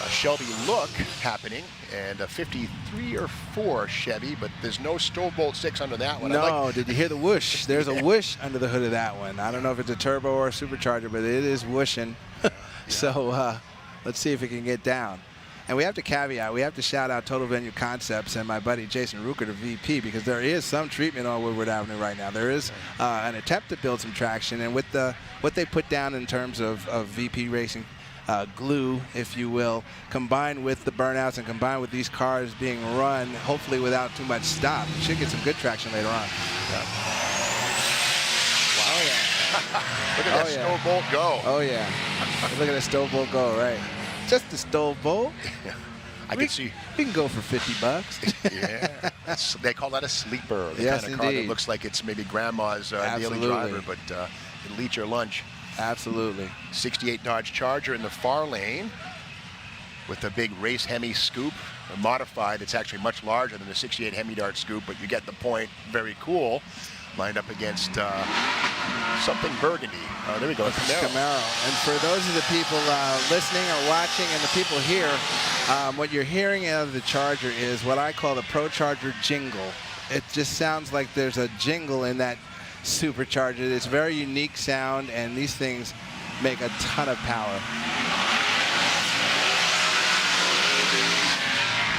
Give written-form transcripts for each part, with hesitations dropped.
Shelby look happening, and a 53 or 4 Chevy, but there's no stove bolt 6 under that one. No, did you hear the whoosh? There's a whoosh under the hood of that one. I don't know if it's a turbo or a supercharger, but it is whooshing. So let's see if it can get down. And we have to caveat, we have to shout out Total Venue Concepts and my buddy Jason Rucker, the VP, because there is some treatment on Woodward Avenue right now. There is an attempt to build some traction, and with what they put down in terms of VP Racing glue, if you will, combined with the burnouts and combined with these cars being run, hopefully without too much stop, you should get some good traction later on. Yeah. Wow, yeah. Look at that stove bolt go. Oh, yeah. Look at that stove bolt go, right. Just the stove bolt. I can see. We can go for $50. Yeah. They call that a sleeper. The Yes, kind of car that indeed. looks like it's maybe grandma's daily driver, but it'll eat your lunch. Absolutely. 68 Dodge Charger in the far lane with the big race Hemi scoop. Modified, it's actually much larger than the 68 Hemi Dart scoop, but you get the point. Very cool. Lined up against something burgundy. Oh, there we go. Camaro. And for those of the people listening or watching and the people here, what you're hearing out of the Charger is what I call the Pro Charger jingle. It just sounds like there's a jingle in that supercharger. It's a very unique sound, and these things make a ton of power.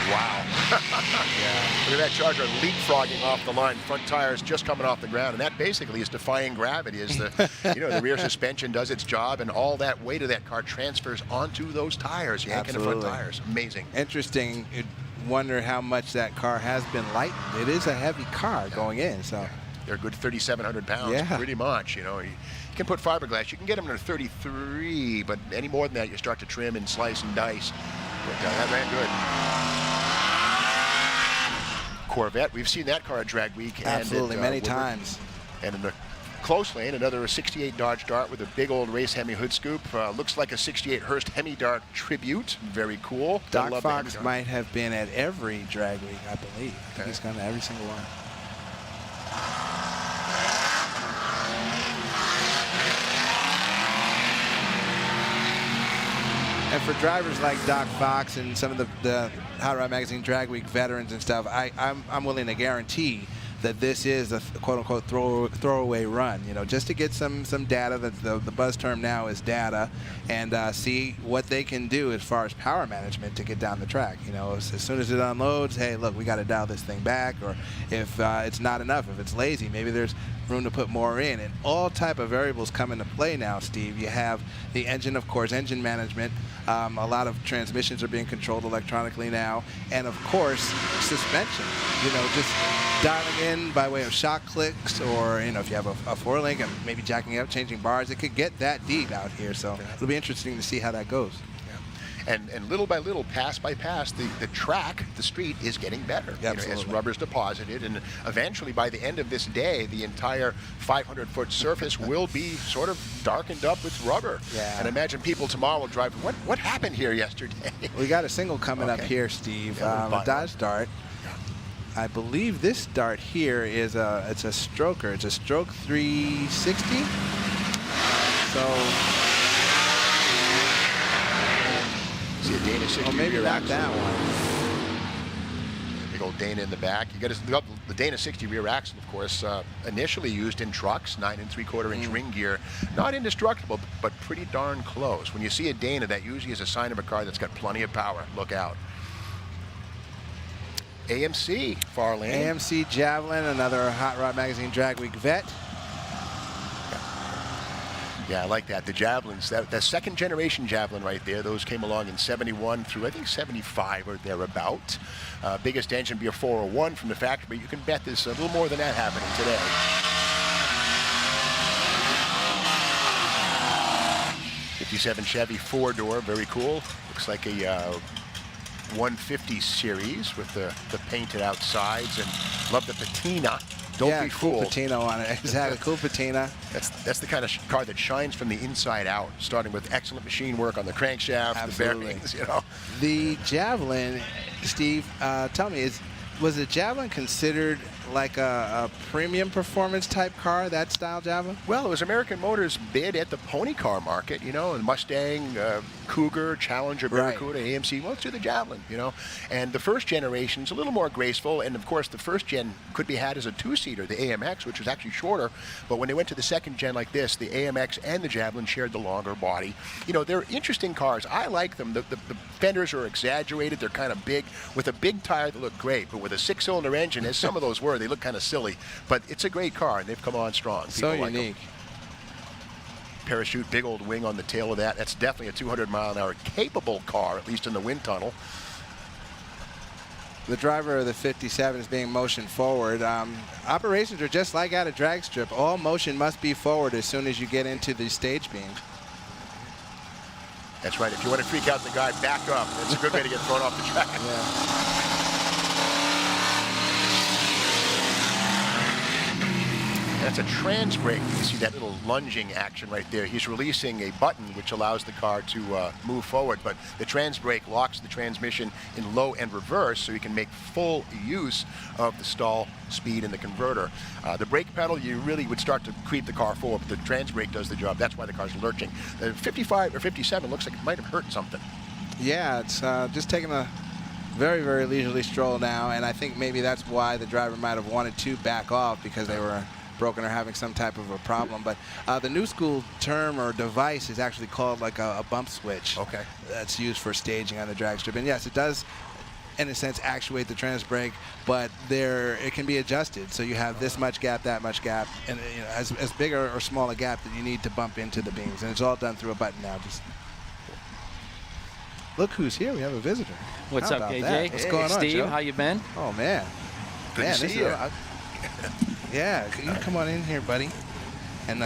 Wow. Yeah. Look at that Charger leapfrogging off the line. Front tires just coming off the ground, and that basically is defying gravity. As the the rear suspension does its job, and all that weight of that car transfers onto those tires. Yanking the front tires. Amazing. Interesting. You'd wonder how much that car has been lightened. It is a heavy car going in, so. They're a good 3,700 pounds, pretty much. You know, you can put fiberglass. You can get them to 33, but any more than that, you start to trim and slice and dice. But that ran good. Corvette, we've seen that car at Drag Week. Absolutely, and many times. And in the close lane, another 68 Dodge Dart with a big old race Hemi hood scoop. Looks like a 68 Hurst Hemi Dart tribute. Very cool. Doc Fox might have been at every Drag Week, I believe. I think he's gone to every single one. And for drivers like Doc Fox and some of the Hot Rod Magazine Drag Week veterans and stuff, I'm willing to guarantee that this is a quote-unquote throwaway run, just to get some data. That the buzz term now is data, and see what they can do as far as power management to get down the track. As soon as it unloads, hey, look, we got to dial this thing back, or if it's not enough, if it's lazy, maybe there's room to put more in. And all type of variables come into play now, Steve. You have the engine, of course, engine management. A lot of transmissions are being controlled electronically now, and of course, suspension. Just dialing in by way of shock clicks, or if you have a 4-link and maybe jacking up, changing bars, it could get that deep out here. So it'll be interesting to see how that goes. And little by little, pass by pass, the track, the street is getting better as rubber's deposited. And eventually, by the end of this day, the entire 500-foot surface will be sort of darkened up with rubber. Yeah. And imagine people tomorrow will drive, what happened here yesterday? We got a single coming up here, Steve, a Dodge Dart. I believe this Dart here is it's a stroker. It's a stroke 360. So. See a Dana 60 maybe rear not axle. that one. Big old Dana in the back. You got the Dana 60 rear axle, of course, initially used in trucks, 9 3/4-inch ring gear. Not indestructible, but pretty darn close. When you see a Dana, that usually is a sign of a car that's got plenty of power. Look out. AMC, far lane. AMC Javelin, another Hot Rod Magazine Drag Week vet. Yeah, I like that. The Javelins, that second generation Javelin right there, those came along in 71 through, I think, 75 or thereabout. Biggest engine be a 401 from the factory, but you can bet there's a little more than that happening today. '57 Chevy 4-door, very cool. Looks like a 150 series with the painted out sides, and love the patina. Don't be cool fooled. patina on it. Exactly, cool patina. That's the kind of car that shines from the inside out, starting with excellent machine work on the crankshaft, the bearings, The Javelin, Steve, tell me, was the Javelin considered like a premium performance type car, that style Java? Well, it was American Motors' bid at the pony car market, you know, and Mustang, Cougar, Challenger, Barracuda, AMC. Well, let's do the Javelin, you know. And the first generation's a little more graceful, and of course the first gen could be had as a two-seater, the AMX, which was actually shorter. But when they went to the second gen like this, the AMX and the Javelin shared the longer body. You know, they're interesting cars. I like them. The fenders are exaggerated. They're kind of big. With a big tire, they look great. But with a six-cylinder engine, as some of those were, they look kind of silly. But it's a great car, and they've come on strong. People So like unique. them. Parachute, big old wing on the tail of that. That's definitely a 200-mile-an-hour capable car, at least in the wind tunnel. The driver of the 57 is being motioned forward. Operations are just like at a drag strip. All motion must be forward as soon as you get into the stage beam. That's right. If you want to freak out the guy, back up. It's a good way to get thrown off the track. Yeah. That's a trans brake. You can see that little lunging action right there. He's releasing a button which allows the car to move forward, but the trans brake locks the transmission in low and reverse so you can make full use of the stall speed in the converter. The brake pedal, you really would start to creep the car forward, but the trans brake does the job. That's why the car's lurching. The 55 or 57 looks like it might have hurt something. Yeah, it's just taking a very, very leisurely stroll now, and I think maybe that's why the driver might have wanted to back off, because they were broken or having some type of a problem. But the new school term or device is actually called like a bump switch. Okay. That's used for staging on the drag strip. And yes, it does, in a sense, actuate the trans brake, but it can be adjusted. So you have this much gap, that much gap, and you know, as big or small a gap that you need to bump into the beams. And it's all done through a button now. Just look who's here. We have a visitor. What's How up, about KJ? that? What's Hey, going on, Steve, Joe? how you been? Oh, man. Good Man, to see this is you. Yeah, you come on in here, buddy. And,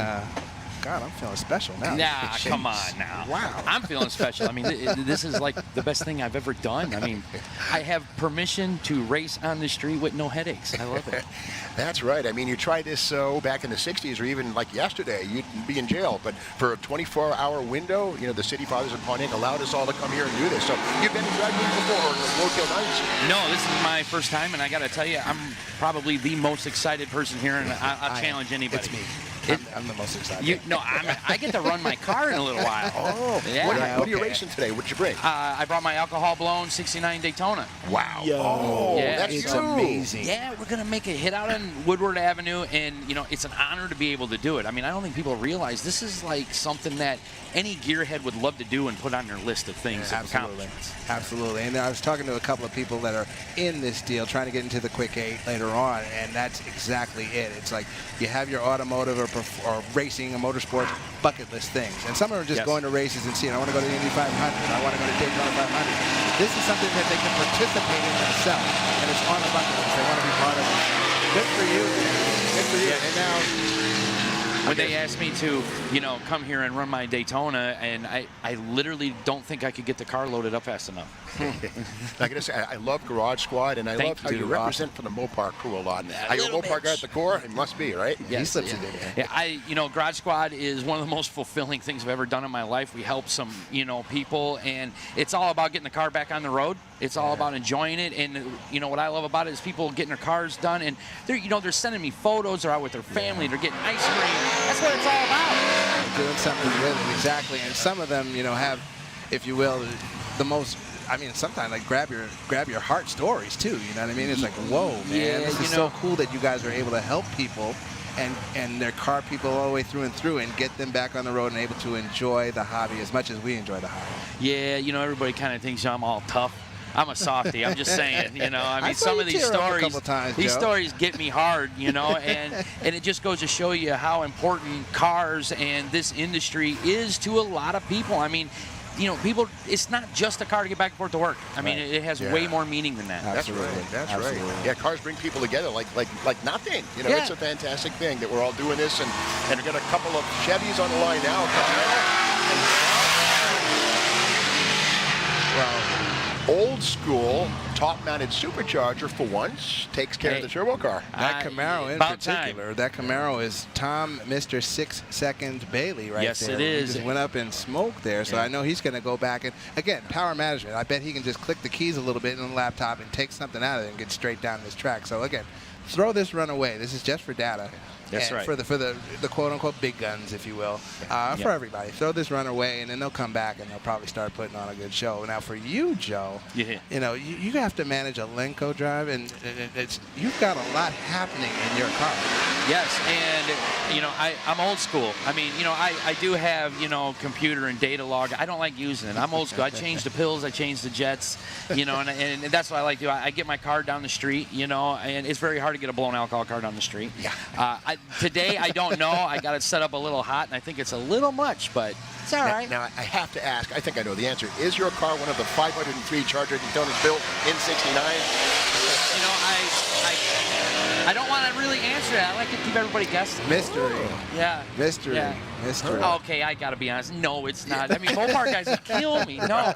God, I'm feeling special now. Nah, come on now. Wow. I'm feeling special. I mean, this is like the best thing I've ever done. I mean, I have permission to race on the street with no headaches. I love it. That's right. I mean, you tried this back in the 60s or even like yesterday, you'd be in jail. But for a 24-hour window, you know, the City Fathers of Pontiac allowed us all to come here and do this. So you've been to drag racing before, or Roadkill Nights? No, this is my first time, and I got to tell you, I'm probably the most excited person here, and I'll challenge anybody. It's me. I'm the most excited. I get to run my car in a little while. Oh, yeah. What are you racing today? What did you bring? I brought my alcohol-blown 69 Daytona. Wow. Yo, oh, yeah, that's it's you. amazing. Yeah, we're going to make a hit out on Woodward Avenue, and, you know, it's an honor to be able to do it. I mean, I don't think people realize this is like something that any gearhead would love to do and put on their list of things. Yeah, absolutely. Absolutely. And I was talking to a couple of people that are in this deal trying to get into the Quick 8 later on, and that's exactly it. It's like you have your automotive or racing and motorsports bucket list things. And some are just going to races and seeing, I want to go to the Indy 500, I want to go to Daytona 500. This is something that they can participate in themselves, and it's on a bucket list. They want to be part of it. Good for you. Good for you. And now, when they asked me to, you know, come here and run my Daytona, and I literally don't think I could get the car loaded up fast enough. I gotta say, I love Garage Squad, and I Thank love how you you. represent for the Mopar crew a lot. Are you a little Mopar guy bitch. at the core? It must be, right? he slips it in there. Yeah, you know, Garage Squad is one of the most fulfilling things I've ever done in my life. We help some, you know, people, and it's all about getting the car back on the road. It's all about enjoying it, and you know what I love about it is people getting their cars done, and they're sending me photos. They're out with their family. They're getting ice cream. That's what it's all about. Doing something with it, exactly. And some of them, you know, have, if you will, the most. I mean, sometimes like grab your heart stories too. You know what I mean? It's like, whoa, man, Yeah, this is you know, so cool that you guys are able to help people, and their car people all the way through and through, and get them back on the road and able to enjoy the hobby as much as we enjoy the hobby. Yeah, you know, everybody kind of thinks I'm all tough. I'm a softie. I'm just saying, you know. I mean, saw some you of these tear up a stories, couple times, these Joe. stories get me hard, you know, and it just goes to show you how important cars and this industry is to a lot of people. I mean, you know, people, it's not just a car to get back and forth to work. I mean, it has way more meaning than that. That's Absolutely. right. That's Absolutely. right. Yeah, cars bring people together like nothing. You know, Yeah. it's a fantastic thing that we're all doing this, and we've got a couple of Chevys on the line now. Kyle. Well, old school top-mounted supercharger for once takes care of the turbo car. That Camaro in about particular, that Camaro is Tom Mr. 6 Second Bailey right Yes, there. it is. He just went up in smoke there, so I know he's going to go back and, again, power management. I bet he can just click the keys a little bit in the laptop and take something out of it and get straight down this track. So, again, throw this run away. This is just for data. That's and right. For the quote-unquote big guns, if you will, for everybody. Throw this run away, and then they'll come back, and they'll probably start putting on a good show. Now, for you, Joe, you know, you have to manage a Lenco drive, and you've got a lot happening in your car. Yes, and, you know, I'm old school. I mean, you know, I do have, you know, computer and data log. I don't like using it. I'm old school. I changed the pills. I changed the jets, you know, and that's what I like to do. I get my car down the street, you know, and it's very hard to get a blown alcohol car down the street. Yeah. Today, I don't know. I got it set up a little hot, and I think it's a little much, but it's all right. Now, I have to ask, I think I know the answer. Is your car one of the 503 Charger Daytonas built in '69? You know, I don't want to really answer that. I like to keep everybody guessing. Mystery. Yeah. Mystery. Yeah. Mystery. Okay, I got to be honest. No, it's not. I mean, Mopar guys would kill me. No,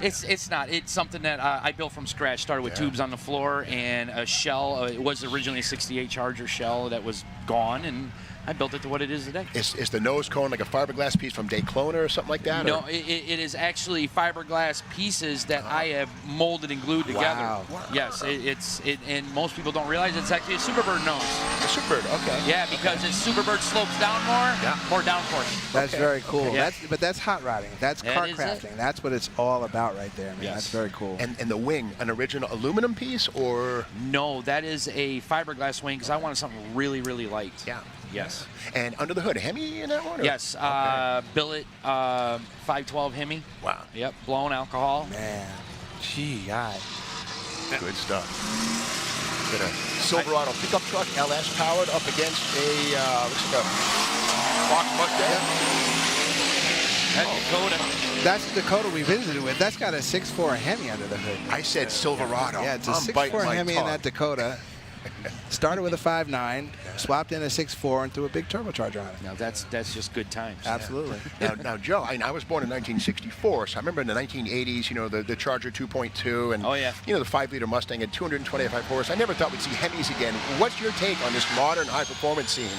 it's not. It's something that I built from scratch. Started with tubes on the floor and a shell. It was originally a '68 Charger shell that was gone, and I built it to what it is today. Is the nose cone like a fiberglass piece from Daytona or something like that? No, it is actually fiberglass pieces that I have molded and glued together. Wow. Yes, and most people don't realize it's actually a Superbird nose. A Superbird, okay. Yeah, because it's Superbird slopes down more downforce. That's very cool. Yeah. But that's hot rodding. That's car is crafting. That's what it's all about right there, man. Yes. That's very cool. And the wing, an original aluminum piece or? No, that is a fiberglass wing because I wanted something really, really light. Yeah. Yes. And under the hood, Hemi in that one? Or? Yes. Billet 512 Hemi. Wow. Yep. Blown alcohol. Man. Gee, Good stuff. Got a Silverado pickup truck, LS powered, up against a looks like a Fox Mustang. That's Dakota. That's the Dakota we visited with. That's got a 6.4 Hemi under the hood. I said Silverado. Yeah, it's a I'm biting 6.4 my Hemi in tongue. that Dakota. Started with a 5.9, swapped in a 6.4, and threw a big turbocharger on it. Now that's just good times. Absolutely. Now, Joe, I was born in 1964, so I remember in the 1980s, you know, the Charger 2.2 and, you know, the 5-liter Mustang had 225 horse. I never thought we'd see Hemis again. What's your take on this modern high-performance scene?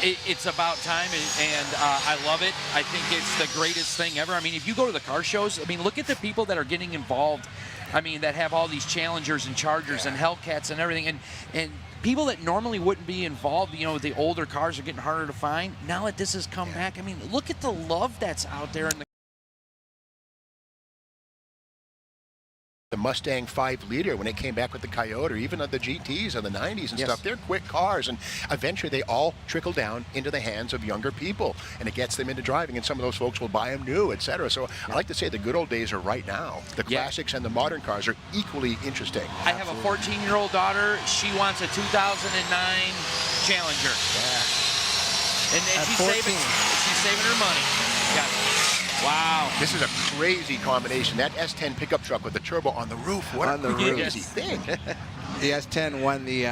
It's about time, and I love it. I think it's the greatest thing ever. I mean, if you go to the car shows, I mean, look at the people that are getting involved. I mean, that have all these Challengers and Chargers and Hellcats and everything, and people that normally wouldn't be involved, you know, the older cars are getting harder to find. Now that this has come back, I mean, look at the love that's out there in the Mustang 5-liter when it came back with the Coyote, or even the GTs of the 90s and stuff. They're quick cars, and eventually they all trickle down into the hands of younger people, and it gets them into driving, and some of those folks will buy them new, etc. So I like to say the good old days are right now. The classics and the modern cars are equally interesting. I have a 14-year-old daughter. She wants a 2009 Challenger. And she's saving her money. Yeah. Wow. This is a crazy combination. That S10 pickup truck with the turbo on the roof. What a crazy thing. The S10 won the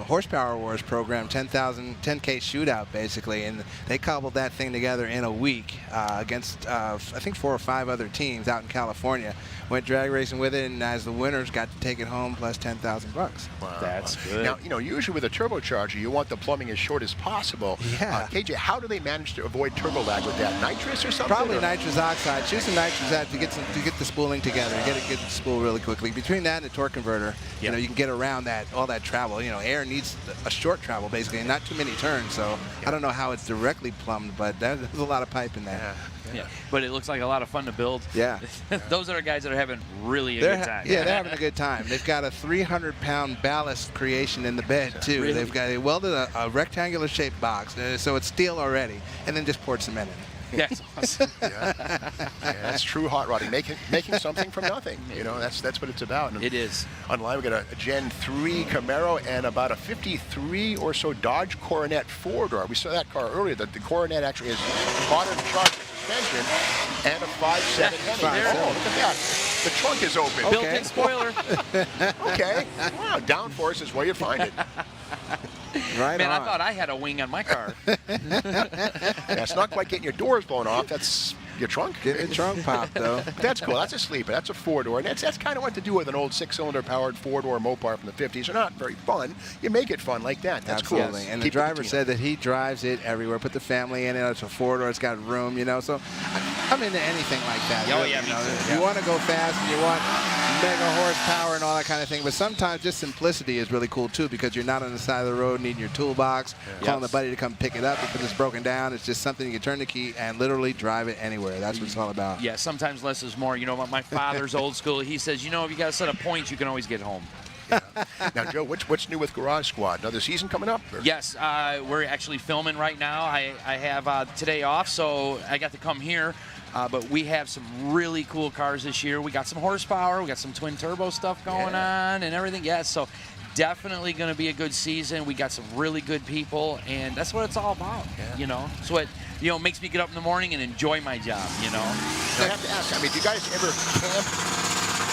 Horsepower Wars program, 10K shootout, basically, and they cobbled that thing together in a week against, I think, 4 or 5 other teams out in California. Went drag racing with it, and as the winners got to take it home plus $10,000. Wow. That's good. Now, you know, usually with a turbocharger, you want the plumbing as short as possible. Yeah. KJ, how do they manage to avoid turbo lag with that? Nitrous or something? Probably nitrous oxide. Choose some nitrous out to get the spooling together, get the spool really quickly. Between that and the torque converter, you know, you can get around all that travel. You know, air needs a short travel basically, and not too many turns. So I don't know how it's directly plumbed, but there's a lot of pipe in there. Yeah, but it looks like a lot of fun to build. Yeah. Those are guys that are having really a good time. Yeah, they're having a good time. They've got a 300-pound ballast creation in the bed, too. Really? They welded a rectangular-shaped box, so it's steel already, and then just poured cement in it. That's awesome. Yeah, that's true hot rodding, making something from nothing. You know, that's what it's about. And it is. Online, we got a Gen 3 Camaro and about a 53 or so Dodge Coronet 4-door. We saw that car earlier. That the Coronet actually has modern Charger suspension and a 5.7 Hemi. Oh, look at that. The trunk is open. Okay. Built-in spoiler. Okay. Wow, downforce is where you find it. Right Man, on. I thought I had a wing on my car. That's not quite getting your doors blown off. That's your trunk. Get the trunk popped, though. That's cool. That's a sleeper. That's a 4-door. And that's kind of what to do with an old 6-cylinder powered 4-door Mopar from the 50s. They're not very fun. You make it fun like that. That's Absolutely. cool. And the driver said that he drives it everywhere. Put the family in it. It's a 4-door. It's got room, you know. So I'm into anything like that. Oh, really, yeah, you me know. too. If you want to go fast and you want mega horsepower and all that kind of thing. But sometimes just simplicity is really cool too, because you're not on the side of the road needing your toolbox, calling the buddy to come pick it up because it's broken down. It's just something you can turn the key and literally drive it anywhere. That's what it's all about. Yeah, sometimes less is more. You know, my father's old school. He says, you know, if you got a set of points, you can always get home. Yeah. Now, Joe, what's new with Garage Squad? Another season coming up? Or? Yes, we're actually filming right now. I have today off, so I got to come here. But we have some really cool cars this year. We got some horsepower. We got some twin turbo stuff going on and everything. Yeah, so definitely going to be a good season. We got some really good people, and that's what it's all about. You know, it's what makes me get up in the morning and enjoy my job. You know. I have to ask. I mean, do you guys ever camp?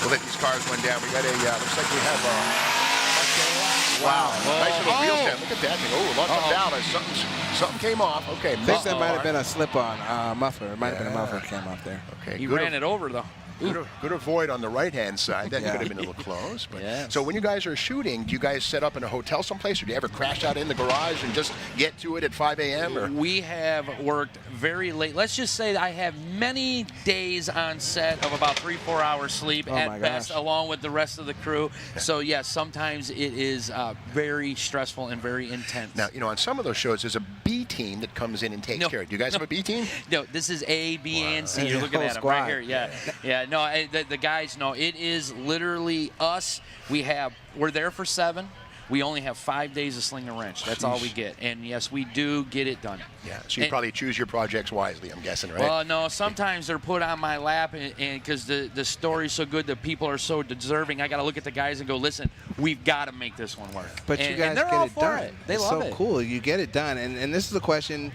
We'll let these cars run down. We got a, looks like we have a Mustang. Wow. Nice little wheel stem. Look at that thing. Oh, lots of ballast. Something came off. Okay. I think that might have been a slip-on muffler. It might have been a muffler that came off there. Okay. He ran it over, though. Good avoid on the right-hand side. That could have been a little close. But. So when you guys are shooting, do you guys set up in a hotel someplace, or do you ever crash out in the garage and just get to it at 5 a.m.? Or? We have worked very late. Let's just say that I have many days on set of about 3-4 hours sleep at best, along with the rest of the crew. So, yes, sometimes it is very stressful and very intense. Now, on some of those shows, there's a B team that comes in and takes care of it. Do you guys have a B team? No, this is A, B, and C. You're looking at them right here. Yeah. No, the guys, no, it is literally us. We're there for 7. We only have 5 days to sling a wrench. That's all we get. And yes, we do get it done. Yeah, so you probably choose your projects wisely, I'm guessing, right? Well, no, sometimes they're put on my lap, and because the story's so good, the people are so deserving, I got to look at the guys and go, listen, we've got to make this one work. But you guys get it done. They love it. It's so cool. You get it done. And this is a question,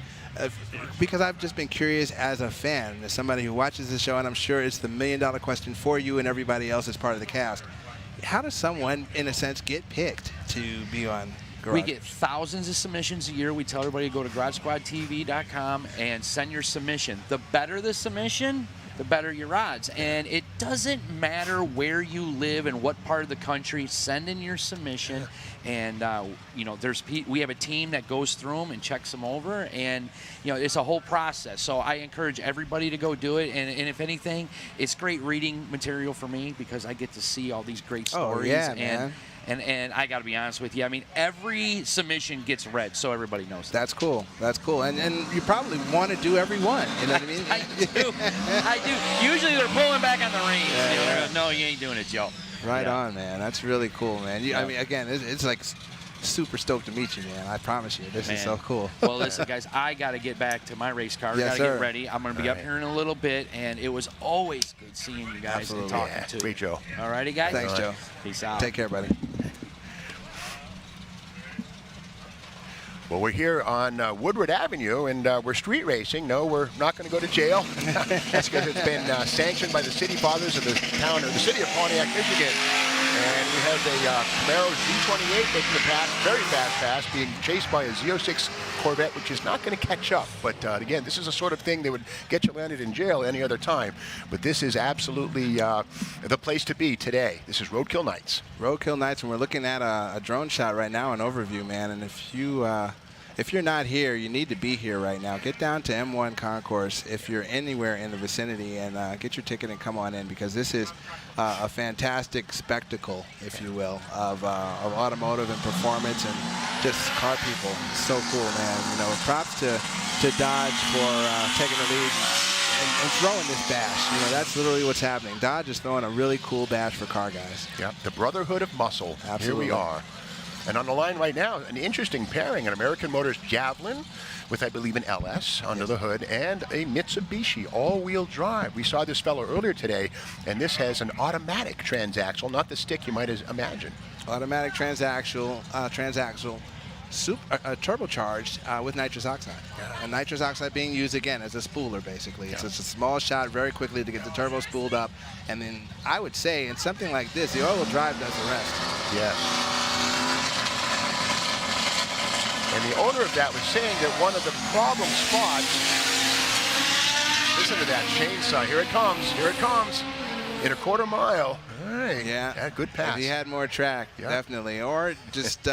because I've just been curious as a fan, as somebody who watches the show, and I'm sure it's the million-dollar question for you and everybody else as part of the cast. How does someone, in a sense, get picked to be on Garage? We get thousands of submissions a year. We tell everybody to go to GarageSquadTV.com and send your submission. The better the submission, the better your odds. And it doesn't matter where you live and what part of the country. Send in your submission, and we have a team that goes through them and checks them over, and it's a whole process. So I encourage everybody to go do it. And if anything, it's great reading material for me, because I get to see all these great stories. Oh, yeah, man. And I got to be honest with you. I mean, every submission gets read, so everybody knows that. That's cool. That's cool. And you probably want to do every one. You know what I mean? I do. Usually they're pulling back on the reins. Yeah. No, you ain't doing it, Joe. Right on, man. That's really cool, man. I mean, again, it's like super stoked to meet you, man. I promise you. This is so cool. Well, listen, guys, I got to get back to my race car. Got to get ready. I'm going to be up here in a little bit, and it was always good seeing you guys and talking to you. Great, Joe. All righty, guys? Thanks, Joe. Peace out. Take care, buddy. Well, we're here on Woodward Avenue, and we're street racing. No, we're not going to go to jail. That's because it's been sanctioned by the city fathers of the town, or the city of Pontiac, Michigan. And we have a Camaro Z28 making the pass, very fast pass, being chased by a Z06 Corvette, which is not going to catch up. But again, this is the sort of thing that would get you landed in jail any other time. But this is absolutely the place to be today. This is Roadkill Nights. Roadkill Nights, and we're looking at a drone shot right now, an overview, man. And if you're not here, you need to be here right now. Get down to M1 Concourse if you're anywhere in the vicinity, and get your ticket and come on in, because this is a fantastic spectacle, if you will, of automotive and performance and just car people. It's so cool, man. Props to Dodge for taking the lead and throwing this bash. That's literally what's happening. Dodge is throwing a really cool bash for car guys. Yep, the Brotherhood of Muscle. Absolutely. Here we are. And on the line right now, an interesting pairing, an American Motors Javelin with, I believe, an LS under the hood, and a Mitsubishi all-wheel drive. We saw this fellow earlier today, and this has an automatic transaxle, not the stick you might imagine. Automatic transaxle, turbocharged with nitrous oxide. And nitrous oxide being used, again, as a spooler, basically. It's just a small shot very quickly to get the turbo spooled up. And then I would say, in something like this, the all-wheel drive does the rest. Yes. And the owner of that was saying that one of the problem spots, listen to that chainsaw, here it comes, in a quarter mile. All right, yeah, good pass. If he had more track, definitely. Or just,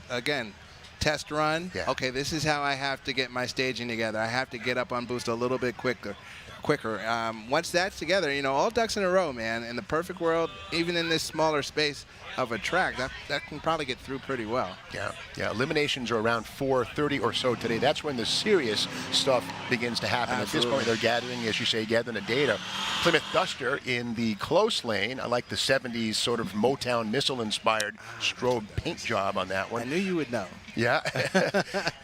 again, test run. Yeah. Okay, this is how I have to get my staging together. I have to get up on boost a little bit quicker. quicker. Once that's together, you know, all ducks in a row, man. In the perfect world, even in this smaller space of a track, that can probably get through pretty well. Yeah, yeah. Eliminations are around 4:30 or so today. That's when the serious stuff begins to happen. Absolutely. At this point, they're gathering, as you say, gathering the data. Plymouth Duster in the close lane. I like the 70s sort of Motown missile-inspired strobe paint job on that one. I knew you would know. Yeah.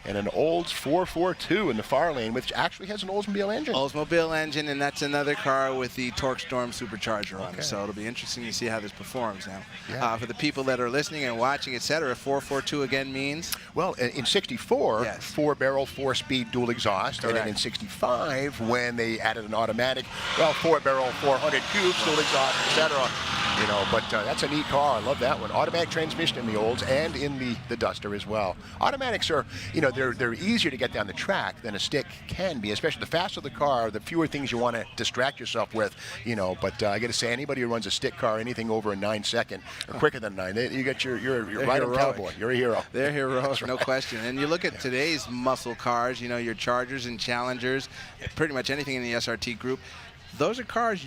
And an Olds 442 in the far lane, which actually has an Oldsmobile engine. Oldsmobile engine, and that's another car with the Torque Storm supercharger on it. So it'll be interesting to see how this performs now. Yeah. For the people that are listening and watching, etc., 442 again means? Well, in 64, Yes. 4-barrel, 4-speed dual exhaust. Correct. And then in 65, when they added an automatic, well, 4-barrel, 400 cubes, dual exhaust, etc. You know, but that's a neat car. I love that one. Automatic transmission in the Olds and in the Duster as well. Automatics are, you know, they're easier to get down the track than a stick can be, especially the faster the car, the fewer things you want to distract yourself with, you know. But I got to say, anybody who runs a stick car, anything over a 9-second or quicker than 9, you got you're right on cowboy. You're a hero. They're heroic, Right. no question. And you look at today's muscle cars, you know, your Chargers and Challengers, pretty much anything in the SRT group. Those are cars,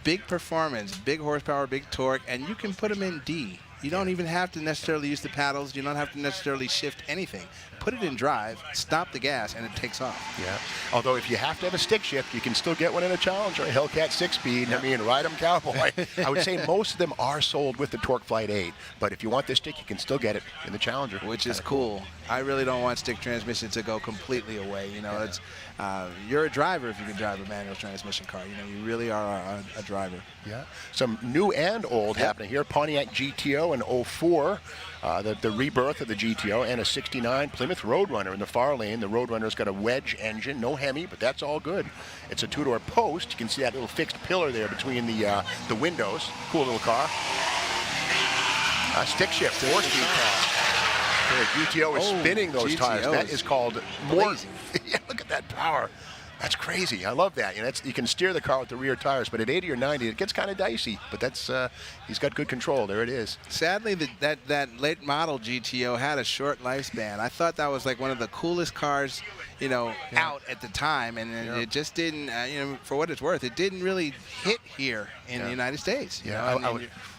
big performance, big horsepower, big torque, and you can put them in D. You don't even have to necessarily use the paddles. You don't have to necessarily shift anything. Put it in drive, stop the gas, and it takes off. Yeah. Although if you have to have a stick shift, you can still get one in a Challenger, a Hellcat 6-speed. I mean, ride them cowboy. I would say most of them are sold with the Torque Flight 8. But if you want this stick, you can still get it in the Challenger. Which is cool. I really don't want stick transmission to go completely away. You know, it's you're a driver if you can drive a manual transmission car. You know, you really are a driver. Yeah. Some new and old happening here. Pontiac GTO in 04. The rebirth of the GTO, and a 69 Plymouth Roadrunner in the far lane. The Roadrunner's got a wedge engine, no Hemi, but that's all good. It's a 2-door post. You can see that little fixed pillar there between the windows. Cool little car. Stick shift, 4-speed car. The GTO is spinning those tires. That is called more. Yeah, look at that power. That's crazy. I love that. You know, you can steer the car with the rear tires, but at 80 or 90, it gets kind of dicey. But that's he's got good control. There it is. Sadly, that late model GTO had a short lifespan. I thought that was like one of the coolest cars, you know, out at the time, and it just didn't. You know, for what it's worth, it didn't really hit here in the United States. Yeah,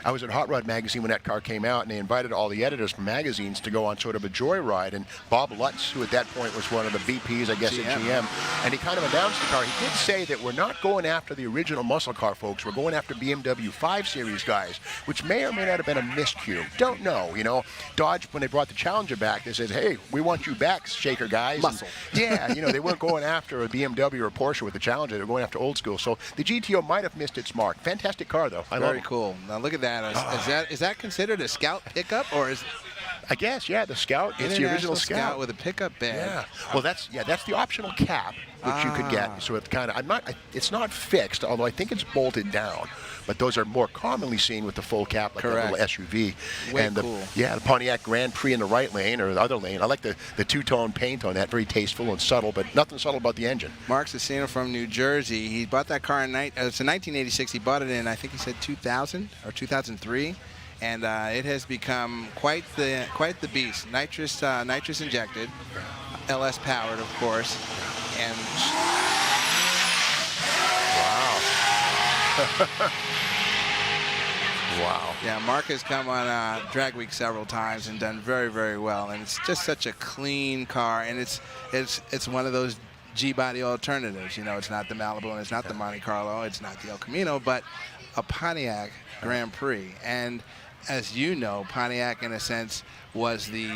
I was at Hot Rod Magazine when that car came out, and they invited all the editors from magazines to go on sort of a joyride. And Bob Lutz, who at that point was one of the VPs, I guess, at GM, and he kind of announced the car. He did say that we're not going after the original muscle car folks. We're going after BMW 5 Series guys, which may or may not have been a miscue. Don't know, you know. Dodge, when they brought the Challenger back, they said, hey, we want you back, Shaker guys. Muscle. And, yeah, you know, they weren't going after a BMW or a Porsche with the Challenger. They were going after old school. So the GTO might have missed its mark. Fantastic car, though. I love it. Very cool. Now look at that. Is that considered a Scout pickup, or is I guess, yeah, the Scout. It's the original Scout with a pickup bed? Yeah. Well, that's the optional cap which you could get. So it kind of it's not fixed, although I think it's bolted down. But those are more commonly seen with the full cap, like a little SUV. Way cool. The Pontiac Grand Prix in the right lane or the other lane. I like the two-tone paint on that, very tasteful and subtle, but nothing subtle about the engine. Mark Cicino from New Jersey. He bought that car it's in 1986. He bought it in, I think he said 2000 or 2003. And it has become quite the beast. Nitrous injected, LS powered, of course. And wow. Wow. Yeah, Mark has come on Drag Week several times and done very, very well. And it's just such a clean car, and it's one of those G-body alternatives. You know, it's not the Malibu and it's not the Monte Carlo, it's not the El Camino, but a Pontiac Grand Prix. And as you know, Pontiac, in a sense, was the,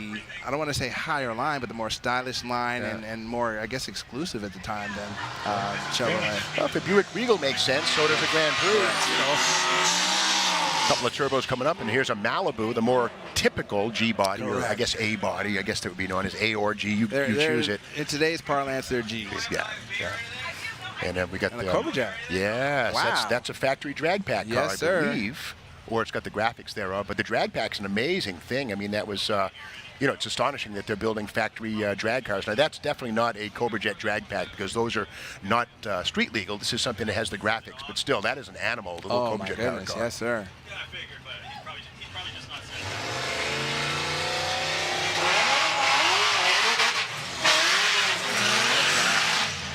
I don't want to say higher line, but the more stylish line and more, I guess, exclusive at the time than Chevrolet. Well, if the Buick Regal makes sense, so does the Grand Prix. You know, a couple of turbos coming up, and here's a Malibu, the more typical G-body, or I guess A-body. I guess that would be known as A or G. You choose it. In today's parlance, they're G's. Yeah. And then we got the Cobra Jack. Yes, wow. that's a factory drag pack car, yes, sir. I believe. Or it's got the graphics thereof. But the drag pack's an amazing thing. I mean, that was, you know, it's astonishing that they're building factory drag cars. Now, that's definitely not a Cobra Jet drag pack because those are not street legal. This is something that has the graphics. But still, that is an animal, the little Cobra Jet powered car. Yes, sir.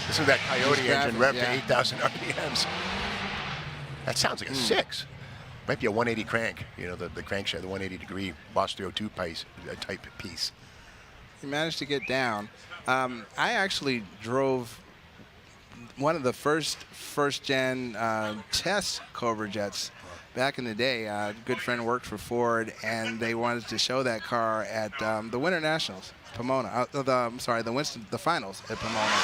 This is that Coyote engine revved yeah. to 8,000 RPMs. That sounds like a 6. Might be a 180 crank, you know, the crankshaft, the 180 degree Boss 302 type piece. He managed to get down. I actually drove one of the first-gen test Cobra Jets back in the day. A good friend worked for Ford, and they wanted to show that car at the Winter Nationals, Pomona. The finals at Pomona.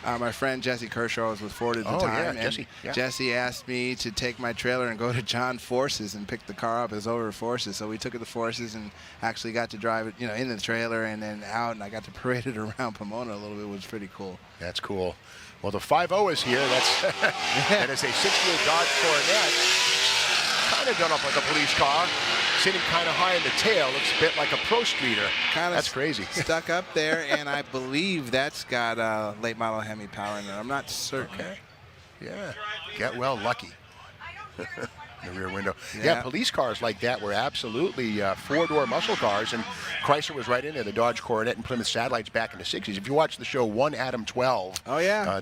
And my friend Jesse Kershaw was with Ford at the time. Yeah, and Jesse asked me to take my trailer and go to John Force's and pick the car up. It was over at Force's. So we took it to Force's and actually got to drive it, you know, in the trailer and then out. And I got to parade it around Pomona a little bit. It was pretty cool. That's cool. Well, the 5.0 is here. That is a 68 Dodge Coronet. Kind of done up like a police car. Sitting kind of high in the tail. Looks a bit like a Pro Streeter. That's crazy. Stuck up there, and I believe that's got late model Hemi power in it. I'm not certain. Okay. Yeah. Get well lucky. The rear window. Yeah, police cars like that were absolutely four-door muscle cars, and Chrysler was right in there. The Dodge Coronet and Plymouth Satellites back in the 60s. If you watch the show 1 Adam 12,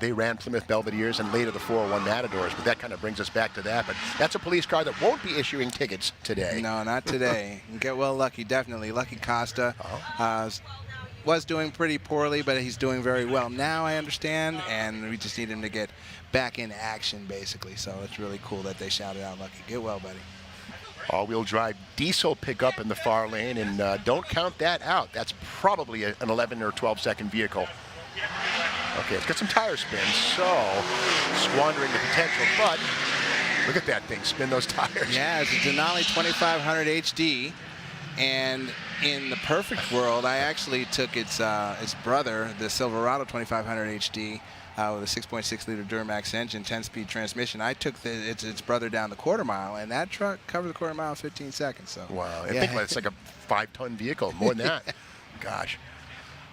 they ran Plymouth Belvederes and later the 401 Matadors, but that kind of brings us back to that. But that's a police car that won't be issuing tickets today. No, not today. Get well lucky, definitely. Lucky Costa. Was doing pretty poorly, but he's doing very well now, I understand, and we just need him to get back in action, basically. So it's really cool that they shouted out Lucky. Get well, buddy. All-wheel drive diesel pickup in the far lane, and don't count that out. That's probably an 11 or 12-second vehicle. Okay, it's got some tire spins, so squandering the potential, but look at that thing, spin those tires. Yeah, it's a Denali 2500 HD, and in the perfect world, I actually took its brother, the Silverado 2500 HD, with a 6.6-liter Duramax engine, 10-speed transmission. I took its brother down the quarter mile, and that truck covered the quarter mile in 15 seconds. So wow, I think it's like a 5-ton vehicle, more than that. Gosh.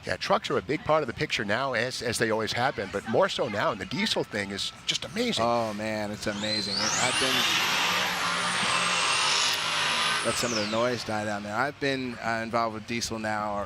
Yeah, trucks are a big part of the picture now, as they always have been, but more so now, and the diesel thing is just amazing. Oh, man, it's amazing. Let some of the noise die down there. I've been involved with diesel now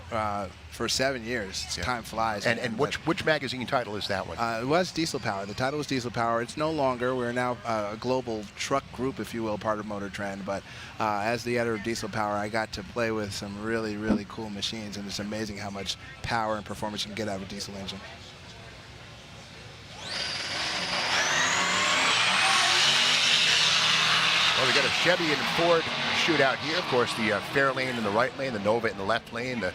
for 7 years. Time flies. And which magazine title is that one? It was Diesel Power. The title was Diesel Power. It's no longer. We're now a global truck group, if you will, part of MotorTrend. But as the editor of Diesel Power, I got to play with some really, really cool machines, and it's amazing how much power and performance you can get out of a diesel engine. Well, we got a Chevy and Ford shootout here. Of course, the Fairlane in the right lane, the Nova in the left lane. The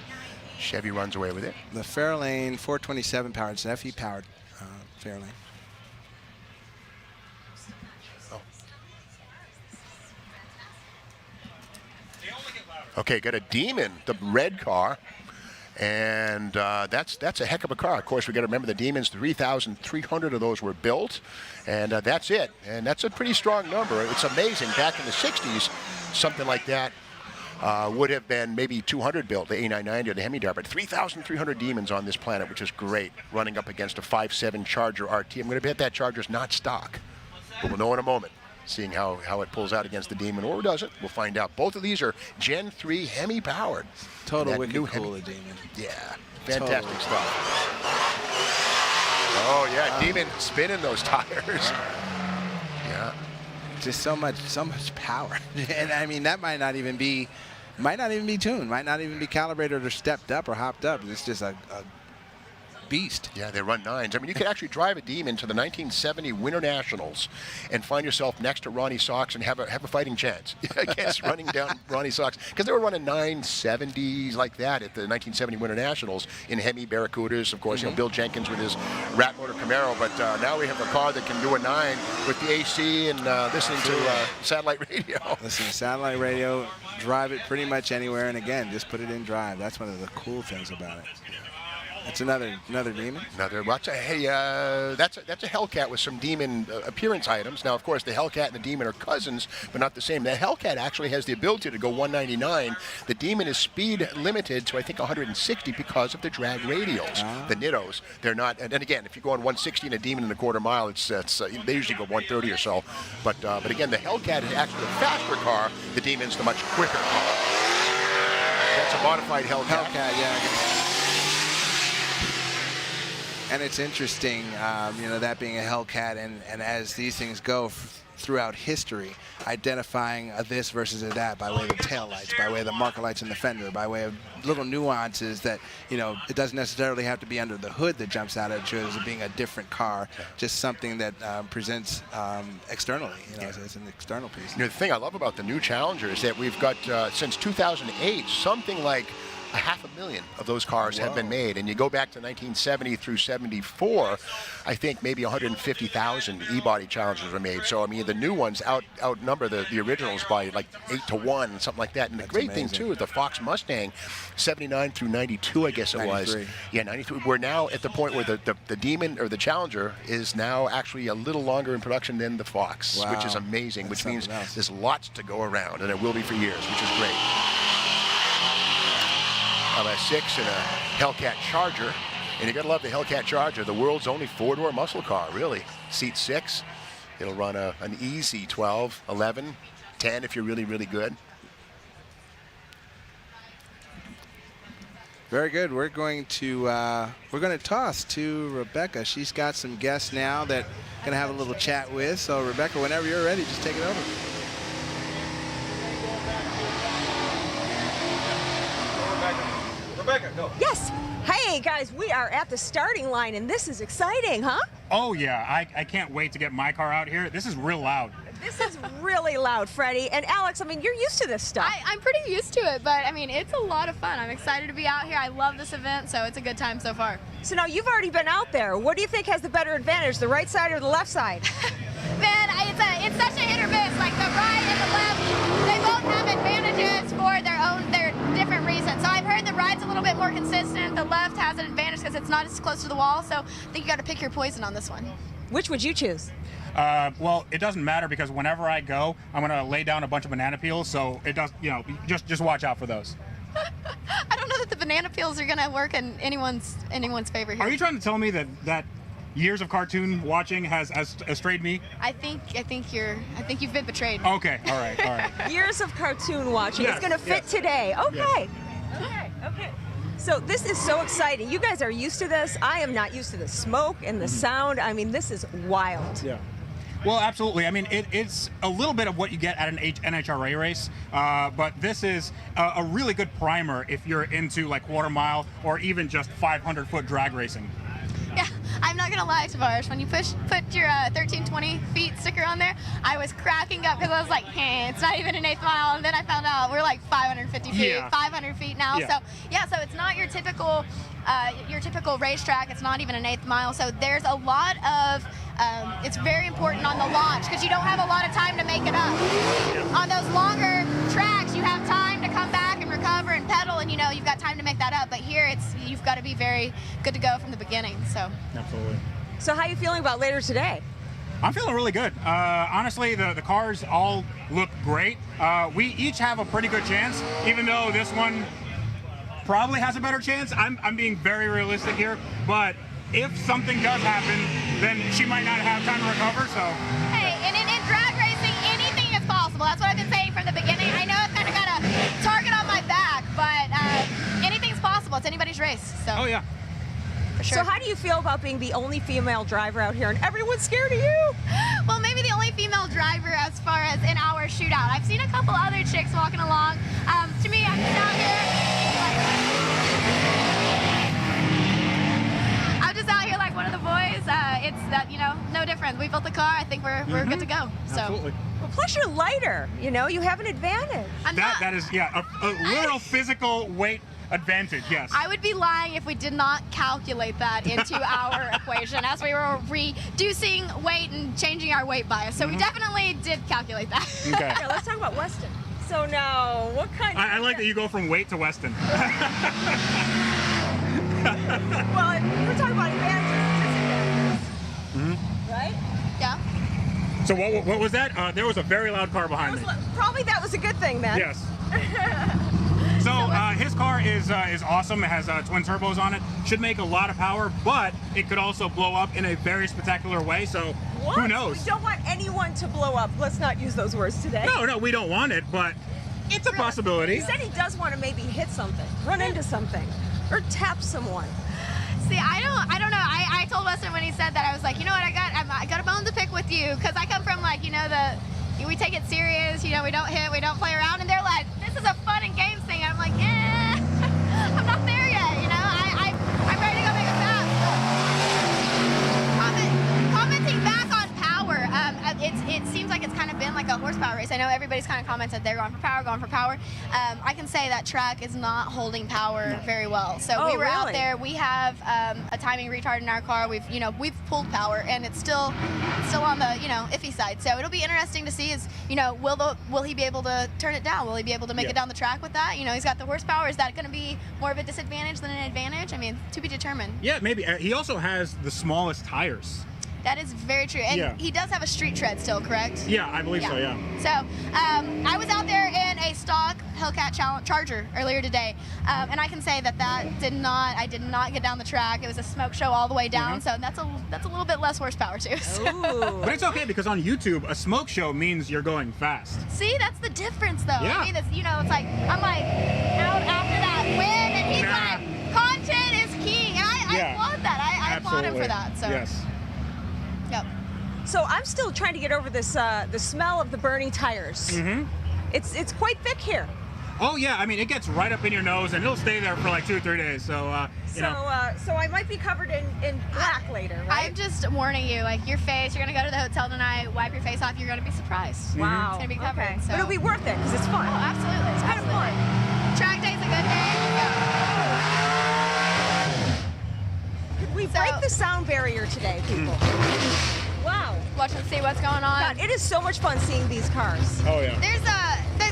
Chevy runs away with it. The Fairlane 427 powered. It's an FE powered Fairlane. Oh. Okay, got a Demon, the red car. And that's a heck of a car. Of course, we got to remember the Demons, 3,300 of those were built, and that's it. And that's a pretty strong number. It's amazing. Back in the 60s, something like that would have been maybe 200 built, the A990 or the Hemi-Dart, but 3,300 Demons on this planet, which is great, running up against a 5.7 Charger RT. I'm going to bet that Charger's not stock, but we'll know in a moment, seeing how it pulls out against the Demon, or does it. We'll find out. Both of these are Gen 3 Hemi-powered. Total wicked cool, the Demon. Yeah, fantastic stuff. Oh, yeah, Demon spinning those tires. Yeah. Just so much power. And, I mean, that might not even be tuned, might not even be calibrated or stepped up or hopped up. It's just a beast. Yeah, they run 9s. I mean, you could actually drive a Demon to the 1970 Winter Nationals and find yourself next to Ronnie Sox and have a fighting chance against running down Ronnie Sox, because they were running 970s like that at the 1970 Winter Nationals in Hemi Barracudas. Of course, you know, Bill Jenkins with his Rat Motor Camaro, but now we have a car that can do a 9 with the AC and listening to satellite radio. Listen to satellite radio, drive it pretty much anywhere, and again, just put it in drive. That's one of the cool things about it. It's another Demon. That's a Hellcat with some Demon appearance items. Now, of course, the Hellcat and the Demon are cousins, but not the same. The Hellcat actually has the ability to go 199. The Demon is speed limited to, I think, 160 because of the drag radials. The Nittos, they're not. And again, if you go on 160 in a Demon in a quarter mile, they usually go 130 or so. But again, the Hellcat is actually a faster car. The Demon's the much quicker car. That's a modified Hellcat. Hellcat, yeah. And it's interesting, you know, that being a Hellcat, and as these things go throughout history, identifying a this versus a that by way of the taillights, by way of the marker lights in the fender, by way of little nuances that, you know, it doesn't necessarily have to be under the hood that jumps out at you as being a different car, just something that presents externally, you know, as an external piece. You know, the thing I love about the new Challenger is that we've got, since 2008, something like 500,000 of those cars have been made, and you go back to 1970 through 74, I think maybe 150,000 e-body Challengers were made. So I mean, the new ones outnumber the originals by like 8 to 1, something like that. And the great thing too is the Fox Mustang, 79 through 92, I guess it 93. Was. Yeah, 93. We're now at the point where the Demon or the Challenger is now actually a little longer in production than the Fox, which is amazing. Which means there's lots to go around, and it will be for years, which is great. A 6 and a Hellcat Charger, and you gotta love the Hellcat Charger, the world's only 4-door muscle car, really. Seat 6, it'll run an easy 12, 11, 10 if you're really, really good. Very good. We're going to toss to Rebecca. She's got some guests now that gonna have a little chat with. So Rebecca, whenever you're ready, just take it over. Rebecca, go. Yes. Hey, guys, we are at the starting line, and this is exciting, huh? Oh, yeah. I can't wait to get my car out here. This is real loud. This is really loud, Freddie. And Alex, I mean, you're used to this stuff. I'm pretty used to it, but I mean, it's a lot of fun. I'm excited to be out here. I love this event, so it's a good time so far. So now you've already been out there. What do you think has the better advantage, the right side or the left side? Man, it's such a hit or miss. Like the right and the left, they both have advantages for their different reasons. So I've heard the right's a little bit more consistent. The left has an advantage because it's not as close to the wall. So I think you got to pick your poison on this one. Which would you choose? Well, it doesn't matter because whenever I go, I'm gonna lay down a bunch of banana peels. So it does, you know, just watch out for those. I don't know that the banana peels are gonna work in anyone's favor here. Are you trying to tell me that years of cartoon watching has strayed me? I think you've been betrayed. Okay, all right. Years of cartoon watching. Yes, it's going to fit today. Okay. Yes. Okay. So this is so exciting. You guys are used to this. I am not used to the smoke and the sound. I mean, this is wild. Yeah. Well, absolutely. I mean, it's a little bit of what you get at an NHRA race, but this is a really good primer if you're into like quarter mile or even just 500-foot drag racing. Yeah, I'm not gonna lie, Tavares. When you put your 1320 feet sticker on there, I was cracking up because I was like, hey, it's not even an 1/8 mile. And then I found out we're like 550 feet, 500 feet now. Yeah. So it's not your typical racetrack. It's not even an 1/8 mile. So there's a lot of it's very important on the launch because you don't have a lot of time to make it up. On those longer tracks, you have time to come back and recover and pedal, and you know you've got time to make that up. But here, you've got to be very good to go from the beginning. So Absolutely. So how are you feeling about later today? I'm feeling really good. Honestly, the cars all look great. We each have a pretty good chance, even though this one probably has a better chance. I'm being very realistic here, but if something does happen, then she might not have time to recover, so. Hey, and in drag racing, anything is possible. That's what I've been saying from the beginning. I know it's kind of got a target on my back, but anything's possible. It's anybody's race, so. Oh, yeah. For sure. So how do you feel about being the only female driver out here and everyone's scared of you? Well, maybe the only female driver as far as in our shootout. I've seen a couple other chicks walking along. To me, I'm just out here. I'm just out here like one of the boys. It's that, you know, no different. We built the car. I think we're good to go. So. Absolutely. Well, plus you're lighter. You know, you have an advantage. That is, yeah, a literal physical weight advantage, yes. I would be lying if we did not calculate that into our equation as we were reducing weight and changing our weight bias. So we definitely did calculate that. Okay. Here, let's talk about Weston. So now, what kind of... I like that you go from weight to Weston. Well, if we're talking about advantages, disadvantages. Right? Yeah. So what was that? There was a very loud car behind me. Probably that was a good thing, then. Yes. So his car is awesome. It has twin turbos on it. Should make a lot of power, but it could also blow up in a very spectacular way. So who knows? We don't want anyone to blow up. Let's not use those words today. No, we don't want it, but it's a possibility. He said he does want to maybe hit something, run into something, or tap someone. See, I don't know. I told Weston when he said that, I was like, you know what, I got a bone to pick with you, because I come from like, you know, we take it serious, you know, we don't hit, we don't play around, and they're like, this is a fun and games thing. I'm like, yeah, I'm not there yet, you know. I'm ready to go make a pass. Commenting back on power, it seems like it's kind of been like a horsepower race. I know everybody's kind of commented they're going for power, I can say that track is not holding power very well. So we were out there. We have a timing retard in our car. We've pulled power, and it's still on the iffy side. So it'll be interesting to see will he be able to turn it down? Will he be able to make it down the track with that? He's got the horsepower. Is that going to be more of a disadvantage than an advantage? I mean, to be determined. Yeah, maybe. He also has the smallest tires. That is very true. And he does have a street tread still, correct? Yeah, I believe so, yeah. So I was out there in a stock Hellcat Charger earlier today, and I can say that I did not get down the track. It was a smoke show all the way down, so that's a little bit less horsepower too. So. But it's okay, because on YouTube, a smoke show means you're going fast. See, that's the difference though. Yeah. I mean, it's like, I'm like out after that win, and he's like, content is king. And I applaud that. I applaud him for that. So. Yes. Yep. So I'm still trying to get over this the smell of the burning tires. Mm-hmm. It's quite thick here. Oh yeah, I mean it gets right up in your nose and it'll stay there for like 2 or 3 days. So you know. So I might be covered in black later, right? I'm just warning you, like your face. You're gonna go to the hotel tonight, wipe your face off. You're gonna be surprised. Wow. It's gonna be covered. Okay. So. But it'll be worth it because it's fun. Oh, absolutely. It's kind of fun. Track day's a good day. Could we break the sound barrier today, people? Wow. Watch and see what's going on. God, it is so much fun seeing these cars. Oh yeah. There's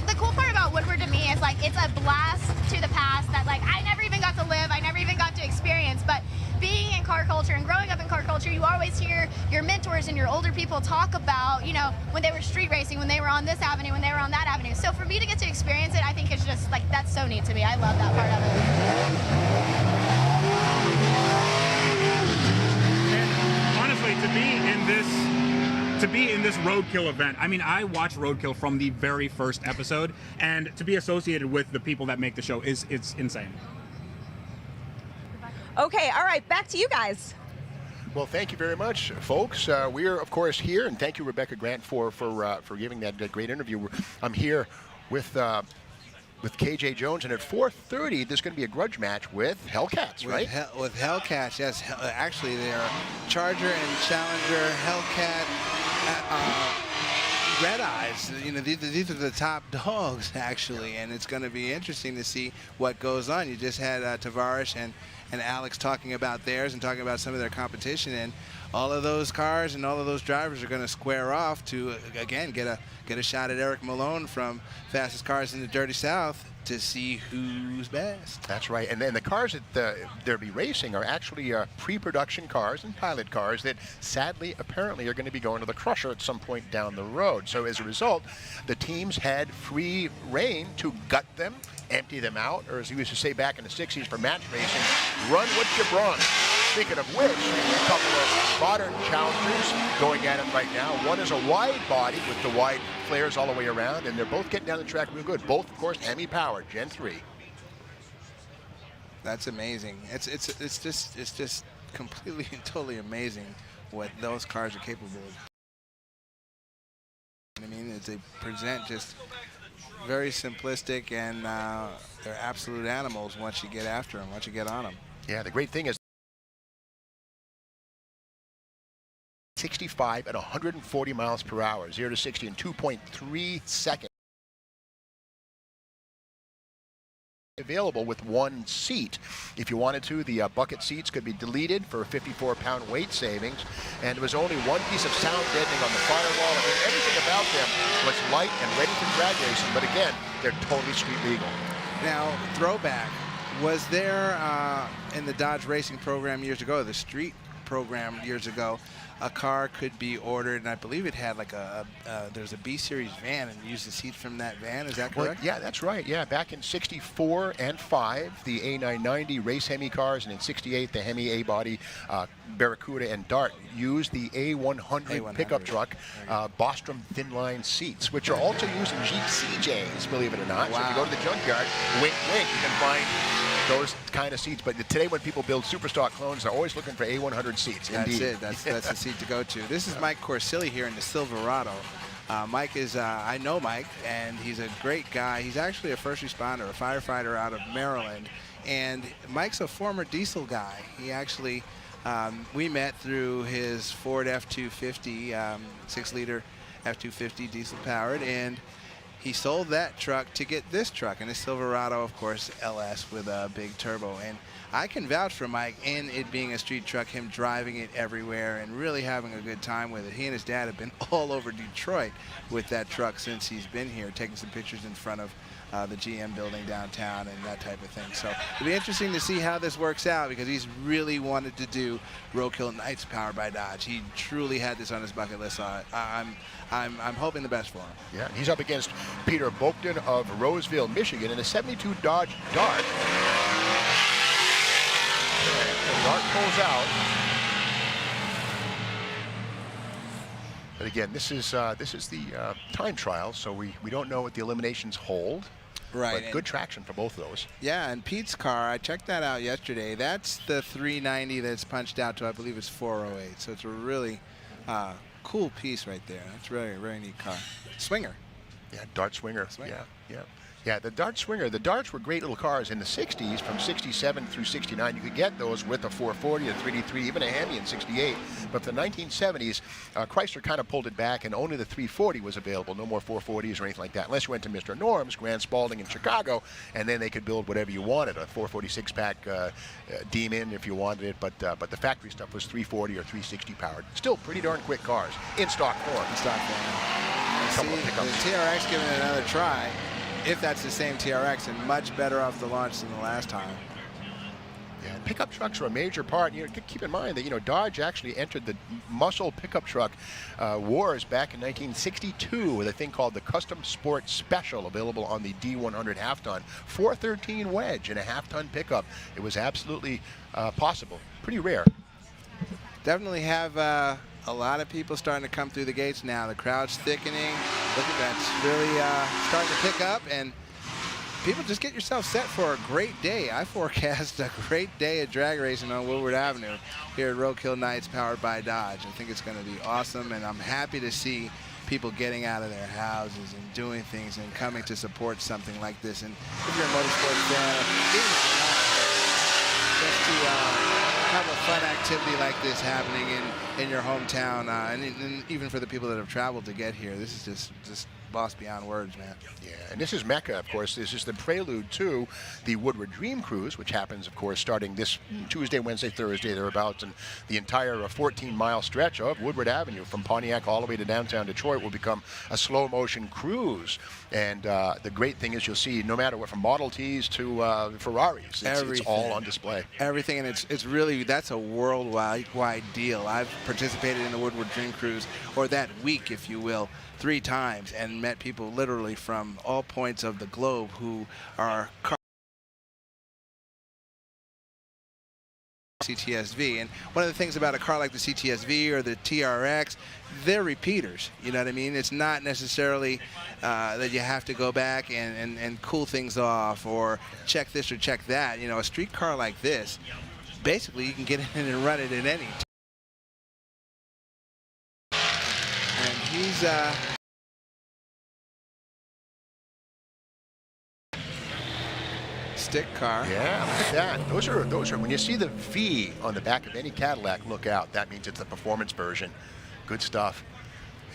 the cool part about Woodward to me is like it's a blast to the past that like I never even got to live, I never even got to experience. But being in car culture and growing up in car culture, you always hear your mentors and your older people talk about, when they were street racing, when they were on this avenue, when they were on that avenue. So for me to get to experience it, I think it's just like that's so neat to me. I love that part of it. Honestly, to be in this Roadkill event, I mean, I watched Roadkill from the very first episode, and to be associated with the people that make the show it's insane. Okay, all right, back to you guys. Well, thank you very much, folks. We are, of course, here, and thank you, Rebecca Grant, for giving that great interview. I'm here with KJ Jones, and at 4:30, there's going to be a grudge match with Hellcats, right? With Hellcats, yes. Actually, they are Charger and Challenger, Hellcat, Red Eyes. These are the top dogs, actually, and it's going to be interesting to see what goes on. You just had Tavares and Alex talking about theirs and talking about some of their competition, and all of those cars and all of those drivers are going to square off to again get a shot at Eric Malone from Fastest Cars in the Dirty South to see who's best. That's right. And then the cars that they'll be racing are actually pre-production cars and pilot cars that sadly apparently are going to be going to the crusher at some point down the road. So as a result, the teams had free reign to gut them, empty them out, or as we used to say back in the 60s for match racing, run what you brought. Speaking of which, a couple of modern challengers going at it right now. One is a wide body with the wide flares all the way around, and they're both getting down the track real good. Both, of course, Hemi powered, Gen 3. That's amazing. It's just completely and totally amazing what those cars are capable of. I mean, they present just very simplistic, and they're absolute animals once you get after them, once you get on them. Yeah, the great thing is 65 at 140 miles per hour, 0 to 60 in 2.3 seconds. Available with one seat. If you wanted to, the bucket seats could be deleted for a 54-pound weight savings, and there was only one piece of sound deadening on the firewall. I mean, everything about them was light and ready for drag racing, but again, they're totally street legal. Now, throwback, was there in the Dodge racing program years ago, the street program years ago, a car could be ordered, and I believe it had like there's a B-Series van, and used the seats from that van. Is that correct? Well, yeah, that's right. Yeah, back in 64 and 5, the A990 race Hemi cars, and in 68, the Hemi A-body Barracuda and Dart used the A100 pickup truck Bostrom thin line seats, which are also used in Jeep CJs, believe it or not. Wow. So if you go to the junkyard, wink, wink, you can find those kind of seats. But today when people build Superstock clones, they're always looking for A100 seats. That's Indeed. it. That's the seat to go to. This is Mike Corsilli here in the Silverado. Mike is, I know Mike, and he's a great guy. He's actually a first responder, a firefighter out of Maryland. And Mike's a former diesel guy. He actually, we met through his Ford F-250, 6-liter F-250 diesel powered, and he sold that truck to get this truck, and a Silverado, of course, LS with a big turbo. And I can vouch for Mike in it being a street truck, him driving it everywhere and really having a good time with it. He and his dad have been all over Detroit with that truck since he's been here, taking some pictures in front of the GM building downtown and that type of thing. So it'll be interesting to see how this works out, because he's really wanted to do Roadkill Nights Powered by Dodge. He truly had this on his bucket list. So I'm hoping the best for him. Yeah, he's up against Peter Boakton of Roseville, Michigan, in a 72 Dodge Dart. The Dart pulls out. But again, this is the time trial, so we don't know what the eliminations hold. Right. But good traction for both of those. Yeah, and Pete's car, I checked that out yesterday. That's the 390 that's punched out to, I believe it's 408. So it's a really cool piece right there. That's really a very neat car. Swinger. Yeah, Dart Swinger. Swinger. Yeah. Yeah, the Dart Swinger. The Darts were great little cars in the 60s, from 67 through 69. You could get those with a 440, a 3D3, even a Hemi in 68. But for the 1970s, Chrysler kind of pulled it back, and only the 340 was available. No more 440s or anything like that, unless you went to Mr. Norm's, Grand Spalding in Chicago, and then they could build whatever you wanted, a 446-pack Demon if you wanted it. But the factory stuff was 340 or 360 powered. Still pretty darn quick cars in stock form. In stock form. See, the TRX giving it another try. If that's the same TRX, and much better off the launch than the last time. Yeah, pickup trucks are a major part. You know, keep in mind that Dodge actually entered the muscle pickup truck wars back in 1962 with a thing called the Custom Sport Special, available on the D100 half-ton, 413 wedge in a half-ton pickup. It was absolutely possible. Pretty rare. Definitely have a lot of people starting to come through the gates now. The crowd's thickening. Look at that. It's really starting to pick up, and people, just get yourself set for a great day. I forecast a great day of drag racing on Woodward Avenue here at Roadkill Nights Powered by Dodge. I think it's going to be awesome, and I'm happy to see people getting out of their houses and doing things and coming to support something like this. And if you're a motorsports fan, even if you're not, just to have a fun activity like this happening in your hometown, and even for the people that have traveled to get here, this is just boss beyond words, man. Yeah, and this is Mecca, of course. This is the prelude to the Woodward Dream Cruise, which happens, of course, starting this Tuesday, Wednesday, Thursday, thereabouts, and the entire 14-mile stretch of Woodward Avenue from Pontiac all the way to downtown Detroit will become a slow-motion cruise. And the great thing is you'll see, no matter what, from Model Ts to Ferraris, it's all on display. Everything, and it's really, that's a worldwide deal. I've participated in the Woodward Dream Cruise, or that week, if you will, 3 times, and met people literally from all points of the globe who are CTSV. And one of the things about a car like the CTSV or the TRX, they're repeaters. You know what I mean? It's not necessarily that you have to go back and cool things off or check this or check that. A street car like this, basically you can get in and run it at any time. And he's stick car. Yeah, look at that. Those are when you see the V on the back of any Cadillac, look out. That means it's the performance version. Good stuff.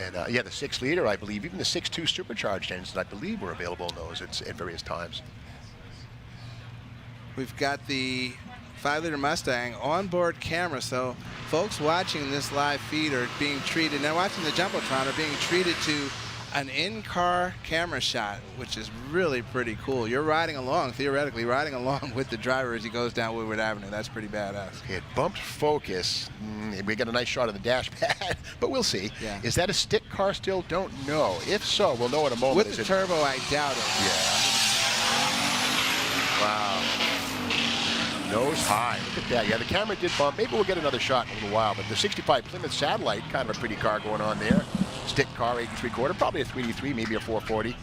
And yeah, the 6-liter, I believe, even the 6.2 supercharged engines, I believe, were available in those at various times. We've got the 5-liter Mustang onboard camera, so folks watching this live feed are being treated, now watching the Jumbotron, are being treated to an in-car camera shot, which is really pretty cool. You're riding along, theoretically riding along with the driver as he goes down Woodward Avenue. That's pretty badass. Okay, it bumped focus. We got a nice shot of the dash pad, but we'll see. Yeah. Is that a stick car still? Don't know. If so, we'll know in a moment. With the turbo, I doubt it. Yeah. Wow. Nose high. Look at that. Yeah, the camera did bump. Maybe we'll get another shot in a little while, but the 65 Plymouth Satellite, kind of a pretty car going on there. Stick car, 8 3/4, probably a 3D3, maybe a 440.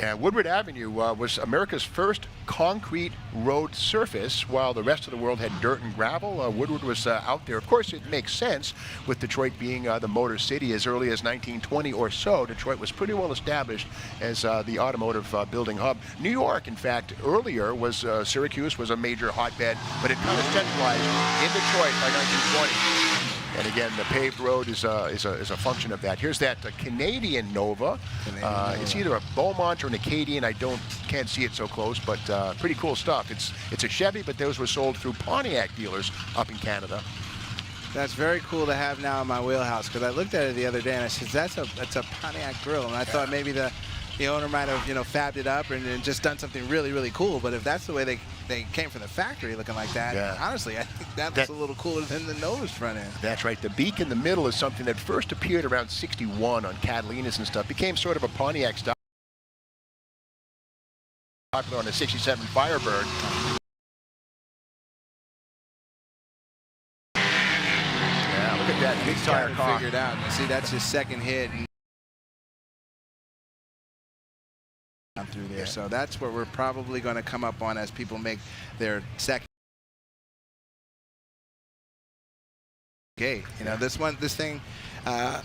Yeah, Woodward Avenue was America's first concrete road surface, while the rest of the world had dirt and gravel. Woodward was out there. Of course, it makes sense with Detroit being the Motor City. As early as 1920 or so, Detroit was pretty well established as the automotive building hub. New York, in fact, earlier was Syracuse was a major hotbed, but it kind of centralized in Detroit by 1920. And again, the paved road is a function of that. Here's that Canadian Nova. It's either a Beaumont or an Acadian. Can't see it so close, but pretty cool stuff. It's a Chevy, but those were sold through Pontiac dealers up in Canada. That's very cool to have now in my wheelhouse, because I looked at it the other day and I said, that's a Pontiac grill, and I thought maybe the owner might have fabbed it up and just done something really, really cool. But if that's the way they came from the factory looking like that, honestly, I think that's a little cooler than the Nova's front end. That's right. The beak in the middle is something that first appeared around 61 on Catalinas and stuff. Became sort of a Pontiac style. Popular on the 67 Firebird. Yeah, look at that big tire car. Figured out. See, that's his second hit. Through there, so that's what we're probably going to come up on as people make their second gate. This thing, the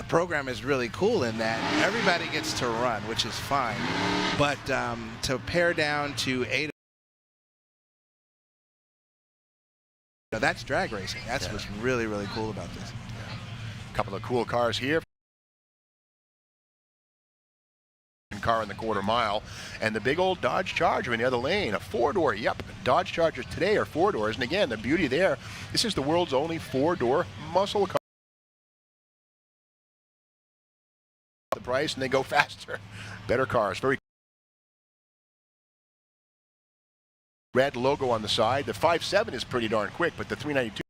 program is really cool in that everybody gets to run, which is fine, but to pare down to 8, that's drag racing. That's what's really, really cool about this. A couple of cool cars here. Car in the quarter mile, and the big old Dodge Charger in the other lane, a 4-door. Yep, Dodge Chargers today are 4 doors, and again, the beauty there, this is the world's only 4-door muscle car. The price, and they go faster. Better cars. Very red logo on the side. The 5.7 is pretty darn quick, but the 392.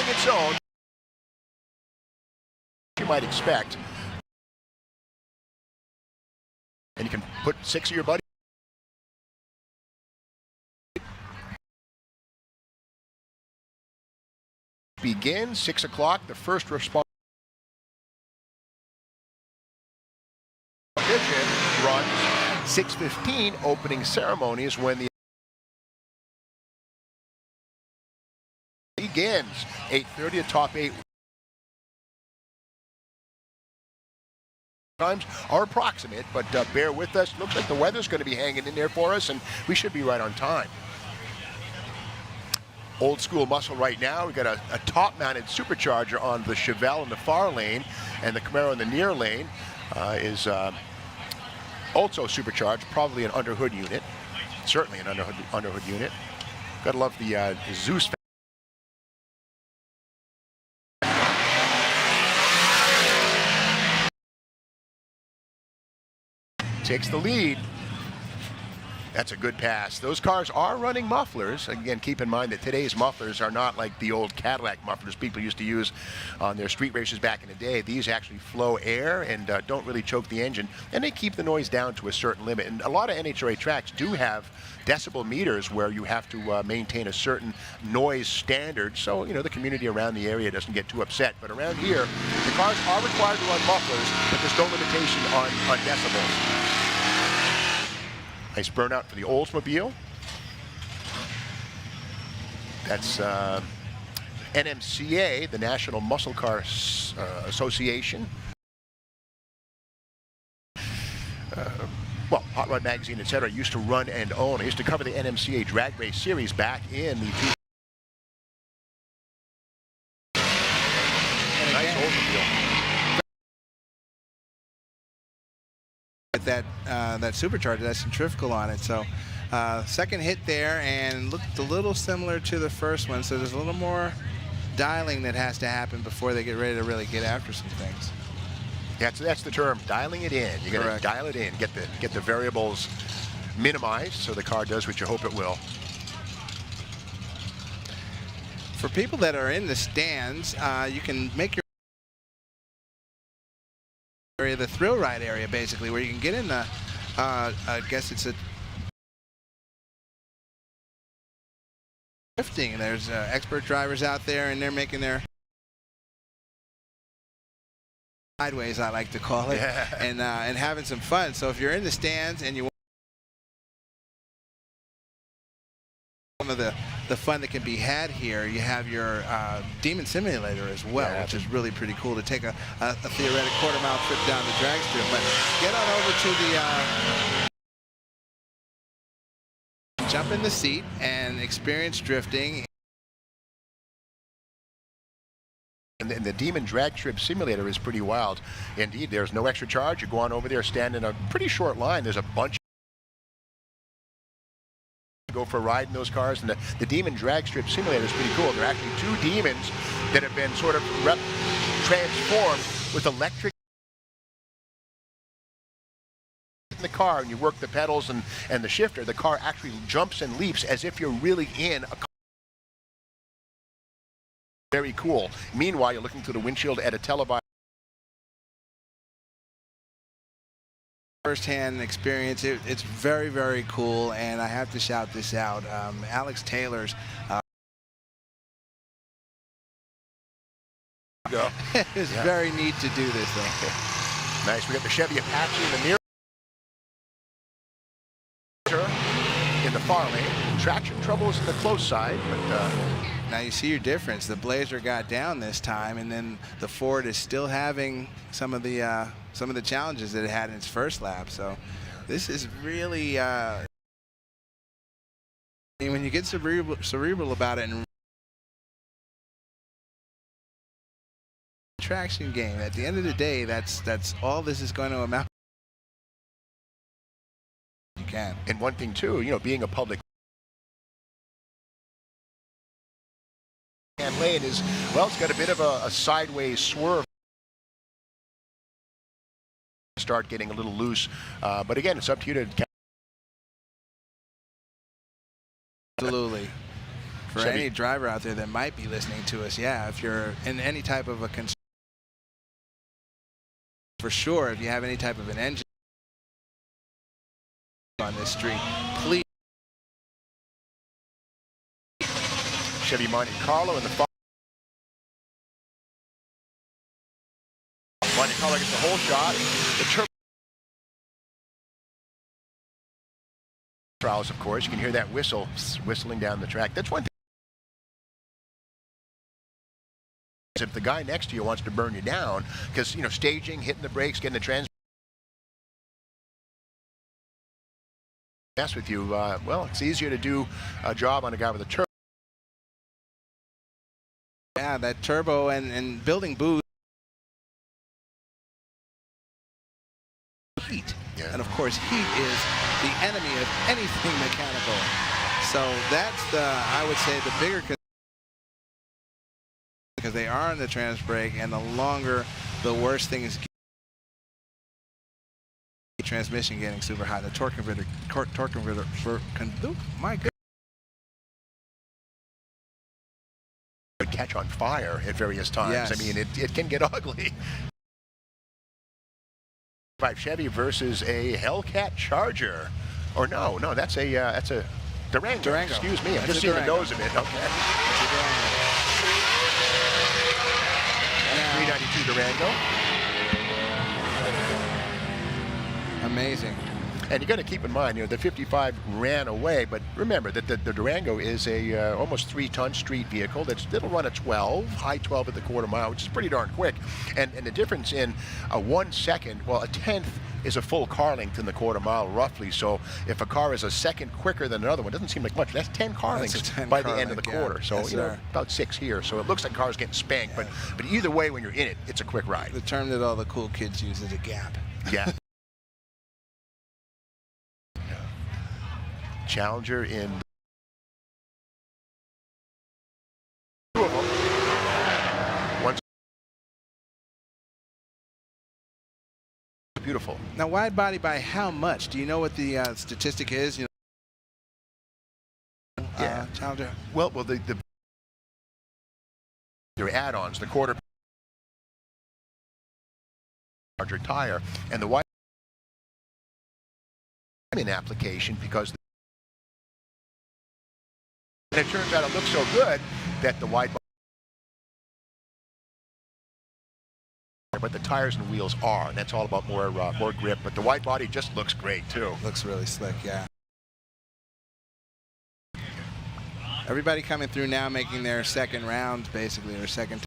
Its own, you might expect, and you can put 6 of your buddies. Begin 6 o'clock. The first response runs 6:15. Opening ceremony is when the begins 8:30. The top 8 times are approximate, but bear with us. Looks like the weather's going to be hanging in there for us, and we should be right on time. Old school muscle right now. We got a top-mounted supercharger on the Chevelle in the far lane, and the Camaro in the near lane is also supercharged, probably an underhood unit, certainly an underhood unit. Gotta love the Zeus. Takes the lead. That's a good pass. Those cars are running mufflers. Again, keep in mind that today's mufflers are not like the old Cadillac mufflers people used to use on their street races back in the day. These actually flow air and don't really choke the engine, and they keep the noise down to a certain limit. And a lot of NHRA tracks do have decibel meters where you have to maintain a certain noise standard, so the community around the area doesn't get too upset. But around here, the cars are required to run mufflers, but there's no limitation on decibels. Nice burnout for the Oldsmobile. That's NMCA, the National Muscle Car Association. Well, Hot Rod Magazine, etc., used to run and own. I used to cover the NMCA drag race series back in the nice Oldsmobile. That supercharger, that centrifugal on it. So second hit there, and looked a little similar to the first one. So there's a little more dialing that has to happen before they get ready to really get after some things. That's the term, dialing it in. You got to dial it in, get the variables minimized so the car does what you hope it will. For people that are in the stands, you can make your area the thrill ride area, basically, where you can get in the I guess it's a drifting. There's expert drivers out there, and they're making their sideways, I like to call it, Yeah. and having some fun. So if you're in the stands and you want some of the fun that can be had here, you have your Demon Simulator as well, Yeah, which is really pretty cool to take a theoretic quarter-mile trip down the drag strip. But get on over to the jump in the seat and experience drifting. And the Demon Drag Strip Simulator is pretty wild. Indeed, there's no extra charge. You go on over there, stand in a pretty short line. There's a bunch. Go for a ride in those cars, and the Demon Drag Strip Simulator is pretty cool. There are actually 2 demons that have been sort of transformed with electric in the car, and you work the pedals and the shifter. The car actually jumps and leaps as if you're really in a car. Very cool. Meanwhile, you're looking through the windshield at a televised. First-hand experience. It's very, very cool, and I have to shout this out. Alex Taylor's it's very neat to do this though. Nice. We got the Chevy Apache in the near in the far lane. Traction troubles in the close side, but now you see your difference. The Blazer got down this time, and then the Ford is still having some of the challenges that it had in its first lap. So this is really when you get cerebral about it, and traction game, at the end of the day, that's all this is going to amount. You can. And one thing too, you know, being a public lane is, well, it's got a bit of a sideways swerve. Start getting a little loose, but again, it's up to you to. Absolutely. For Chevy. any driver out there that might be listening to us, yeah, if you're in any type of a for sure, if you have any type of an engine on this street, please. Chevy Monte Carlo in the Monte Carlo gets the whole shot. The turbo trials, of course, you can hear that whistle whistling down the track. That's one thing. If the guy next to you wants to burn you down, because, you know, staging, hitting the brakes, getting the trans. Mess with you, well, it's easier to do a job on a guy with a turbo. Yeah, that turbo and building boost. Heat. Yeah. And of course, heat is the enemy of anything mechanical. So that's I would say, the bigger concern, because they are on the trans brake, and the longer, the worse things get. Transmission getting super high. The torque converter my goodness. Could catch on fire at various times. Yes. I mean, it can get ugly. 5 Chevy versus a Hellcat Charger, or no, that's a Durango. Durango. Excuse me, I'm That's just a seeing the Durango. nose of it. Okay. 392 Durango. Amazing. And you got to keep in mind, you know, the 55 ran away, but remember that the Durango is a almost 3-ton street vehicle that'll run at 12, high 12 at the quarter mile, which is pretty darn quick. And the difference in a 1 second, well, a tenth is a full car length in the quarter mile, roughly. So if a car is a second quicker than another one, it doesn't seem like much. That's 10 car That's lengths 10 by car the end of length, the yeah. quarter. So, Yes, you know, sir. about 6 here. So it looks like cars getting spanked, but either way, when you're in it, it's a quick ride. The term that all the cool kids use is a gap. Yeah. Challenger in two of them. One's beautiful. Now, wide body by how much? Do you know what the statistic is? You know, Yeah. Challenger. Well, their add-ons, the quarter larger tire, and the wide in application because and it turns out it looks so good that the wide body, but the tires and wheels are, and that's all about more grip. But the wide body just looks great too. Looks really slick, yeah. Everybody coming through now, making their second round, basically, or second.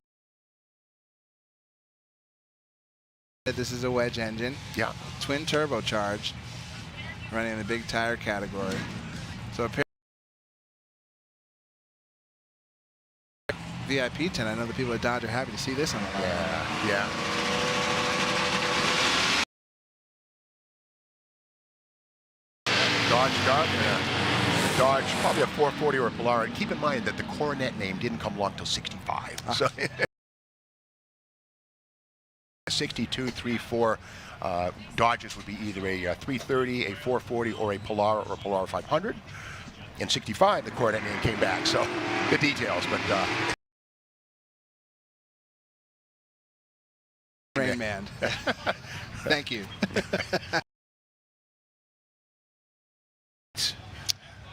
This is a wedge engine. Yeah. Twin turbocharged, running in the big tire category. So a pair VIP 10. I know the people at Dodge are happy to see this on the line. Yeah. Dodge Dodge. Dodge, probably a 440 or a Polar. And keep in mind that the Coronet name didn't come along till 65. So 62, 3.4 Dodges would be either a 330, a 440, or a Polar 500. In 65, the Coronet name came back. So the details, but. Rain Man. Thank you.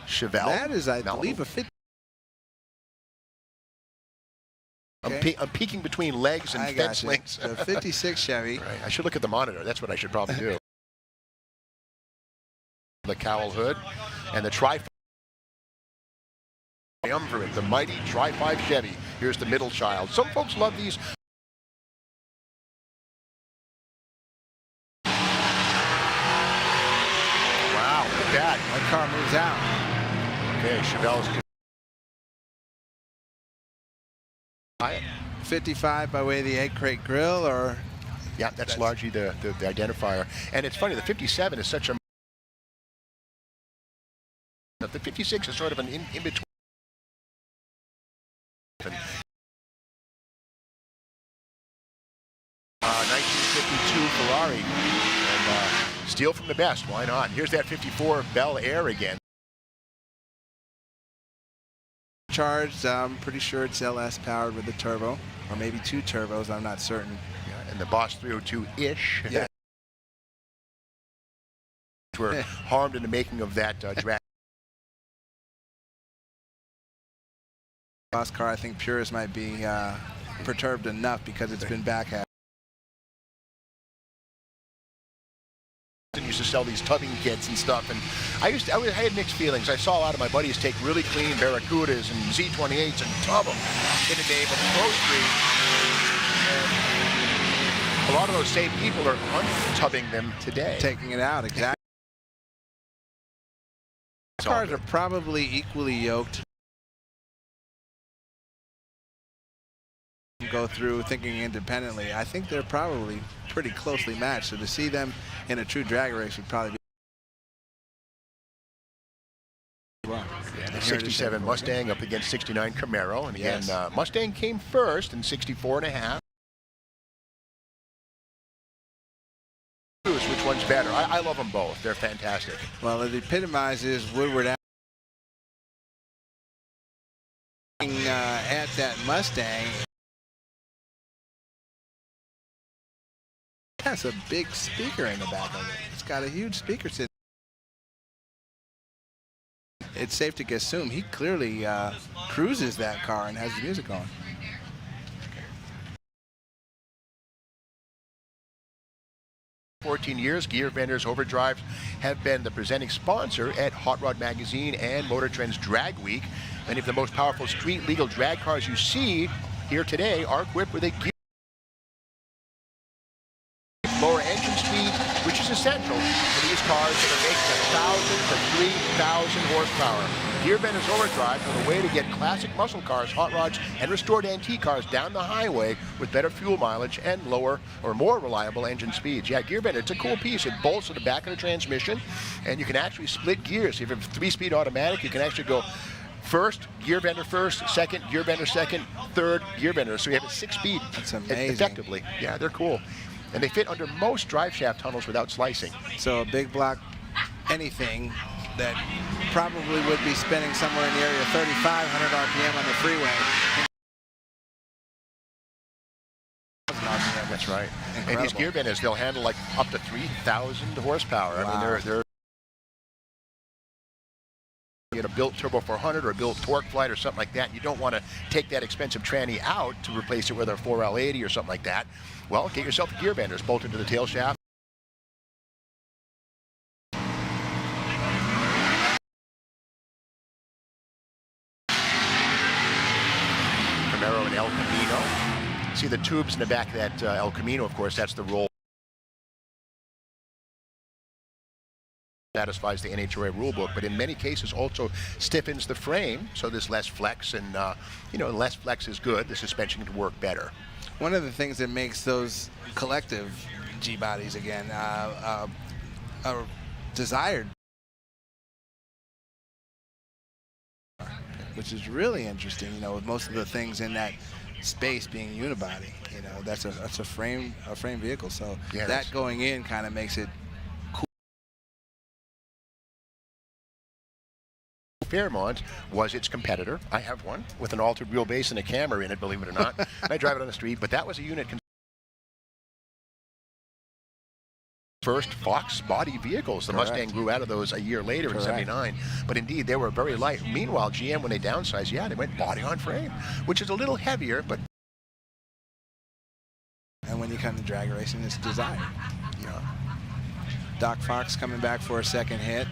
Chevelle. That is, I believe, a 50. Okay. I'm peeking between legs and fence links. The 56 Chevy. Right. I should look at the monitor. That's what I should probably do. The cowl hood and the triumvirate, the mighty Tri-5 Chevy. Here's the middle child. Some folks love these. Wow, look at that. That car moves out. Okay, Chevelle's 55 by way of the egg crate grill, or yeah, that's largely the identifier. And it's funny, the 57 is such a. The 56 is sort of an in between. 1952 Ferrari, and steal from the best. Why not? Here's that 54 Bel Air again. Charged. I'm pretty sure it's LS powered with a turbo, or maybe 2 turbos. I'm not certain. Yeah, and the Boss 302-ish. Yeah. Were harmed in the making of that drag. Boss car, I think purists might be perturbed enough because it's been back half. Used to sell these tubbing kits and stuff, and I had mixed feelings. I saw a lot of my buddies take really clean Barracudas and Z28s and tub them in the name of upholstery. And a lot of those same people are untubbing them today. Taking it out, exactly. Cars are probably equally yoked. Go through thinking independently. I think they're probably pretty closely matched. So to see them in a true drag race would probably be well. Yeah, the 67 Mustang up against 69 Camaro, and again, Mustang came first in 64.5. Which one's better? I love them both. They're fantastic. Well, it epitomizes Woodward Ave at that Mustang. That's a big speaker in the back of it. It's got a huge speaker system. It's safe to assume he clearly cruises that car and has the music on. For 14 years, Gear Vendors Overdrives have been the presenting sponsor at Hot Rod Magazine and MotorTrend's Drag Week. Many of the most powerful street legal drag cars you see here today are equipped with a gear lower engine speed, which is essential for these cars that are making 1,000 to 3,000 horsepower. Gear Vendors Overdrive are the way to get classic muscle cars, hot rods, and restored antique cars down the highway with better fuel mileage and lower or more reliable engine speeds. Yeah, Gear Bender, it's a cool piece. It bolts to the back of the transmission, and you can actually split gears. If you have a 3-speed automatic, you can actually go first, gear bender first, second, gear bender second, third, gear bender. So you have a 6-speed. That's amazing. Effectively. Yeah, they're cool. And they fit under most drive shaft tunnels without slicing. So a big block anything that probably would be spinning somewhere in the area of 3,500 RPM on the freeway. That's right. Incredible. And these gear benders, they'll handle like up to 3,000 horsepower. Wow. I mean, they're built Turbo 400 or a built Torque Flight or something like that. You don't want to take that expensive tranny out to replace it with a 4L80 or something like that. Well, get yourself the gear benders bolted to the tail shaft. Camaro and El Camino. See the tubes in the back of that El Camino, of course, that's the roll. Satisfies the NHRA rulebook, but in many cases also stiffens the frame, so there's less flex, and you know, less flex is good. The suspension can work better. One of the things that makes those collective G bodies again desired, which is really interesting. You know, with most of the things in that space being unibody, you know, that's a frame vehicle. So yeah, that going in kind of makes it. Fairmont was its competitor. I have one with an altered wheelbase and a camera in it, believe it or not. I drive it on the street, but that was a unit. First Fox body vehicles. The Mustang grew out of those a year later in '79, but indeed they were very light. Meanwhile, GM, when they downsized, yeah, they went body on frame, which is a little heavier, but. And when you come to drag racing, it's desired. Yeah. Doc Fox coming back for a second hit.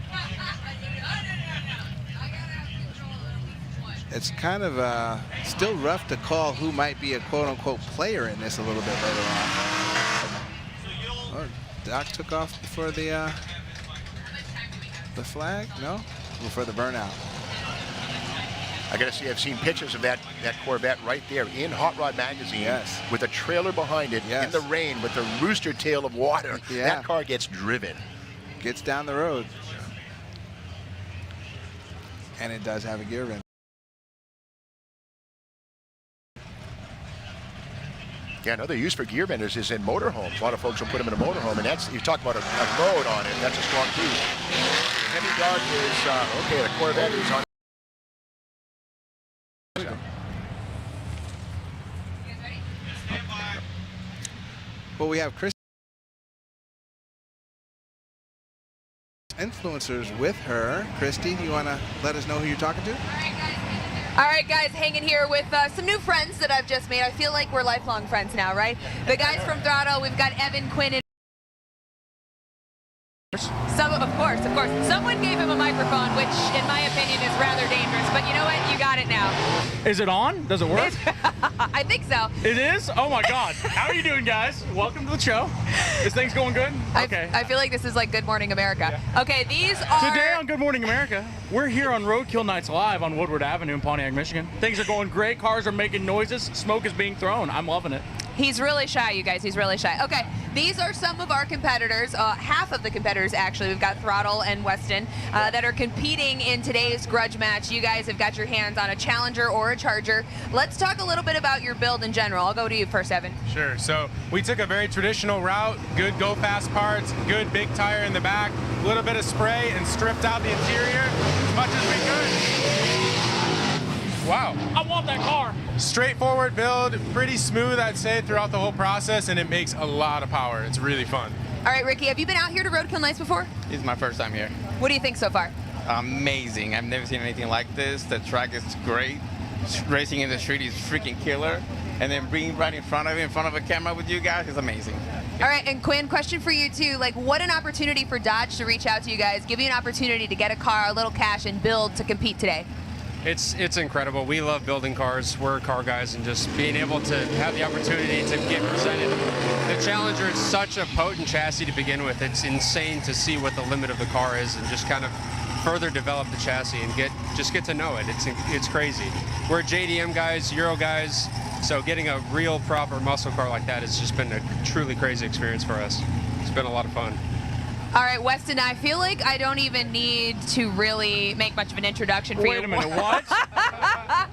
It's kind of still rough to call who might be a quote-unquote player in this a little bit later on. Oh, Doc took off for the flag? No? Or for the burnout? I gotta say, I've seen pictures of that Corvette right there in Hot Rod Magazine, with a trailer behind it in the rain with the rooster tail of water. That car gets driven. Gets down the road. And it does have a gear wrench. Yeah, another use for gear benders is in motorhomes. A lot of folks will put them in a motorhome, and that's, you talk about a load on it, that's a strong piece. The heavy dog is, okay, the Corvette is on. Well, we have Chris influencers with her. Christy, do you want to let us know who you're talking to? All right, guys, hanging here with some new friends that I've just made. I feel like we're lifelong friends now, right? The guys from Throttle, we've got Evan, Quinn, and of course. Someone gave him a microphone, which, in my opinion, is rather dangerous. But you know what? You got it now. Is it on? Does it work? I think so. It is? Oh, my God. How are you doing, guys? Welcome to the show. This thing's going good? Okay. I feel like this is like Good Morning America. Yeah. Okay, these are... Today on Good Morning America, we're here on Roadkill Nights Live on Woodward Avenue in Pontiac, Michigan. Things are going great. Cars are making noises. Smoke is being thrown. I'm loving it. He's really shy, you guys. He's really shy. Okay, these are some of our competitors, half of the competitors, actually. We've got Throttle and Weston that are competing in today's grudge match. You guys have got your hands on a Challenger or a Charger. Let's talk a little bit about your build in general. I'll go to you first, Evan. Sure. So we took a very traditional route, good go-fast parts, good big tire in the back, a little bit of spray, and stripped out the interior as much as we could. Wow. I want that car. Straightforward build, pretty smooth, I'd say, throughout the whole process, and it makes a lot of power. It's really fun. All right, Ricky, have you been out here to Roadkill Nights before? This is my first time here. What do you think so far? Amazing. I've never seen anything like this. The track is great. Racing in the street is freaking killer. And then being right in front of a camera with you guys is amazing. All right, and Quinn, question for you too. Like, what an opportunity for Dodge to reach out to you guys, give you an opportunity to get a car, a little cash, and build to compete today. It's incredible. We love building cars. We're car guys, and just being able to have the opportunity to get presented. The Challenger is such a potent chassis to begin with. It's insane to see what the limit of the car is and just kind of further develop the chassis and get to know it. It's crazy. We're JDM guys, Euro guys, so getting a real proper muscle car like that has just been a truly crazy experience for us. It's been a lot of fun. All right, Weston, I feel like I don't even need to really make much of an introduction for you. Wait a minute, what?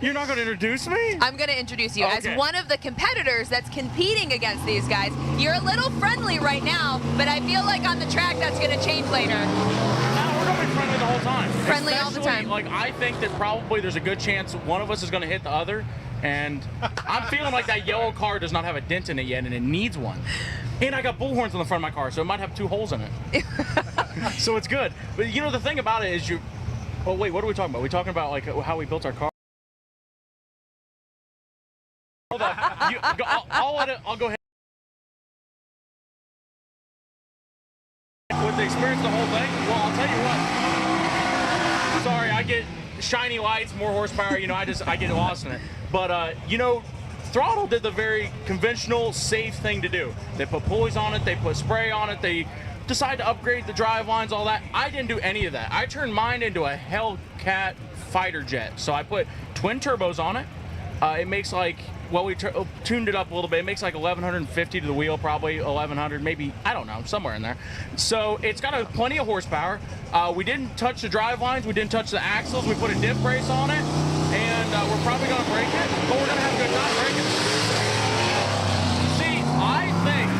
You're not going to introduce me? I'm going to introduce you as one of the competitors that's competing against these guys. You're a little friendly right now, but I feel like on the track that's going to change later. No, we're going to be friendly the whole time. Friendly all the time. Like, I think that probably there's a good chance one of us is going to hit the other, and I'm feeling like that yellow car does not have a dent in it yet, and it needs one. And I got bullhorns on the front of my car, so it might have 2 holes in it. So it's good. But you know, the thing about it is Oh wait, what are we talking about? Are we talking about like how we built our car? Hold on. I'll go ahead. With the experience, the whole thing. Well, I'll tell you what. Sorry, I get shiny lights, more horsepower. You know, I get lost in it. But you know, Throttle did the very conventional, safe thing to do. They put pulleys on it. They put spray on it. They decide to upgrade the drive lines, all that. I didn't do any of that. I turned mine into a Hellcat fighter jet. So I put twin turbos on it. It makes like, well, we tuned it up a little bit. It makes like 1,150 to the wheel, probably 1,100, maybe, I don't know, somewhere in there. So it's got plenty of horsepower. We didn't touch the drive lines. We didn't touch the axles. We put a diff brace on it, and we're probably going to break it, but we're going to have a good time breaking it. See, I think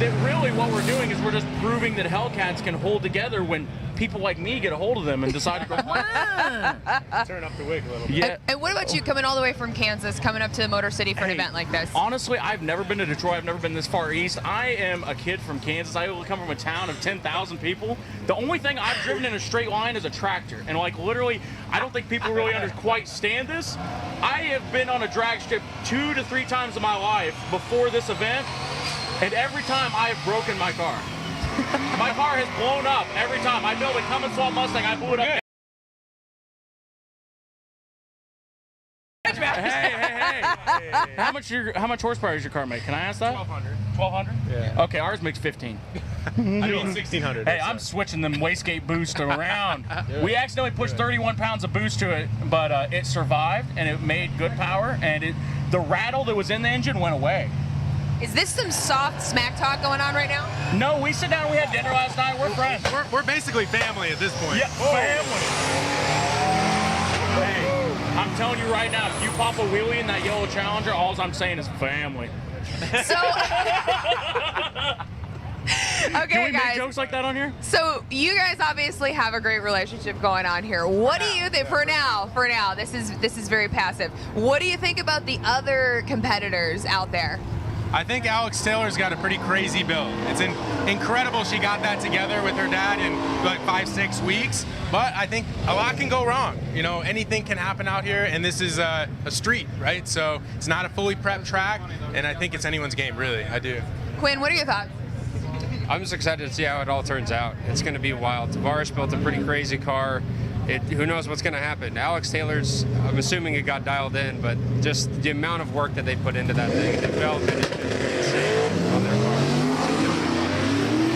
that really what we're doing is we're just proving that Hellcats can hold together when people like me get a hold of them and decide to go turn up the wig a little bit. Yeah. And what about you coming all the way from Kansas, coming up to Motor City for an event like this? Honestly, I've never been to Detroit. I've never been this far east. I am a kid from Kansas. I come from a town of 10,000 people. The only thing I've driven in a straight line is a tractor. And like literally, I don't think people really quite stand this. I have been on a drag strip 2 to 3 times in my life before this event. And every time I have broken my car. My car has blown up every time. I built a Cummins Swap Mustang. I blew it up. Hey. How much horsepower does your car make? Can I ask that? 1,200. 1,200? Yeah. Okay, ours makes 15. I mean 1,600. Hey, I'm switching them wastegate boost around. We accidentally pushed 31 pounds of boost to it, but it survived and it made good power, and the rattle that was in the engine went away. Is this some soft smack talk going on right now? No, we sit down, we had dinner last night, we're friends. We're basically family at this point. Yeah, family. Hey, I'm telling you right now, if you pop a wheelie in that yellow Challenger, all I'm saying is family. So, okay, Can we guys. make jokes like that on here? So you guys obviously have a great relationship going on here. What do you think for now? This is very passive. What do you think about the other competitors out there? I think Alex Taylor's got a pretty crazy build. It's incredible she got that together with her dad in like 5-6 weeks, but I think a lot can go wrong. You know, anything can happen out here, and this is a street, right? So it's not a fully prepped track, and I think it's anyone's game, really. I do. Quinn, what are your thoughts? I'm just excited to see how it all turns out. It's going to be wild. Tavares built a pretty crazy car. Who knows what's going to happen. Alex Taylor's, I'm assuming it got dialed in, but just the amount of work that they put into that thing, the development has been insane on their car.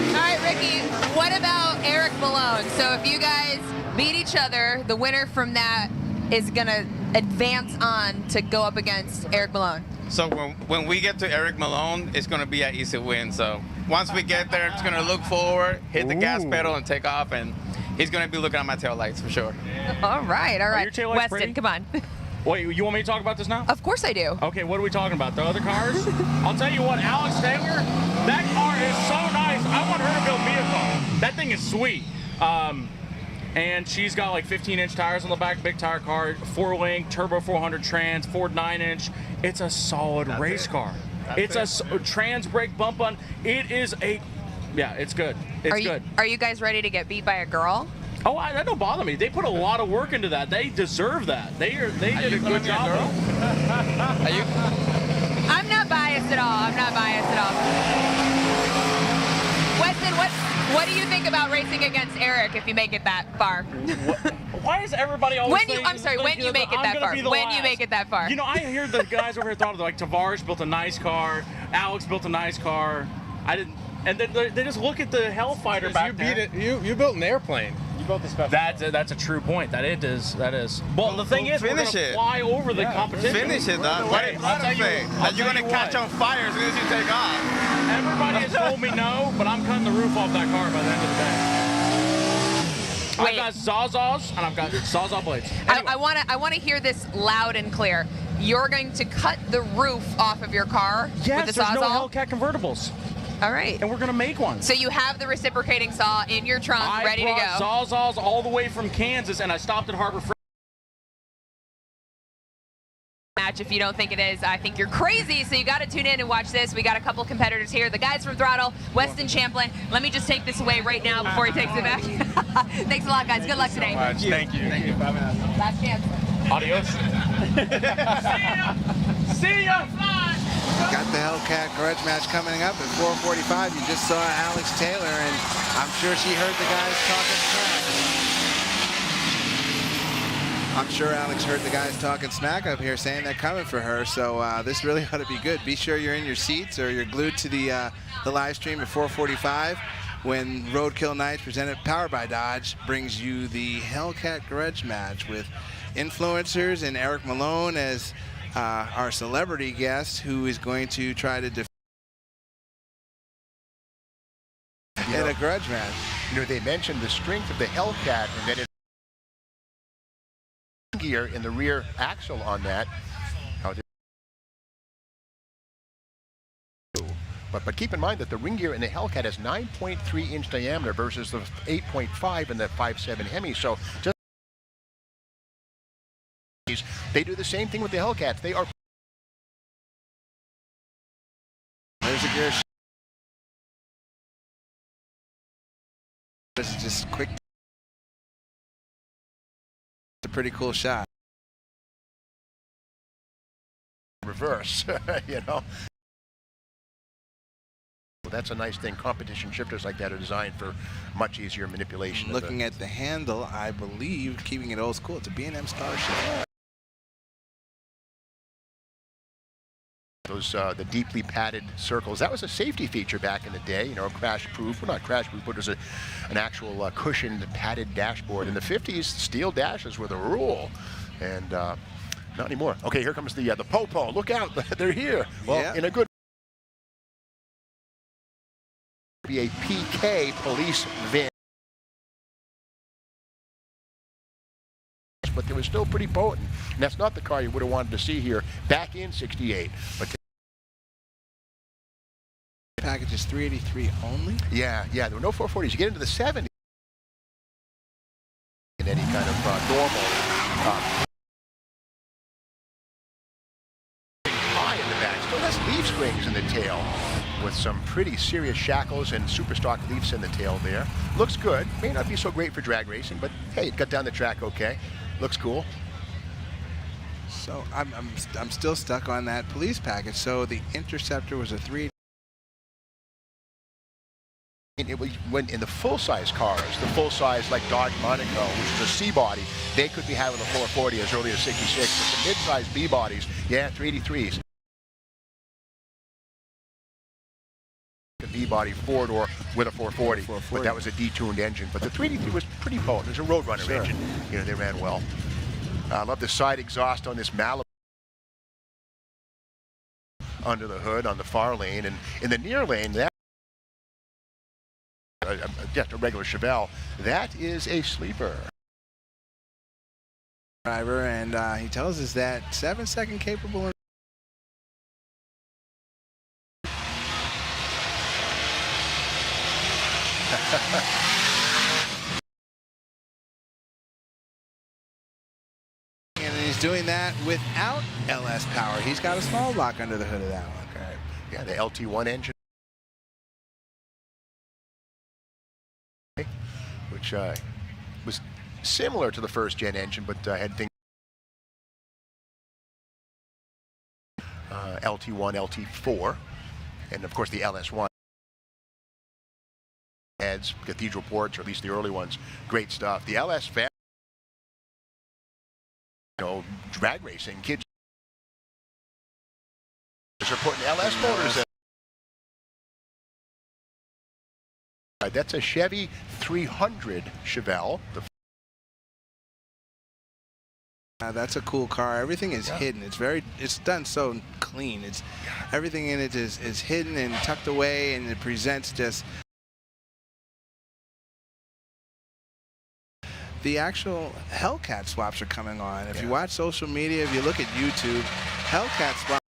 All right, Ricky, what about Eric Malone? So if you guys beat each other, the winner from that is going to advance on to go up against Eric Malone. So when we get to Eric Malone, it's going to be an easy win. So once we get there, it's going to look forward, hit the gas pedal, and take off, and he's going to be looking at my tail lights for sure. All right. Are your tail lights Weston, pretty? come on. Wait, you want me to talk about this now? Of course I do. Okay, what are we talking about? The other cars? I'll tell you what, Alex Taylor, that car is so nice. I want her to build me a car. That thing is sweet. And she's got like 15-inch tires on the back, big tire car, 4-link, turbo 400 trans, Ford 9-inch. It's a solid race car. It's a trans brake bump on. It is yeah, it's good. It's good. Are you guys ready to get beat by a girl? Oh, that don't bother me. They put a lot of work into that. They deserve that. They did a good job. Are you? I'm not biased at all. Weston, what do you think about racing against Eric if you make it that far? Why is everybody always when you make it that far? When you make it that far? You know, I hear the guys over here talking like Tavares built a nice car, Alex built a nice car. I didn't, and they just look at the Hellfighter back there. You built an airplane. You built the special. That's a true point. That is. Well, the thing is, we're gonna fly over the competition. Finish it, dog. I'll tell you, you're gonna catch on fire as soon as you take off. Everybody has told me no, but I'm cutting the roof off that car by the end of the day. I've got Sawzalls and I've got Sawzall blades. Anyway. I want to hear this loud and clear. You're going to cut the roof off of your car with the Yes, there's no Hellcat convertibles. All right. And we're going to make one. So you have the reciprocating saw in your trunk, ready to go. I brought Sawzalls all the way from Kansas, and I stopped at Harbor Freight. match. If you don't think it is, I think you're crazy. So you got to tune in and watch this. We got a couple competitors here. The guys from Throttle, Weston Champlin. Let me just take this away right now before he takes it back. Thanks a lot, guys. Good luck today. Thank you. Thank you. Last chance. Adios. See ya. Got the Hellcat grudge match coming up at 4:45. You just saw Alex Taylor, and I'm sure she heard the guys talking smack. I'm sure Alex heard the guys talking smack up here, saying they're coming for her. So this really ought to be good. Be sure you're in your seats or you're glued to the live stream at 4:45 when Roadkill Nights, powered by Dodge, brings you the Hellcat grudge match with influencers and Eric Malone as our celebrity guest, who is going to try to defeat in a grudge match. You know, they mentioned the strength of the Hellcat and that it gear in the rear axle on that. But keep in mind that the ring gear in the Hellcat has 9.3 inch diameter versus the 8.5 in the 5.7 Hemi. So just they do the same thing with the Hellcats. They are. There's a gear. This is just quick. It's a pretty cool shot. Reverse, you know. Well, that's a nice thing. Competition shifters like that are designed for much easier manipulation. Looking at the handle, I believe, keeping it old school, it's a B&M Starship. Those the deeply padded circles. That was a safety feature back in the day. You know, crash-proof. Well, not crash-proof, but it was an actual cushioned, padded dashboard. In the 50s, steel dashes were the rule, and not anymore. Okay, here comes the Popo. Look out! They're here. Well, yeah. In a good. Be a PK police van. But they were still pretty potent. And that's not the car you would have wanted to see here back in '68. But package is 383 only? Yeah, there were no 440s. You get into the 70s in any kind of normal high in the back. Still has leaf springs in the tail with some pretty serious shackles and super stock leafs in the tail there. Looks good. May not be so great for drag racing, but hey, it got down the track okay. Looks cool. So I'm still stuck on that police package. So the Interceptor was a 3. It was when in the full-size cars, the full-size like Dodge Monaco, which is a C body, they could be having a 440 as early as '66. But the mid-size B bodies, yeah, 383s. The B body four-door with a 440, but that was a detuned engine. But the 383 was pretty potent. It was a Roadrunner engine. You know, they ran well. I love the side exhaust on this Malibu under the hood on the far lane, and in the near lane, that just a regular Chevelle. That is a sleeper. Driver, and he tells us that 7-second capable. And he's doing that without LS power. He's got a small block under the hood of that one. Okay. Yeah, the LT1 engine, which was similar to the first-gen engine, but had things LT1, LT4, and of course the LS1. Heads, cathedral ports, or at least the early ones, great stuff. The LS fan, you know, drag racing kids are putting LS motors in. That's a Chevy 300 Chevelle. That's a cool car. Everything is hidden. It's done so clean. Everything in it is hidden and tucked away, and it presents just. The actual Hellcat swaps are coming on. If you watch social media, if you look at YouTube, Hellcat swaps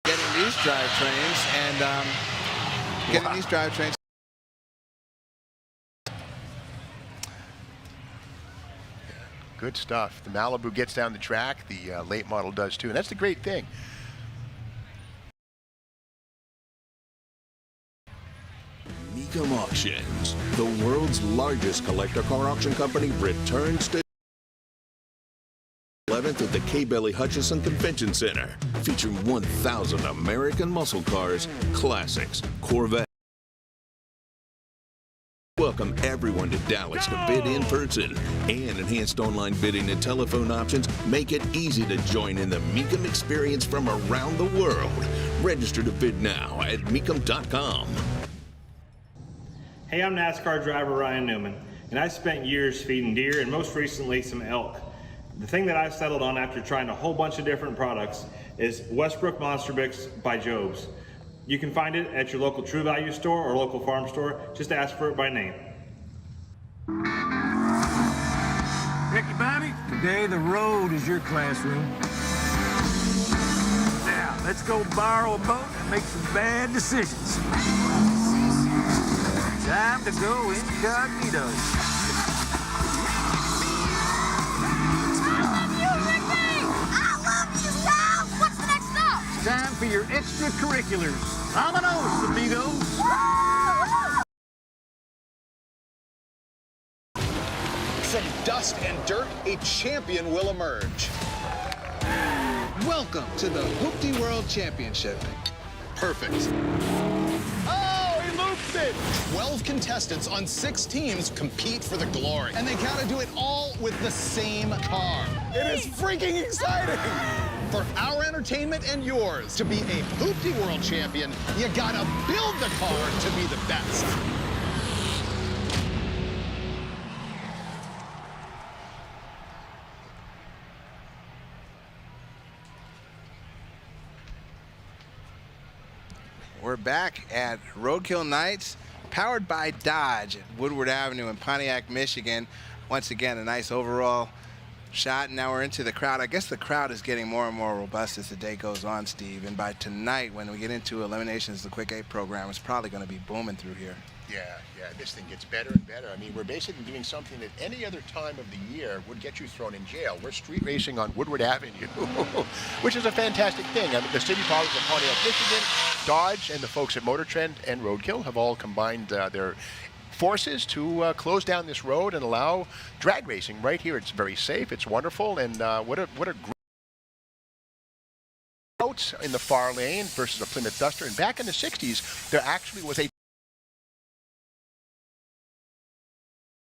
getting these drivetrains and getting these drivetrains. Good stuff. The Malibu gets down the track. The late model does too, and that's the great thing. Mecum Auctions, the world's largest collector car auction company, returns to 11th at the K. Belly Hutchison Convention Center, featuring 1,000 American muscle cars, classics, Corvette. Welcome everyone to Dallas to bid in person, and enhanced online bidding and telephone options make it easy to join in the Mecum experience from around the world. Register to bid now at mecum.com. Hey, I'm NASCAR driver Ryan Newman, and I spent years feeding deer and most recently some elk. The thing that I've settled on after trying a whole bunch of different products is Westbrook Monster Mix by Jobs. You can find it at your local True Value store or local farm store. Just ask for it by name. Ricky Bobby, today the road is your classroom. Now, let's go borrow a boat and make some bad decisions. Time to go incognito. Time for your extracurriculars. Vámonos, amigos. From dust and dirt, a champion will emerge. Welcome to the Hoopty World Championship. Perfect. Oh, he looped it! 12 contestants on 6 teams compete for the glory. And they gotta do it all with the same car. It is freaking exciting! For our entertainment and yours, to be a Hoopty World Champion, you gotta build the car to be the best. We're back at Roadkill Nights, powered by Dodge at Woodward Avenue in Pontiac, Michigan. Once again, a nice overall shot. Now we're into the crowd. I guess the crowd is getting more and more robust as the day goes on, Steve. And by tonight, when we get into Eliminations, the Quick 8 program, it's probably going to be booming through here. Yeah, this thing gets better and better. I mean, we're basically doing something that any other time of the year would get you thrown in jail. We're street racing on Woodward Avenue, which is a fantastic thing. I mean, the city powers of Pontiac, Michigan, Dodge, and the folks at MotorTrend and Roadkill have all combined their forces to close down this road and allow drag racing right here. It's very safe, it's wonderful, and what a great out in the far lane versus a Plymouth Duster. And back in the 60s, there actually was a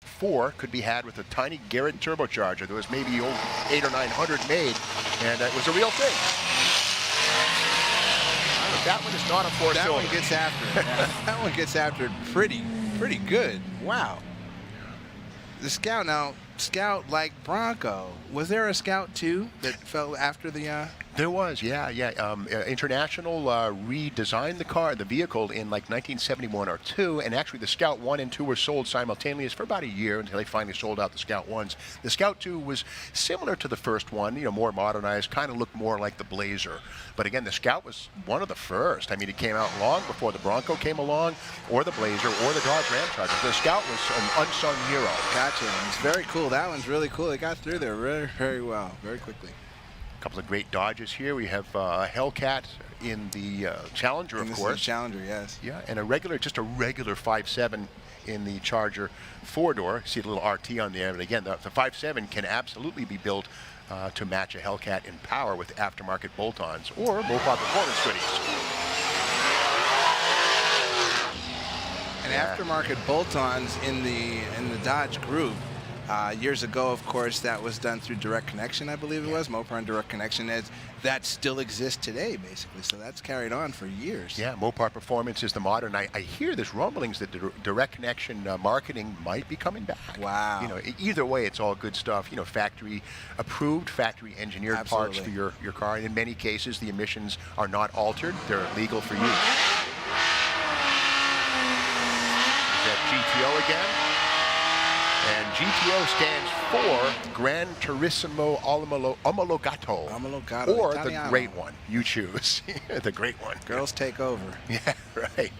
4 could be had with a tiny Garrett turbocharger. There was maybe 800 or 900 made, and it was a real thing. That one is not a 4-cylinder. That one gets after it. That one gets after it pretty good. Wow. The Scout now, Scout like Bronco. Was there a Scout 2 that fell after the? There was, yeah. International redesigned the vehicle in like 1971 or 2, and actually the Scout 1 and 2 were sold simultaneously for about a year until they finally sold out the Scout 1s. The Scout 2 was similar to the first one, more modernized, kind of looked more like the Blazer. But again, the Scout was one of the first. I mean, it came out long before the Bronco came along, or the Blazer, or the Dodge Ram Charger. The Scout was an unsung hero. Gotcha. It's very cool. That one's really cool. They got through there very, very well, very quickly. A couple of great Dodges here. We have a Hellcat in the Challenger, of course. Is the Challenger, yes. Yeah, and just a regular 5.7 in the Charger 4-door. See the little RT on there, but again, the 5.7 can absolutely be built to match a Hellcat in power with aftermarket bolt-ons or Mopar performance goodies. And aftermarket bolt-ons in the Dodge group. Years ago, of course, that was done through Direct Connection, I believe it was. Mopar and Direct Connection. That still exists today, basically. So that's carried on for years. Yeah, Mopar Performance is the modern. I hear there's rumblings that Direct Connection marketing might be coming back. Wow. Either way, it's all good stuff. Factory approved, factory engineered parts for your car. And in many cases, the emissions are not altered. They're legal for use. Is that GTO again? And GTO stands for Gran Turismo Omologato. Or Italiano. the great one. You choose. The great one. Girls take over. Yeah, right.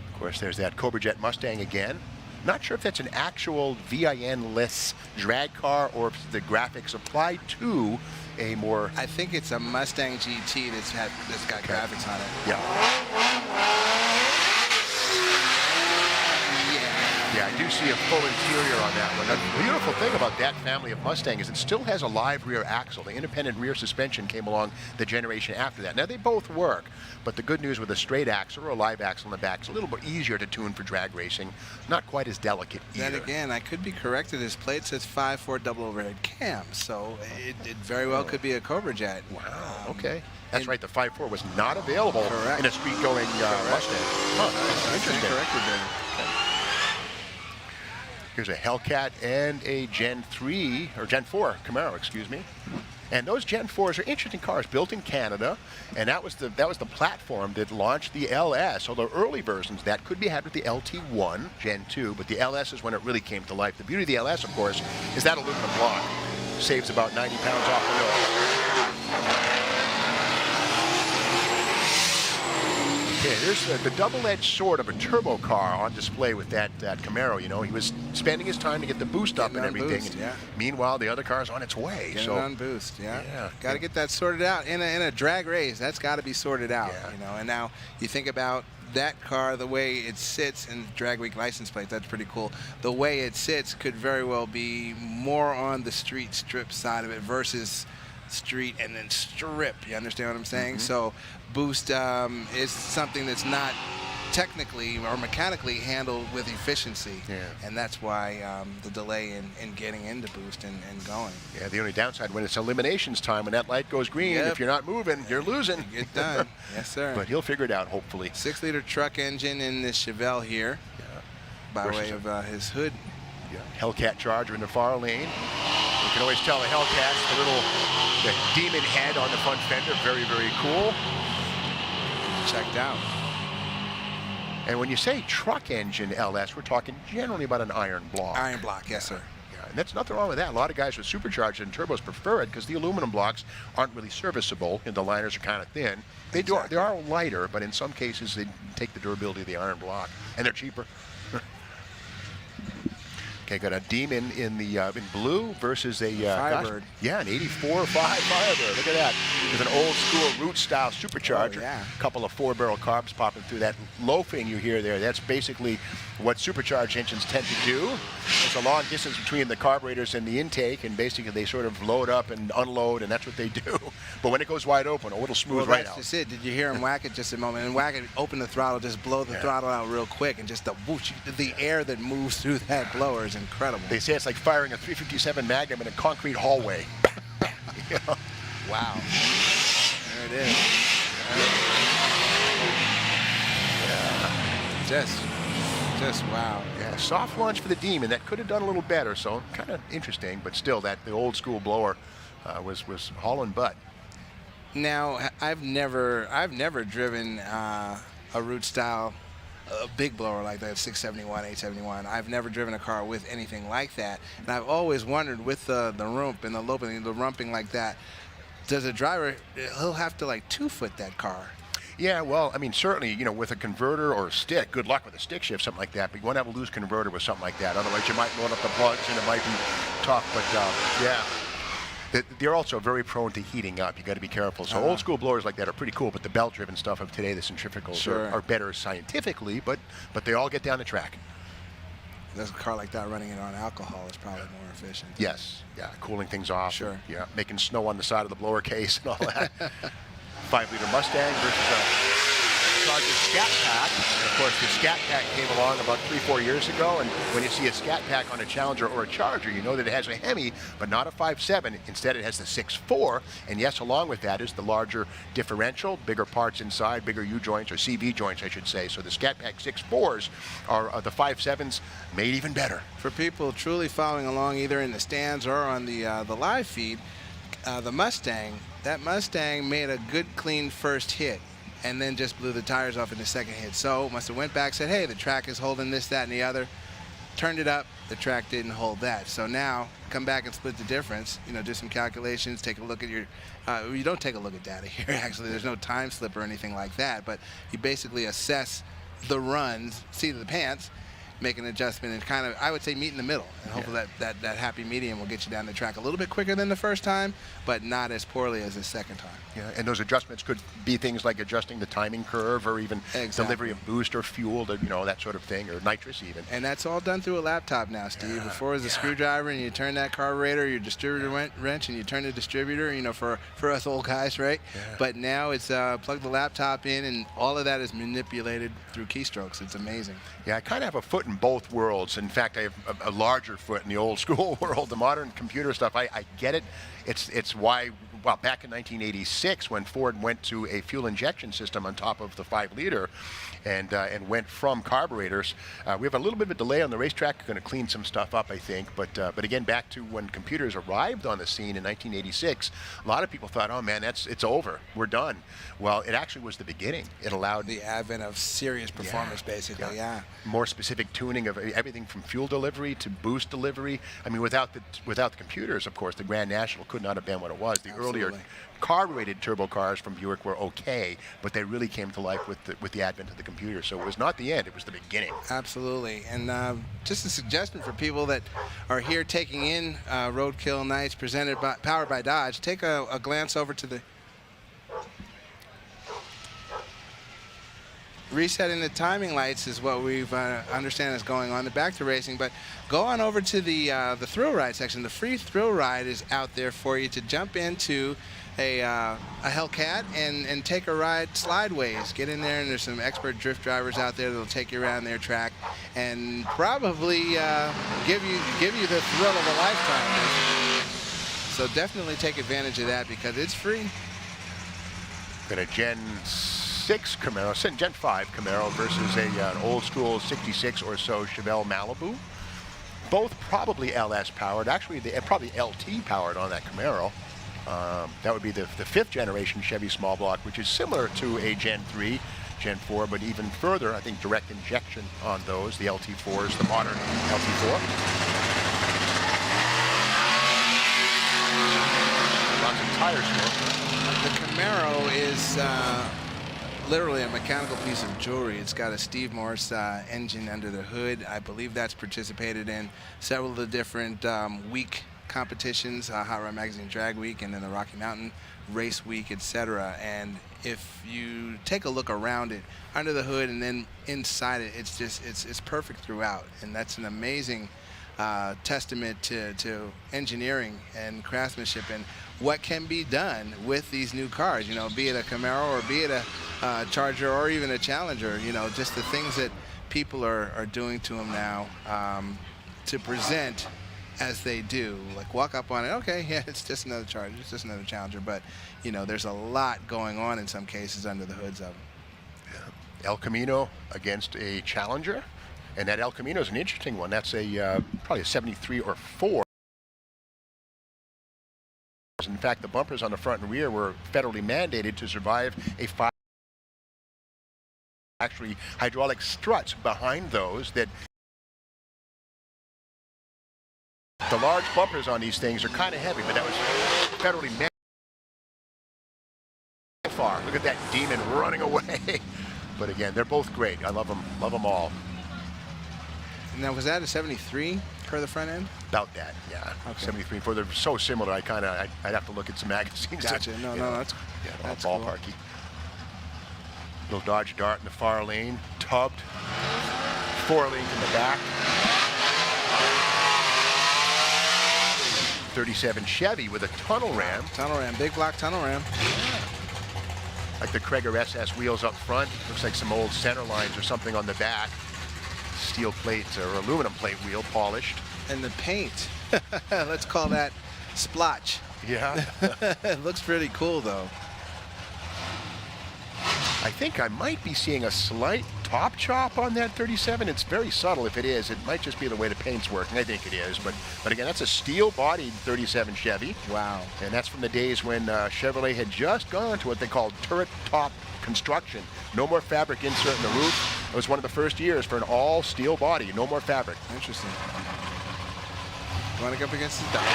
Of course, there's that Cobra Jet Mustang again. Not sure if that's an actual VIN-less drag car or if the graphics applied to a more... I think it's a Mustang GT that's got graphics on it. Yeah. Yeah, I do see a full interior on that one. The beautiful thing about that family of Mustang is it still has a live rear axle. The independent rear suspension came along the generation after that. Now, they both work, but the good news with a straight axle or a live axle in the back is a little bit easier to tune for drag racing. Not quite as delicate either. Then again, I could be corrected. His plate says 5.4 double overhead cam, so it very well could be a Cobra Jet. Wow, okay. That's right, the 5.4 was not available in a street-going Mustang. Huh, interesting. Corrected then. Here's a Hellcat and a Gen 3, or Gen 4 Camaro, excuse me. And those Gen 4s are interesting cars, built in Canada, and that was the platform that launched the LS. Although early versions, that could be had with the LT1, Gen 2, but the LS is when it really came to life. The beauty of the LS, of course, is that aluminum block. Saves about 90 pounds off the wheel. Okay, there's the double-edged sword of a turbo car on display with that Camaro. You know, he was spending his time to get the boost up and everything. Boost, yeah. Meanwhile, the other car's on its way. Get it on boost, yeah. Got to get that sorted out in a drag race. That's got to be sorted out. Yeah. You know, and now you think about that car, the way it sits in drag week license plate. That's pretty cool. The way it sits could very well be more on the street strip side of it versus street and then strip. You understand what I'm saying? So boost is something that's not technically or mechanically handled with efficiency. And that's why the delay in getting into boost and going. Yeah, the only downside when it's eliminations time, when that light goes green, if you're not moving, you're losing. Get done. Yes, sir. But he'll figure it out, hopefully. 6-liter truck engine in this Chevelle here by way of his hood. Hellcat Charger in the far lane. You can always tell the Hellcat's the demon head on the front fender. Very, very cool. Checked out. And when you say truck engine LS, we're talking generally about an iron block. Iron block, yes, sir. Yeah, and that's nothing wrong with that. A lot of guys with supercharged and turbos prefer it because the aluminum blocks aren't really serviceable and the liners are kind of thin. They are lighter, but in some cases they take the durability of the iron block, and they're cheaper. Okay, got a Demon in the in blue versus a Firebird. An 84 Firebird. Look at that. With an old school root style supercharger. A couple of 4-barrel carbs popping through. That loafing you hear there, that's basically what supercharged engines tend to do. There's a long distance between the carburetors and the intake, and basically they sort of load up and unload, and that's what they do. But when it goes wide open, it'll smooth right out. That's just it. Did you hear him whack it just a moment? And whack it, open the throttle, just blow the throttle out real quick, and just the whoosh, the air that moves through that blower is incredible. They say it's like firing a 357 Magnum in a concrete hallway. Wow. There it is. Just wow. Yeah, soft launch for the Demon. That could have done a little better, so kind of interesting, but still, the old school blower was hauling butt. Now, I've never driven a root style, a big blower like that, 671, 871. I've never driven a car with anything like that, and I've always wondered with the rump and the loping, the rumping like that, does a driver, he'll have to like 2-foot that car? Yeah, well, I mean, certainly, you know, with a converter or a stick, good luck with a stick shift, something like that, but you want to have a loose converter with something like that. Otherwise, you might load up the plugs and it might be tough, but yeah. They're also very prone to heating up. You got to be careful. So old school blowers like that are pretty cool, but the belt-driven stuff of today, the centrifugals, are better scientifically, but they all get down the track. There's a car like that running it on alcohol is probably more efficient. Yes, yeah, cooling things off. Sure. Yeah, making snow on the side of the blower case and all that. 5-liter Mustang versus a Charger Scat Pack. And of course, the Scat Pack came along about 3-4 years ago, and when you see a Scat Pack on a Challenger or a Charger, you know that it has a Hemi, but not a 5.7. Instead, it has the 6.4, and yes, along with that is the larger differential, bigger parts inside, bigger U-joints, or CV joints, I should say. So the Scat Pack 6.4s are the 5.7s made even better. For people truly following along either in the stands or on the live feed, the Mustang, that Mustang made a good, clean first hit and then just blew the tires off in the second hit. So must have went back, said, hey, the track is holding this, that, and the other. Turned it up, the track didn't hold that. So now, come back and split the difference, you know, do some calculations, take a look at your, you don't take a look at data here, actually. There's no time slip or anything like that, but you basically assess the runs, seat of the pants, make an adjustment and kind of, I would say, meet in the middle. And hopefully that happy medium will get you down the track a little bit quicker than the first time, but not as poorly as the second time. Yeah, and those adjustments could be things like adjusting the timing curve or even delivery of boost or fuel, to, that sort of thing, or nitrous even. And that's all done through a laptop now, Steve. Before it was a screwdriver and you turn that carburetor, your distributor wrench, and you turn the distributor, for us old guys, right? Yeah. But now it's plug the laptop in, and all of that is manipulated through keystrokes. It's amazing. Yeah, I kind of have a foot in both worlds. In fact, I have a larger foot in the old school world. The modern computer stuff, I get it. It's why, well, back in 1986, when Ford went to a fuel injection system on top of the 5-liter and went from carburetors, we have a little bit of a delay on the racetrack. We're going to clean some stuff up, I think. But again, back to when computers arrived on the scene in 1986, a lot of people thought, oh man, it's over. We're done. Well, it actually was the beginning. It allowed the advent of serious performance, basically. Yeah. More specific tuning of everything from fuel delivery to boost delivery. I mean, without the computers, of course, the Grand National could not have been what it was. The earlier carbureted turbo cars from Buick were okay, but they really came to life with the advent of the computer. So it was not the end; it was the beginning. Absolutely. And just a suggestion for people that are here taking in Roadkill Nights, powered by Dodge. Take a glance over to the resetting the timing lights is what we've understand is going on. The back to racing, but go on over to the thrill ride section. The free thrill ride is out there for you to jump into a Hellcat and take a ride slideways. Get in there, and there's some expert drift drivers out there that'll take you around their track and probably give you the thrill of a lifetime. So definitely take advantage of that because it's free. Got a Gen 6 Camaro, Gen 5 Camaro versus an old school 66 or so Chevelle Malibu. Both probably LS powered. Actually, they're probably LT powered on that Camaro. That would be the 5th generation Chevy small block, which is similar to a Gen 3, Gen 4, but even further, I think, direct injection on those, the LT4s, the modern LT4. Lots of tire smoke. The Camaro is literally a mechanical piece of jewelry. It's got a Steve Morse engine under the hood. I believe that's participated in several of the different week competitions, Hot Rod Magazine Drag Week, and then the Rocky Mountain Race Week, etc. And if you take a look around it, under the hood and then inside it, it's perfect throughout. And that's an amazing testament to engineering and craftsmanship and what can be done with these new cars, be it a Camaro or be it a Charger or even a Challenger, just the things that people are doing to them now to present as they do. Like walk up on it, okay, yeah, it's just another Charger, it's just another Challenger, but there's a lot going on in some cases under the hoods of them. Yeah. El Camino against a Challenger, and that El Camino is an interesting one. That's probably a 73 or 4. In fact, the bumpers on the front and rear were federally mandated to survive a actually hydraulic struts behind those that the large bumpers on these things are kind of heavy, but that was federally mandated. Far. Look at that demon running away. But again, they're both great. I love them all. Now, was that a 73 per the front end? About that, yeah. Okay. 73. For they're so similar, I'd have to look at some magazines. Gotcha. No, that's ballparky. Cool. Little Dodge Dart in the far lane, tubbed, 4-link in the back. 37 Chevy with a tunnel ram. Tunnel ram, big block tunnel ram. Like the Krager SS wheels up front. Looks like some old center lines or something on the back. Steel plate or aluminum plate wheel polished. And the paint, let's call that splotch. Yeah. It looks pretty cool though. I think I might be seeing a slight top chop on that 37. It's very subtle if it is. It might just be the way the paint's working. I think it is. But again, that's a steel-bodied 37 Chevy. Wow. And that's from the days when Chevrolet had just gone to what they called turret top construction. No more fabric insert in the roof. It was one of the first years for an all-steel body. No more fabric. Interesting. You want to go up against the Dodge?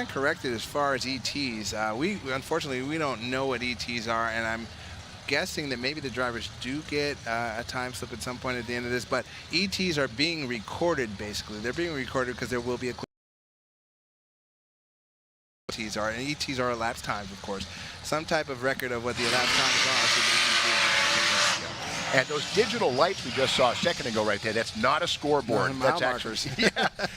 stand corrected as far as ETs. Unfortunately, we don't know what ETs are, and I'm guessing that maybe the drivers do get a time slip at some point at the end of this, but ETs are being recorded, basically. They're being recorded because there will be a ETs are, and ETs are elapsed times, of course. Some type of record of what the elapsed times are. And those digital lights we just saw a second ago right there, that's not a scoreboard. Mile That's markers. actually,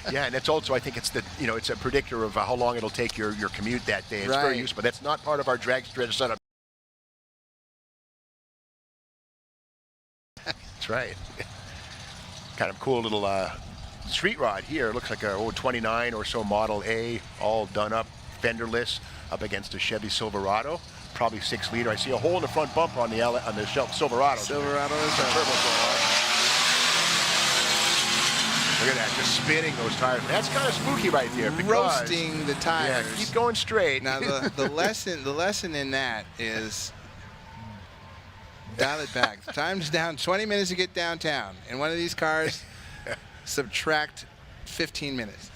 yeah, and it's also, I think it's the, it's a predictor of how long it'll take your commute that day. It's very Right. useful. That's not part of our drag strip setup. That's right. Kind of cool little street rod here. Looks like a 29 or so Model A, all done up, fenderless, up against a Chevy Silverado. Probably 6-liter. I see a hole in the front bumper on the Silverado. Silverado is a turbo car. Look at that, just spinning those tires. That's kind of spooky right there. Because, roasting the tires. Yeah, keep going straight. Now the lesson in that is dial it back. The time's down 20 minutes to get downtown. In one of these cars, subtract 15 minutes.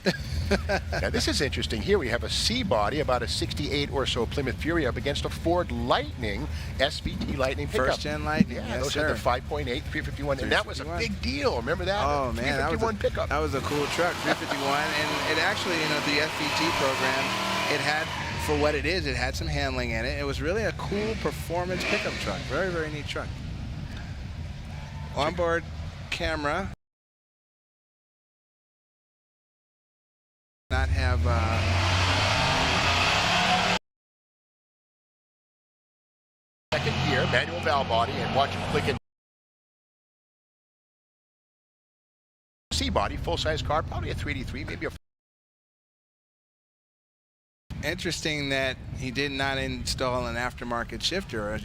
Now this is interesting. Here we have a C body, about a 68 or so Plymouth Fury up against a Ford Lightning, SVT Lightning pickup. First-gen Lightning, yeah, yes, those sir. are the 5.8, 351, and that was a big deal. Remember that? Oh man, 351 pickup. That was a cool truck, 351, and it actually, the SVT program, it had, for what it is, it had some handling in it. It was really a cool performance pickup truck. Very, very neat truck. Onboard camera. Not have second gear, manual valve body, and watch it click in. C body, full-size car, probably a 383, maybe a. interesting that he did not install an aftermarket shifter,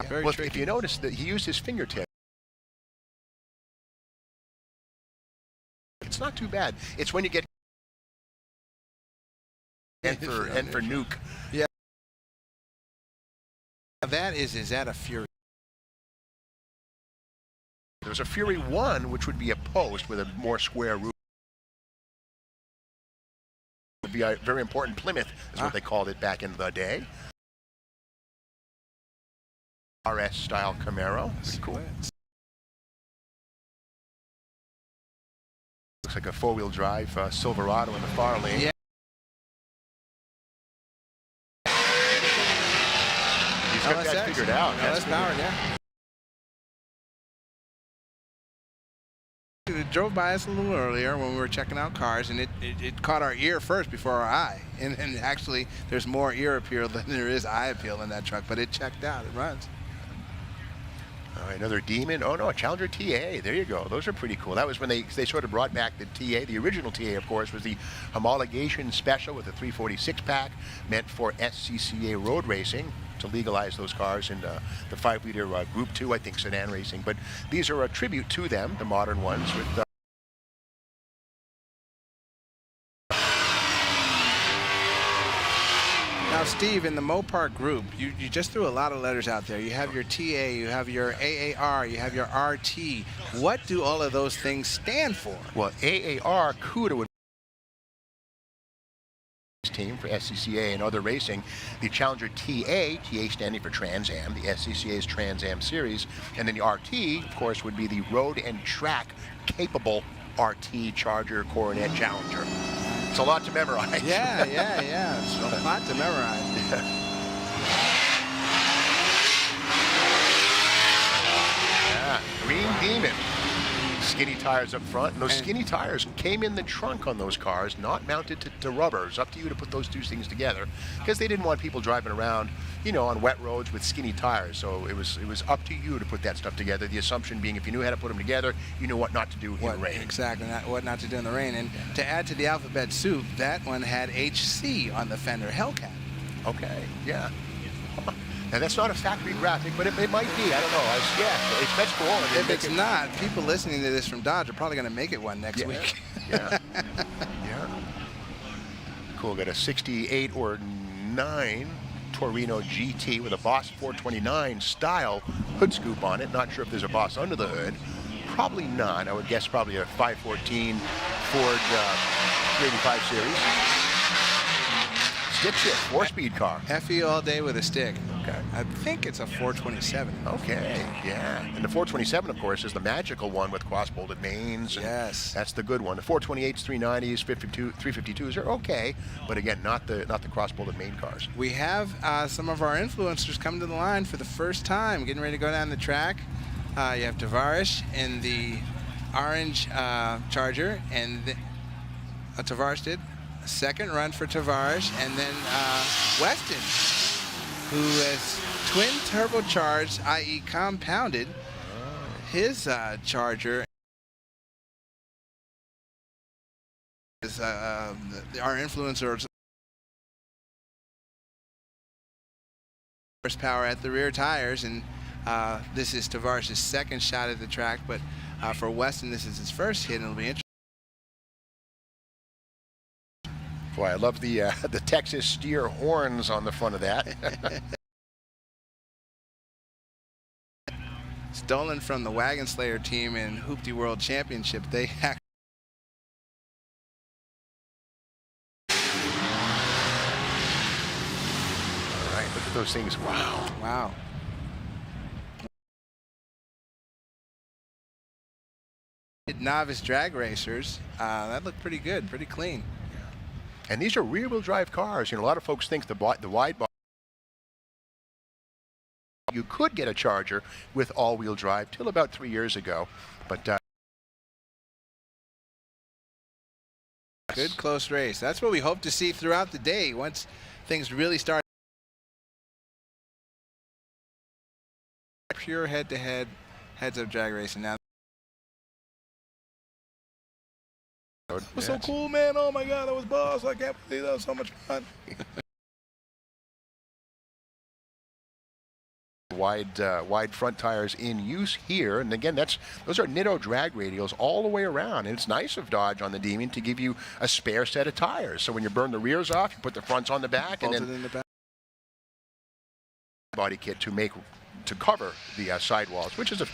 very Well, tricky. if you notice that he used his fingertip. It's not too bad. It's when you get and for nuke. Yeah. Is that a Fury? There's a Fury 1, which would be a post with a more square roof. Would be a very important Plymouth, is what they called it back in the day. RS style Camaro. Pretty cool. Looks like a four-wheel drive Silverado in the far lane. Yeah. He's got that figured out. LS powered, yeah. It drove by us a little earlier when we were checking out cars, and it caught our ear first before our eye. And actually, there's more ear appeal than there is eye appeal in that truck, but it checked out. It runs. All right, another Demon. Oh, no, a Challenger TA. There you go. Those are pretty cool. That was when they sort of brought back the TA. The original TA, of course, was the homologation special with a 346 pack meant for SCCA road racing to legalize those cars in the 5-liter Group 2, I think, sedan racing. But these are a tribute to them, the modern ones, with Now, Steve, in the Mopar group, you just threw a lot of letters out there. You have your TA, you have your AAR, you have your RT. What do all of those things stand for? well, AAR CUDA would team for SCCA and other racing. The Challenger TA standing for Trans Am, the SCCA's Trans Am series, and then the RT, of course, would be the road and track capable RT Charger Coronet Challenger. It's a lot to memorize. Yeah. It's a lot to memorize. Yeah, Green Demon. Skinny tires up front, and those skinny tires came in the trunk on those cars, not mounted to rubber. It's up to you to put those two things together, because they didn't want people driving around, on wet roads with skinny tires. So it was up to you to put that stuff together. The assumption being, if you knew how to put them together, you knew what not to do in the rain. Exactly, what not to do in the rain. And to add to the alphabet soup, that one had HC on the fender Hellcat. Okay, yeah. Now that's not a factory graphic, but it might be. I don't know. That's cool. If it's not, people listening to this from Dodge are probably going to make it one next week. Yeah. Cool. Got a 68 or 9 Torino GT with a Boss 429 style hood scoop on it. Not sure if there's a Boss under the hood. Probably not. I would guess probably a 514 Ford 385 series. Stick shift, 4-speed car. FE all day with a stick. Okay. I think it's a 427. Okay, yeah. And the 427, of course, is the magical one with cross-bolted mains. Yes. That's the good one. The 428s, 390s, 352s are okay, but again, not the cross-bolted main cars. We have some of our influencers coming to the line for the first time, getting ready to go down the track. You have Tavares in the orange Charger, and Tavares did. Second run for Tavares, and then Weston, who has twin turbocharged, i.e. compounded, his Charger. Is, our influencers horsepower at the rear tires, and this is Tavares' second shot at the track, but for Weston, this is his first hit, and it'll be interesting. Boy, I love the Texas steer horns on the front of that. Stolen from the Wagon Slayer team in Hoopty World Championship. They All right, look at those things. Wow. Wow. Novice drag racers. That looked pretty good, pretty clean. And these are rear-wheel drive cars. You know, a lot of folks think the wide body. You could get a Charger with all-wheel drive till about 3 years ago, but good close race. That's what we hope to see throughout the day once things really start. Pure head-to-head heads-up drag racing now. It was so cool, man. Oh my God, that was boss. I can't believe that was so much fun. Wide front tires in use here, and again, those are Nitto drag radials all the way around, and it's nice of Dodge on the Demon to give you a spare set of tires. So when you burn the rears off, you put the fronts on the back, and then in the back. Body kit to cover the sidewalls, which is a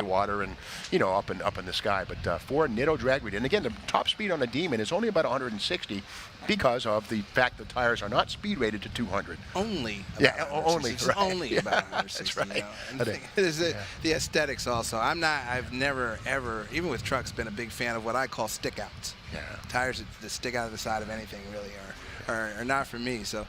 water and up in the sky. But for Nitto drag radial, and again, the top speed on the Demon is only about 160 because of the fact the tires are not speed rated to 200. Only. Only. Right. Only about 160. That's right. And the aesthetics also. I've never ever, even with trucks, been a big fan of what I call stick outs. Yeah. Tires that stick out of the side of anything really are not for me. So.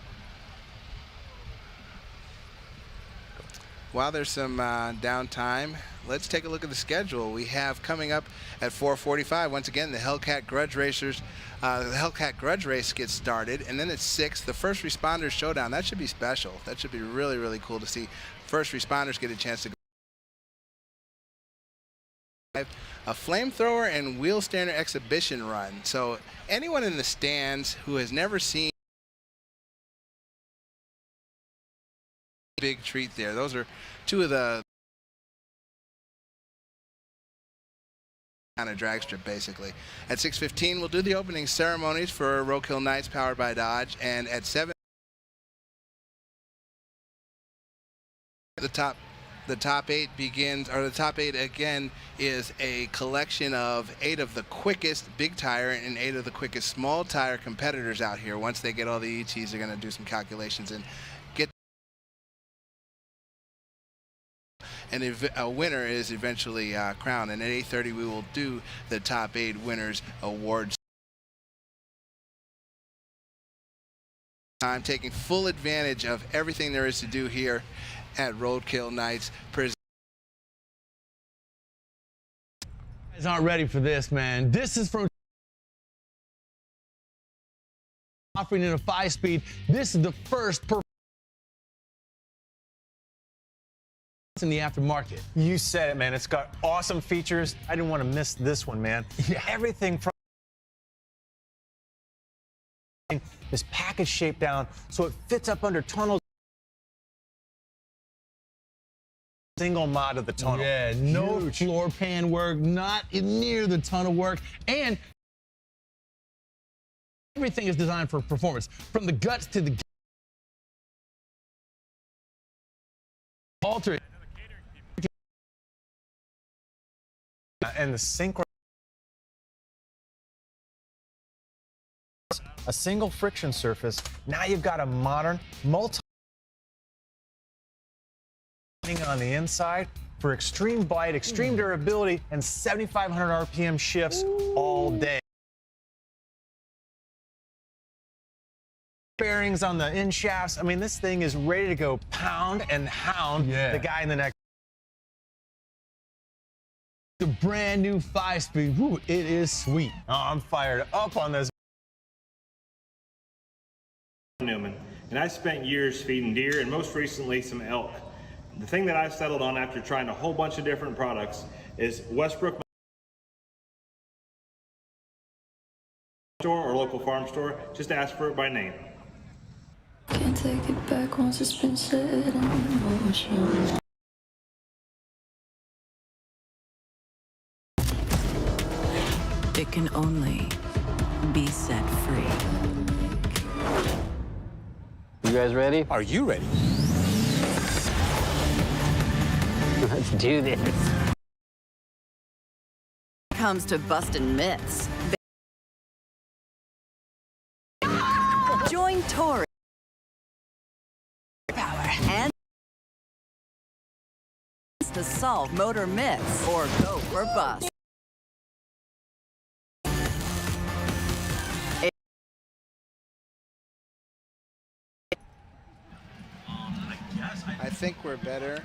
While there's some downtime, let's take a look at the schedule. We have coming up at 4:45, once again, the Hellcat Grudge Racers. The Hellcat Grudge Race gets started, and then at 6, the First Responders Showdown. That should be special. That should be really, really cool to see first responders get a chance to go. A flamethrower and wheel stander exhibition run. So anyone in the stands who has never seen big treat there. Those are two of the on a drag strip, basically. At 6:15, we'll do the opening ceremonies for Roadkill Nights powered by Dodge, and at 7, the top 8 begins, or the top 8 again is a collection of 8 of the quickest big tire and 8 of the quickest small tire competitors out here. Once they get all the ETs, they're going to do some calculations and get. And a winner is eventually crowned. And at 8:30, we will do the top 8 winners awards. I'm taking full advantage of everything there is to do here at Roadkill Nights. You guys aren't ready for this, man. This is from offering in a 5-speed. This is the first in the aftermarket. You said it, man. It's got awesome features. I didn't want to miss this one, man. Yeah. Everything from is package shaped down so it fits up under tunnels. Single mod of the tunnel. Yeah, no floor pan work, not near the tunnel work, and everything is designed for performance, from the guts to the alter. And the synchro. A single friction surface. Now you've got a modern multi on the inside for extreme bite, extreme durability, and 7,500 RPM shifts all day. Bearings on the in shafts. I mean, this thing is ready to go pound and hound the guy in the next. The brand new 5-speed. Woo, it is sweet. Oh, I'm fired up on this. Newman, and I spent years feeding deer and most recently some elk. The thing that I've settled on after trying a whole bunch of different products is Westbrook store or local farm store. Just ask for it by name. Can't take it back once it's been set in motion. It can only be set free. You guys ready? Are you ready? Let's do this. Comes to busting myths. Join Tori Power and to solve motor myths or go for bust. I think we're better.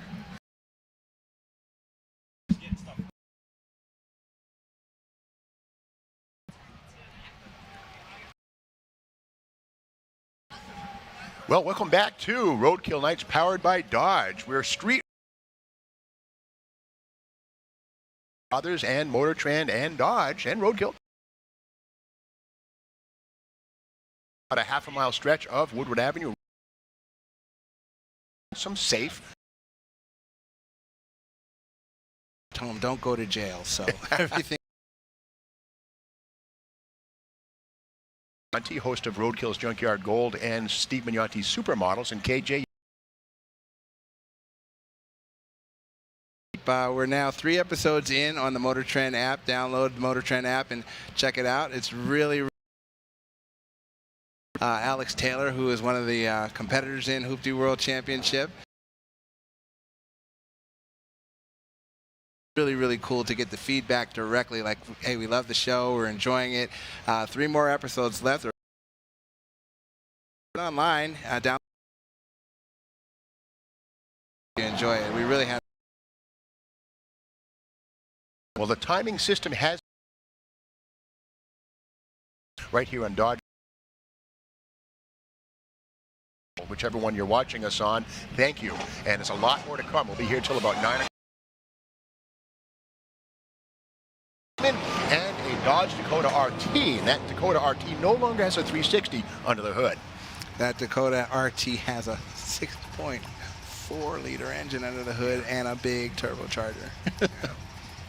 Well, welcome back to Roadkill Nights Powered by Dodge. We're street others and MotorTrend and Dodge and Roadkill. About a half-a-mile stretch of Woodward Avenue. Some safe. Tell them don't go to jail, so everything. Host of Roadkill's Junkyard Gold and Steve Mignotti's Supermodels, and KJ. We're now 3 episodes in on the MotorTrend app. Download the MotorTrend app and check it out. It's really Alex Taylor, who is one of the competitors in Hoopty World Championship. Really, really cool to get the feedback directly, like, hey, we love the show, we're enjoying it. 3 more episodes left. Online, down. You enjoy it. We really have. Well, the timing system has right here on Dodge. Whichever one you're watching us on, thank you. And there's a lot more to come. We'll be here till about 9 o'clock. And a Dodge Dakota RT, and that Dakota RT no longer has a 360 under the hood. That Dakota RT has a 6.4 liter engine under the hood and a big turbocharger.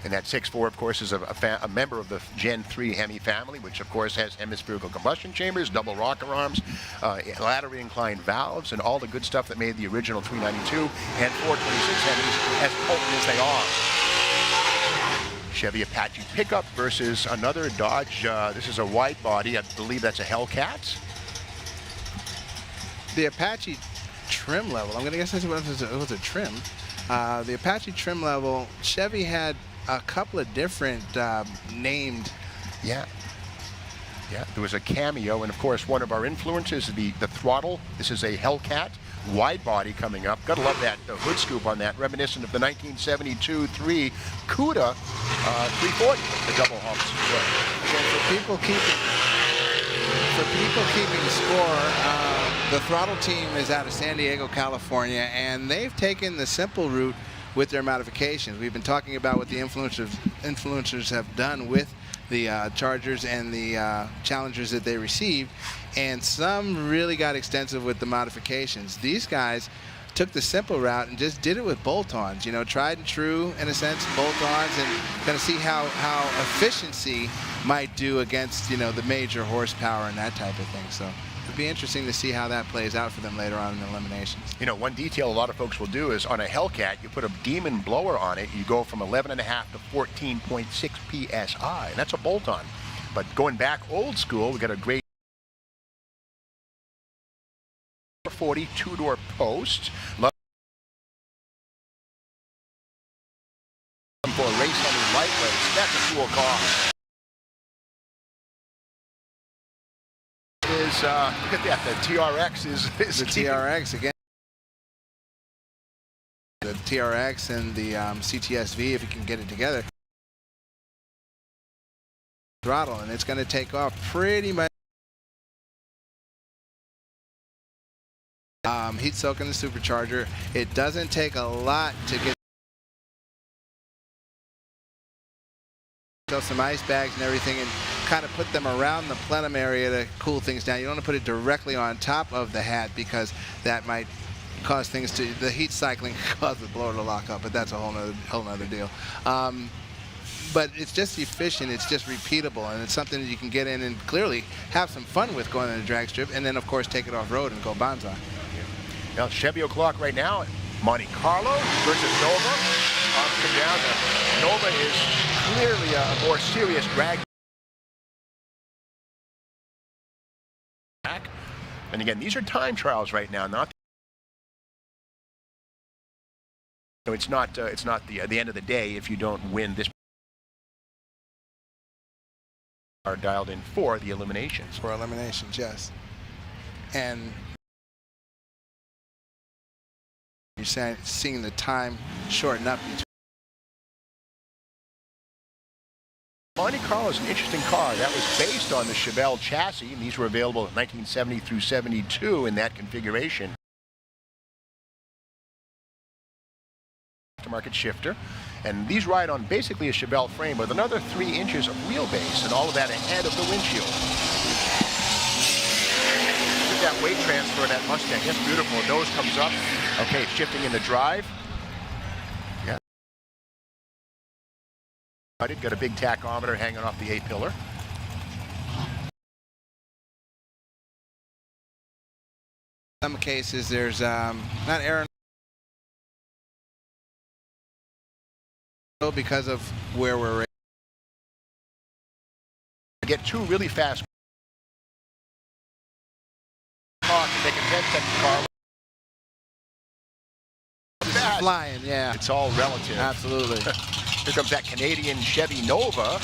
And that 6.4, of course, is a member of the Gen 3 Hemi family, which, of course, has hemispherical combustion chambers, double rocker arms, laterally inclined valves, and all the good stuff that made the original 392 and 426 Hemis as potent as they are. Chevy Apache pickup versus another Dodge. This is a wide body. I believe that's a Hellcat. The Apache trim level, I'm going to guess that's what it was a trim. The Apache trim level, Chevy had a couple of different named. Yeah, there was a Cameo, and of course one of our influences, the throttle. This is a Hellcat wide body coming up. Gotta love that hood scoop on that, reminiscent of the 1972 Cuda 340, the double humps. For people keeping score, the throttle team is out of San Diego, California, and they've taken the simple route with their modifications. We've been talking about what the influencers have done with the Chargers and the Challengers that they received, and some really got extensive with the modifications. These guys took the simple route and just did it with bolt-ons, you know, tried and true in a sense, bolt-ons, and kind of see how efficiency might do against, you know, the major horsepower and that type of thing. So it'd be interesting to see how that plays out for them later on in the eliminations. You know, one detail a lot of folks will do is on a Hellcat, you put a Demon blower on it, you go from 11.5 to 14.6 psi, and that's a bolt-on. But going back old school, we got a great 40 two-door post. Love for a race on the lightweights. That's a cool car. Is look at that. The TRX is the TRX again. The TRX and the CTSV, if you can get it together, throttle, and it's going to take off pretty much. Heat soaking the supercharger. It doesn't take a lot to get some ice bags and everything and kind of put them around the plenum area to cool things down. You don't want to put it directly on top of the hat because that might cause things to, the heat cycling cause the blower to lock up, but that's a whole nother deal. But it's just efficient, it's just repeatable, and it's something that you can get in and clearly have some fun with going on a drag strip, and then of course take it off road and go banzai. Now Chevy o'clock right now, Monte Carlo versus Nova. Up and down. Nova is clearly a more serious drag. And again, these are time trials right now, not. So it's not the end of the day if you don't win this. Are dialed in for the eliminations. For eliminations, yes. And you're seeing the time shorten up. Monte Carlo is an interesting car. That was based on the Chevelle chassis, and these were available in 1970 through 72 in that configuration. Aftermarket shifter. And these ride on basically a Chevelle frame with another 3 inches of wheelbase, and all of that ahead of the windshield. Look at that weight transfer in that Mustang. That's beautiful. Nose comes up. Okay, shifting in the drive. Yeah. I did get a big tachometer hanging off the A-pillar. In some cases, there's not air. Because of where we're at. Get 2 really fast cars to make a 10-second car. Flying, yeah. It's all relative. Absolutely. Here comes that Canadian Chevy Nova.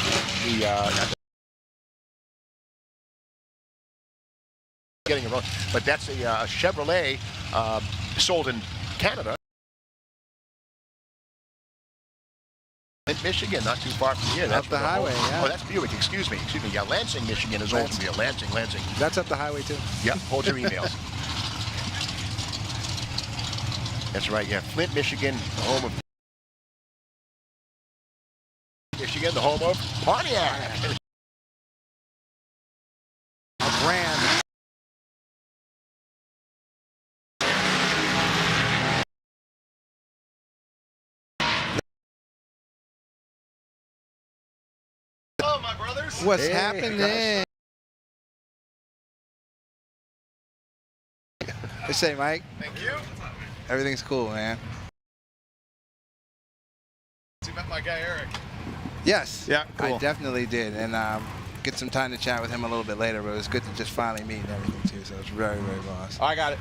Getting it wrong, but that's a Chevrolet sold in Canada. Michigan, not too far from here. That's up the highway, yeah. Oh, that's Buick. Excuse me. Yeah, Lansing, Michigan is Oldsmobile. Lansing. That's up the highway too. Yeah, hold your emails. That's right. Yeah, Flint, Michigan, the home of Michigan, the home of Pontiac. A brand. What's happening? Hey, say, Mike. Thank you. Everything's cool, man. You met my guy Eric. Yes. Yeah, cool. I definitely did, and get some time to chat with him a little bit later. But it was good to just finally meet and everything too. So it's very, very awesome. I got it.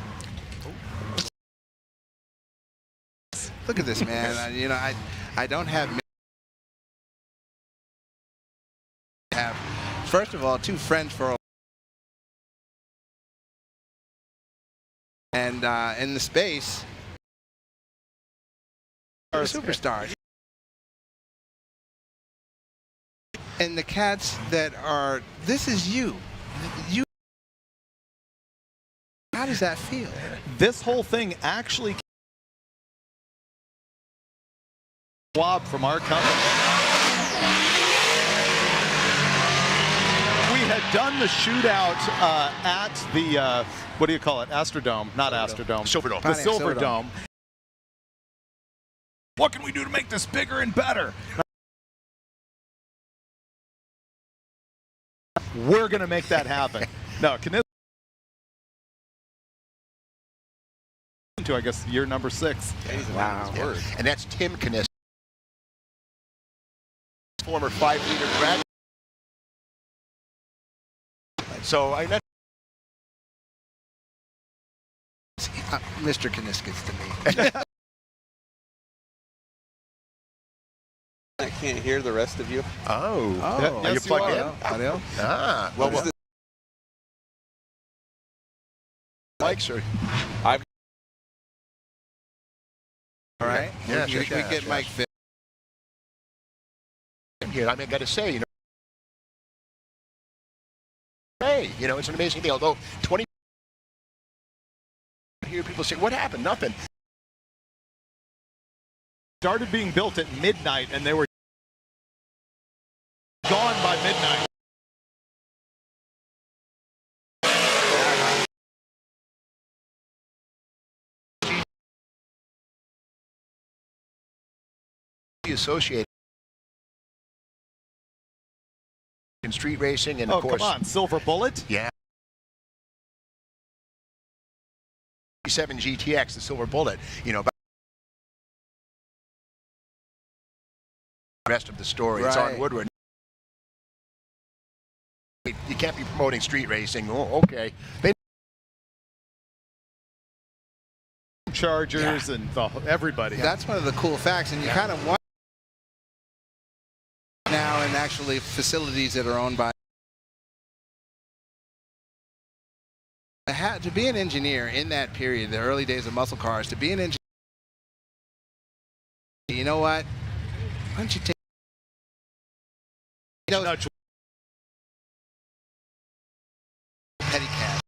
Look at this, man. You know, I don't have. First of all, 2 friends for a and in the space are superstars. And the cats that are, this is you. How does that feel? This whole thing actually swab from our company. Had done the shootout at the, what do you call it? Astrodome, not Astrodome. Silverdome. The Silverdome. What can we do to make this bigger and better? We're going to make that happen. No, can this To, I guess, year number 6. Wow. Yeah. And that's Tim Knisk, former 5-liter drag. So I met Mr. Kniskis to me. I can't hear the rest of you. Oh. Oh. Are you plugged in? Audio? Ah. Well, mics are. All right. Yeah, we get Mike fit. Here, I got to say, hey, it's an amazing thing. Although 20, I hear people say, "What happened?" Nothing. Started being built at midnight, and they were gone by midnight. Associated in street racing and oh, of course, come on, Silver Bullet. Yeah. 7 GTX, the Silver Bullet. The rest of the story. It's on Woodward. You can't be promoting street racing. Oh, okay. Chargers and everybody. That's one of the cool facts, and you kind of want now in actually facilities that are owned by. To be an engineer in that period, the early days of muscle cars, to be an engineer, you know what? Why don't you take petty cash?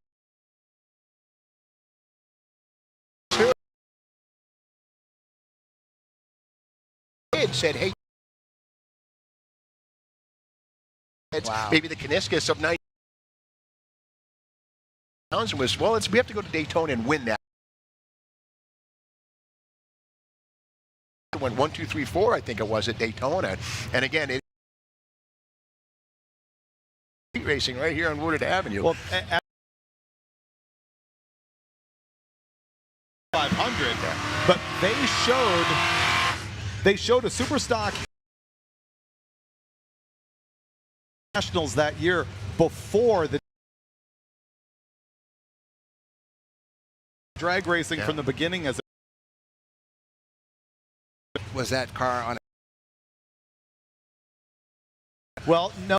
Said, hey, wow. Maybe the Kniskis of 90 pounds was, well, we have to go to Daytona and win that. Went 1, 2, 3, 4, I think it was at Daytona, and again, it street racing right here on Woodward Avenue. Well, at 500, but they showed a super stock nationals that year before the drag racing from the beginning. As was that car on? Well, no.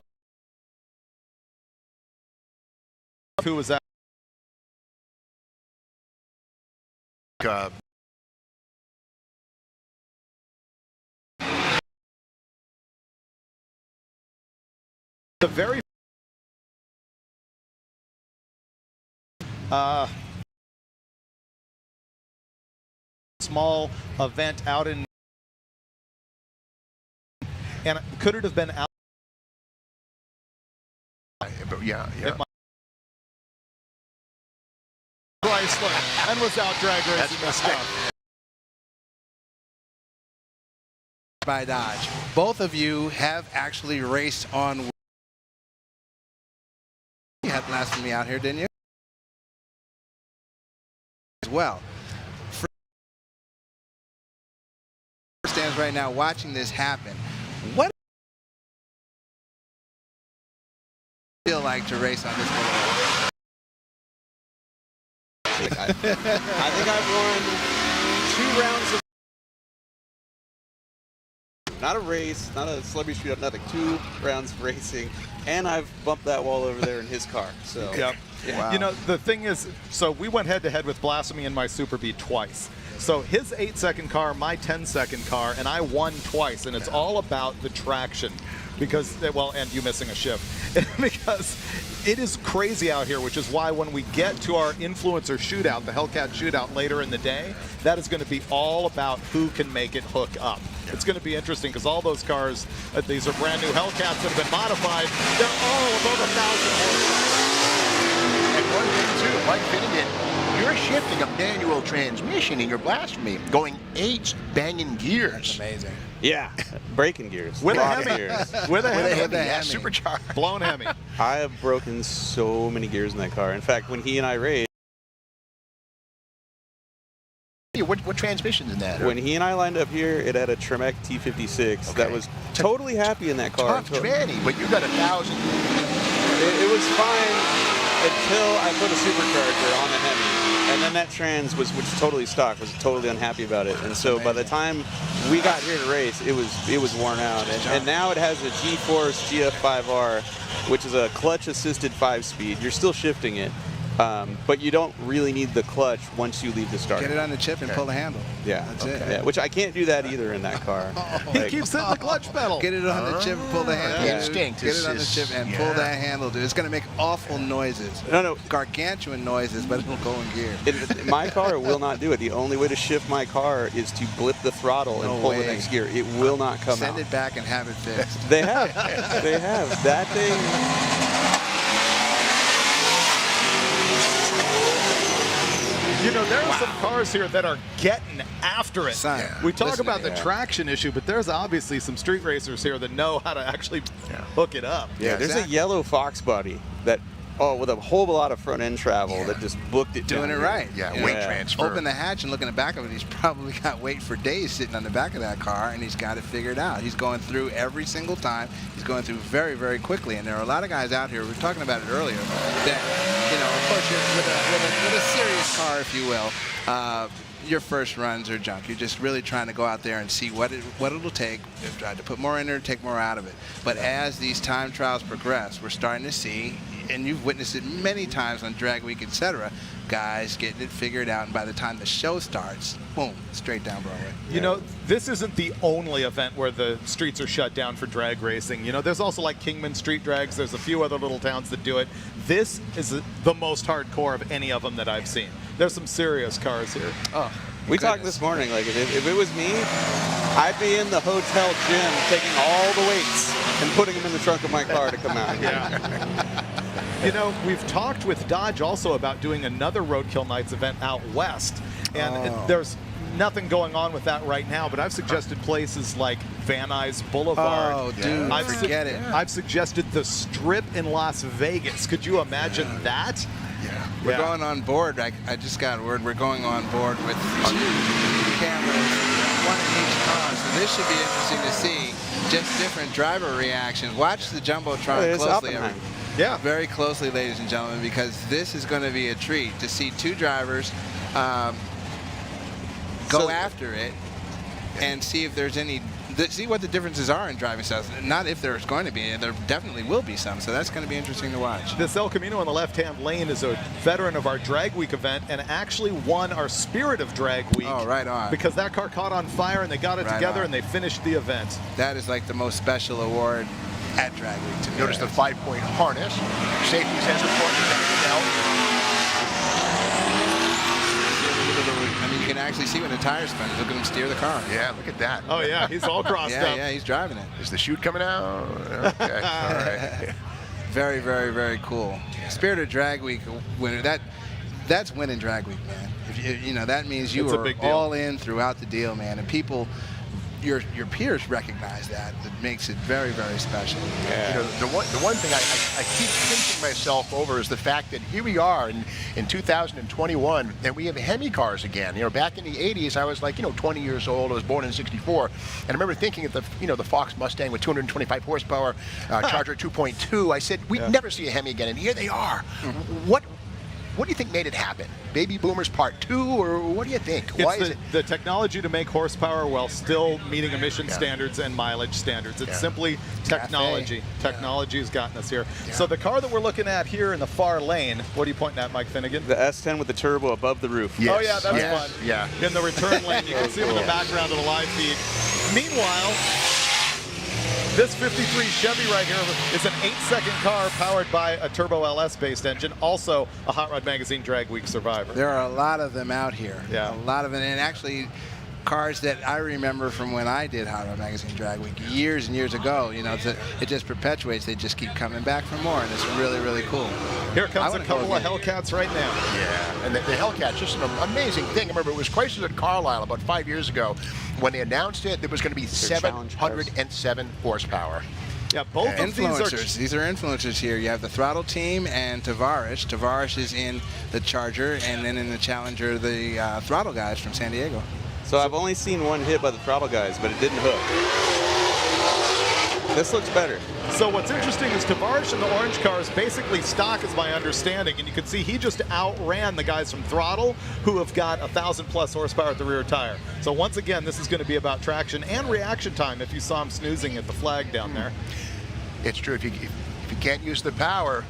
Who was that? The very small event out in, and could it have been out? Yeah. Chrysler and was out drag racing this stuff. By Dodge. Both of you have actually raced on. You had Blasphemy out here, didn't you? As well. Stands right now watching this happen. What does it feel like to race on this motorway? I think I've won 2 rounds of. Not a race, not a celebrity shootout, nothing. 2 rounds of racing, and I've bumped that wall over there in his car. So, yep. Yeah. Wow. The thing is, so we went head-to-head with Blasphemy in my Super Beat twice. So his 8-second car, my 10-second car, and I won twice, and it's all about the traction. Because, well, and you missing a shift. Because it is crazy out here, which is why when we get to our influencer shootout, the Hellcat shootout later in the day, that is going to be all about who can make it hook up. It's going to be interesting because all those cars, these are brand new Hellcats that have been modified. They're all above 1,000 horsepower. And one thing too, Mike Finnegan, you're shifting a manual transmission in your Blasphemy, going 8 banging gears. That's amazing. Yeah, braking gears. With a Rocket Hemi. gears. With a Hemi. Yeah, supercharged. Blown Hemi. I have broken so many gears in that car. In fact, when he and I raced, What transmission's in that? When he and I lined up here, it had a Tremec T56 that was totally happy in that car. Tough tranny, but you got 1,000. It was fine until I put a supercharger on the Hemi, and then that trans was, which is totally stock, was totally unhappy about it. And so by the time we got here to race, it was worn out. And now it has a G-Force GF5R, which is a clutch-assisted 5-speed. You're still shifting it. But you don't really need the clutch once you leave the starter. Get it on the chip and pull the handle. Yeah, that's it. Yeah, which I can't do that either in that car. He keeps hitting the clutch pedal. Get it on the chip and pull the handle. The instinct Get it on the chip and pull that handle, dude. It's going to make awful noises. No. Gargantuan noises, but it'll go in gear. My car will not do it. The only way to shift my car is to blip the throttle and pull the next gear. It will not come out. Send it back and have it fixed. They have. They have. That thing... You know, there are some cars here that are getting after it. We talk about the traction issue, but there's obviously some street racers here that know how to actually hook it up. Yeah, there's a yellow Fox body that, with a whole lot of front end travel that just booked it Doing down it here. right. Weight transfer. Open the hatch and look in the back of it. He's probably got weight for days sitting on the back of that car, and he's got it figured out. He's going through every single time. He's going through very, very quickly. And there are a lot of guys out here, we were talking about it earlier, that, you know, of course, you're with a serious car, if you will, your first runs are junk. You're just really trying to go out there and see what it'll take. If try to put more in there, take more out of it. But as these time trials progress, we're starting to see, and you've witnessed it many times on Drag Week, etc., guys getting it figured out, and by the time the show starts, boom, straight down Broadway. You know, this isn't the only event where the streets are shut down for drag racing. You know, there's also like Kingman Street Drags. There's a few other little towns that do it. This is the most hardcore of any of them that I've seen. There's some serious cars here. We talked this morning, like if it was me, I'd be in the hotel gym taking all the weights and putting them in the trunk of my car to come out. You know, we've talked with Dodge also about doing another Roadkill Nights event out west, and there's nothing going on with that right now, but I've suggested places like Van Nuys Boulevard. Oh, dude, forget it. I've suggested the Strip in Las Vegas. Could you imagine that? We're going on board. I just got word. We're going on board with 2 cameras, 1 in each car. So this should be interesting to see. Just different driver reactions. Watch the Jumbotron closely. Very closely, ladies and gentlemen, because this is going to be a treat to see 2 drivers go after it and see if there's any. See what the differences are in driving styles. Not if there's going to be, there definitely will be some. So that's going to be interesting to watch. This El Camino on the left-hand lane is a veteran of our Drag Week event and actually won our Spirit of Drag Week. Oh, right on. Because that car caught on fire and they got it together and they finished the event. That is like the most special award at Drag Week to me. Notice the 5-point harness. Safety sensor port. I mean, you can actually see when the tire spins. Look at him steer the car. Yeah, look at that. Oh, yeah, he's all crossed up. Yeah, he's driving it. Is the chute coming out? Okay, all right. Very, very, very cool. Spirit of Drag Week winner. That's winning Drag Week, man. If you know, that means you are all in throughout the deal, man. And people, your peers recognize that. It makes it very, very special. Yeah. You know, the one thing I keep pinching myself over is the fact that here we are in 2021, and we have Hemi cars again. You know, back in the 80s, I was like, 20 years old. I was born in '64, and I remember thinking of the Fox Mustang with 225 horsepower, Charger 2.2. I said, we'd never see a Hemi again, and here they are. What do you think made it happen? Baby Boomers Part 2, or what do you think? Why is it? The technology to make horsepower while still meeting emission standards and mileage standards. It's simply technology. Technology has gotten us here. So the car that we're looking at here in the far lane, what are you pointing at, Mike Finnegan? The S10 with the turbo above the roof. Oh, yeah, that's fun. Yeah. In the return lane, you can see him in the background of the live feed. Meanwhile, this 53 Chevy right here is an 8-second car powered by a Turbo LS-based engine, also a Hot Rod Magazine Drag Week survivor. There are a lot of them out here. Yeah. A lot of them, and actually cars that I remember from when I did Hot Rod Magazine Drag Week years and years ago. It just perpetuates. They just keep coming back for more, and it's really, really cool. Here comes a couple of Hellcats right now. Yeah, and the Hellcat's just an amazing thing. I remember it was Chrysler at Carlisle about 5 years ago when they announced it. There was going to be 707 horsepower. Yeah, both of influencers. These are influencers here. You have the Throttle team and Tavares. Tavares is in the Charger, and then in the Challenger, the Throttle guys from San Diego. So I've only seen one hit by the Throttle guys, but it didn't hook. This looks better. So what's interesting is Tavares in the orange car is basically stock, is my understanding, and you can see he just outran the guys from Throttle, who have got 1,000+ horsepower at the rear tire. So once again, this is going to be about traction and reaction time. If you saw him snoozing at the flag down there, it's true. If you can't use the power,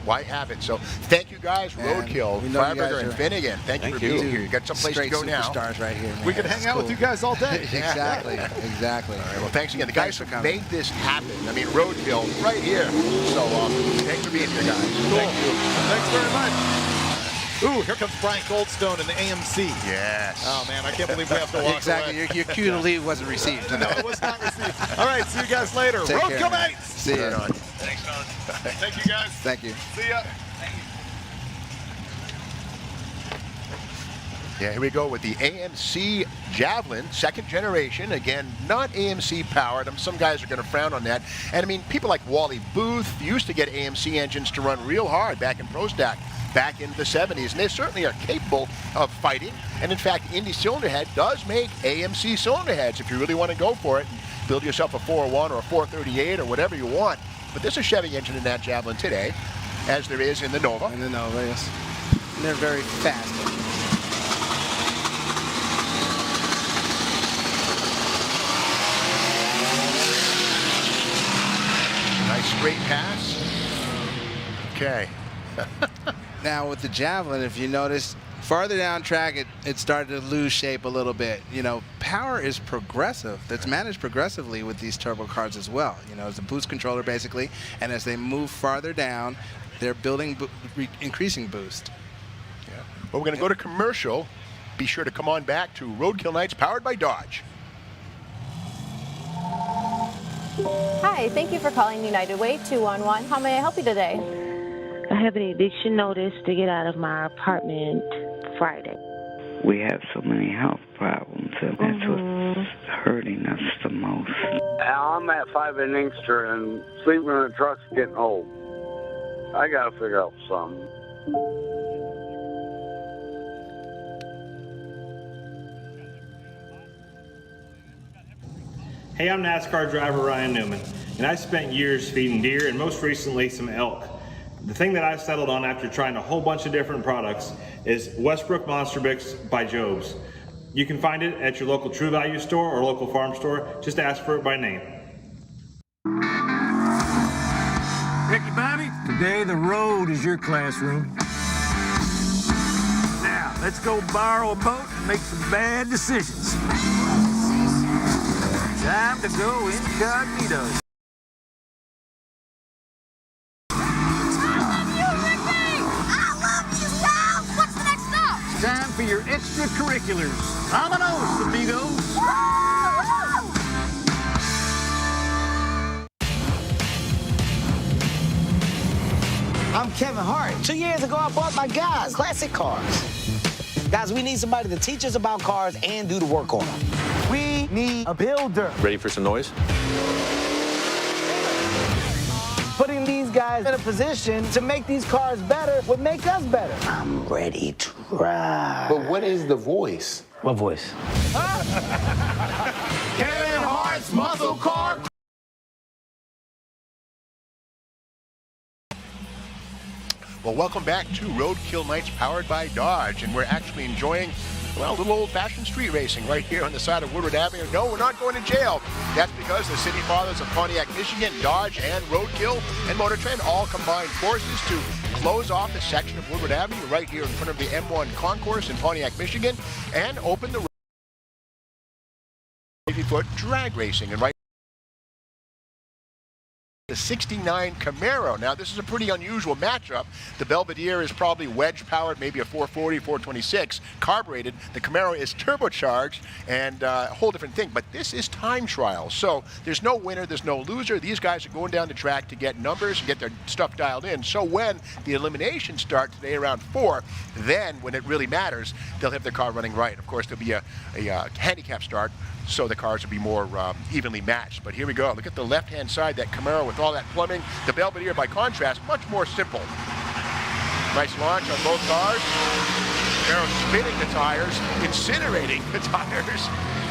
why have it? So thank you guys, Roadkill, Freiberger, and Finnegan. Thank you for being here. You got someplace to go now. Superstars right here. Man. We can hang out with you guys all day. Exactly. Exactly. All right, well, thanks again. The guys who made this happen. I mean, Roadkill right here. So thanks for being here, guys. Cool. Thank you. Thanks very much. Ooh, here comes Brian Goldstone in the AMC. Yes. Oh, man, I can't believe we have to walk Exactly. away. Your cue to leave wasn't received. No, it was not received. All right, see you guys later. Roadkill Nights. See you. Thanks, Sean. Thank you, guys. Thank you. See ya. Yeah, here we go with the AMC Javelin, second generation. Again, not AMC powered. Some guys are going to frown on that. And I mean, people like Wally Booth used to get AMC engines to run real hard back in Pro Stack back in the 70s. And they certainly are capable of fighting. And in fact, Indy Cylinder Head does make AMC cylinder heads if you really want to go for it. Build yourself a 401 or a 438 or whatever you want. But there's a Chevy engine in that Javelin today, as there is in the Nova. In the Nova, yes. And they're very fast. Nice straight pass. Okay. Now with the Javelin, if you notice, farther down track, it started to lose shape a little bit. You know, power is progressive. That's managed progressively with these turbo cars as well. You know, it's a boost controller basically, and as they move farther down, they're building increasing boost. Yeah. Well, we're going to go to commercial. Be sure to come on back to Roadkill Nights powered by Dodge. Hi, thank you for calling United Way 211. How may I help you today? I have an eviction notice to get out of my apartment Friday. We have so many health problems, and that's what's hurting us the most. I'm at 5 in Inkster, and sleeping in the truck's getting old. I gotta figure out something. Hey, I'm NASCAR driver Ryan Newman, and I spent years feeding deer and most recently some elk. The thing that I've settled on after trying a whole bunch of different products is Westbrook Monster Mix by Jobs. You can find it at your local True Value store or local farm store. Just ask for it by name. Ricky Bobby, today the road is your classroom. Now, let's go borrow a boat and make some bad decisions. Time to go incognito. Time for your extracurriculars. Vámonos, amigos. I'm Kevin Hart. 2 years ago, I bought my guys classic cars. Guys, we need somebody to teach us about cars and do the work on them. We need a builder. Ready for some noise? Putting these guys in a position to make these cars better would make us better. I'm ready to ride. But what is the voice? What voice? Kevin Hart's Muscle Car. Well, welcome back to Roadkill Nights powered by Dodge, and we're actually enjoying, well, a little old-fashioned street racing right here on the side of Woodward Ave. No, we're not going to jail. That's because the city fathers of Pontiac, Michigan, Dodge and Roadkill and MotorTrend all combined forces to close off a section of Woodward Avenue right here in front of the M1 concourse in Pontiac, Michigan, and open the 80-foot drag racing. And right the 69 Camaro. Now, this is a pretty unusual matchup. The Belvedere is probably wedge-powered, maybe a 440, 426, carbureted. The Camaro is turbocharged, and a whole different thing. But this is time trial, so there's no winner, there's no loser. These guys are going down the track to get numbers and get their stuff dialed in. So when the eliminations start today around 4, then when it really matters, they'll have their car running right. Of course, there'll be a handicap start so the cars would be more evenly matched. But here we go. Look at the left-hand side, that Camaro with all that plumbing. The Belvedere, by contrast, much more simple. Nice launch on both cars. Camaro spinning the tires, incinerating the tires.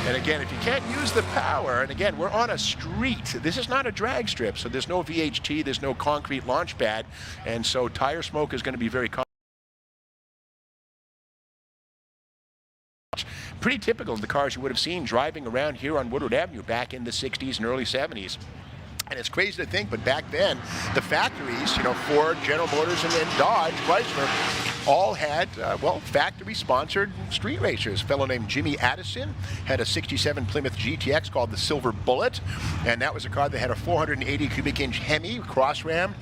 And again, if you can't use the power, and again, we're on a street. This is not a drag strip, so there's no VHT, there's no concrete launch pad, and so tire smoke is going to be very pretty typical of the cars you would have seen driving around here on Woodward Avenue back in the 60s and early 70s. And it's crazy to think, but back then, the factories, you know, Ford, General Motors, and then Dodge, Chrysler, all had, well, factory-sponsored street racers. A fellow named Jimmy Addison had a 67 Plymouth GTX called the Silver Bullet, and that was a car that had a 480 cubic inch Hemi, cross-rammed,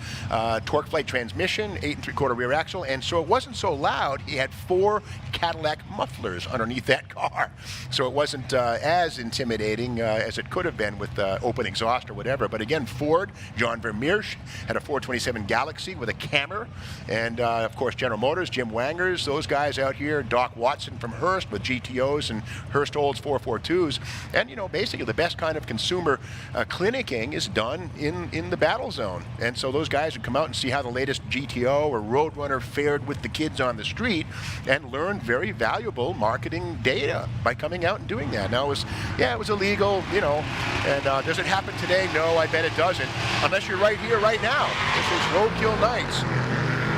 torque flight transmission, 8 3/4 rear axle, and so it wasn't so loud. He had 4 Cadillac mufflers underneath that car. So it wasn't as intimidating as it could have been with open exhaust or whatever. But again, Ford, John Vermeersch, had a 427 Galaxy with a Cammer, and of course General Motors, Jim Wangers, those guys out here, Doc Watson from Hearst with GTOs and Hearst Olds 442s. And, you know, basically the best kind of consumer clinicking is done in the battle zone. And so those guys would come out and see how the latest GTO or Roadrunner fared with the kids on the street and learn very valuable marketing data by coming out and doing that. Now, it was illegal, you know, and does it happen today? No, I bet it doesn't, unless you're right here, right now. This is Roadkill Nights,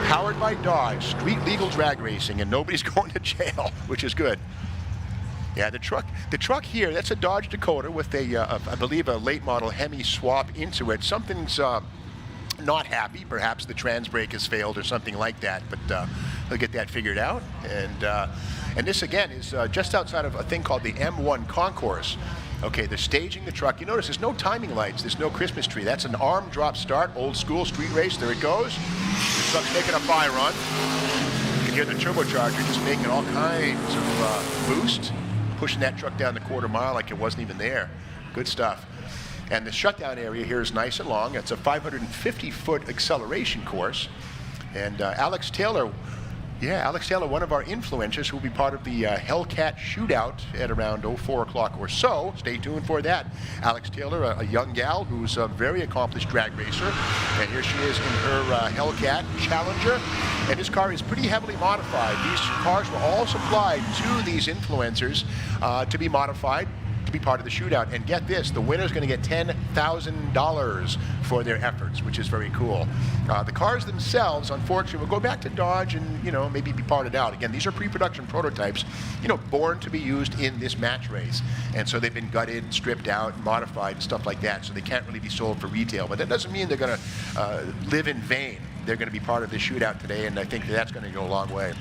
powered by Dodge, street legal drag racing, and nobody's going to jail, which is good. Yeah, the truck here, that's a Dodge Dakota with I believe a late model Hemi swap into it. Something's not happy. Perhaps the trans brake has failed or something like that, but they'll get that figured out. And this again is just outside of a thing called the M1 Concourse. Okay, they're staging the truck. You notice there's no timing lights. There's no Christmas tree. That's an arm drop start, old school street race. There it goes. The truck's making a fire run. You can hear the turbocharger just making all kinds of boost, pushing that truck down the quarter mile like it wasn't even there. Good stuff. And the shutdown area here is nice and long. It's a 550-foot acceleration course. And Alex Taylor, one of our influencers, who will be part of the Hellcat shootout at around 4 o'clock or so. Stay tuned for that. Alex Taylor, a young gal who's a very accomplished drag racer. And here she is in her Hellcat Challenger. And this car is pretty heavily modified. These cars were all supplied to these influencers to be modified to be part of the shootout. And get this, the winner's going to get $10,000 for their efforts, which is very cool. The cars themselves, unfortunately, will go back to Dodge and, you know, maybe be parted out. Again, these are pre-production prototypes, you know, born to be used in this match race. And so they've been gutted, stripped out, modified, and stuff like that. So they can't really be sold for retail. But that doesn't mean they're going to live in vain. They're going to be part of the shootout today, and I think that's going to go a long way.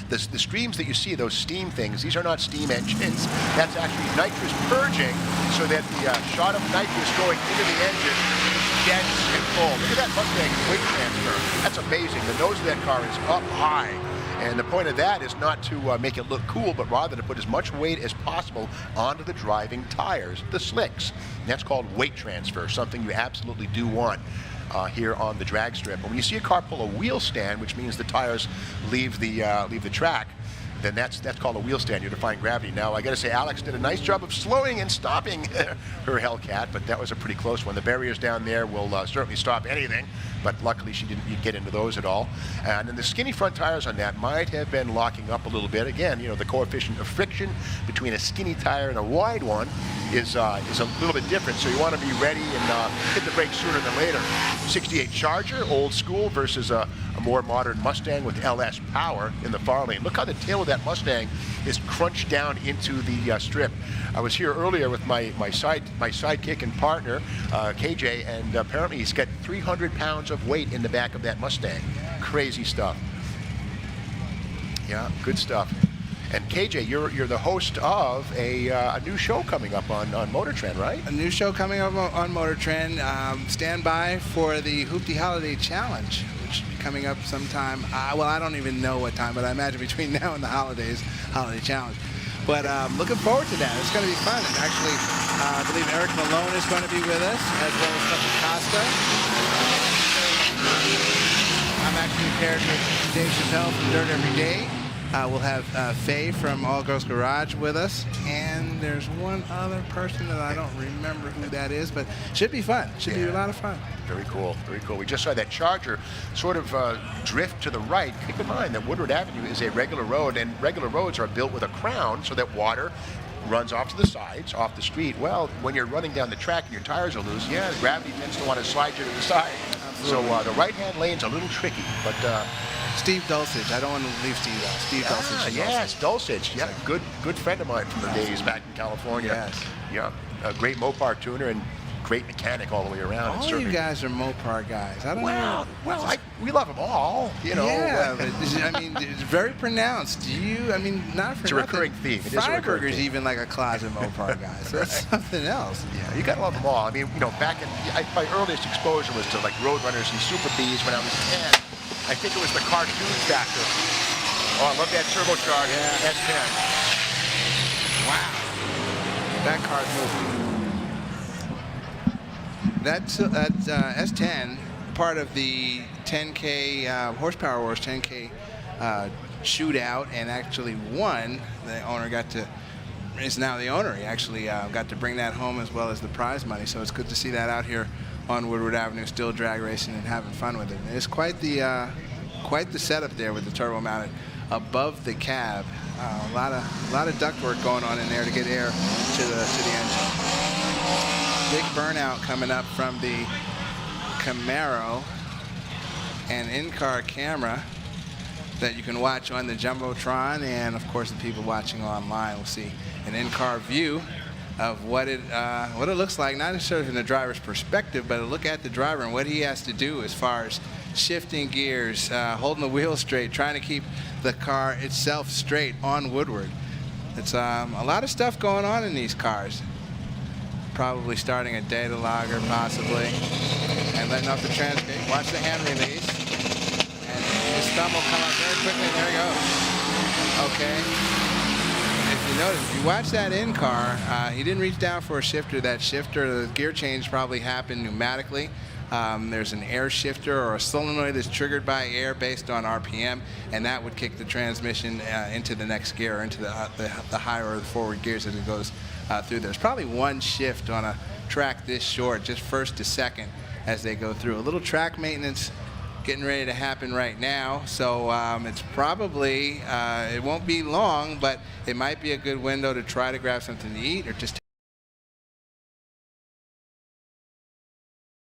The streams that you see, those steam things, these are not steam engines. That's actually nitrous purging, so that the shot of nitrous going into the engine is dense and full. Look at that Mustang weight transfer. That's amazing. The nose of that car is up high. And the point of that is not to make it look cool, but rather to put as much weight as possible onto the driving tires, the slicks. And that's called weight transfer, something you absolutely do want here on the drag strip. And when you see a car pull a wheel stand, which means the tires leave the track, then that's called a wheel stand. You're defying gravity. Now, I got to say, Alex did a nice job of slowing and stopping her Hellcat, but that was a pretty close one. The barriers down there will certainly stop anything, but luckily she didn't get into those at all. And then the skinny front tires on that might have been locking up a little bit. Again, you know, the coefficient of friction between a skinny tire and a wide one is a little bit different, so you want to be ready and hit the brakes sooner than later. 68 Charger, old school, versus a more modern Mustang with LS power in the far lane. Look how the tail of that Mustang is crunched down into the strip. I was here earlier with my sidekick and partner, KJ, and apparently he's got 300 pounds of weight in the back of that Mustang. Crazy stuff. Yeah, good stuff. And KJ, you're the host of a new show coming up on MotorTrend, right? A new show coming up on MotorTrend. Stand by for the Hoopty Holiday Challenge, which should be coming up sometime. Well, I don't even know what time, but I imagine between now and the holiday challenge. But looking forward to that. It's going to be fun. And actually, I believe Eric Malone is going to be with us, as well as Tucker Costa. I'm actually paired with Dave Chappelle from Dirt Every Day. We'll have Faye from All Girls Garage with us, and there's one other person that I don't remember who that is, but should be fun. Should be a lot of fun. Very cool, very cool. We just saw that Charger sort of drift to the right. Keep in mind that Woodward Avenue is a regular road, and regular roads are built with a crown so that water runs off to the sides, off the street. Well, when you're running down the track and your tires are loose, yeah, gravity tends to want to slide you to the side. Absolutely. So the right-hand lane's a little tricky, but Steve Dulcich. I don't want to leave Steve out. Steve Dulcich. Yes, Dulcich. Yeah, good friend of mine from the days back in California. Yes. Yeah, a great Mopar tuner and great mechanic all the way around. All you guys are Mopar guys. I don't know. Well, we love them all, you know. Yeah, but I mean, it's very pronounced. Not for It's a recurring theme. It is a recurring Freiberger's theme. even like a closet Mopar guy. So that's something else. Yeah, you gotta love them all. I mean, you know, back in my earliest exposure was to like Roadrunners and Super Bs when I was 10. I think it was the cartoon factor. Oh, I love that turbocharged S10. Wow, that car's moving. That's S10, part of the 10K Horsepower Wars 10K shootout, and actually won. The owner is now the owner. He actually got to bring that home as well as the prize money. So it's good to see that out here on Woodward Avenue, still drag racing and having fun with it. And it's quite the setup there with the turbo mounted above the cab. A lot of ductwork going on in there to get air to the engine. Big burnout coming up from the Camaro, and in-car camera that you can watch on the Jumbotron, and of course the people watching online will see an in-car view of what it looks like, not necessarily from the driver's perspective, but a look at the driver and what he has to do as far as shifting gears, holding the wheel straight, trying to keep the car itself straight on Woodward. It's a lot of stuff going on in these cars. Probably starting a data logger, possibly, and letting off the transmit. Watch the hand release, and his thumb will come up very quickly, and there he goes. Okay. If you notice, if you watch that in-car, he didn't reach down for a shifter. That shifter, the gear change probably happened pneumatically. There's an air shifter or a solenoid that's triggered by air based on RPM, and that would kick the transmission into the next gear, or into the higher or the forward gears as it goes through. There's probably one shift on a track this short, just first to second as they go through. A little track maintenance getting ready to happen right now, so it's probably, it won't be long, but it might be a good window to try to grab something to eat or just take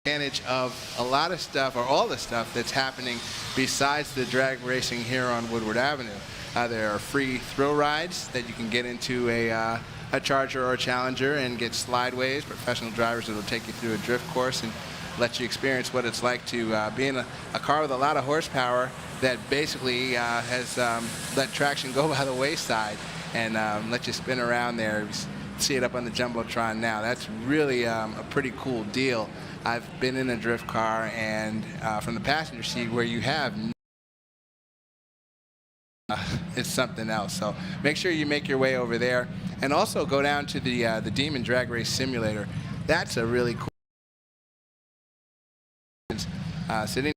advantage of a lot of stuff, or all the stuff that's happening besides the drag racing here on Woodward Avenue. There are free thrill rides that you can get into a Charger or a Challenger and get slideways, professional drivers that will take you through a drift course and let you experience what it's like to be in a car with a lot of horsepower that basically has let traction go by the wayside and let you spin around there. You see it up on the Jumbotron now. That's really a pretty cool deal. I've been in a drift car, and from the passenger seat where you have it's something else. So make sure you make your way over there, and also go down to the Demon Drag Race Simulator. That's a really cool sitting.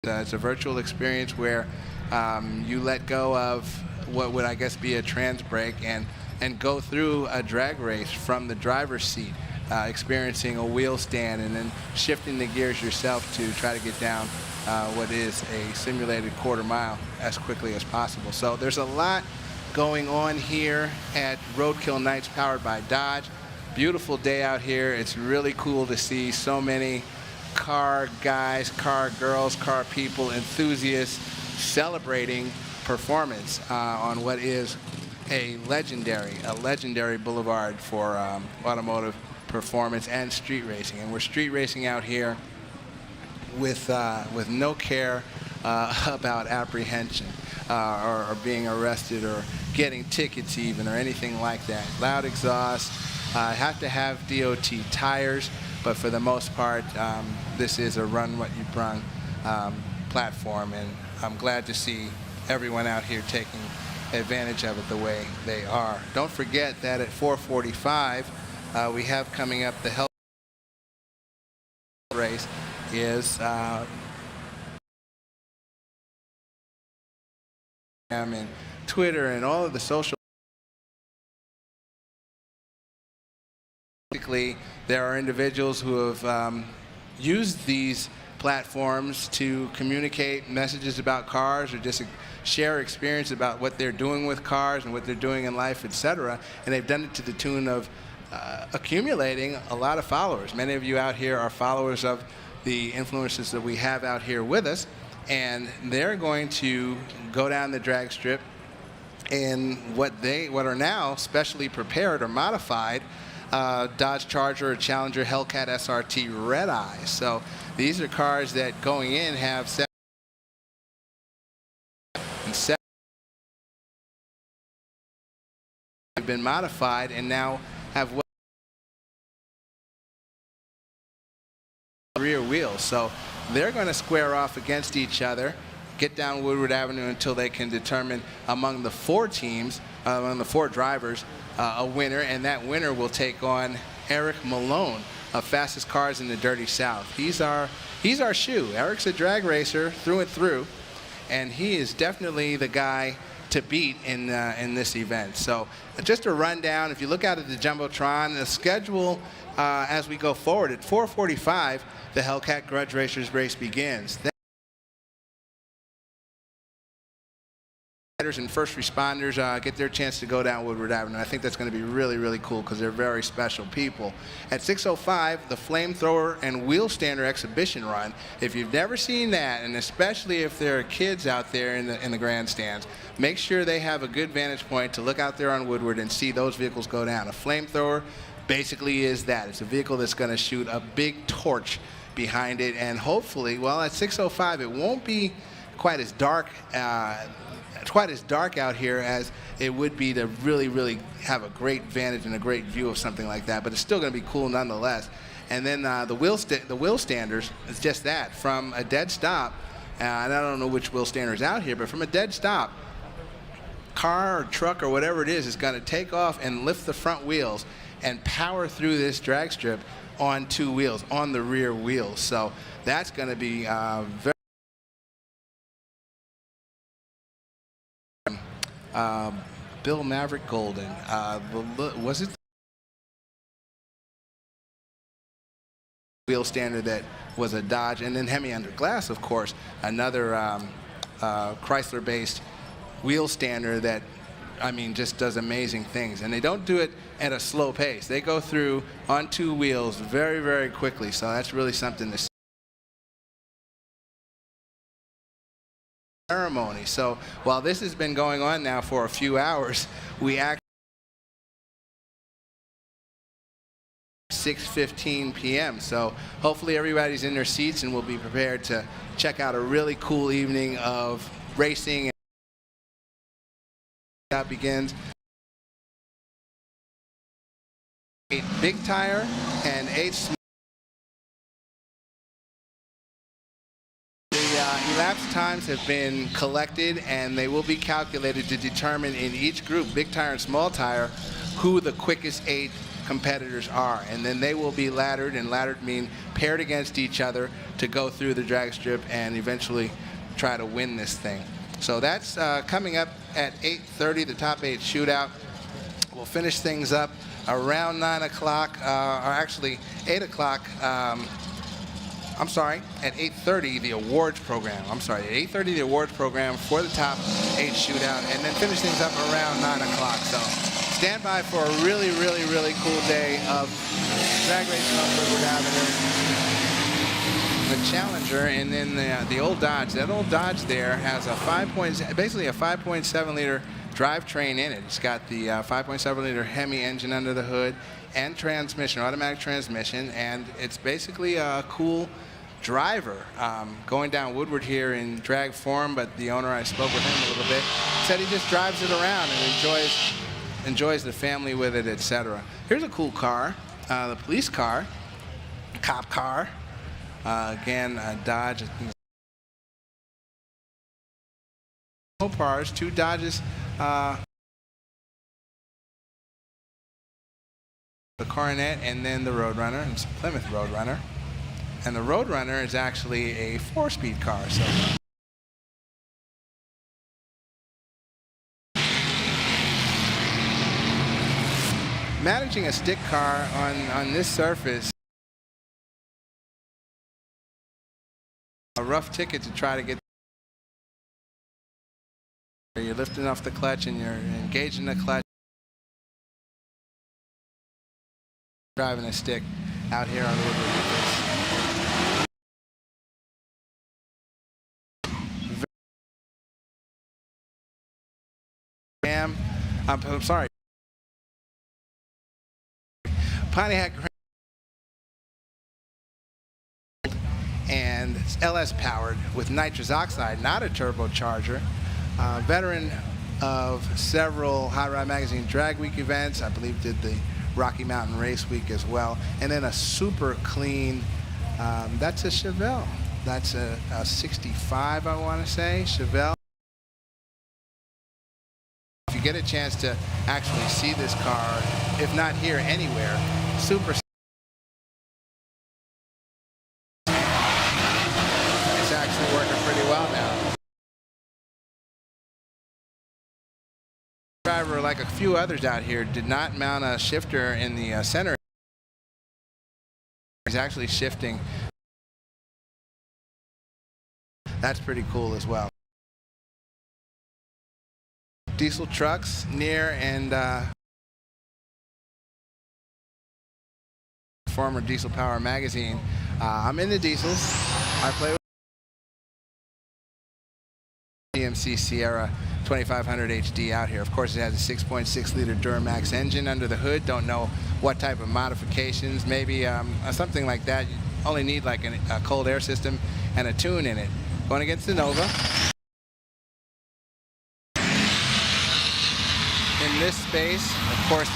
It's a virtual experience where you let go of what would I guess be a trans brake and go through a drag race from the driver's seat, experiencing a wheel stand and then shifting the gears yourself to try to get down what is a simulated quarter mile as quickly as possible. So there's a lot going on here at Roadkill Nights Powered by Dodge. Beautiful day out here. It's really cool to see so many car guys, car girls, car people, enthusiasts celebrating performance on what is a legendary boulevard for automotive performance and street racing. And we're street racing out here with no care about apprehension or being arrested or getting tickets even or anything like that. Loud exhaust, have to have DOT tires, but for the most part, this is a run what you brung platform, and I'm glad to see everyone out here taking advantage of it the way they are. Don't forget that at 4:45, we have coming up the health race is and Twitter and all of the social. Basically, there are individuals who have used these platforms to communicate messages about cars or just share experience about what they're doing with cars and what they're doing in life, etc. And they've done it to the tune of accumulating a lot of followers. Many of you out here are followers of the influencers that we have out here with us, and they're going to go down the drag strip in what are now specially prepared or modified Dodge Charger or Challenger Hellcat SRT Red Eye. So these are cars that going in have been modified and now have rear wheels. So they're going to square off against each other, get down Woodward Avenue until they can determine among the 4 teams, among the 4 drivers, a winner, and that winner will take on Eric Malone of Fastest Cars in the Dirty South. He's our shoe. Eric's a drag racer through and through, and he is definitely the guy to beat in this event. So just a rundown, if you look out at the Jumbotron, the schedule as we go forward, at 4:45, the Hellcat Grudge Racers race begins. And first responders get their chance to go down Woodward Avenue. I think that's going to be really, really cool because they're very special people. At 6:05, the Flamethrower and Wheel Stander Exhibition Run. If you've never seen that, and especially if there are kids out there in the grandstands, make sure they have a good vantage point to look out there on Woodward and see those vehicles go down. A Flamethrower basically is that. It's a vehicle that's going to shoot a big torch behind it, and hopefully, well, at 6:05, it won't be quite as dark out here as it would be to really, really have a great vantage and a great view of something like that. But it's still going to be cool nonetheless. And then the wheel standers is just that. From a dead stop, and I don't know which wheel stander's out here, but from a dead stop, car or truck or whatever it is going to take off and lift the front wheels and power through this drag strip on 2 wheels, on the rear wheels. So that's going to be very Bill Maverick Golden. Was it the wheel standard that was a Dodge? And then Hemi Under Glass, of course, another Chrysler-based wheel standard that, I mean, just does amazing things. And they don't do it at a slow pace. They go through on 2 wheels very, very quickly. So that's really something to see. Ceremony. So while this has been going on now for a few hours, we actually 6:15 p.m. So hopefully everybody's in their seats and will be prepared to check out a really cool evening of racing. That begins 8 big tire and 8 small. Elapsed times have been collected and they will be calculated to determine in each group, big tire and small tire, who the quickest 8 competitors are. And then they will be laddered, and laddered mean paired against each other to go through the drag strip and eventually try to win this thing. So that's coming up at 8:30, the top 8 shootout. We'll finish things up around 9 o'clock, or actually 8 o'clock. I'm sorry, at 8:30, the awards program. I'm sorry, at 8:30, the awards program for the top 8 shootout, and then finish things up around 9 o'clock. So stand by for a really, really, really cool day of drag racing on Woodward Avenue. The Challenger, and then the old Dodge. That old Dodge there has a basically a 5.7 liter drivetrain in it. It's got the 5.7 liter Hemi engine under the hood and transmission, automatic transmission, and it's basically a cool driver going down Woodward here in drag form. But the owner, I spoke with him a little bit, said he just drives it around and enjoys the family with it, etc. Here's a cool car, the police car, cop car. Again, Dodge. Cars, 2 Dodges. The Coronet, and then the Roadrunner. It's a Plymouth Roadrunner. And the Roadrunner is actually a 4-speed car. So managing a stick car on this surface, a rough ticket to try to get. You're lifting off the clutch and you're engaging the clutch. Driving a stick out here on Woodward Ave. I'm sorry. Pontiac and it's LS powered with nitrous oxide, not a turbocharger. Veteran of several Hot Rod Magazine Drag Week events, I believe did the Rocky Mountain Race Week as well, and then a super clean, that's a Chevelle. That's a 65, I want to say, Chevelle. If you get a chance to actually see this car, if not here, anywhere, super. It's actually working pretty well now. Driver, like a few others out here, did not mount a shifter in the center. He's actually shifting. That's pretty cool as well. Diesel trucks near and former Diesel Power magazine. I'm in the diesels. I play with GMC Sierra 2500 HD out here. Of course, it has a 6.6 liter Duramax engine under the hood. Don't know what type of modifications. Maybe something like that. You only need like a cold air system and a tune in it. Going against the Nova. In this space, of course,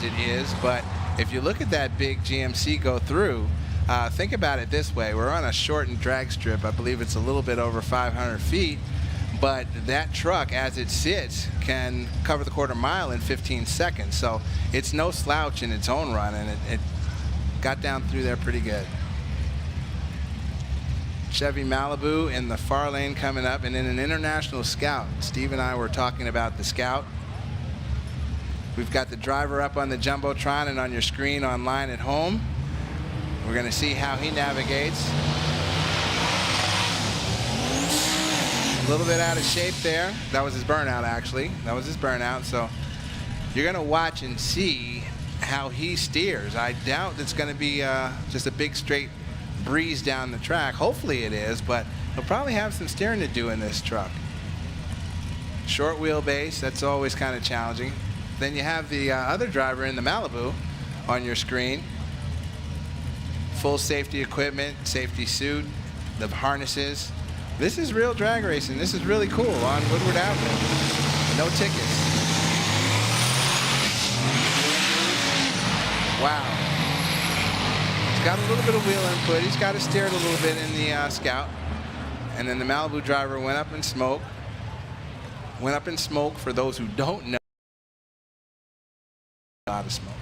it is, but if you look at that big GMC go through, think about it this way. We're on a shortened drag strip. I believe it's a little bit over 500 feet, but that truck, as it sits, can cover the quarter mile in 15 seconds. So it's no slouch in its own run, and it got down through there pretty good. Chevy Malibu in the far lane coming up, and in an International Scout. Steve and I were talking about the Scout. We've got the driver up on the Jumbotron and on your screen online at home. We're going to see how he navigates. A little bit out of shape there. That was his burnout, actually. That was his burnout. So you're going to watch and see how he steers. I doubt it's going to be just a big straight breeze down the track. Hopefully it is, but he'll probably have some steering to do in this truck. Short wheelbase, that's always kind of challenging. Then you have the other driver in the Malibu on your screen. Full safety equipment, safety suit, the harnesses. This is real drag racing. This is really cool on Woodward Ave. No tickets. Wow. He's got a little bit of wheel input. He's got to steer it a little bit in the Scout. And then the Malibu driver went up in smoke. Went up in smoke, for those who don't know. A lot of smoke.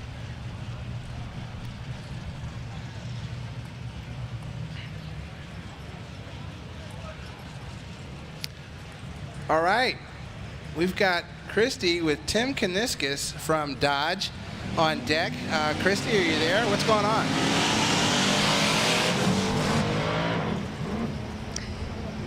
All right, we've got Christy with Tim Kaniskis from Dodge on deck. Christy, are you there? What's going on?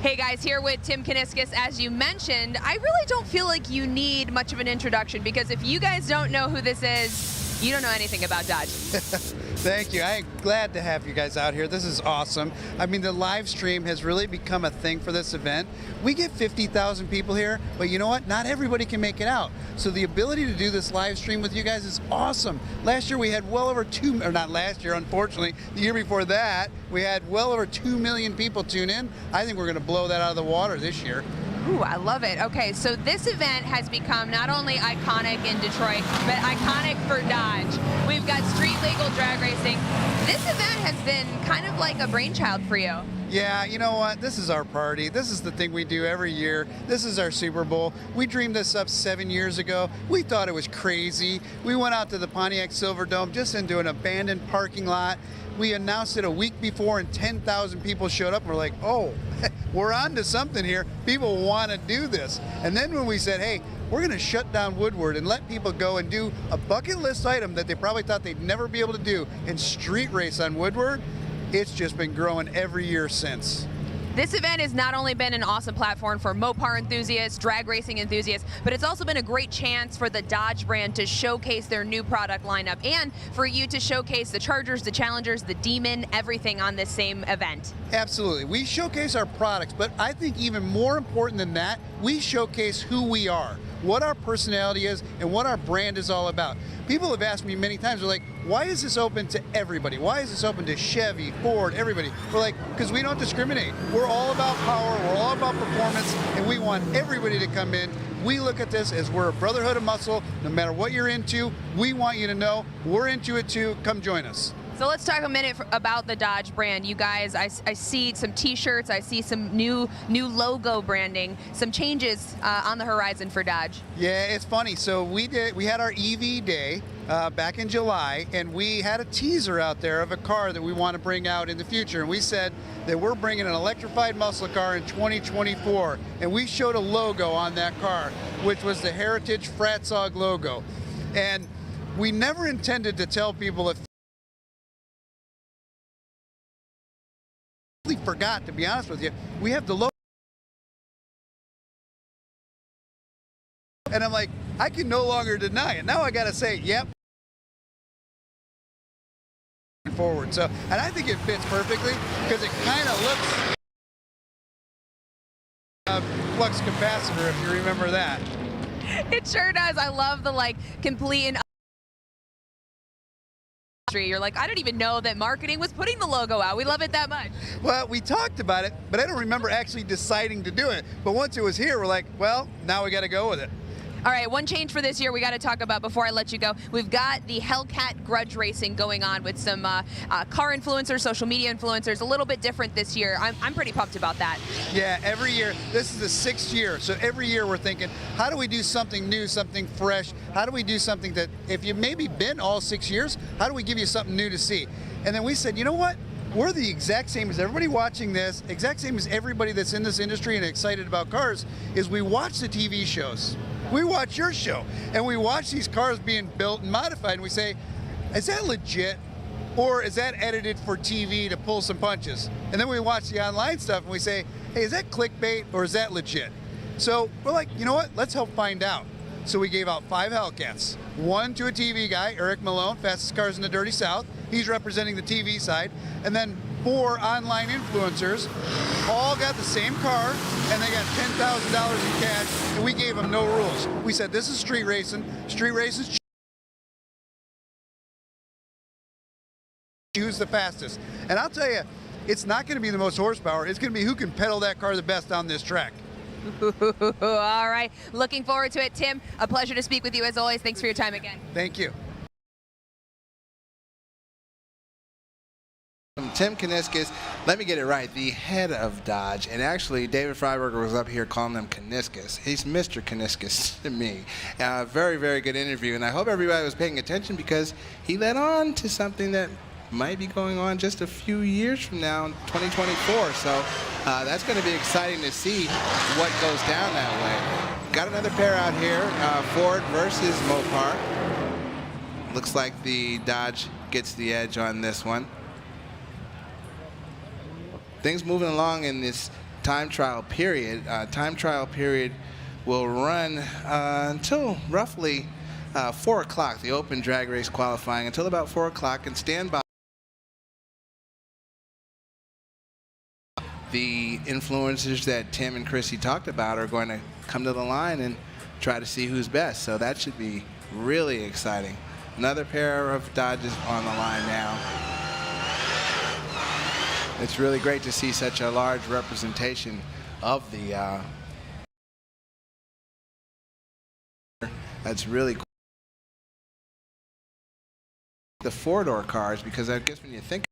Hey guys, here with Tim Kaniskis. As you mentioned, I really don't feel like you need much of an introduction, because if you guys don't know who this is, you don't know anything about Dodge. Thank you. I'm glad to have you guys out here. This is awesome. I mean, the live stream has really become a thing for this event. We get 50,000 people here, but you know what? Not everybody can make it out. So the ability to do this live stream with you guys is awesome. Last year we had well over not last year, unfortunately, the year before that, we had well over 2 million people tune in. I think we're going to blow that out of the water this year. Ooh, I love it. Okay, so this event has become not only iconic in Detroit, but iconic for Dodge. We've got street legal drag racing. This event has been kind of like a brainchild for you. Yeah, you know what? This is our party. This is the thing we do every year. This is our Super Bowl. We dreamed this up 7 years ago. We thought it was crazy. We went out to the Pontiac Silverdome just into an abandoned parking lot. We announced it a week before and 10,000 people showed up and we're like, oh, we're on to something here. People want to do this. And then when we said, hey, we're going to shut down Woodward and let people go and do a bucket list item that they probably thought they'd never be able to do and street race on Woodward. It's just been growing every year since. This event has not only been an awesome platform for Mopar enthusiasts, drag racing enthusiasts, but it's also been a great chance for the Dodge brand to showcase their new product lineup and for you to showcase the Chargers, the Challengers, the Demon, everything on this same event. Absolutely. We showcase our products, but I think even more important than that, we showcase who we are, what our personality is, and what our brand is all about. People have asked me many times, they're like, why is this open to everybody? Why is this open to Chevy, Ford, everybody? We're like, because we don't discriminate. We're all about power, we're all about performance, and we want everybody to come in. We look at this as we're a brotherhood of muscle. No matter what you're into, we want you to know we're into it too. Come join us. So let's talk a minute about the Dodge brand. You guys, I see some T-shirts, I see some new logo branding, some changes on the horizon for Dodge. Yeah, it's funny. So we had our EV day back in July, and we had a teaser out there of a car that we want to bring out in the future. And we said that we're bringing an electrified muscle car in 2024, and we showed a logo on that car, which was the Heritage Fratzog logo. And we never intended to tell people if forgot, to be honest with you, we have the logo. And I'm like, I can no longer deny it. Now I got to say, yep. Forward. So, and I think it fits perfectly because it kind of looks flux capacitor, if you remember that. It sure does. I love the complete and you're like, I don't even know that marketing was putting the logo out. We love it that much. Well, we talked about it, but I don't remember actually deciding to do it. But once it was here, we're like, well, now we got to go with it. All right, one change for this year we got to talk about before I let you go. We've got the Hellcat Grudge Racing going on with some car influencers, social media influencers, a little bit different this year. I'm pretty pumped about that. Yeah, every year. This is the 6th year. So every year we're thinking, how do we do something new, something fresh? How do we do something that, if you've maybe been all 6 years, how do we give you something new to see? And then we said, you know what? We're the exact same as everybody watching this, exact same as everybody that's in this industry and excited about cars, is we watch the TV shows. We watch your show, and we watch these cars being built and modified, and we say, is that legit, or is that edited for TV to pull some punches? And then we watch the online stuff, and we say, hey, is that clickbait, or is that legit? So we're like, you know what, let's help find out. So we gave out 5 Hellcats, 1 to a TV guy, Eric Malone, fastest cars in the Dirty South. He's representing the TV side. And then 4 online influencers, all got the same car, and they got $10,000 in cash, and we gave them no rules. We said, this is street racing. Street racing, who's the fastest. And I'll tell you, it's not going to be the most horsepower. It's going to be who can pedal that car the best on this track. All right, looking forward to it. Tim, a pleasure to speak with you as always. Thanks for your time again. Thank you. Tim Kuniskis, let me get it right, the head of Dodge, and actually David Freiberger was up here calling him Kuniskis. He's Mr. Kuniskis to me. Very, very good interview, and I hope everybody was paying attention because he led on to something that might be going on just a few years from now in 2024. So that's going to be exciting to see what goes down that way. Got another pair out here, Ford versus Mopar. Looks like the Dodge gets the edge on this one. Things moving along in this time trial period. Time trial period will run until roughly 4 o'clock, the open drag race qualifying, until about 4 o'clock, and stand by. The influencers that Tim and Chrissy talked about are going to come to the line and try to see who's best. So that should be really exciting. Another pair of Dodges on the line now. It's really great to see such a large representation of the that's really cool. The 4-door cars, because I guess when you think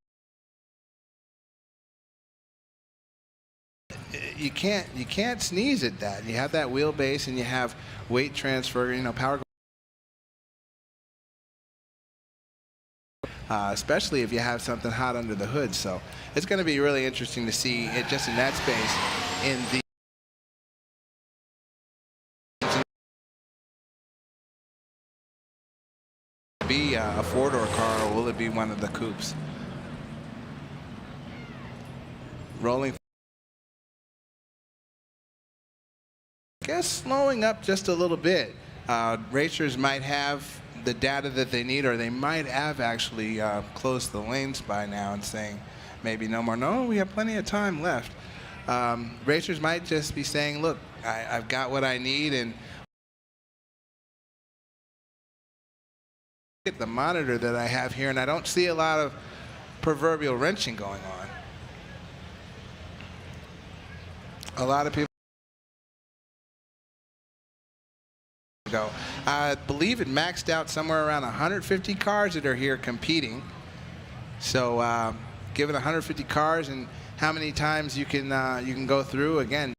you can't sneeze at that. You have that wheelbase and you have weight transfer, you know, power, especially if you have something hot under the hood. So it's going to be really interesting to see it just in that space in the a four-door car, or will it be one of the coupes? Rolling. I guess slowing up just a little bit. Racers might have the data that they need, or they might have actually closed the lanes by now and saying maybe no more. No, we have plenty of time left. Racers might just be saying, look, I've got what I need, and at the monitor that I have here, and I don't see a lot of proverbial wrenching going on. A lot of people go. I believe it maxed out somewhere around 150 cars that are here competing. So given 150 cars and how many times you can go through, again,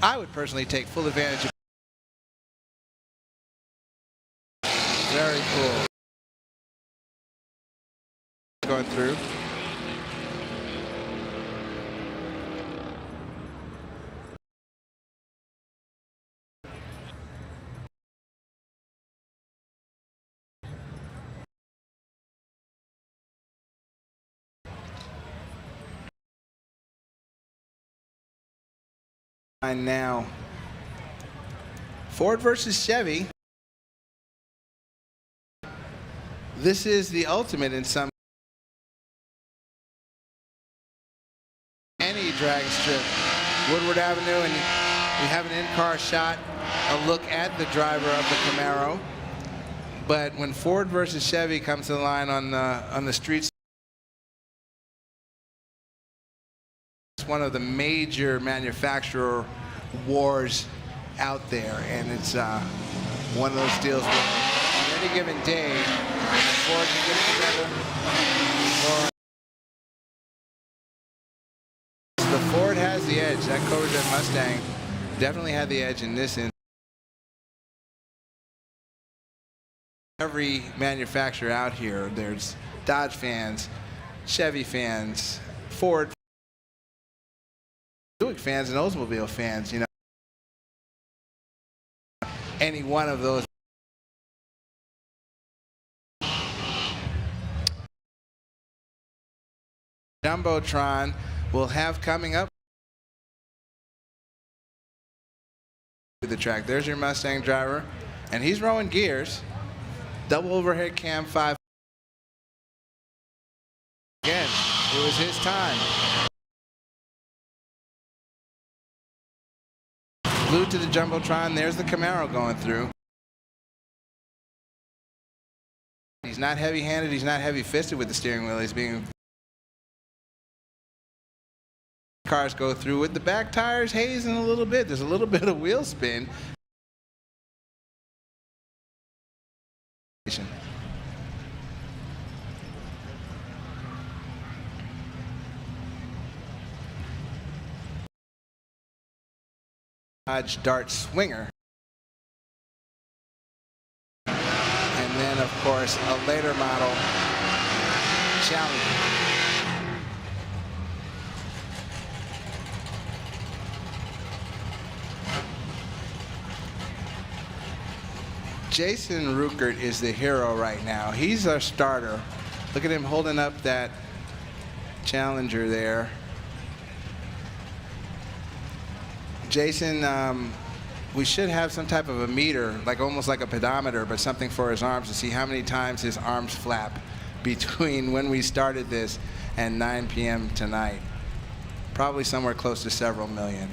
I would personally take full advantage of. Very cool. Going through. Now, Ford versus Chevy. This is the ultimate in some any drag strip. Woodward Avenue, and we have an in-car shot, a look at the driver of the Camaro. But when Ford versus Chevy comes to the line on the streets, it's one of the major manufacturer wars out there, and it's one of those deals where on any given day, Ford can get it together. The Ford has the edge. That Corvette Mustang definitely had the edge in this instance. Every manufacturer out here, there's Dodge fans, Chevy fans, Ford Buick fans, and Oldsmobile fans, you know. Any one of those. Jumbotron will have coming up to the track. There's your Mustang driver, and he's rolling gears. Double overhead cam 5. Again, it was his time. Glued to the Jumbotron, there's the Camaro going through. He's not heavy-handed, he's not heavy-fisted with the steering wheel. He's being... Cars go through with the back tires hazing a little bit. There's a little bit of wheel spin. Dodge Dart Swinger. And then, of course, a later model Challenger. Jason Ruckert is the hero right now. He's our starter. Look at him holding up that Challenger there. Jason, we should have some type of a meter, like almost like a pedometer, but something for his arms to see how many times his arms flap between when we started this and 9 p.m. tonight. Probably somewhere close to several million.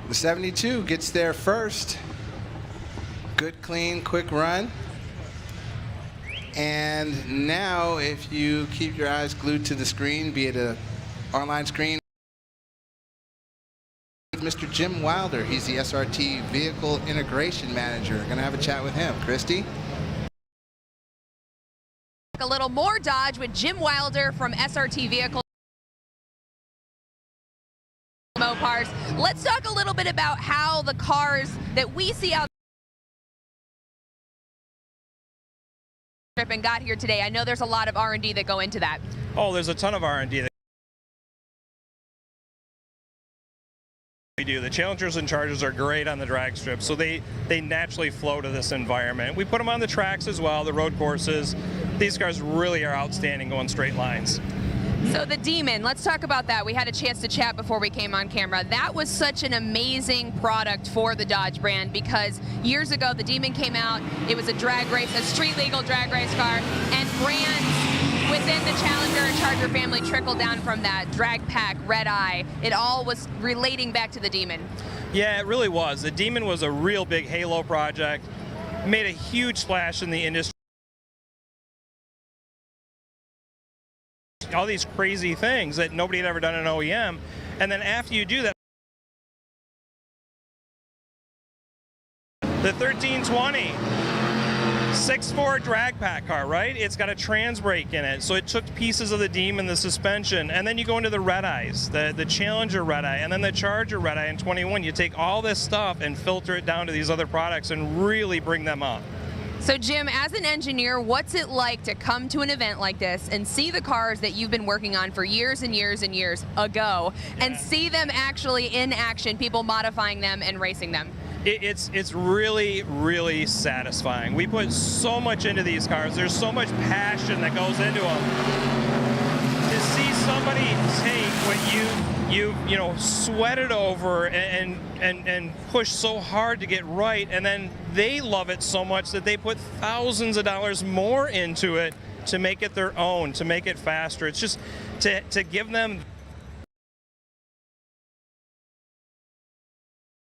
The 72 gets there first. Good, clean, quick run. And now if you keep your eyes glued to the screen, be it an online screen Mr. Jim Wilder. He's the SRT Vehicle Integration Manager. Going to have a chat with him. Christy? A little more Dodge with Jim Wilder from SRT Vehicle Mopars. Let's talk a little bit about how the cars that we see out and got here today. I know there's a lot of R&D that go into that. Oh, there's a ton of R&D that we do. The Challengers and Chargers are great on the drag strip, so they naturally flow to this environment. We put them on the tracks as well, the road courses. These cars really are outstanding going straight lines. So the Demon, let's talk about that. We had a chance to chat before we came on camera. That was such an amazing product for the Dodge brand because years ago the Demon came out. It was a drag race, a street legal drag race car, and brands within the Challenger and Charger family trickled down from that. Drag Pack, Red Eye, it all was relating back to the Demon. Yeah, it really was. The Demon was a real big halo project. Made a huge splash in the industry. All these crazy things that nobody had ever done in OEM, and then after you do that, the 1320 6.4 drag pack car, right? It's got a trans brake in it, so it took pieces of the Demon, the suspension, and then you go into the Red Eyes, the Challenger Red Eye, and then the Charger Red Eye in 21. You take all this stuff and filter it down to these other products and really bring them up. So Jim, as an engineer, what's it like to come to an event like this and see the cars that you've been working on for years and years and years ago and see them actually in action, people modifying them and racing them? It's really, really satisfying. We put so much into these cars. There's so much passion that goes into them. To see somebody take what you sweated over and push so hard to get right, and then they love it so much that they put thousands of dollars more into it to make it their own, to make it faster. It's just to give them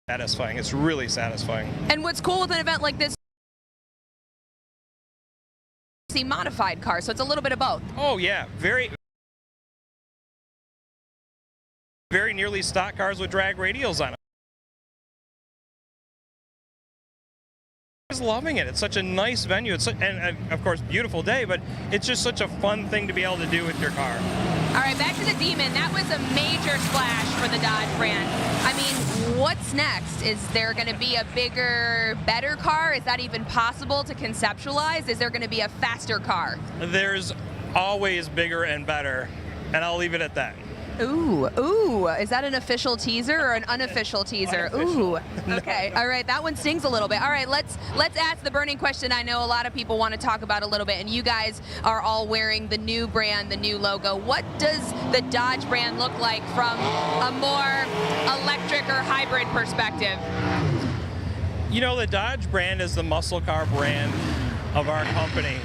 satisfying. It's really satisfying. And what's cool with an event like this, see modified cars, so it's a little bit of both. Oh yeah, very nearly stock cars with drag radials on them. Just loving it. It's such a nice venue. It's and of course beautiful day, but it's just such a fun thing to be able to do with your car. All right, back to the Demon. That was a major splash for the Dodge brand. I mean, what's next? Is there going to be a bigger, better car? Is that even possible to conceptualize? Is there going to be a faster car? There's always bigger and better, and I'll leave it at that. Ooh, is that an official teaser or an unofficial teaser? Unofficial. Ooh, okay, all right, that one stings a little bit. All right, let's ask the burning question I know a lot of people want to talk about a little bit, and you guys are all wearing the new brand, the new logo. What does the Dodge brand look like from a more electric or hybrid perspective? You know, the Dodge brand is the muscle car brand of our company,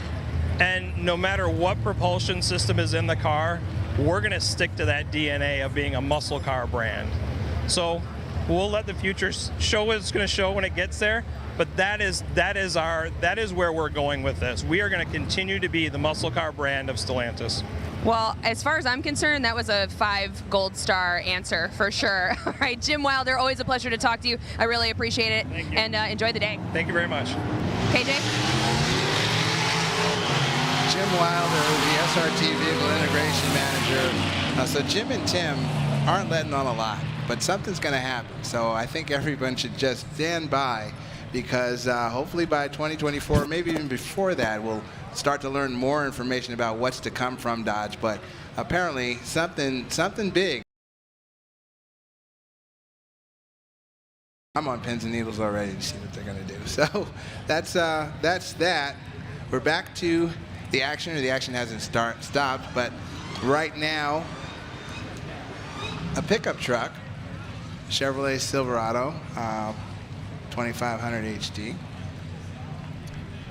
and no matter what propulsion system is in the car, we're going to stick to that DNA of being a muscle car brand. So we'll let the future show what it's going to show when it gets there, but that is where we're going with this. We are going to continue to be the muscle car brand of Stellantis. Well, as far as I'm concerned, that was a 5 gold star answer for sure. All right, Jim Wilder, always a pleasure to talk to you. I really appreciate it. Thank you. And enjoy the day. Thank you very much. KJ? Jim Wilder, the SRT Vehicle Integration Manager. So Jim and Tim aren't letting on a lot, but something's going to happen. So I think everyone should just stand by because hopefully by 2024, maybe even before that, we'll start to learn more information about what's to come from Dodge. But apparently something big. I'm on pins and needles already to see what they're going to do. So that's that. We're back to the action, or the action hasn't stopped, but right now, a pickup truck, Chevrolet Silverado, 2500 HD,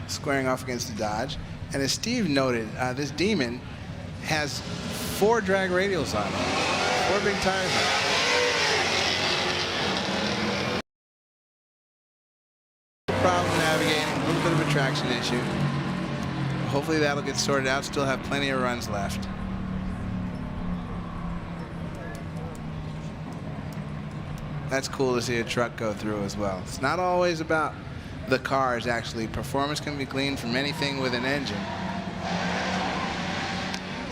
squaring off against the Dodge. And as Steve noted, this Demon has 4 drag radials on it, 4 big tires on it. Problem navigating, a little bit of a traction issue. Hopefully that'll get sorted out. Still have plenty of runs left. That's cool to see a truck go through as well. It's not always about the cars, actually. Performance can be gleaned from anything with an engine.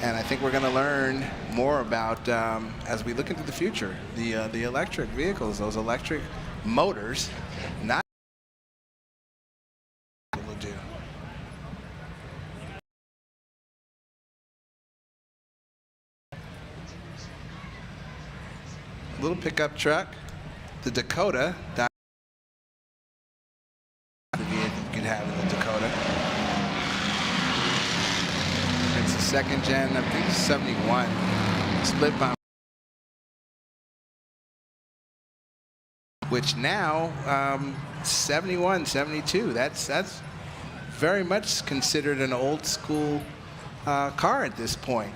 And I think we're going to learn more about, as we look into the future, the electric vehicles, those electric motors, not will do. Little pickup truck, the Dakota. The vehicle you could have in the Dakota. It's a second gen, I think it's 71, split by, which now 71, 72. That's very much considered an old school car at this point.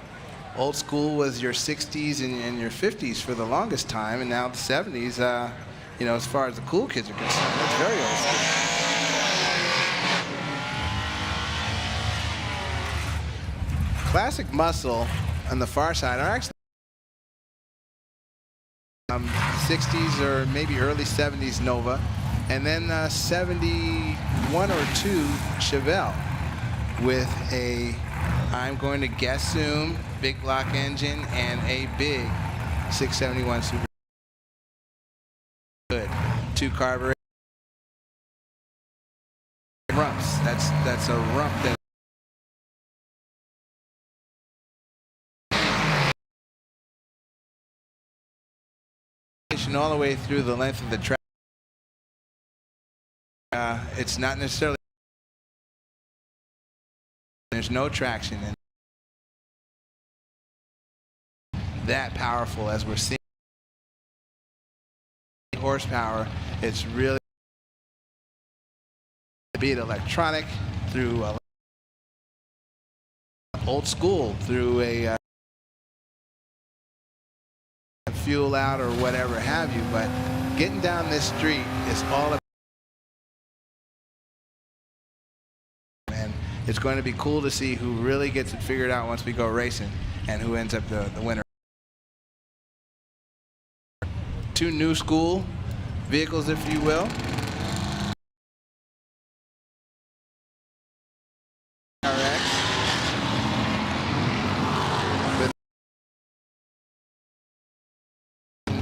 Old school was your 60s and your 50s for the longest time, and now the 70s, you know, as far as the cool kids are concerned, that's very old school. Classic muscle on the far side are actually 60s or maybe early 70s Nova, and then 71 or 2 Chevelle with a, I'm going to guess soon, big block engine and a big 671 Super. Good. 2 carburetors. Rumps. That's a rump that all the way through the length of the track. It's not necessarily, there's no traction in that powerful as we're seeing. Horsepower, it's really, be it electronic through old school through a fuel out or whatever have you, but getting down this street is all about, and it's going to be cool to see who really gets it figured out once we go racing and who ends up the winner. 2 new school vehicles, if you will.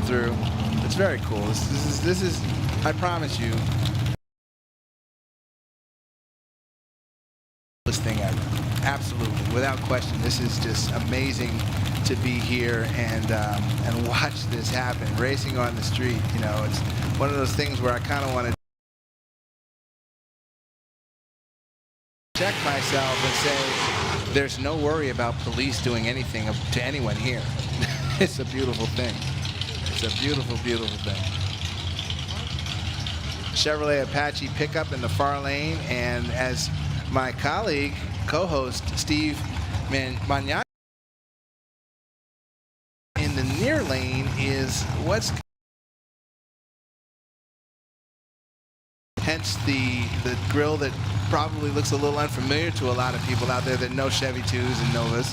Through. It's very cool. This is, I promise you, this thing ever. Absolutely, without question. This is just amazing to be here and watch this happen. Racing on the street, you know, it's one of those things where I kind of want to check myself and say, there's no worry about police doing anything to anyone here. It's a beautiful thing. It's a beautiful, beautiful thing. Chevrolet Apache pickup in the far lane, and as my colleague, co-host Steve Magnac in the near lane is what's hence the grill that probably looks a little unfamiliar to a lot of people out there that know Chevy 2s and Novas.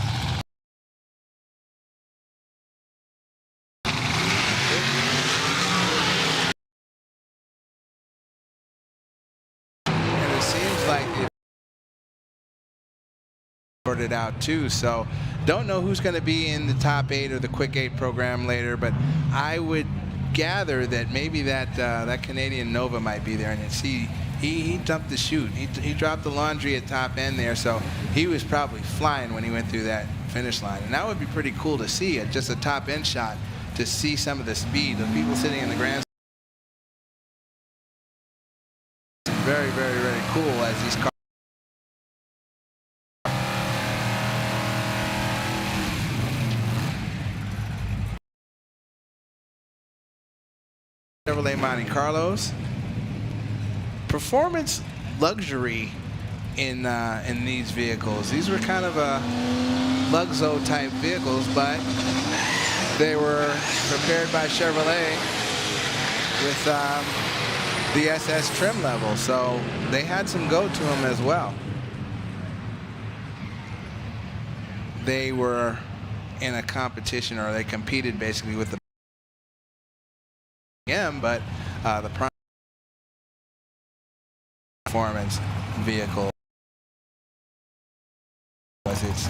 Sorted out too, so don't know who's going to be in the top 8 or the quick 8 program later, but I would gather that maybe that Canadian Nova might be there, and it's he dumped the chute. He dropped the laundry at top end there, so he was probably flying when he went through that finish line, and that would be pretty cool to see, just a top end shot to see some of the speed of people sitting in the grand. Very, very, very cool as these cars. Chevrolet Monte Carlos. Performance luxury in these vehicles. These were kind of Luxo type vehicles, but they were prepared by Chevrolet with the SS trim level, so they had some go to them as well. They were in a competition, or they competed basically with the but the prime performance vehicle was its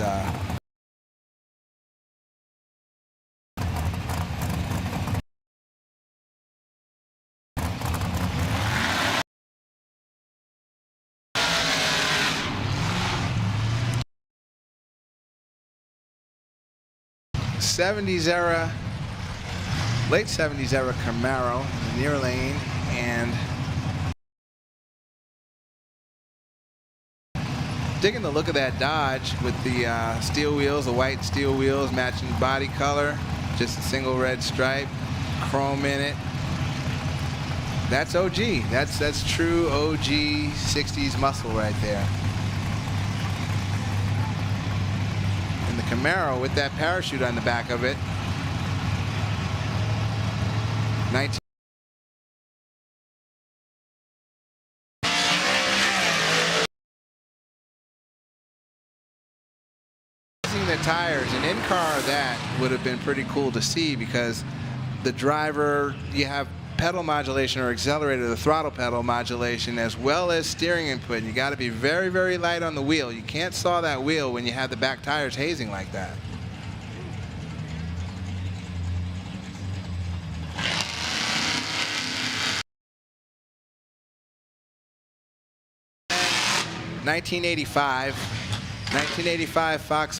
'70s era, late '70s era Camaro in the near lane, and digging the look of that Dodge with the steel wheels, the white steel wheels matching body color, just a single red stripe, chrome in it. That's OG. That's true OG '60s muscle right there. And the Camaro with that parachute on the back of it. 19 the tires, an in-car that would have been pretty cool to see, because the driver, you have pedal modulation or accelerator, the throttle pedal modulation, as well as steering input. You got to be very, very light on the wheel. You can't saw that wheel when you have the back tires hazing like that. '1985 Fox.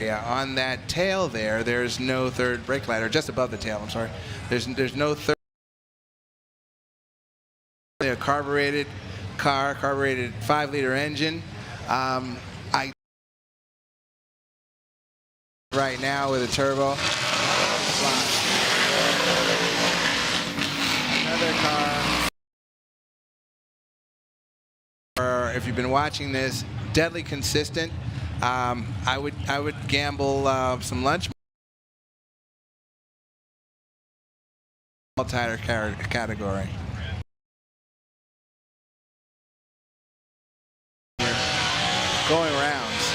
Yeah, on that tail there's no third brake light, or just above the tail, I'm sorry. There's no third. A carbureted car, carbureted 5-liter engine. I right now with a turbo. Another car. Or if you've been watching this, deadly consistent. I would gamble some lunch. Tire category. Going rounds.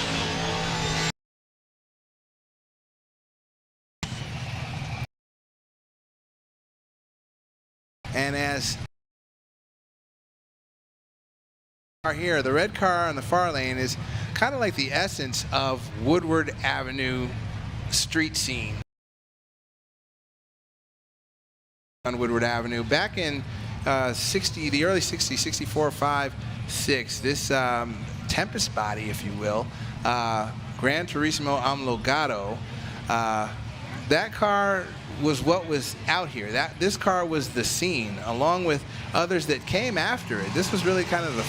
And as here, the red car on the far lane is kind of like the essence of Woodward Avenue street scene. On Woodward Avenue, back in the early 60s, 64, 5, 6, this Tempest body, if you will, Gran Turismo Omologado, that car was what was out here. This car was the scene, along with others that came after it. This was really kind of the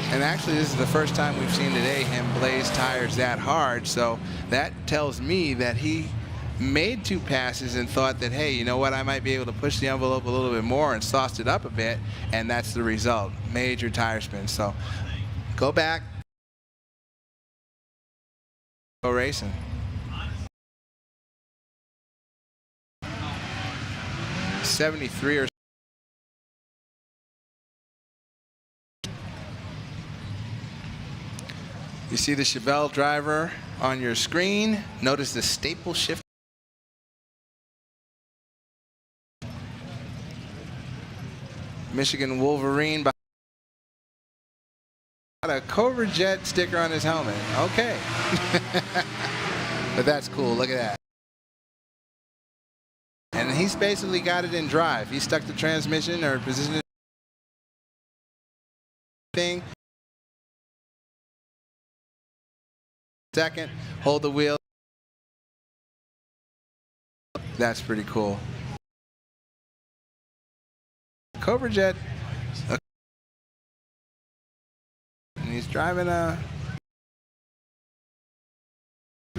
And actually, this is the first time we've seen today him blaze tires that hard. So that tells me that he made 2 passes and thought that, hey, you know what, I might be able to push the envelope a little bit more, and sauced it up a bit, and that's the result. Major tire spin. So go back. Go racing. '73 or you see the Chevelle driver on your screen. Notice the staple shift. Michigan Wolverine. Got a Cobra Jet sticker on his helmet. Okay. But that's cool. Look at that. And he's basically got it in drive. He stuck the transmission or positioned thing. Second, hold the wheel. That's pretty cool. Cobra Jet. And he's driving at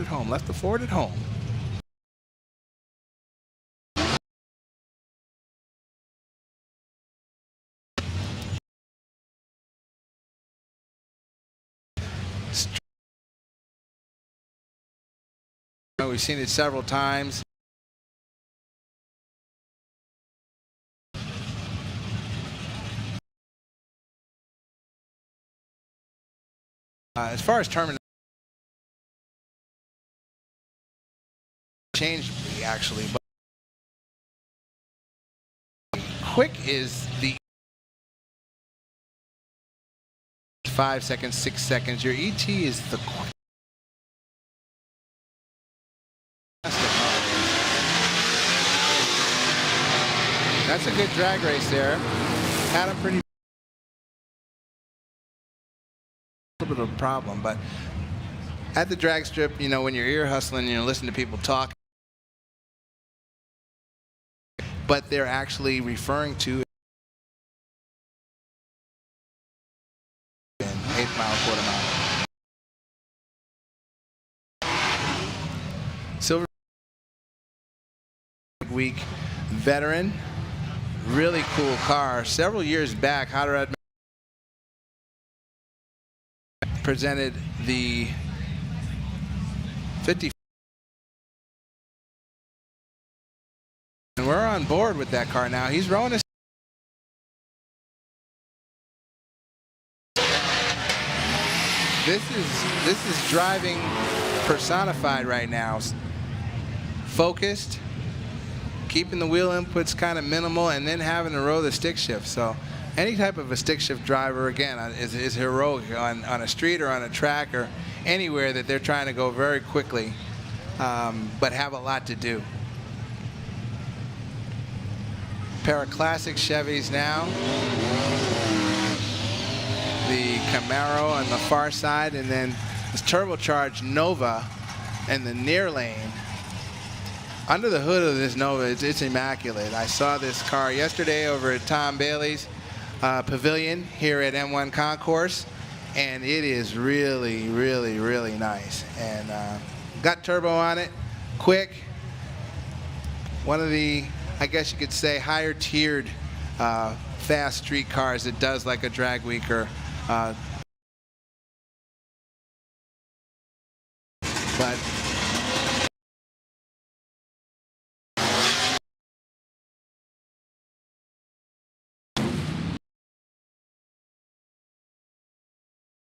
home. Left the Ford at home. We've seen it several times. As far as terminal, changed actually, but quick is the 5 seconds, 6 seconds. Your ET is the quick. That's a good drag race there. Had a pretty little bit of a problem, but at the drag strip, you know, when you're ear hustling and you listen to people talk, but they're actually referring to an 8 mile, quarter mile. Silver Week veteran, really cool car. Several years back, Hot Rod presented the 50. And we're on board with that car now. He's rowing us. This is driving personified right now. Focused, keeping the wheel inputs kind of minimal, and then having to row the stick shift. So any type of a stick shift driver, again, is heroic on a street or on a track or anywhere that they're trying to go very quickly, but have a lot to do. Pair of classic Chevys now. The Camaro on the far side, and then this turbocharged Nova in the near lane. Under the hood of this Nova, it's immaculate. I saw this car yesterday over at Tom Bailey's Pavilion here at M1 Concourse, and it is really, really, really nice. And got turbo on it, quick. One of the, I guess you could say, higher tiered fast street cars that does like a drag week or but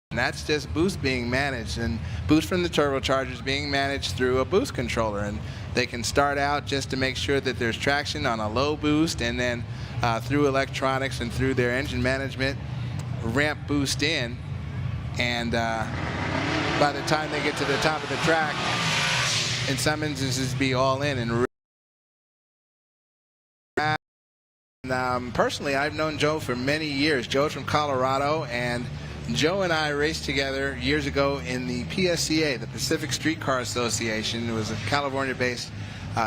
and that's just boost being managed, and boost from the turbochargers being managed through a boost controller, and they can start out just to make sure that there's traction on a low boost, and then through electronics and through their engine management ramp boost in, and by the time they get to the top of the track, in some instances be all in. And personally, I've known Joe for many years. Joe's from Colorado, and Joe and I raced together years ago in the PSCA, the Pacific Streetcar Association. It was a California-based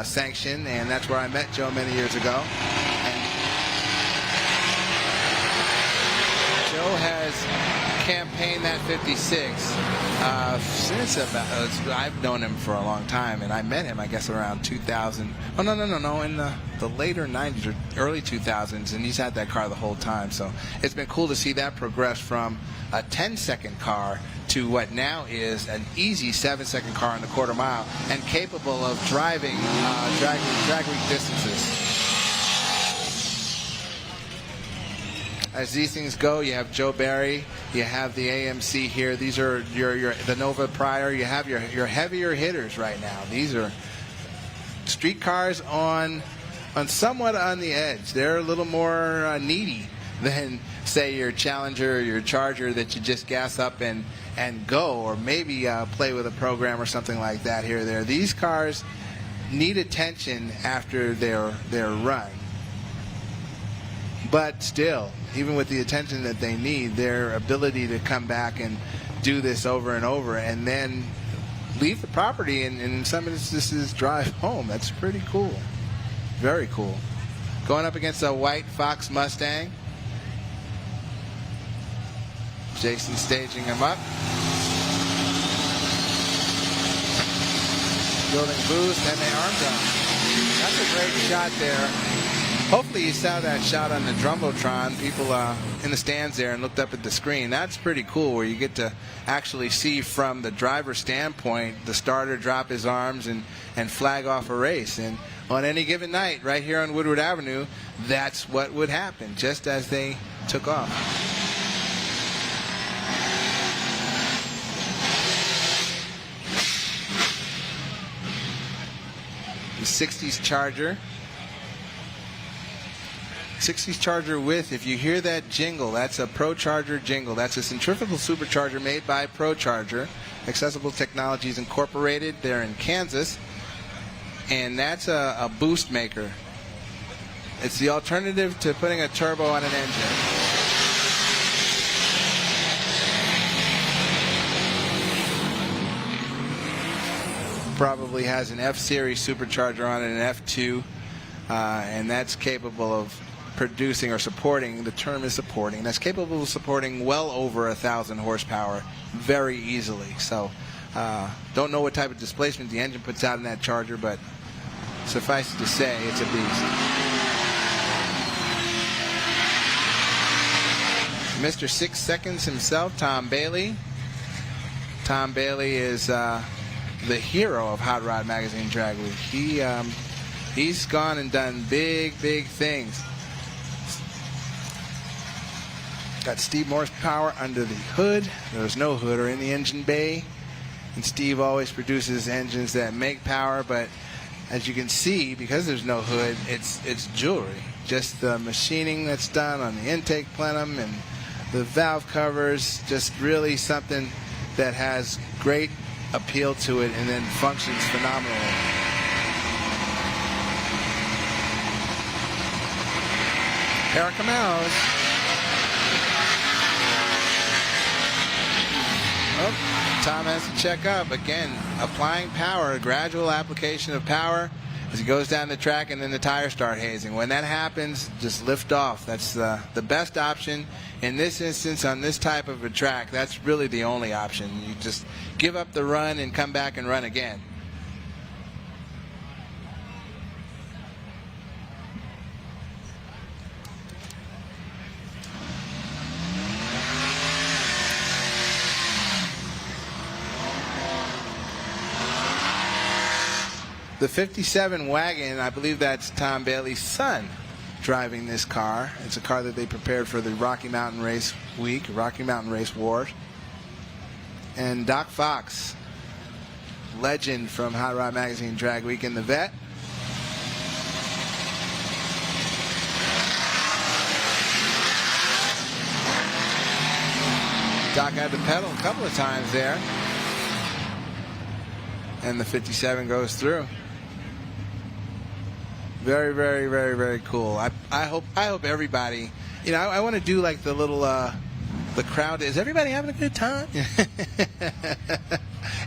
sanction, and that's where I met Joe many years ago. And Joe has campaigned that 56 since about, I've known him for a long time, and I met him, I guess, around 2000. Oh, no, in the later 90s or early 2000s, and he's had that car the whole time. So it's been cool to see that progress from a 10-second car to what now is an easy 7-second car in the quarter mile and capable of driving drag week distances. As these things go, you have Joe Barry, you have the AMC here. These are the Nova Prior. You have your heavier hitters right now. These are street cars on somewhat on the edge. They're a little more needy than, say, your Challenger or your Charger that you just gas up and go, or maybe play with a program or something like that here or there. These cars need attention after their run. But still, even with the attention that they need, their ability to come back and do this over and over and then leave the property and in some instances drive home. That's pretty cool. Very cool. Going up against a white Fox Mustang. Jason staging him up. Building boost and they arm down. That's a great shot there. Hopefully you saw that shot on the Jumbotron. People in the stands there and looked up at the screen. That's pretty cool, where you get to actually see from the driver's standpoint the starter drop his arms and flag off a race. And on any given night, right here on Woodward Avenue, that's what would happen, just as they took off. the 60s Charger. 60s Charger with, if you hear that jingle, that's a Pro Charger jingle. That's a centrifugal supercharger made by Pro Charger. Accessible Technologies Incorporated. They're in Kansas. And that's a boost maker. It's the alternative to putting a turbo on an engine. Probably has an F-Series supercharger on it, an F2, and that's capable of producing or supporting, the term is supporting, that's capable of supporting well over 1,000 horsepower very easily. So don't know what type of displacement the engine puts out in that charger, but suffice it to say, it's a beast. Mr. 6 Seconds himself, Tom Bailey. Tom Bailey is the hero of Hot Rod Magazine Drag Week. He's gone and done big things. Got Steve Morse power under the hood. There's no hood or in the engine bay. And Steve always produces engines that make power, but as you can see, because there's no hood, it's jewelry. Just the machining that's done on the intake plenum and the valve covers, just really something that has great appeal to it and then functions phenomenally. Here it comes. Oh, Tom has to check up. Again, applying power, gradual application of power as he goes down the track, and then the tires start hazing. When that happens, just lift off. That's the best option. In this instance, on this type of a track, that's really the only option. You just give up the run and come back and run again. The 57 wagon, I believe that's Tom Bailey's son driving this car. It's a car that they prepared for the Rocky Mountain Race Week, Rocky Mountain Race Wars. And Doc Fox, legend from Hot Rod Magazine Drag Week in the vet. Doc had to pedal a couple of times there. And the 57 goes through. Very cool. I hope everybody, you know, I want to do like the little the crowd. Is everybody having a good time?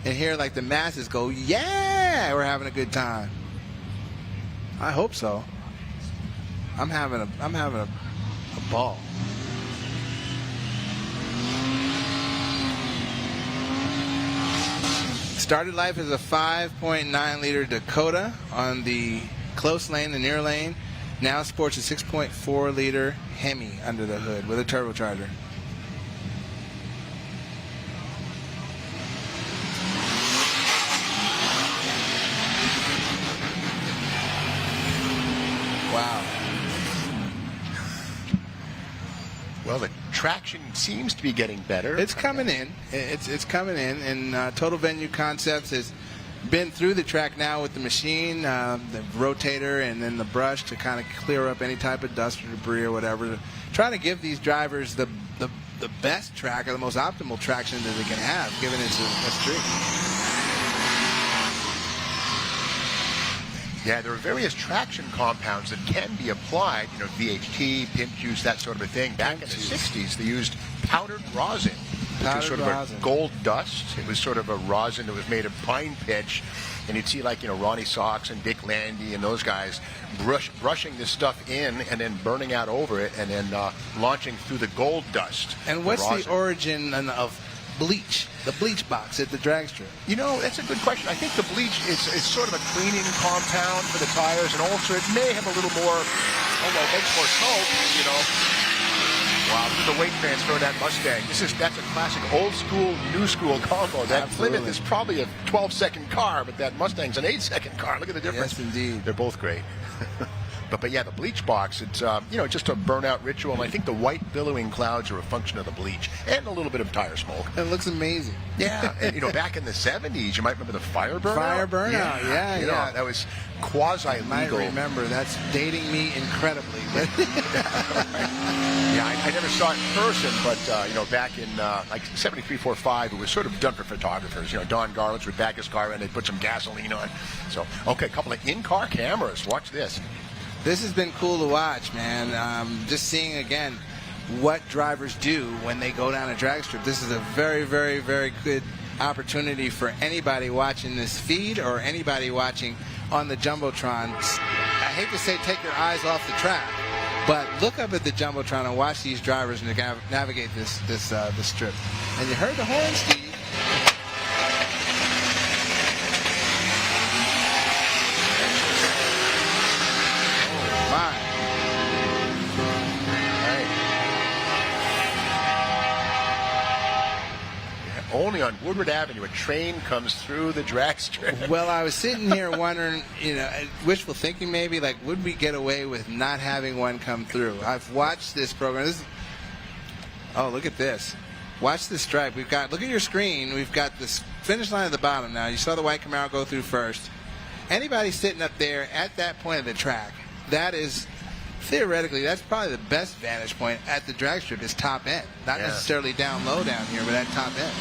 And hear like the masses go, yeah, we're having a good time. I hope so. I'm having a ball. Started life as a 5.9 liter Dakota on the close lane, the near lane. Now sports a 6.4 liter Hemi under the hood with a turbocharger. Wow. Well, the traction seems to be getting better. It's coming in. It's coming in. And Total Venue Concepts has been through the track now with the machine, the rotator, and then the brush to kind of clear up any type of dust or debris or whatever. Trying to give these drivers the best track or the most optimal traction that they can have, given it's a street. Yeah, there are various traction compounds that can be applied, you know, VHT, pimp juice, that sort of a thing. Back in the 60s, they used powdered rosin, which was sort of a gold dust. It was sort of a rosin that was made of pine pitch. And you'd see, like, you know, Ronnie Sox and Dick Landy and those guys brushing this stuff in and then burning out over it and then launching through the gold dust. And what's the origin of bleach, the bleach box at the drag strip? You know, that's a good question. I think the bleach is sort of a cleaning compound for the tires, and also it may have a little more, although it makes more smoke, you know. Wow, this is the weight transfer of that Mustang. That's a classic old school, new school combo. That Plymouth is probably a 12-second car, but that Mustang's an 8-second car. Look at the difference. Yes, indeed. They're both great. But yeah, the bleach box, it's just a burnout ritual, and I think the white billowing clouds are a function of the bleach and a little bit of tire smoke. It looks amazing. Yeah, and back in the 70s, you might remember the fire burnout. Fire burnout, yeah. That was quasi-legal. I might remember. That's dating me incredibly. Yeah, I never saw it in person, but back in like 73, 4, 5, it was sort of done for photographers. Don Garland would back his car and they'd put some gasoline on. So, okay, a couple of in-car cameras. Watch this. This has been cool to watch, man. Just seeing again what drivers do when they go down a drag strip. This is a very, very, very good opportunity for anybody watching this feed or anybody watching on the Jumbotron. I hate to say take your eyes off the track, but look up at the Jumbotron and watch these drivers navigate this strip. And you heard the horn, Steve. Oh, my. Only on Woodward Avenue, a train comes through the drag strip. Well, I was sitting here wondering, wishful thinking maybe, like, would we get away with not having one come through? I've watched this program. Oh, look at this. Watch this stripe. Look at your screen. We've got this finish line at the bottom now. You saw the white Camaro go through first. Anybody sitting up there at that point of the track, that is, theoretically, that's probably the best vantage point at the drag strip is top end. Not necessarily down low down here, but at top end.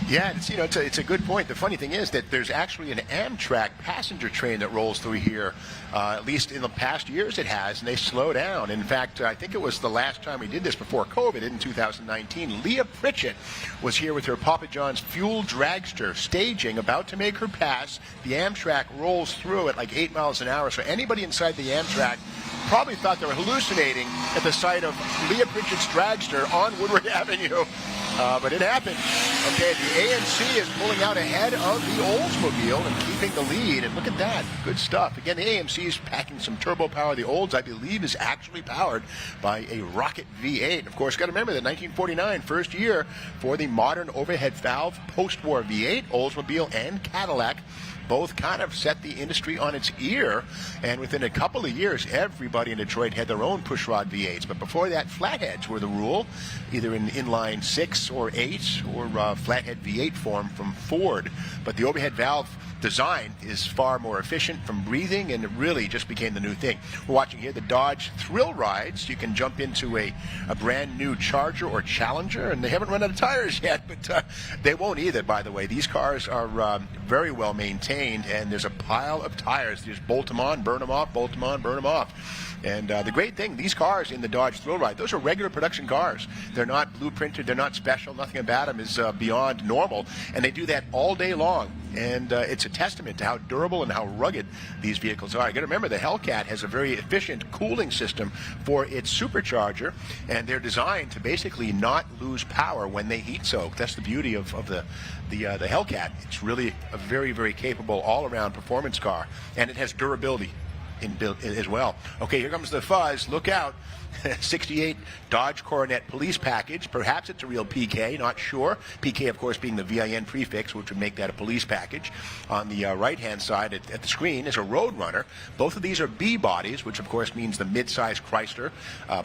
Yeah, it's a good point. The funny thing is that there's actually an Amtrak passenger train that rolls through here. At least in the past years it has, and they slow down. In fact, I think it was the last time we did this before COVID in 2019. Leah Pritchett was here with her Papa John's fuel dragster staging, about to make her pass. The Amtrak rolls through at like 8 miles an hour, so anybody inside the Amtrak probably thought they were hallucinating at the sight of Leah Pritchett's dragster on Woodward Avenue. But it happened. Okay, the AMC is pulling out ahead of the Oldsmobile and keeping the lead. And look at that. Good stuff. Again, the AMC is packing some turbo power. The Olds, I believe, is actually powered by a rocket V8. Of course, got to remember that 1949, first year for the modern overhead valve post-war V8, Oldsmobile and Cadillac. Both kind of set the industry on its ear, and within a couple of years, everybody in Detroit had their own pushrod V8s. But before that, flatheads were the rule, either in inline 6 or 8 or flathead V8 form from Ford. But the overhead valve design is far more efficient from breathing, and it really just became the new thing. We're watching here the Dodge Thrill Rides. You can jump into a brand new Charger or Challenger, and they haven't run out of tires yet, but they won't either, by the way. These cars are very well maintained, and there's a pile of tires. You just bolt them on, burn them off, bolt them on, burn them off. And the great thing, these cars in the Dodge Thrill Ride, those are regular production cars. They're not blueprinted, they're not special, nothing about them is beyond normal, and they do that all day long. And it's a testament to how durable and how rugged these vehicles are. You got to remember, the Hellcat has a very efficient cooling system for its supercharger, and they're designed to basically not lose power when they heat soak. That's the beauty of the Hellcat. It's really a very, very capable all-around performance car, and it has durability inbuilt as well. Okay, here comes the fuzz. Look out. 68 Dodge Coronet police package. Perhaps it's a real PK, not sure. PK, of course, being the VIN prefix, which would make that a police package. On the right-hand side at the screen is a Roadrunner. Both of these are B bodies, which, of course, means the mid-size Chrysler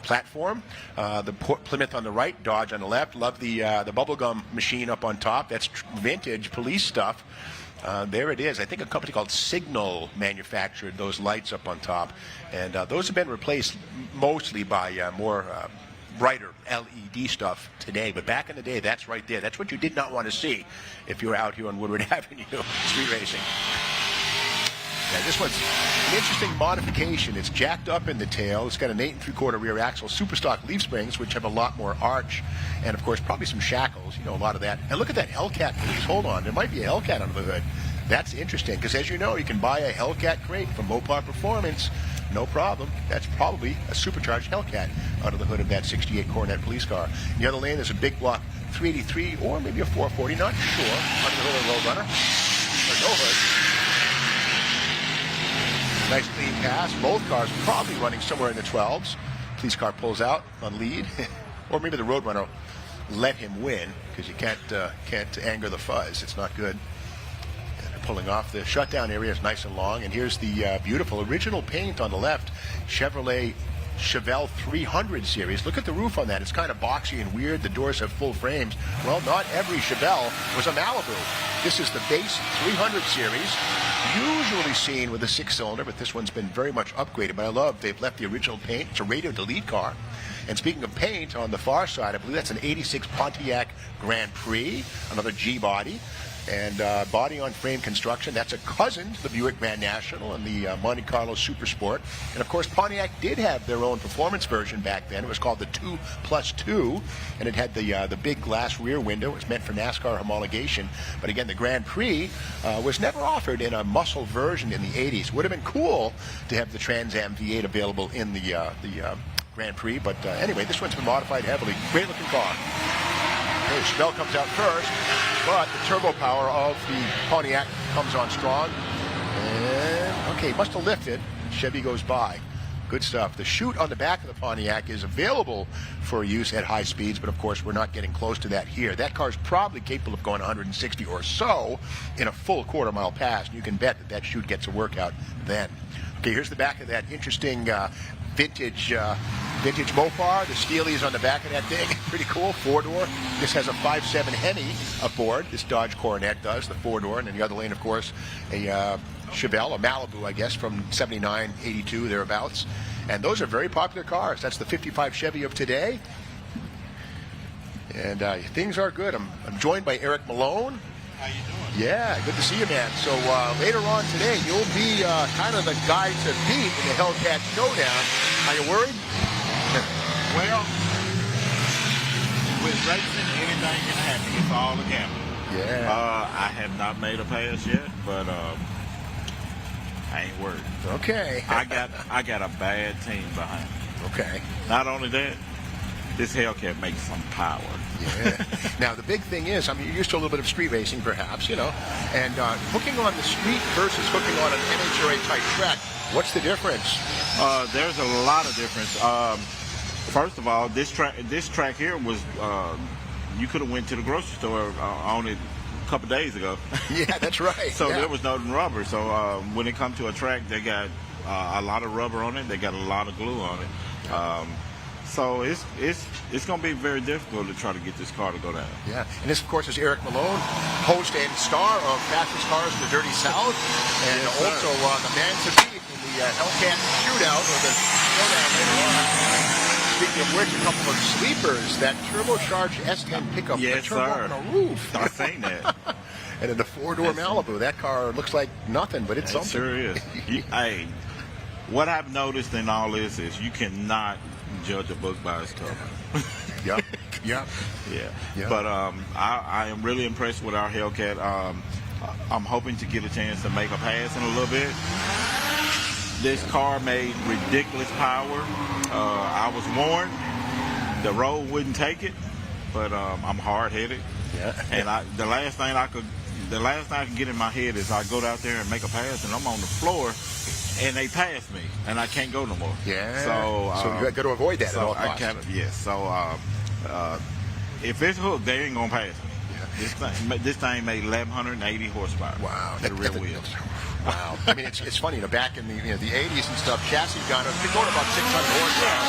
platform. The Plymouth on the right, Dodge on the left. Love the bubblegum machine up on top. That's vintage police stuff. There it is. I think a company called Signal manufactured those lights up on top. And those have been replaced mostly by more brighter LED stuff today. But back in the day, that's right there. That's what you did not want to see if you were out here on Woodward Avenue street racing. Yeah, this one's an interesting modification. It's jacked up in the tail. It's got an 8 3/4 rear axle, super stock leaf springs, which have a lot more arch, and of course probably some shackles. You know, a lot of that. And look at that Hellcat, please. Hold on, there might be a Hellcat under the hood. That's interesting, because as you know, you can buy a Hellcat crate from Mopar Performance, no problem. That's probably a supercharged Hellcat under the hood of that 68 Coronet police car. In the other lane, there's a big block 383 or maybe a 440, not sure, under the hood of a Roadrunner, or no hood. Nice clean pass. Both cars probably running somewhere in the 12s. Police car pulls out on lead, or maybe the Roadrunner let him win, because you can't anger the fuzz. It's not good. pulling off. The shutdown area is nice and long, and here's the beautiful original paint on the left, Chevrolet Chevelle 300 series. Look at the roof on that. It's kind of boxy and weird. The doors have full frames. Well, not every Chevelle was a Malibu. This is the base 300 series, usually seen with a 6-cylinder, but this one's been very much upgraded. But I love they've left the original paint. It's a radio delete car. And speaking of paint, on the far side, I believe that's an 86 Pontiac Grand Prix, another G body. And body on frame construction, that's a cousin to the Buick Grand National and the Monte Carlo Super Sport. And of course, Pontiac did have their own performance version back then. It was called the 2+2, and it had the big glass rear window. It was meant for NASCAR homologation. But again, the Grand Prix was never offered in a muscle version in the 80s. Would have been cool to have the Trans Am V8 available in the Grand Prix. But anyway, this one's been modified heavily. Great looking car. Okay, Chevelle comes out first, but the turbo power of the Pontiac comes on strong. And, okay, must have lifted. Chevy goes by. Good stuff. The chute on the back of the Pontiac is available for use at high speeds, but of course we're not getting close to that here. That car's probably capable of going 160 or so in a full quarter-mile pass. You can bet that that chute gets a workout then. Okay, here's the back of that interesting vintage Mopar. The Steely's on the back of that thing. Pretty cool. 4-door. This has a 5.7 Hemi aboard. This Dodge Coronet does, the 4-door. And in the other lane, of course, a Chevelle, a Malibu, I guess, from 79, 82, thereabouts. And those are very popular cars. That's the 55 Chevy of today. And things are good. I'm joined by Eric Malone. How you doing? Yeah, good to see you, man. So later on today, you'll be kind of the guy to beat in the Hellcat Showdown. Are you worried? Well, with racing, anything can happen. It's all a gamble. Yeah. I have not made a pass yet, but I ain't worried. Okay. I got a bad team behind me. Okay. Not only that, this Hellcat makes some power. Yeah. Now, the big thing is, I mean, you're used to a little bit of street racing, perhaps, you know, and hooking on the street versus hooking on an NHRA-type track, what's the difference? There's a lot of difference. First of all, this track here was, you could have went to the grocery store on it a couple days ago. Yeah, that's right. So yeah. there was no rubber. So when it comes to a track, they got a lot of rubber on it. They got a lot of glue on it. So it's going to be very difficult to try to get this car to go down. Yeah, and this, of course, is Eric Malone, host and star of Fastest Cars in the Dirty South, and yes, also the man to beat in the Hellcat Shootout, or the Showdown later on. Speaking of which, a couple of sleepers, that turbocharged S10 pickup, yes, the turbo sir. on the roof. I've seen that. And in the 4-door Malibu, that car looks like nothing, but it's It something. sure is. Hey, what I've noticed in all this is you cannot judge a book by its cover. Yep. Yep. Yeah. But I am really impressed with our Hellcat. I'm hoping to get a chance to make a pass in a little bit. This car made ridiculous power. I was warned the road wouldn't take it, but I'm hard-headed. Yeah. And the last thing I can get in my head is I go out there and make a pass, and I'm on the floor, and they pass me, and I can't go no more. Yeah. So you got to avoid that at all costs. Yes. So if it's hooked, they ain't gonna pass me. Yeah. This thing made 1,180 horsepower. Wow. The rear wheels. Wow. I mean, it's funny, back in the 80s and stuff, chassis dynos could go to about 600 horsepower.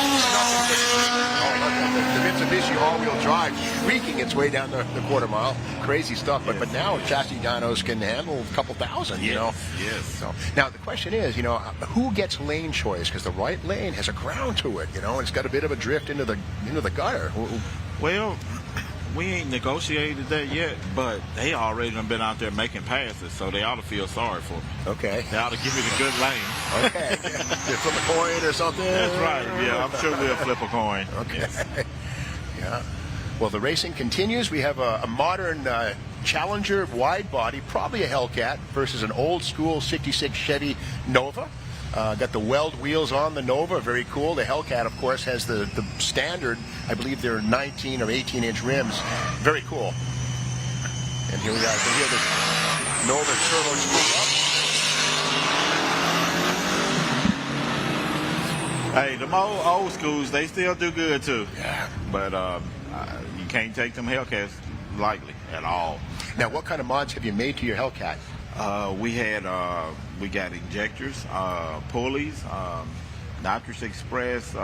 The Mitsubishi all-wheel drive shrieking its way down the quarter mile. Crazy stuff. But now chassis dynos can handle a couple thousand, you know. Yes. So now the question is, who gets lane choice? Because the right lane has a crown to it, and it's got a bit of a drift into the gutter. Well, we ain't negotiated that yet, but they already done been out there making passes, so they ought to feel sorry for me. Okay. They ought to give me the good lane. Okay. You flip a coin or something? That's right. Yeah, I'm sure we'll flip a coin. Okay. Yes. Yeah. Well, the racing continues. We have a modern Challenger wide body, probably a Hellcat, versus an old school 66 Chevy Nova. Got the weld wheels on the Nova, very cool. The Hellcat, of course, has the standard, I believe they're 19 or 18-inch rims. Very cool. And here we are. So here the Nova turbo speed up. Hey, the old schools, they still do good too. Yeah. But you can't take them Hellcats lightly at all. Now, what kind of mods have you made to your Hellcat? We got injectors, pulleys, nitrous express,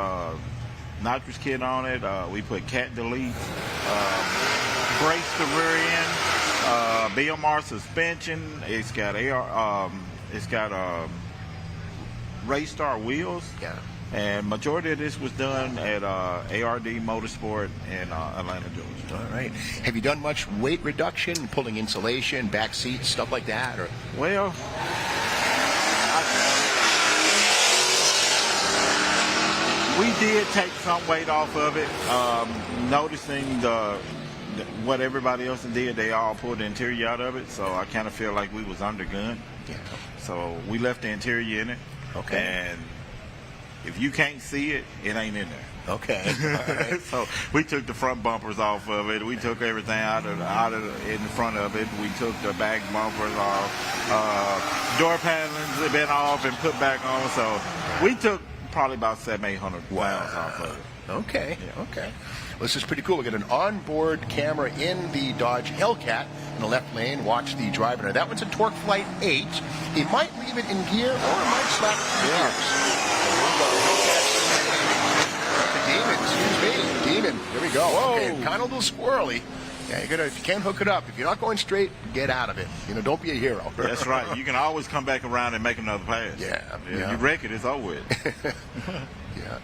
nitrous kit on it. We put cat delete, brace the rear end, BMR suspension. It's got Raystar wheels. Yeah. And majority of this was done at ARD Motorsport in Atlanta, Georgia. All right. Have you done much weight reduction, pulling insulation, back seats, stuff like that? Or well, we did take some weight off of it. Noticing what everybody else did, they all pulled the interior out of it. So I kind of feel like we was undergunned. Yeah. So we left the interior in it. Okay. And if you can't see it, it ain't in there. Okay. All right. So we took the front bumpers off of it. We took everything out of in front of it. We took the back bumpers off. Door panelings have been off and put back on. So we took probably about 700-800 pounds off of it. Okay. Yeah. Okay. Well, this is pretty cool. We got an onboard camera in the Dodge Hellcat in the left lane. Watch the driver. Now, that one's a Torque Flight 8. He might leave it in gear or it might slap gears. Demon. There we go. Whoa. Okay, kind of a little squirrely. Yeah, if you can't hook it up, if you're not going straight, get out of it. Don't be a hero. That's right. You can always come back around and make another pass. Yeah. You wreck it, it's over with. Yeah.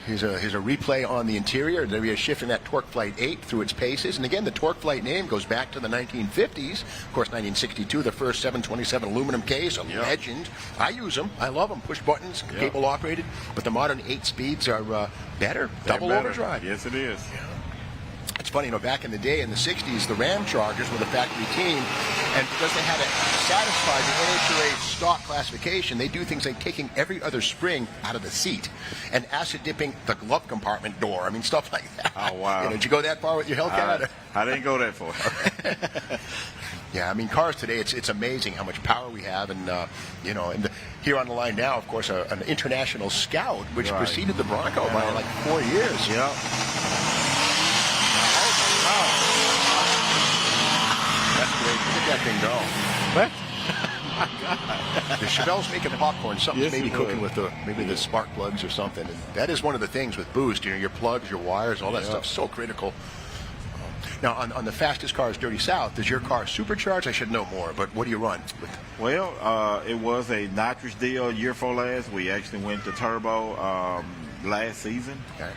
Here's a replay on the interior. There'll be a shift in that Torque Flight 8 through its paces. And again, the Torque Flight name goes back to the 1950s. Of course, 1962, the first 727 aluminum case, a legend. I use them. I love them. Push buttons, cable operated. But the modern 8 speeds are better. Double overdrive. Yes, it is. Yeah. It's funny, back in the day, in the 60s, the Ram Chargers were the factory team, and because they had to satisfy the NHRA stock classification, they do things like taking every other spring out of the seat and acid dipping the glove compartment door. I mean, stuff like that. Oh, wow. Did you go that far with your Hellcat? I didn't go that far. Yeah, I mean, cars today, it's amazing how much power we have, and here on the line now, of course, an international Scout, which preceded the Bronco by like 4 years. Yeah. That's great. Look at that thing go. What? The Chevelle's making popcorn. Something's Yes, maybe it cooking would. with the spark plugs or something. And that is one of the things with Boost. Your plugs, your wires, all that stuff's so critical. Now, on the fastest cars, Dirty South, is your car supercharged? I should know more, but what do you run? Well, it was a nitrous deal year for last. We actually went to turbo last season. Okay.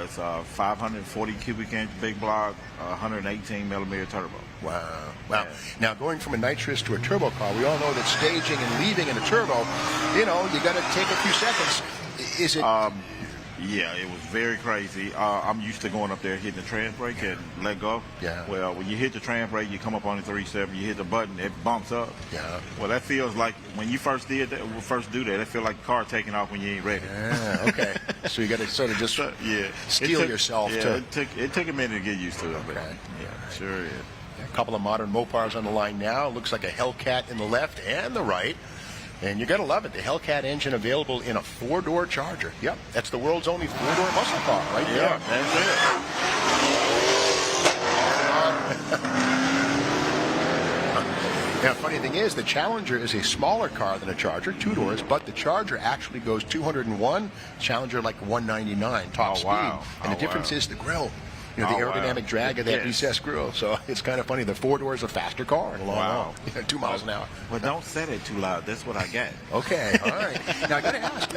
It's a 540 cubic inch big block, 118 millimeter turbo. Wow. Wow. Yeah. Now, going from a nitrous to a turbo car, we all know that staging and leaving in a turbo, you got to take a few seconds. Is it... Yeah, it was very crazy. I'm used to going up there, hitting the trans brake and let go. Yeah. Well, when you hit the trans brake, you come up on the 3.7, you hit the button, it bumps up. Yeah. Well, that feels like when you first do that, it feels like the car taking off when you ain't ready. Yeah, okay. So you got to sort of just steel yourself. Yeah, it took a minute to get used to it. Okay. Yeah, sure is. A couple of modern Mopars on the line now. Looks like a Hellcat in the left and the right. And you got to love it. The Hellcat engine available in a 4-door Charger. Yep, that's the world's only 4-door muscle car right there. Yeah, that's it. Now, funny thing is, the Challenger is a smaller car than a Charger, 2 doors, but the Charger actually goes 201, Challenger like 199 top speed. And the difference is the grille. The aerodynamic drag of that recessed grille. So it's kind of funny. The 4-door is a faster car in a long run. 2 miles an hour. Well, don't say it too loud. That's what I got. Okay, all right. Now, I got to ask.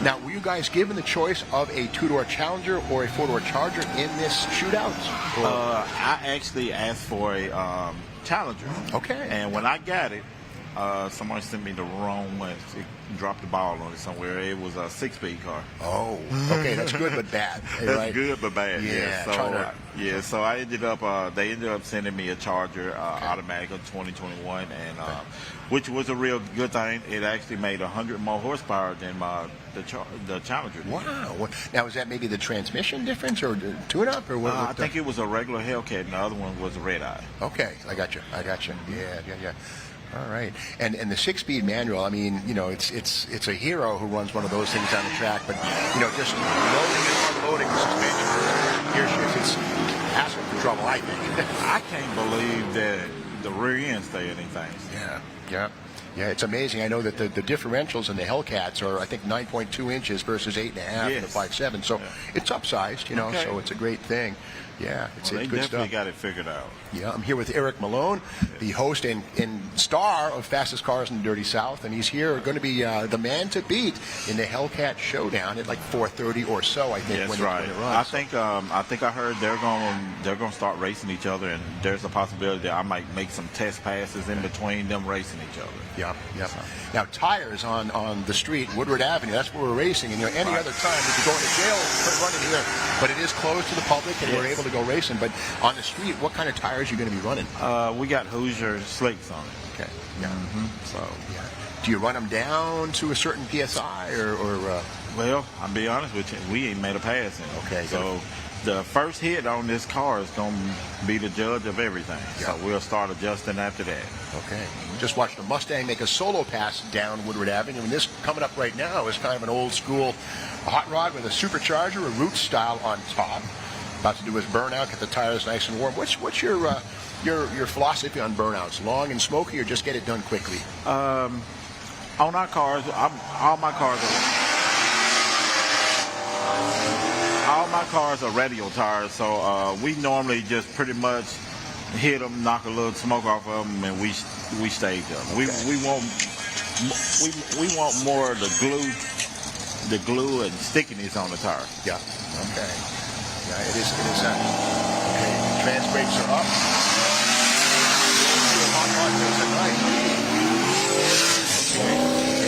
Now, were you guys given the choice of a 2-door Challenger or a 4-door Charger in this shootout? I actually asked for a Challenger. Okay. And when I got it, someone sent me the wrong one. It dropped the ball on it somewhere. It was a 6-speed car. Oh, okay. That's good but bad. That's good but bad. Yeah. So I ended up. They ended up sending me a Charger automatic of 2021, and which was a real good thing. It actually made 100 more horsepower than the Challenger did. Wow. Now, is that maybe the transmission difference or the tune-up or what? I think it was a regular Hellcat, and the other one was a red eye. Okay, I got you. Yeah. All right, and the 6-speed manual. I mean, it's a hero who runs one of those things on the track. But just loading and unloading the suspension, gear shift, it's asking for trouble. I think. I can't believe that the rear end stayed in things. Yeah. Yeah, it's amazing. I know that the differentials in the Hellcats are, I think, 9.2 inches versus 8.5 in the 5.7. So it's upsized, you know, so it's a great thing. Yeah, it's Well, they good definitely stuff. got it figured out. Yeah, I'm here with Eric Malone, the host and star of Fastest Cars in the Dirty South, and he's here going to be the man to beat in the Hellcat Showdown at like 4:30 or so, I think. That's when right. It runs. I think I heard they're going to start racing each other, and there's a possibility that I might make some test passes in between them racing each other. Yeah, yeah. Now tires on the street, Woodward Avenue. That's where we're racing. And any other time, if you're going to jail for running here, but it is closed to the public, and we're able to go racing. But on the street, what kind of tires are you going to be running? We got Hoosier slicks on it. Okay. Yeah. So. Yeah. Do you run them down to a certain PSI or Well, I'll be honest with you, we ain't made a pass in it. Okay. So the first hit on this car is going to be the judge of everything. Yeah. So we'll start adjusting after that. Okay. Just watched a Mustang make a solo pass down Woodward Avenue, and this coming up right now is kind of an old school hot rod with a supercharger, a root style on top. About to do his burnout, get the tires nice and warm. What's your philosophy on burnouts? Long and smoky, or just get it done quickly? On our cars, all my cars are radial tires, so we normally just pretty much hit them, knock a little smoke off of them, and we stage them. Okay. We want more of the glue and stickiness on the tire. Yeah. Okay. Yeah, it is that. Okay. Trans brakes are up. Okay.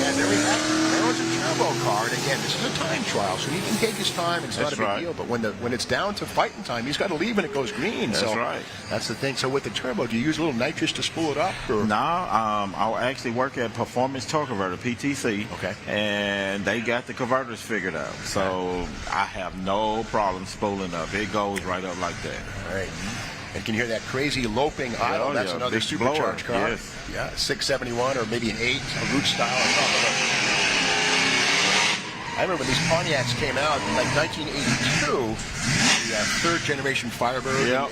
And there we have it. There was a turbo car, and again, this is a time trial, so he can take his time. It's not a big deal. But when it's down to fighting time, he's got to leave when it goes green. That's right. That's the thing. So with the turbo, do you use a little nitrous to spool it up? Or? No, I'll actually work at Performance Torque Converter, PTC. Okay. And they got the converters figured out. So I have no problem spooling up. It goes right up like that. All right. And can you hear that crazy loping idle? That's another supercharged car. Yes. Yeah, 671 or maybe an 8, a root style on top of it. I remember when these Pontiacs came out in like 1982, the third generation Firebird. Yeah.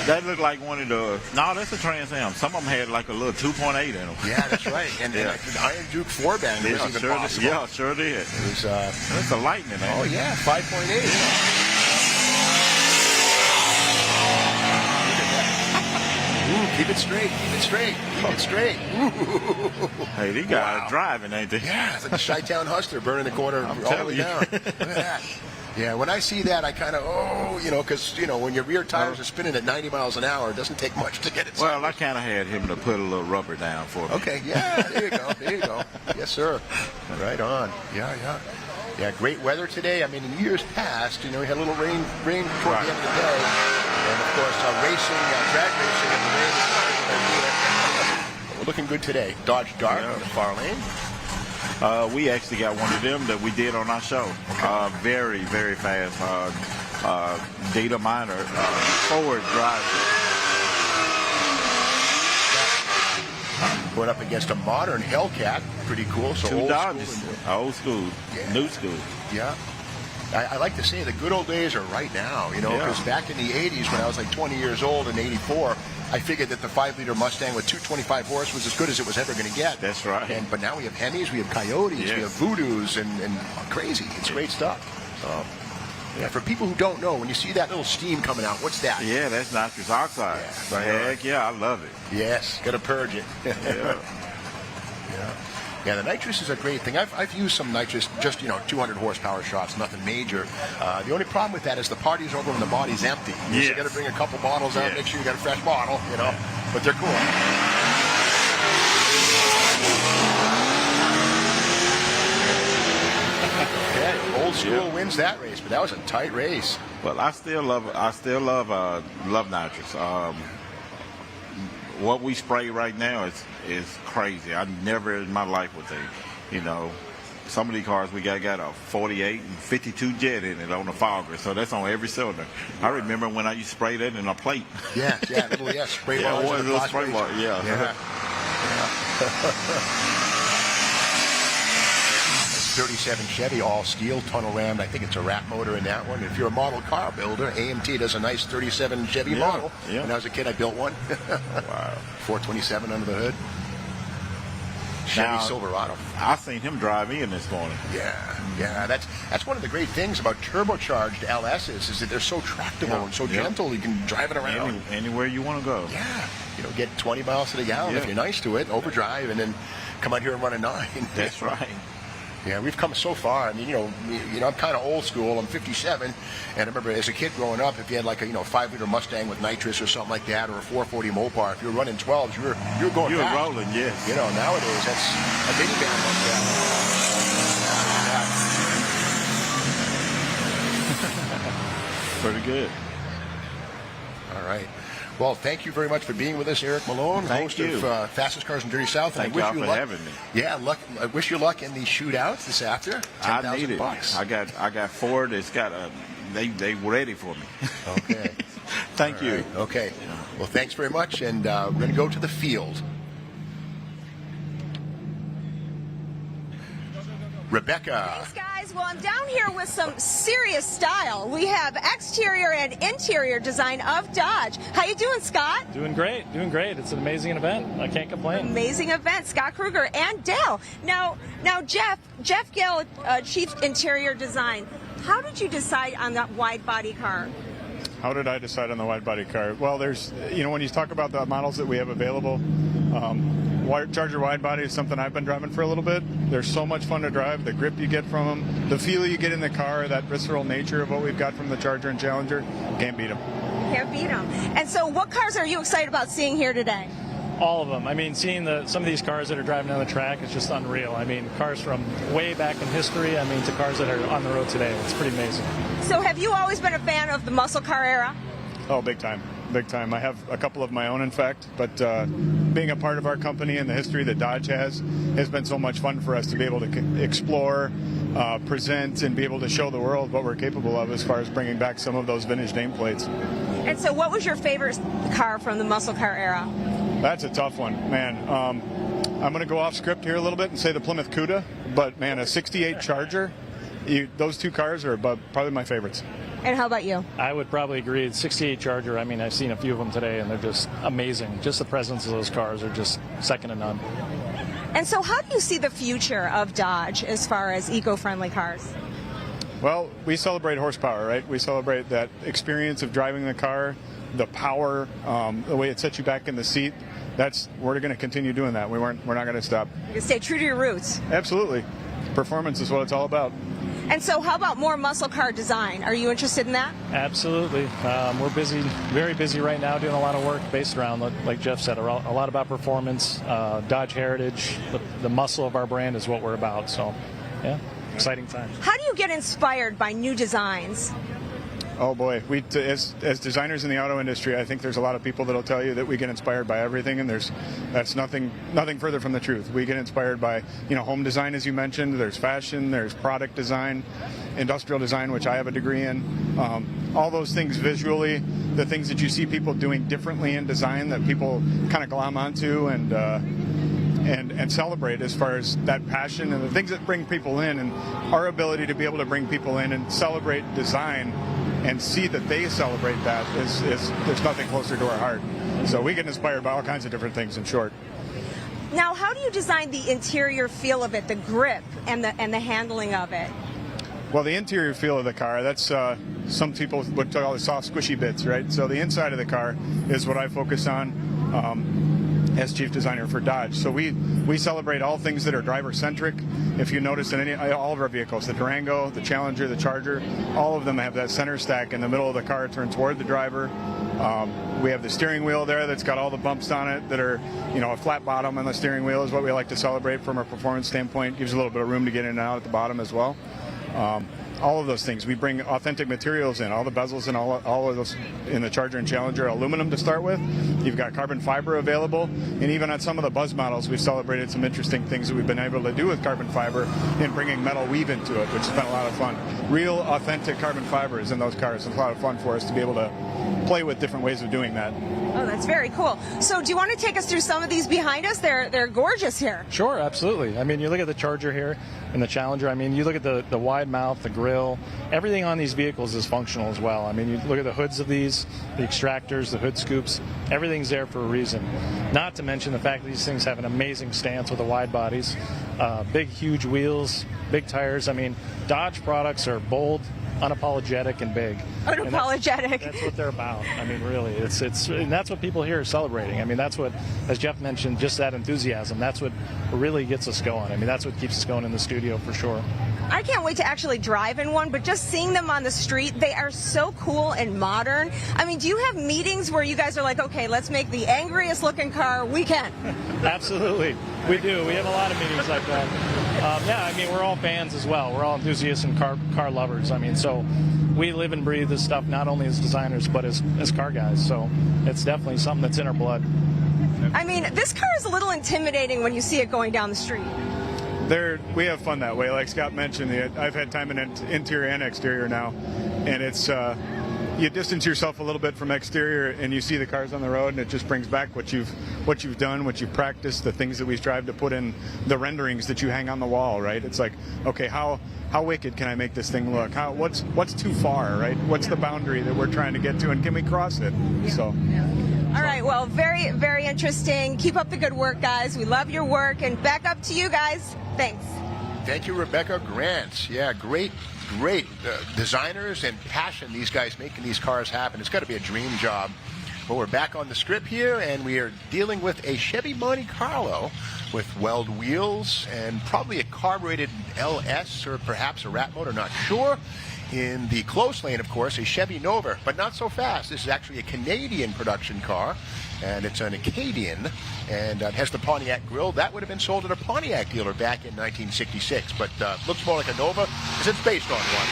That looked like one of the, no, that's a Trans Am. Some of them had like a little 2.8 in them. Yeah, that's right. And the Iron Duke 4-bang was even possible. Yeah, sure did. It was, that's a Lightning. Oh, yeah, 5.8. Keep it straight, keep it straight, keep it straight. Hey, these guys are driving, ain't they? Yeah, it's like a Chi-Town Hustler burning the corner all the way down. Look at that. Yeah, when I see that, I kind of, because, when your rear tires are spinning at 90 miles an hour, it doesn't take much to get it started. Well, I kind of had him to put a little rubber down for me. Okay, yeah, there you go, there you go. Yes, sir. Right on. Yeah. Yeah, great weather today. I mean, in years past, we had a little rain toward the end of the day. And, of course, drag racing in the rain. We're looking good today. Dodge Dart in the far lane. We actually got one of them that we did on our show. Very, very fast. Data Minor forward driver. Going up against a modern Hellcat. Pretty cool. So Two Dodges. Old school. Yeah. New school. Yeah. I like to say the good old days are right now, because back in the 80s when I was like 20 years old in 84, I figured that the 5-liter Mustang with 225 horse was as good as it was ever going to get. That's right. But now we have Hemis, we have Coyotes, we have Voodoos, and crazy. It's great stuff. Yeah, for people who don't know, when you see that little steam coming out, what's that? Yeah, that's nitrous oxide. Yeah, Heck yeah, I love it. Yes, got to purge it. Yeah, the nitrous is a great thing. I've used some nitrous, just 200 horsepower shots, nothing major. The only problem with that is the party's over when the body's empty. You got to bring a couple bottles out, make sure you got a fresh bottle, But they're cool. Yeah, old school wins that race, but that was a tight race. Well, I still love nitrous. What we spray right now is crazy. I never in my life would think, some of these cars we got a 48 and 52 jet in it on the fogger, so that's on every cylinder. I remember when I used to spray that in a plate. Yeah, spray bars. One little spray bar. Yeah. 37 Chevy, all steel, tunnel rammed. I think it's a wrap motor in that one. If you're a model car builder, AMT does a nice 37 Chevy model. Yeah. When I was a kid, I built one. Wow. 427 under the hood. Chevy Now, Silverado. I seen him drive in this morning. Yeah, that's one of the great things about turbocharged LSs is that they're so tractable and so gentle. You can drive it around anywhere you want to go. Yeah, get 20 miles to the gallon if you're nice to it, overdrive, and then come out here and run a 9. That's right. Yeah, we've come so far. I mean, I'm kind of old school. I'm 57, and I remember as a kid growing up, if you had like a 5-liter Mustang with nitrous or something like that, or a 440 Mopar, if you were running 12s, you were going. You were fast. rolling, yes. Nowadays that's a minivan like that. Pretty good. All right. Well, thank you very much for being with us, Eric Malone, host of Fastest Cars in Dirty South. Thank y'all for having me. Yeah, I wish you luck in the shootouts this after. I need it. I got Ford. It's got they ready for me. Okay. Thank you. Right. Okay. Well, thanks very much, and we're going to go to the field. Rebecca. Thanks, guys. Well, I'm down here with some serious style. We have exterior and interior design of Dodge. How you doing, Scott? Doing great. It's an amazing event. I can't complain. Amazing event. Scott Kruger and Dale. Now, Jeff Gill, Chief Interior Design. How did you decide on that wide body car? How did I decide on the wide body car? Well, there's, when you talk about the models that we have available, Charger wide body is something I've been driving for a little bit. They're so much fun to drive. The grip you get from them, the feel you get in the car, that visceral nature of what we've got from the Charger and Challenger, can't beat them. Can't beat them. And so what cars are you excited about seeing here today? All of them. I mean, seeing some of these cars that are driving down the track is just unreal. I mean, cars from way back in history, to cars that are on the road today. It's pretty amazing. So have you always been a fan of the muscle car era? Oh, big time. Big time. I have a couple of my own, in fact, but being a part of our company and the history that Dodge has been so much fun for us to be able to explore, present, and be able to show the world what we're capable of as far as bringing back some of those vintage nameplates. And so what was your favorite car from the muscle car era? That's a tough one, man. I'm going to go off script here a little bit and say the Plymouth Cuda, but man, a 68 Charger, those two cars are probably my favorites. And how about you? I would probably agree. 68 Charger, I've seen a few of them today, and they're just amazing. Just the presence of those cars are just second to none. And so how do you see the future of Dodge as far as eco-friendly cars? Well, we celebrate horsepower, right? We celebrate that experience of driving the car, the power, the way it sets you back in the seat. We're going to continue doing that. We're not going to stop. You stay true to your roots. Absolutely. Performance is what it's all about. And so how about more muscle car design? Are you interested in that? Absolutely. We're busy, very busy right now, doing a lot of work based around, like Jeff said, a lot about performance, Dodge heritage. The muscle of our brand is what we're about. So, yeah, exciting time. How do you get inspired by new designs? Oh boy, as designers in the auto industry, I think there's a lot of people that'll tell you that we get inspired by everything, and that's nothing further from the truth. We get inspired by home design, as you mentioned. There's fashion, there's product design, industrial design, which I have a degree in. All those things visually, the things that you see people doing differently in design that people kind of glom onto and celebrate as far as that passion and the things that bring people in, and our ability to be able to bring people in and celebrate design and see that they celebrate that is there's nothing closer to our heart. So we get inspired by all kinds of different things, in short. Now, how do you design the interior feel of it, the grip and the handling of it? Well, the interior feel of the car, that's some people would call the soft, squishy bits, right? So the inside of the car is what I focus on as chief designer for Dodge. So we celebrate all things that are driver-centric. If you notice in all of our vehicles, the Durango, the Challenger, the Charger, all of them have that center stack in the middle of the car turned toward the driver. We have the steering wheel there that's got all the bumps on it that are, a flat bottom on the steering wheel is what we like to celebrate from a performance standpoint. Gives a little bit of room to get in and out at the bottom as well. All of those things. We bring authentic materials in. All the bezels and all of those in the Charger and Challenger are aluminum to start with. You've got carbon fiber available. And even on some of the Buzz models, we've celebrated some interesting things that we've been able to do with carbon fiber in bringing metal weave into it, which has been a lot of fun. Real authentic carbon fiber is in those cars. It's a lot of fun for us to be able to play with different ways of doing that. Oh, that's very cool. So do you want to take us through some of these behind us? They're gorgeous here. Sure, absolutely. You look at the Charger here and the Challenger. You look at the wide mouth, the grip, oil. Everything on these vehicles is functional as well. I mean, you look at the hoods of these, the extractors, the hood scoops, everything's there for a reason. Not to mention the fact that these things have an amazing stance with the wide bodies, big, huge wheels, big tires. I mean, Dodge products are bold, unapologetic, and big. Unapologetic. That's what they're about. I mean, really, it's and that's what people here are celebrating. I mean, that's what, as Jeff mentioned, just that enthusiasm. That's what really gets us going. I mean, that's what keeps us going in the studio for sure. I can't wait to actually drive in one, but just seeing them on the street, they are so cool and modern. I mean, do you have meetings where you guys are like, okay, let's make the angriest looking car we can? Absolutely. We do. We have a lot of meetings like that. Yeah, I mean, we're all fans as well. We're all enthusiasts and car lovers. I mean, so we live and breathe this stuff not only as designers, but as car guys. So it's definitely something that's in our blood. I mean, this car is a little intimidating when you see it going down the street. We have fun that way. Like Scott mentioned, I've had time in interior and exterior now, and it's you distance yourself a little bit from exterior, and you see the cars on the road, and it just brings back what you've done, what you've practiced, the things that we strive to put in the renderings that you hang on the wall. Right? It's like, okay, how wicked can I make this thing look? What's too far? Right? What's the boundary that we're trying to get to, and can we cross it? Yeah. So. All right, well, very, very interesting. Keep up the good work, guys. We love your work, and back up to you guys. Thanks. Thank you, Rebecca Grant. Yeah, great designers and passion, these guys making these cars happen. It's got to be a dream job. But we're back on the strip here, and we are dealing with a Chevy Monte Carlo with weld wheels and probably a carbureted LS or perhaps a rat motor, not sure. In the close lane, of course, a Chevy Nova, but not so fast. This is actually a Canadian production car, and it's an Acadian, and it has the Pontiac grille. That would have been sold at a Pontiac dealer back in 1966, but looks more like a Nova because it's based on one.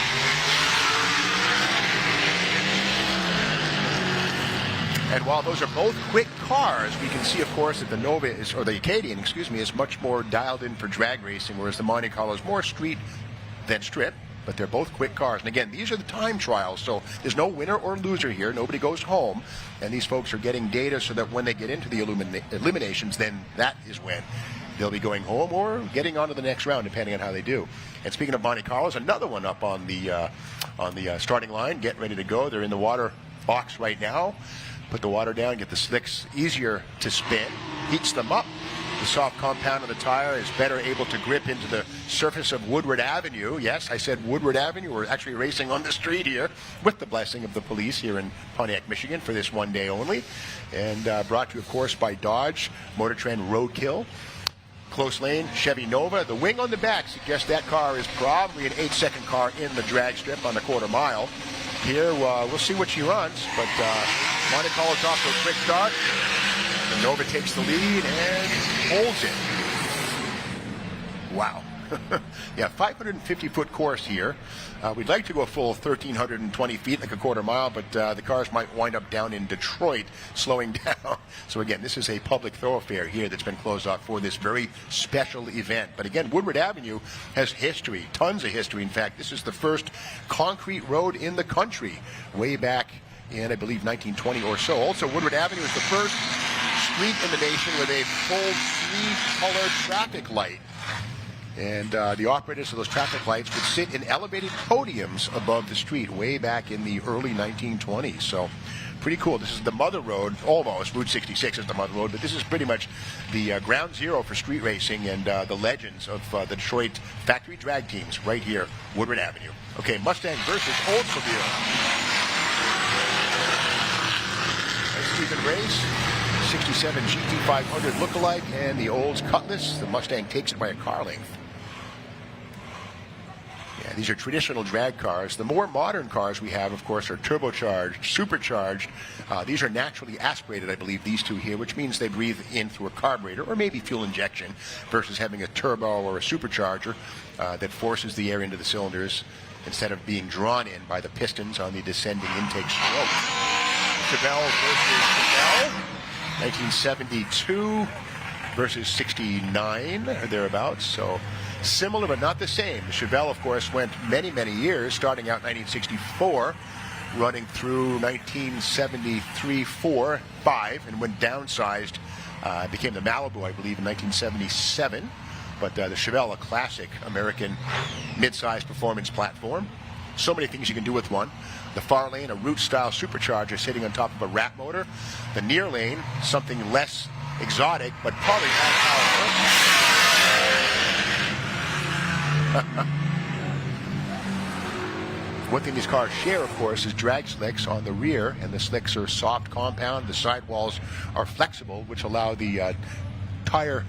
And while those are both quick cars, we can see, of course, that the Nova is, or the Acadian, excuse me, is much more dialed in for drag racing, whereas the Monte Carlo is more street than strip. But they're both quick cars. And again, these are the time trials, so there's no winner or loser here. Nobody goes home. And these folks are getting data so that when they get into the eliminations, then that is when they'll be going home or getting on to the next round, depending on how they do. And speaking of Monte Carlos, another one up on the starting line, getting ready to go. They're in the water box right now. Put the water down, get the slicks easier to spin, heats them up. The soft compound of the tire is better able to grip into the surface of Woodward Avenue. Yes, I said Woodward Avenue. We're actually racing on the street here with the blessing of the police here in Pontiac, Michigan for this one day only. And brought to you, of course, by Dodge, MotorTrend Roadkill. Close lane, Chevy Nova. The wing on the back suggests that car is probably an 8-second car in the drag strip on the quarter mile. Here, we'll see what she runs, but Monte Carlo's off to a quick start. The Nova takes the lead and holds it. Wow. Yeah, 550-foot course here. We'd like to go a full 1,320 feet, like a quarter mile, but the cars might wind up down in Detroit, slowing down. So again, this is a public thoroughfare here that's been closed off for this very special event. But again, Woodward Avenue has history, tons of history. In fact, this is the first concrete road in the country, way back in, I believe, 1920 or so. Also, Woodward Avenue is the first street in the nation with a full three-color traffic light. And the operators of those traffic lights would sit in elevated podiums above the street way back in the early 1920s. So pretty cool. This is the mother road, almost. Route 66 is the mother road, but this is pretty much the ground zero for street racing and the legends of the Detroit factory drag teams right here, Woodward Avenue. Okay, Mustang versus Oldsmobile. Nice even race. 67 GT500 lookalike, and the Olds Cutlass. The Mustang takes it by a car length. Yeah, these are traditional drag cars. The more modern cars we have, of course, are turbocharged, supercharged. These are naturally aspirated, I believe, these two here, which means they breathe in through a carburetor or maybe fuel injection versus having a turbo or a supercharger that forces the air into the cylinders instead of being drawn in by the pistons on the descending intake stroke. Chevelle versus Chevelle. 1972 versus 69 or thereabouts, so similar but not the same. The Chevelle, of course, went many, many years, starting out 1964, running through 1973, 4, 5, and when downsized, became the Malibu, I believe, in 1977. But the Chevelle, a classic American mid-size performance platform. So many things you can do with one. The far lane, a root-style supercharger sitting on top of a rat motor. The near lane, something less exotic, but probably as powerful. One thing these cars share, of course, is drag slicks on the rear, and the slicks are soft compound. The sidewalls are flexible, which allow the tire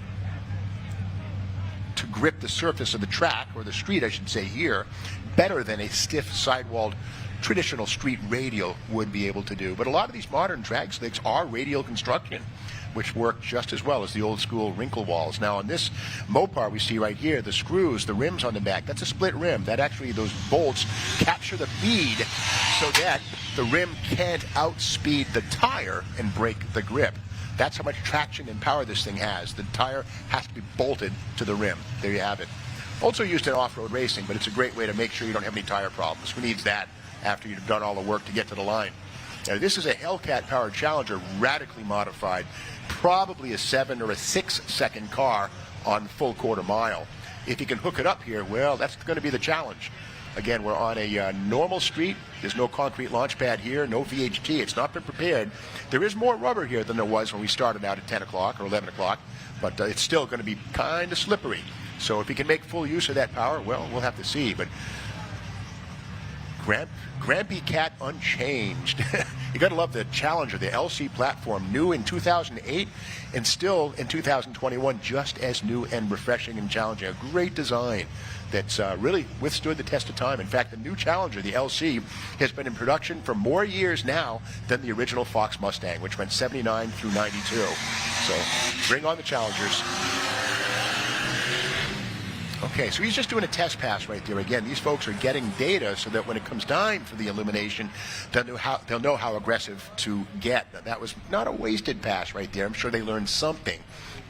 to grip the surface of the track, or the street, I should say here, better than a stiff sidewalled traditional street radial would be able to do. But a lot of these modern drag slicks are radial construction, which work just as well as the old school wrinkle walls. Now on this Mopar we see right here, the screws, the rims on the back, that's a split rim. That actually, those bolts capture the bead so that the rim can't outspeed the tire and break the grip. That's how much traction and power this thing has. The tire has to be bolted to the rim. There you have it. Also used in off-road racing, but it's a great way to make sure you don't have any tire problems. Who needs that after you've done all the work to get to the line? Now, this is a Hellcat-powered Challenger, radically modified, probably a 7 or a 6 second car on full quarter mile. If you can hook it up here, well, that's going to be the challenge. Again, we're on a normal street. There's no concrete launch pad here, no VHT. It's not been prepared. There is more rubber here than there was when we started out at 10 o'clock or 11 o'clock, but it's still going to be kind of slippery. So if we can make full use of that power, well, we'll have to see. But Grampy Cat unchanged. You got to love the Challenger, the LC platform, new in 2008 and still in 2021, just as new and refreshing and challenging. A great design that's really withstood the test of time. In fact, the new Challenger, the LC, has been in production for more years now than the original Fox Mustang, which went 79 through 92. So bring on the Challengers. Okay, so he's just doing a test pass right there. Again, these folks are getting data so that when it comes time for the illumination, they'll know how aggressive to get. Now, that was not a wasted pass right there. I'm sure they learned something.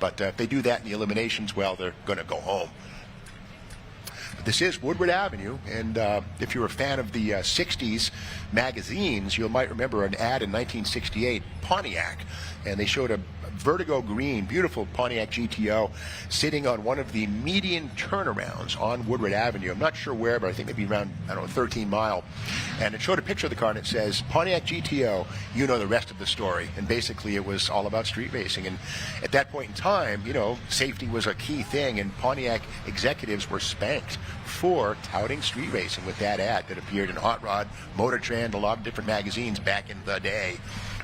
But if they do that in the eliminations, well, they're going to go home. This is Woodward Avenue, and if you're a fan of the 60s magazines, you might remember an ad in 1968, Pontiac, and they showed a vertigo green, beautiful Pontiac GTO sitting on one of the median turnarounds on Woodward Avenue. I'm not sure where, but I think maybe around, 13 Mile. And it showed a picture of the car, and it says, Pontiac GTO, you know the rest of the story. And basically it was all about street racing. And at that point in time, safety was a key thing, and Pontiac executives were spanked for touting street racing with that ad that appeared in Hot Rod, MotorTrend, a lot of different magazines back in the day.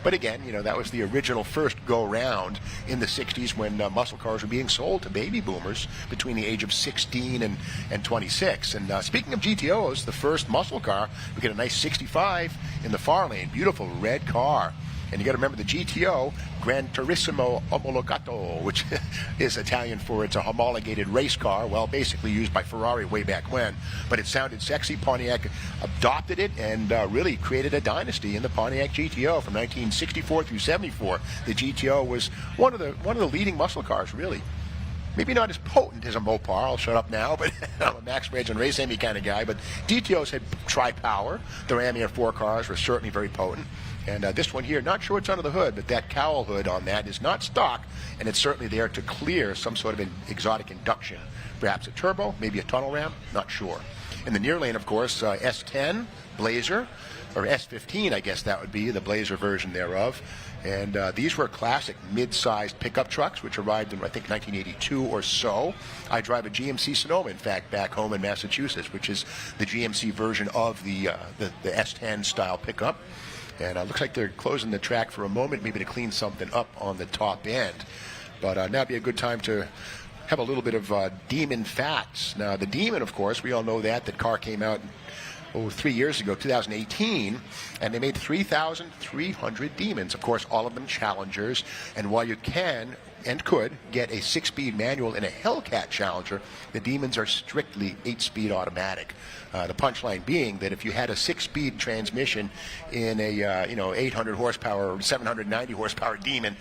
But again, that was the original first go-round in the 60s when muscle cars were being sold to baby boomers between the age of 16 and 26. And speaking of GTOs, the first muscle car, we get a nice 65 in the far lane. Beautiful red car. And you got to remember the GTO, Gran Turismo Omologato, which is Italian for it's a homologated race car, well, basically used by Ferrari way back when. But it sounded sexy. Pontiac adopted it and really created a dynasty in the Pontiac GTO from 1964 through 74. The GTO was one of the leading muscle cars, really. Maybe not as potent as a Mopar, I'll shut up now, but I'm a Max Reds and Race Amy kind of guy. But GTOs had tri-power. The Ram Air 4 cars were certainly very potent. And this one here, not sure what's under the hood, but that cowl hood on that is not stock, and it's certainly there to clear some sort of an exotic induction. Perhaps a turbo, maybe a tunnel ram, not sure. In the near lane, of course, S10, Blazer, or S15, I guess that would be, the Blazer version thereof. And these were classic mid-sized pickup trucks, which arrived in, I think, 1982 or so. I drive a GMC Sonoma, in fact, back home in Massachusetts, which is the GMC version of the S10 style pickup. And it looks like they're closing the track for a moment, maybe to clean something up on the top end. But now would be a good time to have a little bit of Demon facts. Now, the Demon, of course, we all know that car came out 3 years ago, 2018, and they made 3,300 Demons. Of course, all of them Challengers. And while you can and could get a 6-speed manual in a Hellcat Challenger, the Demons are strictly 8-speed automatic. The punchline being that if you had a 6-speed transmission in a 800 horsepower or 790 horsepower Demon,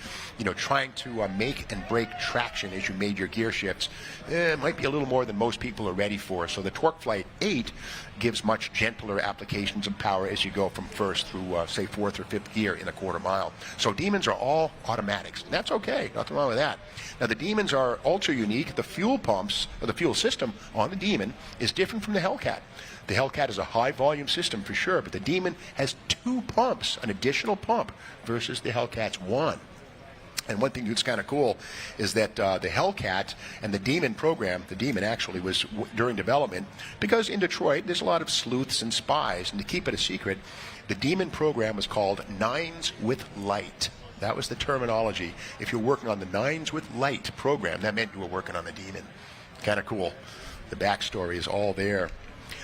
trying to make and break traction as you made your gear shifts, it might be a little more than most people are ready for. So the Torque Flight 8 gives much gentler applications of power as you go from first through, say, fourth or fifth gear in a quarter mile. So Demons are all automatics. And that's okay. Nothing wrong wrong with that. Now, the Demons are ultra unique. The fuel pumps, or the fuel system on the Demon is different from the Hellcat. The Hellcat is a high-volume system for sure, but the Demon has 2 pumps, an additional pump, versus the Hellcat's 1. And one thing that's kind of cool is that the Hellcat and the Demon program, the Demon actually was during development, because in Detroit there's a lot of sleuths and spies, and to keep it a secret, the Demon program was called Nines with Light. That was the terminology. If you're working on the Nines with Light program, that meant you were working on the Demon. Kind of cool. The backstory is all there.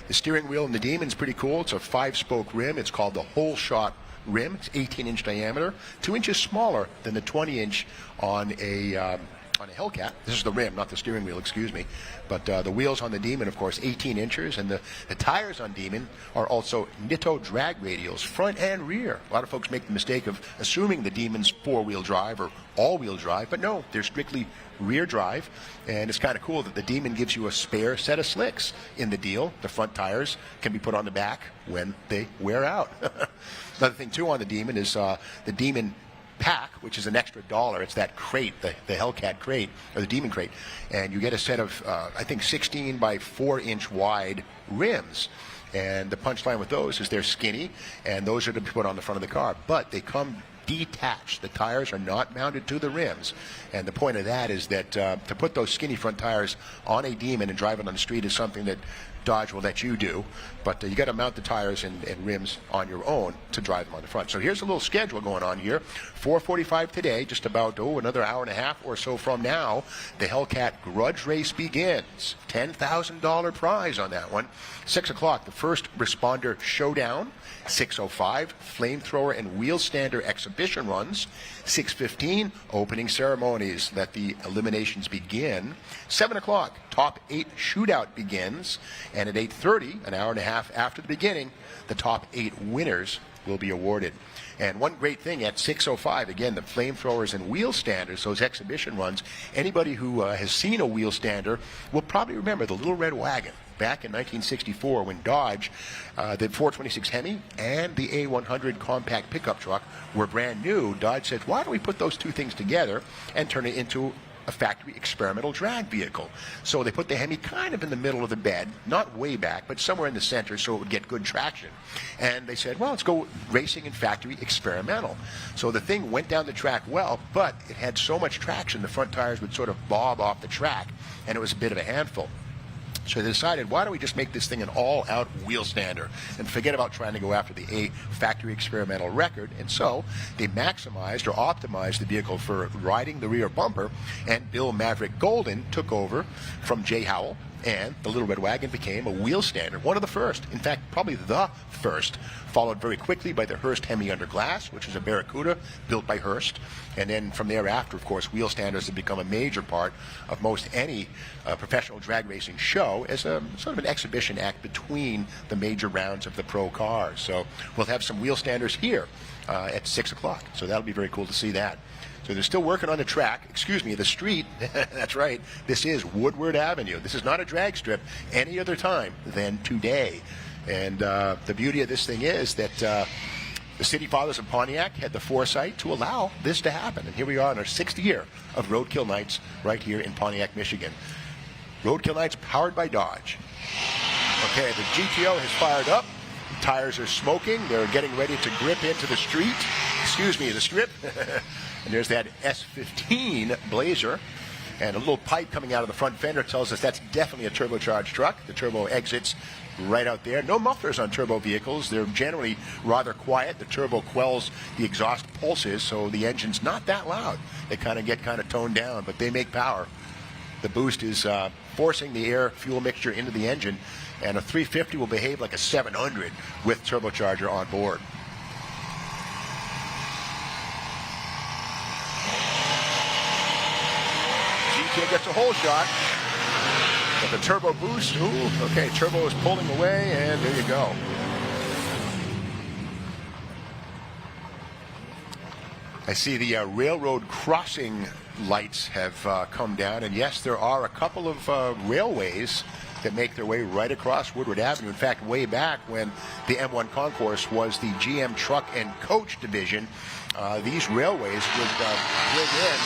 The steering wheel in the Demon's pretty cool. It's a 5-spoke rim. It's called the Whole Shot rim. It's 18-inch diameter, 2 inches smaller than the 20-inch on a Hellcat. This is the rim, not the steering wheel, excuse me. But the wheels on the Demon, of course, 18 inches, and the tires on Demon are also Nitto drag radials, front and rear. A lot of folks make the mistake of assuming the Demon's 4-wheel drive or all-wheel drive, but no, they're strictly rear drive, and it's kind of cool that the Demon gives you a spare set of slicks in the deal. The front tires can be put on the back when they wear out. Another thing, too, on the Demon is the Demon pack, which is an extra $1. It's that crate, the Hellcat crate, or the Demon crate, and you get a set of, I think, 16 by 4-inch wide rims. And the punchline with those is they're skinny, and those are to be put on the front of the car. But they come detached. The tires are not mounted to the rims. And the point of that is that to put those skinny front tires on a Demon and drive it on the street is something that Dodge will let you do, but you got to mount the tires and rims on your own to drive them on the front. So here's a little schedule going on here. 4:45 today, just about another hour and a half or so from now, the Hellcat Grudge Race begins. $10,000 prize on that one. 6 o'clock, the First Responder Showdown. 6:05, Flamethrower and Wheel Stander exhibition runs. 6:15, opening ceremonies. Let the eliminations begin. 7 o'clock, Top 8 Shootout begins. And at 8:30, an hour and a half after the beginning, the top 8 winners will be awarded. And one great thing at 6:05, again, the flamethrowers and wheel standers, those exhibition runs, anybody who has seen a wheel stander will probably remember the little red wagon back in 1964 when Dodge, the 426 Hemi and the A100 compact pickup truck were brand new. Dodge said, why don't we put those two things together and turn it into a factory experimental drag vehicle? So they put the Hemi kind of in the middle of the bed, not way back, but somewhere in the center so it would get good traction. And they said, well, let's go racing and factory experimental. So the thing went down the track well, but it had so much traction the front tires would sort of bob off the track, and it was a bit of a handful. So they decided, why don't we just make this thing an all-out wheel stander and forget about trying to go after the A factory experimental record. And so they maximized or optimized the vehicle for riding the rear bumper, and Bill Maverick Golden took over from Jay Howell, and the Little Red Wagon became a wheel stander, one of the first, in fact, probably the first, followed very quickly by the Hurst Hemi Under Glass, which is a Barracuda built by Hurst. And then from thereafter, of course, wheel standers have become a major part of most any professional drag racing show as a sort of an exhibition act between the major rounds of the pro cars. So we'll have some wheel standers here at 6 o'clock. So that'll be very cool to see that. So they're still working on the track, the street. That's right. This is Woodward Avenue. This is not a drag strip any other time than today. And the beauty of this thing is that the City Fathers of Pontiac had the foresight to allow this to happen. And here we are in our 6th year of Roadkill Nights right here in Pontiac, Michigan. Roadkill Nights powered by Dodge. Okay, the GTO has fired up. The tires are smoking. They're getting ready to grip into the street. The strip. And there's that S15 Blazer, and a little pipe coming out of the front fender tells us that's definitely a turbocharged truck. The turbo exits right out there. No mufflers on turbo vehicles. They're generally rather quiet. The turbo quells the exhaust pulses, so the engine's not that loud. They get toned down, but they make power. The boost is forcing the air-fuel mixture into the engine, and a 350 will behave like a 700 with turbocharger on board. Gets a whole shot, but the turbo boost, okay, turbo is pulling away, and there you go. I see the railroad crossing lights have come down, and yes, there are a couple of railways that make their way right across Woodward Avenue. In fact, way back when the M1 Concourse was the GM truck and coach division, these railways would bring in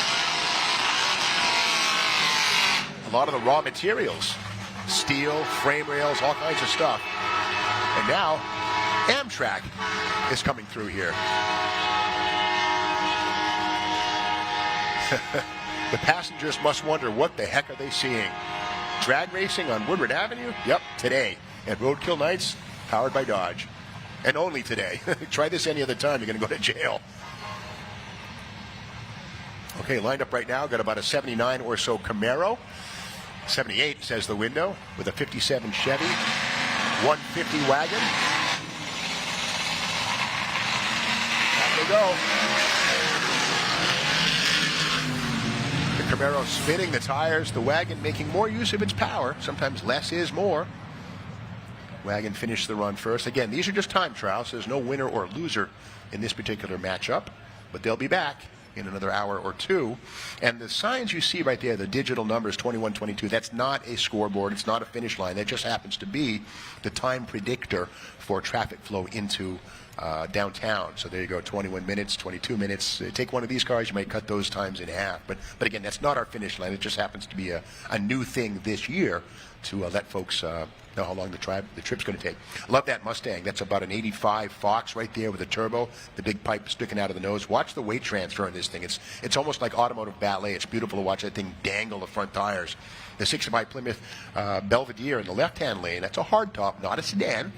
a lot of the raw materials, steel, frame rails, all kinds of stuff. And now Amtrak is coming through here. The passengers must wonder, what the heck are they seeing? Drag racing on Woodward Avenue? Yep, today at Roadkill Nights, powered by Dodge. And only today. Try this any other time, you're going to go to jail. Okay, lined up right now, got about a 79 or so Camaro. 78 says the window, with a 57 Chevy. 150 wagon. There they go. The Camaro spinning the tires, the wagon making more use of its power. Sometimes less is more. Wagon finished the run first. Again, these are just time trials. There's no winner or loser in this particular matchup, but they'll be back in another hour or two. And the signs you see right there, the digital numbers 21, 22, that's not a scoreboard. It's not a finish line. That just happens to be the time predictor for traffic flow into downtown. So there you go, 21 minutes, 22 minutes. Take one of these cars, you might cut those times in half. But again, that's not our finish line. It just happens to be a new thing this year to let folks know how long the trip's going to take. I love that Mustang. That's about an 85 Fox right there with a turbo, the big pipe sticking out of the nose. Watch the weight transfer in this thing. It's almost like automotive ballet. It's beautiful to watch that thing dangle the front tires. The 65 Plymouth Belvedere in the left-hand lane, that's a hardtop, not a sedan.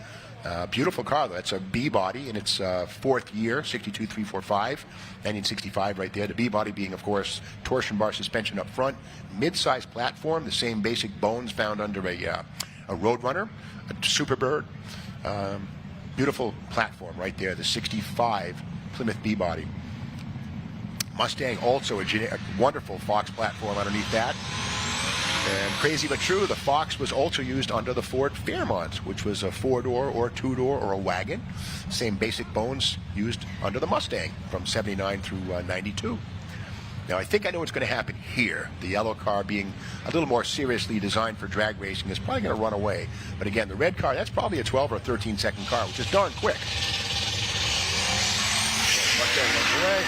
Beautiful car, though. That's a B-body in its fourth year, 62345, 1965 right there. The B-body being, of course, torsion bar suspension up front, mid-size platform, the same basic bones found under a Roadrunner, a Superbird. Beautiful platform right there, the 65 Plymouth B-body. Mustang also a wonderful Fox platform underneath that. And crazy but true, the Fox was also used under the Ford Fairmont, which was a 4-door or 2-door or a wagon. Same basic bones used under the Mustang from 79 through 92. Now, I think I know what's going to happen here. The yellow car, being a little more seriously designed for drag racing, is probably going to run away. But again, the red car, that's probably a 12 or 13 second car, which is darn quick. Mustang runs away.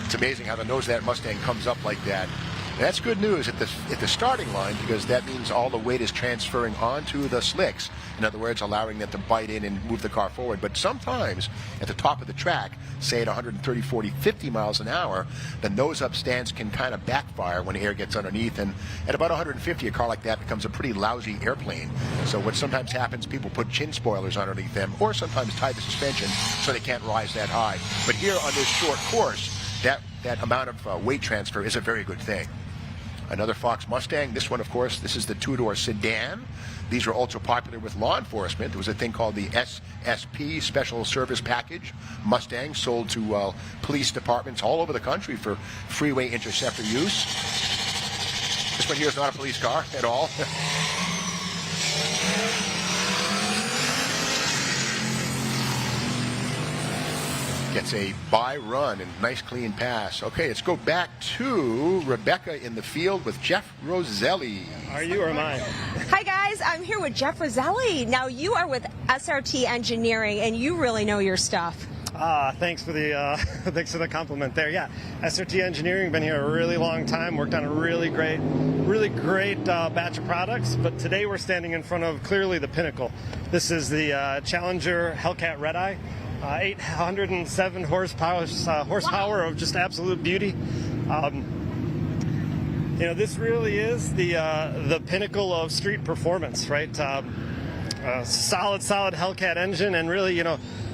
It's amazing how the nose of that Mustang comes up like that. And that's good news at the starting line, because that means all the weight is transferring onto the slicks. In other words, allowing them to bite in and move the car forward. But sometimes at the top of the track, say at 130, 40, 50 miles an hour, the nose-up stance can kind of backfire when air gets underneath. And at about 150, a car like that becomes a pretty lousy airplane. So what sometimes happens, people put chin spoilers underneath them, or sometimes tie the suspension so they can't rise that high. But here on this short course, that amount of weight transfer is a very good thing. Another Fox Mustang. This one, of course, this is the 2-door sedan. These were also popular with law enforcement. There was a thing called the SSP, Special Service Package Mustang, sold to police departments all over the country for freeway interceptor use. This one here is not a police car at all. Gets a by run and nice clean pass. Okay, let's go back to Rebecca in the field with Jeff Roselli. Are you or am I? Hi guys, I'm here with Jeff Roselli. Now you are with SRT Engineering and you really know your stuff. Thanks for the compliment there. Yeah, SRT Engineering, been here a really long time, worked on a really great batch of products, but today we're standing in front of clearly the pinnacle. This is the Challenger Hellcat Red Eye. 807 horsepower of just absolute beauty. This really is the pinnacle of street performance, right? Solid Hellcat engine, and really,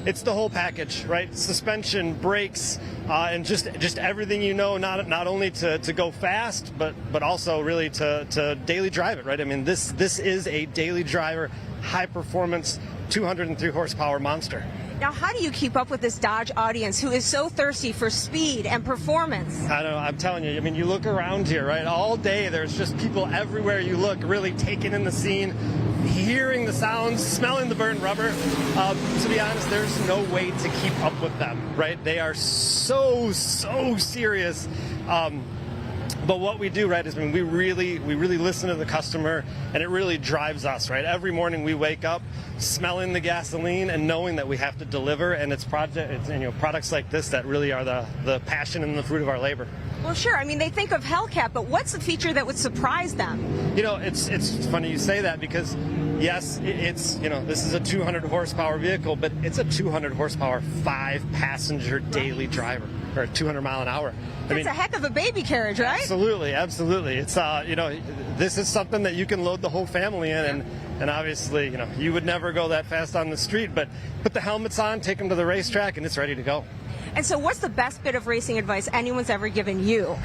it's the whole package, right? Suspension, brakes, and just everything not only to go fast, but also really to daily drive it, right? I mean, this is a daily driver, high performance, 203 horsepower monster. Now, how do you keep up with this Dodge audience who is so thirsty for speed and performance? I don't know. I'm telling you. I mean, you look around here, right? All day, there's just people everywhere you look, really taking in the scene, hearing the sounds, smelling the burnt rubber. To be honest, there's no way to keep up with them, right? They are so serious. But what we do, right, is we really listen to the customer, and it really drives us, right? Every morning we wake up smelling the gasoline and knowing that we have to deliver, and it's products like this that really are the passion and the fruit of our labor. Well, sure. I mean, they think of Hellcat, but what's the feature that would surprise them? You know, it's funny you say that because, yes, this is a 200 horsepower vehicle, but it's a 200 horsepower 5-passenger daily driver, or 200 mile an hour. That's a heck of a baby carriage, right? Absolutely, absolutely. It's this is something that you can load the whole family in, and obviously, you would never go that fast on the street, but put the helmets on, take them to the racetrack, and it's ready to go. And so what's the best bit of racing advice anyone's ever given you?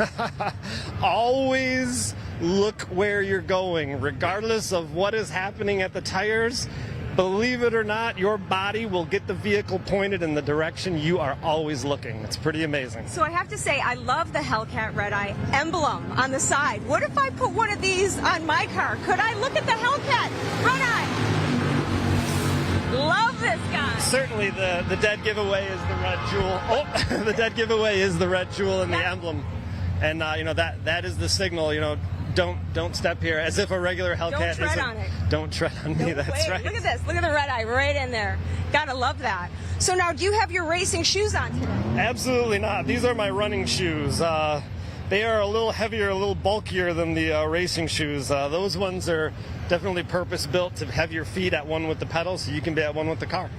Always look where you're going, regardless of what is happening at the tires. Believe it or not, your body will get the vehicle pointed in the direction you are always looking. It's pretty amazing. So I have to say, I love the Hellcat Red Eye emblem on the side. What if I put one of these on my car? Could I look at the Hellcat Red Eye? Love this guy. Certainly the dead giveaway is the red jewel. Oh, the dead giveaway is the red jewel in the emblem. And that is the signal, don't step here, as if a regular Hellcat Don't tread on it. Don't tread on me, that's right. Look at this. Look at the red eye right in there. Gotta love that. So now, do you have your racing shoes on today? Absolutely not. These are my running shoes. They are a little heavier, a little bulkier than the racing shoes. Those ones are definitely purpose-built to have your feet at one with the pedal so you can be at one with the car.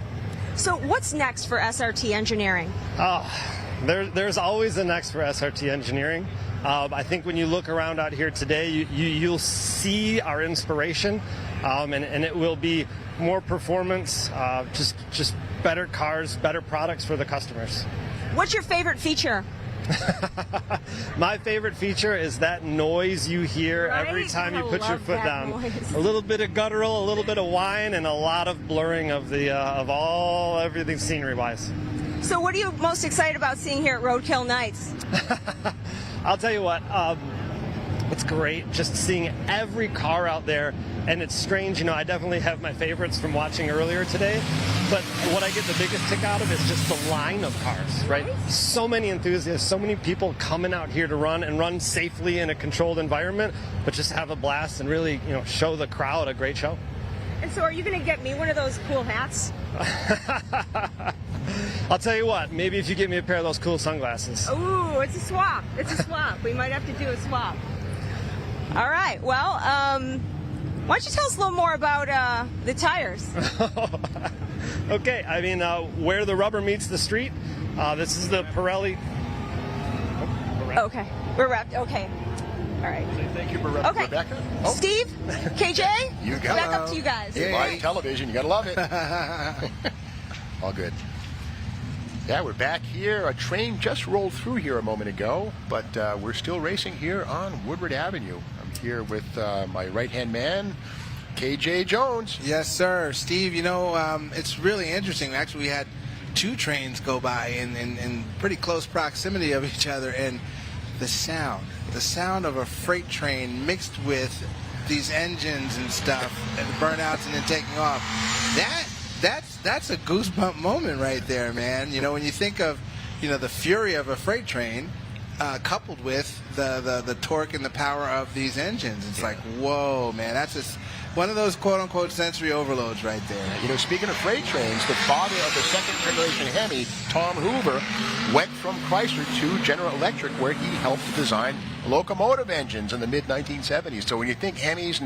So what's next for SRT Engineering? There's always a next for SRT Engineering. I think when you look around out here today, you'll see our inspiration, and it will be more performance, just better cars, better products for the customers. What's your favorite feature? My favorite feature is that noise you hear every time you put your foot down. Noise. A little bit of guttural, a little bit of whine, and a lot of blurring of everything scenery-wise. So what are you most excited about seeing here at Roadkill Nights? I'll tell you what, it's great just seeing every car out there, and it's strange, I definitely have my favorites from watching earlier today, but what I get the biggest kick out of is just the line of cars, right? So many enthusiasts, so many people coming out here to run and run safely in a controlled environment, but just have a blast and really, show the crowd a great show. And so are you going to get me one of those cool hats? I'll tell you what, maybe if you get me a pair of those cool sunglasses. Ooh, it's a swap. It's a swap. We might have to do a swap. All right. Well, why don't you tell us a little more about the tires? Okay. Where the rubber meets the street, this is the Pirelli. Okay. We're wrapped. Okay. All right. Thank you, Rebecca. Oh. Steve, KJ, you got back up to you guys. Live television, you gotta love it. All good. Yeah, we're back here. A train just rolled through here a moment ago, but we're still racing here on Woodward Avenue. I'm here with my right-hand man, KJ Jones. Yes, sir. Steve, it's really interesting. Actually, we had two trains go by in pretty close proximity of each other, and the sound of a freight train mixed with these engines and stuff, and burnouts and then taking off, that's a goosebump moment right there, man. When you think of, the fury of a freight train, coupled with the torque and the power of these engines, it's like, whoa, man, that's just one of those quote-unquote sensory overloads right there. Speaking of freight trains, the father of the second-generation Hemi, Tom Hoover, went from Chrysler to General Electric, where he helped design locomotive engines in the mid-1970s. So when you think Hemis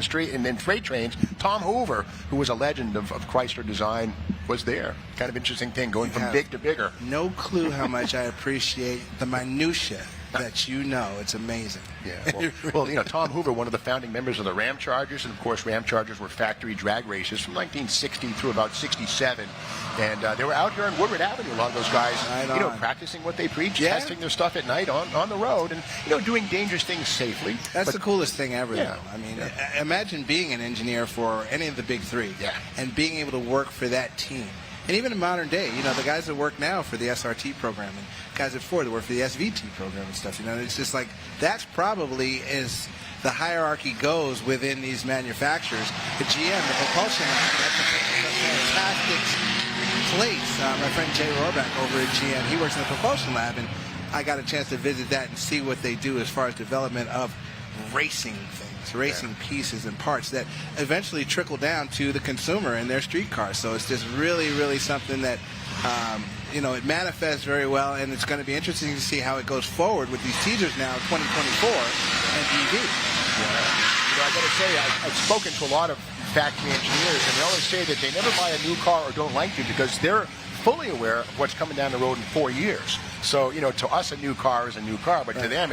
and freight trains, Tom Hoover, who was a legend of Chrysler design, was there. Kind of interesting thing, going from big to bigger. No clue how much I appreciate the minutia that it's amazing. Yeah, well, Tom Hoover, one of the founding members of the Ram Chargers, and of course Ram Chargers were factory drag races from 1960 through about 67, and they were out here on Woodward Avenue, a lot of those guys, practicing what they preach, testing their stuff at night on the road, and doing dangerous things safely. That's the coolest thing ever, though. Imagine being an engineer for any of the big three, and being able to work for that team. And even in modern day, the guys that work now for the SRT program and guys at Ford that work for the SVT program and stuff, it's just like that's probably as the hierarchy goes within these manufacturers. The GM, the propulsion line, that's a fantastic place. My friend Jay Rohrbach over at GM, he works in the propulsion lab, and I got a chance to visit that and see what they do as far as development of racing things, racing pieces and parts that eventually trickle down to the consumer in their street cars. So it's just really, really something that, you know, it manifests very well, and it's going to be interesting to see how it goes forward with these teasers now, 2024 and EV. You know, I got to say, I've spoken to a lot of factory engineers, and they always say that they never buy a new car or don't like to because they're fully aware of what's coming down the road in 4 years. So, you know, to us, a new car is a new car, but to them,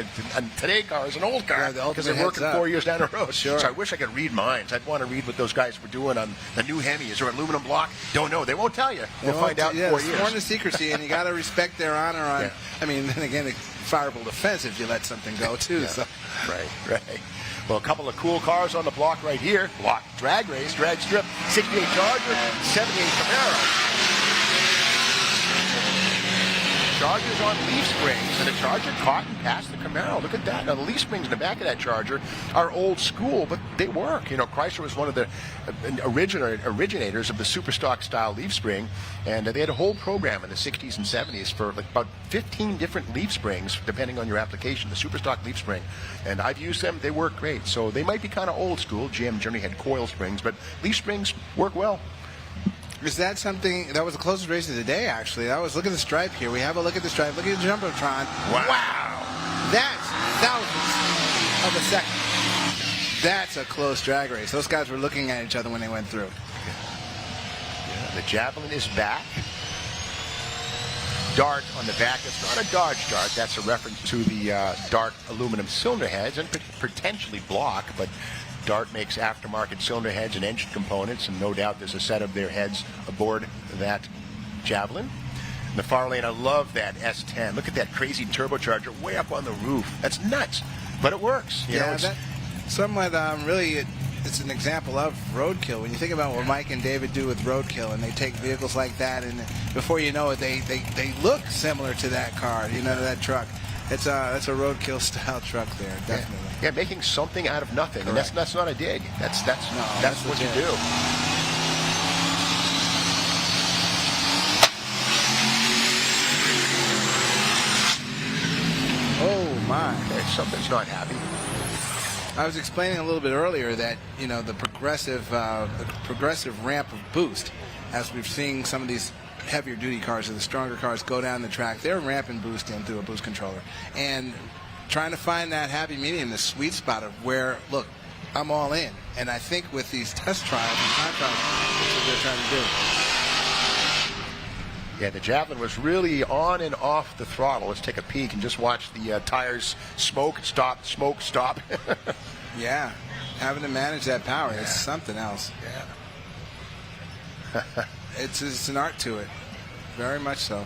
today's car is an old car because they're working 4 years down the road. Sure. So I wish I could read minds. I'd want to read what those guys were doing on the new Hemi. Is there aluminum block? Don't know. They won't tell you. We'll find out in 4 years. It's sworn to secrecy, and you got to respect their honor on. I mean, then again, it's fireable defense if you let something go too. So. Right. Well, a couple of cool cars on the block right here. Block drag race, drag strip, 68 Charger, 78 Camaro. Charger's on leaf springs, and the Charger caught and passed the Camaro. Look at that. Now, the leaf springs in the back of that Charger are old school, but they work. You know, Chrysler was one of the originators of the Superstock style leaf spring, and they had a whole program in the 60s and 70s for like about 15 different leaf springs, depending on your application, the Superstock leaf spring. And I've used them. They work great. So they might be kind of old school. GM generally had coil springs, but leaf springs work well. Is that something that was the closest race of the day? Actually, look at the stripe here. We have a look at the stripe. Look at the jumbotron. Wow, that's thousandths of a second. That's a close drag race. Those guys were looking at each other when they went through. The Javelin is back. Dart on the back. It's not a Dodge Dart. That's a reference to the Dart aluminum cylinder heads and potentially block, but Dart makes aftermarket cylinder heads and engine components, and no doubt there's a set of their heads aboard that Javelin. In the far lane, I love that S10. Look at that crazy turbocharger way up on the roof. That's nuts, but it works. You know, that somewhat really, it's an example of roadkill. When you think about what Mike and David do with roadkill, and they take vehicles like that, and before you know it, they look similar to that car, you know, to that truck. That's a roadkill style truck there, definitely. Yeah, making something out of nothing, and that's not a dig. That's what you do. Oh my! Something's not happy. I was explaining a little bit earlier that, you know, the progressive ramp of boost, as we've seen some of these heavier duty cars or the stronger cars go down the track, they're ramping boost in through a boost controller, and trying to find that happy medium, the sweet spot of where, look, I'm all in. And I think with these test trials and time trials, that's what they're trying to do. Yeah, the Javelin was really on and off the throttle. Let's take a peek and just watch the tires smoke, stop, smoke, stop. Yeah, having to manage that power, it's something else. Yeah. It's an art to it, very much so.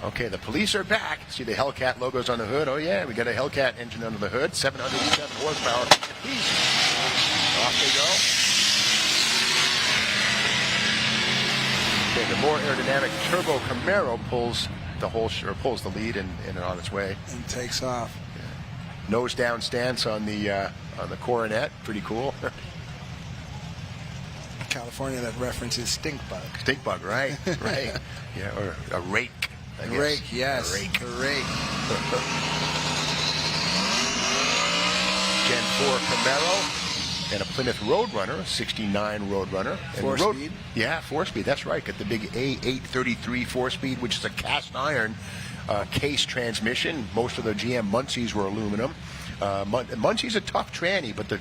Okay, the police are back. See the Hellcat logos on the hood. Oh yeah, we got a Hellcat engine under the hood, 707 horsepower apiece. Off they go. Okay, the more aerodynamic turbo Camaro pulls the lead and on its way. And takes off. Yeah. Nose down stance on the Coronet, pretty cool. California, that references stink bug. Stink bug, right? Right. Yeah, or a rake. A rake, yes. A rake. A rake. Gen 4 Camaro and a Plymouth Roadrunner, a 69 Roadrunner. 4-speed? Yeah, 4-speed, that's right. Got the big A833 4-speed, which is a cast iron case transmission. Most of the GM Muncies were aluminum. Muncie's a tough tranny, but the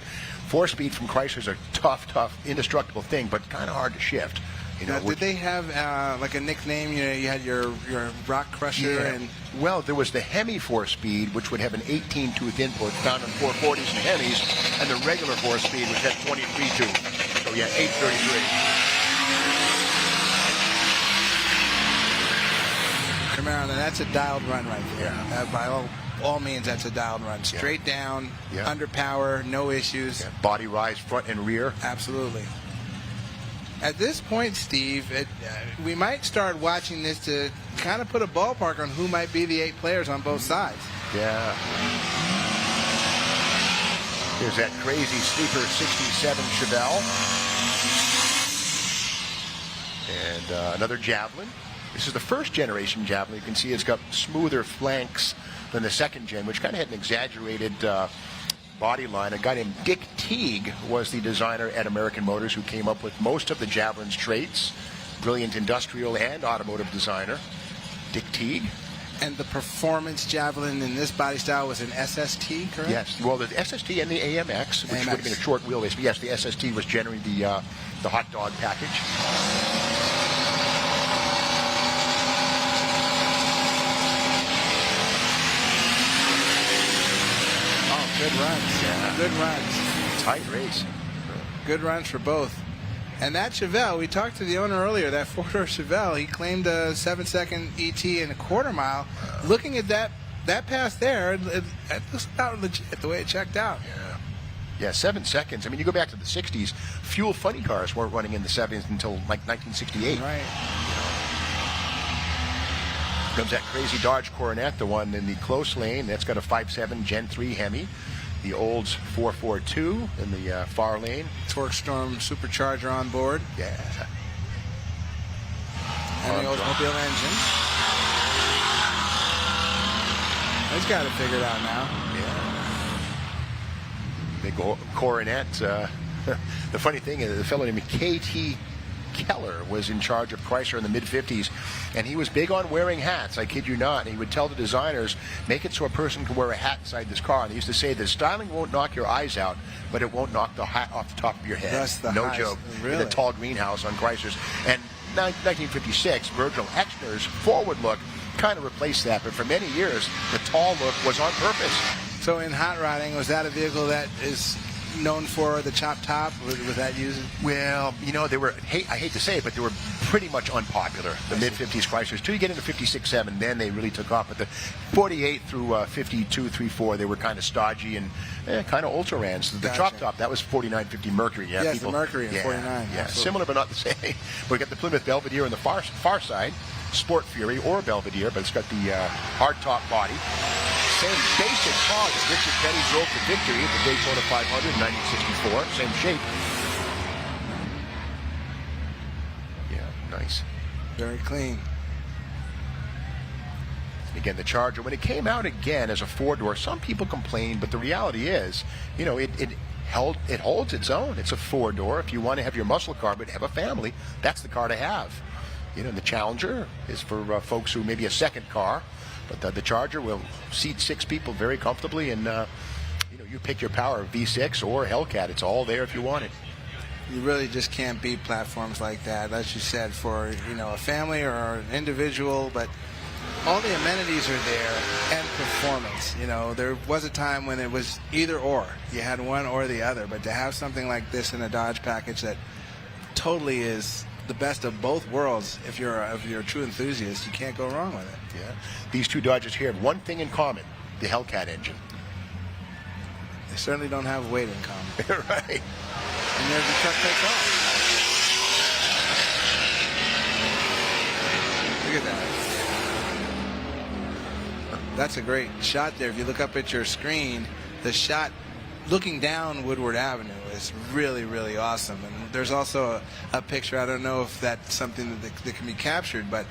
4-speed from Chrysler's a tough, indestructible thing, but kind of hard to shift. You know, did they have like a nickname? You know, you had your rock crusher, and well, there was the Hemi 4-speed, which would have an 18-tooth input found in 440s and Hemis, and the regular 4-speed, which had 23 tooth. So yeah, 833. Camaro, and that's a dialed run right there. Yeah. By all means, that's a dialed run. Straight down, under power, no issues. Yeah. Body rise, front and rear. Absolutely. At this point, Steve, we might start watching this to kind of put a ballpark on who might be the 8 players on both sides. Yeah. Here's that crazy sleeper 67 Chevelle. And another Javelin. This is the first generation Javelin. You can see it's got smoother flanks than the second gen, which kind of had an exaggerated body line. A guy named Dick Teague was the designer at American Motors who came up with most of the Javelin's traits. Brilliant industrial and automotive designer, Dick Teague. And the performance Javelin in this body style was an SST, correct? Yes. Well, the SST and the AMX, which would have been a short wheelbase. But yes, the SST was generally the hot dog package. Oh, good runs. Yeah. Good runs. Tight race. Good runs for both. And that Chevelle, we talked to the owner earlier, that four-door Chevelle, he claimed a 7-second ET in a quarter mile. Looking at that pass there, it looks about legit the way it checked out. Yeah, 7 seconds. I mean, you go back to the 60s, fuel funny cars weren't running in the 70s until like 1968. Right. Comes that crazy Dodge Coronet, the one in the close lane. That's got a 5.7 Gen 3 Hemi. The Olds 442 in the far lane. Torque Storm supercharger on board. Yeah. And the Oldsmobile engine. He's got it figured out now. Yeah. Big Coronet. The funny thing is, the fellow named K.T. Keller was in charge of Chrysler in the mid-50s, and he was big on wearing hats. I kid you not. And he would tell the designers, make it so a person can wear a hat inside this car. And they used to say, the styling won't knock your eyes out, but it won't knock the hat off the top of your head. That's the no highest, joke. really? In the tall greenhouse on Chryslers. And 1956, Virgil Exner's forward look kind of replaced that, but for many years, the tall look was on purpose. So in hot rodding, was that a vehicle that is known for the chop top? Was that used? Well, you know, they were, I hate to say it, but they were pretty much unpopular, the mid-50s Chryslers. Till you get into 56-7, then they really took off. But the 48 through 52, 3-4, they were kind of stodgy and kind of ultra-rans. The chop top, that was 4950 Mercury. Yeah, yes, the Mercury in 49. Yeah, absolutely. Similar but not the same. But we got the Plymouth Belvedere on the far side, Sport Fury or Belvedere, but it's got the hard-top body. Same basic car that Richard Petty drove to victory at the Daytona 500 in 1964. Same shape. Yeah, nice. Very clean. Again, the Charger, when it came out again as a four-door, some people complained, but the reality is, you know, it holds its own. It's a four-door. If you want to have your muscle car but have a family, that's the car to have. You know, the Challenger is for folks who maybe a second car. But the Charger will seat 6 people very comfortably, and you know, you pick your power, V6 or Hellcat. It's all there if you want it. You really just can't beat platforms like that, as you said, for, you know, a family or an individual. But all the amenities are there, and performance. You know, there was a time when it was either or. You had one or the other. But to have something like this in a Dodge package that totally is the best of both worlds, if you're a true enthusiast, you can't go wrong with it. Yeah. These two Dodges here have one thing in common: the Hellcat engine. They certainly don't have weight in common. Right. And there's the truck takes off. Look at that. That's a great shot there. If you look up at your screen, the shot looking down Woodward Avenue is really, really awesome. And there's also a picture, I don't know if that's something that can be captured, but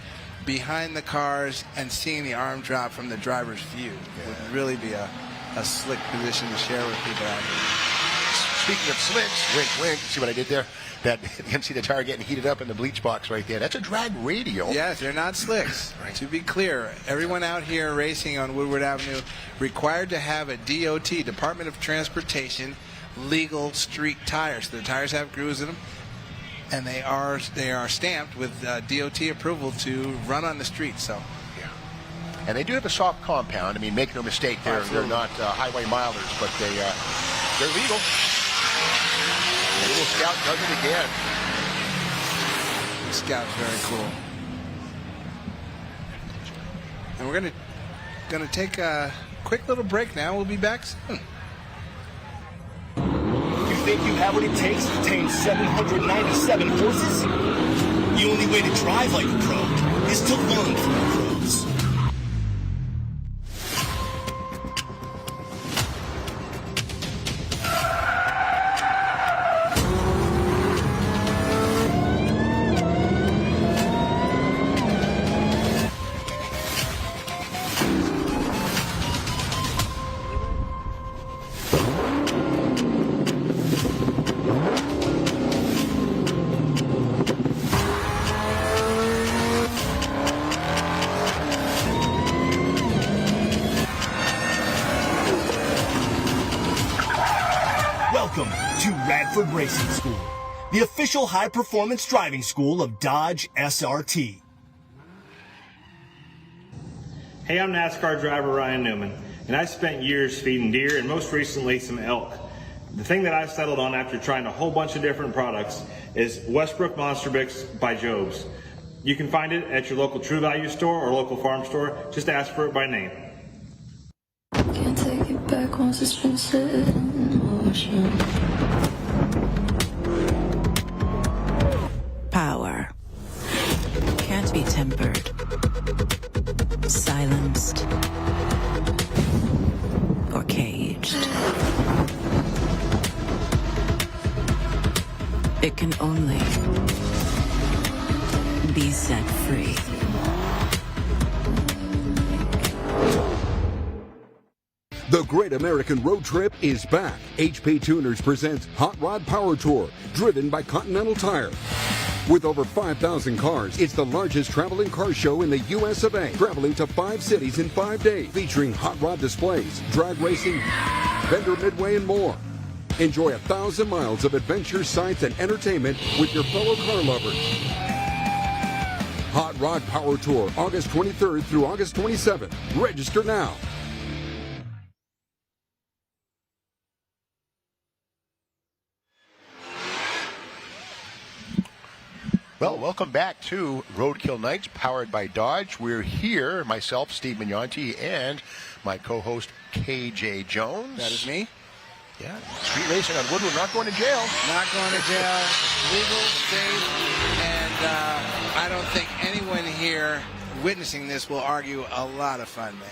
behind the cars and seeing the arm drop from the driver's view would really be a slick position to share with people out here. Speaking of slicks, wink, wink, see what I did there? That you can see the tire getting heated up in the bleach box right there. That's a drag radial. Yes, they're not slicks. Right. To be clear, everyone out here racing on Woodward Avenue required to have a DOT, Department of Transportation, legal street tires. The tires have grooves in them, and they are stamped with DOT approval to run on the street. So, yeah. And they do have a soft compound. I mean, make no mistake, they're not highway milers, but they're legal. The little Scout does it again. The Scout's very cool. And we're gonna take a quick little break now. We'll be back soon. You think you have what it takes to tame 797 horses? The only way to drive like a pro is to learn from pros. Woodward Racing School, the official high-performance driving school of Dodge SRT. Hey, I'm NASCAR driver Ryan Newman, and I spent years feeding deer and most recently some elk. The thing that I settled on after trying a whole bunch of different products is Westbrook Monster Mix by Jobs. You can find it at your local True Value store or local farm store. Just ask for it by name. Can't take it back once it's been set in motion. Power can't be tempered, silenced, or caged. It can only be set free. The Great American Road Trip is back. HP Tuners presents Hot Rod Power Tour, driven by Continental Tire. With over 5,000 cars, it's the largest traveling car show in the US of A. Traveling to 5 cities in 5 days, featuring hot rod displays, drag racing, vendor midway, and more. Enjoy 1,000 miles of adventure, sights, and entertainment with your fellow car lovers. Hot Rod Power Tour, August 23rd through August 27th. Register now. Well, welcome back to Roadkill Nights, powered by Dodge. We're here, myself, Steve Mignonti, and my co-host, KJ Jones. That is me. Yeah, street racing on Woodward, not going to jail. Not going to jail, legal, safe, and I don't think anyone here witnessing this will argue a lot of fun, man.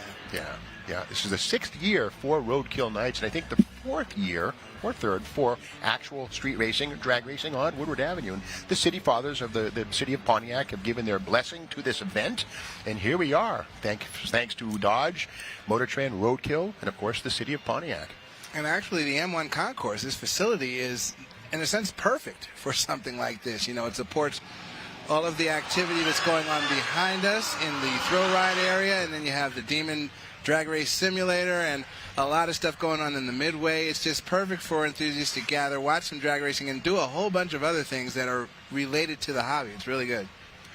Yeah. This is the 6th year for Roadkill Nights, and I think the 4th year or 3rd for actual street racing, drag racing on Woodward Avenue. And the city fathers of the city of Pontiac have given their blessing to this event, and here we are. Thanks to Dodge, MotorTrend, Roadkill, and of course the city of Pontiac. And actually, the M1 Concourse, this facility is, in a sense, perfect for something like this. You know, it supports all of the activity that's going on behind us in the thrill ride area, and then you have the Demon Drag Race Simulator and a lot of stuff going on in the midway. It's just perfect for enthusiasts to gather, watch some drag racing, and do a whole bunch of other things that are related to the hobby. It's really good.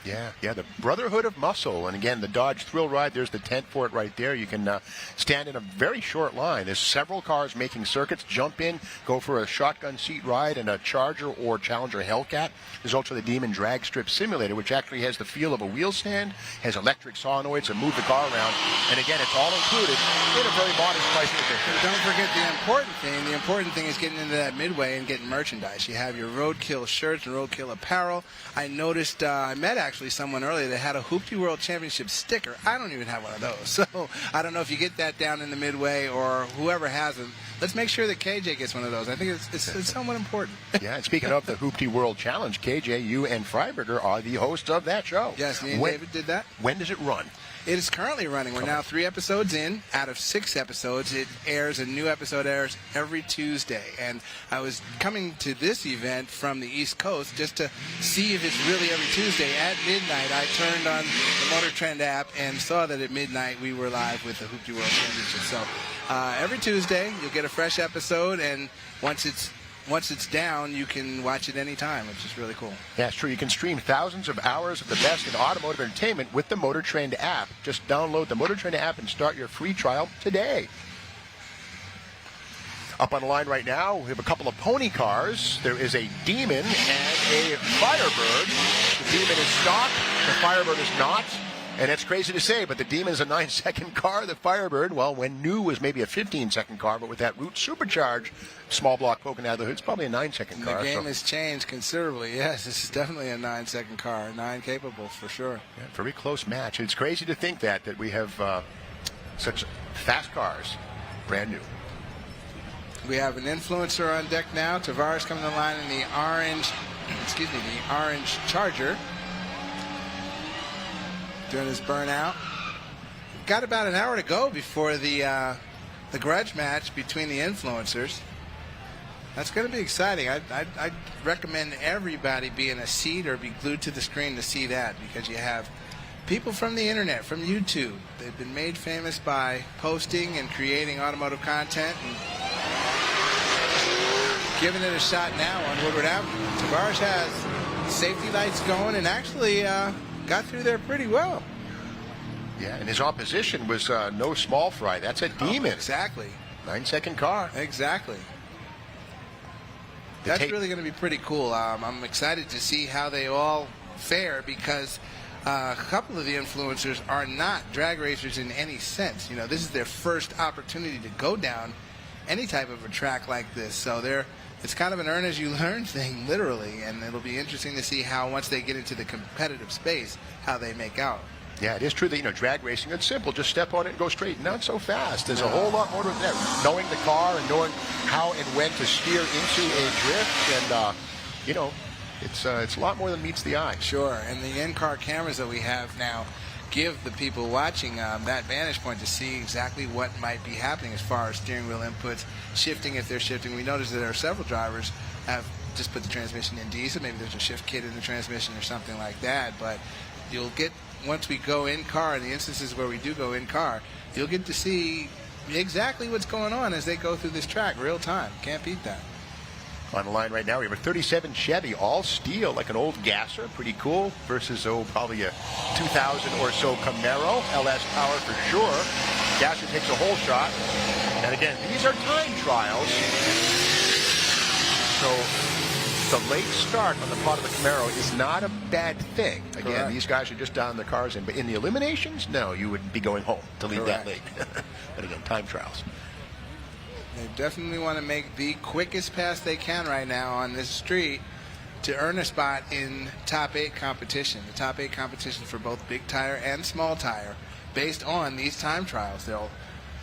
Yeah, the Brotherhood of Muscle. And again, the Dodge Thrill Ride, there's the tent for it right there. You can stand in a very short line. There's several cars making circuits. Jump in, go for a shotgun seat ride and a Charger or Challenger Hellcat. There's also the Demon Drag Strip Simulator, which actually has the feel of a wheel stand, has electric solenoids to move the car around. And again, it's all included in a very modest pricing edition. And don't forget the important thing. The important thing is getting into that midway and getting merchandise. You have your Roadkill shirts and Roadkill apparel. I noticed, I met actually someone earlier that had a Hoopty World Championship sticker. I don't even have one of those. So I don't know if you get that down in the midway or whoever has them. Let's make sure that KJ gets one of those. I think it's somewhat important. Yeah, and speaking of the Hoopty World Challenge, KJ, you and Freiberger are the hosts of that show. Yes, me and David did that. When does it run? It is currently running. We're now 3 episodes in. Out of 6 episodes, a new episode airs every Tuesday. And I was coming to this event from the East Coast just to see if it's really every Tuesday. At midnight, I turned on the MotorTrend app and saw that at midnight we were live with the Hoopty World Championship. So every Tuesday, you'll get a fresh episode, and once it's down, you can watch it anytime, which is really cool. Yeah, it's true. You can stream thousands of hours of the best in automotive entertainment with the MotorTrend app. Just download the MotorTrend app and start your free trial today. Up on the line right now, we have a couple of pony cars. There is a Demon and a Firebird. The Demon is stock, the Firebird is not. And it's crazy to say, but the Demon is a 9-second car. The Firebird, well, when new, was maybe a 15-second car, but with that Root Supercharge small block poking out of the hood, it's probably a 9-second car. The game has changed considerably. Yes, this is definitely a 9-second car, 9 capable for sure. Yeah, very close match. It's crazy to think that we have such fast cars, brand new. We have an influencer on deck now. Tavares coming to the line in the orange, the orange Charger. Doing his burnout. Got about an hour to go before the grudge match between the influencers. That's going to be exciting. I'd recommend everybody be in a seat or be glued to the screen to see that, because you have people from the internet, from YouTube. They've been made famous by posting and creating automotive content and giving it a shot now on Woodward Ave. Tavares has safety lights going and actually got through there pretty well. Yeah, and his opposition was no small fry. That's a demon. Exactly. 9-second car. Exactly. That's really going to be pretty cool. I'm excited to see how they all fare because a couple of the influencers are not drag racers in any sense. You know, this is their first opportunity to go down any type of a track like this. So it's kind of an earn as you learn thing, literally, and it'll be interesting to see how, once they get into the competitive space, how they make out. Yeah, it is true that, you know, drag racing, it's simple. Just step on it and go straight. Not so fast. There's a whole lot more to that. Knowing the car and knowing how and when to steer into a drift, and, you know, it's a lot more than meets the eye. Sure, and the in-car cameras that we have now give the people watching that vantage point to see exactly what might be happening as far as steering wheel inputs, shifting if they're shifting. We noticed that there are several drivers have just put the transmission in diesel. Maybe there's a shift kit in the transmission or something like that, but you'll get, once we go in car, in the instances where we do go in car, you'll get to see exactly what's going on as they go through this track real time. Can't beat that. On the line right now, we have a 37 Chevy, all steel, like an old gasser, pretty cool, versus, probably a 2000 or so Camaro, LS power for sure. Gasser takes a whole shot. And again, these are time trials. So the late start on the part of the Camaro is not a bad thing. Again, Correct. These guys are just down the cars in. But in the eliminations, no, you would be going home to leave that late. But again, time trials. They definitely want to make the quickest pass they can right now on this street to earn a spot in top 8 competition. The top 8 competition for both big tire and small tire based on these time trials. They'll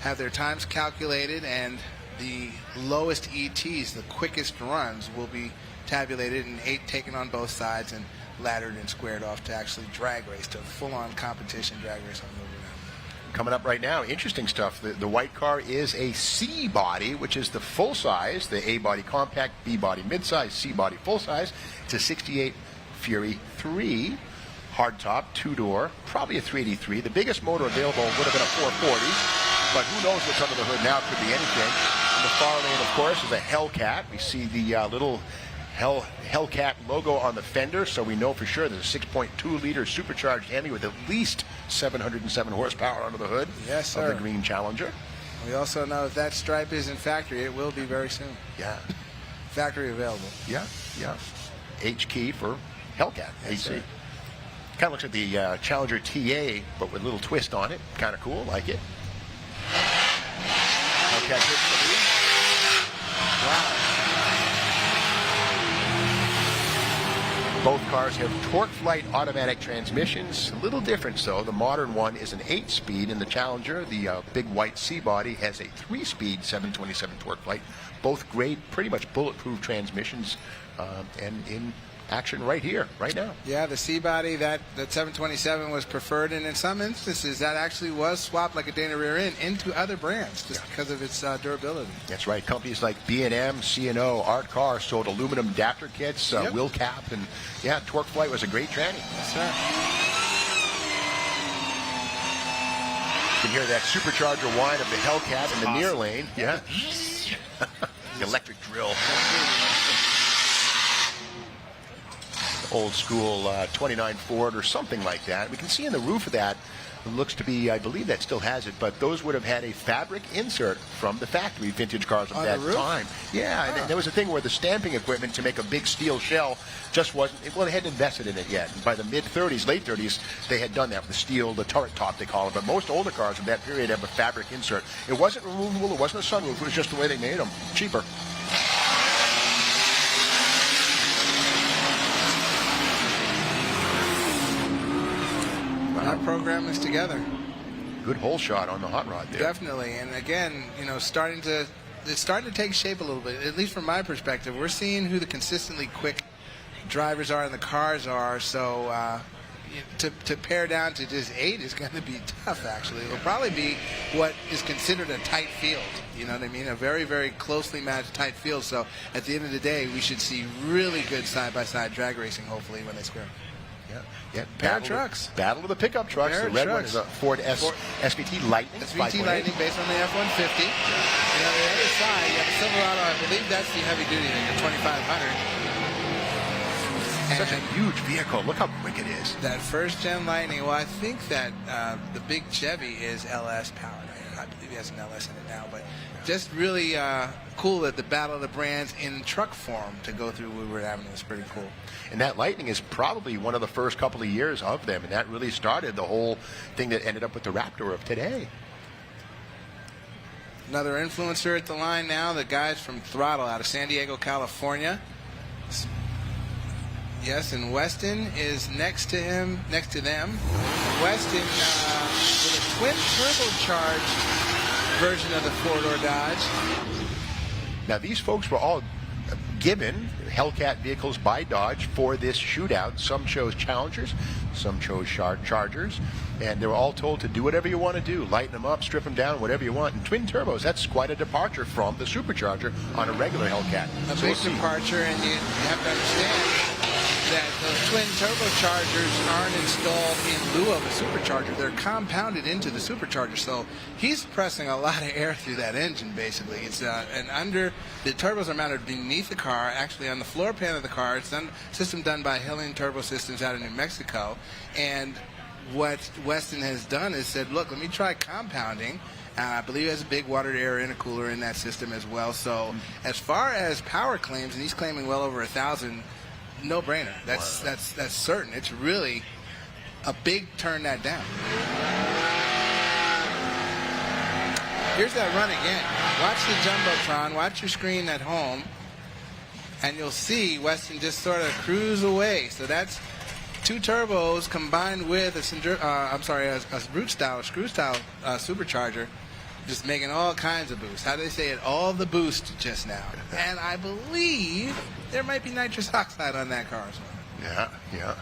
have their times calculated, and the lowest ETs, the quickest runs, will be tabulated and 8 taken on both sides and laddered and squared off to actually drag race, to full-on competition drag race on Woodward Ave. Coming up right now, interesting stuff. The white car is a C body, which is the full size, the A body compact, B body midsize, C body full size. It's a 68 Fury 3 hardtop, 2-door, probably a 383. The biggest motor available would have been a 440, but who knows what's under the hood now? It could be anything. In the far lane, of course, is a Hellcat. We see the little Hellcat logo on the fender, so we know for sure there's a 6.2-liter supercharged Hemi with at least 707 horsepower under the hood Yes, of sir. the green Challenger. We also know if that stripe is in factory, it will be very soon. Yeah. Factory available. Yeah, yeah. H key for Hellcat, Yes, HC. sir. Kind of looks like the Challenger TA, but with a little twist on it. Kind of cool, like it. Hellcat hits the lead. Wow. Both cars have torque flight automatic transmissions. A little difference though. The modern one is an 8-speed, and the Challenger, the big white C-body, has a 3-speed 727 torque flight. Both great, pretty much bulletproof transmissions, and in action right here, right now. Yeah, the C-body, that 727 was preferred, and in some instances that actually was swapped like a Dana rear end into other brands just because of its durability. That's right. Companies like B&M, C&O, Art Car sold aluminum adapter kits, wheel cap, and yeah, Torque Flight was a great tranny. Yes, sir. You can hear that supercharger whine of the Hellcat in the near lane. Yeah. The electric drill. Old school 29 Ford or something like that. We can see in the roof of that, it looks to be, I believe that still has it, but those would have had a fabric insert from the factory vintage cars of On that the roof? time. Yeah, and there was a thing where the stamping equipment to make a big steel shell just wasn't, well, they hadn't invested in it yet. And by the mid-30s, late 30s, they had done that with the steel, the turret top they call it, but most older cars of that period have a fabric insert. It wasn't removable, it wasn't a sunroof, it was just the way they made them. Cheaper. Our program is together. Good hole shot on the hot rod there. Definitely, and again, you know, it's starting to take shape a little bit. At least from my perspective, we're seeing who the consistently quick drivers are and the cars are. So to pare down to just 8 is going to be tough. Actually, it will probably be what is considered a tight field. You know what I mean? A very, very closely matched tight field. So at the end of the day, we should see really good side-by-side drag racing. Hopefully, when they square. Yeah. Pair of trucks. Battle of the pickup trucks. Pair The of red trucks. one is a Ford SVT Lightning. SVT Lightning based on the F-150. And on the other side, you have a Silverado. I believe that's the heavy duty thing, the 2500. Such a huge vehicle. Look how quick it is. That first gen Lightning. Well, I think that the big Chevy is LS powered. I believe he has an LS in it now, but just really cool that the battle of the brands in truck form to go through Woodward Avenue is pretty cool. And that Lightning is probably one of the first couple of years of them, and that really started the whole thing that ended up with the Raptor of today. Another influencer at the line now, the guys from Throttle out of San Diego, California. Yes, and Weston is next to them. Weston with a twin turbocharged version of the four-door Dodge. Now, these folks were all given Hellcat vehicles by Dodge for this shootout. Some chose Challengers, some chose Chargers, and they were all told to do whatever you want to do. Lighten them up, strip them down, whatever you want. And twin turbos, that's quite a departure from the supercharger on a regular Hellcat. A big departure, and you have to understand that those twin turbochargers aren't installed in lieu of a supercharger. They're compounded into the supercharger. So he's pressing a lot of air through that engine, basically. It's the turbos are mounted beneath the car, actually on the floor pan of the car. It's a system done by Helium Turbo Systems out of New Mexico. And what Weston has done is said, look, let me try compounding. I believe he has a big water air intercooler in that system as well. So as far as power claims, and he's claiming well over 1,000, no brainer. That's certain. It's really a big turn that down. Here's that run again. Watch the Jumbotron. Watch your screen at home, and you'll see Weston just sort of cruise away. So that's two turbos combined with a root style, screw style supercharger, just making all kinds of boost. How do they say it? All the boost just now. And I believe there might be nitrous oxide on that car as well. Yeah.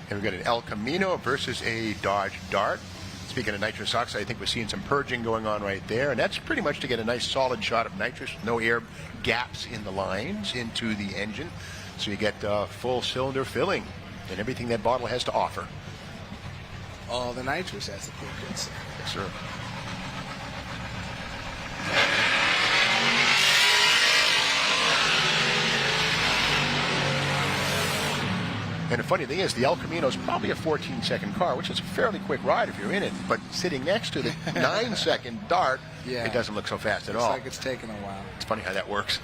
And we've got an El Camino versus a Dodge Dart. Speaking of nitrous oxide, I think we're seeing some purging going on right there, and that's pretty much to get a nice solid shot of nitrous, no air gaps in the lines into the engine, so you get full cylinder filling and everything that bottle has to offer. All the nitrous, as the cool kids say. Yes, sir. And the funny thing is, the El Camino is probably a 14-second car, which is a fairly quick ride if you're in it. But sitting next to the 9-second Dart, it doesn't look so fast at all. Looks like it's taking a while. It's funny how that works.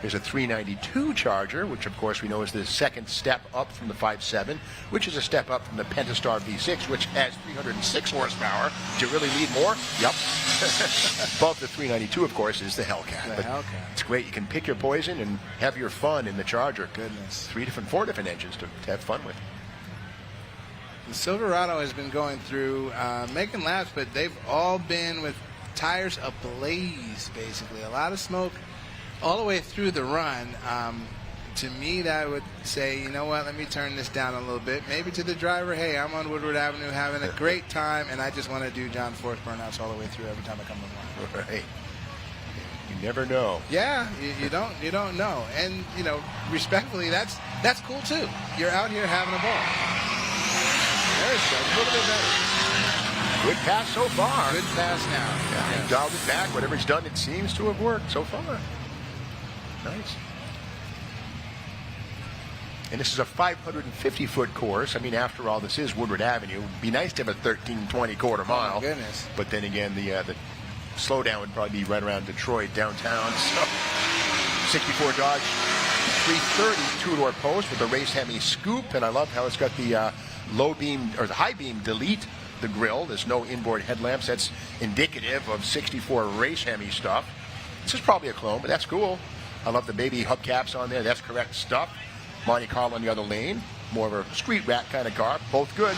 There's a 392 Charger, which of course we know is the second step up from the 5.7, which is a step up from the Pentastar V6, which has 306 horsepower. Do you really need more? Yep. Above the 392, of course, is the Hellcat. Hellcat. It's great. You can pick your poison and have your fun in the Charger. Goodness. 4 different engines to have fun with. The Silverado has been going through, making laps, but they've all been with tires ablaze, basically. A lot of smoke all the way through the run. To me, that would say, you know what, let me turn this down a little bit. Maybe to the driver, hey, I'm on Woodward Avenue having a great time, and I just want to do John Force burnouts all the way through every time I come online. Right. You never know. Yeah, you don't know. And, respectfully, that's cool, too. You're out here having a ball. There's a little bit better. Good pass so far. Good pass now. Yeah. Dialed it back. Whatever it's done, it seems to have worked so far. Nice. And this is a 550-foot course. I mean, after all, this is Woodward Avenue. It'd be nice to have a 1320 quarter mile. Oh, my goodness. But then again, the slowdown would probably be right around Detroit downtown. So, 64 Dodge 330 two-door post with the race Hemi scoop, and I love how it's got the low beam or the high beam delete the grille. There's no inboard headlamps. That's indicative of 64 race Hemi stuff. This is probably a clone, but that's cool. I love the baby hubcaps on there. That's correct stuff. Monte Carlo on the other lane. More of a street rat kind of car. Both good.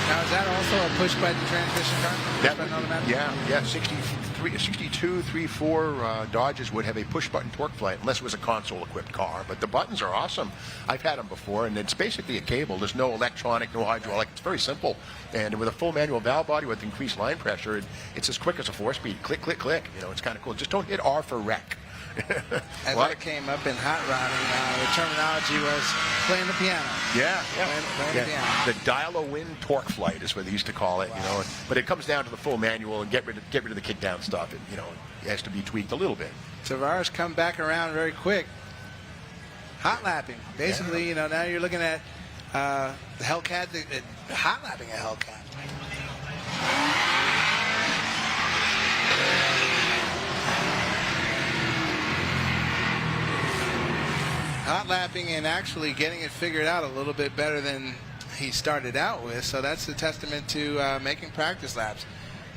Now, is that also a push-button transmission car? Yeah. 62, 3.4 Dodges would have a push-button torque flight, unless it was a console-equipped car. But the buttons are awesome. I've had them before, and it's basically a cable. There's no electronic, no hydraulic. It's very simple. And with a full manual valve body with increased line pressure, it's as quick as a 4-speed. Click, click, click. It's kind of cool. Just don't hit R for wreck. As I came up in hot rodding, the terminology was playing the piano. Yeah, Playing the piano. The dial-a-wind torque flight is what they used to call it, you know. But it comes down to the full manual and get rid of the kickdown stuff. It, you know, it has to be tweaked a little bit. Tavares come back around very quick. Hot lapping, basically. You know, now you're looking at the Hellcat, hot lapping a Hellcat. Hot lapping and actually getting it figured out a little bit better than he started out with. So that's a testament to making practice laps.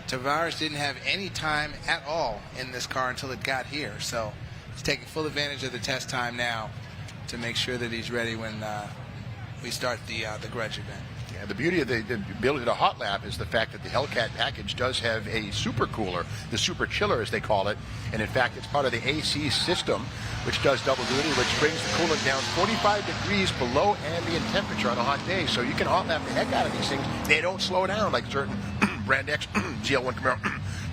Tavares didn't have any time at all in this car until it got here. So he's taking full advantage of the test time now to make sure that he's ready when we start the grudge event. Yeah, the beauty of the ability to hot lap is the fact that the Hellcat package does have a super cooler, the super chiller as they call it, and in fact it's part of the AC system, which does double duty, which brings the coolant down 45 degrees below ambient temperature on a hot day. So you can hot lap the heck out of these things. They don't slow down like certain Brand X GL1 Camaro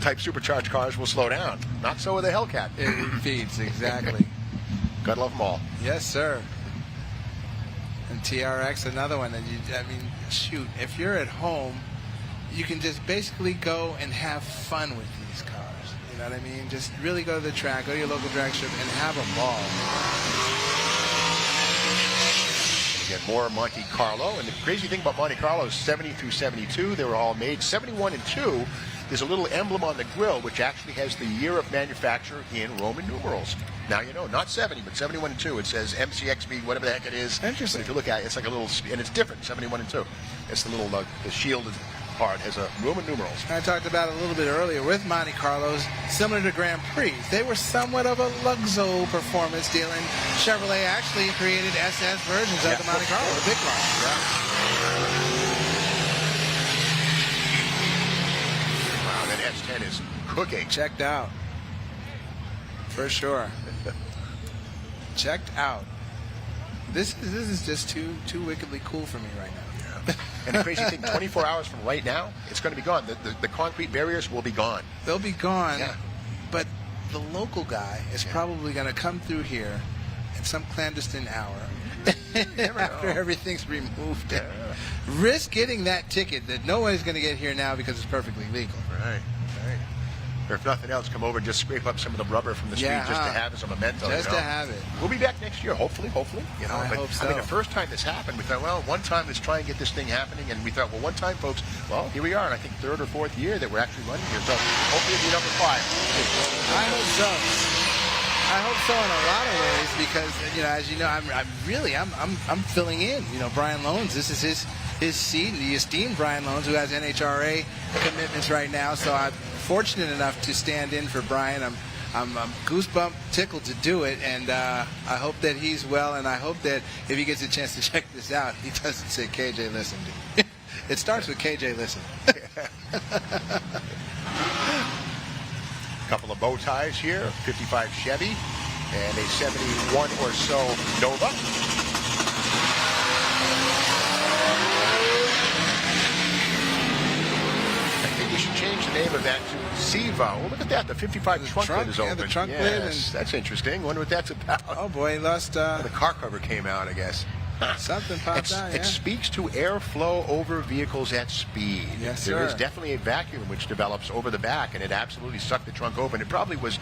type supercharged cars will slow down. Not so with the Hellcat. It feeds, exactly. Gotta love them all. Yes, sir. And TRX, another one that I mean, shoot, if you're at home, you can just basically go and have fun with these cars. You know what I mean? Just really go to the track, go to your local drag strip, and have a ball. Again, more Monte Carlo. And the crazy thing about Monte Carlo is 70 through 72, they were all made. 71 and 2, there's a little emblem on the grille which actually has the year of manufacture in Roman numerals. Now you know, not 70, but 71 and 2. It says MCXB, whatever the heck it is. Interesting. But if you look at it, it's like a little, and it's different, 71 and 2. It's the little, the shielded part has a Roman numerals. I talked about it a little bit earlier with Monte Carlos, similar to Grand Prix. They were somewhat of a Luxo performance deal, and Chevrolet actually created SS versions of the Monte Carlo, the big car. Wow, that S10 is cooking. Checked out. For sure. Checked out. This is just too wickedly cool for me right now. And the crazy thing, 24 hours from right now, it's going to be gone. The concrete barriers will be gone. They'll be gone, but the local guy is probably going to come through here at some clandestine hour after everything's removed. Risk getting that ticket that nobody's going to get here now because it's perfectly legal. Right. Or if nothing else, come over and just scrape up some of the rubber from the street just to have as a memento. Just to have it. We'll be back next year, hopefully. You know, I hope so. I mean, the first time this happened, we thought, well, one time let's try and get this thing happening. And we thought, well, one time, folks, well, here we are. And I think third or fourth year that we're actually running here. So hopefully it'll be number 5. I hope so. I hope so in a lot of ways because, you know, as you know, I'm filling in. You know, Brian Loans, this is his seat, the esteemed Brian Loans, who has NHRA commitments right now. So I'm fortunate enough to stand in for Brian. I'm goosebump tickled to do it, and I hope that he's well, and I hope that if he gets a chance to check this out, he doesn't say KJ listened. It starts with KJ listened. A couple of bow ties here, 55 Chevy and a 71 or so Nova. We should change the name of that to Siva. Oh, look at that. The 55 trunk lid is open. The trunk lid. And that's interesting. Wonder what that's about. Oh, boy. He lost... the car cover came out, I guess. Something popped out, It speaks to airflow over vehicles at speed. Yes, There sir. is definitely a vacuum which develops over the back, and it absolutely sucked the trunk open. It probably was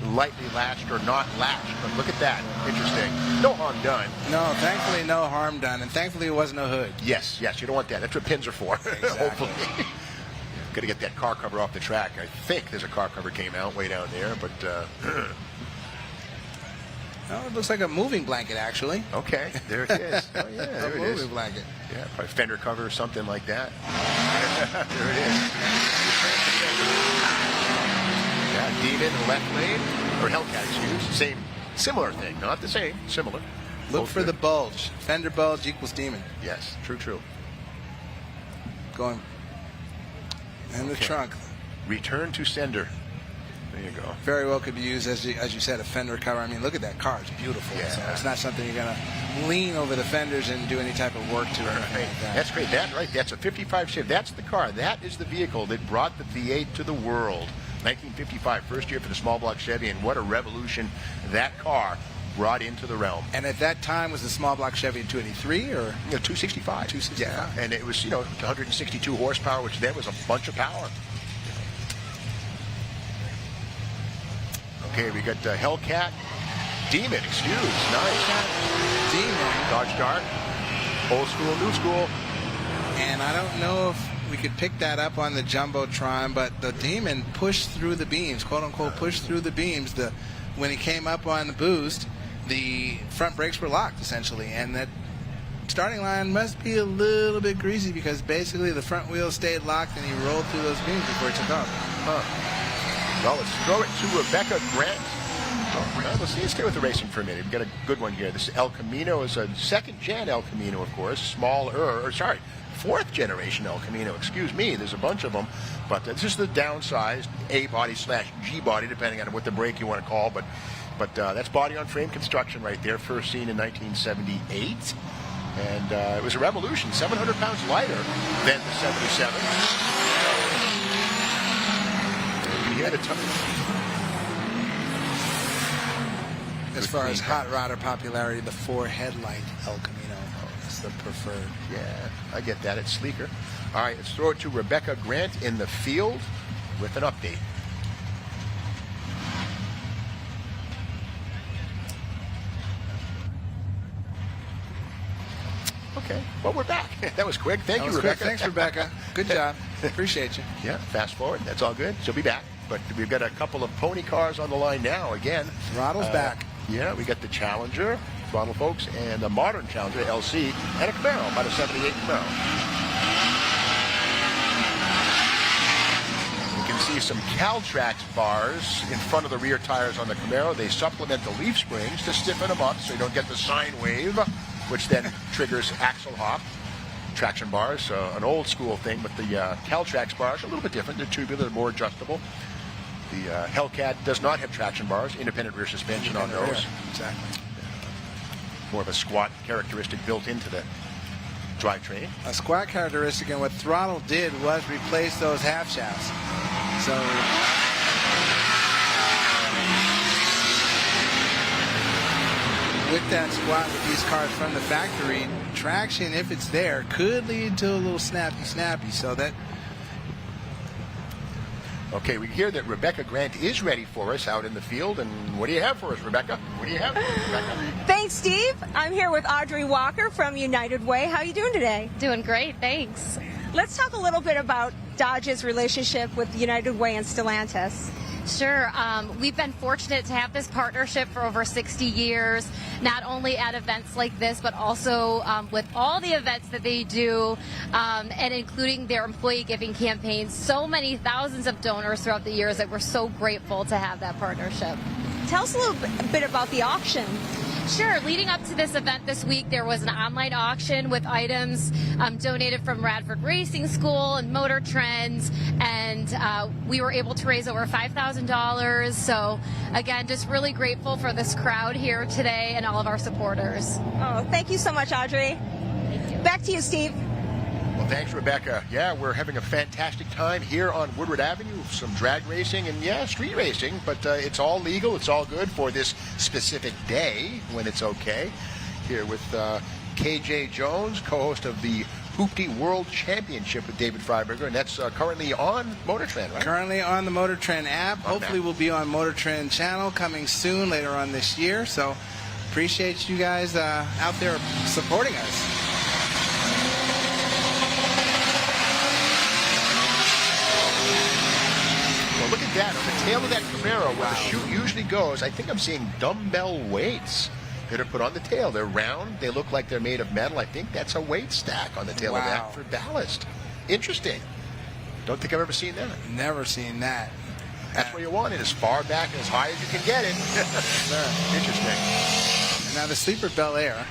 lightly latched or not latched, but look at that. Interesting. No harm done. No, thankfully no harm done, and thankfully it wasn't a hood. Yes, you don't want that. That's what pins are for. Exactly. Hopefully. Got to get that car cover off the track. I think there's a car cover came out way down there, but... Oh, it looks like a moving blanket, actually. Okay, there it is. Oh, yeah, there it is. A moving blanket. Yeah, probably fender cover or something like that. There it is. Yeah, Demon, left lane, or Hellcat, excuse. Similar thing. Not the same, similar. Look for the bulge. Fender bulge equals Demon. Yes, true. Going. And the trunk. Return to sender. There you go. Very well could be used, as you said, a fender cover. I mean, look at that car. It's beautiful. Yeah. So it's not something you're going to lean over the fenders and do any type of work to or anything like that. That's great. That's a 55 Chevy. That's the car. That is the vehicle that brought the V8 to the world. 1955, first year for the small block Chevy, and what a revolution that car brought into the realm. And at that time, was the small block Chevy 283 or? 265. 265. Yeah, and it was, 162 horsepower, which then was a bunch of power. Okay, we got Hellcat. Demon, nice. Demon. Dodge Dart. Old school, new school. And I don't know if we could pick that up on the Jumbotron, but the Demon pushed through the beams, quote unquote, pushed through the beams. When he came up on the boost, the front brakes were locked essentially, and that starting line must be a little bit greasy because basically the front wheel stayed locked and he rolled through those beams before he took off. Well, let's throw it to Rebecca Grant. Let's stay with the racing for a minute. We've got a good one here. This El Camino is a second-gen El Camino, of course. Fourth generation El Camino. Excuse me. There's a bunch of them, but this is the downsized A body / G body, depending on what the brake you want to call. But that's body on frame construction right there. First seen in 1978, and it was a revolution. 700 pounds lighter than the 77. He had a ton. As far as hot rodder popularity, the 4-headlight El Camino is the preferred. Yeah, I get that. It's sleeker. All right, let's throw it to Rebecca Grant in the field with an update. Okay, well, we're back. That was quick. Thank you, Rebecca. Thanks, Rebecca. Good job. Appreciate you. Yeah, fast forward. That's all good. She'll be back. But we've got a couple of pony cars on the line now. Again, Throttle's back. Yeah, we got the Challenger, Throttle folks, and the modern Challenger LC, and a Camaro, about a 78 Camaro. You can see some Caltrax bars in front of the rear tires on the Camaro. They supplement the leaf springs to stiffen them up so you don't get the sine wave, which then triggers axle hop. Traction bars, an old school thing, but the Caltrax bars are a little bit different. They're tubular, more adjustable. The Hellcat does not have traction bars, independent rear suspension on those. Exactly. More of a squat characteristic built into the drivetrain. A squat characteristic, and what Throttle did was replace those half shafts. So with that squat with these cars from the factory, traction, if it's there, could lead to a little snappy. So that. Okay, we hear that Rebecca Grant is ready for us out in the field. And what do you have for us, Rebecca? What do you have for us, Rebecca? Thanks, Steve. I'm here with Audrey Walker from United Way. How are you doing today? Doing great, thanks. Let's talk a little bit about Dodge's relationship with United Way and Stellantis. Sure. We've been fortunate to have this partnership for over 60 years, not only at events like this, but also with all the events that they do, and including their employee giving campaigns. So many thousands of donors throughout the years that we're so grateful to have that partnership. Tell us a little bit about the auction. Sure. Leading up to this event this week, there was an online auction with items donated from Radford Racing School and MotorTrend's, and we were able to raise over $5,000. So, again, just really grateful for this crowd here today and all of our supporters. Oh, thank you so much, Audrey. Thank you. Back to you, Steve. Well, thanks, Rebecca. Yeah, we're having a fantastic time here on Woodward Avenue. Some drag racing and, yeah, street racing. But it's all legal. It's all good for this specific day when it's okay. Here with KJ Jones, co-host of the Hoopty World Championship with David Freiberger. And that's currently on MotorTrend, right? Currently on the MotorTrend app. Hopefully we'll be on MotorTrend channel coming soon later on this year. So appreciate you guys out there supporting us. Look at that, on the tail of that Camaro, where the chute usually goes, I think I'm seeing dumbbell weights that are put on the tail. They're round, they look like they're made of metal. I think that's a weight stack on the tail of that for ballast. Interesting. Don't think I've ever seen that. Never seen that. That's where you want it, as far back and as high as you can get it. Interesting. And now the Sleeper Bel Air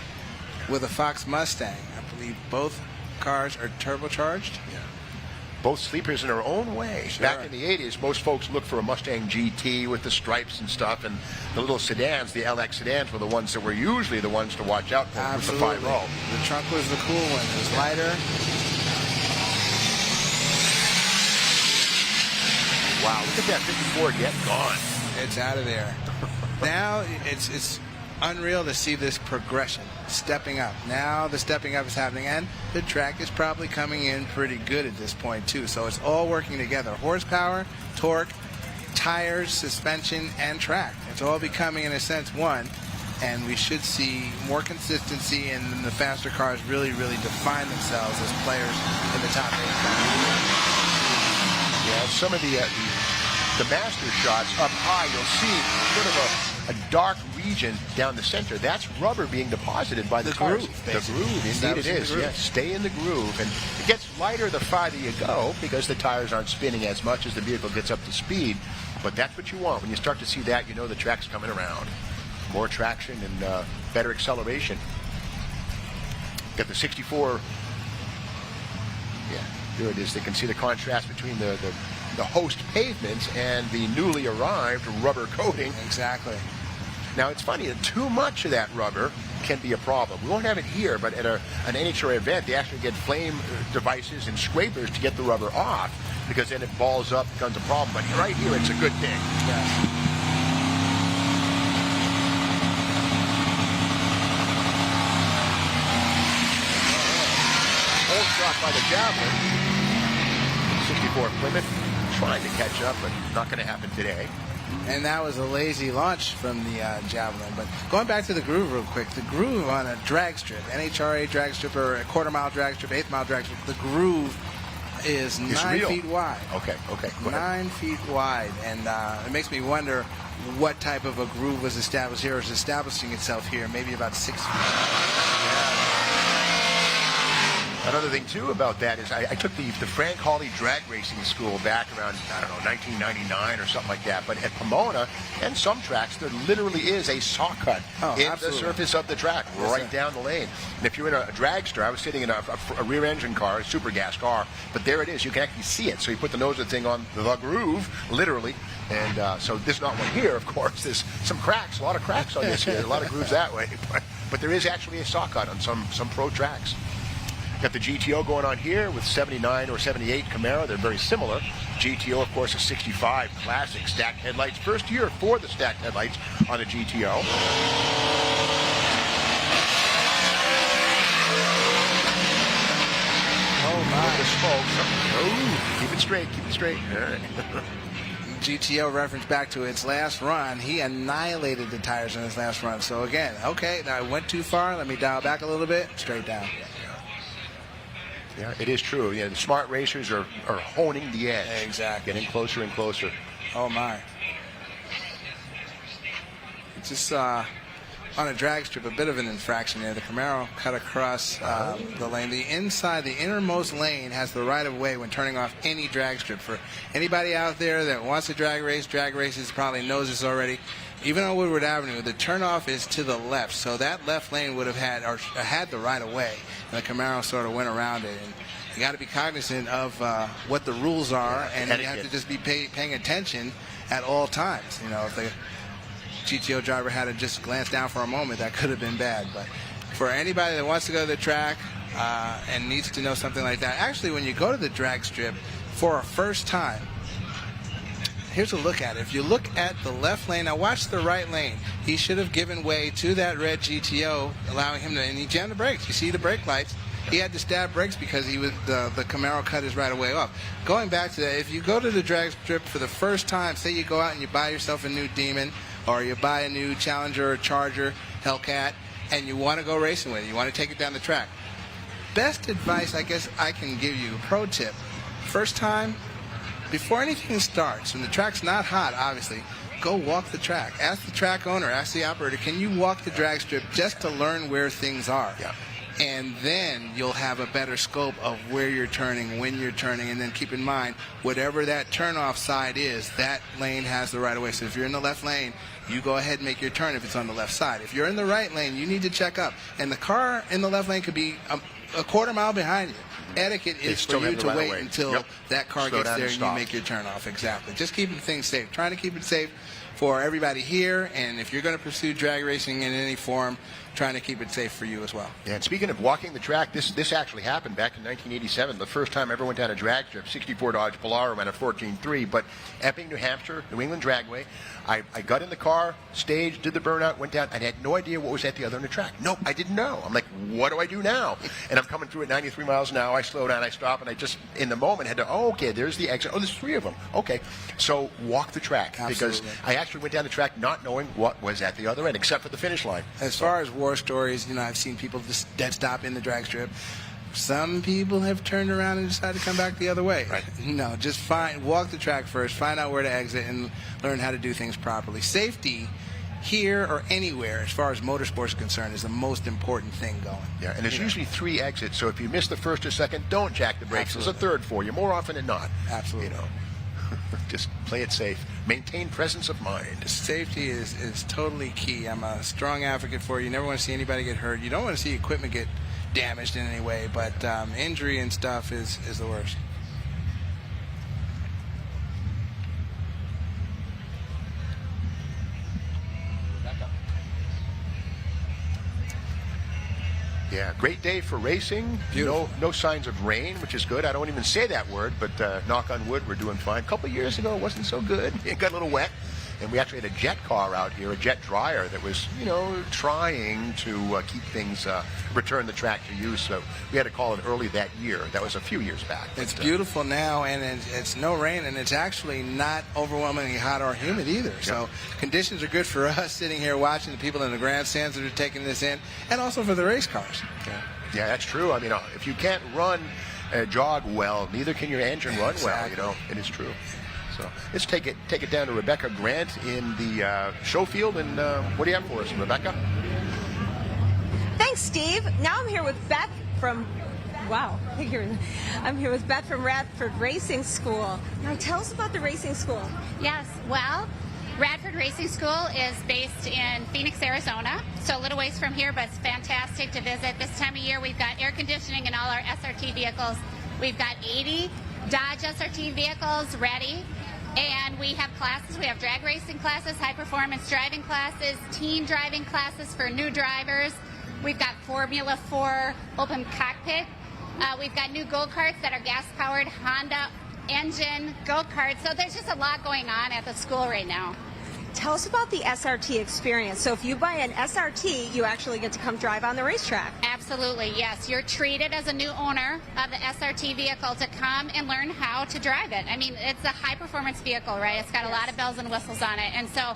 with a Fox Mustang. I believe both cars are turbocharged. Yeah. Both sleepers in their own way. Sure. Back in the 80s, most folks looked for a Mustang GT with the stripes and stuff, and the little sedans, the LX sedans, were the ones that were usually the ones to watch out for. Absolutely. With the 5-row. The trunk was the cool one. It was lighter. Wow, look at that 54 get gone. It's out of there. Now it's unreal to see this progression, stepping up. Now the stepping up is happening, and the track is probably coming in pretty good at this point too. So it's all working together. Horsepower, torque, tires, suspension, and track. It's all becoming, in a sense, one. And we should see more consistency, and the faster cars really define themselves as players in the top 8. Yeah, some of the master shots up high, you'll see sort of a dark region down the center. That's rubber being deposited by the cars. Groove, the groove, indeed it is. Yes, stay in the groove. And it gets lighter the farther you go because the tires aren't spinning as much as the vehicle gets up to speed. But that's what you want. When you start to see that, you know the track's coming around. More traction and better acceleration. Got the 64. Yeah, there it is. They can see the contrast between the host pavements and the newly arrived rubber coating. Exactly. Now it's funny that too much of that rubber can be a problem. We won't have it here, but at an NHRA event, they actually get flame devices and scrapers to get the rubber off, because then it balls up, becomes a problem. But right here, it's a good thing. Yes. Old shot by the Javelin. 64 Plymouth trying to catch up, but not going to happen today. And that was a lazy launch from the Javelin. But going back to the groove real quick, the groove on a drag strip, NHRA drag strip or a quarter-mile drag strip, eighth-mile drag strip, the groove is 9 feet wide. Okay. 9 feet wide. And it makes me wonder what type of a groove was established here, or is establishing itself here, maybe about 6 feet. Another thing, too, about that is I took the Frank Hawley drag racing school back around, I don't know, 1999 or something like that. But at Pomona and some tracks, there literally is a saw cut in the surface of the track, right down the lane. And if you're in a dragster, I was sitting in a rear-engine car, a super gas car, but there it is. You can actually see it. So you put the nose of the thing on the groove, literally. And so there's not one here, of course. There's some cracks, a lot of cracks on this here, a lot of grooves that way. But there is actually a saw cut on some pro tracks. Got the GTO going on here with 79 or 78 Camaro. They're very similar. GTO, of course, a 65 classic stacked headlights. First year for the stacked headlights on a GTO. Oh, my. The smoke. Oh, keep it straight. All right. GTO reference back to its last run. He annihilated the tires in his last run. So, again, okay, now I went too far. Let me dial back a little bit. Straight down. Yeah, it is true. Yeah, the smart racers are honing the edge. Exactly. Getting closer and closer. Oh, my. Just on a drag strip, a bit of an infraction there. The Camaro cut across the lane. The innermost lane has the right-of-way when turning off any drag strip. For anybody out there that wants to drag races probably knows this already. Even on Woodward Avenue, the turnoff is to the left, so that left lane would have had the right-of-way, and the Camaro sort of went around it. And you got to be cognizant of what the rules are, and you have to just be paying attention at all times. You know, if the GTO driver had to just glance down for a moment, that could have been bad. But for anybody that wants to go to the track and needs to know something like that, actually, when you go to the drag strip for a first time, here's a look at it. If you look at the left lane, now watch the right lane. He should have given way to that red GTO, allowing him to, and he jammed the brakes. You see the brake lights. He had to stab brakes because the Camaro cut his right away off. Going back to that, if you go to the drag strip for the first time, say you go out and you buy yourself a new Demon, or you buy a new Challenger or Charger, Hellcat, and you want to go racing with it, you want to take it down the track. Best advice I guess I can give you, pro tip, first time, before anything starts, when the track's not hot, obviously, go walk the track. Ask the track owner, ask the operator, can you walk the drag strip just to learn where things are? Yeah. And then you'll have a better scope of where you're turning, when you're turning, and then keep in mind, whatever that turnoff side is, that lane has the right of way. So if you're in the left lane, you go ahead and make your turn if it's on the left side. If you're in the right lane, you need to check up. And the car in the left lane could be a quarter mile behind you. Etiquette is for you to wait until that car gets there and you make your turn off. Exactly. Just keeping things safe. Trying to keep it safe for everybody here, and if you're going to pursue drag racing in any form, trying to keep it safe for you as well. Yeah, and speaking of walking the track, this actually happened back in 1987. The first time I ever went down a drag strip, 64 Dodge Polara, ran a 14.3, but Epping, New Hampshire, New England Dragway. I got in the car, staged, did the burnout, went down. I had no idea what was at the other end of the track. Nope, I didn't know. I'm like, what do I do now? And I'm coming through at 93 miles an hour. I slow down, I stop, and I just, in the moment, had to, oh, okay, there's the exit. Oh, there's 3 of them. Okay. So walk the track. Absolutely. Because I actually went down the track not knowing what was at the other end, except for the finish line. As far as war stories, you know, I've seen people just dead stop in the drag strip. Some people have turned around and decided to come back the other way. Right. No, just walk the track first, find out where to exit, and learn how to do things properly. Safety here or anywhere, as far as motorsports is concerned, is the most important thing going. Yeah, and there's usually 3 exits, so if you miss the first or second, don't jack the brakes. Absolutely. There's a third for you, more often than not. Absolutely. You know, just play it safe. Maintain presence of mind. Safety is totally key. I'm a strong advocate for it. You never want to see anybody get hurt. You don't want to see equipment get damaged in any way, but injury and stuff is the worst. Yeah, great day for racing. No signs of rain, which is good. I don't even say that word, but knock on wood, we're doing fine. A couple of years ago, it wasn't so good. It got a little wet. And we actually had a jet car out here, a jet dryer that was, you know, trying to keep things, return the track to use. So we had to call it early that year. That was a few years back. It's beautiful now, and it's no rain, and it's actually not overwhelmingly hot or humid either. So conditions are good for us sitting here watching the people in the grandstands that are taking this in, and also for the race cars. Yeah, that's true. I mean, if you can't jog well, neither can your engine run well, you know. It is true. So let's take it down to Rebecca Grant in the show field. And what do you have for us, Rebecca? Thanks, Steve. Now I'm here with Beth from, I'm here with Beth from Radford Racing School. Now tell us about the racing school. Yes, well, Radford Racing School is based in Phoenix, Arizona, so a little ways from here, but it's fantastic to visit. This time of year, we've got air conditioning in all our SRT vehicles. We've got 80 Dodge SRT vehicles ready. And we have classes. We have drag racing classes, high performance driving classes, teen driving classes for new drivers. We've got Formula 4 open cockpit. We've got new go-karts that are gas-powered Honda engine go-karts. So there's just a lot going on at the school right now. Tell us about the SRT experience. So if you buy an SRT, you actually get to come drive on the racetrack. Absolutely, yes. You're treated as a new owner of the SRT vehicle to come and learn how to drive it. I mean, it's a high-performance vehicle, right? It's got a lot of bells and whistles on it. And so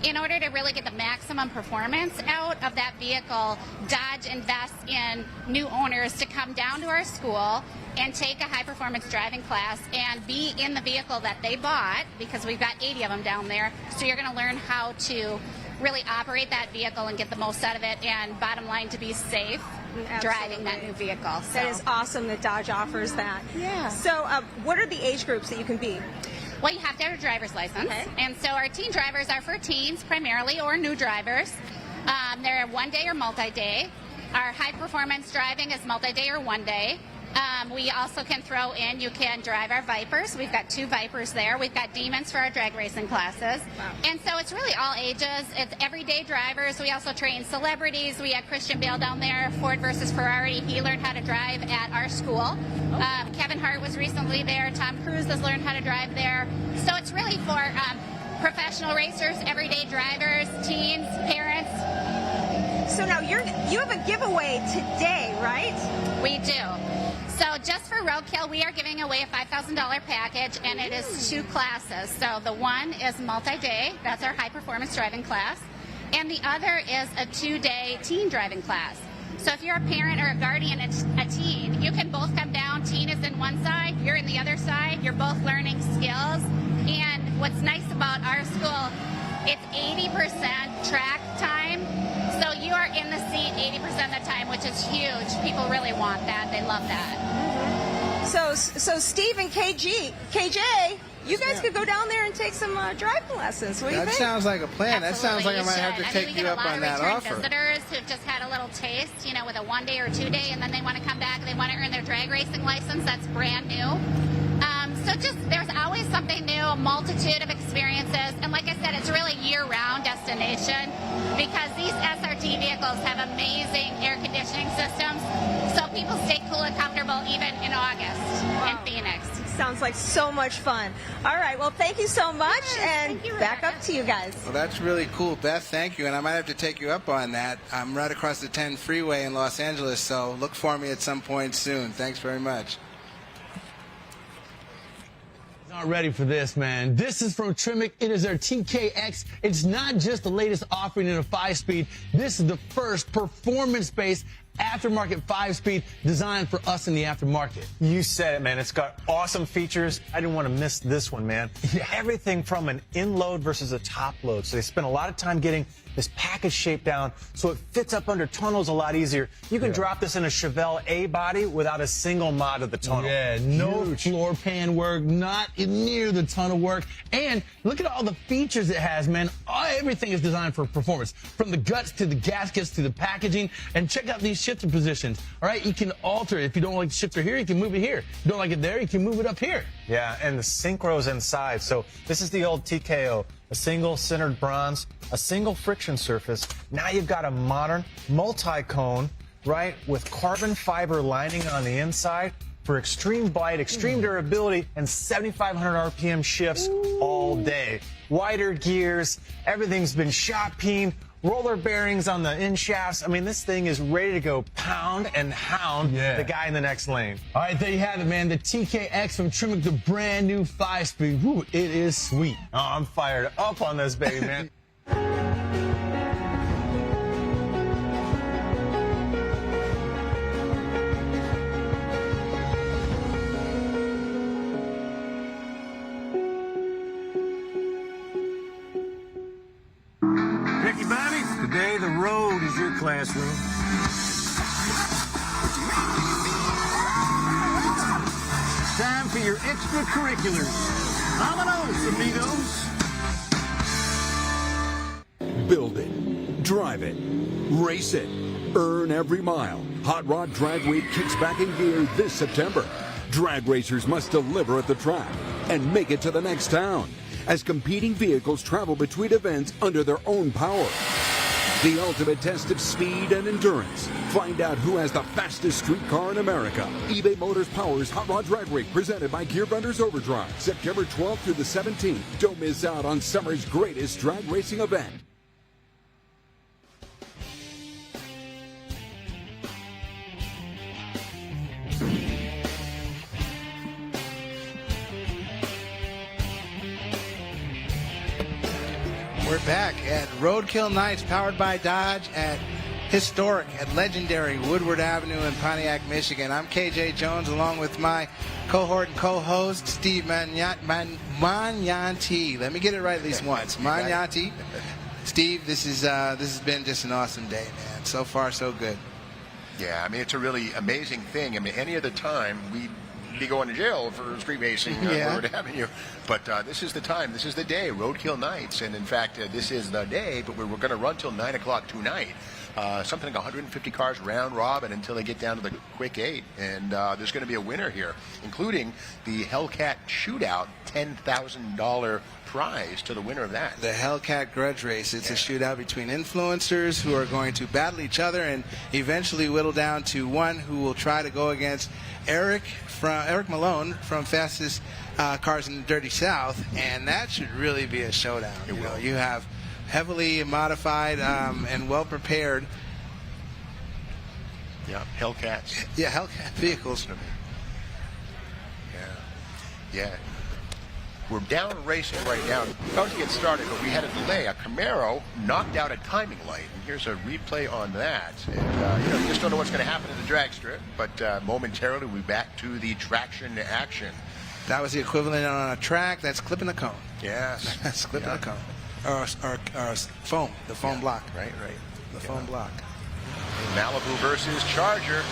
in order to really get the maximum performance out of that vehicle, Dodge invests in new owners to come down to our school and take a high-performance driving class and be in the vehicle that they bought, because we've got 80 of them down there. So you're going to learn how to really operate that vehicle and get the most out of it, and bottom line, to be safe driving that new vehicle. So. That is awesome that Dodge offers that. Yeah. So what are the age groups that you can be? Well, you have to have a driver's license. Okay. And so our teen drivers are for teens primarily, or new drivers. They're one-day or multi-day. Our high-performance driving is multi-day or one-day. We also can throw in, you can drive our Vipers. We've got 2 Vipers there. We've got Demons for our drag racing classes. Wow. And so it's really all ages. It's everyday drivers. We also train celebrities. We had Christian Bale down there, Ford versus Ferrari. He learned how to drive at our school. Kevin Hart was recently there. Tom Cruise has learned how to drive there. So it's really for professional racers, everyday drivers, teens, parents. So now you have a giveaway today, right? We do. So just for Roadkill, we are giving away a $5,000 package, and it is 2 classes. So the one is multi-day. That's our high-performance driving class. And the other is a 2-day teen driving class. So if you're a parent or a guardian, a teen, you can both come down. Teen is in one side, you're in the other side. You're both learning skills. And what's nice about our school, it's 80% track time. So you are in the seat 80% of the time, which is huge. People really want that. They love that. Mm-hmm. So Steve and KJ, you guys could go down there and take some driving lessons. What do you think? That sounds like a plan. Absolutely, that sounds like I might have to take you up on that offer. Visitors who've just had a little taste, you know, with a 1-day or 2-day, and then they want to come back. They want to earn their drag racing license. That's brand new. So just there's always something new, a multitude of experiences, and like I said, it's really year-round destination because these SRT vehicles have amazing air conditioning systems, so people stay cool and comfortable even in August in Phoenix. Sounds like so much fun. All right, well, thank you so much, and back up to you guys. Well, that's really cool, Beth. Thank you, and I might have to take you up on that. I'm right across the 10 freeway in Los Angeles, so look for me at some point soon. Thanks very much. Not ready for this, man. This is from Tremec. It is their TKX. It's not just the latest offering in a 5-speed. This is the first performance-based aftermarket 5-speed designed for us in the aftermarket. You said it, man. It's got awesome features. I didn't want to miss this one, man. Yeah. Everything from an in-load versus a top load. So they spent a lot of time getting this package shape down so it fits up under tunnels a lot easier. You can drop this in a Chevelle A body without a single mod of the tunnel. Yeah, no floor pan work, not near the tunnel work. And look at all the features it has, man. Everything is designed for performance, from the guts to the gaskets to the packaging. And check out these shifter positions. All right, you can alter it. If you don't like the shifter here, you can move it here. If you don't like it there, you can move it up here. Yeah, and the synchros inside. So this is the old TKO. A single centered bronze, a single friction surface. Now you've got a modern multi-cone, right, with carbon fiber lining on the inside for extreme bite, extreme durability, and 7,500 RPM shifts all day. Wider gears, everything's been shot peened, roller bearings on the in shafts. I mean, this thing is ready to go pound and hound the guy in the next lane. All right, there you have it, man. The TKX from Tremec, the brand new 5-speed. Woo, it is sweet. Oh, I'm fired up on this baby, man. Ricky Bobby, today the road is your classroom. Time for your extracurriculars. Vámonos, amigos. Build it, drive it, race it, earn every mile. Hot Rod Drag Week kicks back in gear this September. Drag racers must deliver at the track and make it to the next town as competing vehicles travel between events under their own power. The ultimate test of speed and endurance. Find out who has the fastest street car in America. eBay Motors powers Hot Rod Drag Week, presented by Gearbunders Overdrive, September 12th through the 17th. Don't miss out on summer's greatest drag racing event. We're back at Roadkill Nights Powered by Dodge at historic and legendary Woodward Avenue in Pontiac, Michigan. I'm KJ Jones, along with my cohort and co-host Steve Magnotti. Let me get it right at least once. Magnotti. Steve, this has been just an awesome day, man. So far, so good. Yeah, I mean, it's a really amazing thing. I mean, any other time we'd be going to jail for street racing on Woodward Avenue. But this is the time. This is the day, Roadkill Nights. And in fact, this is the day, but we're going to run till 9 o'clock tonight. Something like 150 cars round robin until they get down to the quick 8. And there's going to be a winner here, including the Hellcat Shootout, $10,000 prize to the winner of that. The Hellcat Grudge Race. It's a shootout between influencers who are going to battle each other and eventually whittle down to one who will try to go against Eric Malone from Fastest Cars in the Dirty South, and that should really be a showdown. You have heavily modified and well prepared. Yeah, Hellcats. Yeah, Hellcat vehicles. Yeah. We're down racing right now. About to get started, but we had a delay. A Camaro knocked out a timing light, and here's a replay on that. And, you just don't know what's going to happen in the drag strip, but momentarily we'll be back to the traction action. That was the equivalent on a track. That's clipping the cone. Yes. That's clipping the cone. Or foam, the foam block. Right. The foam block. Malibu versus Charger.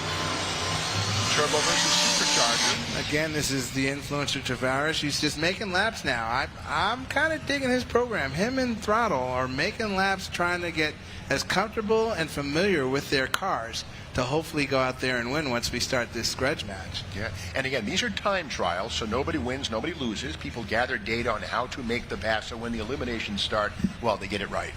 Turbo versus supercharger. Again, this is the influencer Tavares. He's just making laps now. I'm kind of digging his program. Him and Throttle are making laps, trying to get as comfortable and familiar with their cars to hopefully go out there and win once we start this grudge match. Yeah, and again, these are time trials, so nobody wins, nobody loses. People gather data on how to make the pass, so when the eliminations start, well, they get it right.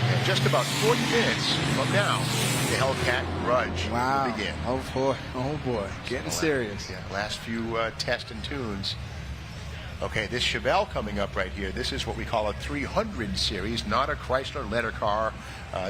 And just about 40 minutes from now, the Hellcat Grudge will begin. Oh boy, getting serious. Yeah, last few test and tunes. Okay, this Chevelle coming up right here, this is what we call a 300 series, not a Chrysler letter car.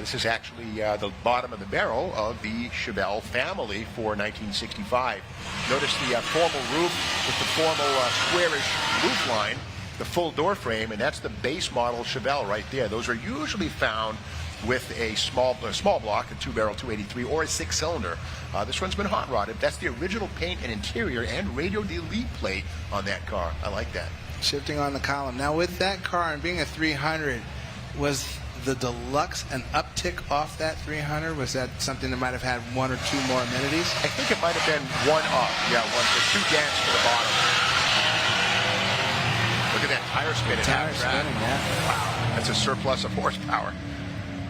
This is actually the bottom of the barrel of the Chevelle family for 1965. Notice the formal roof with the formal squarish roof line, the full door frame, and that's the base model Chevelle right there. Those are usually found with a small block, a 2-barrel 283, or a 6-cylinder. This one's been hot rodded. That's the original paint and interior and radio delete plate on that car. I like that. Shifting on the column. Now with that car and being a 300, was the Deluxe an uptick off that 300? Was that something that might have had one or two more amenities? I think it might have been one up. Yeah, the 2 dents to the bottom. Look at that tire spinning. Tire spinning, yeah. Wow, that's a surplus of horsepower.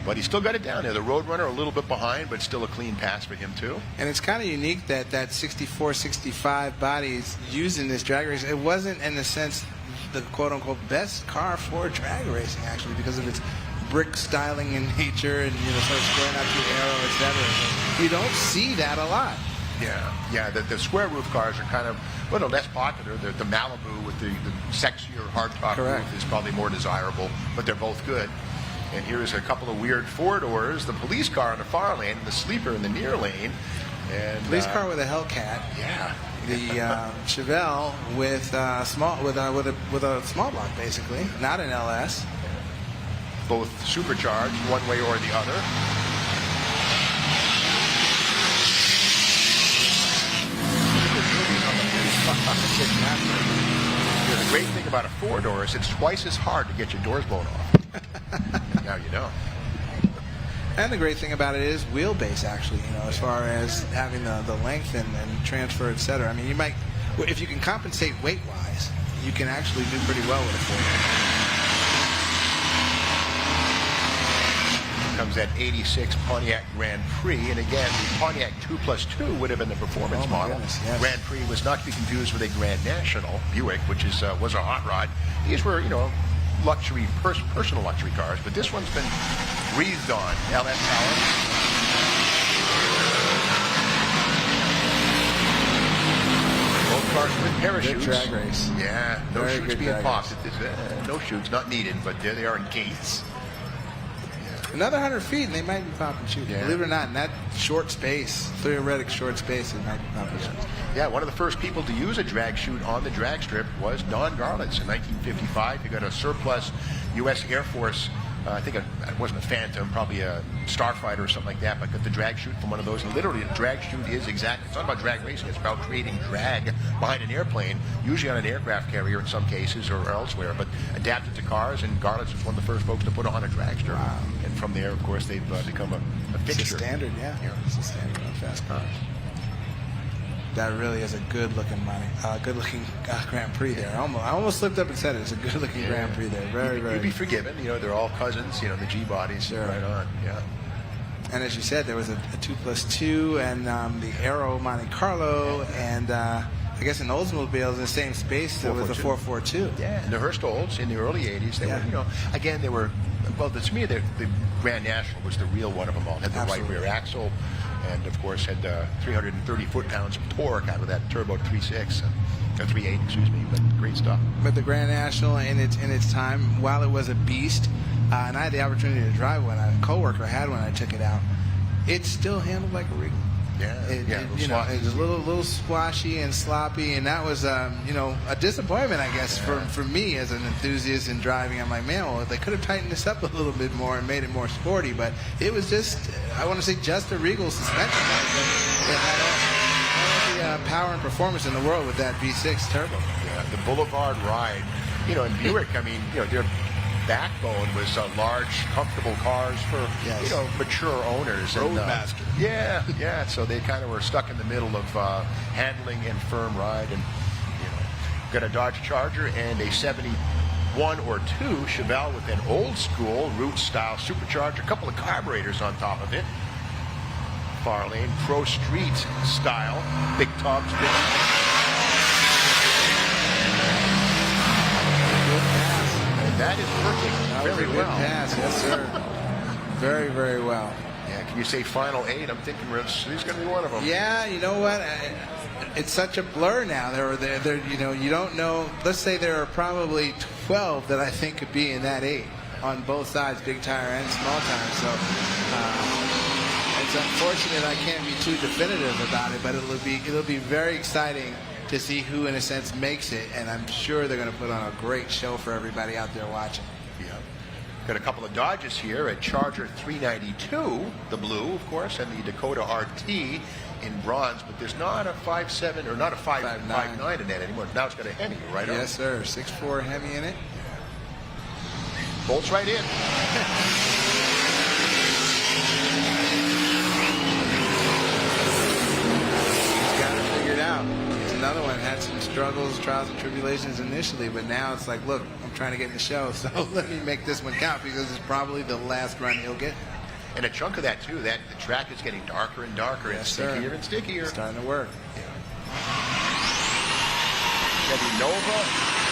But he still got it down there. The Roadrunner a little bit behind, but still a clean pass for him too. And it's kind of unique that 64, 65 body is used in this drag race. It wasn't, in a sense, the quote-unquote best car for drag racing, actually, because of its brick styling in nature and, sort of squaring out the arrow, etc. You don't see that a lot. Yeah. The square roof cars are kind of, less popular. The Malibu with the sexier hardtop roof is probably more desirable, but they're both good. And here's a couple of weird 4-doors, the police car in the far lane, and the sleeper in the near lane. And police car with a Hellcat. Yeah. The Chevelle with a small block, basically, not an LS. Both supercharged, one way or the other. The great thing about a 4-door is it's twice as hard to get your doors blown off. Now you know. And the great thing about it is wheelbase, actually, as far as having the length and transfer, etc. I mean, you might, if you can compensate weight-wise, you can actually do pretty well with a 4-door. Comes that 86 Pontiac Grand Prix, and again, the Pontiac 2+2 would have been the performance model. Goodness, yes. Grand Prix was not to be confused with a Grand National Buick, which was a hot rod. These were, luxury, personal luxury cars, but this one's been breathed on. LS power. Both cars with parachutes. Good drag race. Yeah, no Very chutes good being drag popped. No chutes, not needed, but there they are in case. Another 100 feet, and they might be popping shoots. Yeah. Believe it or not, in that short space, theoretic short space, it might be popping shoots. Yeah, one of the first people to use a drag chute on the drag strip was Don Garlitz in 1955. He got a surplus U.S. Air Force, I think it wasn't a Phantom, probably a Starfighter or something like that, but got the drag chute from one of those. And literally, a drag chute is it's not about drag racing, it's about creating drag behind an airplane, usually on an aircraft carrier in some cases or elsewhere, but adapted to cars, and Garlitz was one of the first folks to put on a dragster. Wow. And from there, of course, they've become a fixture. It's a standard, yeah. It's a standard on fast cars. That really is a good-looking Grand Prix there. I almost slipped up and said it. It's a good-looking Grand Prix there. Very. You'd be forgiven. They're all cousins. The G bodies. Sure. Right on. Yeah. And as you said, there was a 2+2 and the Aero Monte Carlo, and I guess in Oldsmobile in the same space there was a 442. Yeah. And the Hurst Olds in the early '80s. They were, again, they were. Well, to me, the Grand National was the real one of them all. It had the Absolutely. right rear axle. And, of course, had 330 foot-pounds of torque out of that turbo 3.6, 3.8, excuse me, but great stuff. But the Grand National, in its time, while it was a beast, and I had the opportunity to drive one, a coworker had one, I took it out, it still handled like a Regal. Yeah, it was a little squashy and sloppy, and that was, a disappointment, I guess, for me as an enthusiast in driving. I'm like, man, well, they could have tightened this up a little bit more and made it more sporty, but it was just, I want to say, just a Regal suspension. It had all the power and performance in the world with that V6 turbo. Yeah, the Boulevard ride, and Buick, I mean, they're backbone was large, comfortable cars for mature owners. Roadmaster. Yeah. So they kind of were stuck in the middle of handling and firm ride, and got a Dodge Charger and a 71 or 2 Chevelle with an old school route style supercharger, a couple of carburetors on top of it. Far lane, Pro Street style, big tubs, big. And that is working very well. Pass, yes, sir. Very, very well. Yeah, can you say final 8? I'm thinking he's going to be one of them. Yeah, you know what? It's such a blur now. They're you don't know. Let's say there are probably 12 that I think could be in that 8 on both sides, big tire and small tire. So it's unfortunate I can't be too definitive about it, but it'll be very exciting to see who, in a sense, makes it, and I'm sure they're going to put on a great show for everybody out there watching. Yeah. Got a couple of Dodges here, a Charger 392, the blue, of course, and the Dakota RT in bronze, but there's not a 5.7 or not a 5.9 in that anymore. Now it's got a Hemi, right? Yes, sir. 6.4 Hemi in it. Bolts right in. He's got it figured out. He's another one. Had some struggles, trials, and tribulations initially, but now it's like, look, I'm trying to get in the show, so let me make this one count because it's probably the last run he'll get. And a chunk of that, too, that the track is getting darker and darker and stickier and stickier. It's starting to work. Chevy Nova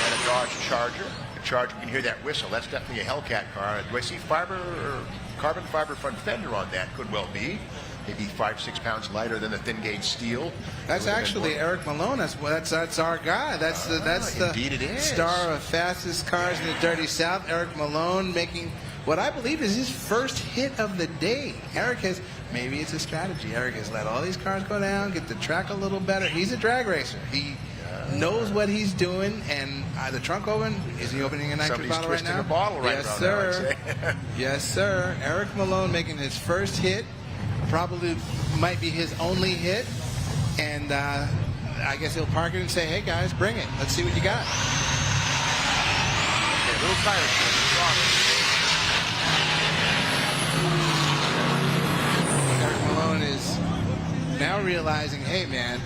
and a Dodge Charger. The Charger, you can hear that whistle. That's definitely a Hellcat car. Do I see fiber or carbon fiber front fender on that? Could well be. Maybe 5-6 pounds lighter than the thin gauge steel. That's actually Eric Malone. That's our guy. That's the indeed it is. Star of fastest cars in the Dirty South. Eric Malone making what I believe is his first hit of the day. Eric has, maybe it's a strategy. Eric has let all these cars go down, get the track a little better. He's a drag racer. He knows what he's doing, and the trunk open. Is he opening a nitrous bottle right now? A bottle right yes, now, sir. Yes, sir. Eric Malone making his first hit. Probably might be his only hit, and I guess he'll park it and say, "Hey guys, bring it. Let's see what you got." Okay, a little tired. Eric Malone is now realizing, hey man,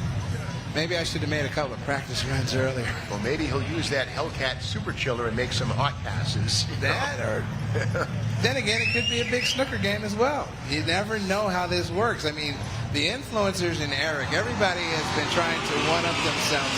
maybe I should have made a couple of practice runs earlier. Well, maybe he'll use that Hellcat super chiller and make some hot passes. That or then again, it could be a big snooker game as well. You never know how this works. I mean, the influencers in Eric, everybody has been trying to one-up themselves.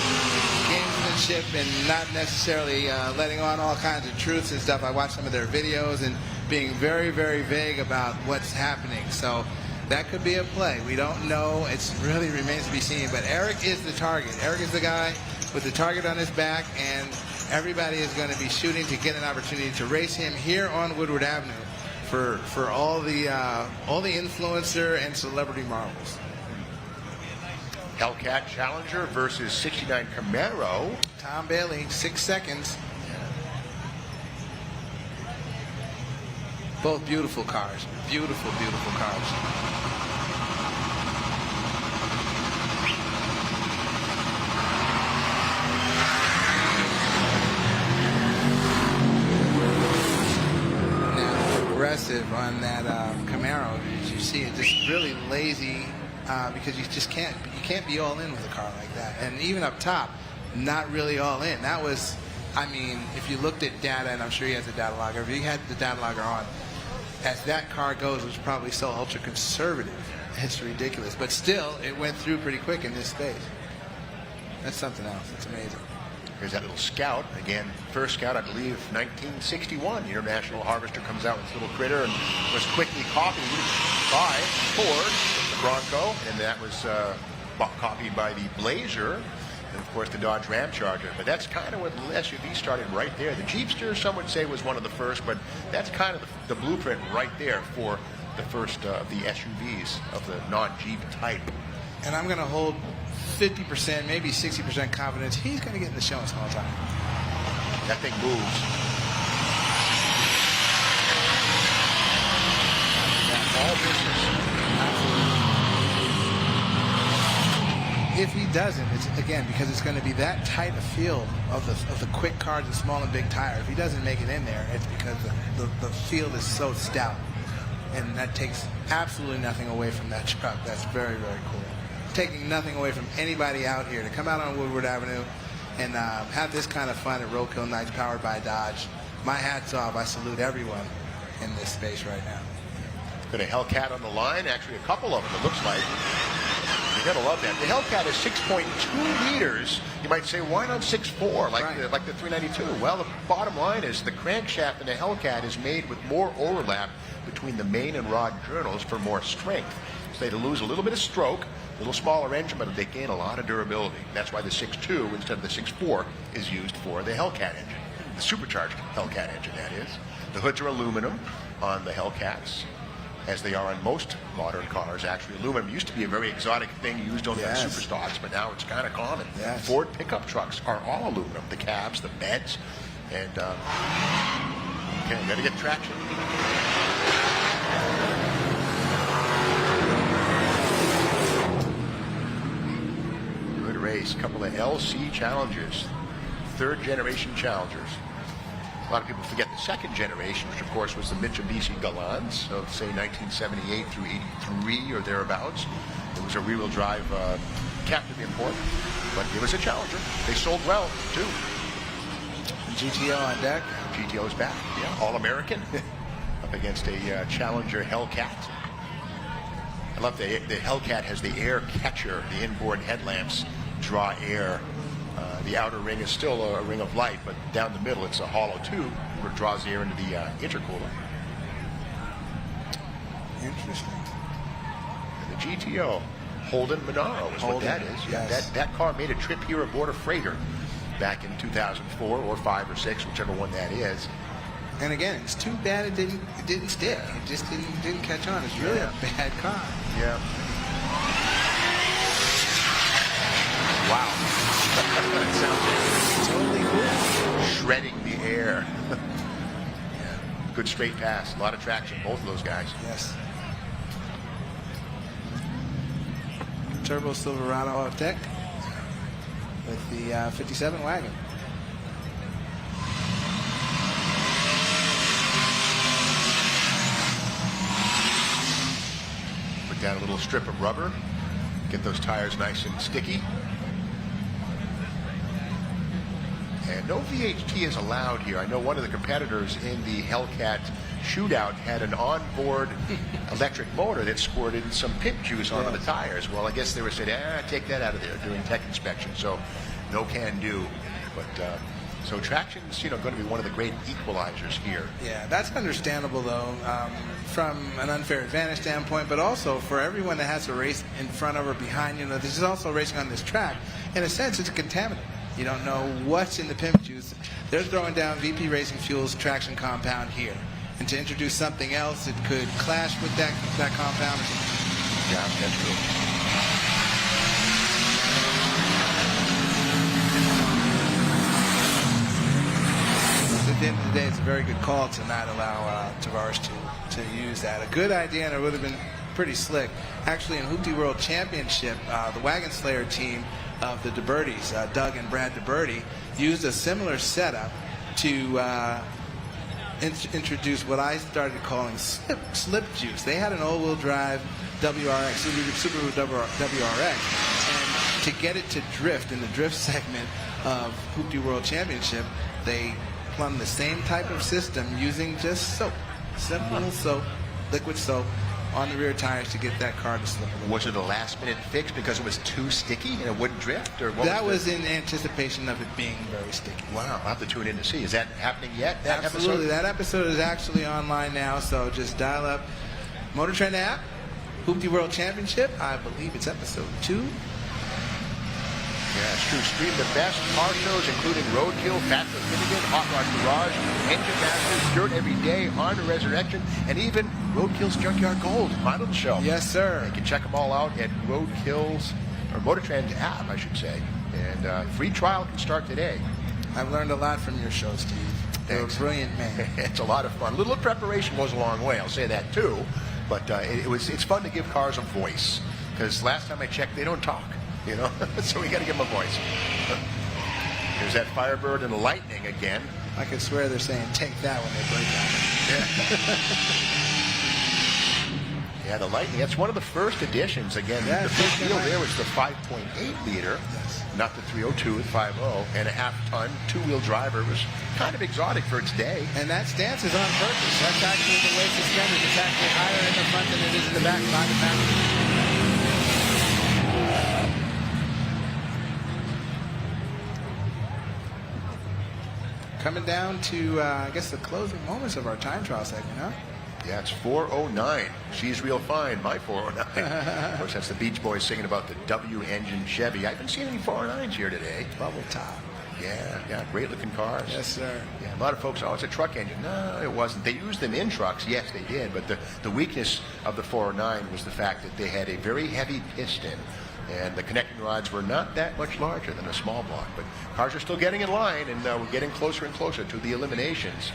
Gamesmanship and not necessarily letting on all kinds of truths and stuff. I watched some of their videos and being very, very vague about what's happening. So that could be a play. We don't know. It really remains to be seen. But Eric is the target. Eric is the guy with the target on his back, and everybody is going to be shooting to get an opportunity to race him here on Woodward Avenue for all the influencer and celebrity marbles. Hellcat Challenger versus 69 Camaro. Tom Bailey, 6 seconds. Both beautiful cars. Beautiful, beautiful cars. Aggressive on that Camaro, as you see it, just really lazy because you can't be all in with a car like that, and even up top, not really all in. That was, I mean, if you looked at data, and I'm sure he has the data logger. If you had the data logger on, as that car goes, it was probably so ultra conservative. It's ridiculous, but still, it went through pretty quick in this space. That's something else. It's amazing. Here's that little Scout. Again, first Scout, I believe, 1961. International Harvester comes out with this little critter and was quickly copied by Ford, the Bronco, and that was copied by the Blazer, and of course the Dodge Ram Charger. But that's kind of what the SUV started right there. The Jeepster, some would say, was one of the first, but that's kind of the blueprint right there for the first of the SUVs of the non-Jeep type. And I'm going to hold 50%, maybe 60% confidence he's going to get in the show in small time. That thing moves. Yeah, all business. if he doesn't, it's again because it's going to be that tight a field of the quick cars and small and big tires. If he doesn't make it in there, it's because the field is so stout, and that takes absolutely nothing away from that truck. That's very, very cool. Taking nothing away from anybody out here to come out on Woodward Avenue and have this kind of fun at Roadkill Nights powered by Dodge. My hat's off. I salute everyone in this space right now. Got a Hellcat on the line, actually a couple of them, it looks like. You're going to love that. The Hellcat is 6.2 meters. You might say, why not 6.4 like the 392? Well, the bottom line is the crankshaft in the Hellcat is made with more overlap between the main and rod journals for more strength. So they lose a little bit of stroke, a little smaller engine, but they gain a lot of durability. That's why the 6.2 instead of the 6.4 is used for the Hellcat engine. The supercharged Hellcat engine, that is. The hoods are aluminum on the Hellcats, as they are on most modern cars. Actually, aluminum used to be a very exotic thing used only on super stocks, but now it's kind of common. Yes. Ford pickup trucks are all aluminum. The cabs, the beds, and okay, you got to get traction. Good race. A couple of LC Challengers, third generation Challengers. A lot of people forget the second generation, which of course was the Mitsubishi Galants of say 1978 through 83 or thereabouts. It was a rear-wheel drive captive import, but it was a Challenger. They sold well too. GTO on deck. GTO's back, yeah, All-American up against a Challenger Hellcat. I love the Hellcat has the air catcher, the inboard headlamps draw air. The outer ring is still a ring of light, but down the middle it's a hollow tube where it draws the air into the intercooler. Interesting. And the GTO, Holden Monaro is what that is. Yes. That car made a trip here aboard a freighter back in 2004 or 5 or 6, whichever one that is. And again, it's too bad it didn't stick. It just didn't catch on. It's really a bad car. Yeah. Wow. That sounds totally cool. Shredding the air. Yeah. Good straight pass. A lot of traction, both of those guys. Yes. Turbo Silverado off deck with the 57 wagon. Put down a little strip of rubber. Get those tires nice and sticky. And no VHT is allowed here. I know one of the competitors in the Hellcat shootout had an onboard electric motor that squirted some pimp juice onto the tires. Well, I guess they were saying, take that out of there during tech inspection. So no can do. But so traction's going to be one of the great equalizers here. Yeah, that's understandable though, from an unfair advantage standpoint, but also for everyone that has to race in front of or behind. This is also racing on this track. In a sense, it's a contaminant. You don't know what's in the pimp juice. They're throwing down VP Racing Fuel's traction compound here. And to introduce something else, it could clash with that compound. Yeah, that's true. At the end of the day, it's a very good call to not allow Tavares to use that. A good idea, and it would have been pretty slick. Actually, in Hoopty World Championship, the Wagon Slayer team of the DeBertis, Doug and Brad DeBerti, used a similar setup to introduce what I started calling slip juice. They had an all-wheel drive WRX, Subaru WRX, and to get it to drift in the drift segment of Hoopty World Championship, they plumbed the same type of system using just soap, simple soap, liquid soap, on the rear tires to get that car to slip. Was it a last-minute fix because it was too sticky and it wouldn't drift? Or what that was in anticipation of it being very sticky. Wow, I'll have to tune in to see. Is that happening yet? Absolutely. Episode? That episode is actually online now, so just dial up MotorTrend app, Hoopty World Championship. I believe it's episode 2. Yeah, it's true. Stream the best car shows, including Roadkill, Fat Finnegan, Hot Rod Garage, Engine Masters, Dirt Every Day, Honda Resurrection, and even Roadkill's Junkyard Gold, my little show. Yes, sir. You can check them all out at Roadkill's, or MotorTrend app, I should say. And free trial can start today. I've learned a lot from your show, Steve. You're a brilliant man. It's a lot of fun. A little preparation goes a long way, I'll say that too. But it's fun to give cars a voice. Because last time I checked, they don't talk. you know. So we got to give him a voice. There's that Firebird and Lightning again. I could swear they're saying take that when they break out. Yeah, the Lightning, that's one of the first editions. Again, the big deal there was the 5.8 liter, not the 302 with 5.0, and a half-ton two-wheel driver. It was kind of exotic for its day. And that stance is on purpose. That's actually the way suspended. It's actually higher in the front than it is in the back by the package. Coming down to, I guess, the closing moments of our time trial segment, huh? Yeah, it's 409. She's real fine, my 409. Of course, that's the Beach Boys singing about the W-engine Chevy. I haven't seen any 409s here today. Bubble top. Yeah, great looking cars. Yes, sir. Yeah, a lot of folks, oh, it's a truck engine. No, it wasn't. They used them in trucks. Yes, they did. But the weakness of the 409 was the fact that they had a very heavy piston. And the connecting rods were not that much larger than a small block. But cars are still getting in line, and we're getting closer and closer to the eliminations.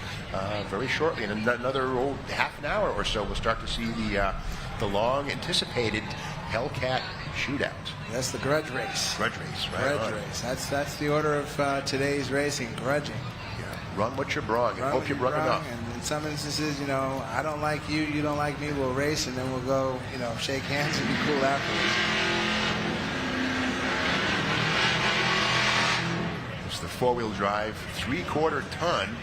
Very shortly, in another half an hour or so, we'll start to see the long-anticipated Hellcat shootout. That's the grudge race. Grudge race, right? Grudge race. That's the order of today's racing, grudging. Yeah. Run what you're brung, and hope you're brung enough. And in some instances, you know, I don't like you, you don't like me, we'll race, and then we'll go, you know, shake hands and be cool afterwards. The four-wheel drive, 3/4 ton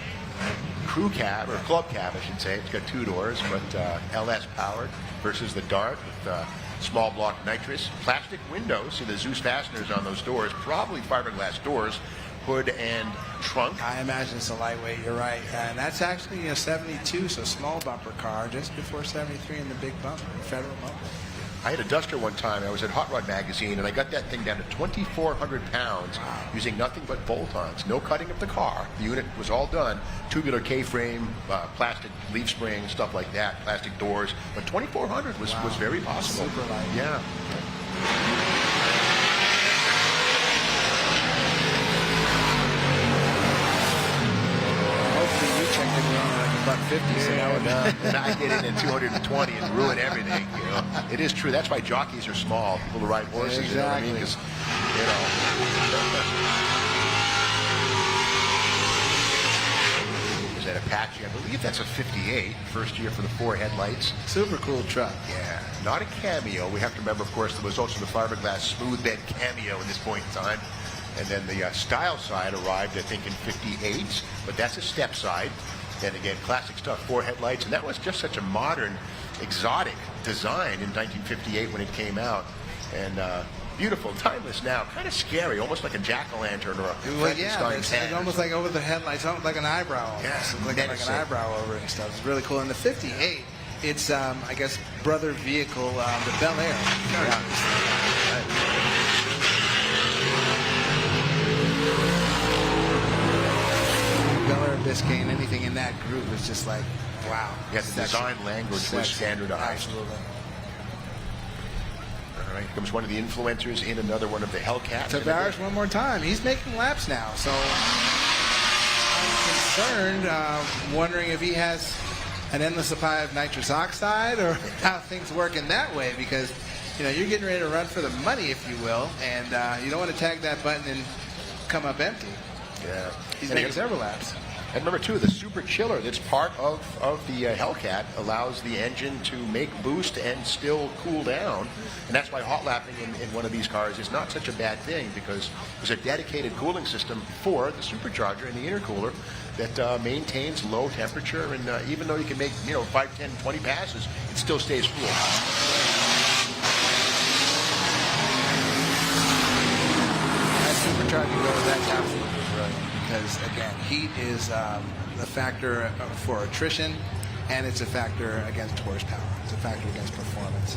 crew cab, or club cab, I should say. It's got two doors, but LS powered versus the Dart with small block nitrous, plastic windows. See the Zeus fasteners on those doors, probably fiberglass doors, hood and trunk. I imagine it's a lightweight. You're right, and that's actually a 72, so small bumper car, just before 73 in the big bumper, Federal bumper. I had a Duster one time. I was at Hot Rod Magazine, and I got that thing down to 2,400 pounds using nothing but bolt-ons. No cutting of the car. The unit was all done. Tubular K-frame, plastic leaf spring, stuff like that, plastic doors. But 2,400 was very possible. Super light. Yeah. Hopefully you checked it around like $150. So and I get in at 220 and ruin everything. You know, it is true. That's why jockeys are small. People who ride horses. Exactly. You know what I mean? 'Cause, you know. Is that Apache? I believe that's a 58. First year for the 4 headlights. Super cool truck. Yeah. Not a Cameo. We have to remember, of course, there was also the fiberglass smooth bed Cameo in this point in time. And then the style side arrived, I think, in 58. But that's a step side. And again, classic stuff, 4 headlights, and that was just such a modern, exotic design in 1958 when it came out. And beautiful, timeless now, kind of scary, almost like a jack-o'-lantern or a Frankenstein's head. It's almost like over the headlights, almost like an eyebrow. Yes, like an eyebrow over it and stuff. It's really cool. And the 58, it's, I guess, brother vehicle, the Bel Air. Bel Air, Biscayne, anything in that group is just like, wow. Yeah, the design language was standardized. Absolutely. All right, here comes one of the influencers in another one of the Hellcats. Tavares one more time. He's making laps now, so I'm concerned, wondering if he has an endless supply of nitrous oxide or how things work in that way, because, you know, you're getting ready to run for the money, if you will, and you don't want to tag that button and come up empty. Yeah. He's making several laps. And remember, too, the super chiller that's part of the Hellcat allows the engine to make boost and still cool down. And that's why hot lapping in one of these cars is not such a bad thing, because there's a dedicated cooling system for the supercharger and the intercooler that maintains low temperature. And even though you can make, 5, 10, 20 passes, it still stays cool. As supercharging goes, that's absolutely brilliant. Because, again, heat is a factor for attrition, and it's a factor against horsepower. It's a factor against performance.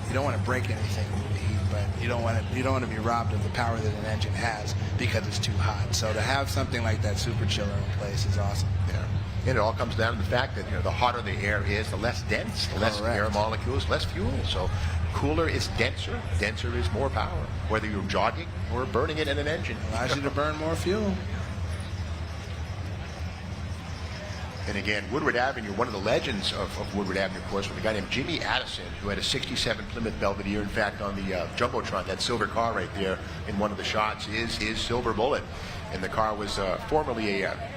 You don't want to break anything with the heat, but you don't want to be robbed of the power that an engine has because it's too hot. So to have something like that super chiller in place is awesome. Yeah. And it all comes down to the fact that the hotter the air is, the less dense, the less air molecules, less fuel. So cooler is denser. Denser is more power, whether you're jogging or burning it in an engine. Allows you to burn more fuel. And again, Woodward Avenue, one of the legends of Woodward Avenue, of course, was a guy named Jimmy Addison, who had a 67 Plymouth Belvedere. In fact, on the Jumbotron, that silver car right there in one of the shots is his Silver Bullet. And the car was formerly a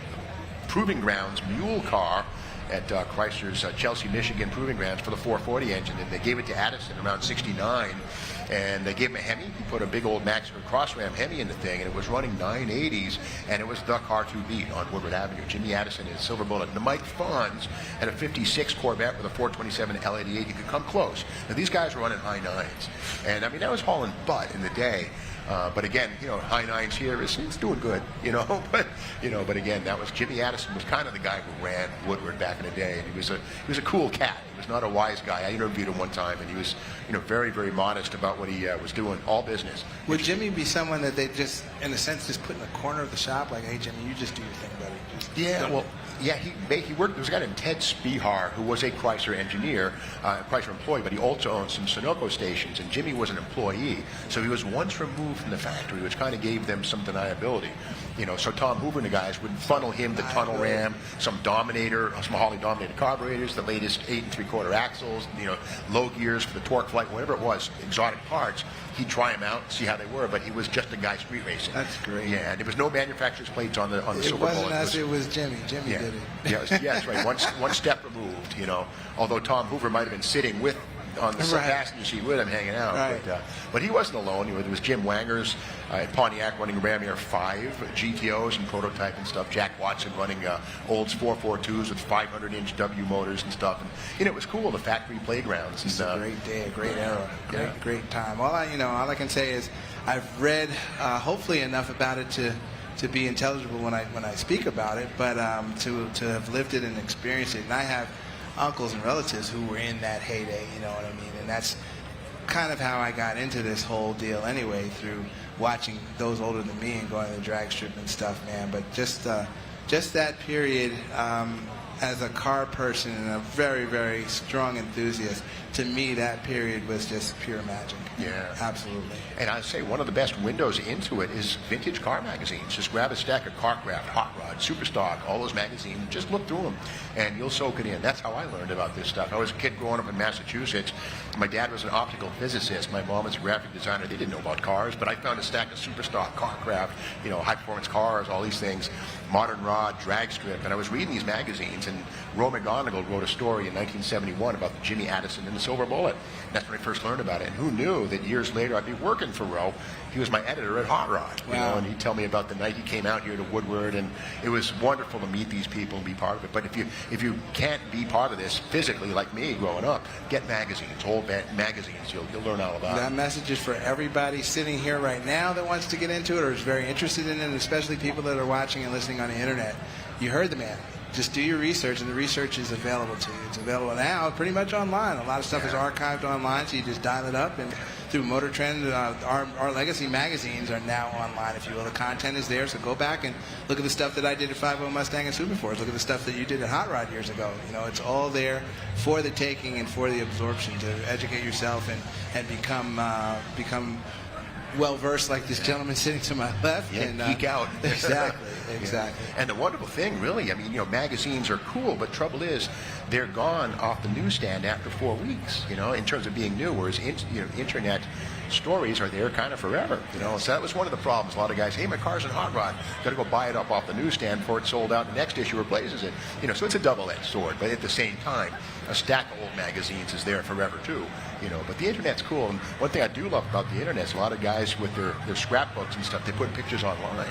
proving grounds mule car at Chrysler's Chelsea, Michigan proving grounds for the 440 engine, and they gave it to Addison around 69, and they gave him a Hemi. He put a big old Maximum Cross Ram Hemi in the thing, and it was running 980s, and it was the car to beat on Woodward Avenue. Jimmy Addison is Silver Bullet. And the Mike Fonz had a 56 Corvette with a 427 L88. You could come close. Now these guys were running high nines, and I mean that was hauling butt in the day. But again, high nines here it's doing good, But again, that was Jimmy Addison was kind of the guy who ran Woodward back in the day, and he was a cool cat. He was not a wise guy. I interviewed him one time, and he was, very, very modest about what he was doing, all business. Would Jimmy be someone that they just, in a sense, just put in the corner of the shop, like, hey, Jimmy, you just do your thing, buddy? He worked. There was a guy named Ted Spihar who was a Chrysler engineer, Chrysler employee, but he also owned some Sunoco stations, and Jimmy was an employee, so he was once removed from the factory, which kind of gave them some deniability. So Tom Hoover and the guys would funnel him the tunnel ram, some Dominator, some Holley Dominator carburetors, the latest 8 3/4 axles, low gears for the torque flight, whatever it was, exotic parts. He'd try them out, see how they were, but he was just a guy street racing. That's great. Yeah, there was no manufacturer's plates on the Silver Bullet. It wasn't us, it was Jimmy. Jimmy did it. Yeah, that's right. One step removed, Although Tom Hoover might have been sitting on the passenger seat with him hanging out. Right. But he wasn't alone. There was Jim Wangers at Pontiac running Ram Air 5 GTOs and prototype and stuff. Jack Watson running Olds 442s with 500-inch W motors and stuff. And it was cool, the factory playgrounds. It's a great day, a great era, great time. All I can say is I've read hopefully enough about it to be intelligible when I speak about it, but to have lived it and experienced it. And I have uncles and relatives who were in that heyday, you know what I mean? And that's kind of how I got into this whole deal anyway, through watching those older than me and going to the drag strip and stuff, man. But just that period, as a car person and a very, very strong enthusiast, to me that period was just pure magic. Yeah. Absolutely. And I'd say one of the best windows into it is vintage car magazines. Just grab a stack of Carcraft, Hot Rod, Superstock, all those magazines, just look through them, and you'll soak it in. That's how I learned about this stuff. I was a kid growing up in Massachusetts. My dad was an optical physicist. My mom was a graphic designer. They didn't know about cars, but I found a stack of Superstock, Carcraft, high-performance cars, all these things, Modern Rod, Drag Strip, and I was reading these magazines, and Roe McGonigal wrote a story in 1971 about the Jimmy Addison and the Silver Bullet. That's when I first learned about it. And who knew that years later I'd be working for Roe. He was my editor at Hot Rod, and he'd tell me about the night he came out here to Woodward, and it was wonderful to meet these people and be part of it. But if you can't be part of this physically, like me growing up, get magazines, old magazines. You'll learn all about it. That message is for everybody sitting here right now that wants to get into it or is very interested in it, especially people that are watching and listening on the internet. You heard the man. Just do your research, and the research is available to you. It's available now pretty much online. A lot of stuff is archived online, so you just dial it up, and through MotorTrend, our legacy magazines are now online, if you will. The content is there, so go back and look at the stuff that I did at 50 Mustang and Superforce. Look at the stuff that you did at Hot Rod years ago. It's all there for the taking and for the absorption, to educate yourself and become well-versed like this gentleman sitting to my left. Yeah, and geek out. Exactly. And the wonderful thing, really, magazines are cool, but trouble is, they're gone off the newsstand after 4 weeks, in terms of being new, whereas, internet stories are there kind of forever, So that was one of the problems. A lot of guys, hey, my car's in Hot Rod, got to go buy it up off the newsstand before it's sold out. The next issue replaces it. So it's a double-edged sword, but at the same time, a stack of old magazines is there forever too, But the internet's cool, and one thing I do love about the internet is a lot of guys with their scrapbooks and stuff, they put pictures online.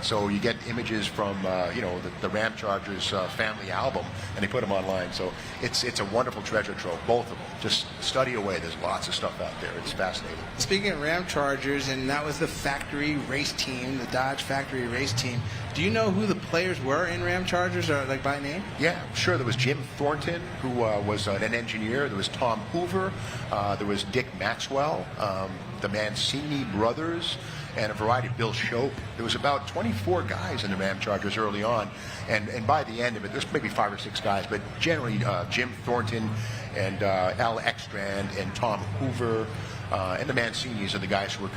So you get images from, the Ram Chargers family album, and they put them online. So it's a wonderful treasure trove, both of them. Just study away. There's lots of stuff out there. It's fascinating. Speaking of Ram Chargers, and that was the factory race team, the Dodge factory race team. Do you know who the players were in Ram Chargers, or like by name? Yeah, sure. There was Jim Thornton, who was an engineer. There was Tom Hoover. There was Dick Maxwell, the Mancini brothers, and a variety of Bill Shope. There was about 24 guys in the Ram Chargers early on, and by the end of it, there's maybe 5 or 6 guys, but generally Jim Thornton and Al Ekstrand and Tom Hoover and the Mancinis are the guys who were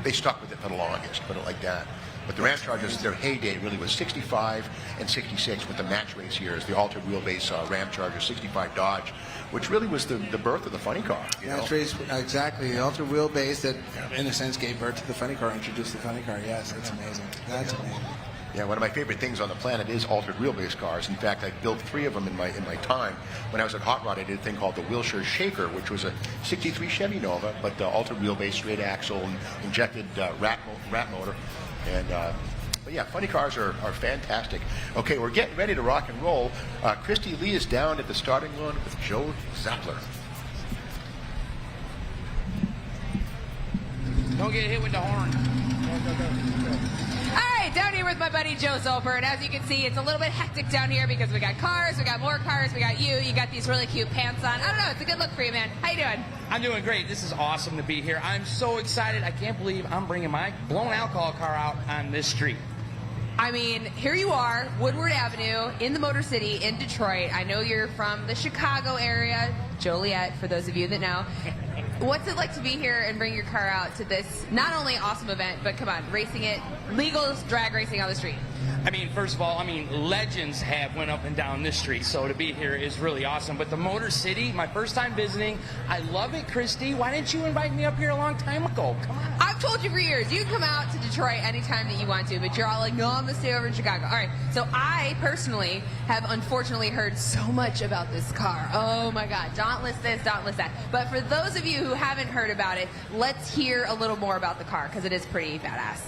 they stuck with it for the longest, put it like that. But the Ramchargers, their heyday really was 65 and 66 with the match race years, the altered wheelbase Ramcharger 65 Dodge, which really was the birth of the funny car. Match race, exactly. The altered wheelbase that, in a sense, gave birth to the funny car, introduced the funny car. Yes, that's amazing. That's amazing. Yeah, one of my favorite things on the planet is altered wheelbase cars. In fact, I built 3 of them in my time. When I was at Hot Rod, I did a thing called the Wilshire Shaker, which was a 63 Chevy Nova, but altered wheelbase, straight axle, and injected rat motor. And but yeah, funny cars are fantastic. Okay, we're getting ready to rock and roll. Christy Lee is down at the starting line with Joe Zappler. Don't get hit with the horn. All right, down here with my buddy Joe Zolper, and as you can see, it's a little bit hectic down here because we got cars, we got more cars, we got you got these really cute pants on. I don't know, it's a good look for you, man. How you doing? I'm doing great. This is awesome to be here. I'm so excited. I can't believe I'm bringing my blown alcohol car out on this street. I mean, here you are, Woodward Avenue, in the Motor City, in Detroit. I know you're from the Chicago area, Joliet, for those of you that know. What's it like to be here and bring your car out to this not only awesome event, but come on, racing it, legal drag racing on the street? I mean, first of all, legends have went up and down this street, so to be here is really awesome. But the Motor City, my first time visiting, I love it, Christy. Why didn't you invite me up here a long time ago? Come on. I've told you for years, you can come out to Detroit anytime that you want to, but you're all like, no, I'm going to stay over in Chicago. All right, so I personally have unfortunately heard so much about this car. Oh my God, dauntless this, dauntless that. But for those of you who haven't heard about it, let's hear a little more about the car, because it is pretty badass.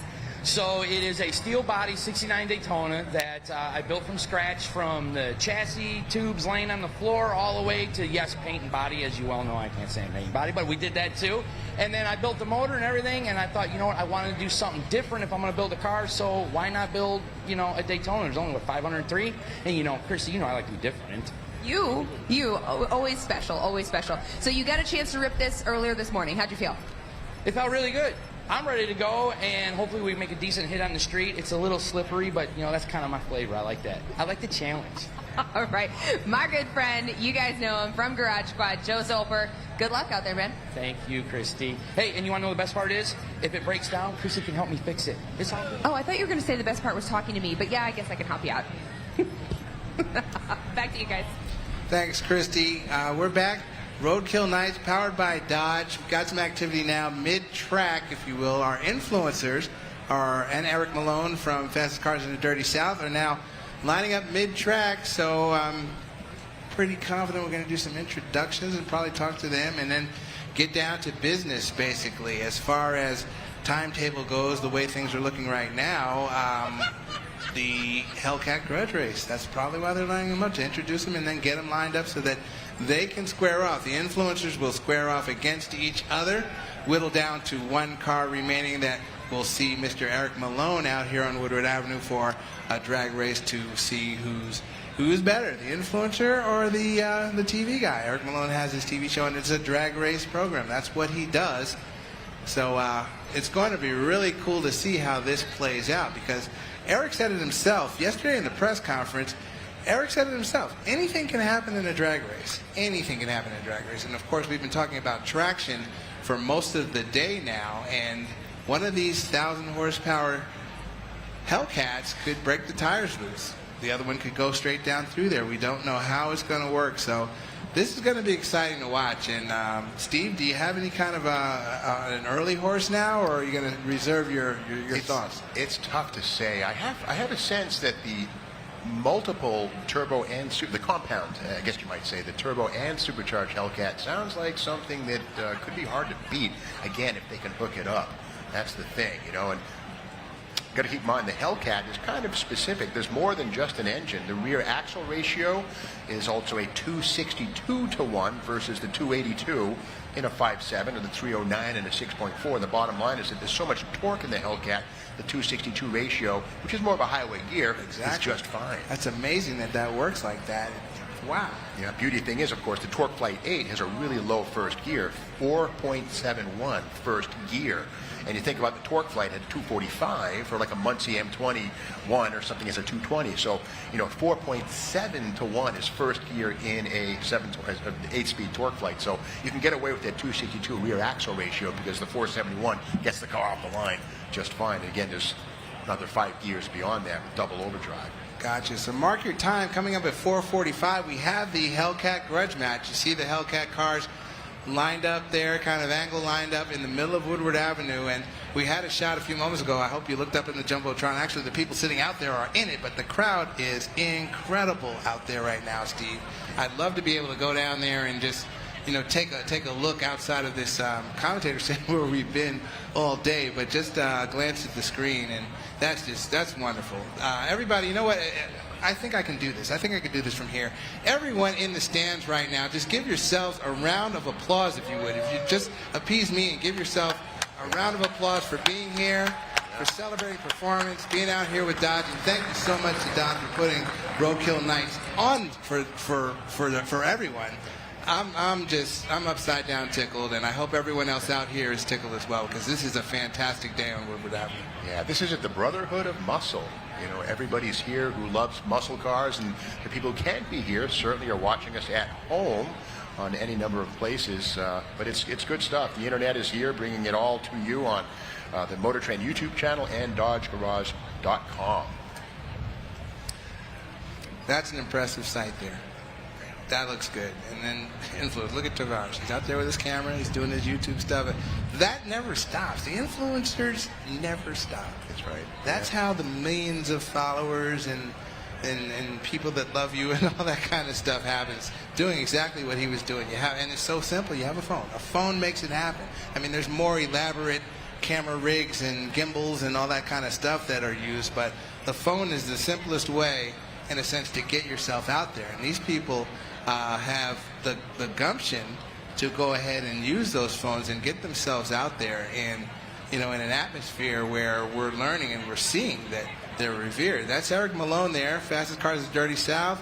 So it is a steel body 69 Daytona that I built from scratch, from the chassis, tubes laying on the floor, all the way to, yes, paint and body. As you well know, I can't say paint and body, but we did that too. And then I built the motor and everything, and I thought, you know what, I wanted to do something different if I'm going to build a car, so why not build, a Daytona? There's only, 503? And, Chrissy, I like to be different. You, always special, always special. So you got a chance to rip this earlier this morning. How'd you feel? It felt really good. I'm ready to go, and hopefully we make a decent hit on the street. It's a little slippery, but, that's kind of my flavor. I like that. I like the challenge. All right. My good friend, you guys know him from Garage Squad, Joe Zolper. Good luck out there, man. Thank you, Christy. Hey, and you want to know the best part is? If it breaks down, Christy can help me fix it. It's all good. Oh, I thought you were going to say the best part was talking to me, but yeah, I guess I can help you out. Back to you guys. Thanks, Christy. We're back. Roadkill Nights Powered by Dodge. We've got some activity now mid-track, if you will. Our influencers and Eric Malone from Fastest Cars in the Dirty South are now lining up mid-track, so I'm pretty confident we're going to do some introductions and probably talk to them and then get down to business, basically. As far as timetable goes, the way things are looking right now, the Hellcat Grudge Race. That's probably why they're lining them up, to introduce them and then get them lined up so that they can square off. The influencers will square off against each other, whittle down to one car remaining that will see Mr. Eric Malone out here on Woodward Avenue for a drag race to see who's better, the influencer or the TV guy. Eric Malone has his TV show, and it's a drag race program. That's what he does. So it's going to be really cool to see how this plays out, because Eric said it himself yesterday in the press conference. Eric said it himself. Anything can happen in a drag race. Anything can happen in a drag race. And, of course, we've been talking about traction for most of the day now. And one of these 1,000-horsepower Hellcats could break the tires loose. The other one could go straight down through there. We don't know how it's going to work. So this is going to be exciting to watch. And, Steve, do you have any kind of an early horse now, or are you going to reserve your thoughts? It's tough to say. I have a sense that the multiple turbo and the compound, I guess you might say, the turbo and supercharged Hellcat sounds like something that could be hard to beat, again, if they can hook it up. That's the thing, and got to keep in mind the Hellcat is kind of specific. There's more than just an engine. The rear axle ratio is also a 262-to-1 versus the 282 in a 5.7 or the 309 and a 6.4. The bottom line is that there's so much torque in the Hellcat, the 262 ratio, which is more of a highway gear, is just fine. That's amazing that works like that. Wow. Yeah, beauty thing is, of course, the Torque Flight 8 has a really low first gear, 4.71 first gear. And you think about the Torque Flight at 245, or like a Muncie M21 or something is a 220. So, 4.7 to 1 is first gear in a 8-speed Torque Flight. So you can get away with that 262 rear axle ratio because the 471 gets the car off the line just fine. And again, there's another 5 gears beyond that with double overdrive. Gotcha. So mark your time. Coming up at 4:45, we have the Hellcat grudge match. You see the Hellcat cars lined up there, kind of angle lined up in the middle of Woodward Avenue, and we had a shot a few moments ago. I hope you looked up in the Jumbotron. Actually, the people sitting out there are in it, but the crowd is incredible out there right now, Steve. I'd love to be able to go down there and just, you know, take a look outside of this commentator stand where we've been all day, but just glance at the screen, and that's wonderful. Everybody, you know what? I think I can do this. I think I can do this from here. Everyone in the stands right now, just give yourselves a round of applause, if you would. If you just appease me and give yourself a round of applause for being here, for celebrating performance, being out here with Dodge. And thank you so much to Dodge for putting Roadkill Nights on for everyone. I'm upside down tickled, and I hope everyone else out here is tickled as well, because this is a fantastic day on Woodward Avenue. Yeah, this is at the Brotherhood of Muscle. You know, everybody's here who loves muscle cars, and the people who can't be here certainly are watching us at home on any number of places. But it's good stuff. The internet is here, bringing it all to you on the MotorTrend YouTube channel and DodgeGarage.com. That's an impressive sight there. That looks good. And then influence. Look at Tavares. He's out there with his camera. He's doing his YouTube stuff. That never stops. The influencers never stop. That's right. That's how the millions of followers and people that love you and all that kind of stuff happens. Doing exactly what he was doing. And it's so simple. You have a phone. A phone makes it happen. I mean, there's more elaborate camera rigs and gimbals and all that kind of stuff that are used, but the phone is the simplest way, in a sense, to get yourself out there. And these people have the gumption to go ahead and use those phones and get themselves out there in, you know, in an atmosphere where we're learning and we're seeing that they're revered. That's Eric Malone there, fastest cars of Dirty South,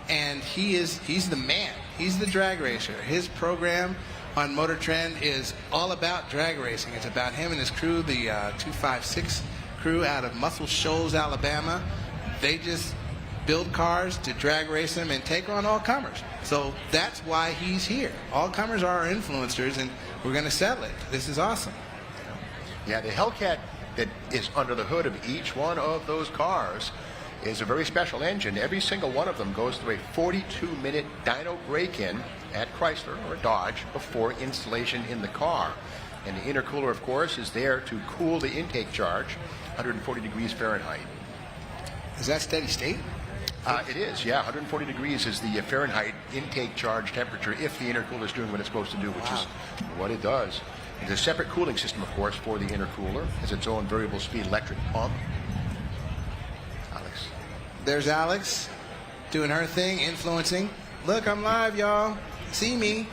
and he's the man. He's the drag racer. His program on MotorTrend is all about drag racing. It's about him and his crew, the 256 crew out of Muscle Shoals, Alabama. They just build cars to drag race them and take on all comers. So that's why he's here. All comers are our influencers, and we're going to settle it. This is awesome. Yeah, the Hellcat that is under the hood of each one of those cars is a very special engine. Every single one of them goes through a 42-minute dyno break-in at Chrysler or Dodge before installation in the car. And the intercooler, of course, is there to cool the intake charge, 140 degrees Fahrenheit. Is that steady state? It is, yeah. 140 degrees is the Fahrenheit intake charge temperature if the intercooler is doing what it's supposed to do, which is what it does. There's a separate cooling system, of course, for the intercooler. It has its own variable speed electric pump. Alex. There's Alex doing her thing, influencing. Look, I'm live, y'all. See me.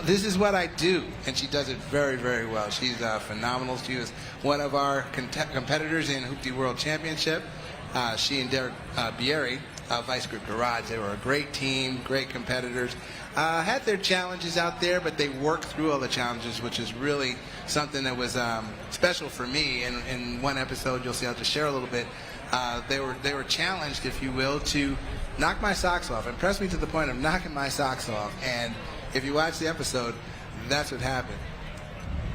This is what I do, and she does it very, very well. She's phenomenal. She was one of our competitors in Hoopty World Championship. She and Derek Bieri, Vice Grip Garage, they were a great team, great competitors. Had their challenges out there, but they worked through all the challenges, which is really something that was special for me. In one episode, you'll see, I'll just share a little bit. They were challenged, if you will, to knock my socks off, impress me to the point of knocking my socks off. And if you watch the episode, that's what happened.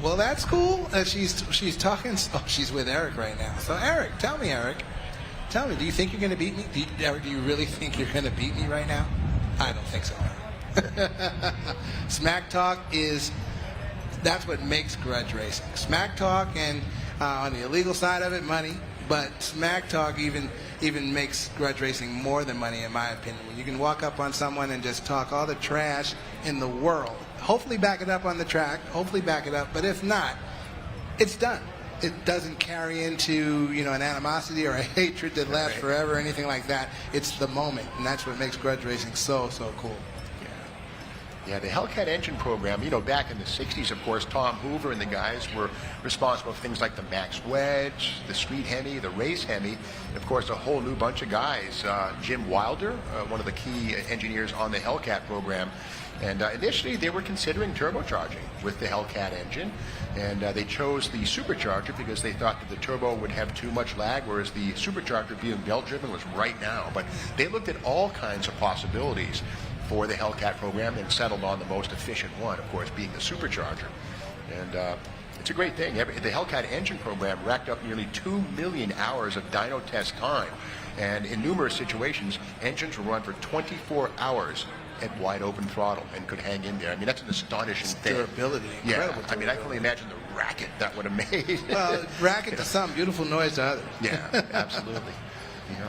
Well, that's cool. She's talking. Oh, she's with Eric right now. So Eric, tell me, do you think you're going to beat me? Eric, do you really think you're going to beat me right now? I don't think so. Smack talk that's what makes grudge racing. Smack talk, and on the illegal side of it, money. But smack talk even makes grudge racing more than money, in my opinion. When you can walk up on someone and just talk all the trash in the world, hopefully back it up on the track, but if not, it's done. It doesn't carry into, you know, an animosity or a hatred that lasts forever or anything like that. It's the moment, and that's what makes grudge racing so cool. Yeah, the Hellcat engine program, you know, back in the 60s, of course, Tom Hoover and the guys were responsible for things like the Max Wedge, the Street Hemi, the Race Hemi, and of course a whole new bunch of guys. Jim Wilder, one of the key engineers on the Hellcat program, and initially they were considering turbocharging with the Hellcat engine, and they chose the supercharger because they thought that the turbo would have too much lag, whereas the supercharger being belt-driven was right now. But they looked at all kinds of possibilities for the Hellcat program and settled on the most efficient one, of course, being the supercharger. And It's a great thing. The Hellcat engine program racked up nearly 2 million hours of dyno test time. And in numerous situations, engines were run for 24 hours at wide open throttle and could hang in there. I mean, that's an astonishing thing. Durability, incredible. Yeah, I mean, I can only imagine the racket that would have made. Well, racket to some, beautiful noise to others. Yeah, absolutely. Yeah.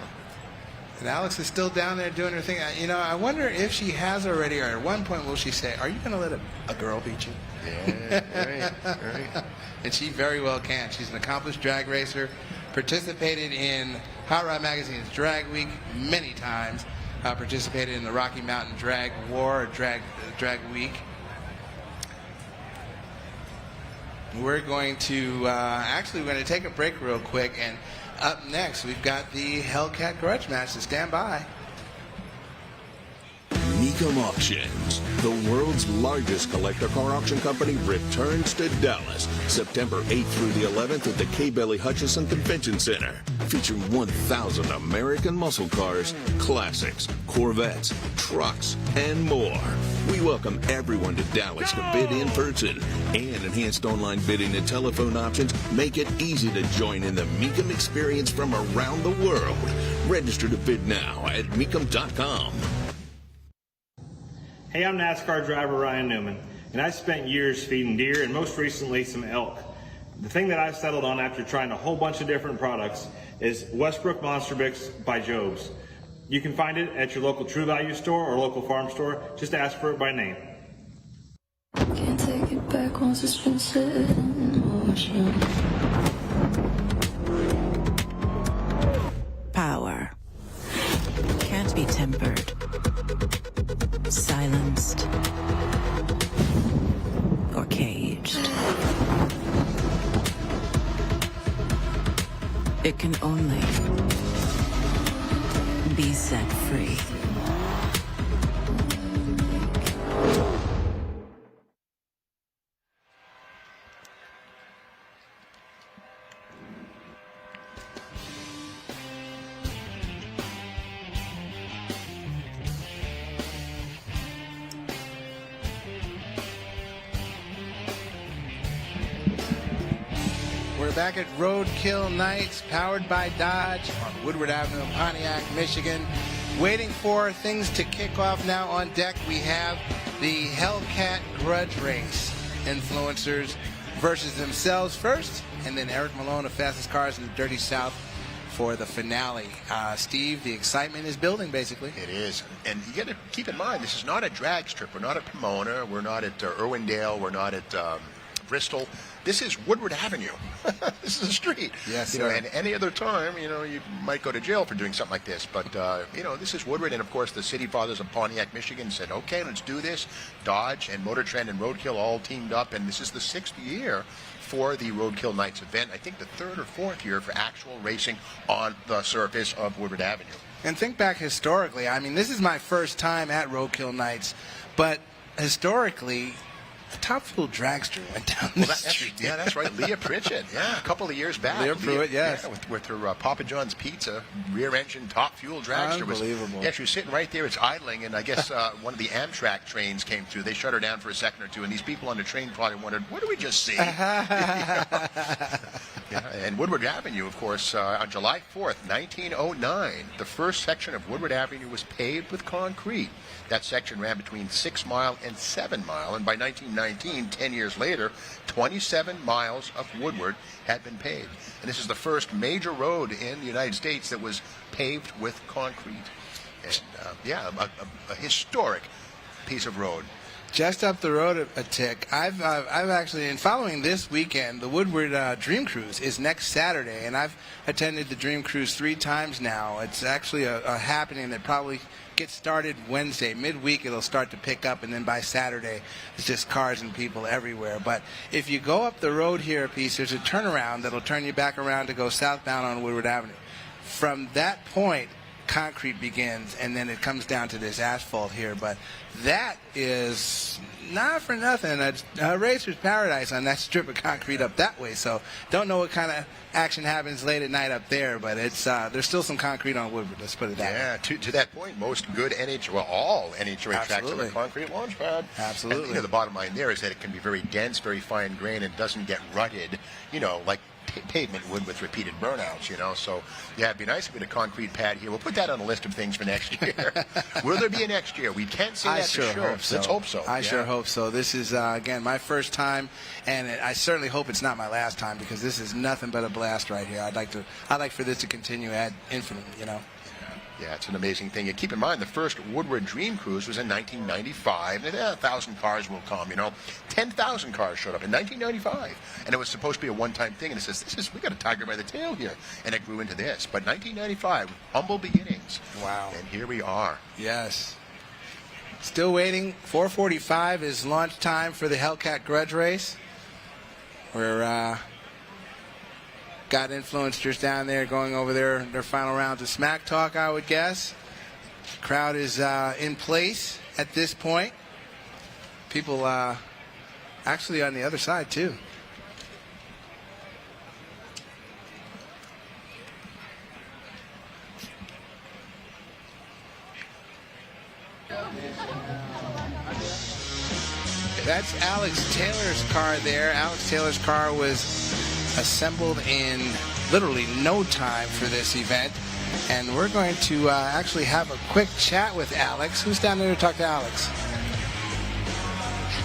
And Alex is still down there doing her thing. You know, I wonder if she has already, or at one point will she say, "Are you going to let a girl beat you?" Yeah, right. And she very well can. She's an accomplished drag racer, participated in Hot Rod Magazine's Drag Week many times, participated in the Rocky Mountain Drag War, or Drag Week. We're going to, actually, we're going to take a break real quick, and up next, we've got the Hellcat Grudge Match, so stand by. Mecum Auctions, the world's largest collector car auction company, returns to Dallas September 8th through the 11th at the K. Belly Hutchison Convention Center, featuring 1,000 American muscle cars, classics, Corvettes, trucks, and more. We welcome everyone to Dallas to bid in person, and enhanced online bidding and telephone options make it easy to join in the Mecum experience from around the world. Register to bid now at Mecum.com. Hey, I'm NASCAR driver Ryan Newman, and I spent years feeding deer and most recently some elk. The thing that I've settled on after trying a whole bunch of different products is Westbrook Monster Mix by Jobs. You can find it at your local True Value store or local farm store. Just ask for it by name. Can't take it back once it's been set in motion. Power can't be tempered, silenced, or caged. It can only be set free. We're back at Roadkill Nights, powered by Dodge, on Woodward Avenue in Pontiac, Michigan. Waiting for things to kick off now. On deck, we have the Hellcat Grudge Race. Influencers versus themselves first, and then Eric Malone of Fastest Cars in the Dirty South for the finale. Steve, the excitement is building, basically. It is. And you got to keep in mind, this is not a drag strip. We're not at Pomona. We're not at Irwindale. We're not at Bristol. This is Woodward Avenue. This is a street. Yes, you know, sir. and any other time, you know, you might go to jail for doing something like this. But, you know, this is Woodward. And, of course, the City Fathers of Pontiac, Michigan said, okay, let's do this. Dodge and MotorTrend and Roadkill all teamed up. And this is the 6th year for the Roadkill Nights event. I think the 3rd or 4th year for actual racing on the surface of Woodward Avenue. And think back historically. I mean, this is my first time at Roadkill Nights, but historically, the Top Fuel dragster went down the street. Yeah, that's right. Leah Pritchett. Yeah, a couple of years back. Leah Pruitt, yes. Yeah, with her Papa John's Pizza rear-engine Top Fuel dragster. Unbelievable. Yeah, she was sitting right there. It's idling, and I guess one of the Amtrak trains came through. They shut her down for a second or two, and these people on the train probably wondered, what did we just see? Yeah, and Woodward Avenue, of course, on July 4th, 1909, the first section of Woodward Avenue was paved with concrete. That section ran between 6 Mile and 7 Mile, and by 1919, 10 years later, 27 miles of Woodward had been paved. And this is the first major road in the United States that was paved with concrete. And, yeah, a historic piece of road. Just up the road a tick, I've actually, in following this weekend, the Woodward Dream Cruise is next Saturday, and I've attended the Dream Cruise 3 times now. It's actually a happening that probably gets started Wednesday. Midweek, it'll start to pick up, and then by Saturday, it's just cars and people everywhere. But if you go up the road here a piece, there's a turnaround that'll turn you back around to go southbound on Woodward Avenue. From that point, concrete begins, and then it comes down to this asphalt here. But that is not for nothing a racer's paradise on that strip of concrete up that way. So don't know what kind of action happens late at night up there, but it's there's still some concrete on Woodward. Let's put it that way. Yeah, to that point, most good all NHRA tracks have a concrete launch pad. Absolutely. And, you know, the bottom line there is that it can be very dense, very fine grain, and doesn't get rutted, you know, like pavement would with repeated burnouts, you know. So, yeah, it'd be nice if we had a concrete pad here. We'll put that on the list of things for next year. Will there be a next year? We can't say that for sure. Hope so. Let's hope so. I sure hope so. This is, again, my first time, and I certainly hope it's not my last time, because this is nothing but a blast right here. I'd like for this to continue ad infinitum, you know. Yeah, it's an amazing thing. You keep in mind, the first Woodward Dream Cruise was in 1995. And 1,000 cars will come, you know. 10,000 cars showed up in 1995. And it was supposed to be a one-time thing. And it says, we got a tiger by the tail here. And it grew into this. But 1995, humble beginnings. Wow. And here we are. Yes. Still waiting. 4:45 is launch time for the Hellcat Grudge Race. We're got influencers down there going over their final rounds of smack talk, I would guess. Crowd is in place at this point. People actually on the other side, too. That's Alex Taylor's car there. Alex Taylor's car was assembled in literally no time for this event, and we're going to actually have a quick chat with Alex. Who's down there to talk to Alex?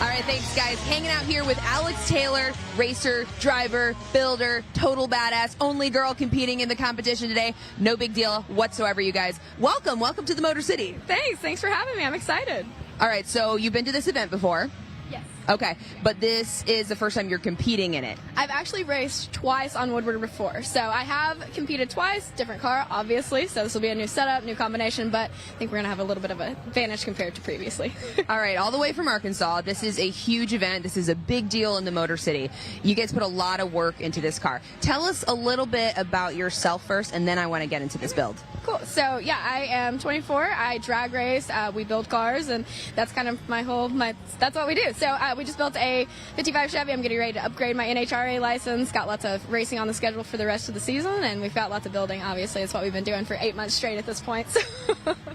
All right, thanks, guys. Hanging out here with Alex Taylor, racer, driver, builder, total badass, only girl competing in the competition today. No big deal whatsoever, you guys. Welcome to the Motor City. Thanks for having me. I'm excited. All right, so you've been to this event before? Yes. Okay, but this is the first time you're competing in it. I've actually raced twice on Woodward before, so I have competed twice, different car, obviously, so this will be a new setup, new combination, but I think we're going to have a little bit of an advantage compared to previously. All right, all the way from Arkansas, this is a huge event. This is a big deal in the Motor City. You guys put a lot of work into this car. Tell us a little bit about yourself first, and then I want to get into this build. Cool. So, yeah, I am 24. I drag race. We build cars, and that's kind of that's what we do. So we just built a 55 Chevy. I'm getting ready to upgrade my NHRA license. Got lots of racing on the schedule for the rest of the season, and we've got lots of building. Obviously, it's what we've been doing for 8 months straight at this point. So.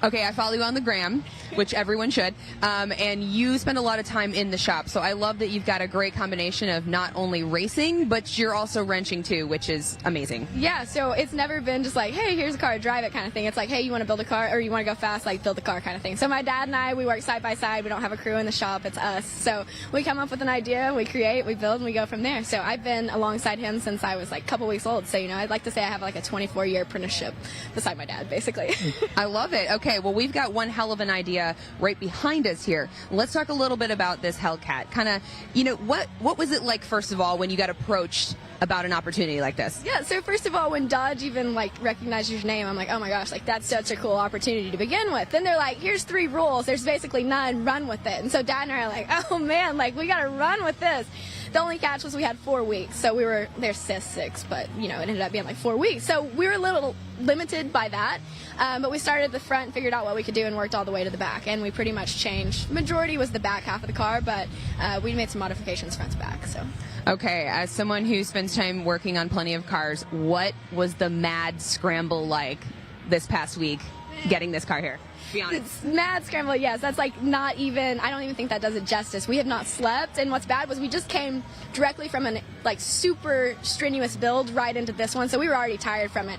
Okay, I follow you on the gram, which everyone should, and you spend a lot of time in the shop. So I love that you've got a great combination of not only racing, but you're also wrenching too, which is amazing. Yeah, so it's never been just like, hey, here's a car, drive it kind of thing. It's like, hey, you want to build a car, or you want to go fast, like build a car kind of thing. So my dad and I, we work side by side. We don't have a crew in the shop. It's us. So we come up with an idea, we create, we build, and we go from there. So I've been alongside him since I was like a couple weeks old. So, you know, I'd like to say I have like a 24-year apprenticeship beside my dad, basically. I love it. Okay, well, we've got one hell of an idea right behind us here. Let's talk a little bit about this Hellcat. Kind of, you know, what was it like, first of all, when you got approached about an opportunity like this? Yeah, so first of all, when Dodge even like recognized your name, I'm like, oh my gosh, like that's such a cool opportunity to begin with. Then they're like, here's 3 rules. There's basically none. Run with it. And so Dad and I are like, oh man, like we got to run with this. The only catch was we had 4 weeks, so we were there 6, but you know it ended up being like 4 weeks. So we were a little limited by that, but we started at the front, and figured out what we could do, and worked all the way to the back. And we pretty much changed. Majority was the back half of the car, but we made some modifications front to back. So. Okay, as someone who spends time working on plenty of cars, what was the mad scramble like this past week getting this car here? Be honest. It's mad scramble, yes. That's like not even, I don't even think that does it justice. We have not slept, and what's bad was we just came directly from an like super strenuous build right into this one, so we were already tired from it.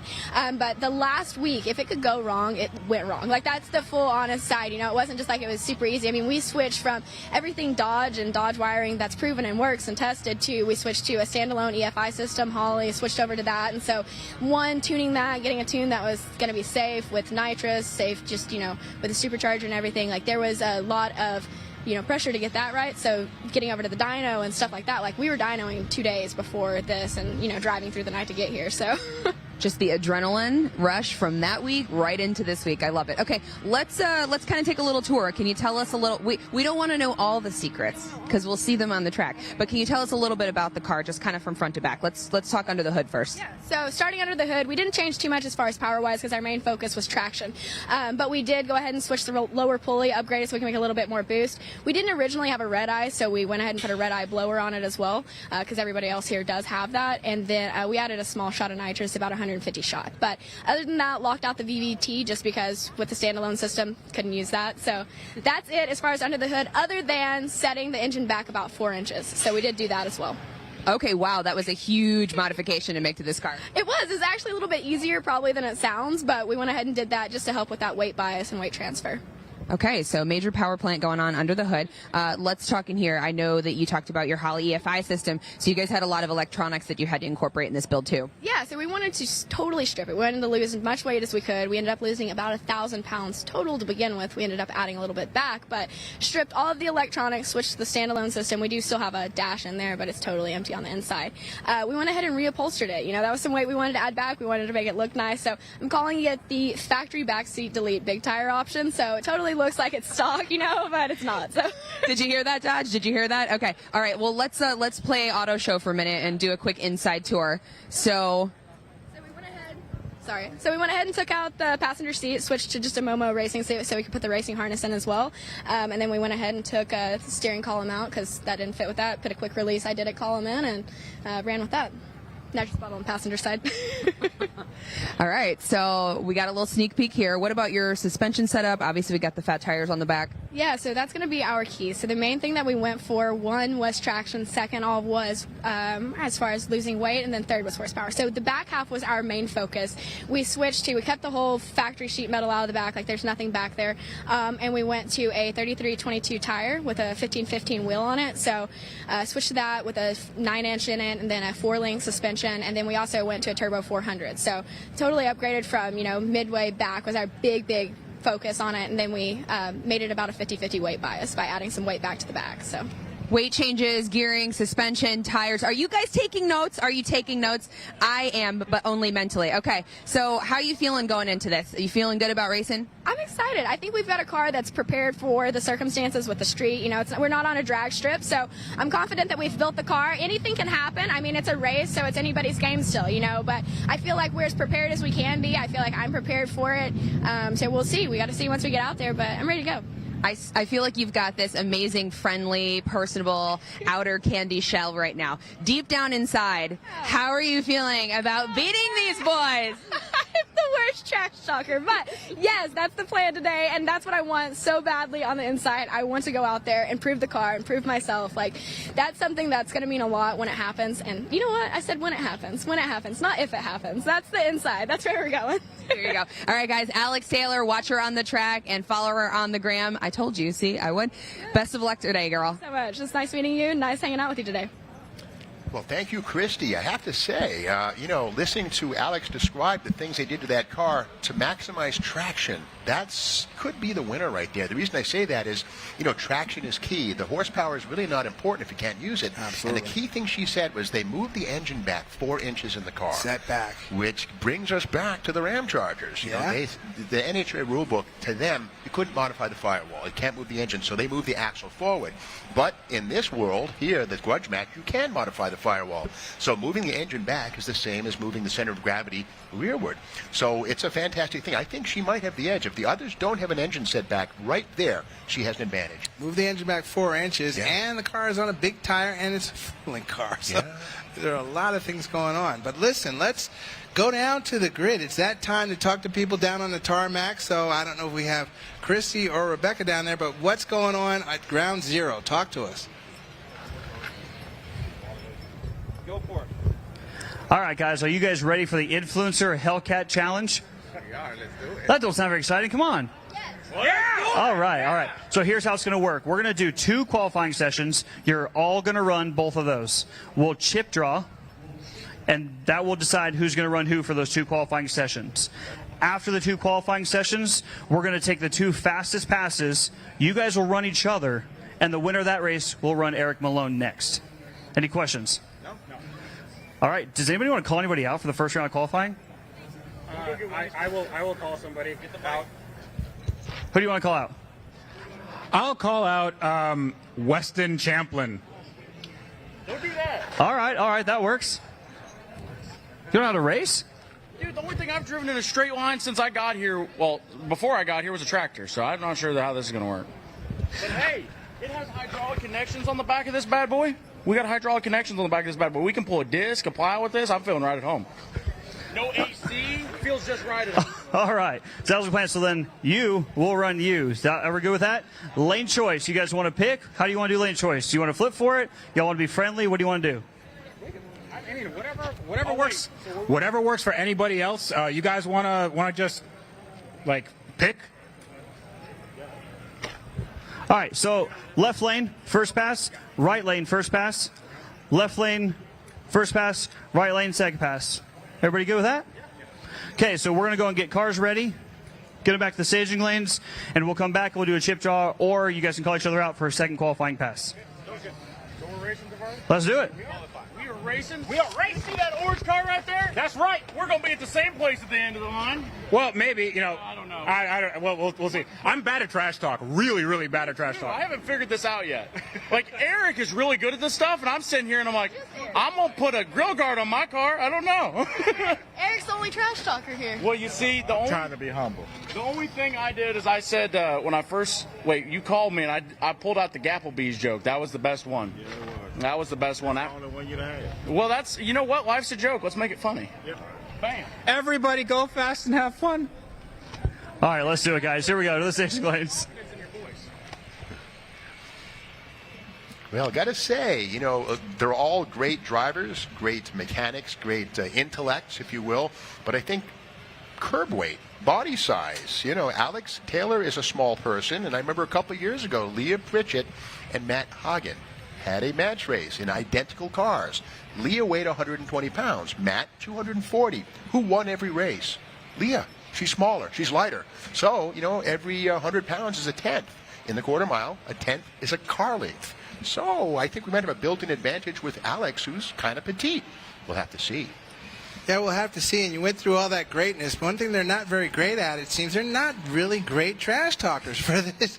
But the last week, if it could go wrong, it went wrong. Like that's the full honest side, you know. It wasn't just like it was super easy. I mean, we switched from everything Dodge and Dodge wiring that's proven and works and tested to, we switched to a standalone EFI system. Holly switched over to that, and so tuning that, getting a tune that was going to be safe with nitrous, safe just, you know, with the supercharger and everything. Like there was a lot of, you know, pressure to get that right. So getting over to the dyno and stuff like that, like we were dynoing 2 days before this, and you know, driving through the night to get here. So just the adrenaline rush from that week right into this week. I love it. Okay, let's kind of take a little tour. Can you tell us a little? We don't want to know all the secrets because we'll see them on the track. But can you tell us a little bit about the car, just kind of from front to back? Let's talk under the hood first. Yeah. So starting under the hood, we didn't change too much as far as power-wise because our main focus was traction. But we did go ahead and switch the lower pulley, upgrade it so we can make a little bit more boost. We didn't originally have a red eye, so we went ahead and put a red eye blower on it as well because everybody else here does have that. And then we added a small shot of nitrous, about 150 shot. But other than that, locked out the VVT just because with the standalone system, couldn't use that. So that's it as far as under the hood, other than setting the engine back about 4 inches. So we did do that as well. Okay, wow, that was a huge modification to make to this car. It was. It's actually a little bit easier probably than it sounds, but we went ahead and did that just to help with that weight bias and weight transfer. Okay, so major power plant going on under the hood. Let's talk in here. I know that you talked about your Holley EFI system, so you guys had a lot of electronics that you had to incorporate in this build too. Yeah, so we wanted to totally strip it. We wanted to lose as much weight as we could. We ended up losing about 1,000 pounds total to begin with. We ended up adding a little bit back, but stripped all of the electronics, switched to the standalone system. We do still have a dash in there, but it's totally empty on the inside. We went ahead and reupholstered it. You know, that was some weight we wanted to add back. We wanted to make it look nice, so I'm calling it the factory backseat delete big tire option. So it totally looks like it's stock, you know, but it's not. So did you hear that, Dodge? Did you hear that? Okay. All right. Well, let's play auto show for a minute and do a quick inside tour. So we went ahead and took out the passenger seat, switched to just a Momo racing seat so we could put the racing harness in as well. And then we went ahead and took the steering column out because that didn't fit with that. Put a quick release, I did it column in, and ran with that. Nitrous bottle on the passenger side. All right, so we got a little sneak peek here. What about your suspension setup? Obviously, we got the fat tires on the back. Yeah, so that's going to be our key. So the main thing that we went for, one was traction, second all was as far as losing weight, and then third was horsepower. So the back half was our main focus. We kept the whole factory sheet metal out of the back, like there's nothing back there, and we went to a 3322 tire with a 1515 wheel on it. So switched to that with a 9-inch in it, and then a 4-link suspension. And then we also went to a turbo 400. So totally upgraded from, you know, midway back was our big focus on it. And then we made it about a 50-50 weight bias by adding some weight back to the back. So weight changes, gearing, suspension, tires. Are you guys taking notes? Are you taking notes? I am, but only mentally. Okay, so how are you feeling going into this? Are you feeling good about racing? I'm excited. I think we've got a car that's prepared for the circumstances with the street. You know, we're not on a drag strip, so I'm confident that we've built the car. Anything can happen. I mean, it's a race, so it's anybody's game still, you know, but I feel like we're as prepared as we can be. I feel like I'm prepared for it. So we'll see. We got to see once we get out there, but I'm ready to go. I feel like you've got this amazing, friendly, personable outer candy shell right now. Deep down inside, how are you feeling about beating these boys? I'm the worst trash talker, but yes, that's the plan today, and that's what I want so badly on the inside. I want to go out there, improve the car, improve myself. Like, that's something that's going to mean a lot when it happens, and you know what? I said when it happens, not if it happens. That's the inside. That's where we're going. There you go. All right, guys, Alex Taylor, watch her on the track and follow her on the gram. I told you, see, I would. Best of luck today, girl. So much. It's nice meeting you. Nice hanging out with you today. Well, thank you, Christy. I have to say, you know, listening to Alex describe the things they did to that car to maximize traction, that's could be the winner right there. The reason I say that is, you know, traction is key. The horsepower is really not important if you can't use it. Absolutely. And the key thing she said was they moved the engine back 4 inches in the car. Set back. Which brings us back to the Ram Chargers. You know, the NHRA rulebook, to them, you couldn't modify the firewall. It can't move the engine, so they moved the axle forward. But in this world, here, the grudge match, you can modify the firewall. So moving the engine back is the same as moving the center of gravity rearward. So it's a fantastic thing. I think she might have the edge. If the others don't have an engine setback right there, she has an advantage. Move the engine back 4 inches, and the car is on a big tire, and it's a fueling car. So there are a lot of things going on. But listen, let's go down to the grid. It's that time to talk to people down on the tarmac. So I don't know if we have Christy or Rebecca down there, but what's going on at ground zero? Talk to us. Go for it. All right, guys, are you guys ready for the Influencer Hellcat Challenge? We are. Let's do it. That don't sound very exciting. Come on. Yeah. All right. So here's how it's going to work. We're going to do 2 qualifying sessions. You're all going to run both of those. We'll chip draw, and that will decide who's going to run who for those 2 qualifying sessions. After the 2 qualifying sessions, we're going to take the 2 fastest passes. You guys will run each other, and the winner of that race will run Eric Malone next. Any questions? No. All right. Does anybody want to call anybody out for the first round of qualifying? I will call somebody. Out. Who do you want to call out? I'll call out Weston Champlin. Don't do that. All right, that works. You don't know how to race? Dude, the only thing I've driven in a straight line since I got here, well, before I got here, was a tractor, so I'm not sure how this is going to work. But hey, it has hydraulic connections on the back of this bad boy. We got hydraulic connections on the back of this bad boy. We can pull a disc, a plow with this. I'm feeling right at home. No AC, feels just right at home. All right, so that was the plan. So then you will run you. Is that, are we good with that? Lane choice. You guys want to pick? How do you want to do lane choice? Do you want to flip for it? Y'all want to be friendly? What do you want to do? I mean, whatever works. Whatever works for anybody else. You guys wanna just like pick? All right, so left lane, first pass. Right lane, first pass. Left lane, first pass. Right lane, second pass. Everybody good with that? Okay, so we're going to go and get cars ready, get them back to the staging lanes, and we'll come back and we'll do a chip draw, or you guys can call each other out for a second qualifying pass. So we're racing tomorrow? Let's do it. We are racing? We are racing. See that orange car right there? That's right. We're going to be at the same place at the end of the line. Well, maybe, you know. I don't know. I don't. Well, we'll see. I'm bad at trash talk. Really, really bad at trash Dude, talk. I haven't figured this out yet. Like, Eric is really good at this stuff, and I'm sitting here and I'm like, I'm going to put a grill guard on my car. I don't know. Eric's the only trash talker here. Well, you see, Trying to be humble. The only thing I did is I said when I first you called me and I pulled out the Gapplebees joke. That was the best one. Yeah, it was. That was the best one. That's the only one you had. Well, that's, you know what? Life's a joke. Let's make it funny. Yep. Bam. Everybody go fast and have fun. All right, let's do it, guys. Here we go to the staging lanes. Well, got to say, you know, they're all great drivers, great mechanics, great intellects, if you will. But I think curb weight, body size, you know, Alex Taylor is a small person. And I remember a couple of years ago, Leah Pritchett and Matt Hagen had a match race in identical cars. Leah weighed 120 pounds, Matt 240. Who won every race? Leah. She's smaller, she's lighter. So, you know, every 100 pounds is a tenth. In the quarter mile, a tenth is a car length. So I think we might have a built-in advantage with Alex, who's kind of petite. We'll have to see. Yeah, we'll have to see. And you went through all that greatness. One thing they're not very great at, it seems, they're not really great trash talkers for this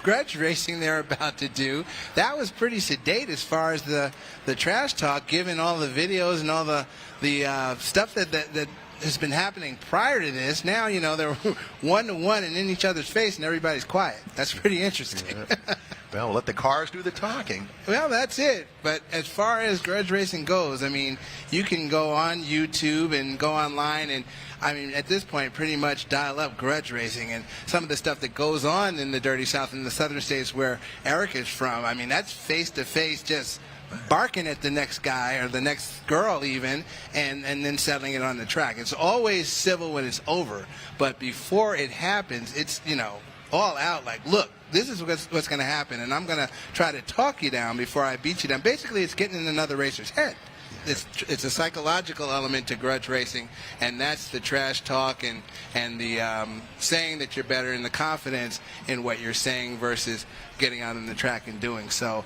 grudge racing they're about to do. That was pretty sedate as far as the trash talk, given all the videos and all the stuff that has been happening prior to this. Now, you know, they're 1-to-1 and in each other's face and everybody's quiet. That's pretty interesting. Yeah. Well, let the cars do the talking. Well, that's it. But as far as grudge racing goes, I mean, you can go on YouTube and go online and, I mean, at this point, pretty much dial up grudge racing and some of the stuff that goes on in the Dirty South and the southern states where Eric is from. I mean, that's face-to-face just barking at the next guy or the next girl even and then settling it on the track. It's always civil when it's over. But before it happens, it's, you know, all out like, look, this is what's going to happen, and I'm going to try to talk you down before I beat you down. Basically, it's getting in another racer's head. It's a psychological element to grudge racing, and that's the trash talk and the saying that you're better and the confidence in what you're saying versus getting out on the track and doing. So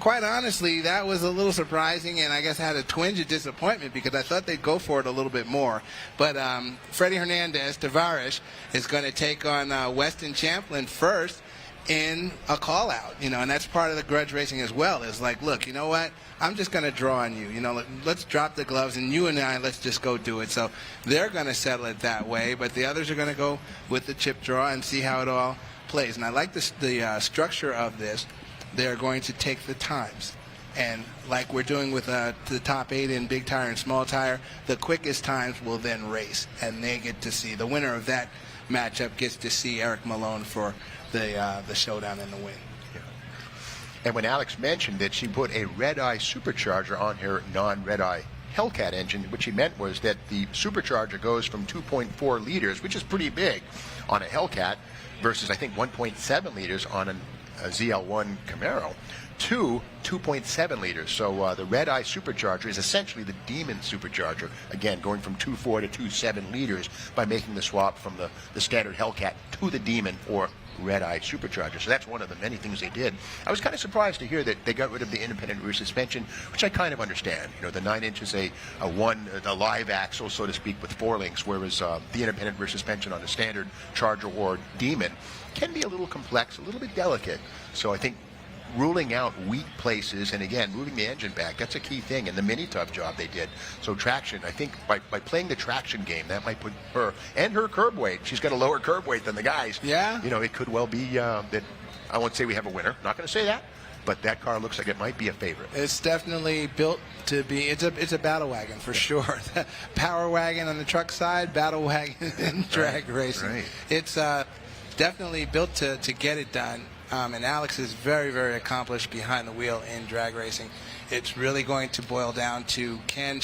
quite honestly, that was a little surprising, and I guess I had a twinge of disappointment because I thought they'd go for it a little bit more. But Freddie Hernandez, Tavares, is going to take on Weston Champlin first in a call-out, you know, and that's part of the grudge racing as well. Is like, look, you know what? I'm just going to draw on you. You know, let's drop the gloves, and you and I, let's just go do it. So they're going to settle it that way, but the others are going to go with the chip draw and see how it all plays. And I like the structure of this. They're going to take the times. And like we're doing with the top 8 in big tire and small tire, the quickest times will then race. And they get to see, the winner of that matchup gets to see Eric Malone for the showdown and the win. Yeah. And when Alex mentioned that she put a red-eye supercharger on her non-red-eye Hellcat engine, what she meant was that the supercharger goes from 2.4 liters, which is pretty big on a Hellcat, versus I think 1.7 liters on a ZL1 Camaro, to 2.7 liters. So the red-eye supercharger is essentially the Demon supercharger, again going from 2.4 to 2.7 liters by making the swap from the standard Hellcat to the Demon, or red-eye supercharger. So that's one of the many things they did. I was kind of surprised to hear that they got rid of the independent rear suspension, which I kind of understand. You know, the 9-inch is a live axle, so to speak, with 4 links, whereas the independent rear suspension on a standard Charger or Demon can be a little complex, a little bit delicate. So I think ruling out weak places and again moving the engine back, that's a key thing, and the mini tub job they did. So traction, I think by playing the traction game, that might put her and her curb weight, she's got a lower curb weight than the guys. Yeah. You know, it could well be that, I won't say we have a winner, not going to say that, but that car looks like it might be a favorite. It's definitely built to be, it's a battle wagon for sure. Power wagon on the truck side, battle wagon in drag racing. Right. It's definitely built to get it done. And Alex is very, very accomplished behind the wheel in drag racing. It's really going to boil down to can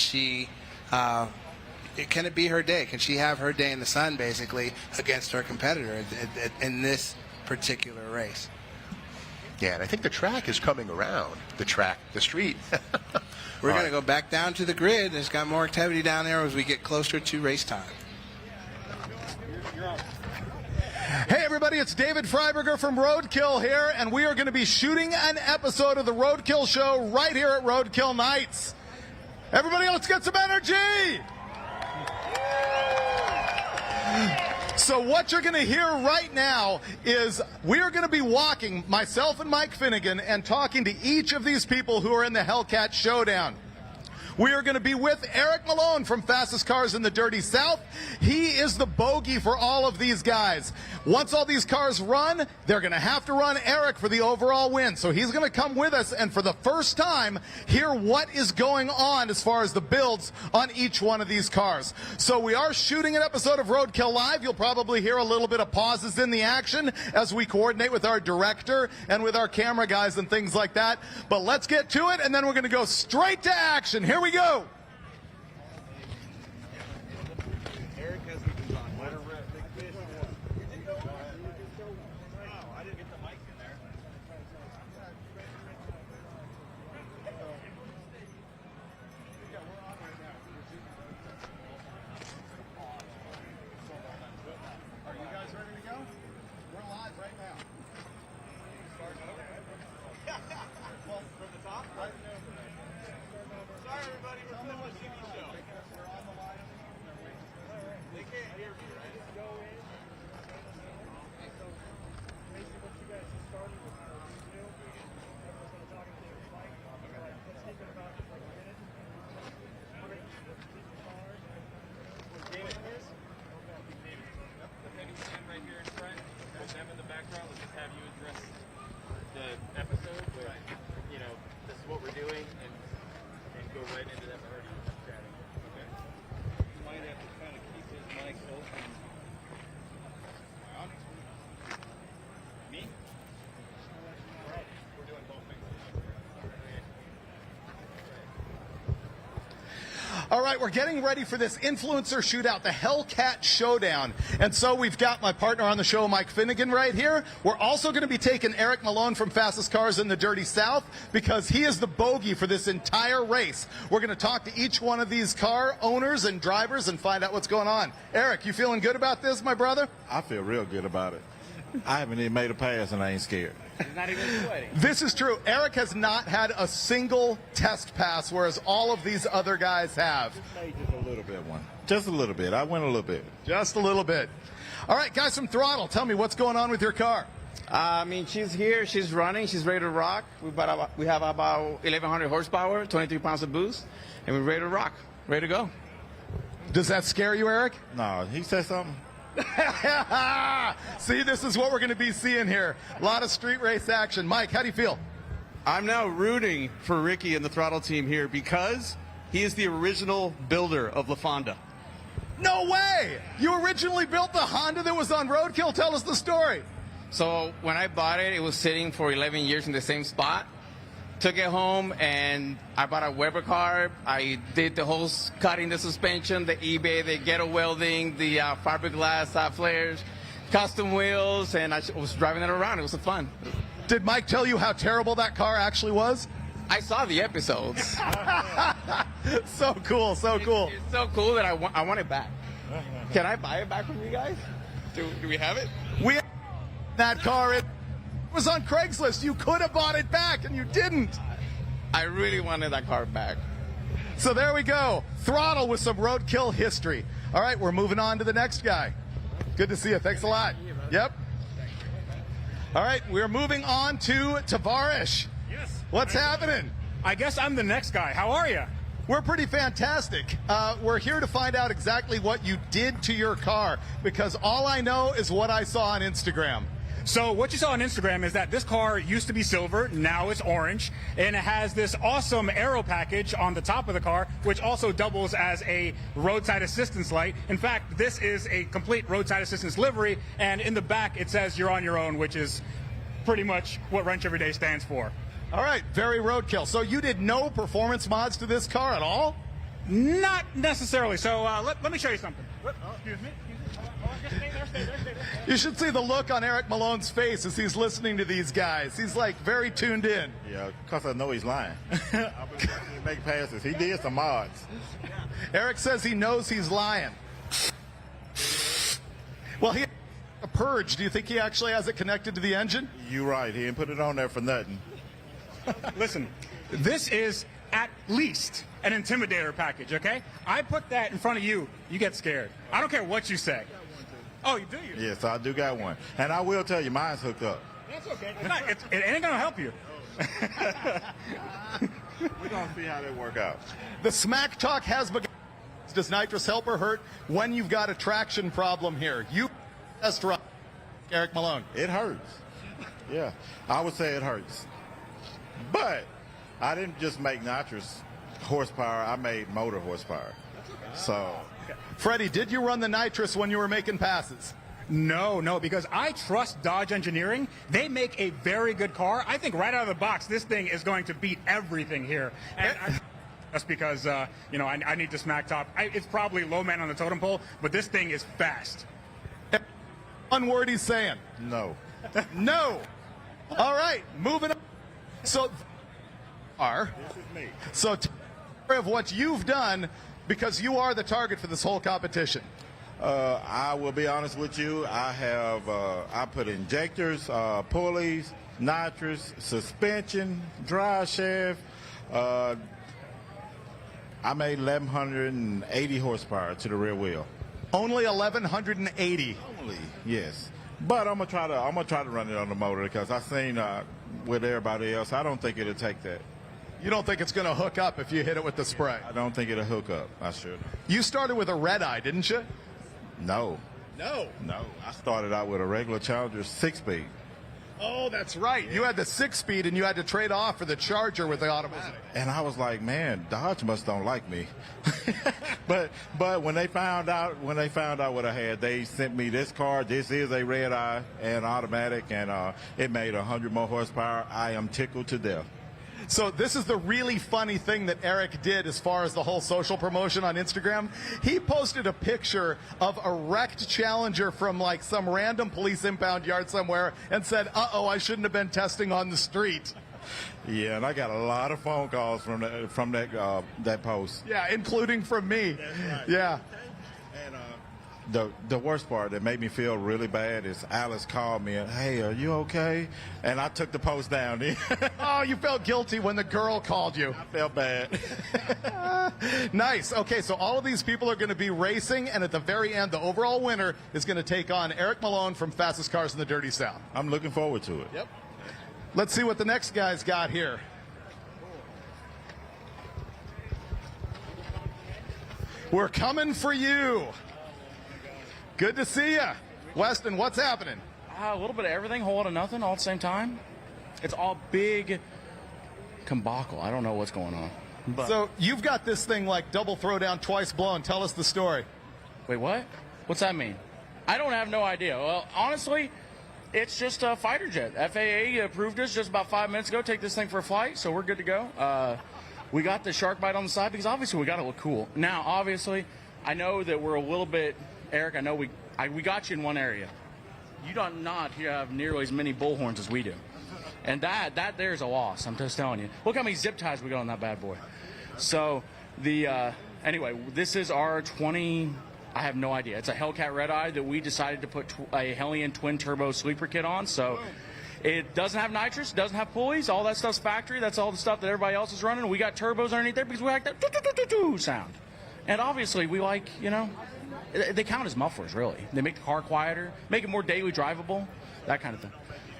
it be her day? Can she have her day in the sun, basically, against her competitor in this particular race? Yeah, and I think the track is coming around. The street. We're going to go back down to the grid. There's got more activity down there as we get closer to race time. Hey everybody, it's David Freiberger from Roadkill here, and we are going to be shooting an episode of the Roadkill Show right here at Roadkill Nights. Everybody, let's get some energy! So what you're going to hear right now is we are going to be walking, myself and Mike Finnegan, and talking to each of these people who are in the Hellcat Showdown. We are going to be with Eric Malone from Fastest Cars in the Dirty South. He is the bogey for all of these guys. Once all these cars run, they're going to have to run Eric for the overall win. So he's going to come with us and for the first time hear what is going on as far as the builds on each one of these cars. So we are shooting an episode of Roadkill Live. You'll probably hear a little bit of pauses in the action as we coordinate with our director and with our camera guys and things like that. But let's get to it, and then we're going to go straight to action. Here we go. All right, we're getting ready for this influencer shootout, the Hellcat Showdown. And so we've got my partner on the show, Mike Finnegan, right here. We're also going to be taking Eric Malone from Fastest Cars in the Dirty South because he is the bogey for this entire race. We're going to talk to each one of these car owners and drivers and find out what's going on. Eric, you feeling good about this, my brother? I feel real good about it. I haven't even made a pass and I ain't scared. He's not even sweating. This is true. Eric has not had a single test pass, whereas all of these other guys have. Just a little bit one. Just a little bit. I went a little bit. Just a little bit. All right, guys from Throttle, tell me what's going on with your car. I mean, she's here, she's running, she's ready to rock. We have about 1,100 horsepower, 23 pounds of boost, and we're ready to rock, ready to go. Does that scare you, Eric? No, he said something. See, this is what we're going to be seeing here. A lot of street race action. Mike, how do you feel? I'm now rooting for Ricky and the Throttle team here because he is the original builder of La Fonda. No way! You originally built the Honda that was on Roadkill? Tell us the story. So when I bought it, it was sitting for 11 years in the same spot. Took it home and I bought a Weber car. I did the whole cutting the suspension, the eBay, the ghetto welding, the fiberglass flares, custom wheels, and I was driving it around. It was fun. Did Mike tell you how terrible that car actually was? I saw the episodes. So cool, so cool. It's so cool that I want it back. Can I buy it back from you guys? Do we have it? that car. It was on Craigslist. You could have bought it back, and you didn't. I really wanted that car back. So there we go. Throttle with some Roadkill history. All right, we're moving on to the next guy. Good to see you. Thanks a lot. Yep. All right, we're moving on to Tavarish. Yes. What's happening? I guess I'm the next guy. How are you? We're pretty fantastic. We're here to find out exactly what you did to your car, because all I know is what I saw on Instagram. So what you saw on Instagram is that this car used to be silver, now it's orange, and it has this awesome aero package on the top of the car, which also doubles as a roadside assistance light. In fact, this is a complete roadside assistance livery, and in the back it says you're on your own, which is pretty much what Wrench Every Day stands for. All right, very Roadkill. So you did no performance mods to this car at all? Not necessarily. So let me show you something. Excuse me. Stay there. You should see the look on Eric Malone's face as he's listening to these guys. He's like very tuned in. Yeah, because I know he's lying. I've been watching him make passes. He did some mods. Eric says he knows he's lying. Well, he a purge. Do you think he actually has it connected to the engine? You're right. He didn't put it on there for nothing. Listen, this is at least an intimidator package, okay? I put that in front of you, you get scared. I don't care what you say. Oh, you do? Yes, I do got one. And I will tell you, mine's hooked up. That's okay. It ain't going to help you. We're going to see how that work out. The smack talk has begun. Does nitrous help or hurt when you've got a traction problem here? You test run, Eric Malone. It hurts. Yeah, I would say it hurts. But I didn't just make nitrous horsepower, I made motor horsepower. So, Freddie, did you run the nitrous when you were making passes? No, because I trust Dodge Engineering. They make a very good car. I think right out of the box, this thing is going to beat everything here. And just because, I need the smack top. It's probably low man on the totem pole, but this thing is fast. One word he's saying. No. No. All right, moving on. So, this is me. So, of what you've done, because you are the target for this whole competition. I will be honest with you. I put injectors, pulleys, nitrous, suspension, drive shaft. I made 1,180 horsepower to the rear wheel. Only 1,180. Only, yes. But I'm gonna try to run it on the motor because I've seen with everybody else. I don't think it'll take that. You don't think it's going to hook up if you hit it with the spray? I don't think it'll hook up. I should. You started with a red eye, didn't you? No. No. I started out with a regular Challenger 6-speed. Oh, that's right. You had the 6-speed and you had to trade off for the Charger with the automatic. And I was like, man, Dodge must don't like me. but when they found out what I had, they sent me this car. This is a red eye and automatic, and it made 100 more horsepower. I am tickled to death. So this is the really funny thing that Eric did as far as the whole social promotion on Instagram. He posted a picture of a wrecked Challenger from like some random police impound yard somewhere and said, uh-oh, I shouldn't have been testing on the street. Yeah, and I got a lot of phone calls from that post. Yeah, including from me. That's right. Yeah. And the worst part that made me feel really bad is Alice called me and, hey, are you okay? And I took the post down. Oh, you felt guilty when the girl called you. I felt bad. Nice. Okay, so all of these people are going to be racing, and at the very end, the overall winner is going to take on Eric Malone from Fastest Cars in the Dirty South. I'm looking forward to it. Yep. Let's see what the next guy's got here. We're coming for you. Good to see you. Weston, what's happening? A little bit of everything, whole lot of nothing, all at the same time. It's all big combacle. I don't know what's going on. But So you've got this thing like double throwdown, twice blown. Tell us the story. wait, what? What's that mean? I don't have no idea. Well, honestly, it's just a fighter jet. FAA approved us just about 5 minutes ago. Take this thing for a flight, so we're good to go. We got the shark bite on the side because obviously we got to look cool. Now, obviously, I know that we're a little bit, Eric, I know we got you in one area. You do not have nearly as many bullhorns as we do. And that there's a loss, I'm just telling you. Look how many zip ties we got on that bad boy. So, anyway, this is our 20 I have no idea. It's a Hellcat Red Eye that we decided to put a Hellion twin turbo sleeper kit on. So it doesn't have nitrous, doesn't have pulleys. All that stuff's factory. That's all the stuff that everybody else is running. We got turbos underneath there because we like that doo-doo-doo-doo sound. And obviously we like, you know, they count as mufflers, really. They make the car quieter, make it more daily drivable, that kind of thing.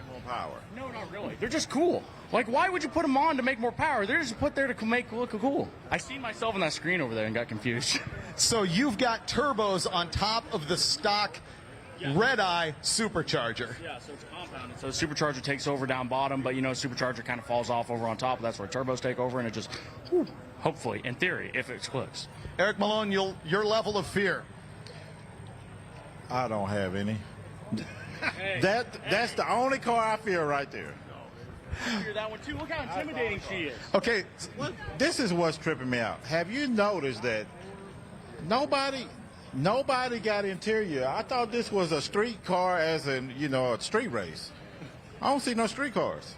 More power. No, not really. They're just cool. Like, why would you put them on to make more power? They're just put there to make look cool. I seen myself on that screen over there and got confused. So you've got turbos on top of the stock Red Eye supercharger. Yeah, so it's compounded. So the supercharger takes over down bottom, but you know, supercharger kind of falls off over on top. That's where turbos take over, and it just, hopefully, in theory, if it clicks. Eric Malone, your level of fear. I don't have any. That's the only car I feel right there. I fear that one too. Look how intimidating she is. Okay, this is what's tripping me out. Have you noticed that nobody got interior? I thought this was a street car, as in, you know, a street race. I don't see no street cars.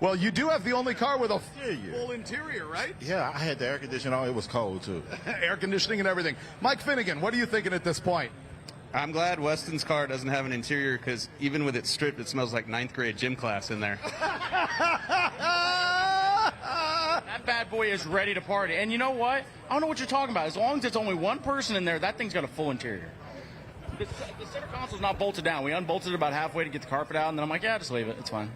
Well, you do have the only car with a Interior. full interior, right? Yeah, I had the air conditioning on. It was cold too. Air conditioning and everything. Mike Finnegan, what are you thinking at this point? I'm glad Weston's car doesn't have an interior, because even with it stripped, it smells like 9th grade gym class in there. That bad boy is ready to party. And you know what? I don't know what you're talking about. As long as it's only one person in there, that thing's got a full interior. The center console's not bolted down. We unbolted it about halfway to get the carpet out, and then I'm like, yeah, just leave it. It's fine.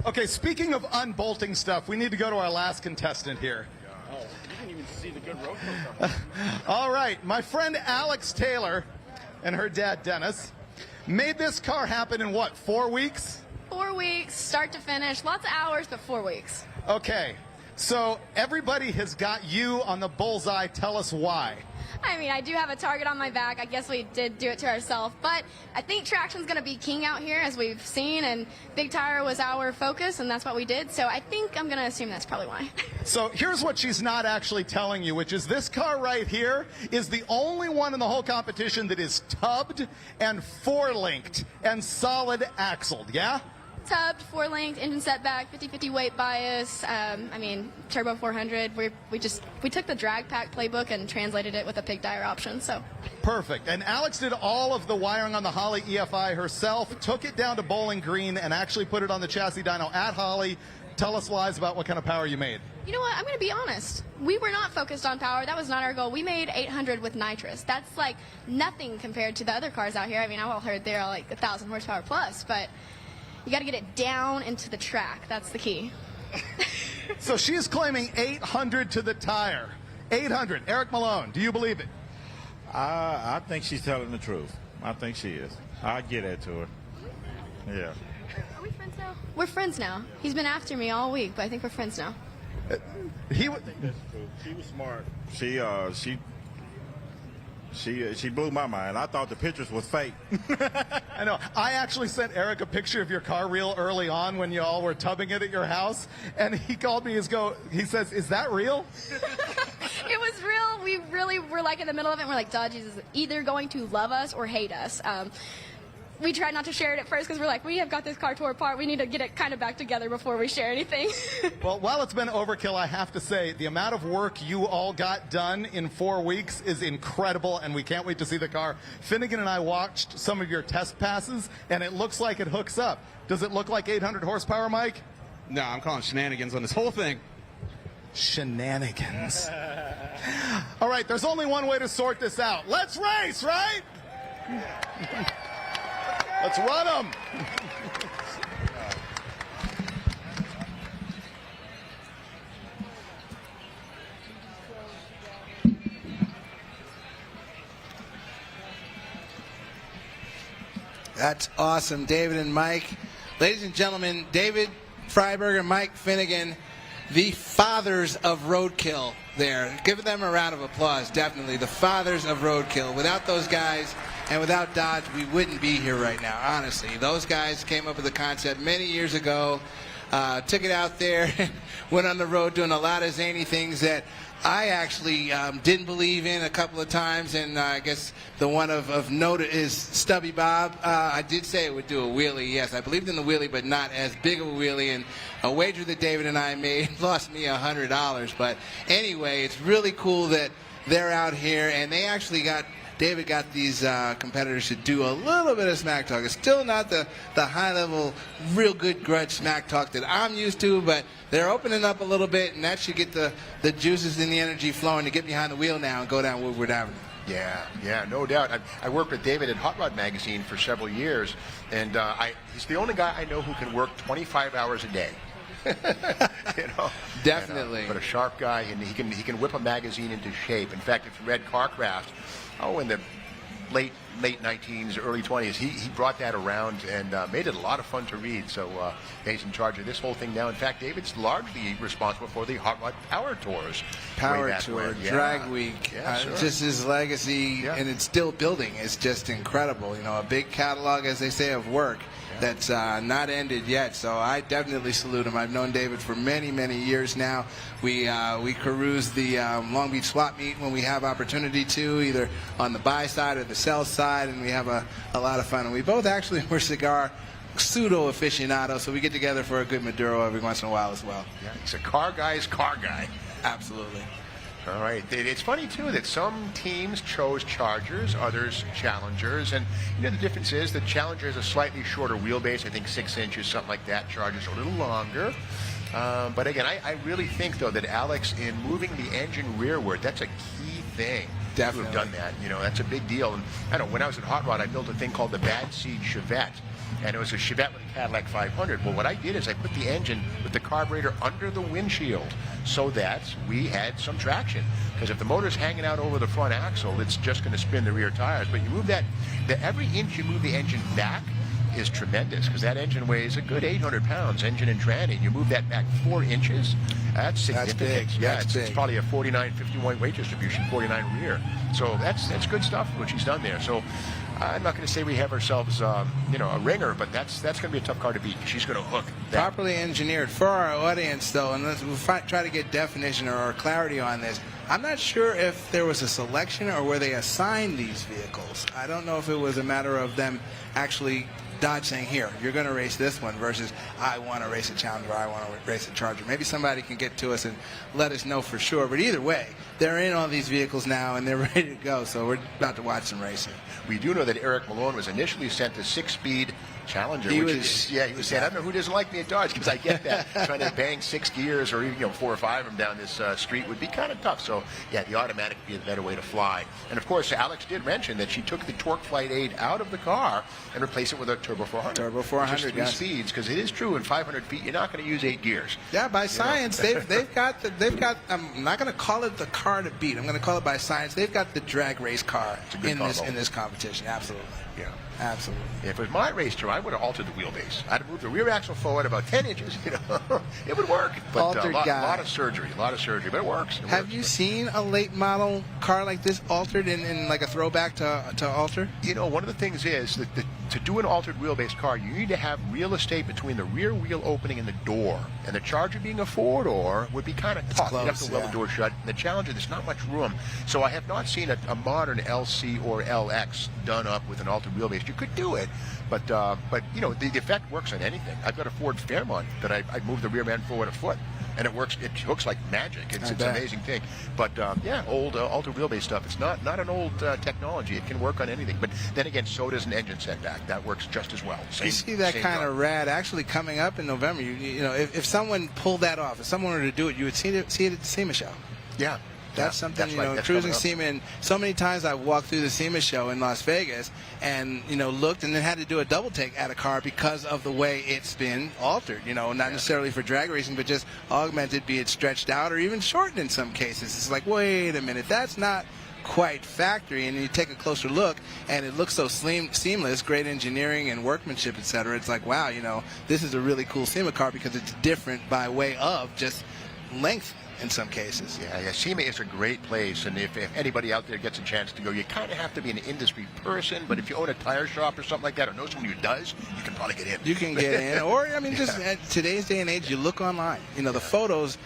Okay, speaking of unbolting stuff, we need to go to our last contestant here. Oh, you didn't even see the good Roadkill stuff. All right, my friend Alex Taylor and her dad Dennis made this car happen in what, 4 weeks? 4 weeks, start to finish. Lots of hours, but 4 weeks. Okay, so everybody has got you on the bullseye. Tell us why. I mean, I do have a target on my back. I guess we did do it to ourselves. But I think traction's going to be king out here, as we've seen. And big tire was our focus, and that's what we did. So I think I'm going to assume that's probably why. So here's what she's not actually telling you, which is this car right here is the only one in the whole competition that is tubbed and four-linked and solid axled, yeah? Tubbed, four-linked, engine setback, 50-50 weight bias. I mean, turbo 400. We took the drag pack playbook and translated it with a pig tire option. So perfect. And Alex did all of the wiring on the Holley EFI herself, took it down to Bowling Green, and actually put it on the chassis dyno at Holley. Tell us, Liz, about what kind of power you made. You know what? I'm going to be honest. We were not focused on power. That was not our goal. We made 800 with nitrous. That's like nothing compared to the other cars out here. I mean, I all heard they're like 1,000 horsepower plus, but you got to get it down into the track. That's the key. So she's claiming 800 to the tire. 800. Eric Malone, do you believe it? I think she's telling the truth. I think she is. I'll get that to her. Yeah. Are we friends now? We're friends now. He's been after me all week, but I think we're friends now. She was smart. She blew my mind. I thought the pictures was fake. I know. I actually sent Eric a picture of your car real early on when you all were tubbing it at your house, and he called me. He says, "Is that real?" It was real. We really were like in the middle of it. And we're like, Dodge is either going to love us or hate us. We tried not to share it at first because we're like, we have got this car tore apart. We need to get it kind of back together before we share anything. Well, while it's been overkill, I have to say the amount of work you all got done in 4 weeks is incredible, and we can't wait to see the car. Finnegan and I watched some of your test passes, and it looks like it hooks up. Does it look like 800 horsepower, Mike? No, I'm calling shenanigans on this whole thing. Shenanigans. All right, there's only one way to sort this out. Let's race, right? Let's run them. That's awesome, David and Mike. Ladies and gentlemen, David Freiberger, Mike Finnegan, the fathers of Roadkill there. Give them a round of applause, definitely. The fathers of Roadkill. Without those guys and without Dodge, we wouldn't be here right now, honestly. Those guys came up with the concept many years ago, took it out there, went on the road doing a lot of zany things that I actually didn't believe in a couple of times, and I guess the one of note is Stubby Bob. I did say it would do a wheelie, yes. I believed in the wheelie, but not as big of a wheelie, and a wager that David and I made lost me $100. But anyway, it's really cool that they're out here, and they actually got David got these competitors to do a little bit of smack talk. It's still not the high-level, real good grudge smack talk that I'm used to, but they're opening up a little bit, and that should get the juices and the energy flowing to get behind the wheel now and go down Woodward Avenue. Yeah, no doubt. I worked with David at Hot Rod Magazine for several years, and he's the only guy I know who can work 25 hours a day. Definitely. But a sharp guy, and he can whip a magazine into shape. In fact, if you read CarCraft, in the late 19s, early 20s, he brought that around and made it a lot of fun to read. So he's in charge of this whole thing now. In fact, David's largely responsible for the Hot Rod Power Tours. Power Tour, Drag Week, sure. Just his legacy, and it's still building. It's just incredible. A big catalog, as they say, of work that's not ended yet. So I definitely salute him. I've known David for many, many years now. We peruse the Long Beach swap meet when we have opportunity to, either on the buy side or the sell side, and we have a lot of fun. And we both actually were cigar pseudo aficionados, so we get together for a good Maduro every once in a while as well. Yeah, he's a car guy's car guy. Absolutely. All right. It's funny, too, that some teams chose Chargers, others Challengers. And, the difference is the Challenger has a slightly shorter wheelbase, I think 6 inches, something like that. Chargers are a little longer. But, again, I really think, though, that Alex, in moving the engine rearward, that's a key thing. Definitely. To have done that. That's a big deal. And I know when I was at Hot Rod, I built a thing called the Bad Seed Chevette. And it was a Chevette with a Cadillac 500. Well, what I did is I put the engine with the carburetor under the windshield so that we had some traction. Because if the motor's hanging out over the front axle, it's just going to spin the rear tires. But you move every inch you move the engine back is tremendous, because that engine weighs a good 800 pounds, engine and tranny. And you move that back 4 inches, that's significant. That's big. Yeah, it's it's probably a 49-51 weight distribution, 49 rear. So that's good stuff, what she's done there. So I'm not going to say we have ourselves, a ringer, but that's going to be a tough car to beat. She's going to hook that. Properly engineered. For our audience, though, and we'll try to get definition or clarity on this, I'm not sure if there was a selection or where they assigned these vehicles. I don't know if it was a matter of them actually Dodge saying, here, you're going to race this one, versus I want to race a Challenger, I want to race a Charger. Maybe somebody can get to us and let us know for sure. But either way, they're in all these vehicles now, and they're ready to go. So we're about to watch some racing. We do know that Eric Malone was initially sent to 6-speed Challenger. He he was saying, I don't know who doesn't like me at Dodge, because I get that. Trying to bang 6 gears or even 4 or 5 of them down this street would be kind of tough. So, yeah, the automatic would be a better way to fly. And, of course, Alex did mention that she took the Torque Flight 8 out of the car and replaced it with a Turbo 400. Turbo 400, which is 3 speeds, because it is true, in 500 feet, you're not going to use 8 gears. Yeah, by science, they've got, I'm not going to call it the car to beat. I'm going to call it by science. They've got the drag race car in this competition. Absolutely. Yeah. Absolutely. If it was my race car, I would have altered the wheelbase. I'd have moved the rear axle forward about 10 inches. It would work. But a lot of surgery, but it works. Have you seen a late model car like this altered in like a throwback to alter? One of the things is that to do an altered wheelbase car, you need to have real estate between the rear wheel opening and the door. And the Charger being a 4-door would be kind of tough. You'd have to weld the door shut. And the Challenger, there's not much room. So I have not seen a modern LC or LX done up with an altered wheelbase. You could do it, but the effect works on anything. I've got a Ford Fairmont that I moved the rear end forward a foot, and it works. It hooks like magic. It's an amazing thing. But old altered wheelbase stuff. It's not an old technology. It can work on anything. But then again, so does an engine setback. That works just as well. You see that kind of rad actually coming up in November. If someone pulled that off, if someone were to do it, you would see it at the SEMA show. Yeah. That's something, cruising SEMA, and so many times I've walked through the SEMA show in Las Vegas and, looked and then had to do a double take at a car because of the way it's been altered, not necessarily for drag racing, but just augmented, be it stretched out or even shortened in some cases. It's like, wait a minute, that's not quite factory. And you take a closer look and it looks so seamless, great engineering and workmanship, etc. It's like, wow, this is a really cool SEMA car because it's different by way of just length. In some cases. Yeah, SEMA is a great place, and if anybody out there gets a chance to go, you kind of have to be an industry person, but if you own a tire shop or something like that, or know someone who does, you can probably get in. You can get in, or, just at today's day and age, you look online. The photos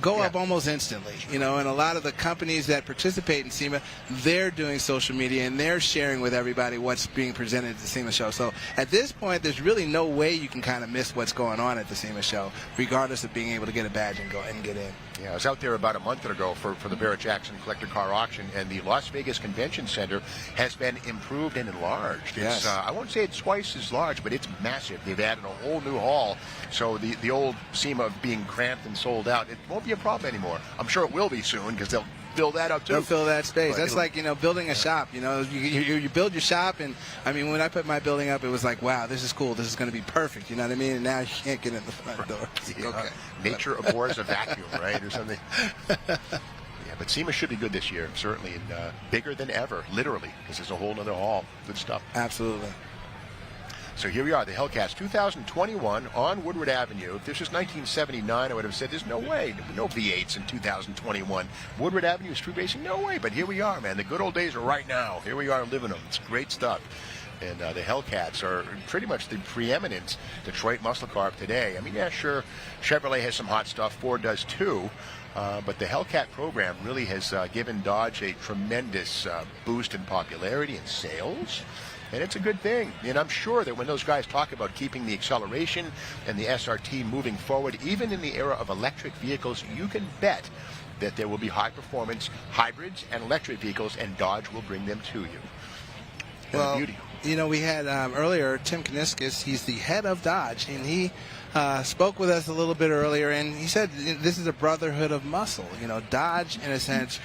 go up almost instantly, and a lot of the companies that participate in SEMA, they're doing social media, and they're sharing with everybody what's being presented at the SEMA show. So at this point, there's really no way you can kind of miss what's going on at the SEMA show, regardless of being able to get a badge and go and get in. Yeah, I was out there about a month ago for the Barrett-Jackson Collector Car Auction, and the Las Vegas Convention Center has been improved and enlarged. Yes. It's, I won't say it's twice as large, but it's massive. They've added a whole new hall, so the old seam of being cramped and sold out, it won't be a problem anymore. I'm sure it will be soon, because they'll fill that up too. They'll fill that space. But That's like, you know, building a shop. You know, you build your shop, and I mean, when I put my building up, it was like, wow, this is cool. This is going to be perfect. You know what I mean? And now you can't get in the front door. Okay. Nature abhors a vacuum, right, or something. Yeah, but SEMA should be good this year, certainly, and bigger than ever, literally, because there's a whole other hall. Good stuff. Absolutely. So here we are, the Hellcats 2021 on Woodward Avenue. If this was 1979, I would have said there's no way. No V8s in 2021. Woodward Avenue street racing, no way. But here we are, man. The good old days are right now. Here we are living them. It's great stuff. And the Hellcats are pretty much the preeminent Detroit muscle car of today. I mean, yeah, sure, Chevrolet has some hot stuff. Ford does too. But the Hellcat program really has given Dodge a tremendous boost in popularity and sales. And it's a good thing. And I'm sure that when those guys talk about keeping the acceleration and the SRT moving forward, even in the era of electric vehicles, you can bet that there will be high-performance hybrids and electric vehicles, and Dodge will bring them to you. And Well, the beauty. you know, we had earlier Tim Kniskis. He's the head of Dodge, and he spoke with us a little bit earlier, and he said this is a brotherhood of muscle. You know, Dodge, in a sense,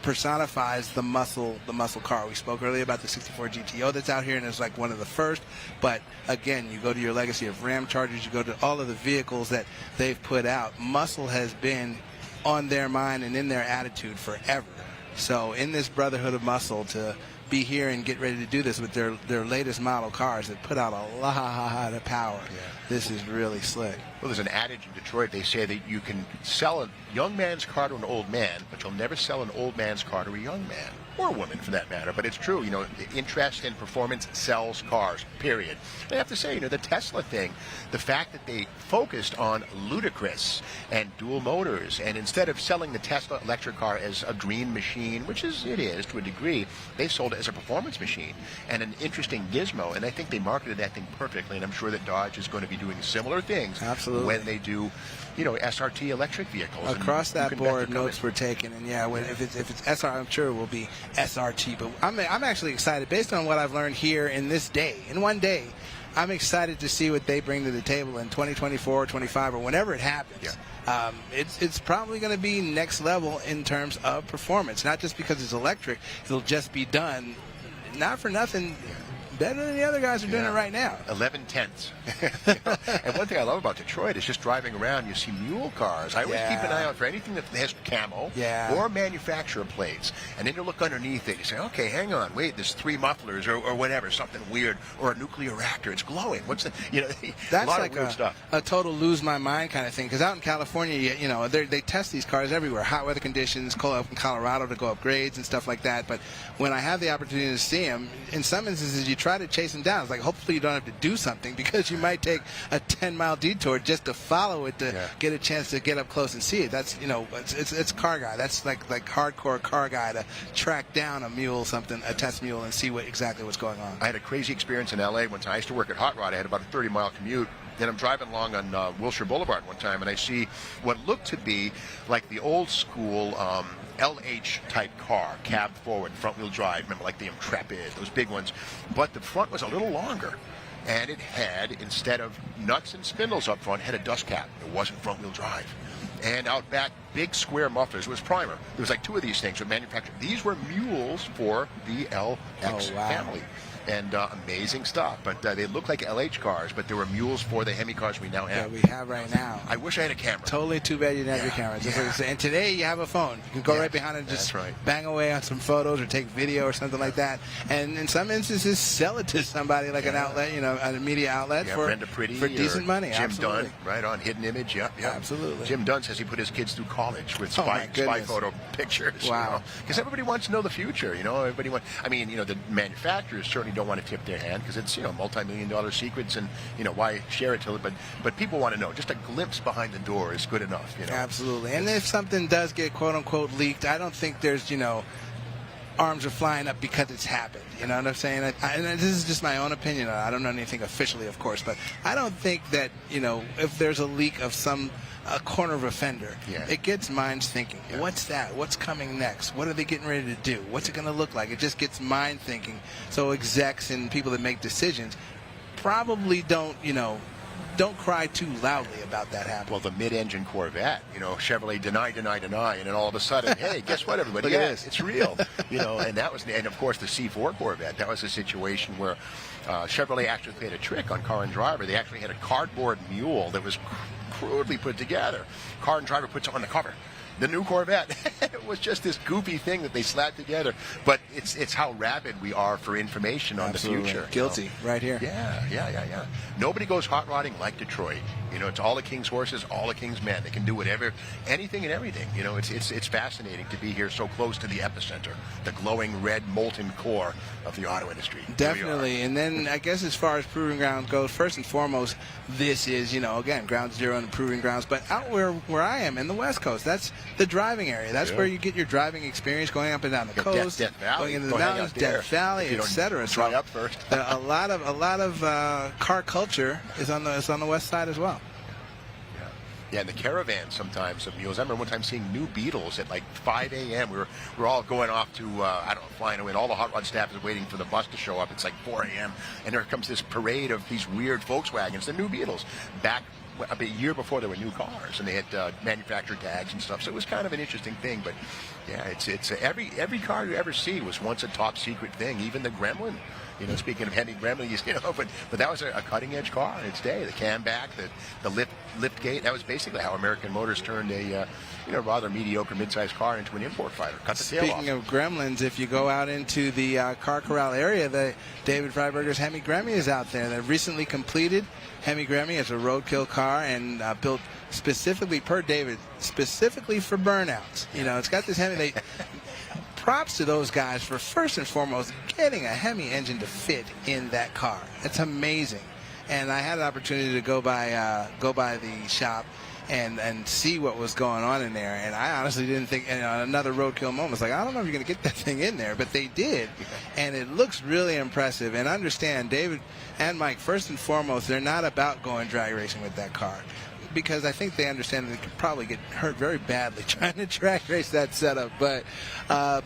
personifies the muscle car. We spoke earlier about the 64 GTO that's out here, and it's like one of the first. But again, you go to your legacy of Ram Chargers, you go to all of the vehicles that they've put out. Muscle has been on their mind and in their attitude forever. So in this brotherhood of muscle, to be here and get ready to do this with their latest model cars that put out a lot of power. Yeah. This is really slick. Well, there's an adage in Detroit. They say that you can sell a young man's car to an old man, but you'll never sell an old man's car to a young man, or a woman for that matter. But it's true. You know, the interest in performance sells cars, period. I have to say, you know, the Tesla thing, the fact that they focused on ludicrous and dual motors, and instead of selling the Tesla electric car as a green machine, which it is to a degree, they sold it as a performance machine and an interesting gizmo. And I think they marketed that thing perfectly. And I'm sure that Dodge is going to be doing similar things. Absolutely. When they do, you know, SRT electric vehicles. Across and that board, notes were taken, and yeah, if it's SR, I'm sure it will be SRT. But I'm actually excited based on what I've learned here in this day, in one day. I'm excited to see what they bring to the table in 2024, 25, or whenever it happens. Yeah. It's probably going to be next level in terms of performance, not just because it's electric. It'll just be done, not for nothing, better than the other guys are doing it right now. 11 tenths. And one thing I love about Detroit is just driving around, you see mule cars. I always keep an eye out for anything that has camo or manufacturer plates. And then you look underneath it, you say, okay, hang on, wait, there's 3 mufflers or whatever, something weird, or a nuclear reactor. It's glowing. What's the, you know, that's a lot like of weird stuff. A total lose my mind kind of thing. Because out in California, you know, they test these cars everywhere. Hot weather conditions, up in Colorado to go up grades and stuff like that. But when I have the opportunity to see them, in some instances, you try to chase them down. It's like, hopefully you don't have to do something, because you might take a 10-mile detour just to follow it to get a chance to get up close and see it. That's, you know, it's car guy. That's like hardcore car guy to track down a mule, a test mule, and see exactly what's going on. I had a crazy experience in LA one time. I used to work at Hot Rod. I had about a 30-mile commute. And I'm driving along on Wilshire Boulevard one time, and I see what looked to be like the old school LH type car, cab forward, front wheel drive. Remember, like the Intrepid, those big ones. But the front was a little longer, and it had, instead of nuts and spindles up front, had a dust cap. It wasn't front wheel drive. And out back, big square mufflers. It was primer. There was like 2 of these things were manufactured. These were mules for the LX family. And amazing stuff. But they look like LH cars, but there were mules for the Hemi cars we now have. Yeah, we have right now. I wish I had a camera. Totally too bad you didn't have your camera. And today you have a phone. You can go right behind it and just bang away on some photos or take video or something like that. And in some instances, sell it to somebody like an outlet, you know, a media outlet for decent money. Jim Dunn, right on Hidden Image. Yeah, absolutely. Jim Dunn says he put his kids through college with spy photo pictures. Wow. Because everybody wants to know the future. You know, everybody wants. I mean, you know, the manufacturers certainly don't want to tip their hand, because it's, you know, multi-million-dollar secrets, and, you know, why share it till it, but people want to know. Just a glimpse behind the door is good enough, you know. Absolutely. And if something does get quote unquote leaked, I don't think there's, you know, arms are flying up because it's happened. You know what I'm saying? And this is just my own opinion. I don't know anything officially, of course, but I don't think that, if there's a leak of a corner of a fender, it gets minds thinking. What's that? What's coming next? What are they getting ready to do? What's it going to look like? It just gets mind thinking. So execs and people that make decisions probably don't cry too loudly about that happening. Well, the mid-engine Corvette, Chevrolet deny, and then all of a sudden, hey, guess what, everybody? Look at Yes, this. it's real. And that was, and of course, the C4 Corvette. That was a situation where Chevrolet actually played a trick on Car and Driver. They actually had a cardboard mule that was crudely put together. Car and Driver puts on the cover. The new Corvette. It was just this goofy thing that they slapped together. But it's how rabid we are for information on Absolutely. the future. Guilty, right here. Yeah. Nobody goes hot rodding like Detroit. It's all the king's horses, all the king's men. They can do whatever, anything and everything. It's fascinating to be here so close to the epicenter, the glowing red molten core of the auto industry. Definitely. And then I guess as far as proving ground goes, first and foremost, this is, again, ground zero and proving grounds. But out where I am in the West Coast, that's the driving area. That's where you get your driving experience, going up and down the coast, Death Valley. going into the mountains, Death Valley, etc. Try up first. A lot of car culture is on the west side as well. Yeah, and the caravan sometimes of mules. I remember one time seeing new Beetles at like 5 a.m. We were all going off to, flying away. And all the hot rod staff is waiting for the bus to show up. It's like 4 a.m. And there comes this parade of these weird Volkswagens, the new Beetles, back a year before there were new cars. And they had manufacturer tags and stuff. So it was kind of an interesting thing. But, yeah, it's every car you ever see was once a top secret thing, even the Gremlin. Speaking of Henry Gremlin, but that was a cutting-edge car in its day. The cam back, the lift gate. That was basically how American Motors turned a rather mediocre mid-sized car into an import fighter. Cut the tail off. Speaking of Gremlins, if you go out into the Car Corral area, the David Freiberger's Hemi Gremmy is out there. The recently completed Hemi Gremmy is a roadkill car and built specifically per David, specifically for burnouts. It's got this Hemi. Props to those guys for first and foremost getting a Hemi engine to fit in that car. It's amazing. And I had an opportunity to go by the shop and see what was going on in there. And I honestly didn't think, another roadkill moment was like, I don't know if you're going to get that thing in there, but they did. And it looks really impressive. And understand, David and Mike, first and foremost, they're not about going drag racing with that car, because I think they understand that they could probably get hurt very badly trying to drag race that setup. But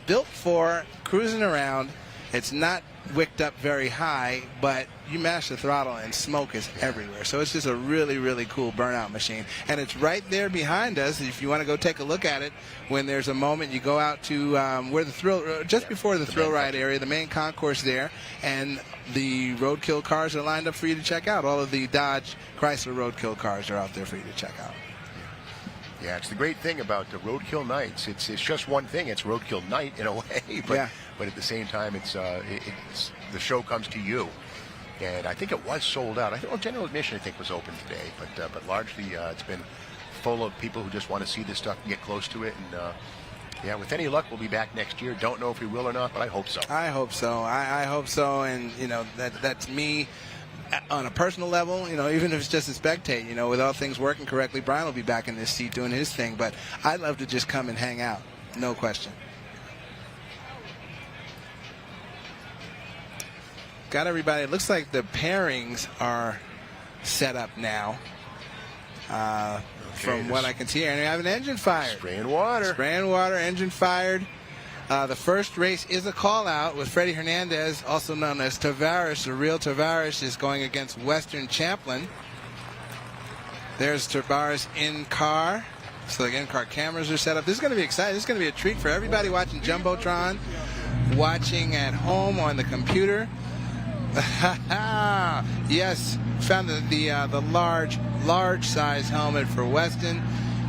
built for cruising around. It's not wicked up very high, but you mash the throttle and smoke is everywhere. So it's just a really, really cool burnout machine. And it's right there behind us. If you want to go take a look at it, when there's a moment, you go out to where the just before the thrill ride area, the main concourse there, and the roadkill cars are lined up for you to check out. All of the Dodge Chrysler roadkill cars are out there for you to check out. Yeah, it's the great thing about the Roadkill Nights. It's just one thing. It's Roadkill Night in a way, but at the same time, it's the show comes to you. And I think it was sold out. General admission, I think, was open today, but largely it's been full of people who just want to see this stuff and get close to it. And with any luck, we'll be back next year. Don't know if we will or not, but I hope so. I hope so. I hope so. And that's me. On a personal level, even if it's just to spectate, with all things working correctly, Brian will be back in this seat doing his thing. But I'd love to just come and hang out, no question. Got everybody. It looks like the pairings are set up now. From what I can see, and we have an engine fired. Spraying water, engine fired. The first race is a call-out with Freddie Hernandez, also known as Tavares. The real Tavares is going against Western Champlin. There's Tavares in car. So the in-car cameras are set up. This is going to be exciting. This is going to be a treat for everybody watching Jumbotron, watching at home on the computer. Yes, found the large size helmet for Weston.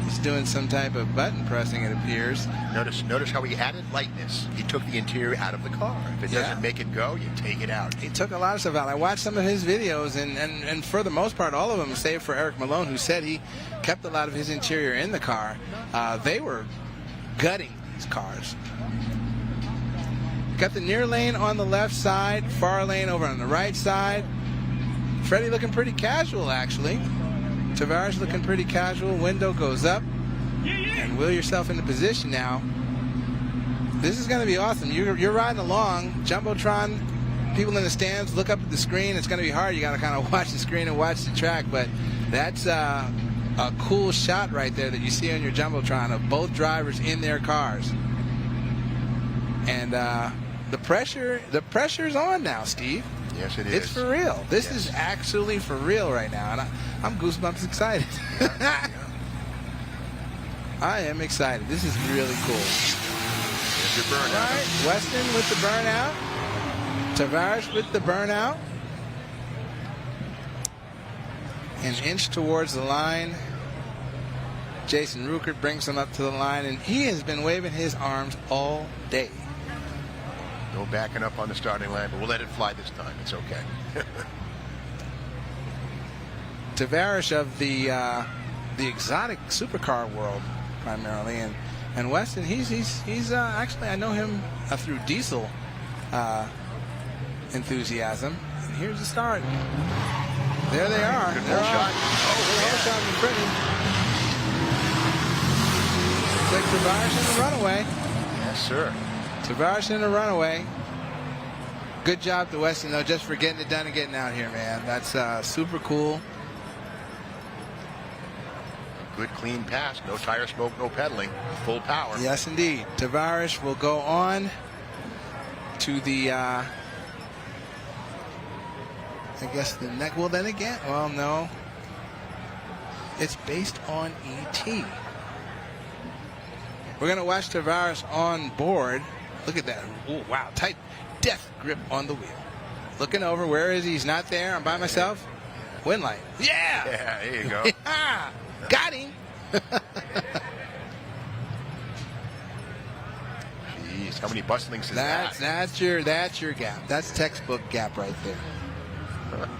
He's doing some type of button pressing, it appears. Notice how he added lightness. He took the interior out of the car. If it doesn't make it go, you take it out. He took a lot of stuff out. I watched some of his videos, and for the most part, all of them, save for Eric Malone, who said he kept a lot of his interior in the car. They were gutting these cars. Got the near lane on the left side, far lane over on the right side. Freddie looking pretty casual, actually. Tavares looking pretty casual. Window goes up. And wheel yourself into position now. This is going to be awesome. You're riding along, Jumbotron. People in the stands look up at the screen. It's going to be hard. You got to kind of watch the screen and watch the track, but that's a cool shot right there that you see on your Jumbotron of both drivers in their cars. And the pressure's on now, Steve. Yes, it is. It's for real. This is actually for real right now, and I'm goosebumps excited. I am excited. This is really cool. There's your burnout. All right, Weston with the burnout. Tavares with the burnout. An inch towards the line. Jason Ruckert brings him up to the line, and he has been waving his arms all day. No backing up on the starting line, but we'll let it fly this time. It's okay. Tavares of the exotic supercar world primarily, and Weston, he's actually, I know him through diesel enthusiasm. And here's the start. There they are. Good They're whole shot. Whole shot in pretty. Looks like Tavares in the runaway. Yes, sir. Tavares in the runaway. Good job to Weston, though, just for getting it done and getting out here, man. That's super cool. Good, clean pass. No tire smoke, no pedaling. Full power. Yes, indeed. Tavares will go on to the, I guess the next, well, then again, well, no. It's based on ET. We're going to watch Tavares on board. Look at that. Ooh, wow, tight death grip on the wheel. Looking over, where is he? He's not there. I'm by myself. Wind light. Yeah! Yeah, there you go. Got him. Jeez, how many bus links is that? That's your gap. That's textbook gap right there.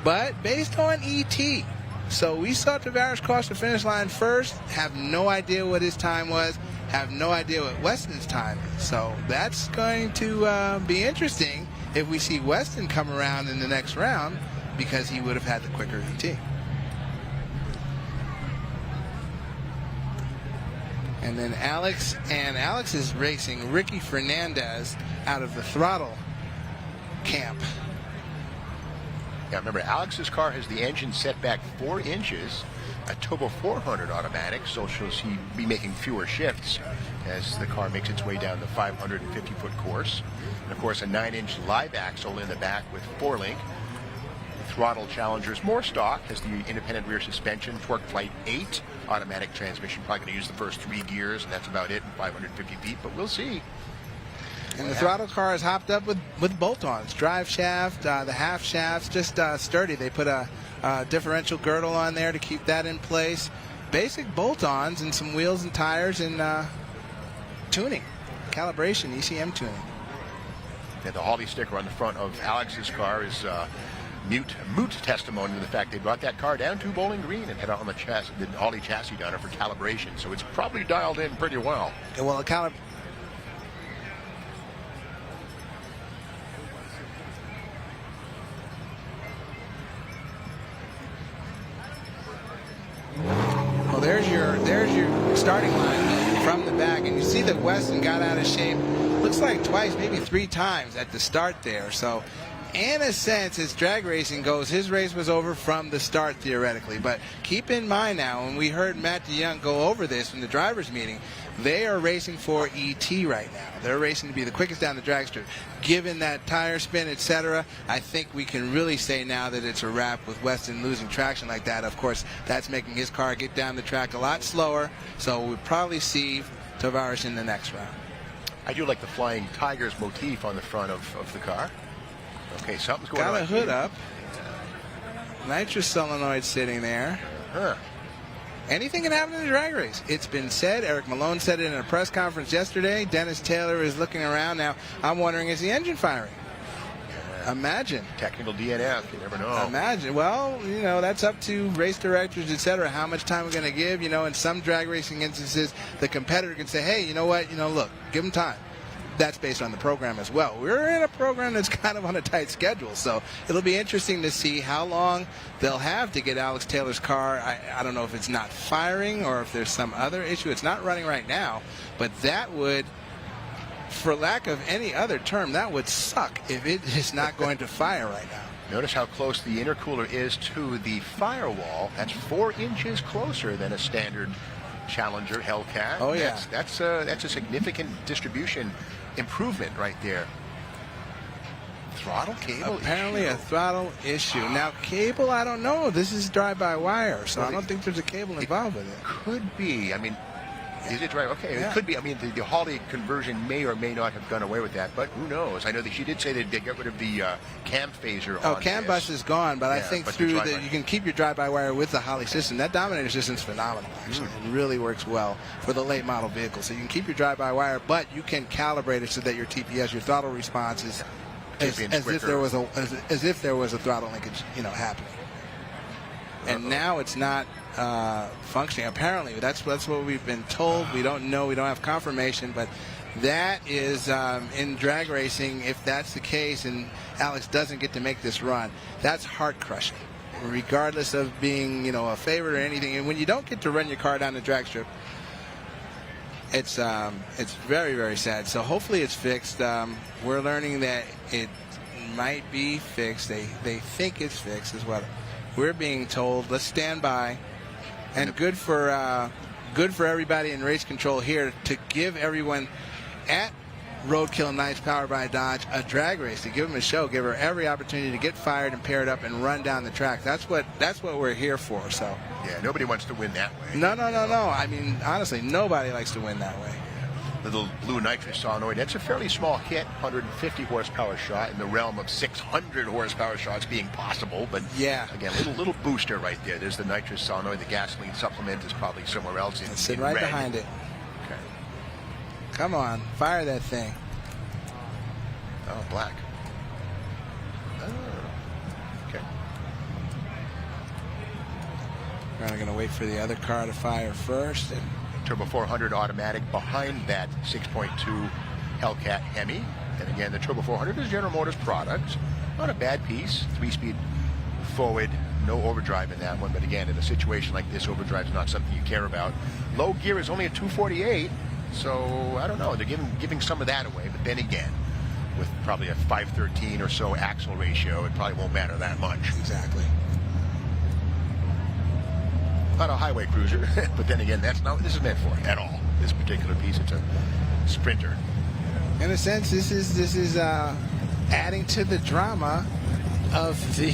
But based on ET. So we saw Tavares cross the finish line first, have no idea what his time was, have no idea what Weston's time is. So that's going to be interesting if we see Weston come around in the next round, because he would have had the quicker ET. And then Alex is racing Ricky Fernandez out of the Throttle camp. Yeah, remember, Alex's car has the engine set back 4 inches, a Turbo 400 automatic, so she'll be making fewer shifts as the car makes its way down the 550-foot course. And, of course, a 9-inch live axle in the back with 4-link. The Throttle Challenger's more stock has the independent rear suspension, Torque Flight 8 automatic transmission. Probably going to use the first 3 gears, and that's about it in 550 feet, but we'll see. And the Throttle car is hopped up with bolt-ons. Drive shaft, the half shafts, just sturdy. They put a differential girdle on there to keep that in place. Basic bolt-ons and some wheels and tires and tuning, calibration, ECM tuning. And the Hawley sticker on the front of Alex's car is moot testimony to the fact they brought that car down to Bowling Green and had it on the Hawley chassis down there for calibration. So it's probably dialed in pretty well. Yeah, well, well, there's your starting line from the back, and you see that Weston got out of shape. Looks like twice, maybe 3 times at the start there. So, in a sense, as drag racing goes, his race was over from the start theoretically. But keep in mind now, when we heard Matt DeYoung go over this in the drivers' meeting, they are racing for ET right now. They're racing to be the quickest down the drag strip. Given that tire spin, etc., I think we can really say now that it's a wrap with Weston losing traction like that. Of course, that's making his car get down the track a lot slower, so we'll probably see Tavares in the next round. I do like the Flying Tigers motif on the front of the car. Okay, something's going on. Got a hood up. Nitrous solenoid sitting there. Anything can happen in the drag race. It's been said. Eric Malone said it in a press conference yesterday. Dennis Taylor is looking around now. I'm wondering, is the engine firing? Imagine. Technical DNF, you never know. Imagine. Well, you know, that's up to race directors, etc. How much time we're going to give. You know, in some drag racing instances, the competitor can say, hey, you know what? You know, look, give them time. That's based on the program as well. We're in a program that's kind of on a tight schedule, so it'll be interesting to see how long they'll have to get Alex Taylor's car. I don't know if it's not firing or if there's some other issue. It's not running right now, but that would for lack of any other term, that would suck if it is not going to fire right now. Notice how close the intercooler is to the firewall. That's 4 inches closer than a standard Challenger Hellcat. Oh yeah, that's a significant distribution improvement right there. Throttle cable apparently issue. a throttle issue. Now cable, I don't know. This is drive-by-wire, so Well, I don't think there's a cable involved with it. Could be. I mean, is it right? Okay, Yeah. it could be. I mean, the Holly conversion may or may not have done away with that, but who knows? I know that she did say that they got rid of the cam phaser. Oh, on CAN this. bus is gone, but I Yeah, think but the through drive-by- you can keep your drive-by-wire with the Holly system. That Dominator system is phenomenal, actually. It really works well for the late model vehicle. So you can keep your drive-by-wire, but you can calibrate it so that your TPS, your throttle response, is as if there was a throttle linkage, happening. And now it's not functioning. Apparently, that's what we've been told. We don't know. We don't have confirmation, but that is in drag racing. If that's the case, and Alex doesn't get to make this run, that's heart crushing, regardless of being a favorite or anything. And when you don't get to run your car down the drag strip, it's very, very sad. So hopefully it's fixed. We're learning that it might be fixed. They think it's fixed is what we're being told. Let's stand by. And good for everybody in race control here to give everyone at Roadkill Nights Powered by Dodge a drag race, to give them a show, give her every opportunity to get fired and paired up and run down the track. That's what we're here for. So yeah, nobody wants to win that way. No. I mean, honestly, nobody likes to win that way. Little blue nitrous solenoid. That's a fairly small hit, 150 horsepower shot in the realm of 600 horsepower shots being possible. But yeah, again, little booster right there. There's the nitrous solenoid. The gasoline supplement is probably somewhere else. It's sitting right red. behind it. Okay. Come on, fire that thing. Oh, black. Oh. Okay. We're going to wait for the other car to fire first. And Turbo 400 automatic behind that 6.2 Hellcat Hemi. And again, the Turbo 400 is General Motors product. Not a bad piece. 3-speed forward, no overdrive in that one. But again, in a situation like this, overdrive is not something you care about. Low gear is only a 248. So I don't know. They're giving some of that away. But then again, with probably a 513 or so axle ratio, it probably won't matter that much. Exactly. Not a highway cruiser, but then again, that's not what this is meant for at all. This particular piece, it's a Sprinter. In a sense, this is adding to the drama of the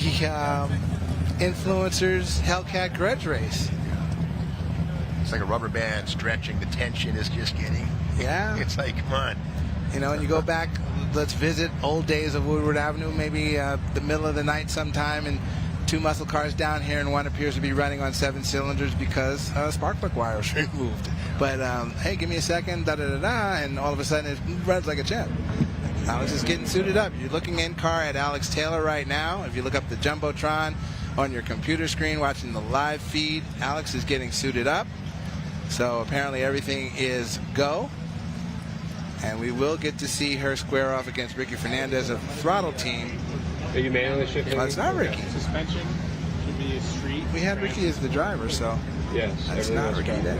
influencers Hellcat grudge race. It's like a rubber band stretching. The tension is just getting. Yeah. It's like, come on. And you go back, let's visit old days of Woodward Avenue, maybe the middle of the night sometime, and 2 muscle cars down here, and one appears to be running on 7 cylinders because spark plug wire was removed. But hey, give me a second, and all of a sudden it runs like a champ. Alex is getting suited up. You're looking in car at Alex Taylor right now. If you look up the Jumbotron on your computer screen watching the live feed, Alex is getting suited up. So apparently everything is go. And we will get to see her square off against Ricky Fernandez of the Throttle team. Are you manually shifting? Well, it's not Ricky. Suspension should be street. We had Ricky as the driver, so yes, that's not Ricky then.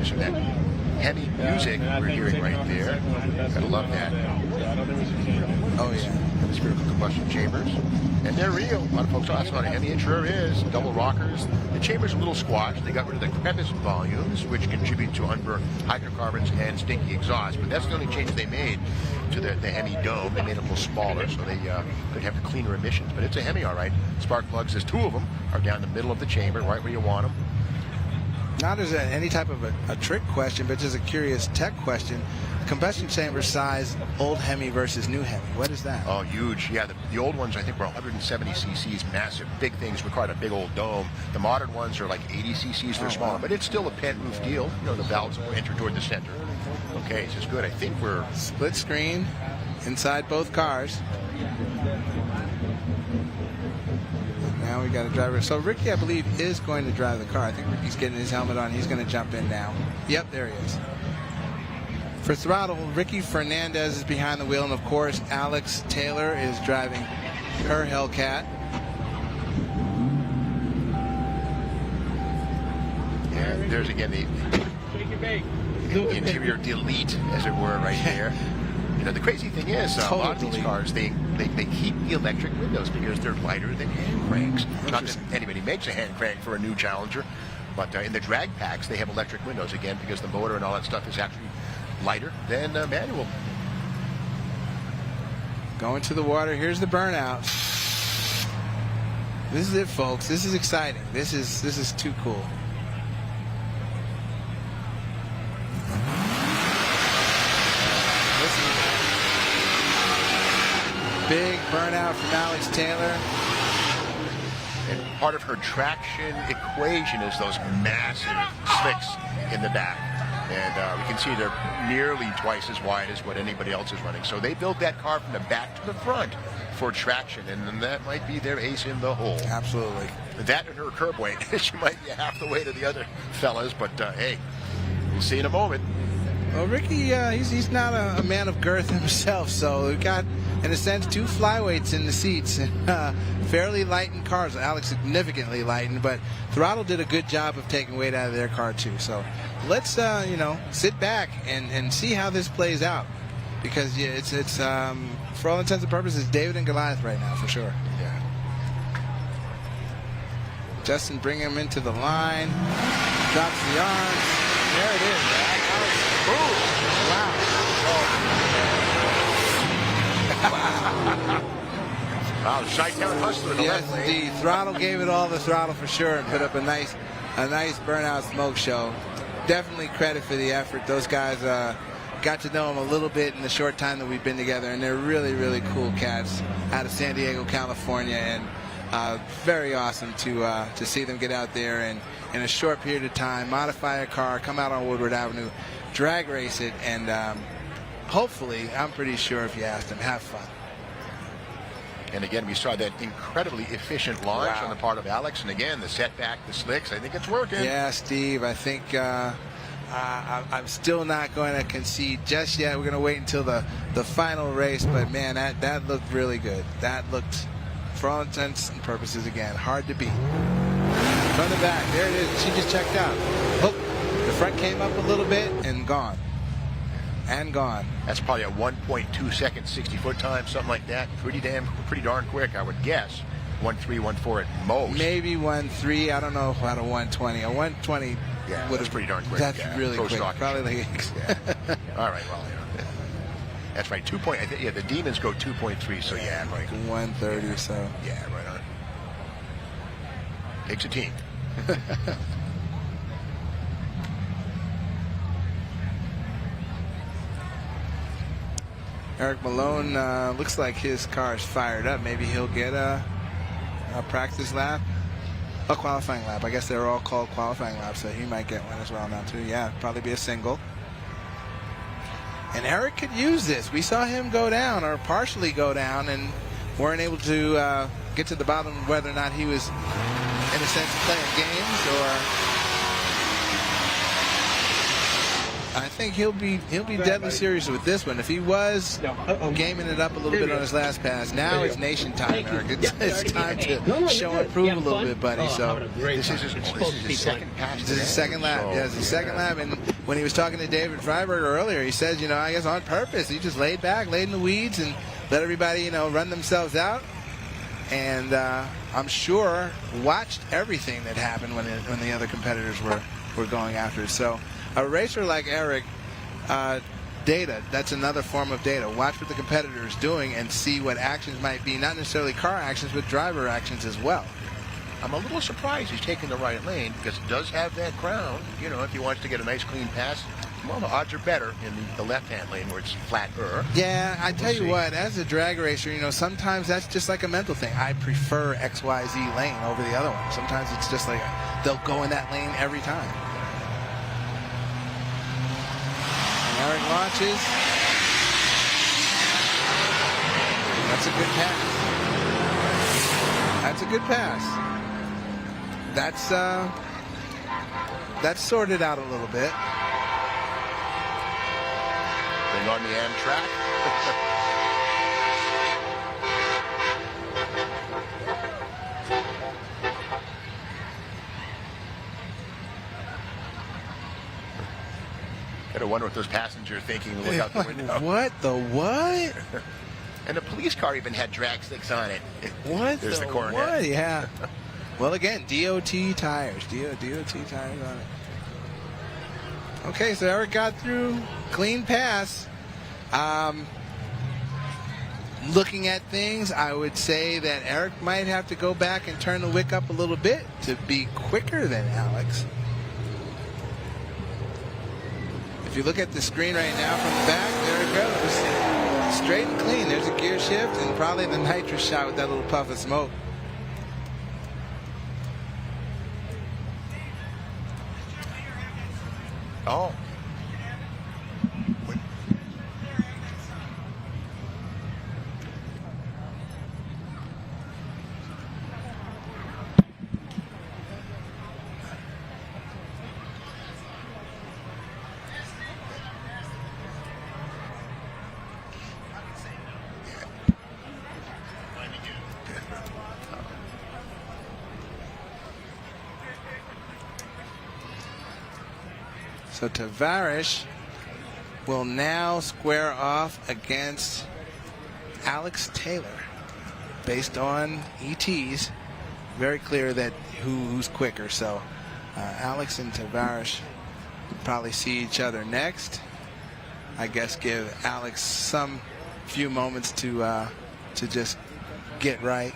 So that heavy music we're hearing right there. Gotta love that. Oh yeah. The spherical combustion chambers. And they're real. A lot of folks ask about a Hemi. It sure is. Double rockers. The chamber's a little squashed. They got rid of the crevice volumes, which contribute to unburnt hydrocarbons and stinky exhaust. But that's the only change they made to the Hemi dome. They made it a little smaller so they could have the cleaner emissions. But it's a Hemi, all right. Spark plugs, there's 2 of them, are down the middle of the chamber, right where you want them. Not as any type of a trick question, but just a curious tech question. Combustion chamber size, old Hemi versus new Hemi. What is that? Oh, huge. Yeah, the old ones, I think, were 170 cc's, massive. Big things required a big old dome. The modern ones are like 80 cc's. They're smaller, but it's still a pent roof deal. The valves will enter toward the center. Okay, this is good. I think we're... Split screen inside both cars. Now we got a driver. So Ricky, I believe, is going to drive the car. I think Ricky's getting his helmet on. He's going to jump in now. Yep, there he is. For Throttle, Ricky Fernandez is behind the wheel, and of course, Alex Taylor is driving her Hellcat. And there's again the interior delete, as it were, right there. You know, the crazy thing is, a lot of these cars, they keep the electric windows because they're lighter than hand cranks. Not that anybody makes a hand crank for a new Challenger, but in the drag packs, they have electric windows, again, because the motor and all that stuff is actually lighter than manual. Going to the water. Here's the burnout. This is it, folks. This is exciting. This is too cool. Big burnout from Alex Taylor. And part of her traction equation is those massive slicks in the back. And we can see they're nearly twice as wide as what anybody else is running. So they built that car from the back to the front for traction, and that might be their ace in the hole. Absolutely. That and her curb weight, she might be half the weight of the other fellas, but hey, we'll see in a moment. Well, Ricky, he's not a man of girth himself, so we've got, in a sense, two flyweights in the seats. Fairly lightened cars. Alex significantly lightened, but Throttle did a good job of taking weight out of their car, too. So let's, sit back and see how this plays out. Because, yeah, it's for all intents and purposes, David and Goliath right now, for sure. Yeah. Justin bringing him into the line. Drops the arms. There it is. Wow. Wow, Chi-Town hustler. Yes, indeed. Throttle gave it all the throttle for sure and put up a nice burnout smoke show. Definitely credit for the effort. Those guys got to know them a little bit in the short time that we've been together, and they're really, really cool cats out of San Diego, California, and very awesome to see them get out there and in a short period of time modify a car, come out on Woodward Avenue, drag race it, and hopefully, I'm pretty sure if you asked them, have fun. And again, we saw that incredibly efficient launch on the part of Alex, and again, the setback, the slicks, I think it's working. Yeah, Steve, I think I'm still not going to concede just yet. We're going to wait until the final race, but man, that looked really good. That looked, for all intents and purposes, again, hard to beat. From the back, there it is. She just checked out. Look, the front came up a little bit and gone. And gone. That's probably a 1.2 second 60-foot time, something like that. Pretty darn quick, I would guess. 1.3, 1.4 at most. Maybe 1.3. I don't know about a 1.20. A 1.20. Yeah, that's pretty darn quick. That's really quick. Probably like. All right, well, that's right. 2. Yeah, the Demons go 2.3. So yeah, right. 1.30. So yeah, right on. Takes a team. Eric Malone looks like his car is fired up. Maybe he'll get a practice lap, a qualifying lap. I guess they're all called qualifying laps, so he might get one as well now too. Yeah, probably be a single. And Eric could use this. We saw him go down, or partially go down, and weren't able to get to the bottom of whether or not he was, in a sense, playing games or. I think he'll be deadly serious with this one. If he was gaming it up a little bit on his last pass, now it's nation time, Eric. It's time to show and prove a little bit, buddy. So this is his second pass. This is his second lap. Yeah, it's his second lap. And when he was talking to David Freiberger earlier, he says, I guess on purpose, he just laid back, laid in the weeds, and let everybody, run themselves out. And I'm sure watched everything that happened when the other competitors were going after it. So. A racer like Eric, data, that's another form of data. Watch what the competitor is doing and see what actions might be, not necessarily car actions, but driver actions as well. I'm a little surprised he's taking the right lane because it does have that crown. If he wants to get a nice clean pass, well, the odds are better in the left-hand lane where it's flatter. Yeah, I tell you what, as a drag racer, sometimes that's just like a mental thing. I prefer XYZ lane over the other one. Sometimes it's just like they'll go in that lane every time. Eric launches. That's a good pass. That's a good pass. That's sorted out a little bit. Bring on the Amtrak. wonder what those passengers are thinking. Look out the window. What the what? And the police car even had drag sticks on it. What? There's the coronet. What? Yeah. Well, again, DOT tires. DOT tires on it. Okay, so Eric got through. Clean pass. Looking at things, I would say that Eric might have to go back and turn the wick up a little bit to be quicker than Alex. If you look at the screen right now from the back, there it goes. Straight and clean. There's a gear shift and probably the nitrous shot with that little puff of smoke. Oh. So Tavares will now square off against Alex Taylor. Based on ETs, very clear that who's quicker. So Alex and Tavares probably see each other next. I guess give Alex some few moments to just get right.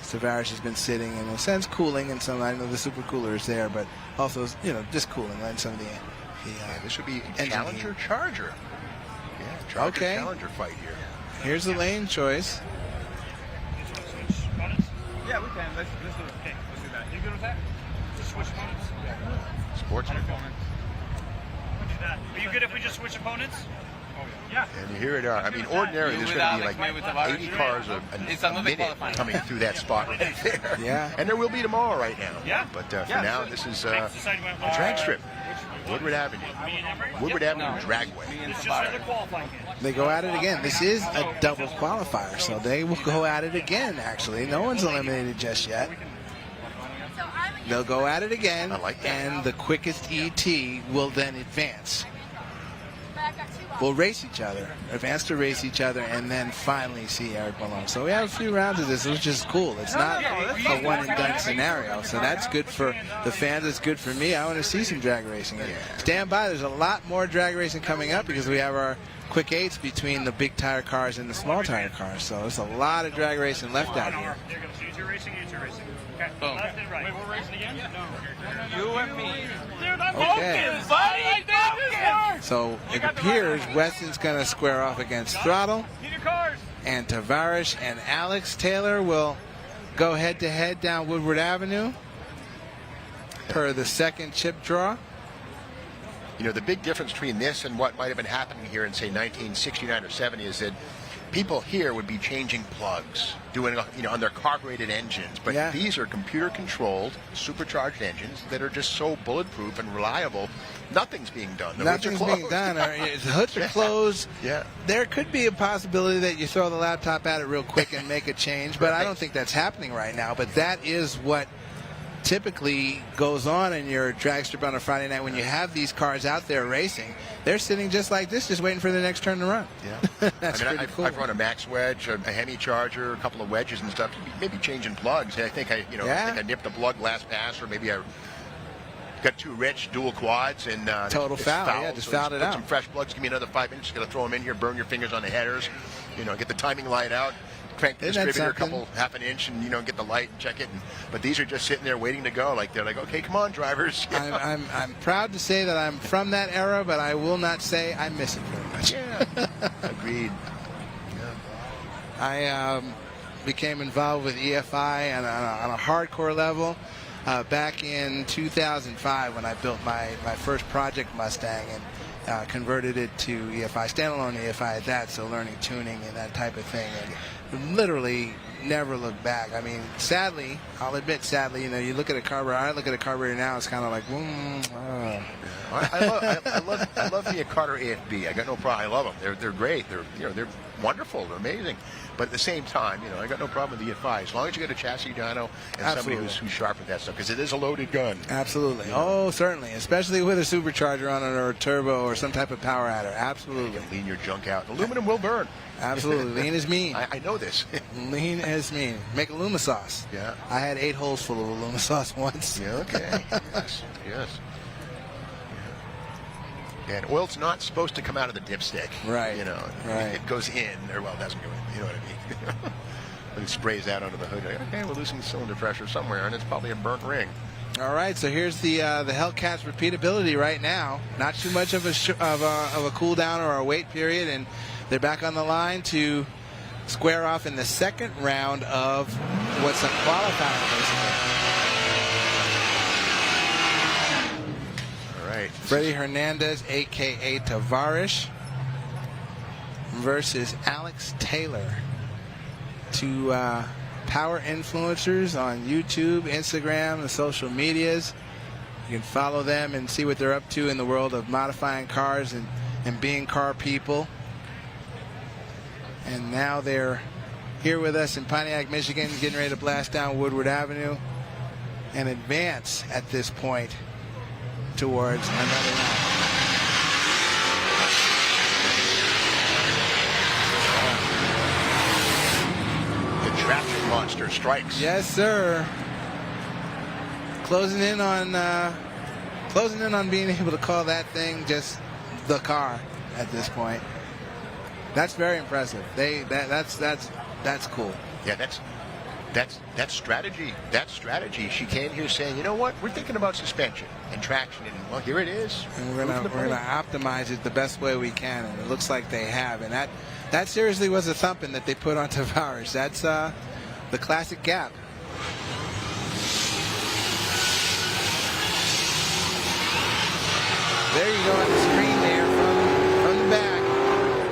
Tavares has been sitting in a sense cooling, and some, I know the super cooler is there, but also, you know, just cooling, letting some of the this would be a Challenger Charger. Yeah, Charger Challenger fight here. Here's the lane choice. Yeah, we can. Let's do it. Okay, let's do that. You good with that? Just switch opponents? Yeah. Sportsman. We'll do that. Are you good if we just switch opponents? Yeah. And here it are. I mean, ordinarily there's going to be like 80 cars a minute coming through that spot right there. Yeah. And there will be tomorrow right now. Yeah. But for now, this is a drag strip. Woodward Avenue. Woodward Avenue Dragway. They go at it again. This is a double qualifier, so they will go at it again, actually. No one's eliminated just yet. They'll go at it again, and the quickest ET will then advance. Will race each other, advance to race each other, and then finally see Eric Malone. So we have a few rounds of this, which is cool. It's not a one-and-done scenario, so that's good for the fans. It's good for me. I want to see some drag racing. Stand by. There's a lot more drag racing coming up because we have our quick eights between the big tire cars and the small tire cars. So there's a lot of drag racing left out here. Okay. Left and right. Wait, we're racing again? No. You and me. Dude, I'm Okay. focused, buddy. So it appears Weston's going to square off against Throttle. Need your cars. And Tavares and Alex Taylor will go head-to-head down Woodward Avenue per the second chip draw. You know, the big difference between this and what might have been happening here in, say, 1969 or 70 is that people here would be changing plugs, doing, you know, on their carbureted engines. But these are computer-controlled, supercharged engines that are just so bulletproof and reliable. Nothing's being done. The Nothing's being done. The hoods are closed. Yeah. There could be a possibility that you throw the laptop at it real quick and make a change, but I don't think that's happening right now. But that is what typically goes on in your drag strip on a Friday night when you have these cars out there racing. They're sitting just like this, just waiting for the next turn to run. Yeah. That's pretty cool. I've run a Max wedge, a Hemi Charger, a couple of wedges and stuff. Maybe changing plugs. I think I nipped a plug last pass, or maybe I got too rich dual quads and total foul. Yeah, just fouled it out. Put some fresh plugs. Give me another 5 inches. Got to throw them in here. Burn your fingers on the headers. You know, get the timing light out. Crank the distributor a couple half an inch and get the light and check it. But these are just sitting there waiting to go. Like they're like, okay, come on, drivers. I'm proud to say that I'm from that era, but I will not say I miss it very much. Yeah, agreed. I became involved with EFI on a hardcore level back in 2005 when I built my first project Mustang and converted it to EFI, standalone EFI at that, so learning tuning and that type of thing. And literally never look back. I mean, sadly, I'll admit, sadly, you know, you look at a carburetor. I look at a carburetor now. It's kind of like, I love the Carter AFB. I got no problem. I love them. They're great. They're wonderful. They're amazing. But at the same time, you know, I got no problem with the EFI as long as you get a chassis dyno and somebody who's sharp with that stuff, because it is a loaded gun. Absolutely. Oh, certainly, especially with a supercharger on it or a turbo or some type of power adder. Absolutely. You can lean your junk out. Aluminum will burn. Absolutely. Lean is mean. I know this. Lean is mean. Make aluma sauce. Yeah. I had 8 holes full of aluma sauce once. Yeah, okay. Yes. And oil's not supposed to come out of the dipstick. Right. You know, right. It goes in, or well, it doesn't go in. You know what I mean? But it sprays out under the hood. Okay, we're losing cylinder pressure somewhere, and it's probably a burnt ring. All right, so here's the Hellcat's repeatability right now. Not too much of a cool down or a wait period, and they're back on the line to square off in the second round of what's a qualifier, basically. All right. Freddie Hernandez, a.k.a. Tavares, versus Alex Taylor. Two power influencers on YouTube, Instagram, and social medias. You can follow them and see what they're up to in the world of modifying cars and being car people. And now they're here with us in Pontiac, Michigan, getting ready to blast down Woodward Avenue and advance at this point towards another round. The traction monster strikes. Yes, sir. Closing in on being able to call that thing just the car at this point. That's very impressive. That's cool. Yeah, that's strategy. That's strategy. She came here saying, you know what, we're thinking about suspension and traction, and well, here it is. And we're gonna optimize it the best way we can, and it looks like they have. And that seriously was a thumping that they put on Tavares. That's the classic gap. There you go on the screen there from the back.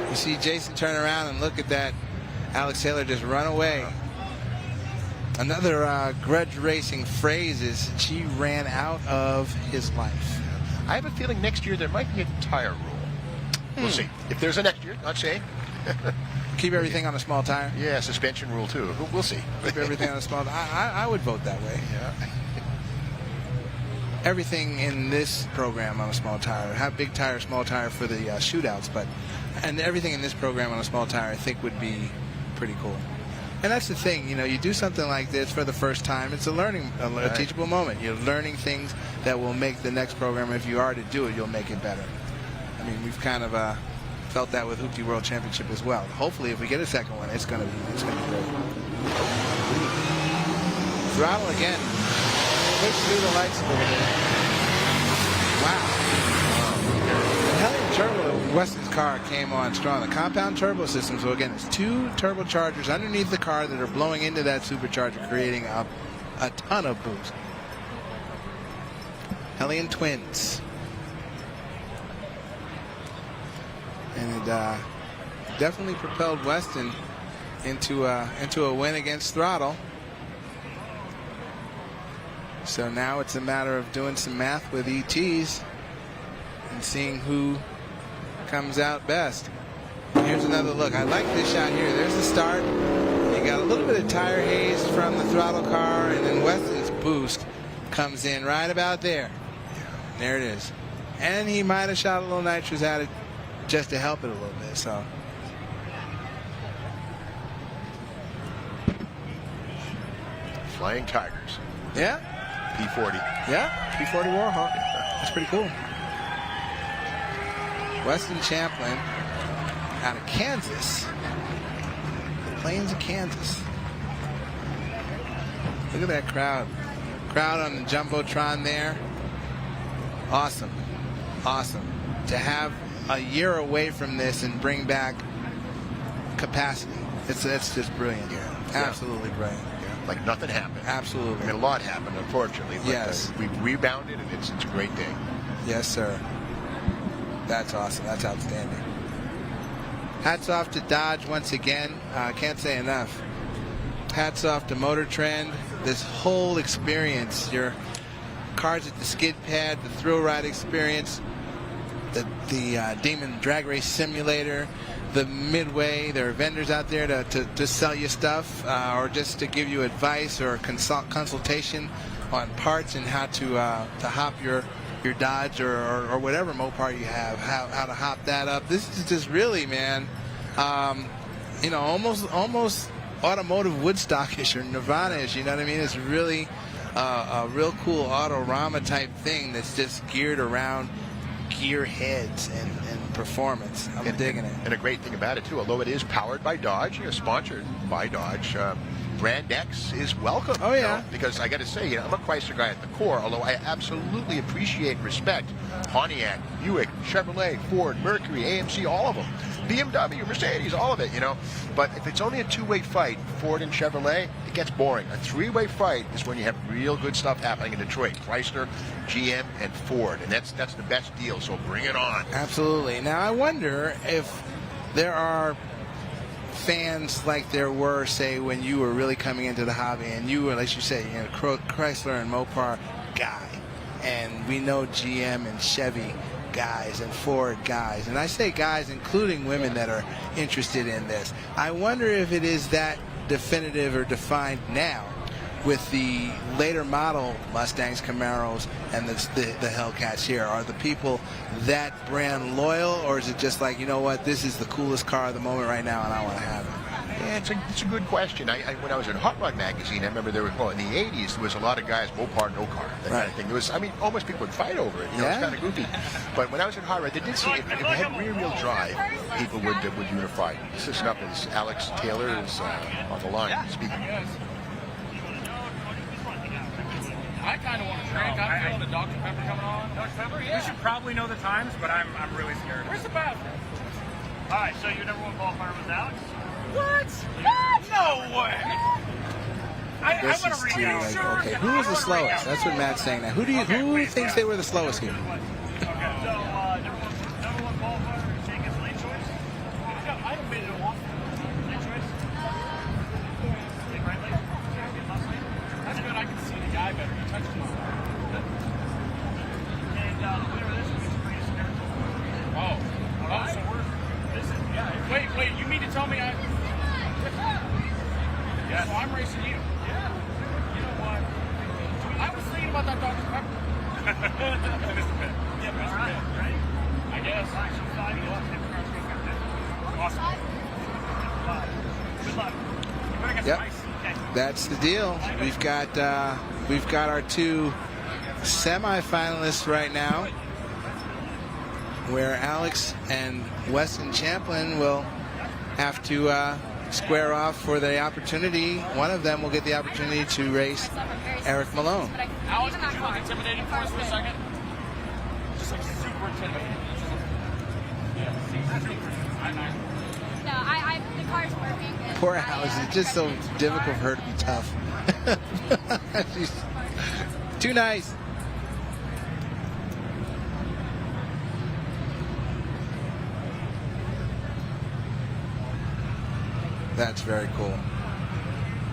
You see Jason turn around and look at that. Alex Taylor just run away. Another grudge racing phrase is she ran out of his life. I have a feeling next year there might be a tire rule. We'll see. If there's a next year, not saying. Keep everything on a small tire? Yeah, suspension rule too. We'll see. Keep everything on a small tire. I would vote that way. Yeah. Everything in this program on a small tire. Have big tire, small tire for the shootouts, and everything in this program on a small tire I think would be pretty cool. And that's the thing, you know, you do something like this for the first time, it's a teachable moment. You're learning things that will make the next program, if you are to do it, you'll make it better. I mean, we've kind of felt that with Hoopty World Championship as well. Hopefully, if we get a second one, it's gonna be great. Throttle again. Push through the lights a little bit. Wow. The Hellion Turbo, Weston's car, came on strong. The compound turbo system, so again, it's 2 turbochargers underneath the car that are blowing into that supercharger, creating a ton of boost. Hellion twins. And it definitely propelled Weston into a win against Throttle. So now it's a matter of doing some math with ETs and seeing who comes out best. Here's another look. I like this shot here. There's the start. You got a little bit of tire haze from the Throttle car, and then Weston's boost comes in right about there. There it is. And he might have shot a little nitrous at it just to help it a little bit. So Flying Tigers. Yeah. P40. Yeah. P40 Warhawk. That's pretty cool. Weston Champlin out of Kansas. The plains of Kansas. Look at that crowd. Crowd on the Jumbotron there. Awesome. Awesome. To have a year away from this and bring back capacity. It's just brilliant. Yeah. Absolutely brilliant. Yeah. Like nothing happened. Absolutely. I mean, a lot happened, unfortunately. But, yes. We've rebounded, and it's a great day. Yes, sir. That's awesome. That's outstanding. Hats off to Dodge once again. Can't say enough. hats off to MotorTrend. This whole experience, your cars at the skid pad, the thrill ride experience, the Demon Drag Race Simulator, the Midway. There are vendors out there to sell you stuff or just to give you advice or consultation on parts and how to hop your Dodge or whatever Mopar you have, how to hop that up. This is just really, man, you know, almost automotive Woodstockish or Nirvana-ish, you know what I mean? It's really a real cool Autorama type thing that's just geared around gearheads and performance. I'm digging it. And a great thing about it too, although it is powered by Dodge, sponsored by Dodge, Brand X is welcome. Oh, yeah. Because I got to say, I'm a Chrysler guy at the core, although I absolutely appreciate and respect Pontiac, Buick, Chevrolet, Ford, Mercury, AMC, all of them. BMW, Mercedes, all of it, But if it's only a two-way fight, Ford and Chevrolet, it gets boring. A three-way fight is when you have real good stuff happening in Detroit. Chrysler, GM, and Ford. And that's the best deal, so bring it on. Absolutely. Now, I wonder if there are fans like there were, say, when you were really coming into the hobby and you were, as you say, Chrysler and Mopar guy. And we know GM and Chevy guys and Ford guys, and I say guys including women that are interested in this. I wonder if it is that definitive or defined now with the later model Mustangs, Camaros, and the Hellcats here. Are the people that brand loyal, or is it just like, you know what, this is the coolest car of the moment right now and I want to have it? Yeah, it's a good question. When I was in Hot Rod magazine, I remember in the 80s, there was a lot of guys, Mopar, no car, that kind of thing. There was, almost people would fight over it. It's kind of goofy. But when I was in Hot Rod, they did see if it had rear-wheel drive, people would unify. Listen up, as Alex Taylor is on the line speaking. I kind of want to drink. I'm feeling the Dr. Pepper coming on. Dr. Pepper, yeah. We should probably know the times, but I'm really scared. Where's the bathroom? All right, so your number one qualifier was Alex? What? No way! I want to read out. Okay, who was the slowest? That's what Matt's saying now. Who thinks they were the slowest here? Okay, so number one qualifier is Jake as lane choice. I haven't been in a while. Lane choice. Take right lane. Left lane. That's good. I can see the guy better. You touched him. And the winner of this is Greatest American. Oh, so we're. This is, yeah. Wait, you mean to tell me I... Yeah, so I'm racing you. Yeah. You know what? I was thinking about that Dr. Pepper. Mr. Pitt. Yeah, Mr. Pitt. Ready? I guess. All right, so 5 you lost. Awesome. Good luck. You better get some ice. Okay. That's the deal. We've got our two semi-finalists right now, where Alex and Weston Champlin will have to square off for the opportunity. One of them will get the opportunity to race Eric Malone. Alex, could you look intimidating for us for a second? Just like super intimidating. No, the car's working. Poor Alex. It's just so difficult for her to be tough. She's too nice. That's very cool.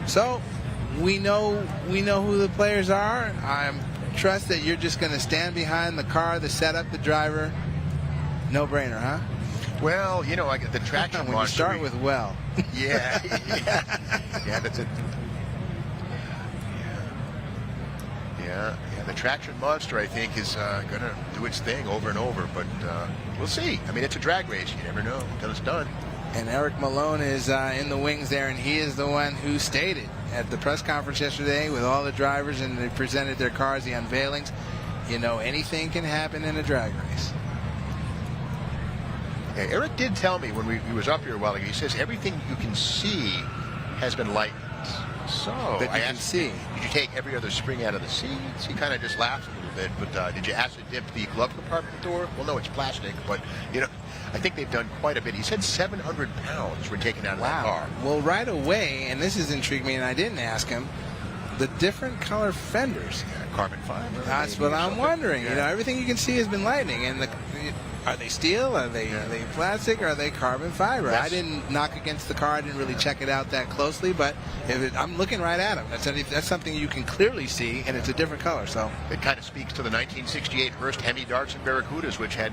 So we know who the players are. I trust that you're just going to stand behind the car, the setup, the driver. No brainer, huh? Well, I get the traction when you start with well. Yeah, that's it. Yeah, the traction monster, I think, is going to do its thing over and over, but we'll see. It's a drag race. You never know until it's done. And Eric Malone is in the wings there, and he is the one who stated at the press conference yesterday with all the drivers, and they presented their cars, the unveilings, anything can happen in a drag race. Yeah, Eric did tell me when he was up here a while ago, he says everything you can see has been lightened. So I asked, did you take every other spring out of the seats? He kind of just laughed a little bit, but did you acid dip the glove compartment door? Well, no, it's plastic, but, I think they've done quite a bit. He said 700 pounds were taken out of that car. Well, right away, and this has intrigued me, and I didn't ask him, the different color fenders. Yeah, carbon fiber. That's what I'm wondering. Yeah. Everything you can see has been lightening, and Are they steel? Are they plastic? Or are they carbon fiber? I didn't knock against the car. I didn't really check it out that closely, but I'm looking right at them. That's something you can clearly see, and it's a different color. So it kind of speaks to the 1968 Hurst Hemi Darts and Barracudas, which had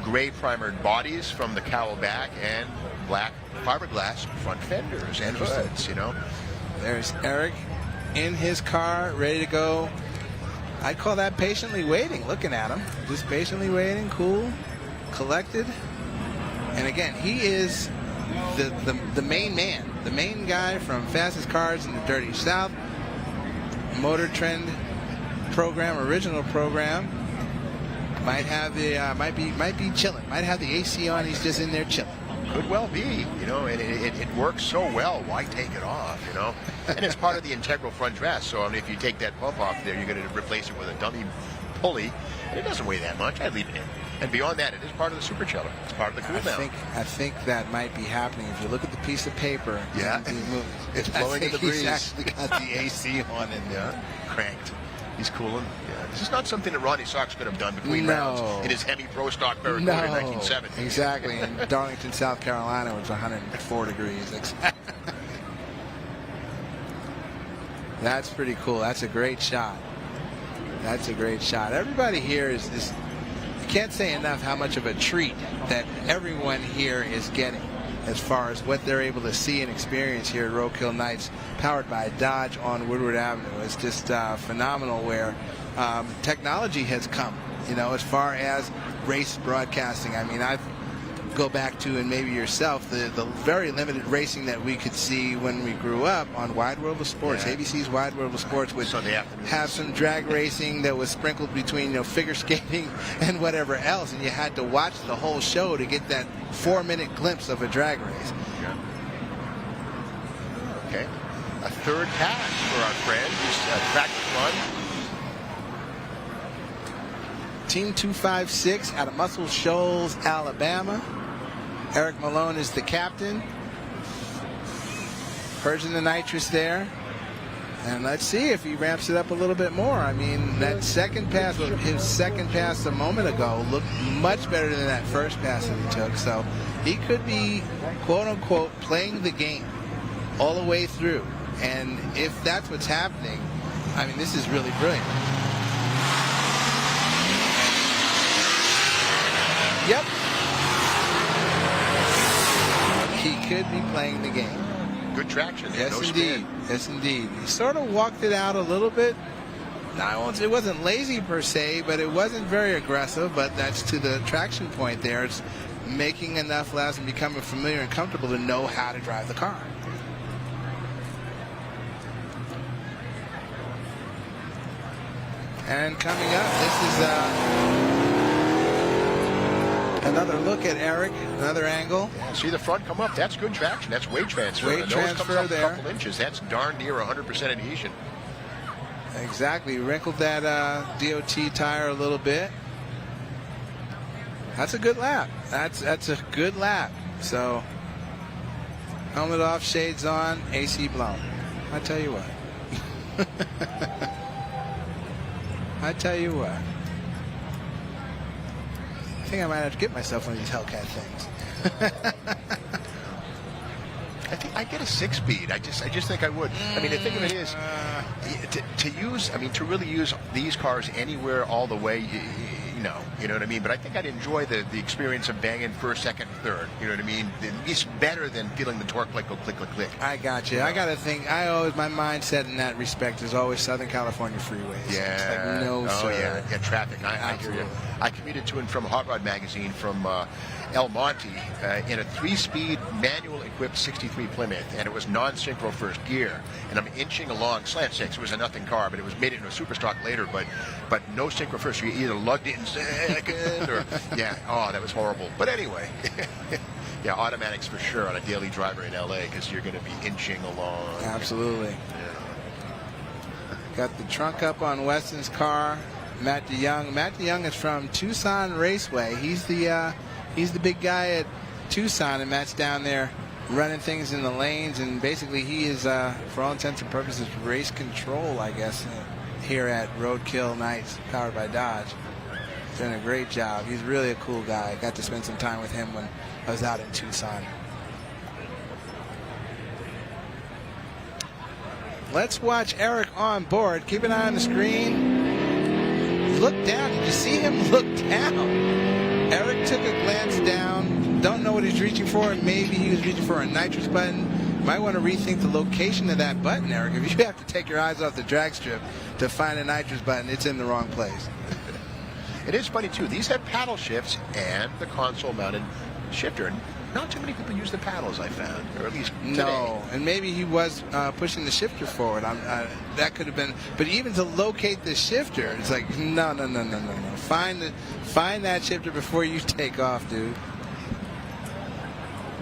gray primered bodies from the cowl back and black fiberglass front fenders and hoods. You know, there's Eric in his car, ready to go. I'd call that patiently waiting. Looking at him, just patiently waiting, cool, collected. And again, he is the main man, the main guy from Fastest Cars in the Dirty South, MotorTrend program, original program. Might have the might be chilling. Might have the AC on. He's just in there chilling. Could well be, you know, and it works so well. Why take it off, you know? And it's part of the integral front rest. So I mean, if you take that pump off there, you're going to replace it with a dummy pulley, and it doesn't weigh that much. I'd leave it in. And beyond that, it is part of the super chiller. It's part of the cool down. I think that might be happening. If you look at the piece of paper, it's blowing in the breeze. He's actually got the AC on in there, cranked. He's cooling. Yeah. This is not something that Ronnie Sox could have done between rounds in his Hemi Pro Stock Barracuda in 1970. Exactly. In Darlington, South Carolina, it was 104 degrees. That's pretty cool. That's a great shot. That's a great shot. Everybody here is you can't say enough how much of a treat that everyone here is getting as far as what they're able to see and experience here at Roadkill Nights, powered by Dodge on Woodward Avenue. It's just phenomenal where technology has come, you know, as far as race broadcasting. I mean, I've go back to, and maybe yourself, the very limited racing that we could see when we grew up on Wide World of Sports. ABC's Wide World of Sports would have some drag racing that was sprinkled between, you know, figure skating and whatever else, and you had to watch the whole show to get that 4-minute glimpse of a drag race. Okay, a third pass for our friend. Just practice run. Team 256 out of Muscle Shoals, Alabama. Eric Malone is the captain. Purging the nitrous there. And let's see if he ramps it up a little bit more. I mean, that second pass, his second pass a moment ago, looked much better than that first pass that he took. So he could be, quote unquote, playing the game all the way through. And if that's what's happening, I mean, this is really brilliant. Yep. He could be playing the game. Good traction. Yes, no indeed. Spin. Yes, indeed. He sort of walked it out a little bit. Now, it wasn't lazy per se, but it wasn't very aggressive. But that's to the traction point there. It's making enough laps and becoming familiar and comfortable to know how to drive the car. And coming up, this is another look at Eric, another angle. Yeah, see the front come up. That's good traction. That's weight transfer. Weight transfer comes up there. A couple inches. That's darn near 100% adhesion. Exactly. Wrinkled that DOT tire a little bit. That's a good lap. That's a good lap. So helmet off, shades on, AC blown. I tell you what. I tell you what. I think I might have to get myself one of these Hellcat things. I think I get a 6-speed. I just think I would. I mean, the thing of it is, to really use these cars anywhere all the way, you know what I mean? But I think I'd enjoy the experience of banging first, second, third. You know what I mean? It's better than feeling the torque plate go click, click, click. I got you. I got to think. My mindset in that respect is always Southern California freeways. Yeah. It's like, no, sir. Yeah, traffic. I hear you. I commuted to and from Hot Rod Magazine from El Monte in a 3-speed manual-equipped 63 Plymouth, and it was non-synchro first gear. And I'm inching along slant 6. It was a nothing car, but it was made into a super stock later. But no synchro first. You either lugged it in second or that was horrible. But anyway, yeah, automatics for sure on a daily driver in LA because you're going to be inching along. Absolutely. Got the trunk up on Weston's car. Matt DeYoung. Matt DeYoung is from Tucson Raceway. He's the big guy at Tucson, and Matt's down there running things in the lanes, and basically he is, for all intents and purposes, race control, I guess, here at Roadkill Nights, powered by Dodge. Doing a great job. He's really a cool guy. I got to spend some time with him when I was out in Tucson. Let's watch Eric on board. Keep an eye on the screen. Look down. Did you see him look down? Eric took a glance down. Don't know what he's reaching for. Maybe he was reaching for a nitrous button. Might want to rethink the location of that button, Eric. If you have to take your eyes off the drag strip to find a nitrous button, it's in the wrong place. It is funny, too. These have paddle shifts and the console-mounted shifter. Not too many people use the paddles, I found, or at least today. No, and maybe he was pushing the shifter forward. That could have been, but even to locate the shifter, it's like, no. Find that shifter before you take off, dude.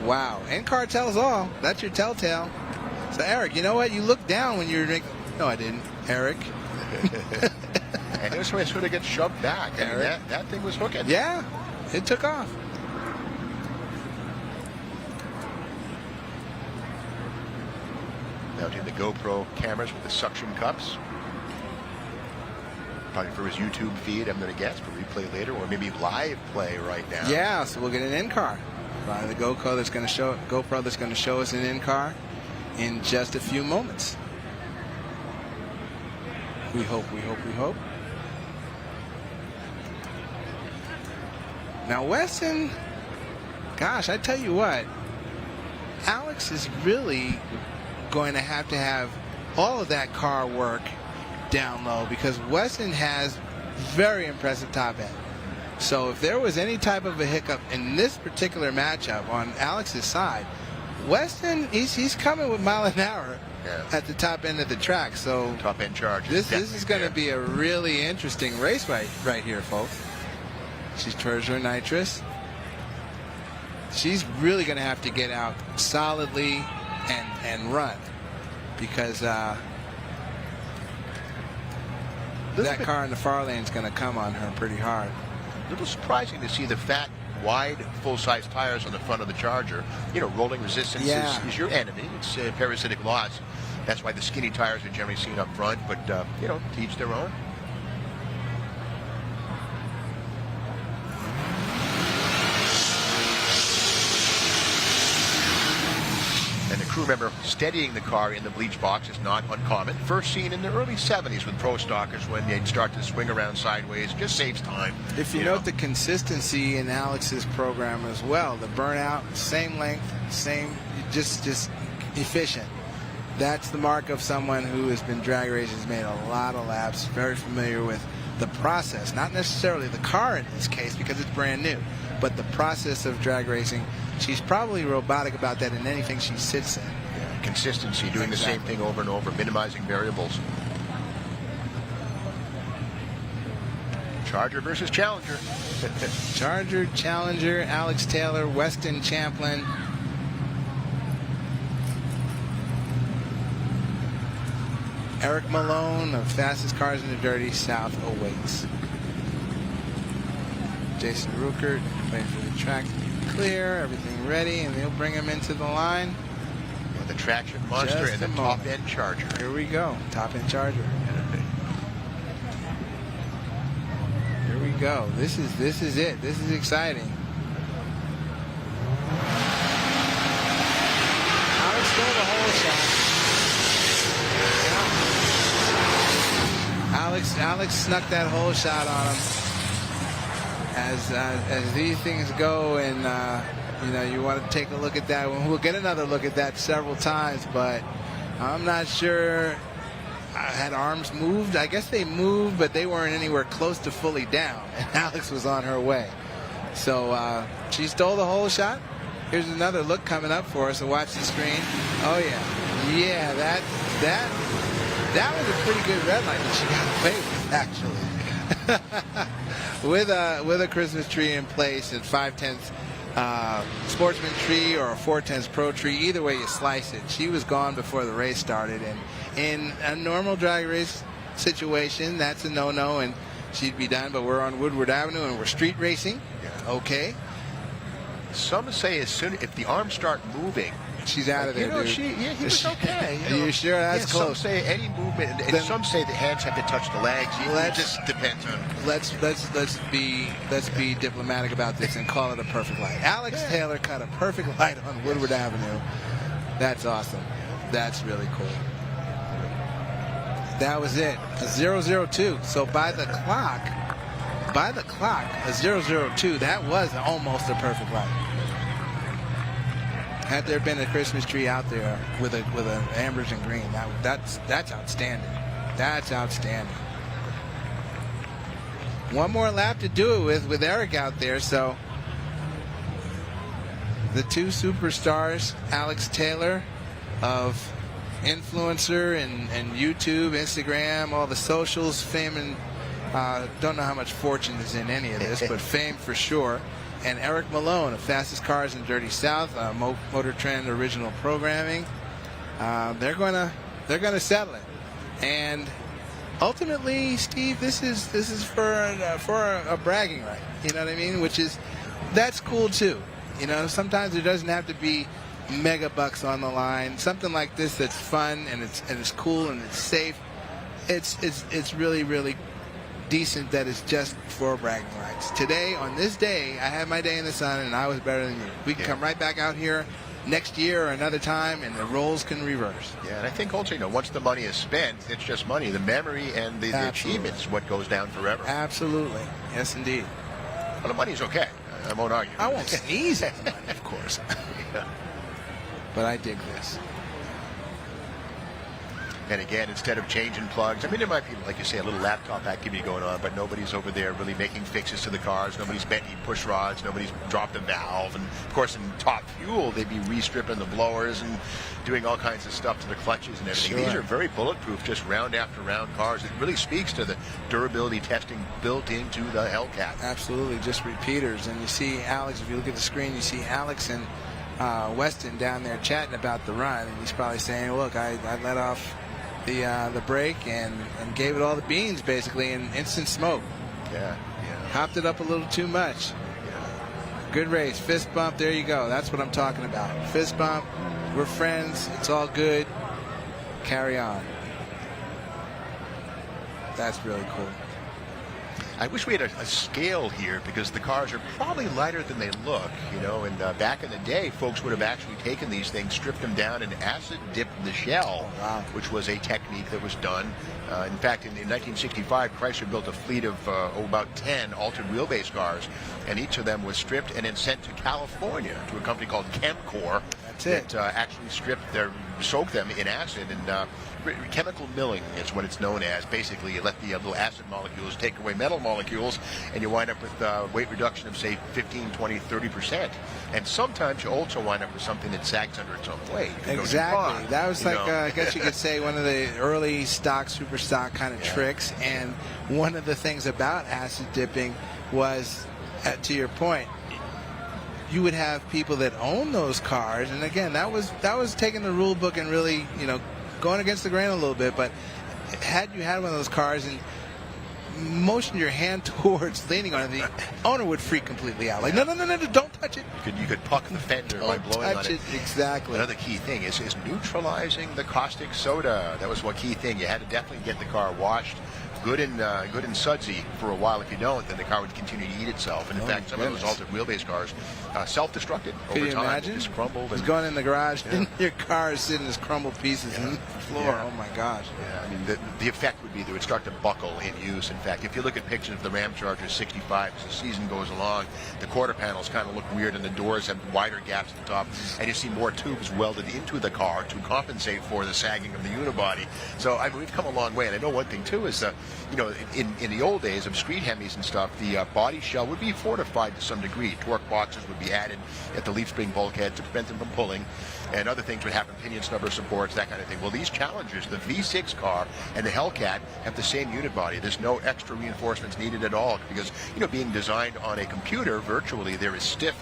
Wow, in-car tells all. That's your telltale. So, Eric, you know what? You looked down when you were drinking. No, I didn't, Eric. And this way it sort of gets shoved back. I mean, that thing was hooking. Yeah, it took off. Mounting the GoPro cameras with the suction cups. Probably for his YouTube feed, I'm going to guess, but replay later, or maybe live play right now. Yeah, so we'll get an in-car. The GoPro that's going to show us an in-car in just a few moments. We hope. Now, Weston, gosh, I tell you what, Alex is really going to have all of that car work down low because Weston has very impressive top end. So if there was any type of a hiccup in this particular matchup on Alex's side, Weston, he's coming with mile an hour at the top end of the track. So top end charge. This is going to be a really interesting race right here, folks. She's towards her nitrous. She's really going to have to get out solidly and run because that car in the far lane is going to come on her pretty hard. A little surprising to see the fat, wide, full-size tires on the front of the Charger. You know, rolling resistance is your enemy. It's parasitic loss. That's why the skinny tires are generally seen up front, but, you know, to each their own. And the crew member steadying the car in the bleach box is not uncommon. First seen in the early 70s with pro stockers when they'd start to swing around sideways. Just saves time. If you note the consistency in Alex's program as well, the burnout, same length, same, just efficient. That's the mark of someone who has been drag racing, has made a lot of laps, very familiar with the process, not necessarily the car in this case because it's brand new, but the process of drag racing. She's probably robotic about that in anything she sits in. Yeah, consistency, doing the same thing over and over, minimizing variables. Charger versus Challenger. Charger, Challenger, Alex Taylor, Weston Champlin. Eric Malone of Fastest Cars in the Dirty South awaits. Jason Ruckert waiting for the track to be clear, everything ready, and they'll bring him into the line. With the traction monster and the top-end Charger. Here we go, top-end Charger. Here we go. This is it. This is exciting. Alex stole the whole shot. Alex snuck that whole shot on him. As these things go, and you know, you want to take a look at that. We'll get another look at that several times, but I'm not sure. Had arms moved? I guess they moved, but they weren't anywhere close to fully down, and Alex was on her way. So she stole the whole shot. Here's another look coming up for us. So watch the screen. Oh yeah, that was a pretty good red light that she got away with, actually. with a Christmas tree in place at 5/10 Sportsman tree or a 4/10 Pro tree, either way you slice it. She was gone before the race started, and in a normal drag race situation, that's a no-no, and she'd be done. But we're on Woodward Avenue and we're street racing. Okay. Some say if the arms start moving, she's out of there, You know, dude. he was okay. Are you sure? That's Some close. say any movement, and Then- some say the hands have to touch the legs. It just depends on. Let's be diplomatic about this and call it a perfect light. Alex Taylor cut a perfect light on Woodward Avenue. That's awesome. That's really cool. That was it. A 002. So by the clock, a 002. That was almost a perfect light. Had there been a Christmas tree out there with an ambers and green, that's outstanding. That's outstanding. One more lap to do it with Eric out there. So the two superstars, Alex Taylor of influencer and YouTube, Instagram, all the socials, fame, and don't know how much fortune is in any of this, but fame for sure. And Eric Malone of Fastest Cars in Dirty South, MotorTrend original programming. They're gonna settle it. And ultimately, Steve, this is for a bragging right. You know what I mean? That's cool too. You know, sometimes there doesn't have to be mega bucks on the line. Something like this that's fun and it's cool and it's safe. It's really, really decent that it's just for bragging rights. Today, on this day, I had my day in the sun and I was better than you. We can come right back out here next year or another time and the roles can reverse. Yeah, and I think also, once the money is spent, it's just money. The memory and the achievement is what goes down forever. Absolutely. Yes, indeed. Well, the money's okay. I won't argue. I won't sneeze at the money, of course. But I dig this. And again, instead of changing plugs, I mean, there might be, like you say, a little laptop activity going on, but nobody's over there really making fixes to the cars. Nobody's bent any push rods. Nobody's dropped a valve. And, of course, in Top Fuel, they'd be re-stripping the blowers and doing all kinds of stuff to the clutches and everything. Sure. These are very bulletproof, just round after round cars. It really speaks to the durability testing built into the Hellcat. Absolutely, just repeaters. And you see Alex, if you look at the screen, you see Alex and Weston down there chatting about the run. And he's probably saying, look, I let off the brake and gave it all the beans basically in instant smoke. Yeah. Hopped it up a little too much. Good race. Fist bump. There you go. That's what I'm talking about. Fist bump. We're friends. It's all good. Carry on. That's really cool. I wish we had a scale here because the cars are probably lighter than they look, and back in the day, folks would have actually taken these things, stripped them down, and acid dipped the shell, which was a technique that was done. In fact, in 1965, Chrysler built a fleet of about 10 altered wheelbase cars, and each of them was stripped and then sent to California to a company called Chemcore that actually soaked them in acid, and chemical milling is what it's known as. Basically, you let the little acid molecules take away metal molecules, and you wind up with weight reduction of, say, 15, 20, 30%. And sometimes you also wind up with something that sags under its own weight. Exactly. That was I guess you could say, one of the early stock, super stock kind of tricks. And one of the things about acid dipping was, to your point, you would have people that own those cars, and again, that was taking the rule book and really, going against the grain a little bit. But had you had one of those cars and motion your hand towards leaning on it, the owner would freak completely out. Like, no, don't touch it. You could puck the fender by blowing on it. Exactly. Another key thing is neutralizing the caustic soda. That was one key thing. You had to definitely get the car washed good and sudsy for a while. If you don't, then the car would continue to eat itself. And in fact, some of those altered wheelbase cars self-destructed over time. Imagine? Just crumbled. It's going in the garage, and your car is sitting as crumbled pieces on the floor. Yeah. Oh my gosh. Yeah, I mean, the effect would be they would start to buckle in use. In fact, if you look at pictures of the Ram Charger 65 as the season goes along, the quarter panels kind of look weird, and the doors have wider gaps at the top, and you see more tubes welded into the car to compensate for the sagging of the unibody. So I mean, we've come a long way. And I know one thing too is, in the old days of street Hemis and stuff, the body shell would be fortified to some degree. Torque boxes would be added at the leaf spring bulkhead to prevent them from pulling, and other things would happen, pinion snubber supports, that kind of thing. Well, these Challengers, the V6 car and the Hellcat, have the same unit body. There's no extra reinforcements needed at all because, being designed on a computer virtually, there is stiff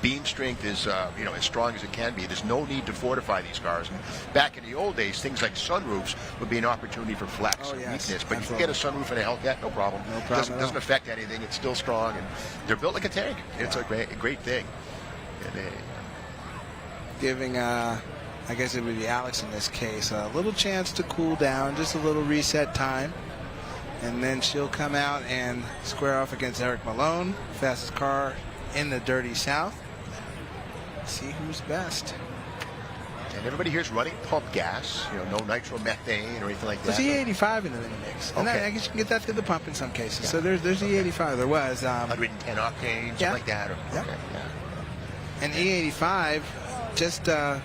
beam strength is, as strong as it can be. There's no need to fortify these cars. And back in the old days, things like sunroofs would be an opportunity for flex and weakness. But you can get a sunroof in a Hellcat, no problem. No problem. Doesn't affect anything. It's still strong, and they're built like a tank. It's a great thing. And giving, I guess it would be Alex in this case, a little chance to cool down, just a little reset time. And then she'll come out and square off against Eric Malone, fastest car in the Dirty South. See who's best. And everybody here's running pump gas, no nitromethane or anything like that. There's E85 in the mix. And I guess you can get that through the pump in some cases. So there's E85. There was 110 octane, something like that. Yeah. Okay, And E85, just a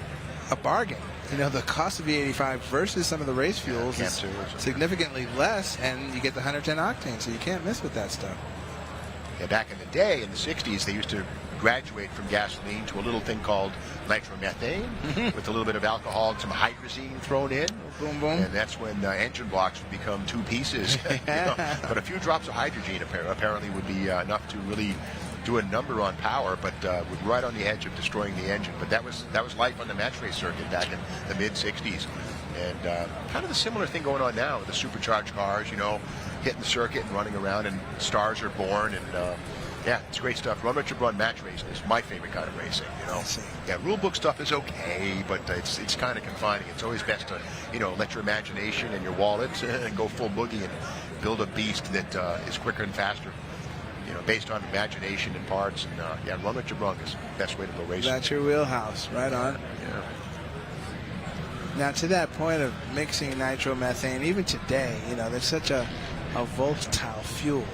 bargain. The cost of E85 versus some of the race fuels is significantly less, and you get the 110 octane, so you can't miss with that stuff. Yeah, back in the day, in the 60s, they used to graduate from gasoline to a little thing called nitromethane with a little bit of alcohol and some hydrazine thrown in. Boom, boom. And that's when engine blocks would become two pieces. But a few drops of hydrogen apparently would be enough to really do a number on power, but was right on the edge of destroying the engine. But that was life on the match race circuit back in the mid-60s. And kind of a similar thing going on now with the supercharged cars, hitting the circuit and running around, and stars are born. And yeah, it's great stuff. Run what you run match racing is my favorite kind of racing, Yeah, rule book stuff is okay, but it's kind of confining. It's always best to, let your imagination and your wallet go full boogie and build a beast that is quicker and faster. Based on imagination and parts, and yeah, run what you run is the best way to go racing. That's your wheelhouse, right on. Yeah. Now, to that point of mixing nitromethane, even today, there's such a volatile fuel,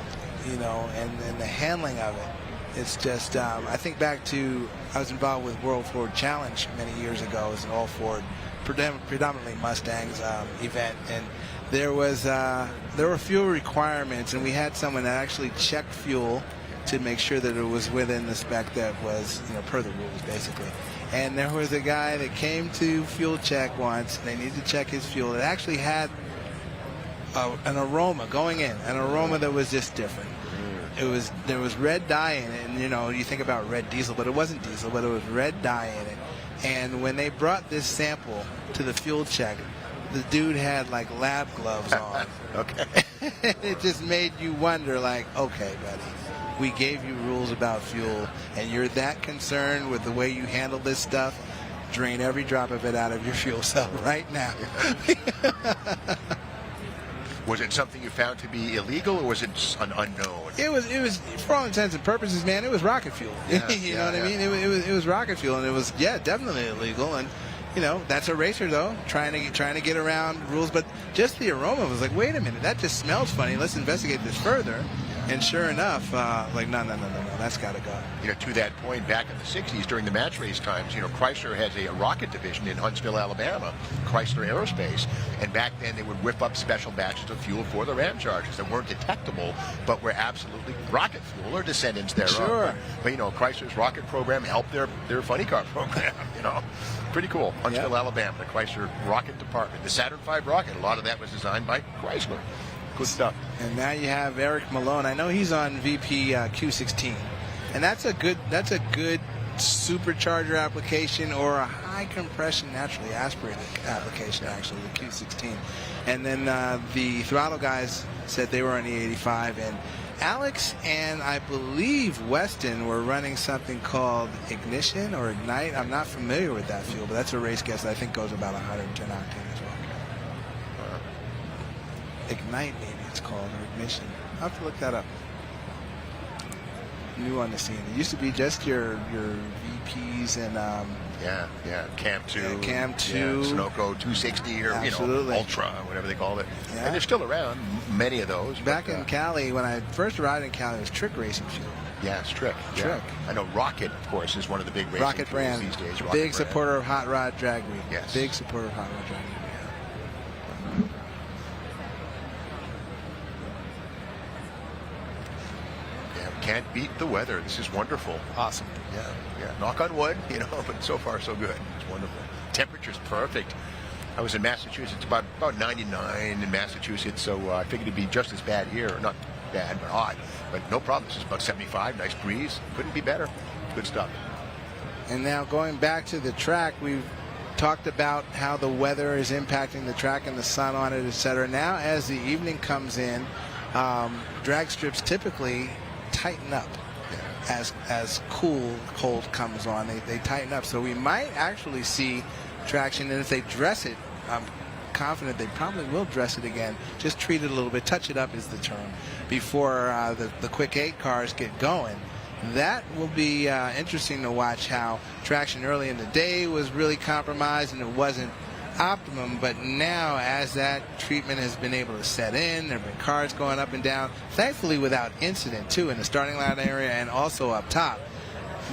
and the handling of it. It's just, I think back to, I was involved with World Ford Challenge many years ago. It was an all-Ford, predominantly Mustangs event, and there were fuel requirements, and we had someone that actually checked fuel to make sure that it was within the spec that was, per the rules, basically. And there was a guy that came to fuel check once. They needed to check his fuel. It actually had an aroma going in, an aroma that was just different. There was red dye in it, and you think about red diesel, but it wasn't diesel, but it was red dye in it. And when they brought this sample to the fuel check, the dude had like lab gloves on. Okay. It just made you wonder, like, okay, buddy, we gave you rules about fuel, and you're that concerned with the way you handle this stuff. Drain every drop of it out of your fuel cell right now. Was it something you found to be illegal, or was it an unknown? It was, for all intents and purposes, man, it was rocket fuel. Yeah, you know what I mean? It was rocket fuel, and it was, definitely illegal. And that's a racer, though, trying to get around rules. But just the aroma was like, wait a minute, that just smells funny. Let's investigate this further. And sure enough, no, that's got to go. To that point, back in the 60s, during the match race times, Chrysler has a rocket division in Huntsville, Alabama, Chrysler Aerospace. And back then, they would whip up special batches of fuel for the Ram Chargers that weren't detectable, but were absolutely rocket fuel or descendants thereof. Sure. But Chrysler's rocket program helped their funny car program, Pretty cool. Huntsville, Alabama, the Chrysler rocket department. The Saturn V rocket, a lot of that was designed by Chrysler. Good stuff. And now you have Eric Malone. I know he's on VP Q16, and that's a good supercharger application, or a high compression naturally aspirated application, actually, the Q16. And then the throttle guys said they were on E85, and Alex and I believe Weston were running something called Ignition or Ignite. I'm not familiar with that fuel, but that's a race gas that I think goes about 110 octane as well. Ignite, maybe it's called, or Ignition. I'll have to look that up. New on the scene. It used to be just your VPs and Cam 2, Cam 2, Sunoco 260, or Ultra, whatever they called it. Yeah. And they're still around, many of those. Back in Cali, when I first arrived in Cali, it was Trick Racing fuel. Yeah, it's Trick. Trick. Yeah. I know Rocket, of course, is one of the big racing Rocket brand these days. Rocket big supporter of Hot Rod Drag Week. Yes. Big supporter of Hot Rod Drag Week. Can't beat the weather. This is wonderful. Awesome. Yeah. Knock on wood, but so far so good. It's wonderful. Temperature's perfect. I was in Massachusetts, about 99 in Massachusetts, so I figured it'd be just as bad here. Not bad, but hot. But no problem. This is about 75. Nice breeze. Couldn't be better. Good stuff. And now going back to the track, we've talked about how the weather is impacting the track and the sun on it, etc. Now, as the evening comes in, drag strips typically tighten up. as cold comes on. They tighten up. So we might actually see traction, and if they dress it, I'm confident they probably will dress it again. Just treat it a little bit, touch it up is the term, before the quick 8 cars get going. That will be interesting to watch how traction early in the day was really compromised and it wasn't optimum, but now as that treatment has been able to set in, there have been cars going up and down, thankfully without incident too, in the starting line area and also up top.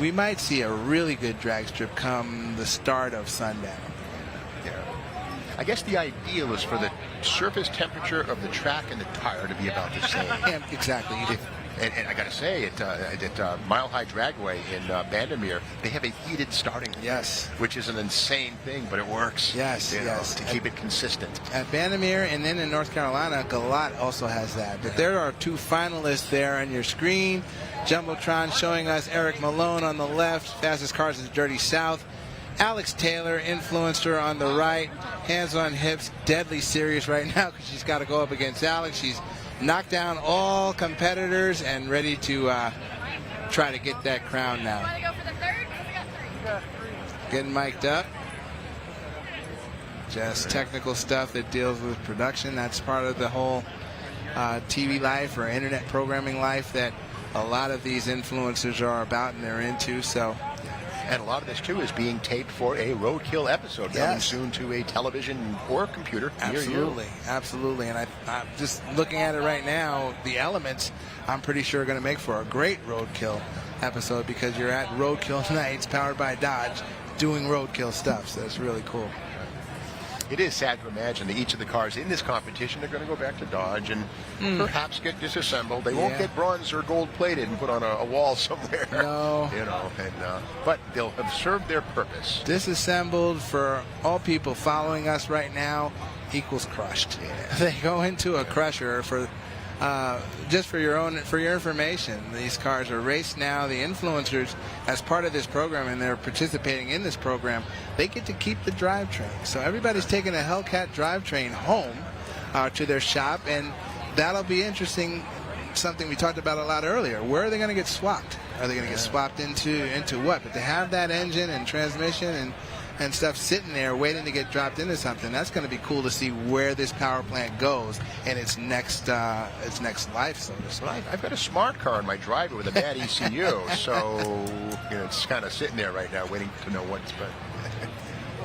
We might see a really good drag strip come the start of sundown. Yeah. I guess the ideal is for the surface temperature of the track and the tire to be about the same. Yeah, exactly. And I got to say, at Mile High Dragway in Bandimere, they have a heated starting line. Yes. Which is an insane thing, but it works. Yes, yes. To keep it consistent. At Bandimere and then in North Carolina, Galat also has that. But there are 2 finalists there on your screen. Jumbotron showing us Eric Malone on the left, fastest cars in the Dirty South. Alex Taylor, influencer, on the right. Hands on hips, deadly serious right now because she's got to go up against Alex. She's knocked down all competitors and ready to try to get that crown now. Want to go for the third? We got 3. Getting mic'd up. Just technical stuff that deals with production. That's part of the whole TV life or internet programming life that a lot of these influencers are about and they're into. So. And a lot of this, too, is being taped for a Roadkill episode coming soon to a television or computer near you. Absolutely. And I'm just looking at it right now, the elements, I'm pretty sure are going to make for a great Roadkill episode because you're at Roadkill Nights Powered by Dodge doing Roadkill stuff. So that's really cool. It is sad to imagine that each of the cars in this competition are going to go back to Dodge and perhaps get disassembled. They won't get bronze or gold plated and put on a wall somewhere. No. But they'll have served their purpose. Disassembled for all people following us right now equals crushed. Yeah. They go into a crusher for just for your information. These cars are raced now. The influencers, as part of this program, and they're participating in this program, they get to keep the drivetrain. So everybody's taking a Hellcat drivetrain home to their shop, and that'll be interesting. Something we talked about a lot earlier. Where are they going to get swapped? Are they going to get swapped into what? But to have that engine and transmission and stuff sitting there waiting to get dropped into something, that's going to be cool to see where this power plant goes in its next life, so to speak. I've got a smart car in my driveway with a bad ECU, so it's kind of sitting there right now waiting to know what's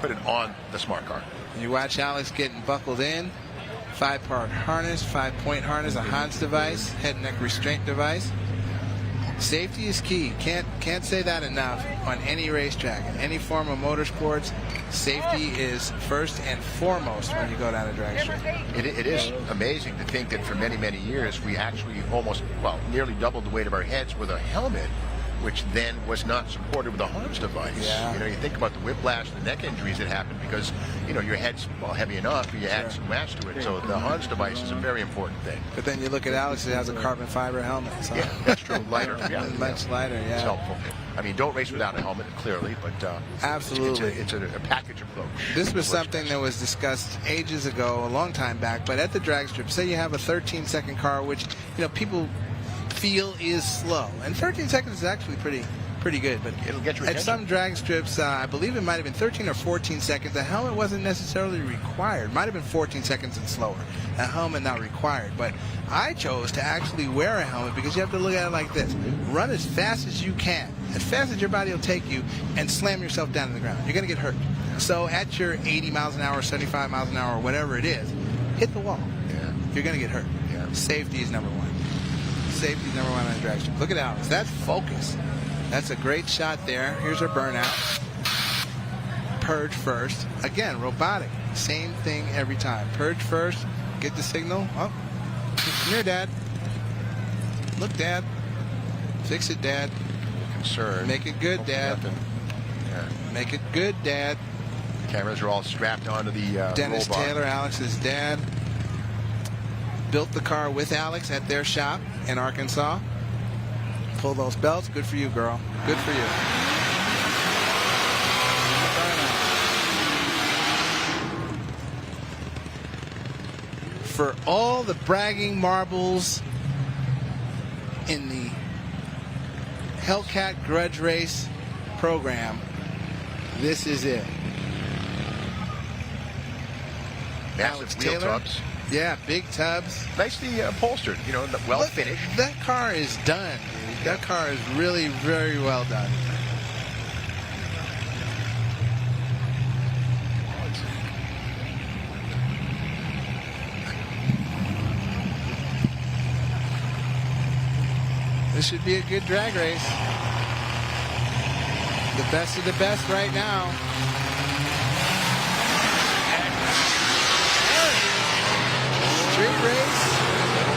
put it on the smart car. You watch Alex getting buckled in. 5-part harness, 5-point harness, a Hans device, head and neck restraint device. Safety is key. Can't say that enough on any racetrack. In any form of motorsports, safety is first and foremost when you go down a drag strip. It is amazing to think that for many, many years we actually nearly doubled the weight of our heads with a helmet, which then was not supported with a Hans device. Yeah. You think about the whiplash, the neck injuries that happen because, your head's heavy enough, you add some mass to it. So the Hans device is a very important thing. But then you look at Alex, it has a carbon fiber helmet. So. Yeah, that's true. Lighter. Much lighter, yeah. It's helpful. I mean, don't race without a helmet, clearly, but absolutely, it's a package approach. This was something that was discussed ages ago, a long time back, but at the drag strip, say you have a 13-second car, which, people feel is slow. And 13 seconds is actually pretty good, but it'll get your at attention. some drag strips, I believe it might have been 13 or 14 seconds. The helmet wasn't necessarily required. Might have been 14 seconds and slower. A helmet not required. But I chose to actually wear a helmet because you have to look at it like this. Run as fast as you can, as fast as your body will take you, and slam yourself down to the ground. You're going to get hurt. So at your 80 miles an hour, 75 miles an hour, whatever it is, hit the wall. Yeah. You're going to get hurt. Yeah. Safety is number one. Safety is number one on a drag strip. Look at Alex. That's focus. That's a great shot there. Here's our burnout. Purge first. Again, robotic. Same thing every time. Purge first. Get the signal. Oh, come here, Dad. Look, Dad. Fix it, Dad. Concerned. Make it good, Dad. Yeah. Make it good, Dad. Cameras are all strapped onto the Dennis roll bar. Taylor, Alex's dad, built the car with Alex at their shop in Arkansas. Pull those belts. Good for you, girl. Good for you. For all the bragging marbles in the Hellcat Grudge Race program, this is it. Massive Alex wheel Taylor. tubs. Yeah, big tubs. Nicely upholstered, you know, well Look, finished. That car is done, dude. That car is really very well done. This should be a good drag race. The best of the best right now. Street race.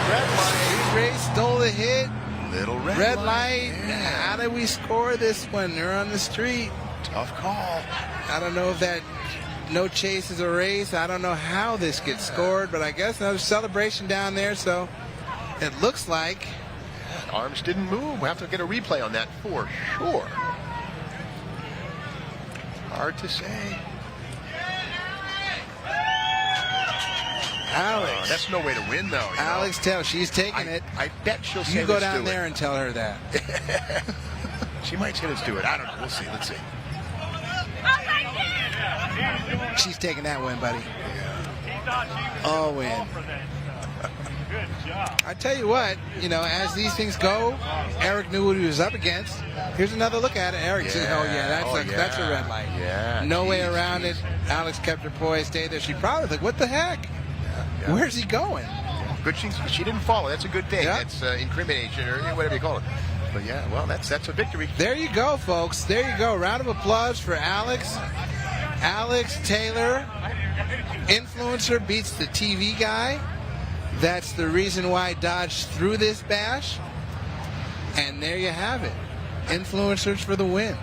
Red light. Street race stole the hit. Little red, Red light. Yeah. How did we score this one? They're on the street. Tough call. I don't know if that no chase is a race. I don't know how this gets scored, but I guess another celebration down there, so it looks like. Arms didn't move. We'll have to get a replay on that for sure. Hard to say. Alex. That's no way to win, though. you know? Alex Taylor, she's taking it. I bet she'll say You go let's down do there it. and tell her that. She might say let's do it. I don't know. We'll see. Let's see. She's taking that win, buddy. All win. Good job. I tell you what, you know, as these things go, Eric knew what he was up against. Here's another look at it. Eric says, oh yeah, that's a red light. Yeah. No way around it. Alex kept her poise, stayed there. She probably like, what the heck? Yeah. Where's he going? Good. She didn't follow. That's a good thing. Yeah. That's incrimination or whatever you call it. But yeah, well, that's a victory. There you go, folks. There you go. Round of applause for Alex. Alex Taylor, influencer, beats the TV guy. That's the reason why Dodge threw this bash. And there you have it. Influencers for the win.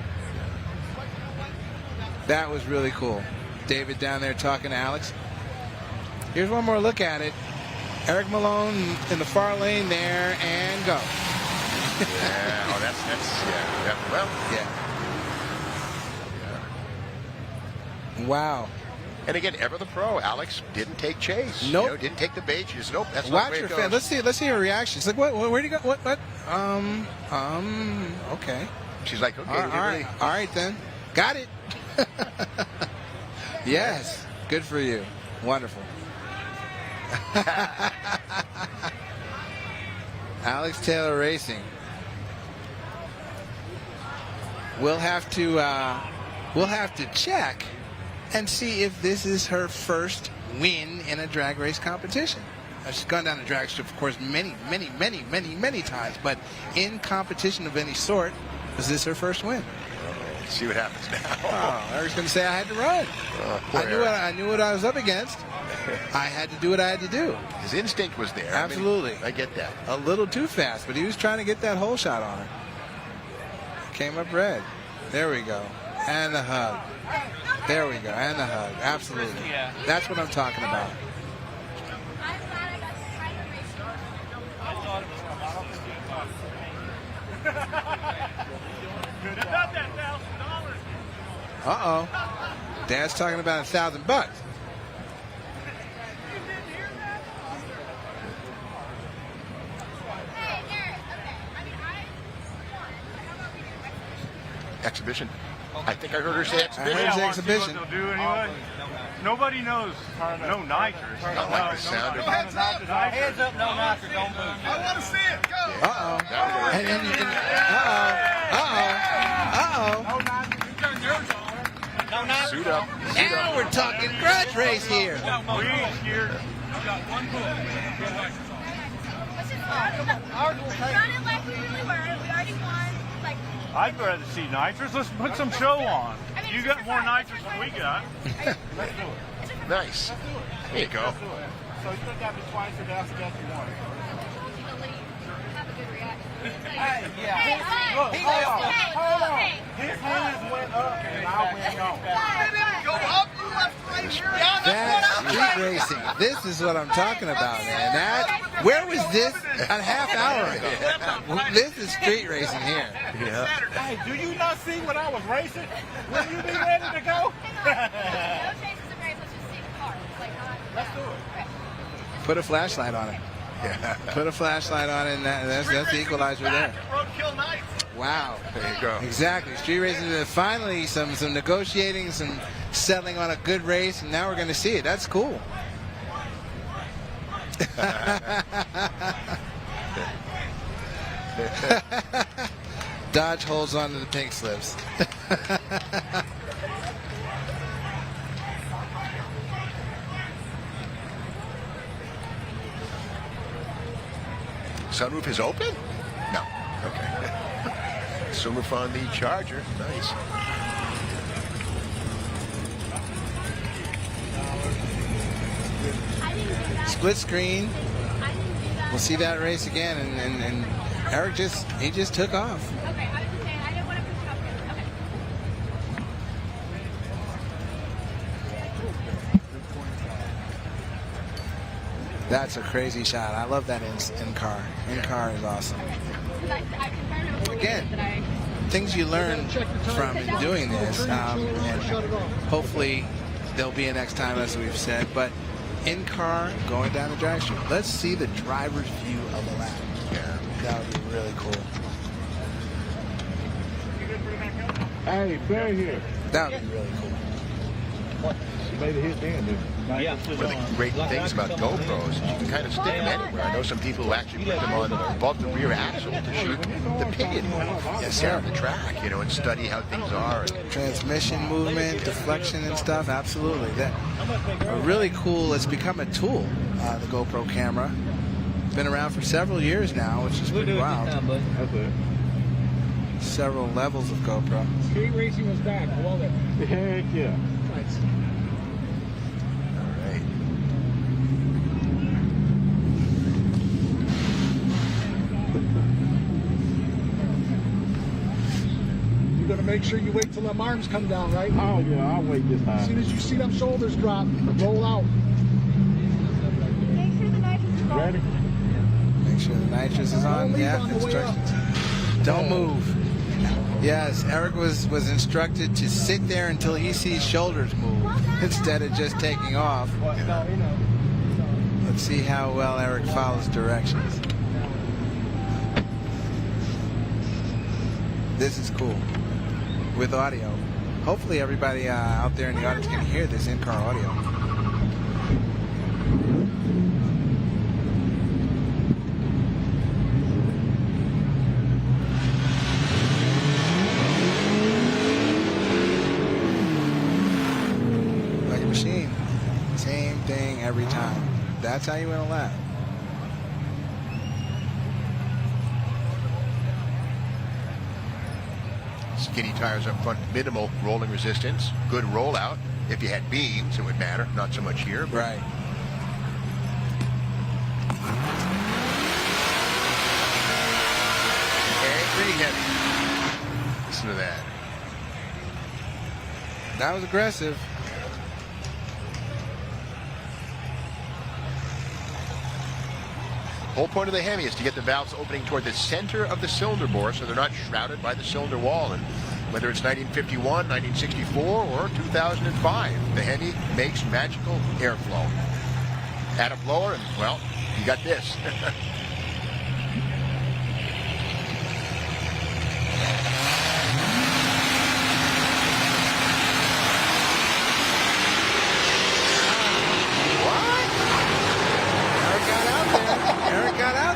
That was really cool. David down there talking to Alex. Here's one more look at it. Eric Malone in the far lane there, and go. Yeah, oh, that's yeah. Well, yeah. Wow. And again, ever the pro. Alex didn't take chase. Nope. You know, didn't take the bait. She just nope. That's not Watch the way her it goes. fan. Let's see her reaction. She's like, what? Where'd you go? What? Okay. She's like, okay. All right then. Got it. Yes. Good for you. Wonderful. Alex Taylor Racing. We'll have to check and see if this is her first win in a drag race competition. She's gone down the drag strip, of course, many times, but in competition of any sort, is this her first win? Let's see what happens now. Oh, Eric's going to say I had to run. I knew what I was up against. I had to do what I had to do. His instinct was there. Absolutely. I get that. A little too fast, but he was trying to get that hole shot on her. Came up red. There we go. And the hug. There we go. And the hug. Absolutely. That's what I'm talking about. Uh-oh. Dad's talking about $1,000. Exhibition. I think I heard her say exhibition. I heard her exhibition. What they'll do anyway. Nobody knows. No nitrous. I like the sound of Hands up, no nitrous, don't move. I want to see it. Go. Uh-oh. Uh-oh. Suit up. Now we're talking grudge race here. We ain't scared. I'd rather see nitrous. Let's put some show on. You got more nitrous than we got. Let's do it. Nice. There you go. So you look at me twice or that's against you once. Hey, yeah. Look, hold on. His hands went up and I went down. Go up, you left right here. That's street racing. This is what I'm talking about, man. Where was this a half hour ago? This is street racing here. Yeah. Hey, do you not see when I was racing? Will you be ready to go? Let's do it. Put a flashlight on it. Yeah. Put a flashlight on it, and that's the equalizer there. Roadkill Nights. Wow. There you go. Exactly. Street racing. Finally, some negotiating, some settling on a good race, and now we're going to see it. That's cool. Dodge holds on to the pink slips. Sunroof is open? No. Okay. Sunroof on the Charger. Nice. Split screen. We'll see that race again, and Eric just took off. Okay, I was just saying, I didn't want to push it up here. Okay. That's a crazy shot. I love that in car. In car is awesome. Again, things you learn from in doing this, and hopefully there'll be a next time, as we've said. But in car, going down the drag strip, let's see the driver's view of the lap. Yeah, that would be really cool. Hey, fair here. That would be really cool. You made a hit then, dude. One of the great things about GoPros is you can kind of stick them anywhere. I know some people who actually put them on above the rear axle to shoot the pinion down the track, and study how things are. Transmission movement, deflection and stuff, absolutely. That really cool. It's become a tool, the GoPro camera. It's been around for several years now, which is pretty wild. Several levels of GoPro. Street racing was back. I love it. Heck yeah. Nice. You're going to make sure you wait till them arms come down, right? Oh, yeah, I'll wait this time. As soon as you see them shoulders drop, roll out. Make sure the nitrous is on. Ready? Make sure the nitrous is on. Yeah, instructions. Don't move. Yes, Eric was instructed to sit there until he sees shoulders move instead of just taking off. Let's see how well Eric follows directions. This is cool with audio. Hopefully everybody out there in the audience can hear this in-car audio. Like a machine. Same thing every time. That's how you win a lap. Skinny tires up front, minimal rolling resistance, good rollout. If you had beams, it would matter. Not so much here. Right. And pretty heavy. Listen to that. That was aggressive. The whole point of the Hemi is to get the valves opening toward the center of the cylinder bore so they're not shrouded by the cylinder wall. And whether it's 1951, 1964, or 2005, the Hemi makes magical airflow. Add a blower and, well, you got this.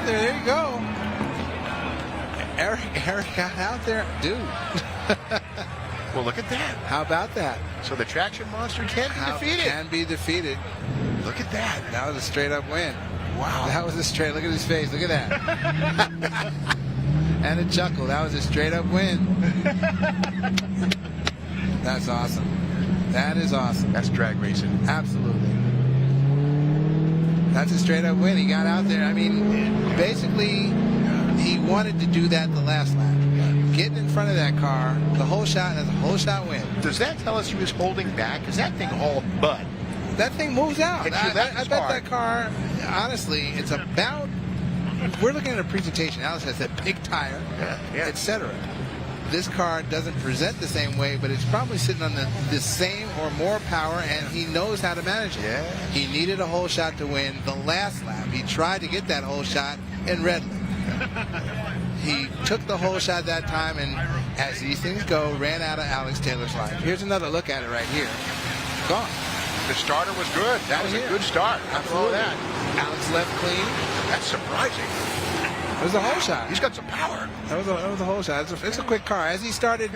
There you go. Eric got out there. Dude. Well, look at that. How about that? So the traction monster can be defeated. Can be defeated. Look at that. That was a straight up win. Wow. That was a straight. Look at his face. Look at that. And a chuckle. That was a straight up win. That's awesome. That is awesome. That's drag racing. Absolutely. That's a straight up win. He got out there. I mean, basically, he wanted to do that the last lap. Getting in front of that car, the whole shot, and a whole shot win. Does that tell us he was holding back? Is that thing all mud? That thing moves out. I bet that car, honestly, it's about, we're looking at a presentation. Alice has that big tire, etc. This car doesn't present the same way, but it's probably sitting on the same or more power, and he knows how to manage it. Yeah. He needed a whole shot to win the last lap. He tried to get that whole shot in Redland. He took the whole shot that time, and as these things go, ran out of Alex Taylor's line. Here's another look at it right here. Gone. The starter was good. That was a good start. After all that, Alex left clean. That's surprising. It was the whole shot. He's got some power. That was a whole shot. It's a quick car. As he started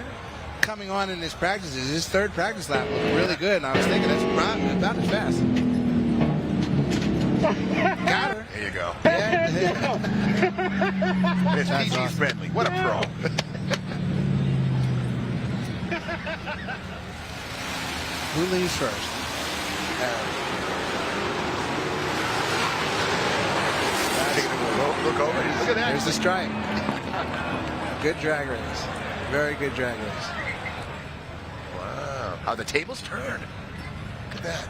coming on in his practices, his third practice lap looked really good, and I was thinking that's about as fast. Got her. There you go. Yeah. It's PG awesome. friendly. What a pro. Who leaves first? Look over. Look at that. There's the stripe. Good drag race. Very good drag race. Wow. How the tables turn. Look at that.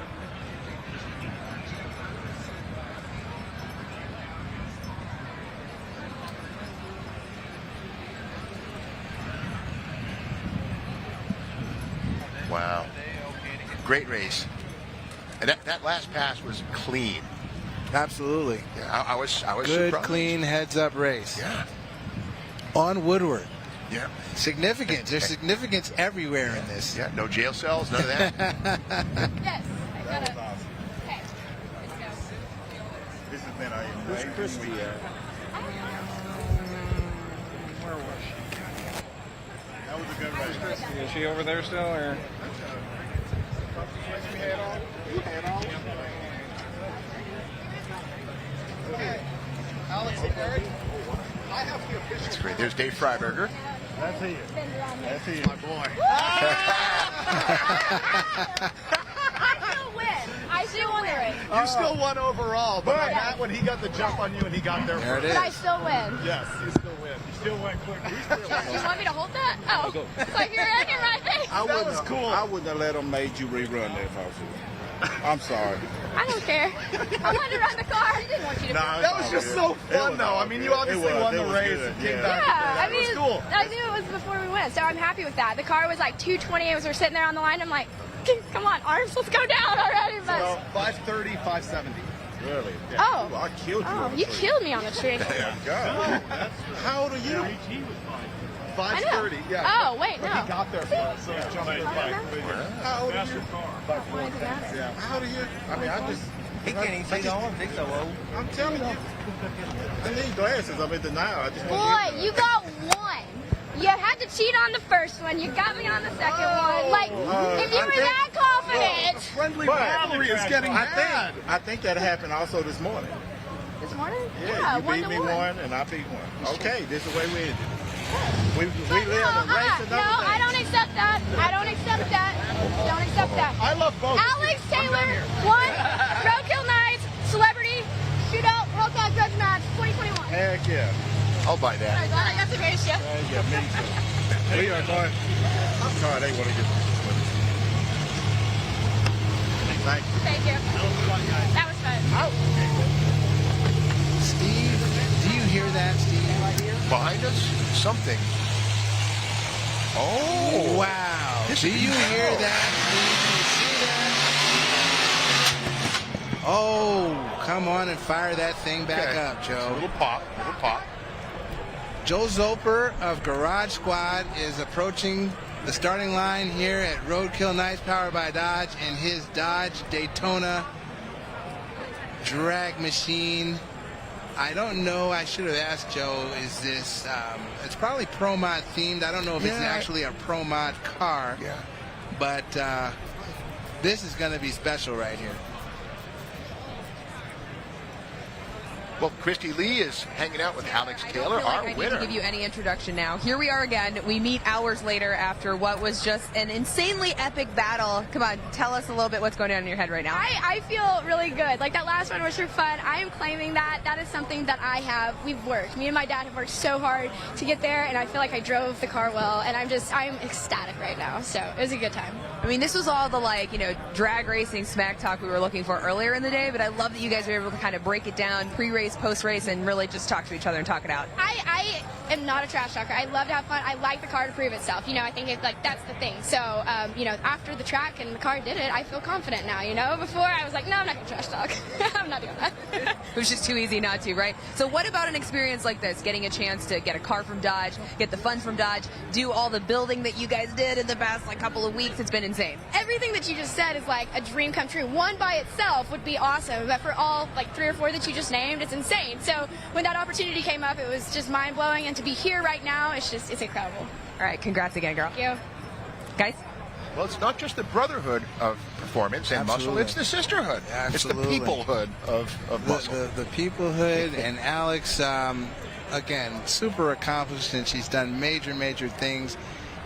Wow. Great race. And that last pass was clean. Absolutely. Yeah, I was Good, surprised. clean, heads-up race. Yeah. On Woodward. Yeah. Significance. There's significance everywhere in this. Yeah, no jail cells, none of that. Yes. I got it. Okay. This has been a Where's Christy at? Where was she? That was a good race. Christy, is she over there still, or? Alex and Eric, I have the official. That's great. There's Dave Freiberger. That's he. That's he. My boy. I still win the race. You still won overall, but on that one, he got the jump on you and he got there There it first. is. But I still win. Yes, you still win. You still win quick. You want me to hold that? Oh, it's like you're in my face. That was cool. I wouldn't have let him made you rerun that if I was you. I'm sorry. I don't care. I wanted to run the car. I didn't want you to. That was just so fun, though. I mean, you obviously won the race and came back. Yeah, I mean, it was cool. I knew it was before we went, so I'm happy with that. The car was like 220 as we're sitting there on the line. I'm like, come on, arms, let's go down already. But So 530, 570. Really? Oh. I killed you. oh, you killed me on the tree. God. How old are you? 530, yeah. Oh, wait, But no. he got there first, so he jumped in back. How old are you? Why does it matter? Yeah. How old are you? I mean, I just. He can't even see the arms. He's so old. I'm telling you. I need glasses. I'm in denial. I just want Boy, you got one. You had to cheat on the first one. You got me on the second one. Like, if you were that confident. Friendly rivalry is getting bad. I think that happened also this morning. This morning? Yeah, you 1 beat to me 1. one and I beat one. Okay, this is the way we ended. We But live no, in race and no, I don't accept that. I don't accept that. Don't accept that. I love both. Alex Taylor won Roadkill Nights Celebrity Shootout Hellcat Grudge Match 2021. Heck yeah. I'll buy that. I'm glad I got to race you. Yeah, me too. We are going. I'm sorry, they want to get this. Thank you. Thank you. That was fun. Steve, do you hear that, Steve? Behind us, something. Oh. Wow. Do you hear that, Steve? Do you see that? Oh, come on and fire that thing back up, Joe. A little pop, little pop. Joe Zoper of Garage Squad is approaching the starting line here at Roadkill Nights Powered by Dodge in his Dodge Daytona drag machine. I don't know. I should have asked Joe, is this, it's probably Pro Mod themed. I don't know if it's actually a Pro Mod car. Yeah. But this is going to be special right here. Well, Christy Lee is hanging out with Alex Taylor, I our need winner. to give you any introduction now. Here we are again. We meet hours later after what was just an insanely epic battle. Come on, tell us a little bit what's going on in your head right now. I feel really good. Like, that last one was for fun. I am claiming that. That is something that we've worked. Me and my dad have worked so hard to get there, and I feel like I drove the car well, and I'm ecstatic right now. So it was a good time. I mean, this was all the, like, you know, drag racing smack talk we were looking for earlier in the day, but I love that you guys were able to kind of break it down pre-race, post-race, and really just talk to each other and talk it out. I am not a trash talker. I love to have fun. I like the car to prove itself. You know, I think it's like that's the thing. So, you know, after the track and the car did it, I feel confident now. You know, before I was like, no, I'm not gonna trash talk. I'm not doing that. It was just too easy not to, right? So, what about an experience like this? Getting a chance to get a car from Dodge, get the funds from Dodge, do all the building that you guys did in the past like couple of weeks. It's been insane. Everything that you just said is like a dream come true. One by itself would be awesome, but for all like 3 or 4 that you just named, it's insane. So when that opportunity came up, it was just mind blowing, and to be here right now, it's incredible. All right, congrats again, girl. Thank you. Guys? Well, it's not just the brotherhood of performance and muscle, it's the sisterhood. Absolutely. It's the peoplehood of muscle. The peoplehood, and Alex, again, super accomplished, and she's done major things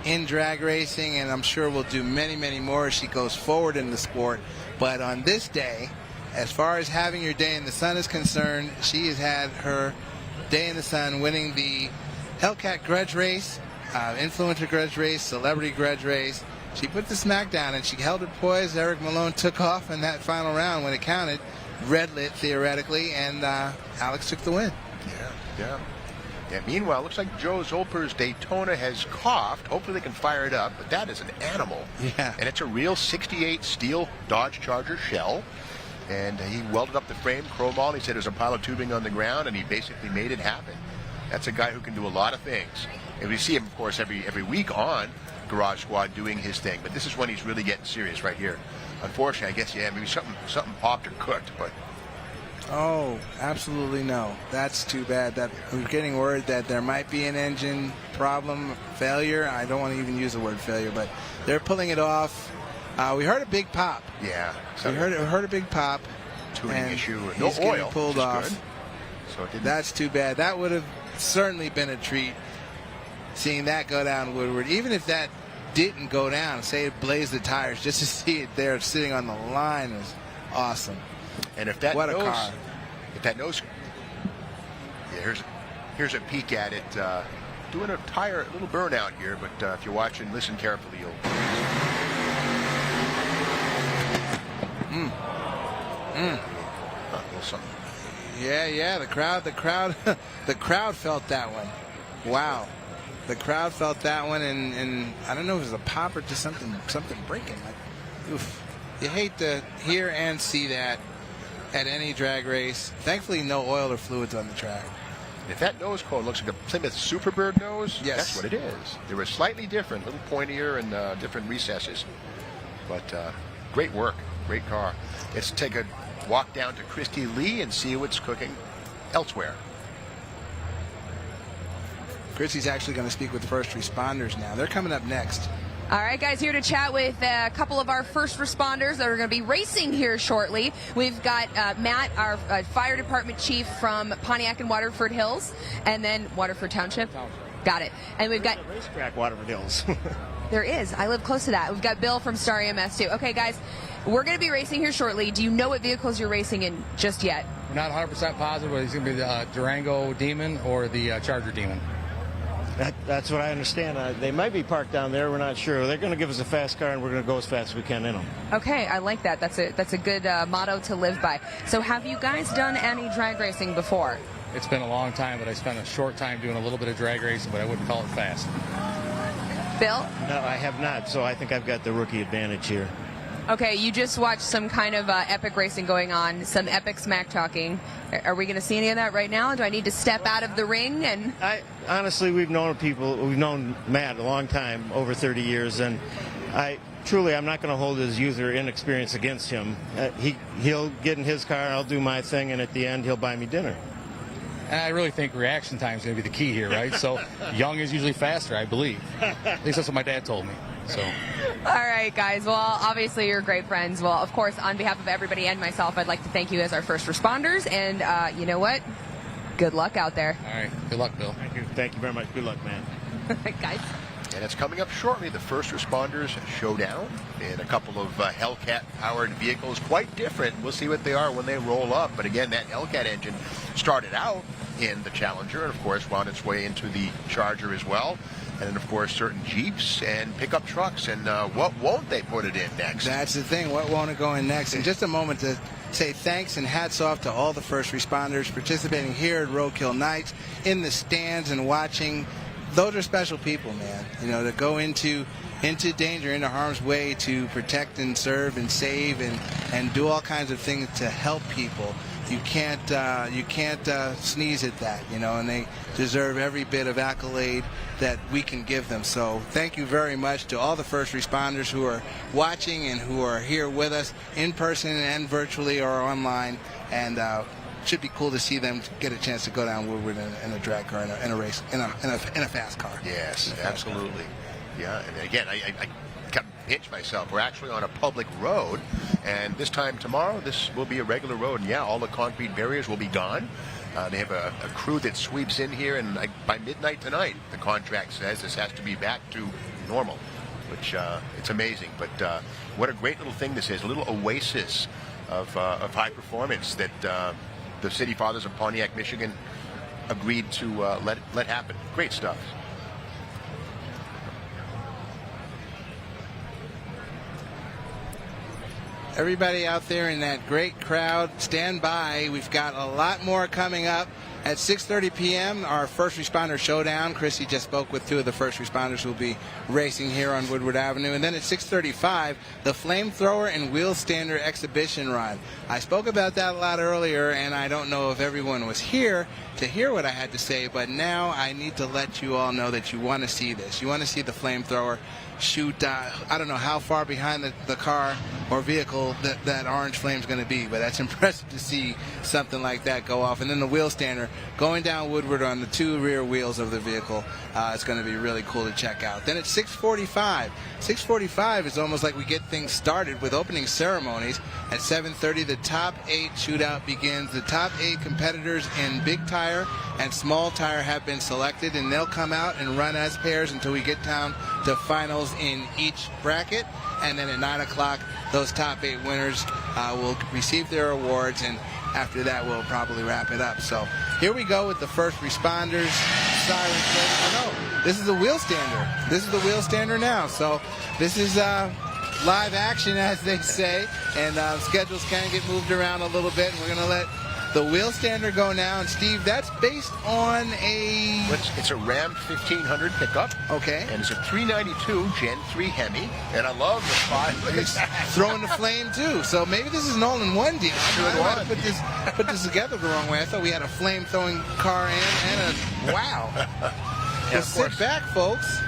in drag racing, and I'm sure will do many more as she goes forward in the sport. But on this day, as far as having your day in the sun is concerned, she has had her day in the sun, winning the Hellcat grudge race, influencer grudge race, celebrity grudge race. She put the smack down, and she held it poised. Eric Malone took off in that final round when it counted, red lit theoretically, and Alex took the win. Yeah. Meanwhile, it looks like Joe Zolper's Daytona has coughed. Hopefully they can fire it up, but that is an animal. Yeah. And it's a real 68 steel Dodge Charger shell. And he welded up the frame, chrome all. He said there's a pile of tubing on the ground, and he basically made it happen. That's a guy who can do a lot of things. And we see him, of course, every week on Garage Squad doing his thing. But this is when he's really getting serious right here. Unfortunately, I guess, maybe something popped or cooked, but... Oh, absolutely no. That's too bad. That we're getting word that there might be an engine problem, failure. I don't want to even use the word failure, but they're pulling it off. We heard a big pop. Yeah. We heard a big pop. Tuning issue. No he's oil. Getting pulled off. Good. So it didn't... That's too bad. That would have certainly been a treat, seeing that go down Woodward. Even if that didn't go down, say it blazed the tires, just to see it there sitting on the line was awesome. And if that what nose, a car. If that nose, here's a peek at it. Doing a little burnout here, but if you're watching, listen carefully. You'll. Yeah. The crowd felt that one. Wow. The crowd felt that one, and I don't know if it was a pop or just something breaking. Like, oof. You hate to hear and see that at any drag race. Thankfully, no oil or fluids on the track. If that nose cone looks like a Plymouth Superbird nose, yes, that's what it is. They were slightly different, a little pointier and different recesses. But great work, great car. Let's take a walk down to Christy Lee and see what's cooking elsewhere. Christy's actually going to speak with first responders now. They're coming up next. All right, guys, here to chat with a couple of our first responders that are going to be racing here shortly. We've got Matt, our fire department chief from Pontiac and Waterford Hills, and then Waterford Township. Got it. And we've got racetrack Waterford Hills. There is. I live close to that. We've got Bill from Star EMS too. Okay, guys, we're going to be racing here shortly. Do you know what vehicles you're racing in just yet? We're not 100% positive whether it's going to be the Durango Demon or the Charger Demon. That's what I understand. They might be parked down there. We're not sure. They're going to give us a fast car, and we're going to go as fast as we can in them. Okay, I like that. That's a good motto to live by. So have you guys done any drag racing before? It's been a long time, but I spent a short time doing a little bit of drag racing, but I wouldn't call it fast. Bill? No, I have not, so I think I've got the rookie advantage here. Okay, you just watched some kind of epic racing going on, some epic smack talking. Are we going to see any of that right now? Do I need to step out of the ring? And honestly, we've known Matt a long time, over 30 years, and I'm not going to hold his youth or inexperience against him. He'll get in his car, I'll do my thing, and at the end, he'll buy me dinner. And I really think reaction time is going to be the key here, right? So young is usually faster, I believe. At least that's what my dad told me. So. All right, guys. Well, obviously you're great friends. Well, of course, on behalf of everybody and myself, I'd like to thank you as our first responders. And you know what? Good luck out there. All right. Good luck, Bill. Thank you. Thank you very much. Good luck, man. Guys. And it's coming up shortly, the first responders showdown in a couple of Hellcat-powered vehicles, quite different. We'll see what they are when they roll up. But again, that Hellcat engine started out in the Challenger, and of course found its way into the Charger as well. And then, of course, certain Jeeps and pickup trucks. And what won't they put it in next? That's the thing. What won't it go in next? In just a moment to say thanks and hats off to all the first responders participating here at Roadkill Nights, in the stands and watching. Those are special people, man. You know, to go into danger, into harm's way, to protect and serve and save and do all kinds of things to help people. You can't sneeze at that, you know, and they deserve every bit of accolade that we can give them. So thank you very much to all the first responders who are watching and who are here with us in person and virtually or online. And should be cool to see them get a chance to go down Woodward in a drag car, in a race, in a fast car. Yes, absolutely. Yeah, and again, I kind of pinch myself. We're actually on a public road, and this time tomorrow, this will be a regular road. And yeah, all the concrete barriers will be gone. They have a crew that sweeps in here, and by midnight tonight, the contract says this has to be back to normal, which it's amazing. But what a great little thing this is, a little oasis of high performance that the City Fathers of Pontiac, Michigan agreed to let happen. Great stuff. Everybody out there in that great crowd, stand by. We've got a lot more coming up. At 6:30 p.m., our first responder showdown. Chrissy just spoke with two of the first responders who will be racing here on Woodward Avenue. And then at 6:35, the flamethrower and wheel stander exhibition run. I spoke about that a lot earlier, and I don't know if everyone was here to hear what I had to say, but now I need to let you all know that you want to see this. You want to see the flamethrower shoot, I don't know how far behind the car or vehicle that orange flame is going to be, but that's impressive to see something like that go off. And then the wheel stander going down Woodward on the two rear wheels of the vehicle. It's going to be really cool to check out. Then at 6:45, 6:45 is almost like we get things started with opening ceremonies. At 7:30, the top 8 shootout begins. The top 8 competitors in big tire and small tire have been selected, and they'll come out and run as pairs until we get down to finals in each bracket. And then at 9 o'clock, those top 8 winners will receive their awards, and after that, we'll probably wrap it up. So here we go with the first responders. Sirens. Oh, no, this is the wheel stander. This is the wheel stander now. So this is live action, as they say, and schedules can get moved around a little bit, and we're going to let the wheel stander go now. And Steve, that's based on it's a Ram 1500 pickup. Okay. And it's a 392 Gen 3 Hemi. And I love the 5. It's throwing the flame too. So maybe this is an all-in-one deal. I put this together the wrong way. I thought we had a flame-throwing car and a wow. Well, sit back, folks.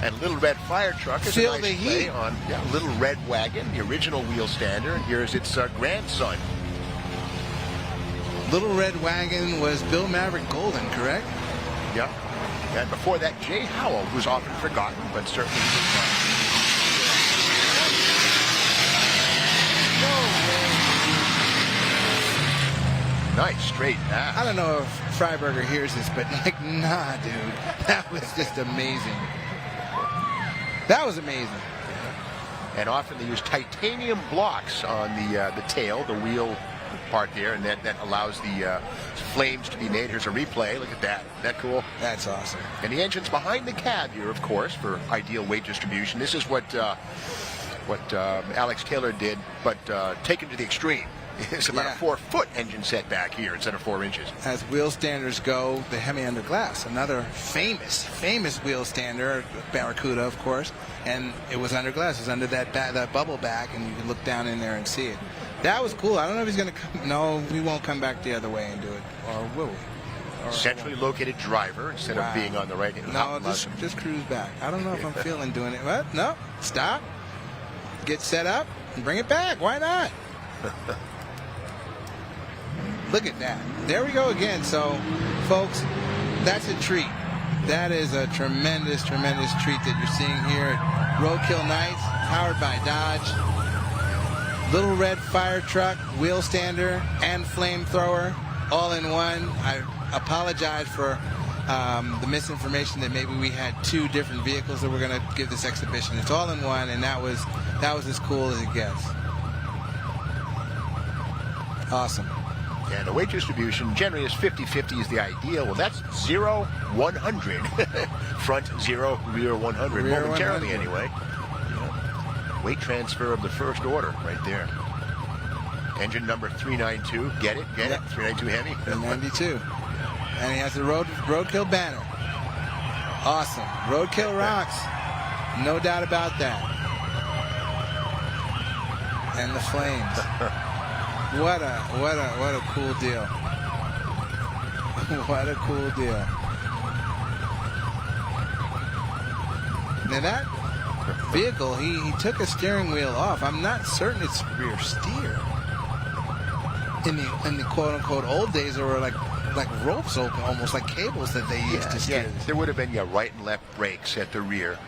And Little Red Fire Truck is Feel a nice the heat play on Little Red Wagon, the original wheel stander. And here's its grandson. Little Red Wagon was Bill Maverick Golden, correct? Yeah. And before that, Jay Howell, who's often forgotten, but certainly nice straight pass. I don't know if Freiberger hears this, but like, nah, dude. That was just amazing. That was amazing. And often they use titanium blocks on the tail, the wheel part there, and that allows the flames to be made. Here's a replay. Look at that. Isn't that cool? That's awesome. And the engine's behind the cab here, of course, for ideal weight distribution. This is what Alex Taylor did, but taken to the extreme. It's about a 4-foot engine setback here instead of 4 inches. As wheel standers go, the Hemi under glass, another famous wheel stander, Barracuda, of course, and it was under glass. It was under that bubble back, and you can look down in there and see it. That was cool. I don't know if he's going to come. No, we won't come back the other way and do it, or will we? Centrally located driver instead of being on the right. No, just cruise back. I don't know if I'm feeling doing it. What? No, stop. Get set up and bring it back. Why not? Look at that. There we go again. So, folks, that's a treat. That is a tremendous, tremendous treat that you're seeing here at Roadkill Nights, powered by Dodge. Little Red Fire Truck, wheel stander, and flamethrower, all in one. I apologize for the misinformation that maybe we had 2 different vehicles that we're going to give this exhibition. It's all in one, and that was as cool as it gets. Awesome. And the weight distribution generally is 50-50 is the ideal. Well, that's 0-100. Front 0, rear 100. Rear Momentarily, 100. anyway. Yeah. Weight transfer of the first order right there. Engine number 392. Get it? Get it? 392 Hemi. 392. And he has the Roadkill banner. Awesome. Roadkill rocks. No doubt about that. And the flames. What a cool deal. What a cool deal. Now that vehicle, he took a steering wheel off. I'm not certain it's rear steer. In the quote unquote old days, there were like ropes open, almost like cables that they used to steer. Yeah. There would have been right and left brakes at the rear.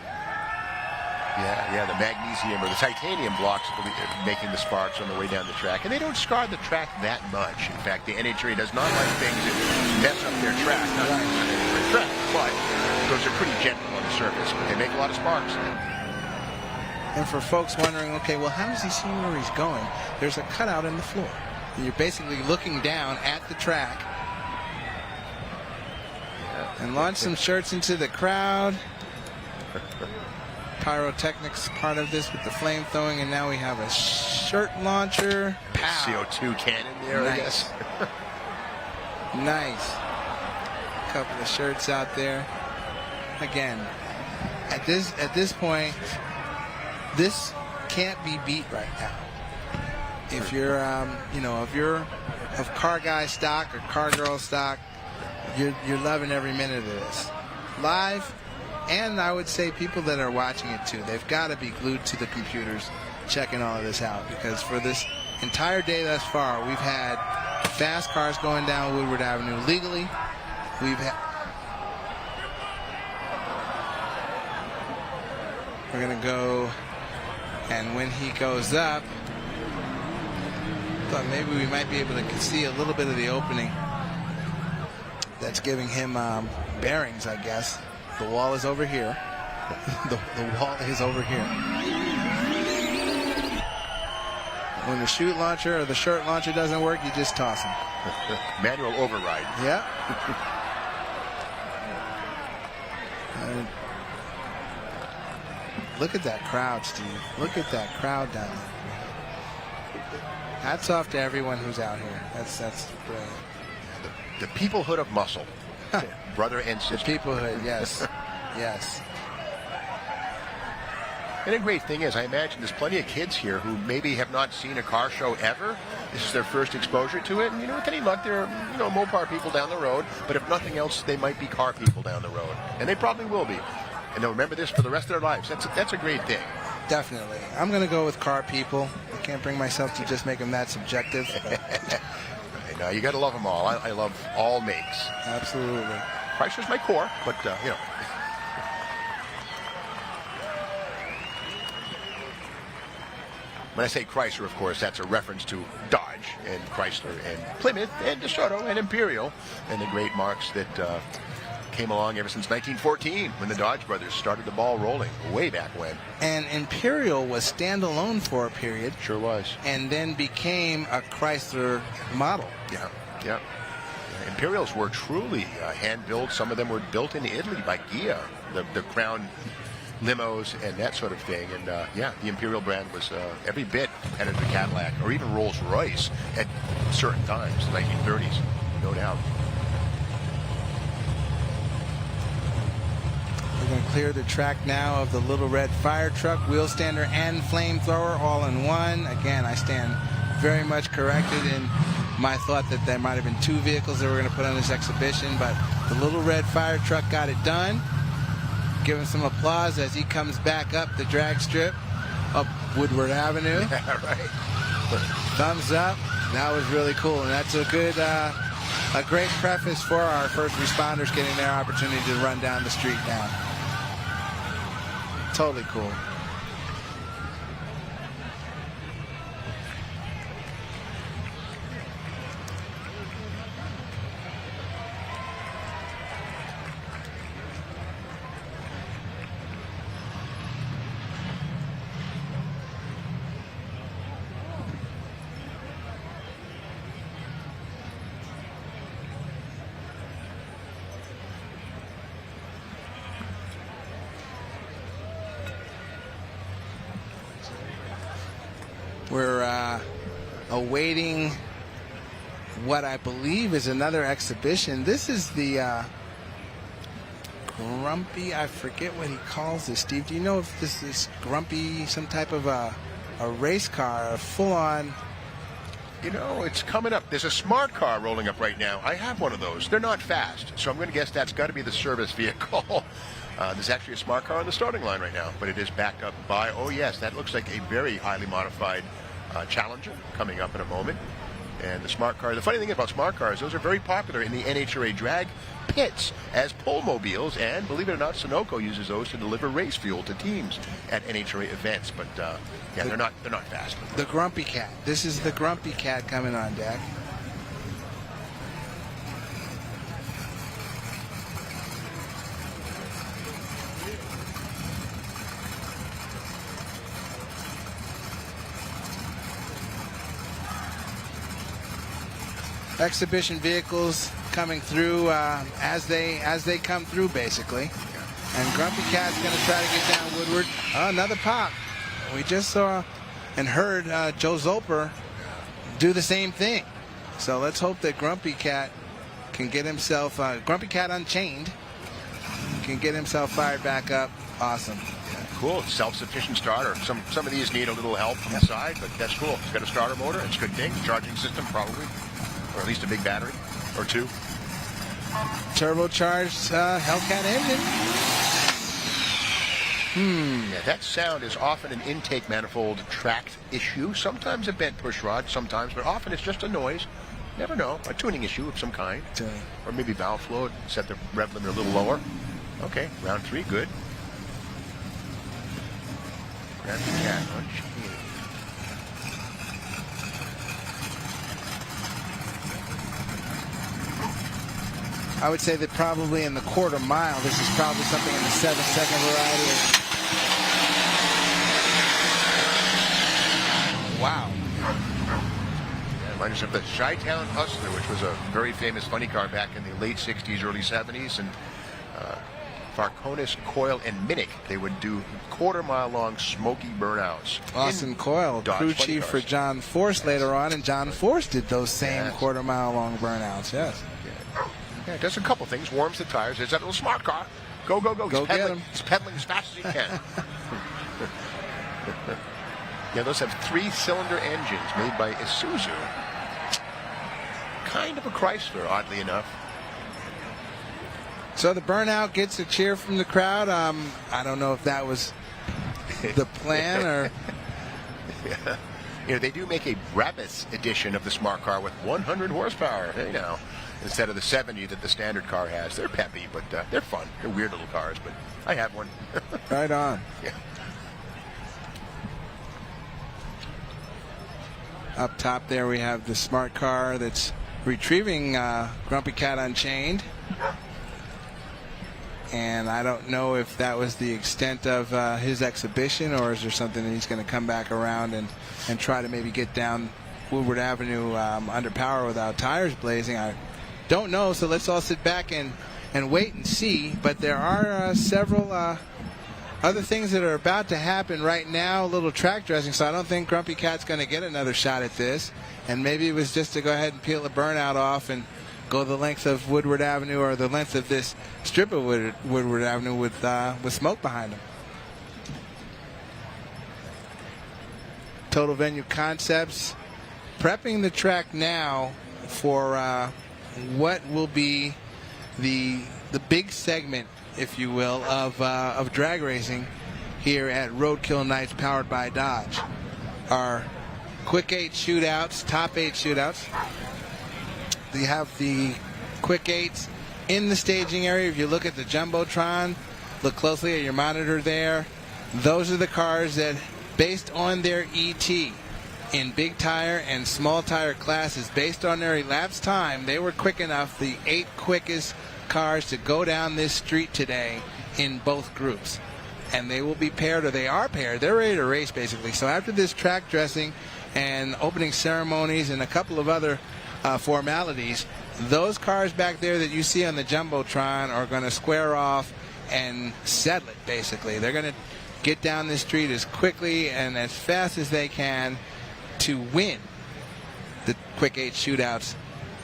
Yeah, the magnesium or the titanium blocks making the sparks on the way down the track. And they don't scar the track that much. In fact, the NHRA does not like things that mess up their track. Not their track, but those are pretty gentle on the surface. But they make a lot of sparks. And for folks wondering, okay, well, how does he see where he's going? There's a cutout in the floor. And you're basically looking down at the track. And launch some shirts into the crowd. Pyrotechnics part of this with the flame throwing, and now we have a shirt launcher. Pow. CO2 cannon there, I guess. Nice. A couple of shirts out there. Again, at this point, this can't be beat right now. If you're, if you're of car guy stock or car girl stock, you're loving every minute of this. Live. And I would say people that are watching it too, they've got to be glued to the computers checking all of this out, because for this entire day thus far, we've had fast cars going down Woodward Avenue legally. We're going to go, and when he goes up, I thought maybe we might be able to see a little bit of the opening that's giving him bearings, I guess. The wall is over here. The wall is over here. When the chute launcher or the shirt launcher doesn't work, you just toss them. Manual override. Yeah. Look at that crowd, Steve. Look at that crowd down there. Hats off to everyone who's out here. That's brilliant. The peoplehood of muscle. Brother and sister. The peoplehood, yes. Yes. And the great thing is, I imagine there's plenty of kids here who maybe have not seen a car show ever. This is their first exposure to it. And with any luck, there are, Mopar people down the road. But if nothing else, they might be car people down the road. And they probably will be. And they'll remember this for the rest of their lives. That's a great thing. Definitely. I'm going to go with car people. I can't bring myself to just make them that subjective. No, you got to love them all. I love all makes. Absolutely. Chrysler's my core, but, When I say Chrysler, of course, that's a reference to Dodge and Chrysler and Plymouth and DeSoto and Imperial and the great marks that came along ever since 1914 when the Dodge brothers started the ball rolling way back when. And Imperial was standalone for a period. Sure was. And then became a Chrysler model. Yeah. Imperials were truly hand-built. Some of them were built in Italy by Ghia, the Crown limos and that sort of thing. And the Imperial brand was every bit competitive to Cadillac or even Rolls-Royce at certain times, the 1930s, no doubt. We're going to clear the track now of the little red fire truck, wheel stander, and flamethrower all in one. Again, I stand very much corrected in my thought that there might have been two vehicles that we're going to put on this exhibition, but the little red fire truck got it done. Give him some applause as he comes back up the drag strip up Woodward Avenue. Yeah, right. Thumbs up. That was really cool, and that's a great preface for our first responders getting their opportunity to run down the street now. Totally cool. awaiting what I believe is another exhibition. This is the Grumpy, I forget what he calls this. Steve, do you know if this is Grumpy, some type of a race car, a full-on? You know, it's coming up. There's a smart car rolling up right now. I have one of those. They're not fast, so I'm going to guess that's got to be the service vehicle. There's actually a smart car on the starting line right now, but it is backed up by, oh yes, that looks like a very highly modified Challenger coming up in a moment. And the smart car, the funny thing about smart cars, those are very popular in the NHRA drag pits as pole mobiles, and believe it or not, Sunoco uses those to deliver race fuel to teams at NHRA events. But yeah, they're not fast. The Grumpy Cat. This is the Grumpy Cat coming on deck. Exhibition vehicles coming through as they come through, basically. And Grumpy Cat's going to try to get down Woodward. Oh, another pop. We just saw and heard Joe Zolper do the same thing. So let's hope that Grumpy Cat can get himself, Grumpy Cat Unchained, can get himself fired back up. Awesome. Yeah, cool. Self-sufficient starter. Some of these need a little help from the side, but that's cool. It's got a starter motor. It's a good thing. Charging system, probably. Or at least a big battery. Or two. Turbocharged Hellcat engine. Yeah, that sound is often an intake manifold tract issue. Sometimes a bent push rod, sometimes, but often it's just a noise. Never know. A tuning issue of some kind. Or maybe valve flow. Set the rev limiter a little lower. Okay, round 3, good. Grab the cat. I would say that probably in the quarter mile, this is probably something in the 7-second variety. Wow. Yeah, reminds us of the Chi-Town Hustler, which was a very famous funny car back in the late 60s, early 70s. And Farconis, Coyle, and Minnick, they would do quarter-mile long smoky burnouts. Austin Coyle, crew chief for John Force later on, and John Force did those same quarter-mile long burnouts, yes. Yeah, it does a couple things. Warms the tires. There's that little smart car. Go, go, go. Go get him. He's pedaling as fast as he can. Yeah, those have 3-cylinder engines made by Isuzu. Kind of a Chrysler, oddly enough. So the burnout gets a cheer from the crowd. I don't know if that was the plan or... Yeah. You know, they do make a Brabus edition of the smart car with 100 horsepower. Hey, now. Instead of the 70 that the standard car has. They're peppy, but they're fun. They're weird little cars, but I have one. Right on. Yeah. Up top there we have the smart car that's retrieving Grumpy Cat Unchained. And I don't know if that was the extent of his exhibition, or is there something that he's going to come back around and try to maybe get down Woodward Avenue under power without tires blazing. I don't know, so let's all sit back and wait and see. But there are several other things that are about to happen right now, a little track dressing, so I don't think Grumpy Cat's going to get another shot at this. And maybe it was just to go ahead and peel the burnout off and go the length of Woodward Avenue, or the length of this strip of Woodward Avenue with smoke behind him. Total Venue Concepts prepping the track now for what will be the big segment, if you will, of drag racing here at Roadkill Nights Powered by Dodge. Our Quick 8 shootouts, top 8 shootouts. You have the Quick 8s in the staging area. If you look at the Jumbotron, look closely at your monitor there. Those are the cars that, based on their ET in big tire and small tire classes, based on their elapsed time, they were quick enough, the 8 quickest cars, to go down this street today in both groups. And they will be paired, or they are paired. They're ready to race, basically. So after this track dressing and opening ceremonies and a couple of other formalities, those cars back there that you see on the Jumbotron are going to square off and settle it, basically. They're going to get down this street as quickly and as fast as they can to win Quick 8 shootouts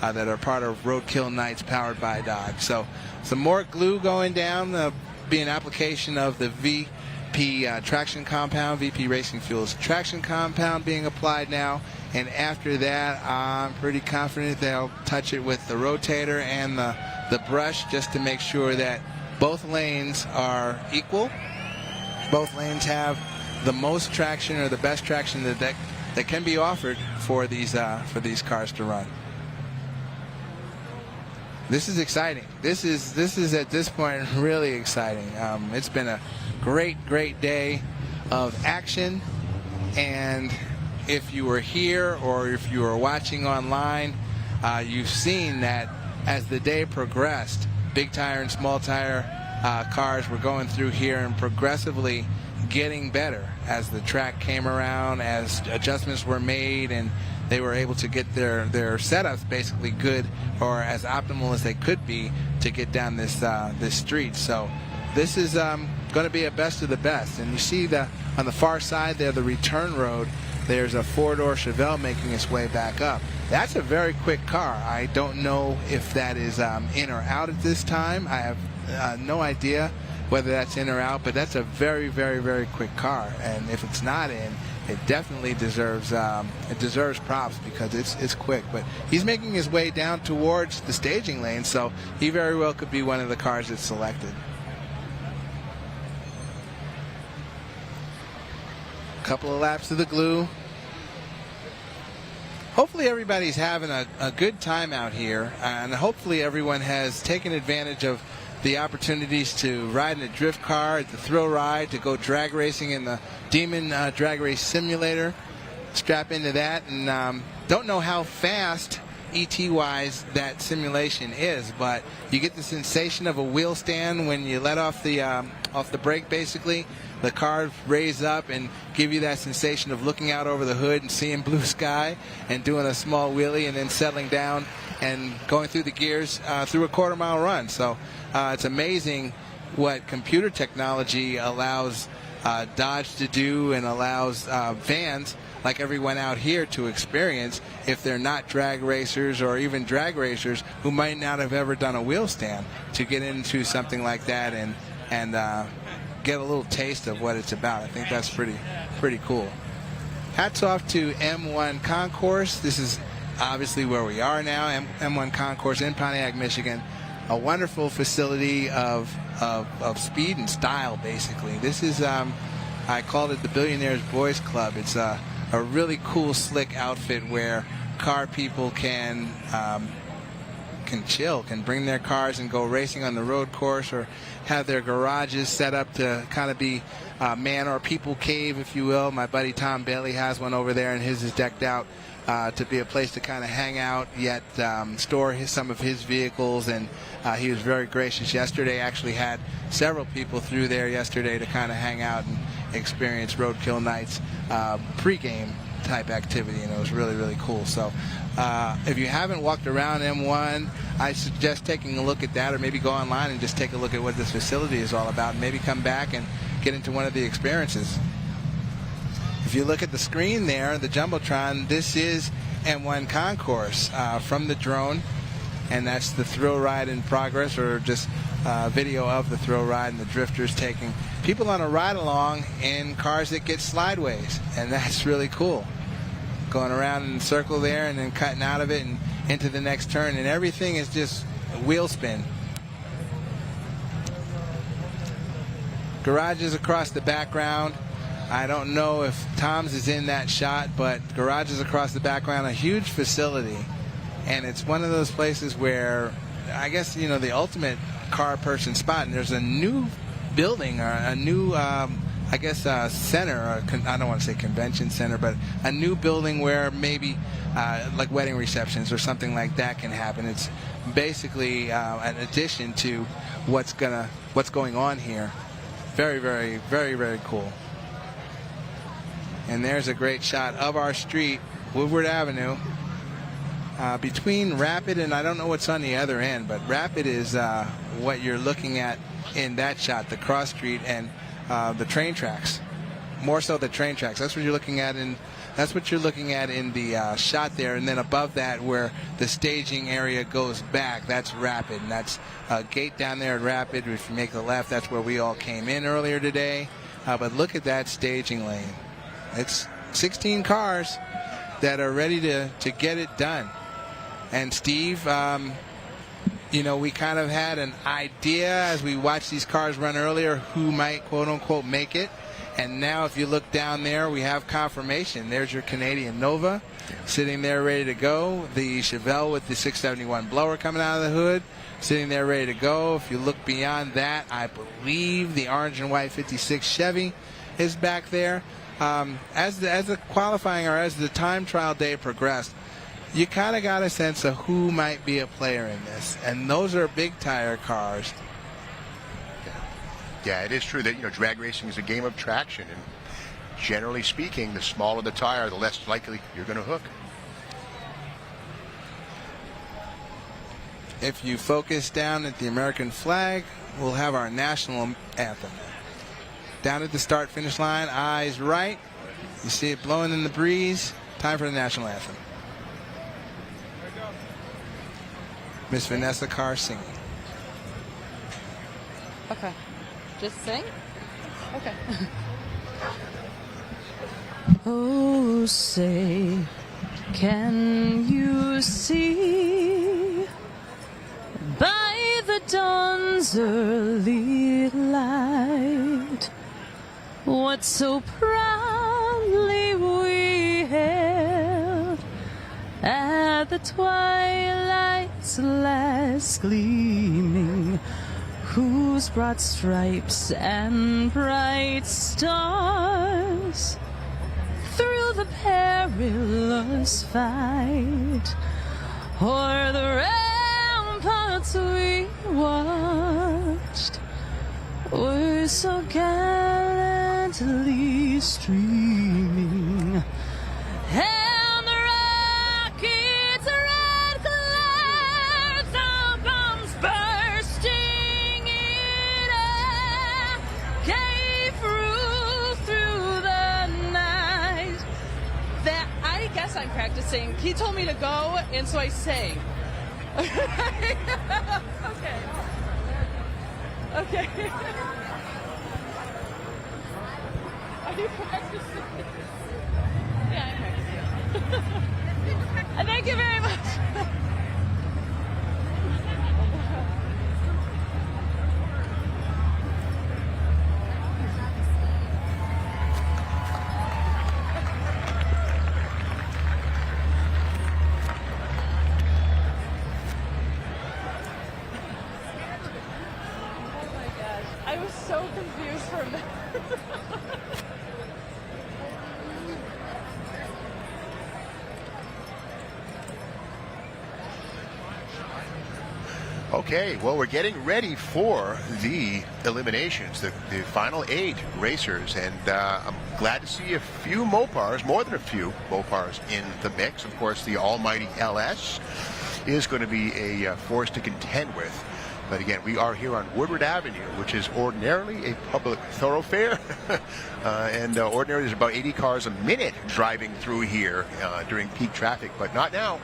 that are part of Roadkill Nights powered by Dodge. So some more glue going down, be an application of the VP traction compound, VP Racing Fuels traction compound being applied now. And after that, I'm pretty confident they'll touch it with the rotator and the brush just to make sure that both lanes are equal. Both lanes have the most traction or the best traction that can be offered for these cars to run. This is exciting. This is at this point really exciting. It's been a great day of action, and if you were here or if you were watching online, you've seen that as the day progressed, big tire and small tire cars were going through here and progressively getting better as the track came around, as adjustments were made, and they were able to get their setups basically good or as optimal as they could be to get down this street. So this is going to be a best of the best. And you see on the far side there, the return road, there's a four-door Chevelle making its way back up. That's a very quick car. I don't know if that is in or out at this time. I have no idea whether that's in or out, but that's a very quick car. And if it's not in, it definitely deserves props because it's quick. But he's making his way down towards the staging lane, so he very well could be one of the cars that's selected. A couple of laps of the glue. Hopefully everybody's having a good time out here, and hopefully everyone has taken advantage of the opportunities to ride in a drift car, at the thrill ride, to go drag racing in the Demon Drag Race Simulator. Strap into that, and don't know how fast ET-wise that simulation is, but you get the sensation of a wheel stand when you let off the brake. Basically, the cars raise up and give you that sensation of looking out over the hood and seeing blue sky and doing a small wheelie and then settling down and going through the gears through a quarter-mile run. So it's amazing what computer technology allows Dodge to do and allows fans like everyone out here to experience if they're not drag racers or even drag racers who might not have ever done a wheel stand, to get into something like that and get a little taste of what it's about. I think that's pretty cool. Hats off to M1 Concourse. This is obviously where we are now, M1 Concourse in Pontiac, Michigan. A wonderful facility of speed and style, basically. This is, I called it the Billionaires Boys Club. It's a really cool, slick outfit where car people can chill, can bring their cars and go racing on the road course, or have their garages set up to kind of be man or people cave, if you will. My buddy Tom Bailey has one over there, and his is decked out to be a place to kind of hang out, yet store some of his vehicles. And he was very gracious yesterday. Actually had several people through there yesterday to kind of hang out and experience Roadkill Nights pre-game type activity, and it was really cool. So if you haven't walked around M1, I suggest taking a look at that, or maybe go online and just take a look at what this facility is all about, and maybe come back and get into one of the experiences. If you look at the screen there, the Jumbotron, this is M1 Concourse from the drone, and that's the thrill ride in progress, or just video of the thrill ride, and the drifters taking people on a ride along in cars that get slideways, and that's really cool. Going around in a circle there and then cutting out of it and into the next turn, and everything is just wheel spin. Garages across the background. I don't know if Tom's is in that shot, but garages across the background, a huge facility. And it's one of those places where I guess, you know, the ultimate car person spot. And there's a new building, or a new center, or I don't want to say convention center, but a new building where maybe like wedding receptions or something like that can happen. It's basically an addition to what's going on here. Very cool. And there's a great shot of our street, Woodward Avenue, between Rapid and I don't know what's on the other end, but Rapid is what you're looking at in that shot, the cross street and the train tracks. More so the train tracks. That's what you're looking at in That's what you're looking at in the shot there. And then above that, where the staging area goes back, that's Rapid. And that's a gate down there at Rapid. If you make the left, that's where we all came in earlier today. But look at that staging lane. It's 16 cars that are ready to get it done. And Steve, you know, we kind of had an idea as we watched these cars run earlier who might, quote unquote, make it. And now if you look down there, we have confirmation. There's your Canadian Nova sitting there ready to go. The Chevelle with the 671 blower coming out of the hood, sitting there ready to go. If you look beyond that, I believe the orange and white 56 Chevy is back there. As the qualifying or as the time trial day progressed, you kind of got a sense of who might be a player in this. And those are big tire cars. Yeah, it is true that, you know, drag racing is a game of traction, and generally speaking, the smaller the tire, the less likely you're going to hook. If you focus down at the American flag, we'll have our national anthem. Down at the start-finish line, eyes right. You see it blowing in the breeze. Time for the national anthem. Miss Vanessa Carr singing. Okay. Just sing? Okay. Oh, say, can you see by the dawn's early light what so proudly we hailed at the twilight's last gleaming, whose broad stripes and bright stars through the perilous fight o'er the ramparts we watched were so gallantly streaming, and the rockets' red glares of bombs bursting in air gave through the night. That, I guess I'm practicing. He told me to go, and so I sang. Okay. Okay. Are you practicing? Yeah, I'm practicing. Thank you very much. I was so confused for a minute. Okay, well, we're getting ready for the eliminations, the final 8 racers, and I'm glad to see a few Mopars, more than a few Mopars in the mix. Of course, the almighty LS is going to be a force to contend with. But again, we are here on Woodward Avenue, which is ordinarily a public thoroughfare. And ordinarily there's about 80 cars a minute driving through here during peak traffic, but not now.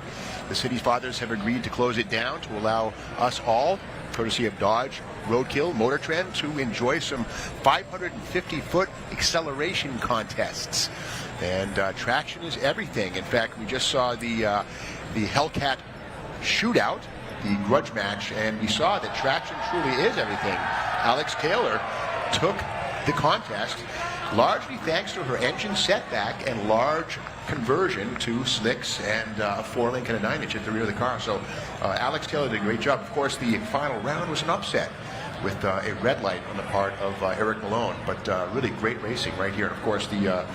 The city's fathers have agreed to close it down to allow us all, courtesy of Dodge, Roadkill, MotorTrend, to enjoy some 550-foot acceleration contests. And traction is everything. In fact, we just saw the Hellcat shootout, the grudge match, and we saw that traction truly is everything. Alex Taylor took the contest largely thanks to her engine setback and large conversion to slicks and a 4-link and a 9-inch at the rear of the car. So Alex Taylor did a great job. Of course, the final round was an upset with a red light on the part of Eric Malone, but really great racing right here. And of course, the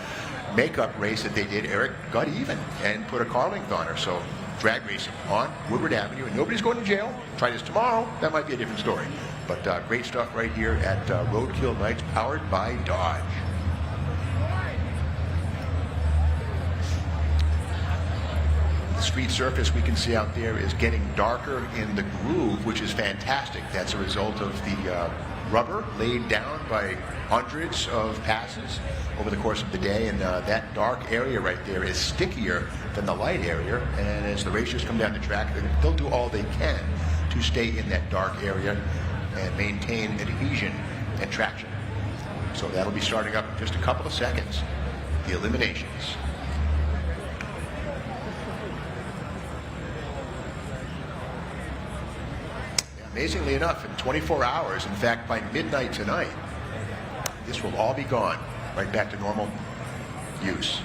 makeup race that they did, Eric got even and put a car length on her. So drag racing on Woodward Avenue, and nobody's going to jail. Try this tomorrow, that might be a different story. But great stuff right here at Roadkill Nights, powered by Dodge. The street surface we can see out there is getting darker in the groove, which is fantastic. That's a result of the rubber laid down by hundreds of passes over the course of the day, and that dark area right there is stickier than the light area, and as the racers come down the track, they'll do all they can to stay in that dark area and maintain adhesion and traction. So that'll be starting up in just a couple of seconds, the eliminations. Amazingly enough, in 24 hours, in fact, by midnight tonight, this will all be gone, right back to normal use.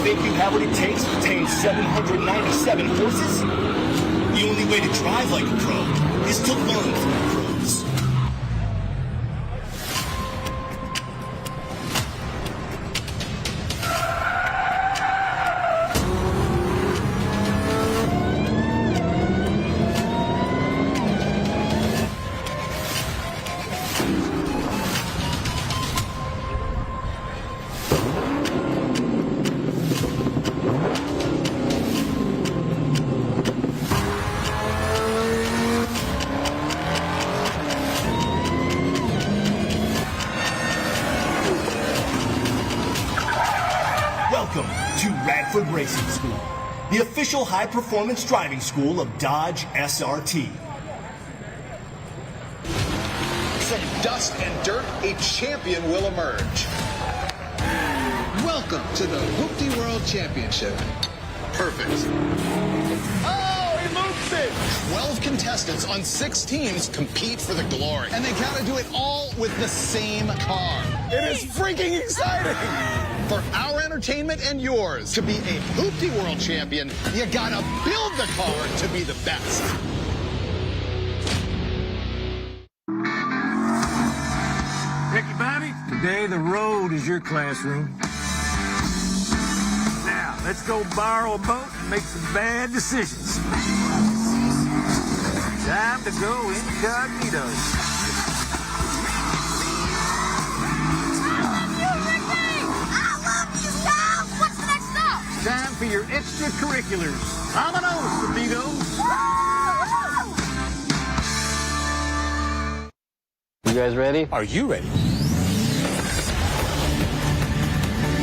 Think you have what it takes to attain 797 horses? The only way to drive like a pro is to learn from the pros. Racing School, the official high-performance driving school of Dodge SRT. From dust and dirt, a champion will emerge. Welcome to the Hoopty World Championship. Perfect. Oh, he moves it! 12 contestants on 6 teams compete for the glory. And they gotta do it all with the same car. It is freaking exciting! For our entertainment and yours, to be a Hoopty World Champion, you gotta build the car to be the best. Ricky Bobby, today the road is your classroom. Now, let's go borrow a boat and make some bad decisions. Time to go incognito. Time for your extracurriculars. Vámonos, amigos. You guys ready? Are you ready?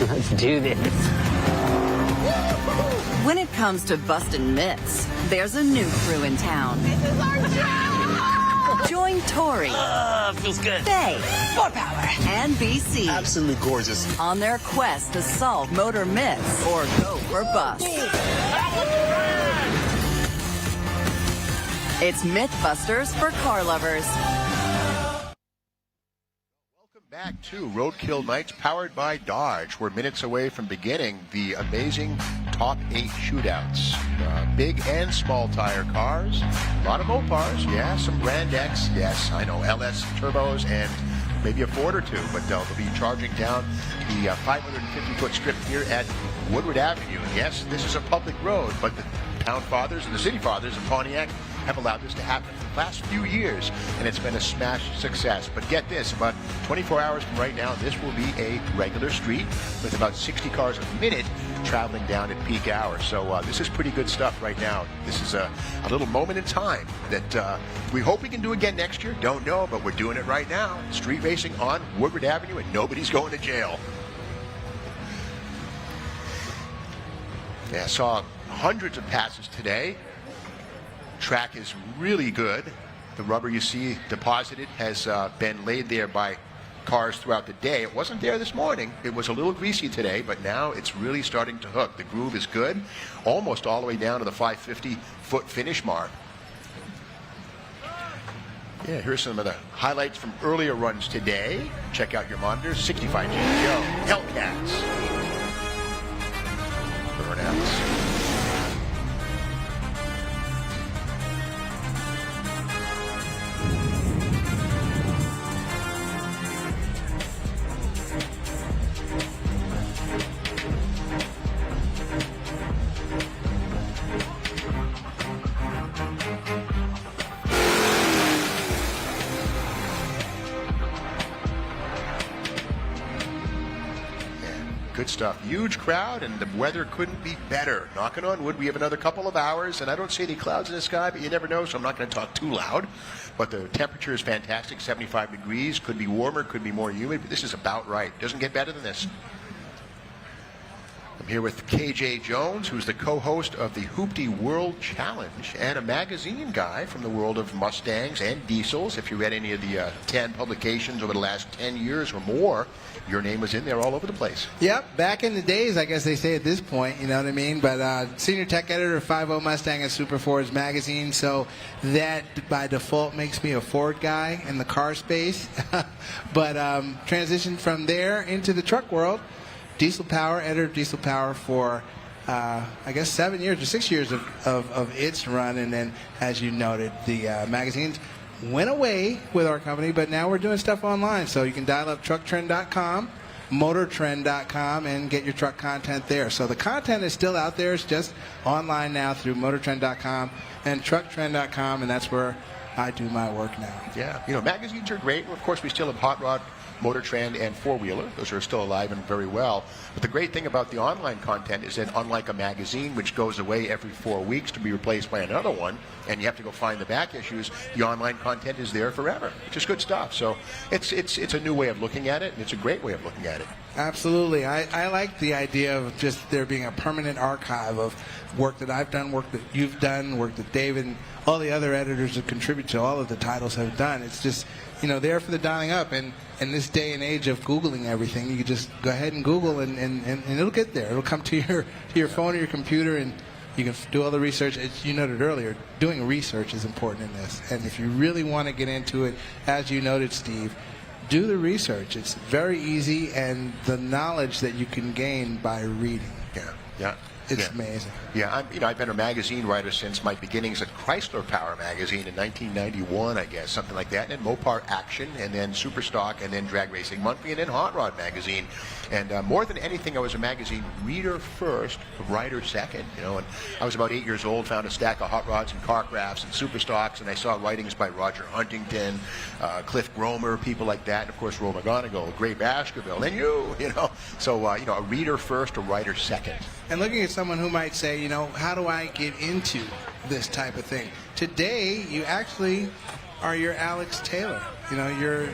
Let's do this. When it comes to busting myths, there's a new crew in town. This is our show! Join Tori, feels good. Faye, more power, and BC. Absolutely gorgeous. On their quest to solve motor myths or go for bust. It's Mythbusters for car lovers. Back to Roadkill Nights Powered by Dodge. We're minutes away from beginning the amazing top 8 shootouts. Big and small tire cars, a lot of Mopars, yeah, some Grand X, yes, I know, LS turbos, and maybe a Ford or two, but they'll be charging down the 550-foot strip here at Woodward Avenue. And yes, this is a public road, but the town fathers and the city fathers of Pontiac have allowed this to happen for the last few years, and it's been a smash success. But get this, about 24 hours from right now, this will be a regular street with about 60 cars a minute traveling down at peak hours. So this is pretty good stuff right now. This is a little moment in time that we hope we can do again next year. Don't know, but we're doing it right now. Street racing on Woodward Avenue, and nobody's going to jail. Yeah, I saw hundreds of passes today. Track is really good. The rubber you see deposited has been laid there by cars throughout the day. It wasn't there this morning. It was a little greasy today, but now it's really starting to hook. The groove is good, almost all the way down to the 550-foot finish mark. Yeah, here's some of the highlights from earlier runs today. Check out your monitors. 65 GTO, Hellcats, burnouts. Good stuff. Huge crowd, and the weather couldn't be better. Knocking on wood, we have another couple of hours, and I don't see any clouds in the sky, but you never know, so I'm not going to talk too loud. But the temperature is fantastic, 75 degrees. Could be warmer, could be more humid, but this is about right. Doesn't get better than this. I'm here with KJ Jones, who's the co-host of the Hoopty World Challenge and a magazine guy from the world of Mustangs and diesels. If you read any of the 10 publications over the last 10 years or more, your name was in there all over the place. Yep, back in the days, I guess they say at this point, you know what I mean? But senior tech editor of 50 Mustang and Super Fords magazine, so that by default makes me a Ford guy in the car space. But transitioned from there into the truck world. Diesel Power, editor of Diesel Power for, I guess, 7 years or 6 years of its run. And then, as you noted, the magazines went away with our company, but now we're doing stuff online. So you can dial up trucktrend.com, MotorTrend.com, and get your truck content there. So the content is still out there. It's just online now through MotorTrend.com and trucktrend.com, and that's where I do my work now. Yeah, you know, magazines are great. Of course, we still have Hot Rod, MotorTrend, and Four Wheeler. Those are still alive and very well. But the great thing about the online content is that, unlike a magazine, which goes away every 4 weeks to be replaced by another one, and you have to go find the back issues, the online content is there forever, which is good stuff. So it's a new way of looking at it, and it's a great way of looking at it. Absolutely. I like the idea of just there being a permanent archive of work that I've done, work that you've done, work that David and all the other editors that contribute to all of the titles have done. It's just, you know, there for the dialing up. And in this day and age of Googling everything, you can just go ahead and Google, and it'll get there. It'll come to your phone or your computer, and you can do all the research. As you noted earlier, doing research is important in this. And if you really want to get into it, as you noted, Steve, do the research. It's very easy, and the knowledge that you can gain by reading. Yeah. It's amazing. Yeah, I've been a magazine writer since my beginnings at Chrysler Power Magazine in 1991, I guess, something like that. And then Mopar Action, and then Superstock, and then Drag Racing Monthly, and then Hot Rod Magazine. And more than anything, I was a magazine reader first, writer second. You know, and I was about 8 years old, found a stack of Hot Rods and car crafts and Superstocks, and I saw writings by Roger Huntington, Cliff Gromer, people like that, and of course Ro McGonigal, Gray Baskerville, and you know. So a reader first, a writer second. And looking at someone who might say, you know, how do I get into this type of thing? Today, you actually are your Alex Taylor. You know, you're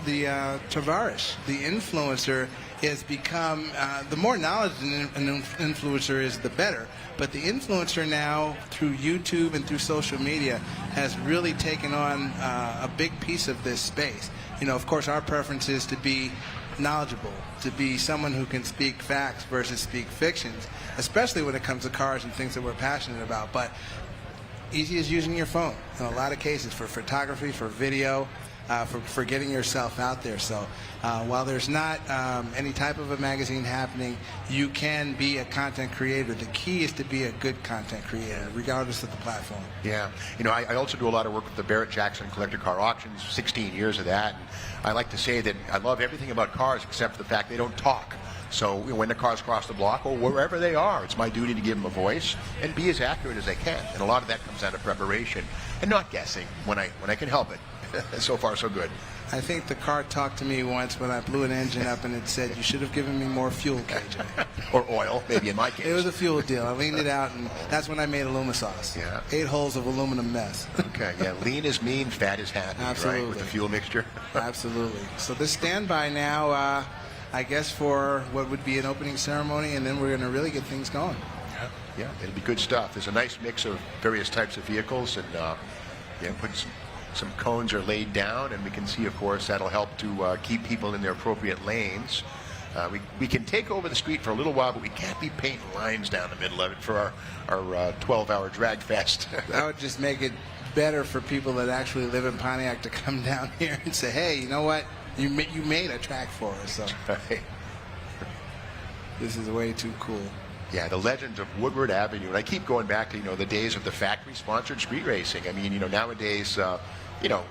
the Tavares. The influencer has become, the more knowledge an influencer is, the better. But the influencer now, through YouTube and through social media, has really taken on a big piece of this space. You know, of course, our preference is to be knowledgeable, to be someone who can speak facts versus speak fictions, especially when it comes to cars and things that we're passionate about. But easy as using your phone in a lot of cases for photography, for video, for getting yourself out there. So while there's not any type of a magazine happening, you can be a content creator. The key is to be a good content creator, regardless of the platform. Yeah. You know, I also do a lot of work with the Barrett Jackson Collector Car Auctions, 16 years of that. And I like to say that I love everything about cars except for the fact they don't talk. So when the cars cross the block or wherever they are, it's my duty to give them a voice and be as accurate as I can. And a lot of that comes out of preparation and not guessing when I can help it. So far, so good. I think the car talked to me once when I blew an engine up, and it said, "You should have given me more fuel, KJ." Or oil, maybe in my case. It was a fuel deal. I leaned it out, and that's when I made Alumisauce. Yeah. 8 holes of aluminum mess. Okay, yeah. Lean is mean, fat is happy, Absolutely. right? With the fuel mixture. Absolutely. So this standby now, I guess, for what would be an opening ceremony, and then we're going to really get things going. Yeah, it'll be good stuff. There's a nice mix of various types of vehicles, and putting some some cones are laid down, and we can see, of course, that'll help to keep people in their appropriate lanes. We can take over the street for a little while, but we can't be painting lines down the middle of it for our 12-hour drag fest. That would just make it better for people that actually live in Pontiac to come down here and say, hey, you know what? You made a track for us. So. Right. This is way too cool. Yeah, the legends of Woodward Avenue. And I keep going back to, the days of the factory-sponsored street racing. I mean, nowadays,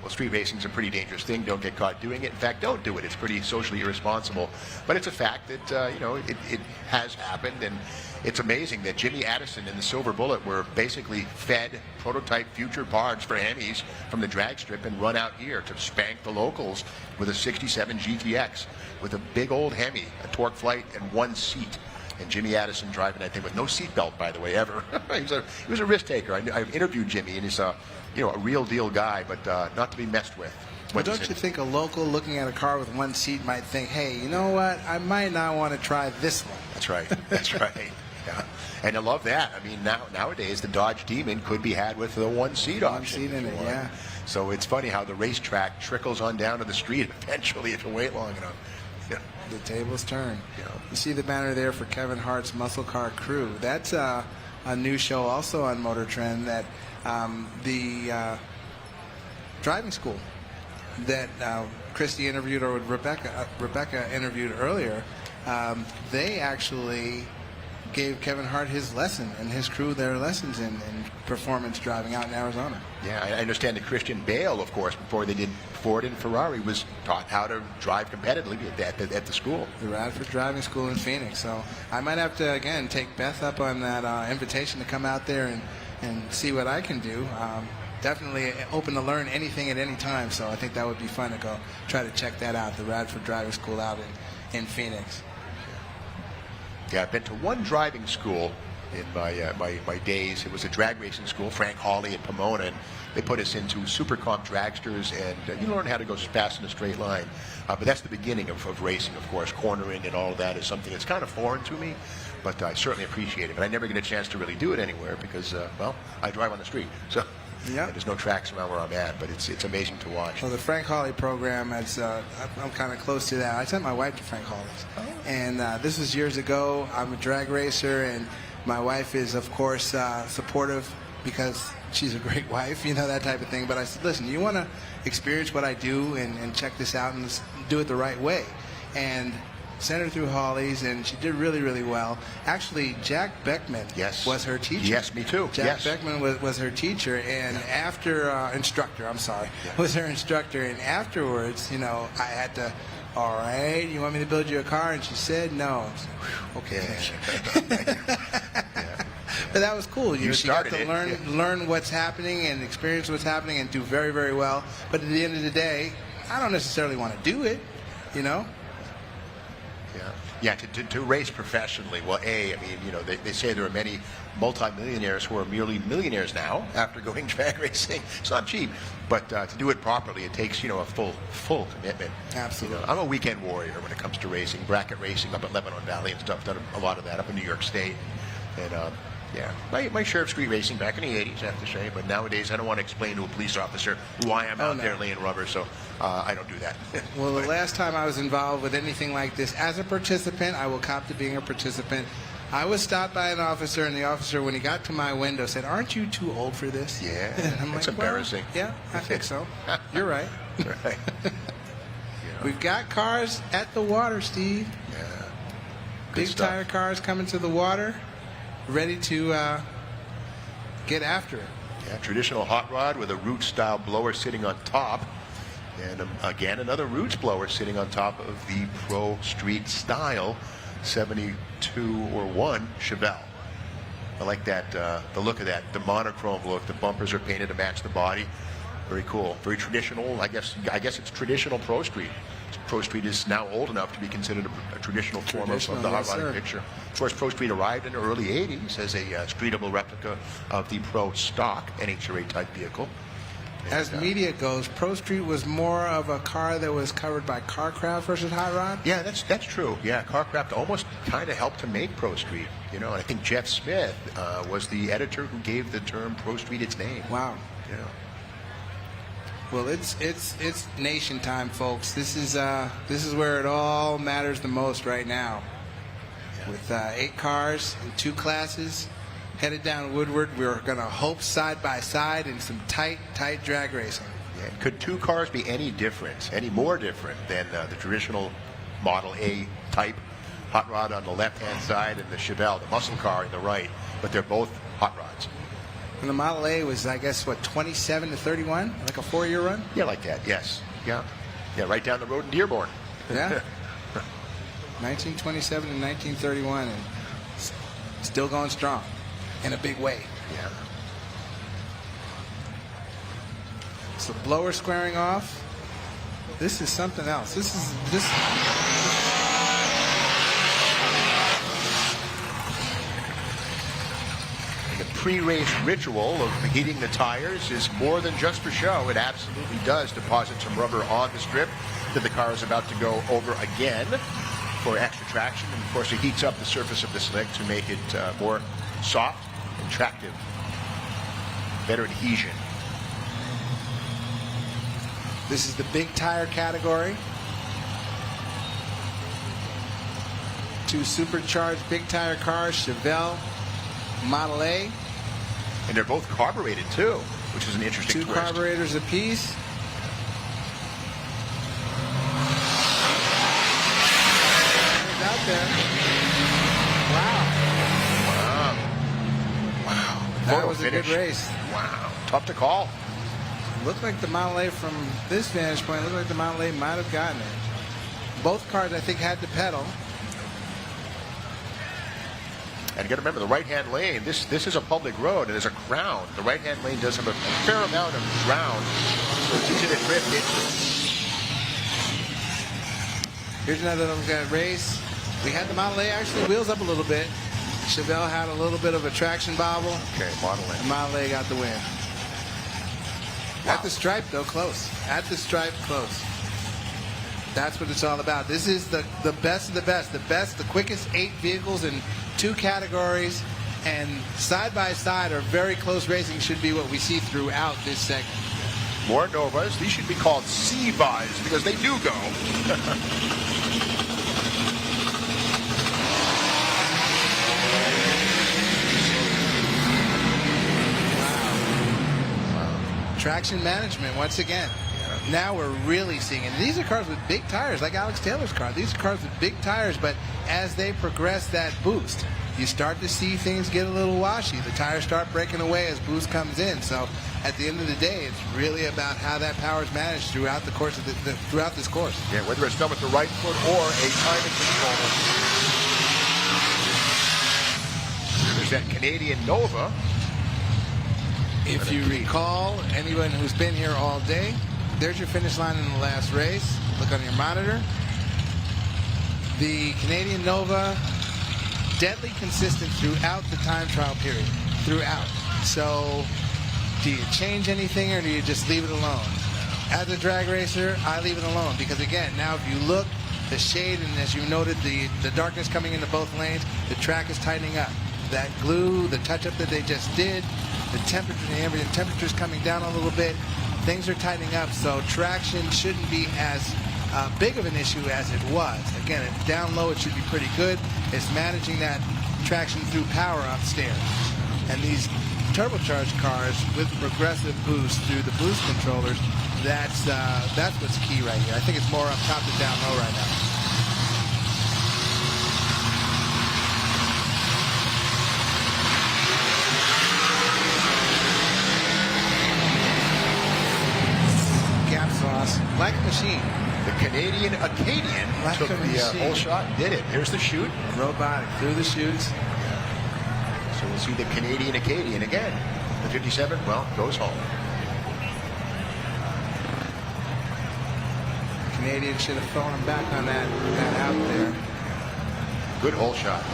street racing is a pretty dangerous thing. Don't get caught doing it. In fact, don't do it. It's pretty socially irresponsible. But it's a fact that, it has happened. And it's amazing that Jimmy Addison and the Silver Bullet were basically fed prototype future parts for Hemis from the drag strip and run out here to spank the locals with a 67 GTX with a big old Hemi, a torque flight, and one seat. And Jimmy Addison driving that thing with no seatbelt, by the way, ever. he was a risk taker. I've interviewed Jimmy, and he's a real deal guy, but not to be messed with. Well, don't you think a local looking at a car with one seat might think, hey, you know what? I might not want to try this one. That's right. That's right. Yeah. And I love that. I mean, nowadays the Dodge Demon could be had with the one seat option. One seat in it, yeah. So it's funny how the racetrack trickles on down to the street eventually if you wait long enough. Yeah. The tables turn. Yeah. You see the banner there for Kevin Hart's Muscle Car Crew. That's a new show also on MotorTrend that the driving school that Christy interviewed, or Rebecca interviewed earlier, they actually gave Kevin Hart his lesson and his crew their lessons in performance driving out in Arizona. Yeah, I understand that Christian Bale, of course, before they did Ford and Ferrari, was taught how to drive competitively at the school. The Radford Driving School in Phoenix. So I might have to, again, take Beth up on that invitation to come out there and see what I can do. Definitely open to learn anything at any time, so I think that would be fun to go try to check that out, the Radford Driving School out in Phoenix. Yeah, I've been to one driving school in my days. It was a drag racing school, Frank Hawley at Pomona, and they put us into super comp dragsters, and you learn how to go fast in a straight line. But that's the beginning of racing, of course. Cornering and all of that is something that's kind of foreign to me, but I certainly appreciate it. But I never get a chance to really do it anywhere because, I drive on the street. So yeah, there's no tracks around where I'm at, but it's amazing to watch. Well, the Frank Hawley program, I'm kind of close to that. I sent my wife to Frank Hawley's, and this was years ago. I'm a drag racer, and my wife is, of course, supportive because she's a great wife, that type of thing. But I said, listen, you want to experience what I do and check this out and do it the right way. And sent her through Hawley's, and she did really, really well. Actually, Jack Beckman was her teacher. Yes, me too. Jack Beckman was her teacher, and after instructor, was her instructor. And afterwards, I had to, all right, you want me to build you a car? And she said no. I said, okay. But that was cool. You got to learn what's happening and experience what's happening and do very, very well. But at the end of the day, I don't necessarily want to do it, Yeah, to race professionally, well, they say there are many multimillionaires who are merely millionaires now after going drag racing. It's not cheap, but to do it properly, it takes, a full commitment. Absolutely. I'm a weekend warrior when it comes to racing, bracket racing up at Lebanon Valley and stuff. Done a lot of that up in New York State. And my share of street racing back in the 80s, I have to say, but nowadays I don't want to explain to a police officer why I'm out there laying rubber, so I don't do that. Well, the last time I was involved with anything like this, as a participant, I will cop to being a participant. I was stopped by an officer, and the officer, when he got to my window, said, "Aren't you too old for this?" Yeah, and I'm that's like, embarrassing. Well, yeah, I think so. You're right. Right. We've got cars at the water, Steve. Yeah. Big tire cars coming to the water, ready to get after it. Yeah, traditional hot rod with a Roots-style blower sitting on top. And again, another Roots blower sitting on top of the Pro Street Style 72 or 1 Chevelle. I like that, the look of that, the monochrome look. The bumpers are painted to match the body. Very cool. Very traditional. I guess it's traditional Pro Street. Pro Street is now old enough to be considered a traditional form of the hot rodding picture. Of course, Pro Street arrived in the early 80s as a streetable replica of the Pro stock NHRA type vehicle. As media goes, Pro Street was more of a car that was covered by CarCraft versus Hot Rod? Yeah, that's true. Yeah, CarCraft almost kind of helped to make Pro Street. And I think Jeff Smith was the editor who gave the term Pro Street its name. Wow. Well, it's nation time, folks. This is where it all matters the most right now. With 8 cars in 2 classes headed down Woodward, we're going to hope side by side in some tight drag racing. Yeah. Could 2 cars be any different, any more different than the traditional Model A type hot rod on the left-hand side and the Chevelle, the muscle car, on the right? But they're both hot rods. And the Model A was, I guess, what, 27 to 31? Like a 4-year run? Yeah, like that, yes. Yeah, right down the road in Dearborn. Yeah. 1927 and 1931, and still going strong in a big way. Yeah. So blower squaring off. This is something else. This is just. The pre-race ritual of heating the tires is more than just for show. It absolutely does deposit some rubber on the strip that the car is about to go over again for extra traction. And of course, it heats up the surface of the slick to make it more soft and tractive. Better adhesion. This is the big tire category. 2 supercharged big tire cars, Chevelle, Model A. And they're both carbureted too, which is an interesting 2 twist. carburetors apiece. Out there. Wow. That was a good race. Wow. Tough to call. Looked like the Model A from this vantage point, looked like the Model A might have gotten it. Both cars, I think, had to pedal. And you got to remember the right-hand lane. This is a public road, and there's a crown. The right-hand lane does have a fair amount of ground, so it's easy to drift into. Here's another look at race. We had the Model A actually wheels up a little bit. Chevelle had a little bit of a traction bobble. Okay, Model A. The Model A got the win. Wow. At the stripe, though, close. At the stripe, close. That's what it's all about. This is the best of the best. The quickest 8 vehicles in 2 categories. And side by side or very close racing should be what we see throughout this segment. More Novas. These should be called C-Buys because they do go. Traction management once again. Now we're really seeing it. These are cars with big tires, like Alex Taylor's car. These are cars with big tires, but as they progress that boost, you start to see things get a little washy. The tires start breaking away as boost comes in. So at the end of the day, it's really about how that power is managed throughout the course of throughout this course. Yeah, whether it's done with the right foot or a timing controller. There's that Canadian Nova. If you recall, anyone who's been here all day, there's your finish line in the last race. Look on your monitor. The Canadian Nova, deadly consistent throughout the time trial period. Throughout. So, do you change anything or do you just leave it alone? As a drag racer, I leave it alone because, again, now if you look, the shade, and as you noted, the darkness coming into both lanes, the track is tightening up. That glue, the touch-up that they just did, the temperature, the ambient temperature's coming down a little bit. Things are tightening up, so traction shouldn't be as big of an issue as it was. Again, down low, it should be pretty good. It's managing that traction through power upstairs. And these turbocharged cars with progressive boost through the boost controllers, that's what's key right here. I think it's more up top than down low right now. Like a machine. The Canadian Acadian like took the whole shot and did it. Here's the chute. Robotic through the chutes. So we'll see the Canadian Acadian again. The 57, well, goes home. Canadian should have thrown him back on that out there. Good hole shot.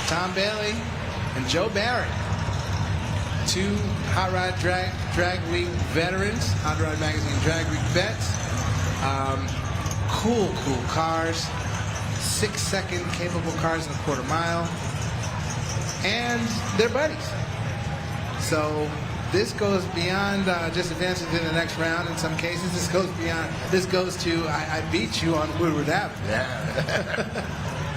Tom Bailey and Joe Barrett. 2 Hot Rod Drag Week veterans, Hot Rod Magazine Drag Week vets. Cool cars. 6-second capable cars in a quarter mile. And they're buddies. So this goes beyond just advancing to the next round. In some cases, this goes beyond. This goes to I beat you on Woodward Ave. Yeah.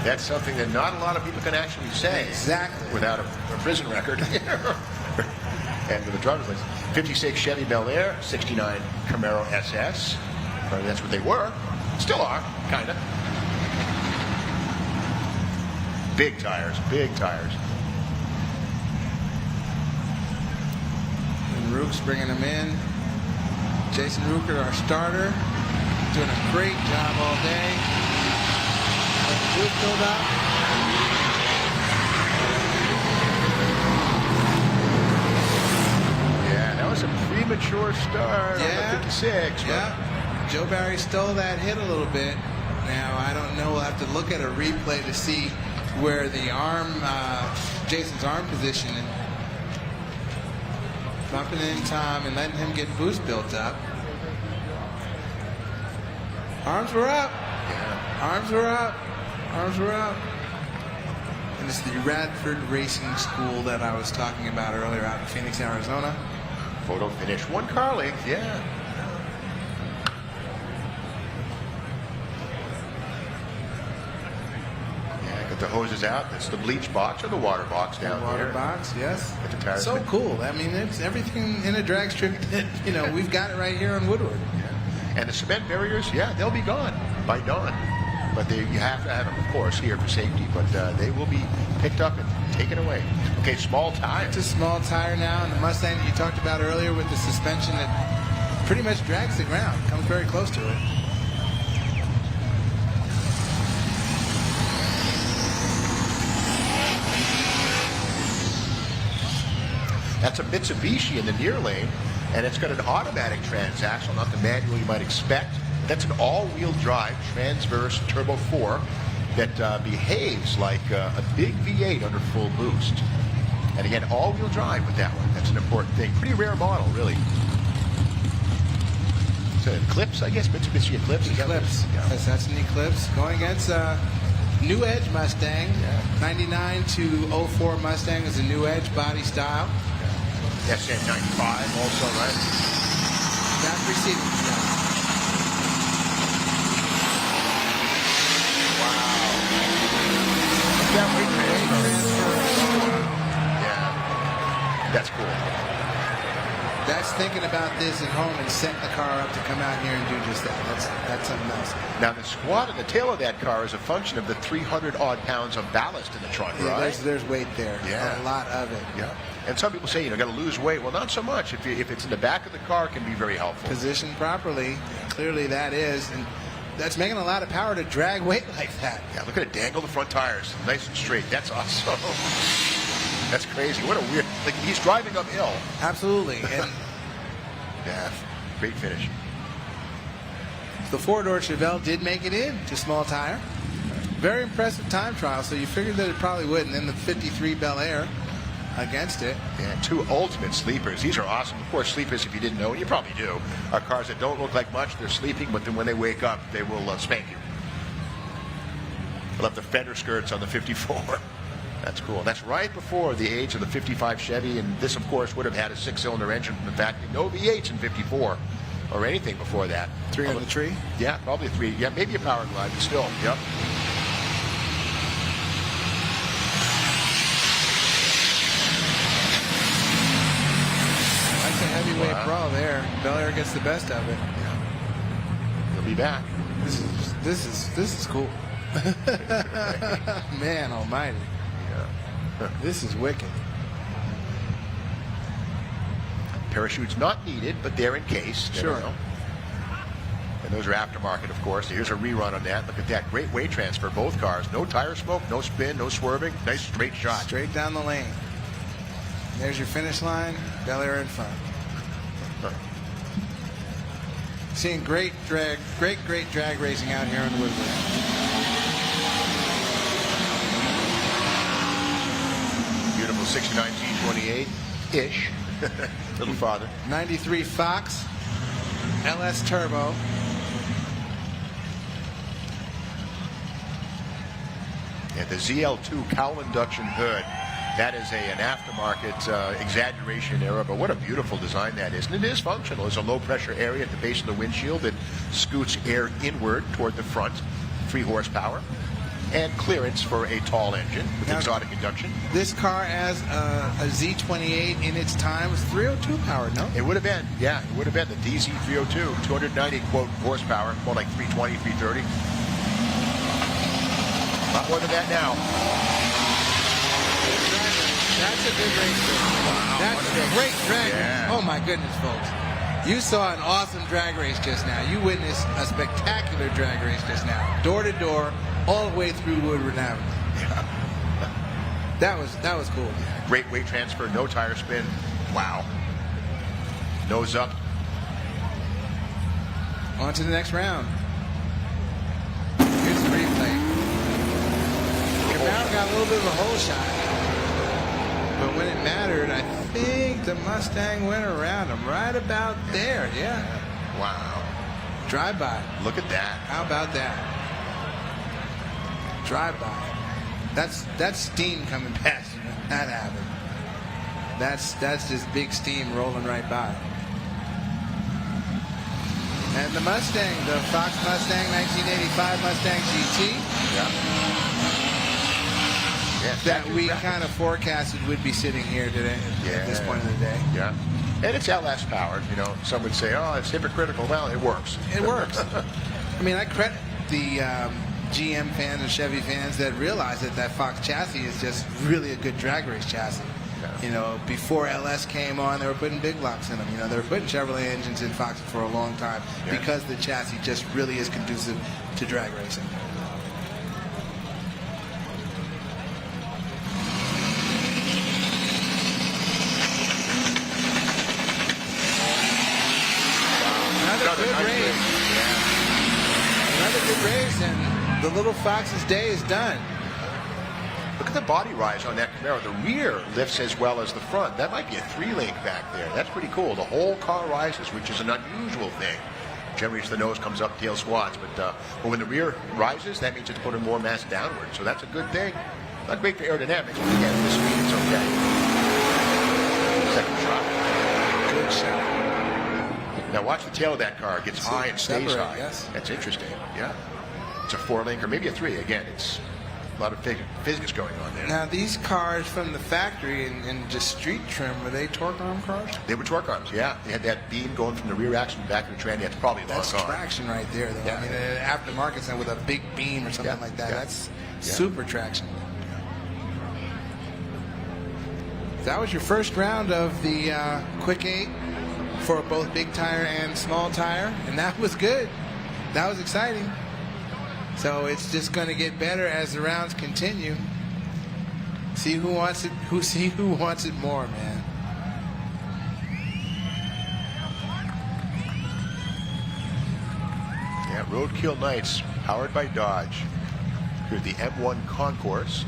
That's something that not a lot of people can actually say. Exactly. Without a prison record. And with a driver's license. 56 Chevy Bel Air, 69 Camaro SS. Or that's what they were. Still are, kind of. Big tires, big tires. And Rook's bringing them in. Jason Rooker, our starter, doing a great job all day. Roof filled up. Yeah, that was a premature start on the 56. Yeah. Joe Barry stole that hit a little bit. Now, I don't know. We'll have to look at a replay to see where the arm, Jason's arm position, and bumping in Tom and letting him get boost built up. Arms were up. Arms were up. Arms were up. And it's the Radford Racing School that I was talking about earlier out in Phoenix, Arizona. Photo finish, one car length, yeah. Get the hoses out. That's the bleach box or the water box down there. Water box, yes. Get the tires. So cool. I mean, it's everything in a drag strip that, you know, we've got it right here on Woodward. Yeah. And the cement barriers, yeah, they'll be gone by dawn. But you have to have them, of course, here for safety. But they will be picked up and taken away. Okay, small tire. It's a small tire now, and the Mustang that you talked about earlier with the suspension that pretty much drags the ground, comes very close to it. That's a Mitsubishi in the near lane, and it's got an automatic transaxle, not the manual you might expect. That's an all-wheel drive transverse turbo 4 that behaves like a big V8 under full boost. And again, all-wheel drive with that one. That's an important thing. Pretty rare model, really. It's an Eclipse, I guess. Mitsubishi Eclipse. Eclipse. Yeah. Yes, that's an Eclipse. Going against New Edge Mustang. Yeah. 99 to 04 Mustang is a New Edge body style. SN95 also, right? That preceding. That weight transfer. Yeah, that's cool. That's thinking about this at home and setting the car up to come out here and do just that. That's something else. Now, the squat in the tail of that car is a function of the 300-odd pounds of ballast in the trunk, Yeah, right? there's weight there. Yeah. A lot of it. Yeah. And some people say, you know, got to lose weight. Well, not so much. If it's in the back of the car, it can be very helpful. Positioned properly. Clearly that is. And that's making a lot of power to drag weight like that. Yeah, look at it dangle the front tires. Nice and straight. That's awesome. That's crazy. What a weird... Like, he's driving uphill. Absolutely. And yeah, great finish. the four-door Chevelle did make it in to small tire. Very impressive time trial, so you figured that it probably would. And then the 53 Bel Air against it. Yeah, two ultimate sleepers. These are awesome. Of course, sleepers, if you didn't know, and you probably do, are cars that don't look like much. They're sleeping, but then when they wake up, they will spank you. They'll have the fender skirts on the 54. That's cool. That's right before the age of the 55 Chevy, and this, of course, would have had a six-cylinder engine from the factory. No V8s in 54 or anything before that. Three on the tree? Yeah, probably three. Yeah, maybe a power glide, but still, yep. That's a heavyweight brawl there. Bel Air gets the best of it. Yeah. He'll be back. This is cool. Man almighty. Yeah. This is wicked. Parachutes not needed, but they're in case. Sure. And those are aftermarket, of course. Here's a rerun on that. Look at that. Great weight transfer, both cars. No tire smoke, no spin, no swerving. Nice straight shot. Straight down the lane. There's your finish line. Bel Air in front. Seeing great drag racing out here on Woodward. Beautiful 69 G28-ish. Little farther. 93 Fox. LS Turbo. And the ZL2 cowl induction hood. That is an aftermarket exaggeration error, but what a beautiful design that is. And it is functional. There's a low-pressure area at the base of the windshield that scoots air inward toward the front, 3 horsepower, and clearance for a tall engine with exotic induction. This car as a Z28 in its time was 302 powered, no? It would have been, yeah, it would have been the DZ302, 290 quote horsepower, more like 320, 330. A lot more than that now. That's a good race. Wow, that's a great drag race. Oh my goodness, folks. You saw an awesome drag race just now. You witnessed a spectacular drag race just now. Door to door, all the way through Woodward Ave. That was cool. Great weight transfer, no tire spin. Wow. Nose up. On to the next round. Here's the replay. Camaro got a little bit of a hole shot. But when it mattered, I think the Mustang went around him right about there. Yeah. Wow. Drive-by. Look at that. How about that? Drive-by. That's steam coming past. That happened. That's just big steam rolling right by. And the Mustang, the Fox Mustang 1985 Mustang GT. Yeah. That we kind of forecasted would be sitting here today at this point of the day. Yeah. And it's LS powered. You know, some would say, oh, it's hypocritical. Well, it works. It works. I mean, I credit the GM fans and Chevy fans that realize that Fox chassis is just really a good drag race chassis. Yeah. You know, before LS came on, they were putting big blocks in them. You know, they were putting Chevrolet engines in Fox for a long time because the chassis just really is conducive to drag racing. Another good race, and the little Fox's day is done. Look at the body rise on that Camaro. The rear lifts as well as the front. That might be a 3-link back there. That's pretty cool. The whole car rises, which is an unusual thing. Generally, the nose comes up, tail squats. But when the rear rises, that means it's putting more mass downward. So that's a good thing. Not great for aerodynamics, but again, at this speed, it's okay. Second try. Good shot. Now watch the tail of that car. It gets high and stays high. Yes. That's interesting. Yeah. It's a 4-link or maybe a 3. Again, it's a lot of physics going on there. Now these cars from the factory and just street trim, were they torque arm cars? They were torque arms, yeah. They had that beam going from the rear axle to the back of the tranny. That's probably a long That's traction right there, though. Yeah. I mean, aftermarket side with a big beam or something like that. That's super traction. That was your first round of the Quick 8 for both big tire and small tire, and that was good. That was exciting. So it's just going to get better as the rounds continue. See who wants it. Who wants it more, man. Yeah, Roadkill Nights, powered by Dodge. Here's the M1 Concourse,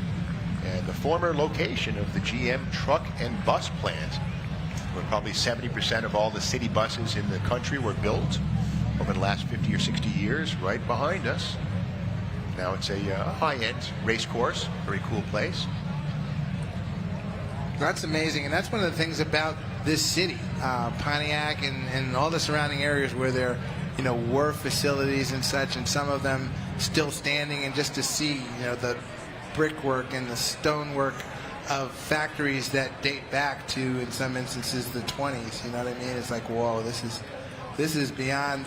and the former location of the GM truck and bus plant, where probably 70% of all the city buses in the country were built over the last 50 or 60 years, right behind us. Now it's a high-end race course, very cool place. That's amazing, and that's one of the things about this city, Pontiac and all the surrounding areas where there, were facilities and such, and some of them still standing, and just to see, the brickwork and the stonework of factories that date back to, in some instances, the 20s. You know what I mean? It's like, whoa, this is beyond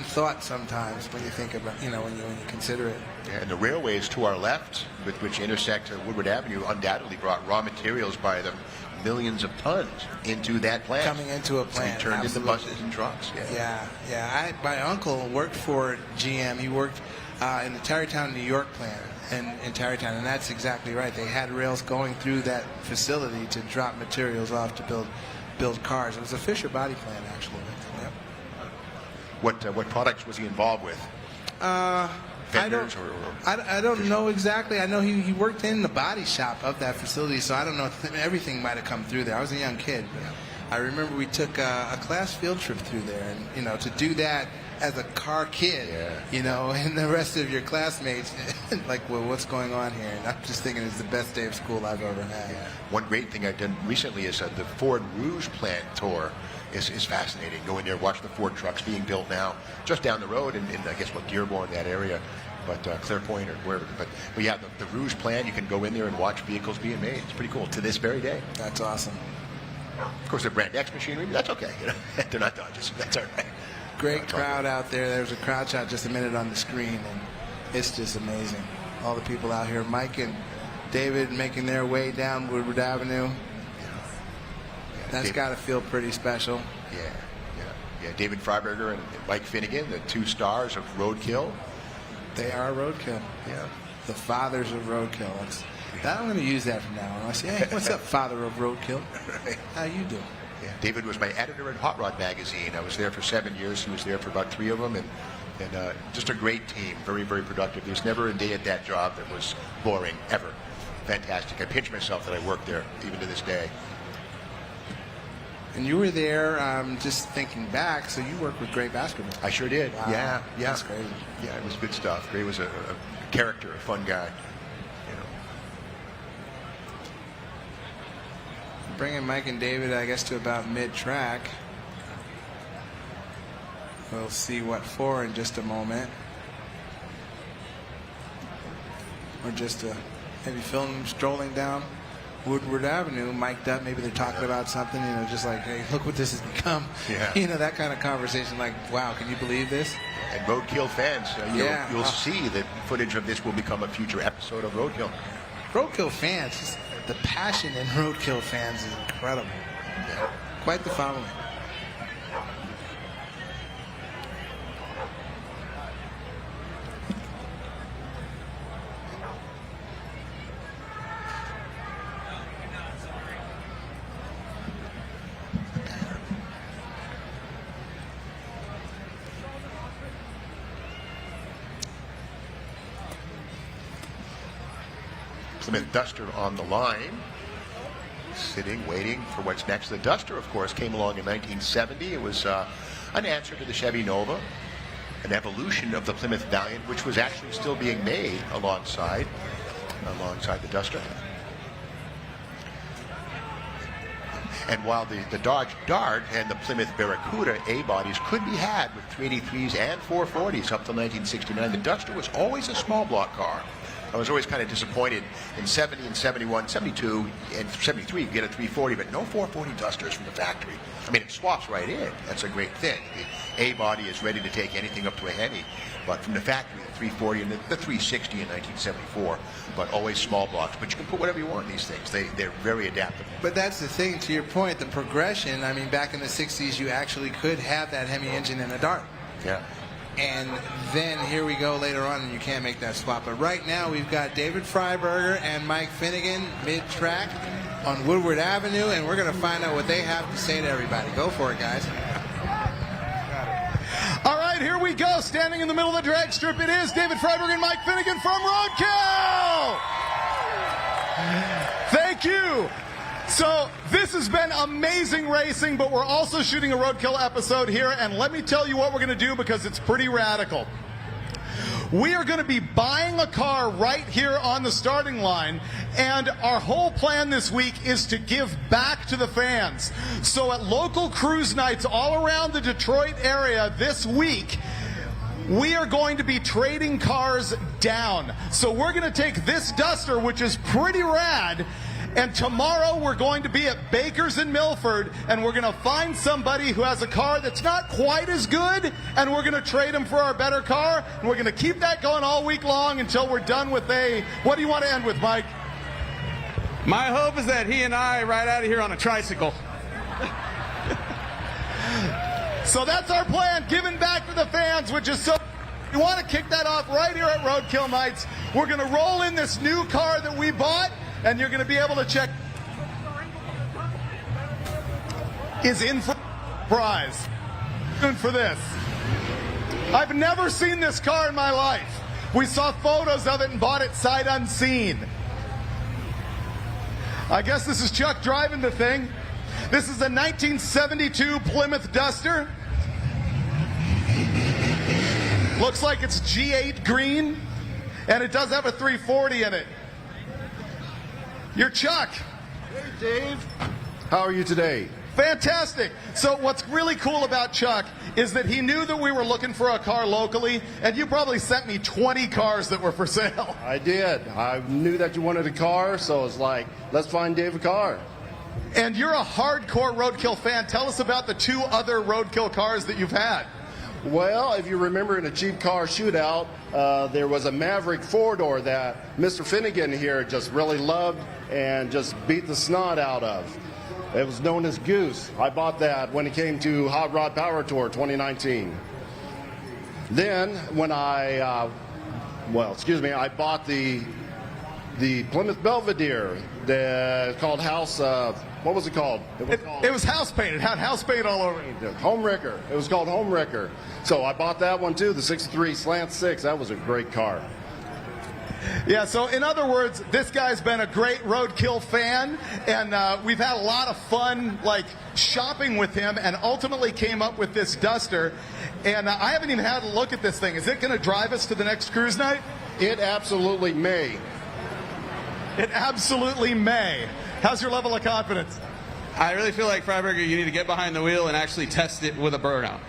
thought sometimes when you think about, when you consider it. Yeah, and the railways to our left, which intersect Woodward Avenue, undoubtedly brought raw materials by the millions of tons into that plant. Coming into a plant. And turned into buses and trucks. Yeah. My uncle worked for GM. He worked in the Tarrytown, New York plant. In Tarrytown, and that's exactly right. They had rails going through that facility to drop materials off to build cars. It was a Fisher body plant, actually. Yep. What products was he involved with? Fenders I don't know exactly. I know he worked in the body shop of that facility, so I don't know if everything might have come through there. I was a young kid, but I remember we took a class field trip through there, and to do that as a car kid, you know, and the rest of your classmates, like, well, what's going on here? And I'm just thinking it's the best day of school I've ever had. One great thing I've done recently is the Ford Rouge plant tour. Is fascinating. Go in there, watch the Ford trucks being built now, just down the road in I guess, Dearborn, that area, but Clairepoint or wherever. But yeah, the Rouge plant, you can go in there and watch vehicles being made. It's pretty cool to this very day. That's awesome. Of course, they're Brand X machinery, but that's okay. You know? They're not Dodges. That's all right. Great crowd out there. There's a crowd shot just a minute on the screen, and it's just amazing. All the people out here. Mike and David making their way down Woodward Avenue. That's got to feel pretty special. Yeah. David Freiberger and Mike Finnegan, the two stars of Roadkill. They are Roadkill. Yeah. The fathers of Roadkill. I'm going to use that from now on. I say, hey, what's up, father of Roadkill? How you doing? Yeah. David was my editor at Hot Rod magazine. I was there for 7 years. He was there for about 3 of them, and just a great team. Very, very productive. There's never a day at that job that was boring ever. Fantastic. I pinch myself that I worked there even to this day. And you were there, just thinking back, so you worked with Gray Basketball. I sure did. Wow. Yeah. That's crazy. Yeah, it was good stuff. Gray was a character, a fun guy. Bringing Mike and David, I guess, to about mid-track. We'll see what for in just a moment. Or just maybe film strolling down Woodward Avenue, mic'd up. Maybe they're talking about something, you know, just like, hey, look what this has become. Yeah. You know, that kind of conversation, like, wow, can you believe this? And Roadkill fans, you'll see that footage of this will become a future episode of Roadkill. Roadkill fans, just the passion in Roadkill fans is incredible. Yeah. Quite the following. Plymouth Duster on the line, sitting, waiting for what's next. The Duster, of course, came along in 1970. It was an answer to the Chevy Nova, an evolution of the Plymouth Valiant, which was actually still being made alongside the Duster. And while the Dodge Dart and the Plymouth Barracuda A-bodies could be had with 383s and 440s up till 1969, the Duster was always a small block car. I was always kind of disappointed in 70 and 71, 72 and 73, you get a 340, but no 440 Dusters from the factory. I mean, it swaps right in. That's a great thing. The A-body is ready to take anything up to a Hemi, but from the factory, the 340 and the 360 in 1974, but always small blocks. But you can put whatever you want in these things. They're very adaptable. But that's the thing, to your point, the progression. I mean, back in the 60s, you actually could have that Hemi engine in a Dart. Yeah. And then here we go later on, and you can't make that swap. But right now, we've got David Freiberger and Mike Finnegan mid-track on Woodward Avenue, and we're going to find out what they have to say to everybody. Go for it, guys. All right, here we go. Standing in the middle of the drag strip, it is David Freiberger and Mike Finnegan from Roadkill. Thank you. So this has been amazing racing, but we're also shooting a Roadkill episode here, and let me tell you what we're going to do because it's pretty radical. We are going to be buying a car right here on the starting line, and our whole plan this week is to give back to the fans. So at local cruise nights all around the Detroit area this week, we are going to be trading cars down. So we're going to take this Duster, which is pretty rad, and tomorrow we're going to be at Baker's in Milford, and we're going to find somebody who has a car that's not quite as good, and we're going to trade them for our better car, and we're going to keep that going all week long until we're done with what do you want to end with, Mike? My hope is that he and I ride out of here on a tricycle. So that's our plan, giving back to the fans, which is so... We want to kick that off right here at Roadkill Nights. We're going to roll in this new car that we bought, and you're going to be able to check is in for prize. For this, I've never seen this car in my life. We saw photos of it and bought it sight unseen. I guess this is Chuck driving the thing. This is a 1972 Plymouth Duster. Looks like it's G8 green, and it does have a 340 in it. You're Chuck. Hey, Dave. How are you today? Fantastic. So what's really cool about Chuck is that he knew that we were looking for a car locally, and you probably sent me 20 cars that were for sale. I did. I knew that you wanted a car, so it's like, let's find Dave a car. And you're a hardcore Roadkill fan. Tell us about the 2 other Roadkill cars that you've had. Well, if you remember in a cheap car shootout, there was a Maverick 4-door that Mr. Finnegan here just really loved and just beat the snot out of. It was known as Goose. I bought that when it came to Hot Rod Power Tour 2019. Then when I bought the Plymouth Belvedere, called House, what was it called? It was house paint. It had house paint all over it. Home Wrecker. It was called Home Wrecker. So I bought that one too, the 63 Slant 6. That was a great car. Yeah, so in other words, this guy's been a great Roadkill fan, and we've had a lot of fun, like, shopping with him, and ultimately came up with this Duster. And I haven't even had a look at this thing. Is it going to drive us to the next cruise night? It absolutely may. It absolutely may. How's your level of confidence? I really feel like, Freiberger, you need to get behind the wheel and actually test it with a burnout.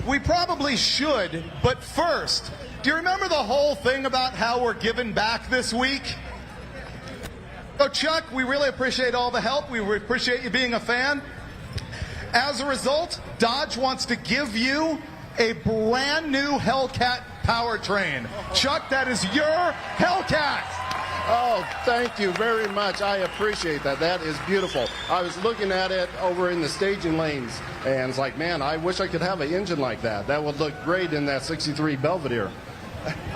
We probably should, but first, do you remember the whole thing about how we're giving back this week? So, Chuck, we really appreciate all the help. We appreciate you being a fan. As a result, Dodge wants to give you a brand new Hellcat powertrain. Chuck, that is your Hellcat. Oh, thank you very much. I appreciate that. That is beautiful. I was looking at it over in the staging lanes, and it's like, man, I wish I could have an engine like that. That would look great in that 63 Belvedere.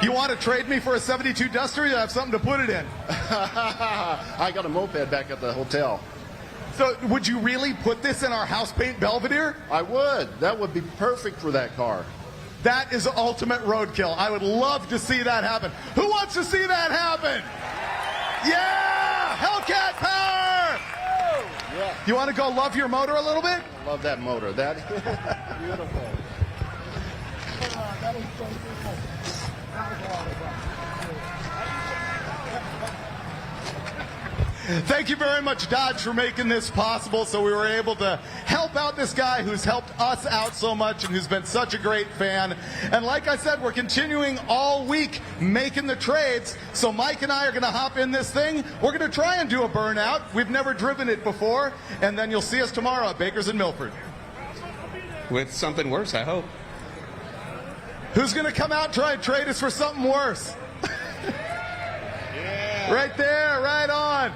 You want to trade me for a 72 Duster? You have something to put it in. I got a moped back at the hotel. So would you really put this in our house paint Belvedere? I would. That would be perfect for that car. That is ultimate Roadkill. I would love to see that happen. Who wants to see that happen? Yeah! Hellcat power! Yeah. You want to go love your motor a little bit? I love that motor. That is beautiful. That was so beautiful. Thank you very much, Dodge, for making this possible so we were able to help out this guy who's helped us out so much and who's been such a great fan. And like I said, we're continuing all week making the trades. So Mike and I are going to hop in this thing. We're going to try and do a burnout. We've never driven it before. And then you'll see us tomorrow at Baker's in Milford. With something worse, I hope. Who's going to come out and try and trade us for something worse? Yeah. Right there, right on.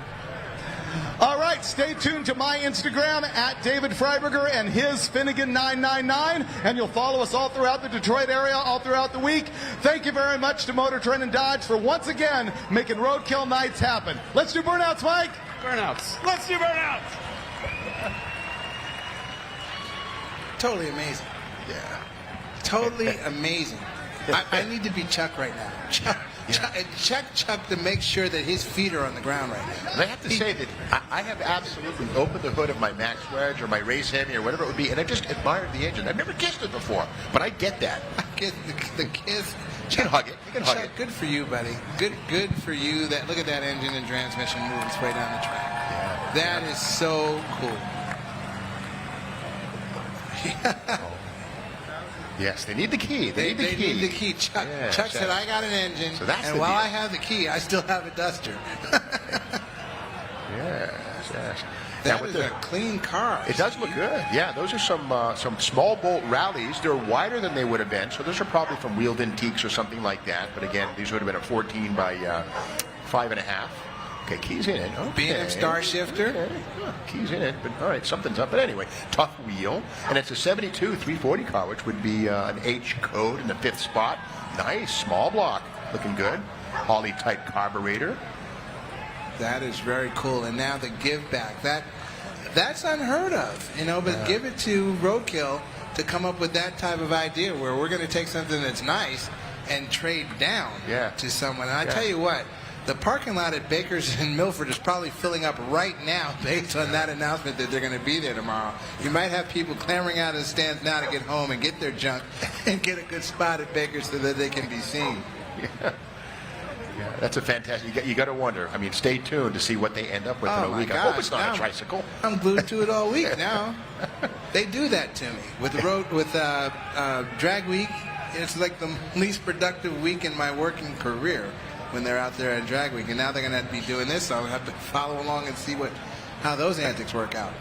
All right, stay tuned to my Instagram at David Freiberger and his Finnegan999, and you'll follow us all throughout the Detroit area, all throughout the week. Thank you very much to MotorTrend and Dodge for once again making Roadkill Nights happen. Let's do burnouts, Mike. Burnouts. Let's do burnouts. Totally amazing. Yeah. Totally amazing. I need to be Chuck right now. Check Chuck to make sure that his feet are on the ground right now. And I have to say that I have absolutely opened the hood of my Max Wedge or my Race Hemi or whatever it would be, and I've just admired the engine. I've never kissed it before, but I get that. The kiss. You can hug it. You can hug it. Good for you, buddy. Good for you. That look at that engine and transmission moving its way down the track. Yeah. That is so cool. Yes, they need the key. They need the key. Chuck, Yeah, Chuck said, I got an engine, So that's and the while deal. I have the key, I still have a Duster. Yes. That is a clean car. It does look good. Yeah, those are some small bolt rallies. They're wider than they would have been, so those are probably from wheeled-in teaks or something like that. But again, these would have been a 14 by 5.5. Okay, keys in it. Okay. B&M Star Shifter. Okay. Huh, keys in it, but all right, something's up. But anyway, tough wheel, and it's a 72 340 car, which would be an H code in the 5th spot. Nice, small block, looking good. Holley type carburetor. That is very cool. And now the give back. That's unheard of, but give it to Roadkill to come up with that type of idea where we're going to take something that's nice and trade down to someone. And I tell you what, The parking lot at Baker's in Milford is probably filling up right now based on that announcement that they're going to be there tomorrow. You might have people clamoring out of the stands now to get home and get their junk and get a good spot at Baker's so that they can be seen. Yeah, that's a fantastic. You got to wonder. I mean, stay tuned to see what they end up with in a week. I hope it's not a tricycle. I'm glued to it all week now. They do that to me with the road with drag week. It's like the least productive week in my working career when they're out there at drag week, and now they're going to be doing this. So I'll have to follow along and see how those antics work out.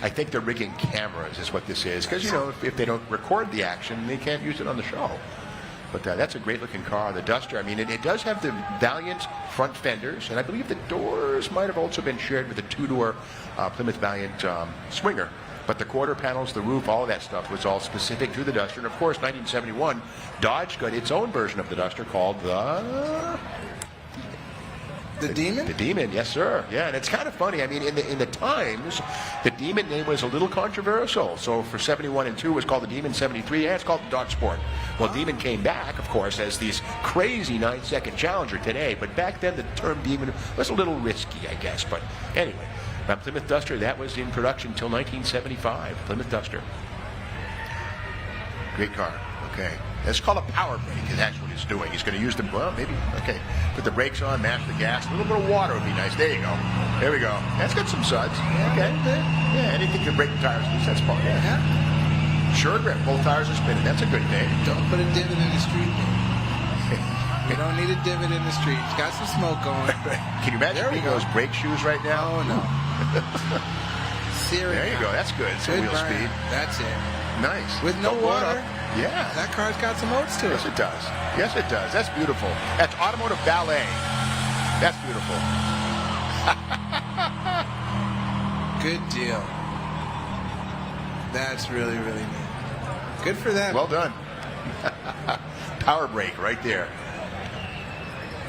I think they're rigging cameras is what this is, because if they don't record the action, they can't use it on the show. But that's a great-looking car, the Duster. I mean, it does have the Valiant front fenders, and I believe the doors might have also been shared with the two-door Plymouth Valiant Swinger. But the quarter panels, the roof, all of that stuff was all specific to the Duster. And, of course, 1971, Dodge got its own version of the Duster called the Demon? The Demon, yes, sir. Yeah, and it's kind of funny. I mean, in the times, the Demon name was a little controversial. So for 71 and 2, it was called the Demon. 73, yeah, it's called the Dodge Sport. Well, Demon came back, of course, as these crazy 9-second Challenger today. But back then, the term Demon was a little risky, I guess. But anyway, Plymouth Duster, that was in production until 1975. Plymouth Duster. Great car. Okay. It's called a power brake, is that's what he's doing. He's going to use the, well, maybe, okay. Put the brakes on, mash the gas. A little bit of water would be nice. There you go. There we go. That's got some suds. Okay. Yeah, anything to break the tires loose, that's fine. Yeah. Sure grip. Both tires are spinning. That's a good thing. Don't put a divot in the street. You don't need a divot in the street. It's got some smoke going. Can you imagine being those brake shoes right now? Oh, no. There you go. That's good. Some wheel speed. That's it. Nice. With no water. Yeah. That car's got some oats to it. Yes, it does. Yes, it does. That's beautiful. That's automotive ballet. That's beautiful. Good deal. That's really, really neat. Good for them. Well done. Power brake right there.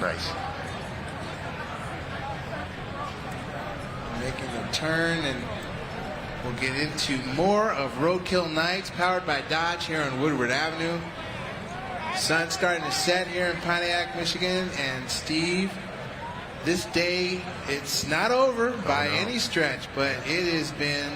Nice. Making a turn, and we'll get into more of Roadkill Nights powered by Dodge here on Woodward Avenue. Sun's starting to set here in Pontiac, Michigan, and Steve, this day, it's not over by any stretch, but it has been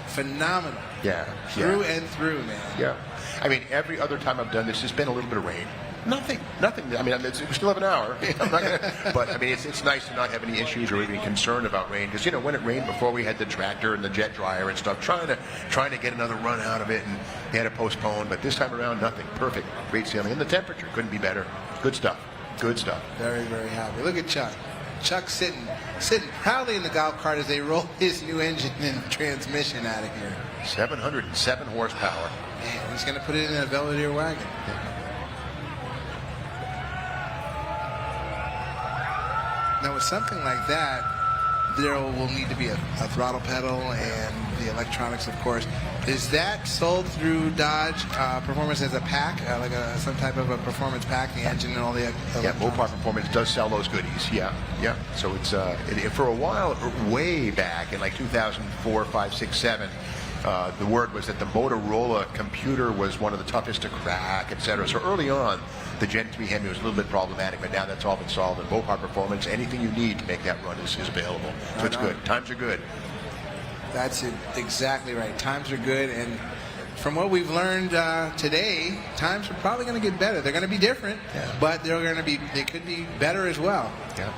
phenomenal. Yeah. Through and through, man. Yeah. I mean, every other time I've done this, there's been a little bit of rain. Nothing. I mean, we still have an hour. I'm not gonna, but I mean, it's nice to not have any issues or even concern about rain, because when it rained before, we had the tractor and the jet dryer and stuff, trying to get another run out of it, and they had to postpone. But this time around, nothing. Perfect. Great sailing, and the temperature couldn't be better. Good stuff. Good stuff. Very, very happy. Look at Chuck. Chuck's sitting proudly in the golf cart as they roll his new engine and transmission out of here. 707 horsepower. Man, he's going to put it in a Belvedere wagon. Now, with something like that, there will need to be a throttle pedal and the electronics, of course. Is that sold through Dodge Performance as a pack, like some type of a performance pack, the engine and all the Yeah, Mopar Performance does sell those goodies. Yeah, yeah. So it's for a while, way back in like 2004, 5, 6, 7. The word was that the Motorola computer was one of the toughest to crack, etc. So early on, the Gen 3 Hemi was a little bit problematic, but now that's all been solved. And Mopar Performance, anything you need to make that run is available. So it's good. Times are good. That's it, exactly right. Times are good, and from what we've learned today, times are probably going to get better. They're going to be different, but they could be better as well. Yeah.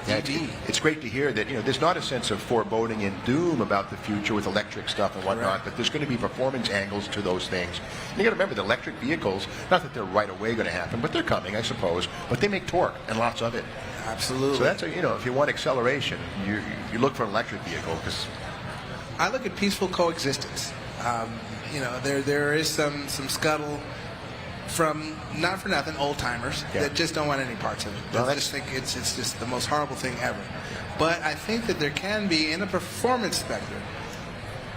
Yeah, it's great to hear that there's not a sense of foreboding and doom about the future with electric stuff and whatnot, but there's going to be performance angles to those things. And you got to remember, the electric vehicles, not that they're right away going to happen, but they're coming, I suppose. But they make torque and lots of it. Absolutely. So that's if you want acceleration, you look for an electric vehicle, because I look at peaceful coexistence. There is some scuttle from, not for nothing, old timers that just don't want any parts of it. They just think it's just the most horrible thing ever. But I think that there can be, in a performance spectrum,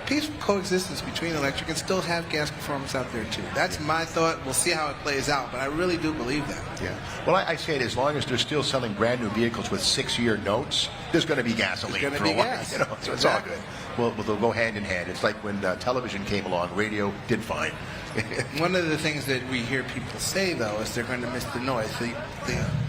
peaceful coexistence between electric and still have gas performance out there too. That's my thought. We'll see how it plays out, but I really do believe that. Yeah. Well, I say it, as long as they're still selling brand new vehicles with 6-year notes, there's going to be gasoline for a while. Gas. So it's all good. Well, they'll go hand in hand. It's like when television came along, radio did fine. One of the things that we hear people say, though, is they're going to miss the noise, the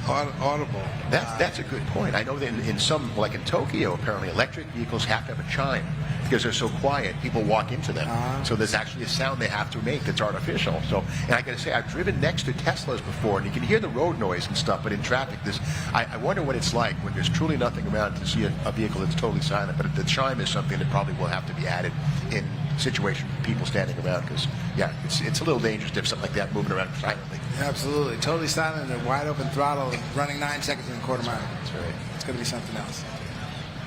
audible. That's a good point. I know that in some, like in Tokyo, apparently electric vehicles have to have a chime because they're so quiet. People walk into them, so there's actually a sound they have to make that's artificial. So, and I got to say, I've driven next to Teslas before, and you can hear the road noise and stuff. But in traffic, I wonder what it's like when there's truly nothing around to see a vehicle that's totally silent. But the chime is something that probably will have to be added in situation with people standing around because, yeah, it's a little dangerous to have something like that moving around silently. Absolutely. Totally silent and wide open throttle running 9 seconds in a quarter mile. That's right. It's going to be something else.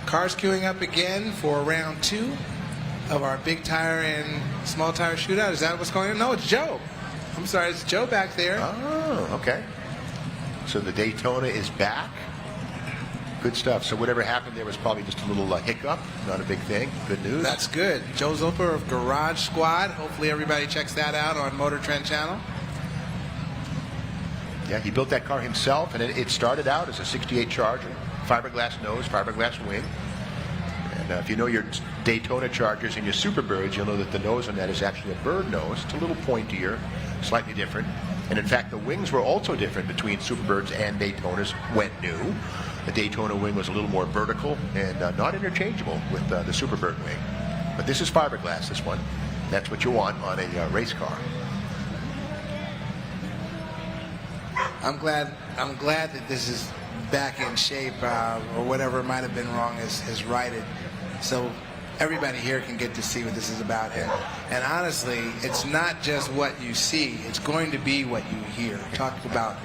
Cars queuing up again for round 2 of our big tire and small tire shootout. Is that what's going on? No, it's Joe. I'm sorry, it's Joe back there. Oh, okay. So the Daytona is back. Good stuff. So whatever happened there was probably just a little hiccup, not a big thing. Good news. That's good. Joe Zoper of Garage Squad. Hopefully everybody checks that out on MotorTrend channel. Yeah, he built that car himself, and it started out as a 68 Charger, fiberglass nose, fiberglass wing. And if you know your Daytona Chargers and your Superbirds, you'll know that the nose on that is actually a bird nose. It's a little pointier, slightly different. And in fact, the wings were also different between Superbirds and Daytonas when new. The Daytona wing was a little more vertical and not interchangeable with the Superbird wing. But this is fiberglass, this one. That's what you want on a race car. I'm glad that this is back in shape, or whatever might have been wrong is righted, so everybody here can get to see what this is about. And honestly, it's not just what you see; it's going to be what you hear. Talking about,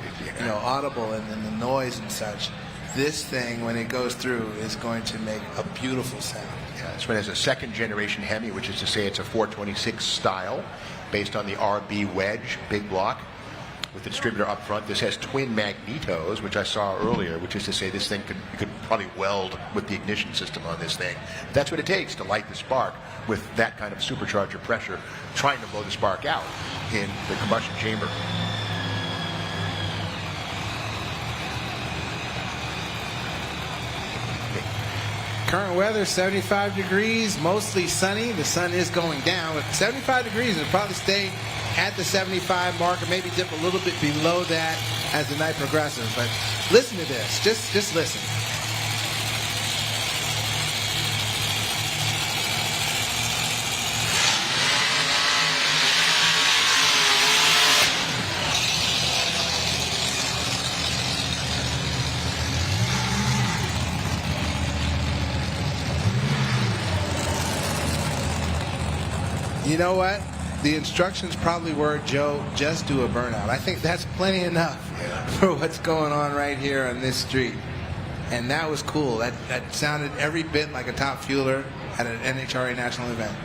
audible and the noise and such. This thing, when it goes through, is going to make a beautiful sound. Yeah, this one has a second generation Hemi, which is to say it's a 426 style, based on the RB Wedge big block, with the distributor up front. This has twin magnetos, which I saw earlier, which is to say this thing you could probably weld with the ignition system on this thing. That's what it takes to light the spark with that kind of supercharger pressure, trying to blow the spark out in the combustion chamber. Current weather, 75 degrees, mostly sunny. The sun is going down. At 75 degrees, it'll probably stay at the 75 mark or maybe dip a little bit below that as the night progresses. But listen to this. Just listen. You know what? The instructions probably were, Joe, just do a burnout. I think that's plenty enough for what's going on right here on this street. And that was cool. That sounded every bit like a top fueler at an NHRA national event.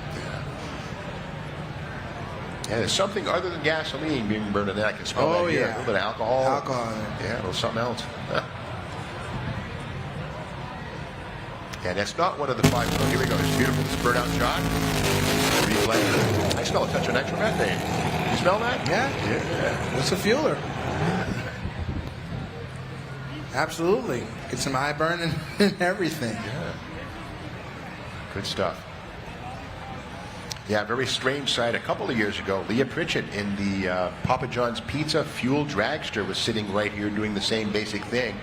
Yeah, there's something other than gasoline being burned in that. I can smell that here. A little bit of alcohol. Alcohol in it. Yeah, a little something else. And that's not one of the 5. Oh, here we go. It's beautiful. This burnout shot. Replay. I smell a touch of nitromethane. You smell that? Yeah. It's a fueler. Absolutely. Get some eye burning and everything. Yeah. Good stuff. Yeah, very strange sight. A couple of years ago, Leah Pritchett in the Papa John's Pizza Fuel Dragster was sitting right here doing the same basic thing.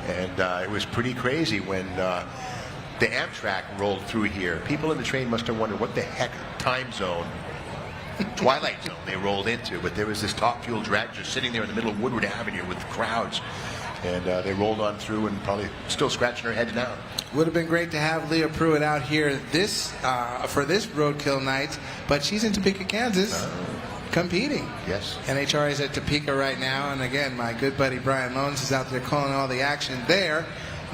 And it was pretty crazy when the Amtrak rolled through here. People in the train must have wondered what the heck time zone, twilight zone they rolled into. But there was this top fuel dragster sitting there in the middle of Woodward Avenue with crowds. And they rolled on through and probably still scratching their heads now. Would have been great to have Leah Pruitt out here for this Roadkill Nights, but she's in Topeka, Kansas, competing. Yes. NHRA is at Topeka right now, and again, my good buddy Brian Lones is out there calling all the action there.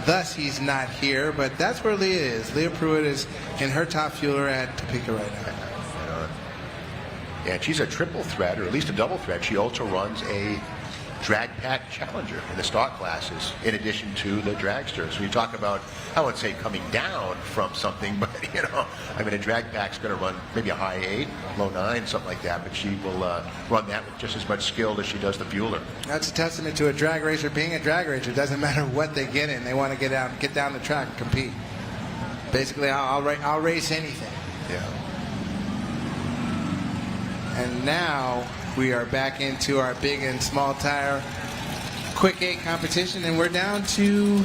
Thus, he's not here, but that's where Leah is. Leah Pruitt is in her top fueler at Topeka right now. Yeah, and she's a triple threat, or at least a double threat. She also runs a drag pack Challenger in the stock classes, in addition to the dragster. So you talk about, I wouldn't say coming down from something, but I mean, a drag pack's going to run maybe a high 8, low 9, something like that. But she will run that with just as much skill as she does the fueler. That's a testament to a drag racer being a drag racer. It doesn't matter what they get in; they want to get down the track and compete. Basically, I'll race anything. Yeah. And now we are back into our big and small tire quick 8 competition, and we're down to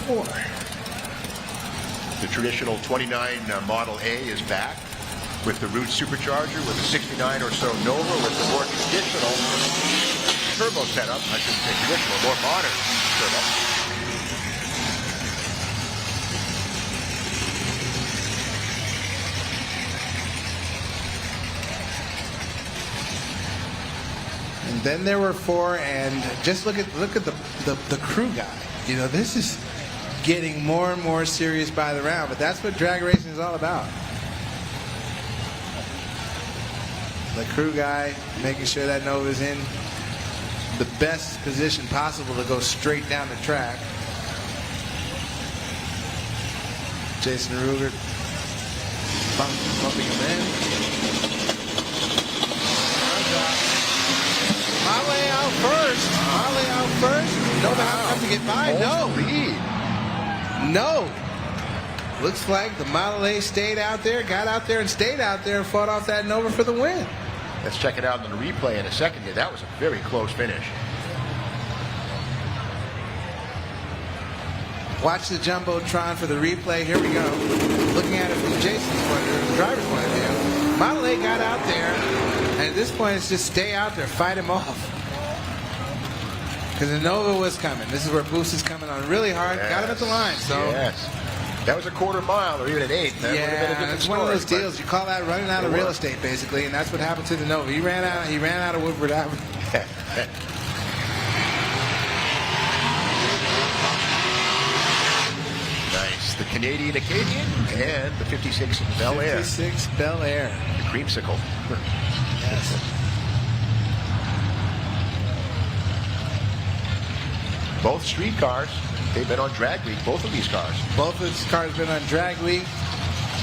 4. The traditional 29 Model A is back with the Root Supercharger, with a 69 or so Nova, with the more traditional turbo setup. I shouldn't say traditional, more modern turbo. And then there were 4, and just look at the crew guy. You know, this is getting more and more serious by the round, but that's what drag racing is all about. The crew guy making sure that Nova's in the best position possible to go straight down the track. Jason Ruger bumping him in. Molly out first. Molly out first. Nova has to get by. No. No. Looks like the Model A stayed out there, got out there and stayed out there and fought off that Nova for the win. Let's check it out on the replay in a second here. That was a very close finish. Watch the Jumbotron for the replay. Here we go. Looking at it from Jason's point of view, the driver's point of view. Model A got out there, and at this point it's just stay out there, fight him off. Because the Nova was coming. This is where Boost is coming on really hard. Yes. Got him at the line. So yes. That was a quarter mile or even an 8. That would have been a different it's one of those story, deals. You call that running out of real estate, basically, and that's what happened to the Nova. He ran out of Woodward Ave. Nice. The Canadian Acadian and the 56 Bel Air. 56 Bel Air. The creamsicle. Yes. Both street cars. They've been on drag week, both of these cars. Both of these cars have been on drag week.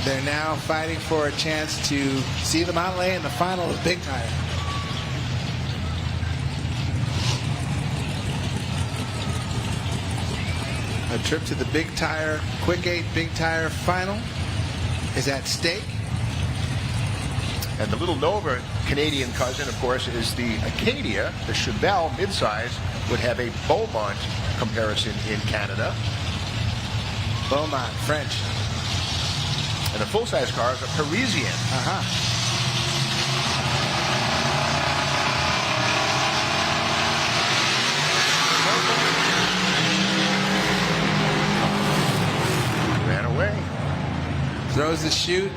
They're now fighting for a chance to see the Model A in the final of Big Tire. A trip to the Big Tire, Quick 8 Big Tire final is at stake. And the little Nova Canadian cousin, of course, is the Acadia. The Chevelle midsize would have a Beaumont comparison in Canada. Beaumont, French. And the full-size car is a Parisian. Ran away. Throws the chute.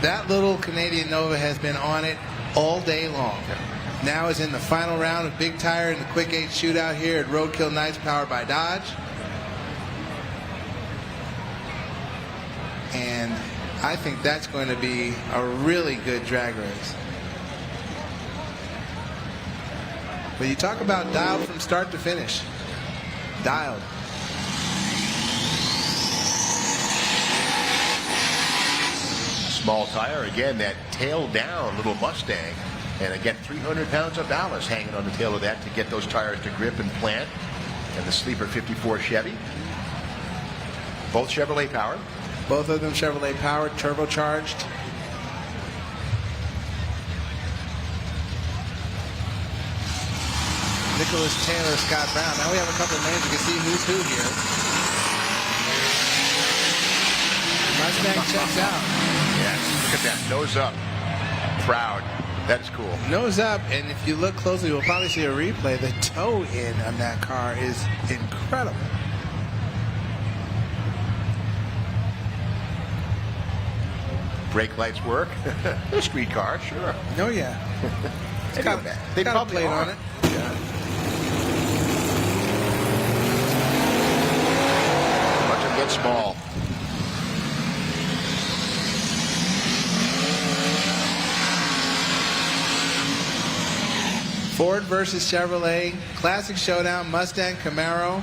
That little Canadian Nova has been on it all day long. Now is in the final round of Big Tire in the Quick 8 shootout here at Roadkill Nights powered by Dodge. And I think that's going to be a really good drag race. But you talk about dialed from start to finish. Dialed. Small tire, again, that tail down little Mustang. And again, 300 pounds of ballast hanging on the tail of that to get those tires to grip and plant. And the Sleeper 54 Chevy. Both Chevrolet powered. Both of them Chevrolet powered, turbocharged. Nicholas Taylor, Scott Brown. Now we have a couple of names. You can see who's who here. Mustang checks out. Yes, look at that. Nose up. Proud. That's cool. Nose up, and if you look closely, we'll probably see a replay. The toe in on that car is incredible. Brake lights work. They're street cars, sure. Oh, yeah. They got a plate on it. Yeah. Watch them get small. Ford versus Chevrolet. Classic showdown. Mustang, Camaro.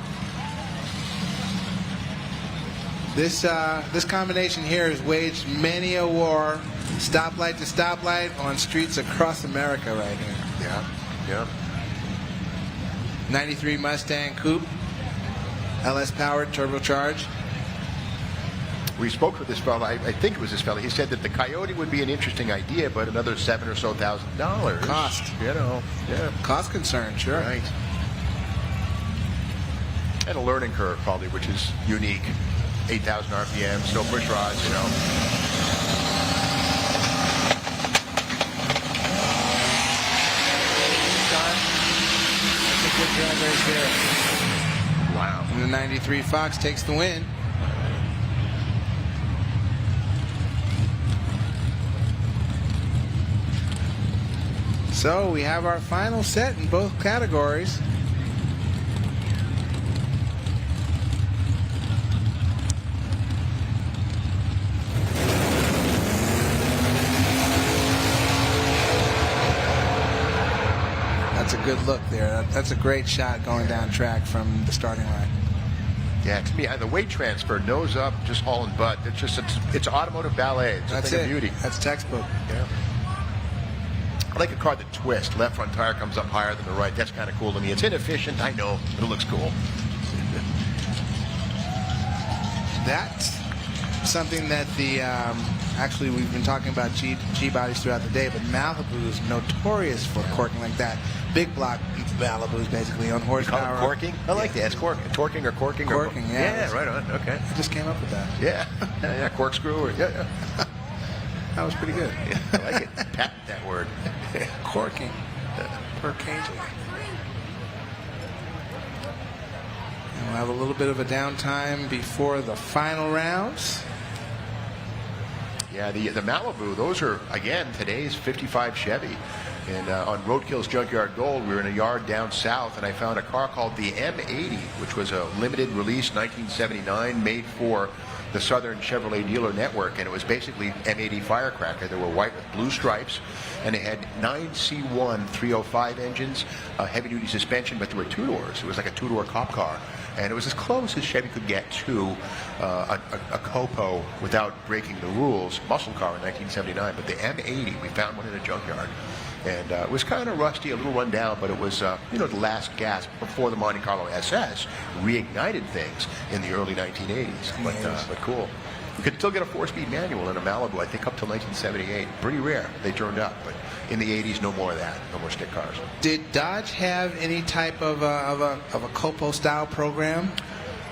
This combination here has waged many a war, stoplight to stoplight, on streets across America right here. Yeah, yeah. 93 Mustang Coupe, LS powered, turbocharged. We spoke with this fella, I think it was this fella, he said that the Coyote would be an interesting idea, but another $7,000 or so Cost. You know, yeah. Cost concern, sure. Right. And a learning curve, probably, which is unique. 8,000 RPMs, no push rods, you know. That's a good drag race there. Wow. And the 93 Fox takes the win. So we have our final set in both categories. That's a good look there. That's a great shot going down track from the starting line. Yeah, to me, the weight transfer, nose up, just hauling butt. It's automotive ballet. It's a thing of beauty. That's textbook. Yeah. I like a car that twists. Left front tire comes up higher than the right. That's kind of cool to me. It's inefficient, I know, but it looks cool. That's something that the actually we've been talking about G bodies throughout the day, but Malibu is notorious for corking like that. Big block Malibus basically on horsepower. You call it corking? I like that. It's corking. Torquing or corking? Corking, yeah. Yeah, right on. Okay. I just came up with that. Yeah. Yeah, corkscrew. Or, yeah. That was pretty good. Yeah, I like it. Patent that word. Corking per kg. And we'll have a little bit of a downtime before the final rounds. Yeah, the Malibu, those are, again, today's 55 Chevy. And on Roadkill's Junkyard Gold, we were in a yard down south, and I found a car called the M80, which was a limited release 1979, made for the Southern Chevrolet dealer network, and it was basically M80 firecracker. They were white with blue stripes, and it had 9C1 305 engines, heavy-duty suspension, but there were two doors. It was like a two-door cop car, and it was as close as Chevy could get to a Copo without breaking the rules. Muscle car in 1979, but the M80, we found one in a junkyard. And it was kind of rusty, a little run down, but it was, you know, the last gasp before the Monte Carlo SS reignited things in the early 1980s. But cool. You could still get a 4-speed manual in a Malibu, I think, up till 1978. Pretty rare. They turned up, but in the 80s, no more of that. No more stick cars. Did Dodge have any type of a Copo-style program?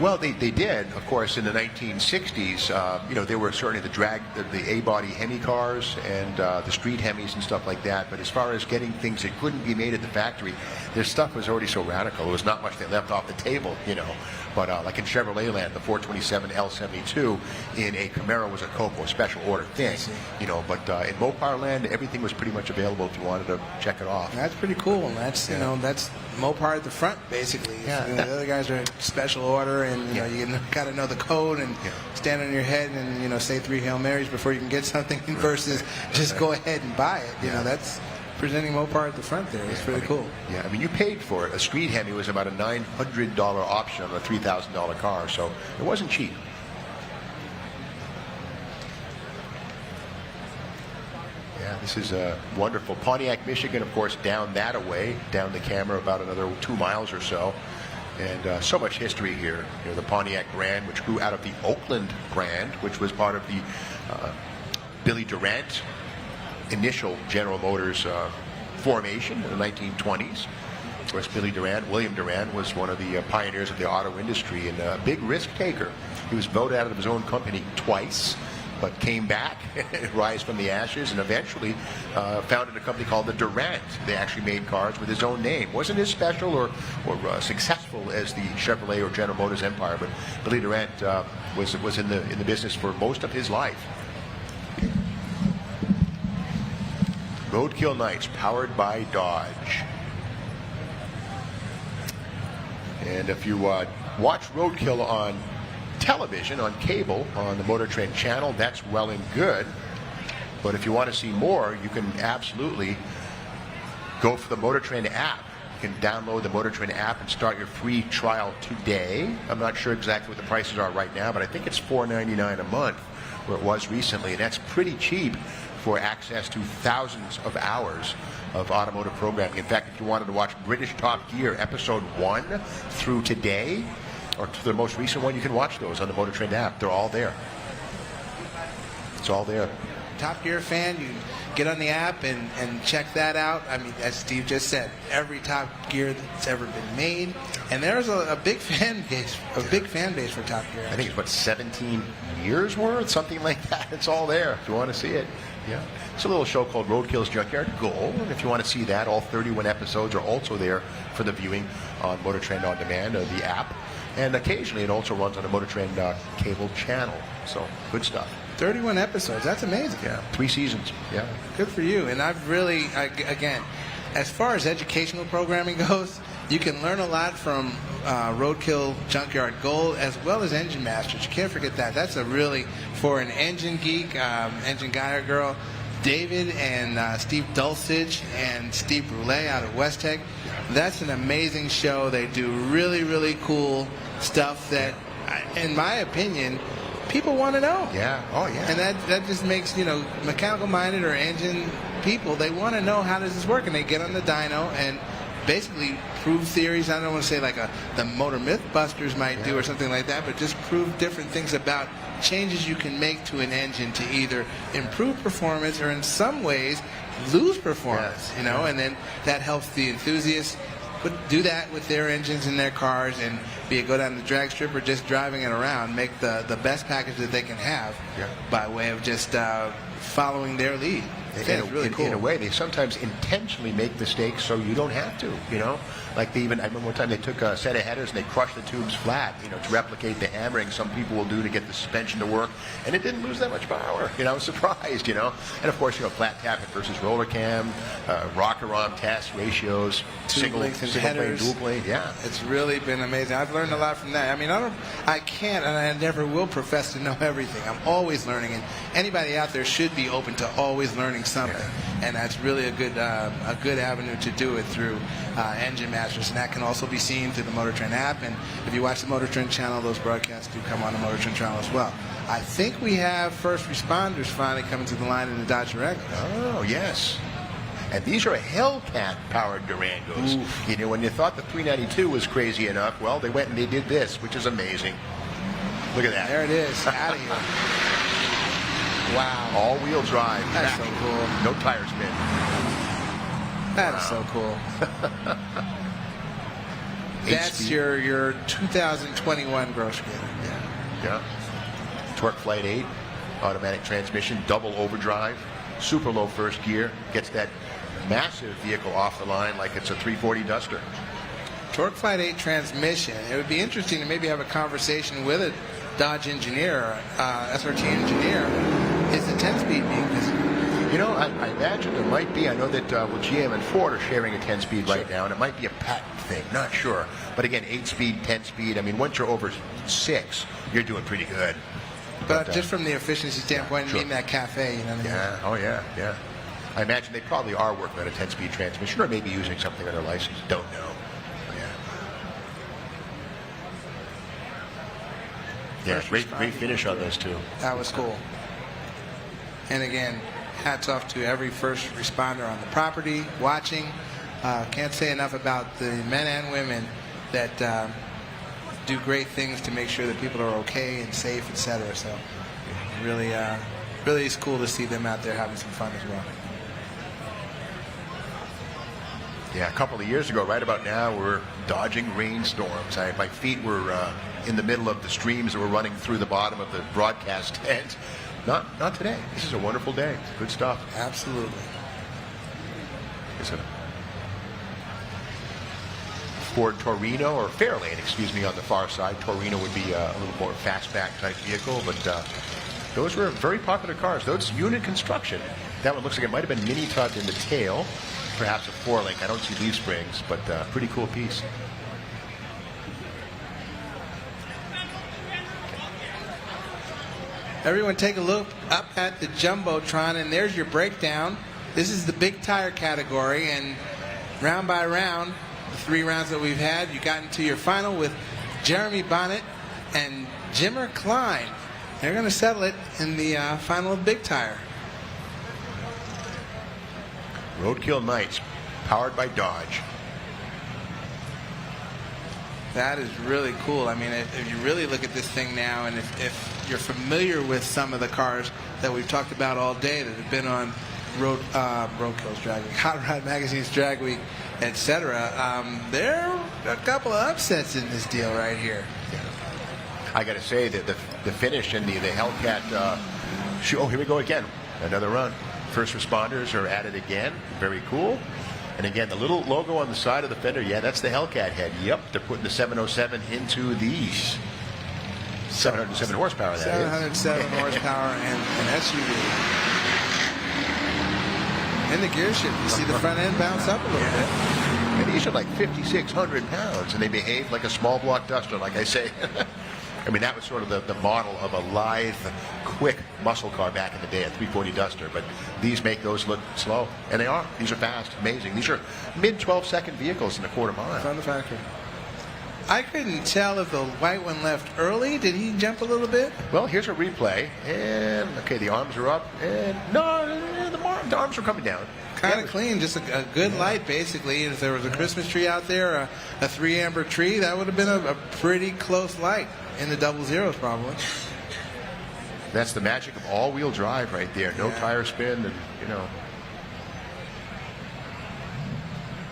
Well, they did, of course, in the 1960s. You know, they were certainly the A-body Hemi cars and the street Hemis and stuff like that. But as far as getting things that couldn't be made at the factory, their stuff was already so radical. There was not much they left off the table, you know. But like in Chevrolet land, the 427 L72 in a Camaro was a Copo, special order thing, you know. But in Mopar land, everything was pretty much available if you wanted to check it off. That's pretty cool. That's, you know, that's Mopar at the front, basically. Yeah. You know, the other guys are special order, and you know, you got to know the code and stand on your head and, you know, say 3 Hail Marys before you can get something versus just go ahead and buy it. You know, that's presenting Mopar at the front there. It's pretty cool. Yeah, I mean, you paid for it. A street Hemi was about a $900 option on a $3,000 car, so it wasn't cheap. Yeah, this is wonderful. Pontiac, Michigan, of course, down that away, down the camera about another 2 miles or so. And so much history here. You know, the Pontiac brand, which grew out of the Oakland brand, which was part of the Billy Durant initial General Motors formation in the 1920s. Of course, William Durant, was one of the pioneers of the auto industry and a big risk taker. He was voted out of his own company twice, but came back, rise from the ashes, and eventually founded a company called the Durant. They actually made cars with his own name. Wasn't as special or successful as the Chevrolet or General Motors empire, but Billy Durant was in the business for most of his life. Roadkill Nights, powered by Dodge. And if you watch Roadkill on television, on cable, on the MotorTrend channel, that's well and good. But if you want to see more, you can absolutely go for the MotorTrend app. You can download the MotorTrend app and start your free trial today. I'm not sure exactly what the prices are right now, but I think it's $4.99 a month, where it was recently, and that's pretty cheap for access to thousands of hours of automotive programming. In fact, if you wanted to watch British Top Gear episode 1 through today, or to the most recent one, you can watch those on the MotorTrend app. They're all there. It's all there. Top Gear fan, you get on the app and check that out. I mean, as Steve just said, every Top Gear that's ever been made, and there's a big fan base, for Top Gear. I think it's what, 17 years worth, something like that. It's all there if you want to see it. Yeah, it's a little show called Roadkill's Junkyard Gold, and if you want to see that, all 31 episodes are also there for the viewing on MotorTrend On Demand, the app, and occasionally it also runs on the MotorTrend cable channel. So good stuff. 31 episodes. That's amazing. Yeah, 3 seasons. Yeah, good for you. And I've really, again, as far as educational programming goes, you can learn a lot from Roadkill Junkyard Gold as well as Engine Masters. You can't forget that. That's a really, for an engine geek, engine guy or girl, David and Steve Dulcich and Steve Brule out of West Tech. That's an amazing show. They do really, really cool stuff that, in my opinion, people want to know. Yeah. Oh, yeah. And that just makes, mechanical-minded or engine people, they want to know how does this work. And they get on the dyno and basically prove theories. I don't want to say like the Motor Mythbusters might do or something like that, but just prove different things about changes you can make to an engine to either improve performance or in some ways lose performance, and then that helps the enthusiasts do that with their engines in their cars, and be it go down the drag strip or just driving it around, make the best package that they can have by way of just following their lead. It's really cool. In a way, they sometimes intentionally make mistakes so you don't have to, Like I remember one time they took a set of headers and they crushed the tubes flat, to replicate the hammering some people will do to get the suspension to work, and it didn't lose that much power. I was surprised, And of course, flat tappet versus roller cam, rocker arm test ratios, single plane, dual plane. Yeah, it's really been amazing. I've learned a lot from that. I mean, I can't, and I never will profess to know everything. I'm always learning, and anybody out there should be open to always learning something, and that's really a good avenue to do it through Engine Masters, and that can also be seen through the MotorTrend app. And if you watch the MotorTrend channel, those broadcasts do come on the MotorTrend channel as well. I think we have first responders finally coming to the line in the Dodge Durango. Oh yes, and these are Hellcat powered Durangos. Ooh. When you thought the 392 was crazy enough, well, they went and they did this, which is amazing. Look at that. There it is, out of here. Wow. All-wheel drive. That's so cool. No tire spin. That is so cool. That's your 2021 gross getter. Yeah. Torque Flight 8, automatic transmission, double overdrive, super low first gear, gets that massive vehicle off the line like it's a 340 Duster. Torque Flight 8 transmission. It would be interesting to maybe have a conversation with a Dodge engineer, SRT engineer. Is the 10-speed being visited? I imagine there might be. I know that GM and Ford are sharing a 10-speed right now, and it might be a patent thing. Not sure. But again, 8-speed, 10-speed. I mean, once you're over 6, you're doing pretty good. But just from the efficiency standpoint, sure. In that cafe, Yeah. Oh, yeah. I imagine they probably are working on a 10-speed transmission, or maybe using something on their license. Don't know. Yeah, great finish on those two. That was cool. And again, hats off to every first responder on the property watching. Can't say enough about the men and women that do great things to make sure that people are okay and safe, etc. So really is cool to see them out there having some fun as well. Yeah, a couple of years ago, right about now, we're dodging rainstorms. My feet were in the middle of the streams that were running through the bottom of the broadcast tent. Not today. This is a wonderful day. Good stuff. Absolutely. It's a Ford Torino, or Fairlane, excuse me, on the far side. Torino would be a little more fastback type vehicle, but those were very popular cars. Those unit construction. That one looks like it might have been mini tut in the tail, perhaps a 4-link. I don't see leaf springs, but pretty cool piece. Everyone take a look up at the Jumbotron, and there's your breakdown. This is the big tire category, and round by round, the 3 rounds that we've had, you got into your final with Jeremy Bonnet and Jimmer Klein. They're going to settle it in the final of big tire. Roadkill Nights, powered by Dodge. That is really cool. I mean, if you really look at this thing now, and if you're familiar with some of the cars that we've talked about all day that have been on Roadkill's Drag Week, Hot Rod Magazine's Drag Week, etc., there are a couple of upsets in this deal right here. I got to say that the finish in the Hellcat show. Oh, here we go again. Another run. First responders are at it again. Very cool. And again, the little logo on the side of the fender, yeah, that's the Hellcat head. Yep, they're putting the 707 into these 707 horsepower. That 707 is. horsepower and an SUV. In the gear shift, you see the front end bounce up a little bit. And these are like 5,600 pounds, and they behave like a small block Duster, like I say. I mean, that was sort of the model of a lithe, quick muscle car back in the day, a 340 Duster. But these make those look slow. And they are. These are fast, amazing. These are mid-12-second vehicles in a quarter mile. From the factory. I couldn't tell if the white one left early. Did he jump a little bit? Well, here's a replay. And, okay, the arms are up. And, no, the arms are coming down. Kind of clean, just a good light, basically. If there was a Christmas tree out there, a 3 amber tree, that would have been a pretty close light. In the double zeros, probably. That's the magic of all-wheel drive right there. No tire spin, and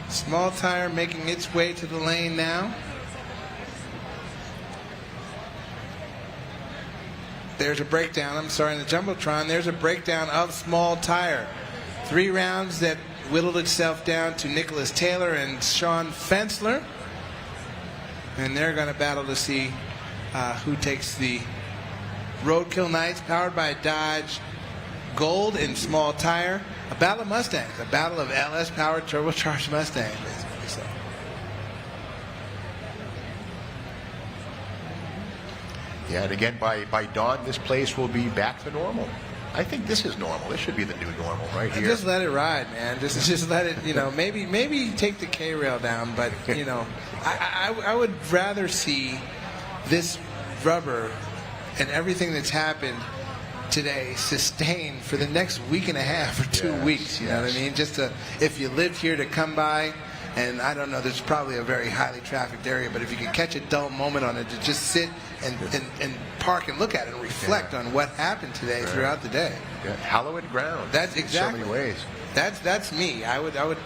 Small tire making its way to the lane now. There's a breakdown. I'm sorry, in the Jumbotron, there's a breakdown of small tire. 3 rounds that whittled itself down to Nicholas Taylor and Sean Fensler. And they're going to battle to see who takes the Roadkill Nights powered by Dodge Gold in small tire. A battle of Mustangs, a battle of LS powered turbocharged Mustangs, basically. So. Yeah, and again, by dawn, this place will be back to normal. I think this is normal. This should be the new normal right here. Just let it ride, man. Just let it, maybe take the K-rail down, but, I would rather see this rubber and everything that's happened today sustained for the next week and a half or 2 weeks. You know what I mean? Just if you lived here to come by, and I don't know, there's probably a very highly trafficked area, but if you could catch a dull moment on it, to just sit and park and look at it and reflect on what happened today throughout the day. Yeah. Hallowed ground. That's exactly. In so many ways. That's me. I would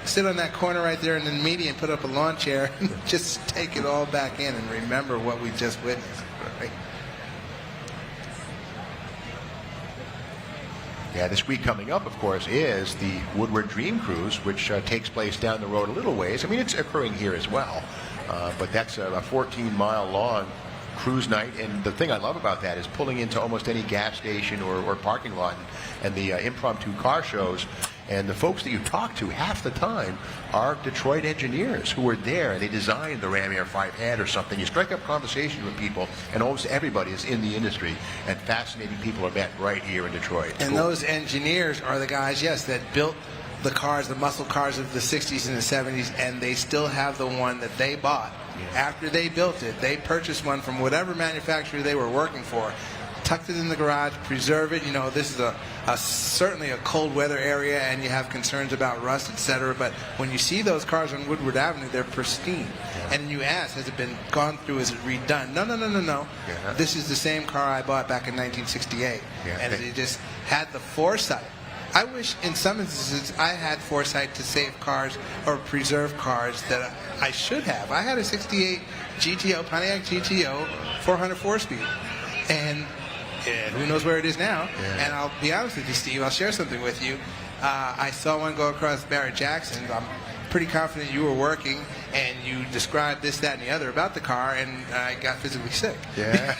sit on that corner right there in the median, put up a lawn chair, and just take it all back in and remember what we just witnessed. Right? Yeah, this week coming up, of course, is the Woodward Dream Cruise, which takes place down the road a little ways. I mean, it's occurring here as well, but that's a 14-mile long cruise night. And the thing I love about that is pulling into almost any gas station or parking lot, and the impromptu car shows. And the folks that you talk to half the time are Detroit engineers who were there, and they designed the Ram Air 5 head or something. You strike up conversation with people, and almost everybody is in the industry, and fascinating people are met right here in Detroit. And those engineers are the guys, yes, that built the cars, the muscle cars of the 60s and the 70s, and they still have the one that they bought. After they built it, they purchased one from whatever manufacturer they were working for, tucked it in the garage, preserve it. This is certainly a cold weather area, and you have concerns about rust, etc. But when you see those cars on Woodward Avenue, they're pristine. And you ask, has it been gone through? Is it redone? No. Yeah. This is the same car I bought back in 1968, and they just had the foresight. I wish in some instances I had foresight to save cars or preserve cars that I should have. I had a 68 GTO, Pontiac GTO, 404 speed. And who knows where it is now. Yeah. And I'll be honest with you, Steve, I'll share something with you. I saw one go across Barrett Jackson. I'm pretty confident you were working, and you described this, that, and the other about the car, and I got physically sick. Yeah.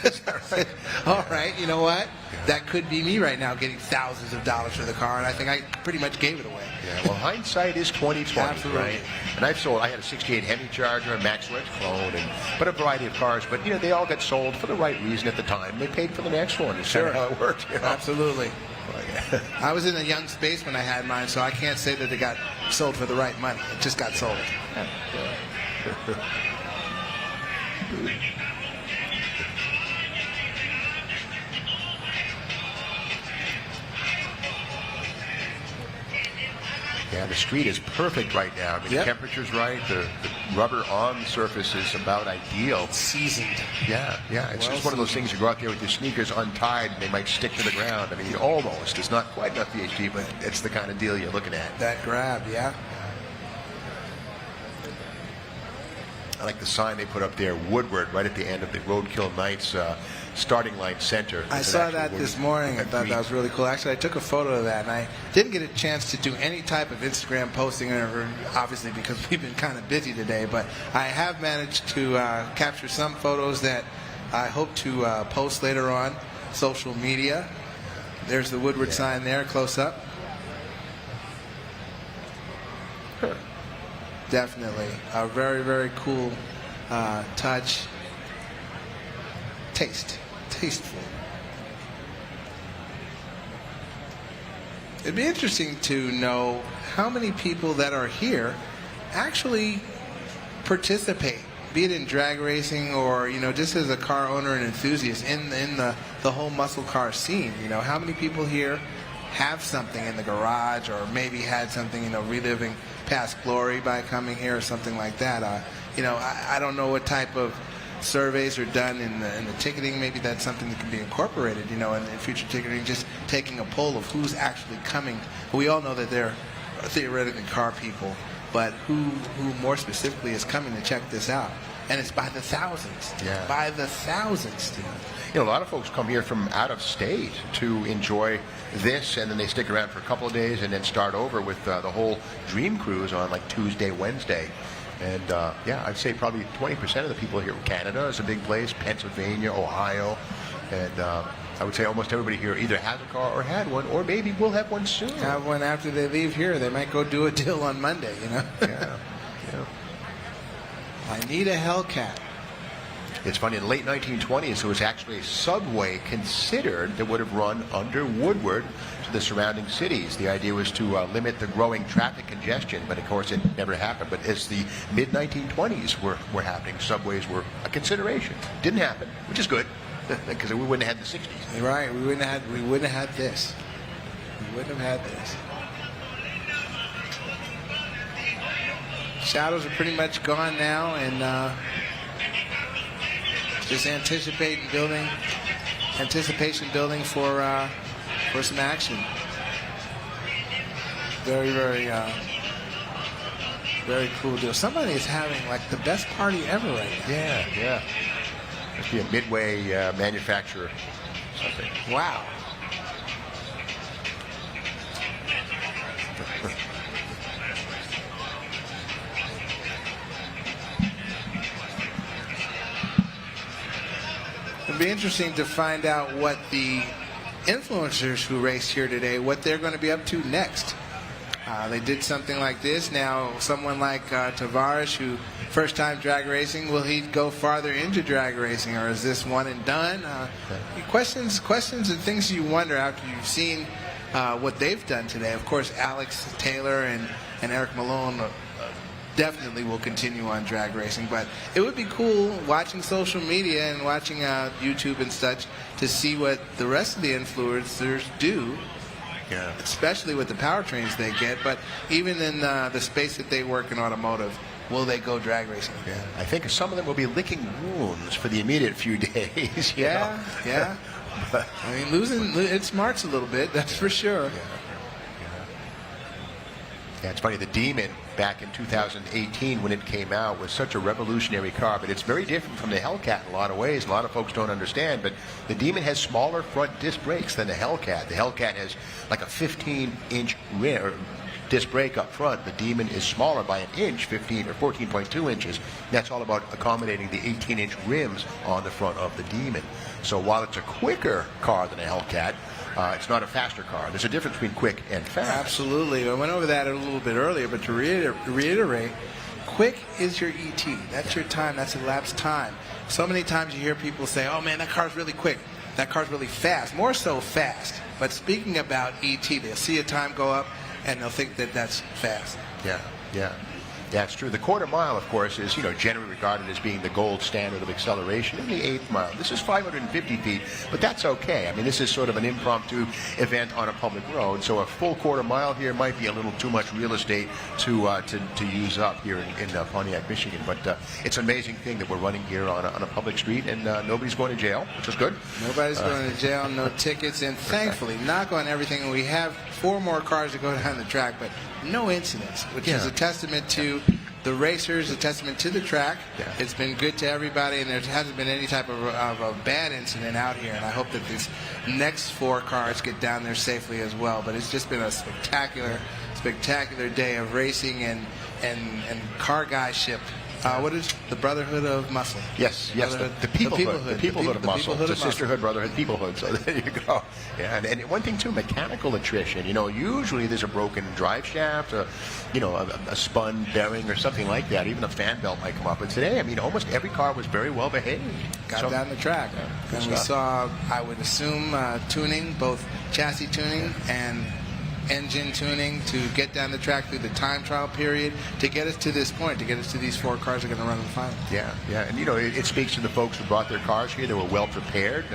Right. All right, you know what? That could be me right now, getting thousands of dollars for the car, and I think I pretty much gave it away. Yeah, well, hindsight is 20/20, Absolutely. Right? And I had a 68 Hemi Charger, a Maxwell clone, but a variety of cars. But, they all got sold for the right reason at the time. They paid for the next one. It's kind of how it worked. Absolutely. I was in a young space when I had mine, so I can't say that it got sold for the right money. It just got sold. Yeah, the street is perfect right now. I mean, the temperature's right. The rubber on the surface is about ideal. It's seasoned. Yeah, yeah. It's just one of those things. You go out there with your sneakers untied, and they might stick to the ground. I mean, almost. It's not quite enough VHT, but it's the kind of deal you're looking at. That grab, yeah. I like the sign they put up there, Woodward, right at the end of the Roadkill Nights starting line center. I saw that this morning. I thought that was really cool. Actually, I took a photo of that, and I didn't get a chance to do any type of Instagram posting, obviously because we've been kind of busy today, but I have managed to capture some photos that I hope to post later on social media. There's the Woodward sign there, close up. Definitely a very, very cool touch. Tasteful. It'd be interesting to know how many people that are here actually participate, be it in drag racing or, you know, just as a car owner and enthusiast in the whole muscle car scene. You know, how many people here have something in the garage or maybe had something, you know, reliving past glory by coming here or something like that. You know, I don't know what type of surveys are done in the ticketing. Maybe that's something that can be incorporated, you know, in future ticketing, just taking a poll of who's actually coming. We all know that they're theoretically car people, but who more specifically is coming to check this out? And it's by the thousands. Yeah. By the thousands, Steve. You know, a lot of folks come here from out of state to enjoy this, and then they stick around for a couple of days and then start over with the whole Dream Cruise on like Tuesday, Wednesday. And yeah, I'd say probably 20% of the people here. Canada is a big place, Pennsylvania, Ohio, and I would say almost everybody here either has a car or had one, or maybe will have one soon. Have one after they leave here. They might go do a deal on Monday, you know? Yeah. I need a Hellcat. It's funny, in the late 1920s, there was actually a subway considered that would have run under Woodward to the surrounding cities. The idea was to limit the growing traffic congestion, but of course it never happened. But as the mid-1920s were happening, subways were a consideration. Didn't happen, which is good, because we wouldn't have had the 60s. Right, we wouldn't have had this. We wouldn't have had this. Shadows are pretty much gone now, and just anticipation building for some action. Very, very, very cool deal. Somebody is having like the best party ever right now. Yeah. Must be a Midway manufacturer. Something. Wow. It'd be interesting to find out what the influencers who raced here today, what they're going to be up to next. They did something like this. Now, someone like Tavares, who first time drag racing, will he go farther into drag racing, or is this one and done? Questions and things you wonder after you've seen what they've done today. Of course, Alex Taylor and Eric Malone definitely will continue on drag racing, but it would be cool watching social media and watching YouTube and such to see what the rest of the influencers do, especially with the powertrains they get, but even in the space that they work in automotive. Will they go drag racing? Yeah, I think some of them will be licking wounds for the immediate few days. Yeah. But, I mean, losing it smarts a little bit, that's for sure. Yeah, it's funny, the Demon back in 2018 when it came out was such a revolutionary car, but it's very different from the Hellcat in a lot of ways. A lot of folks don't understand, but the Demon has smaller front disc brakes than the Hellcat. The Hellcat has like a 15-inch disc brake up front. The Demon is smaller by an inch, 15 or 14.2 inches. That's all about accommodating the 18-inch rims on the front of the Demon. So while it's a quicker car than a Hellcat, it's not a faster car. There's a difference between quick and fast. Absolutely. I went over that a little bit earlier, but to reiterate, quick is your ET. That's your time. That's elapsed time. So many times you hear people say, oh, man, that car's really quick. That car's really fast. More so fast. But speaking about ET, they'll see a time go up, and they'll think that that's fast. Yeah. Yeah, it's true. The quarter mile, of course, is generally regarded as being the gold standard of acceleration in the 8th mile. This is 550 feet, but that's okay. I mean, this is sort of an impromptu event on a public road, so a full quarter mile here might be a little too much real estate to use up here in Pontiac, Michigan. But it's an amazing thing that we're running here on a public street, and nobody's going to jail, which is good. Nobody's going to jail, no tickets, and thankfully, knock on everything, we have 4 more cars to go down the track, but no incidents, which is a testament to the racers, a testament to the track. It's been good to everybody, and there hasn't been any type of a bad incident out here, and I hope that these next 4 cars get down there safely as well. But it's just been a spectacular day of racing and car guyship. What is the Brotherhood of Muscle? Yes, the peoplehood of muscle. It's a sisterhood, brotherhood, peoplehood. So there you go. Yeah, and one thing too, mechanical attrition. Usually there's a broken drive shaft, a spun bearing or something like that. Even a fan belt might come up. But today, I mean, almost every car was very well behaved. Got down the track, and we saw, I would assume, tuning, both chassis tuning and engine tuning to get down the track through the time trial period to get us to this point, to get us to these 4 cars that are going to run in the final. Yeah, and it speaks to the folks who brought their cars here. They were well prepared.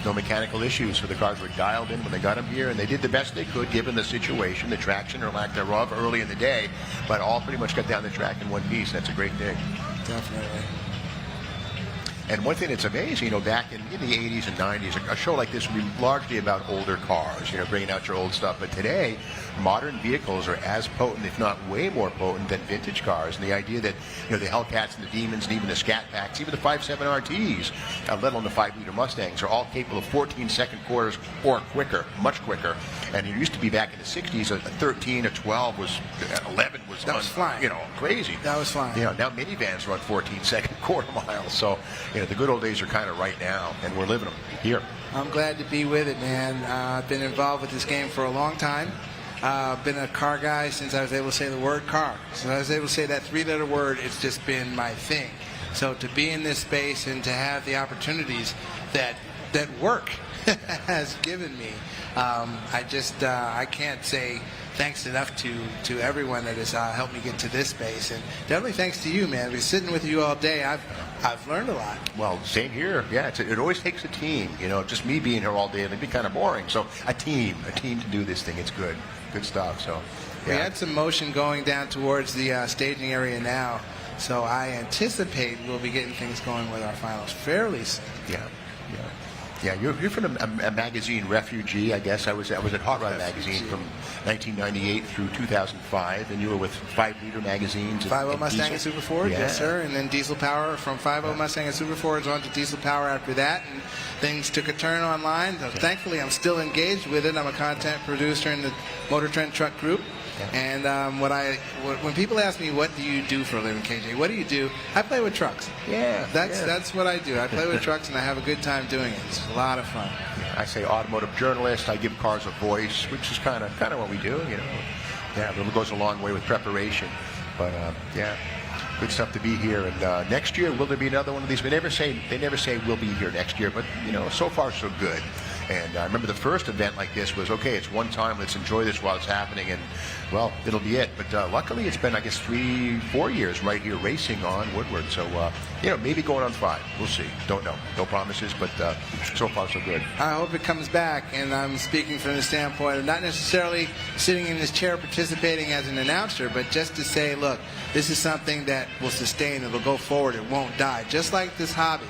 No mechanical issues, so the cars were dialed in when they got them here, and they did the best they could given the situation, the traction or lack thereof early in the day, but all pretty much got down the track in one piece. That's a great thing. Definitely. And one thing that's amazing, back in the 80s and 90s, a show like this would be largely about older cars, bringing out your old stuff. But today, modern vehicles are as potent, if not way more potent, than vintage cars. And the idea that, the Hellcats and the Demons and even the Scat Packs, even the 5.7 RTs, let alone the 5-liter Mustangs, are all capable of 14-second quarters or quicker, much quicker. And it used to be back in the 60s, a 13, a 12 was, 11 was, that was flying. Crazy. That was flying. Now minivans run 14-second quarter miles. So, the good old days are kind of right now, and we're living them here. I'm glad to be with it, man. I've been involved with this game for a long time. I've been a car guy since I was able to say the word car. So I was able to say that 3-letter word. It's just been my thing. So to be in this space and to have the opportunities that work has given me, I can't say thanks enough to everyone that has helped me get to this space, and definitely thanks to you, man. I've been sitting with you all day. I've learned a lot. Well, same here. Yeah, it always takes a team. Just me being here all day, it'd be kind of boring. So a team to do this thing. It's good stuff. So we had some motion going down towards the staging area now, so I anticipate we'll be getting things going with our finals fairly soon. Yeah, you're from a magazine, Refugee, I guess. I was at Hot Rod Magazine from 1998 through 2005, and you were with 5-liter magazines. 5.0 Mustang and Super Ford, yeah. Yes, sir. And then Diesel Power from 5.0 Mustang and Super Fords on to Diesel Power after that, and things took a turn online. So thankfully, I'm still engaged with it. I'm a content producer in the MotorTrend truck group. And when people ask me, what do you do for a living, KJ? What do you do? I play with trucks. That's what I do. I play with trucks, and I have a good time doing it. It's a lot of fun. I say automotive journalist. I give cars a voice, which is kind of what we do. Yeah, but it goes a long way with preparation. But good stuff to be here. And next year, will there be another one of these? They never say we'll be here next year, but so far so good. And I remember the first event like this was, okay, it's one time, let's enjoy this while it's happening, and, well, it'll be it. But luckily it's been, I guess, 3-4 years right here racing on Woodward. So, maybe going on 5. We'll see. Don't know. No promises, but so far so good. I hope it comes back, and I'm speaking from the standpoint of not necessarily sitting in this chair participating as an announcer, but just to say, look, this is something that will sustain, it'll go forward, it won't die. Just like this hobby,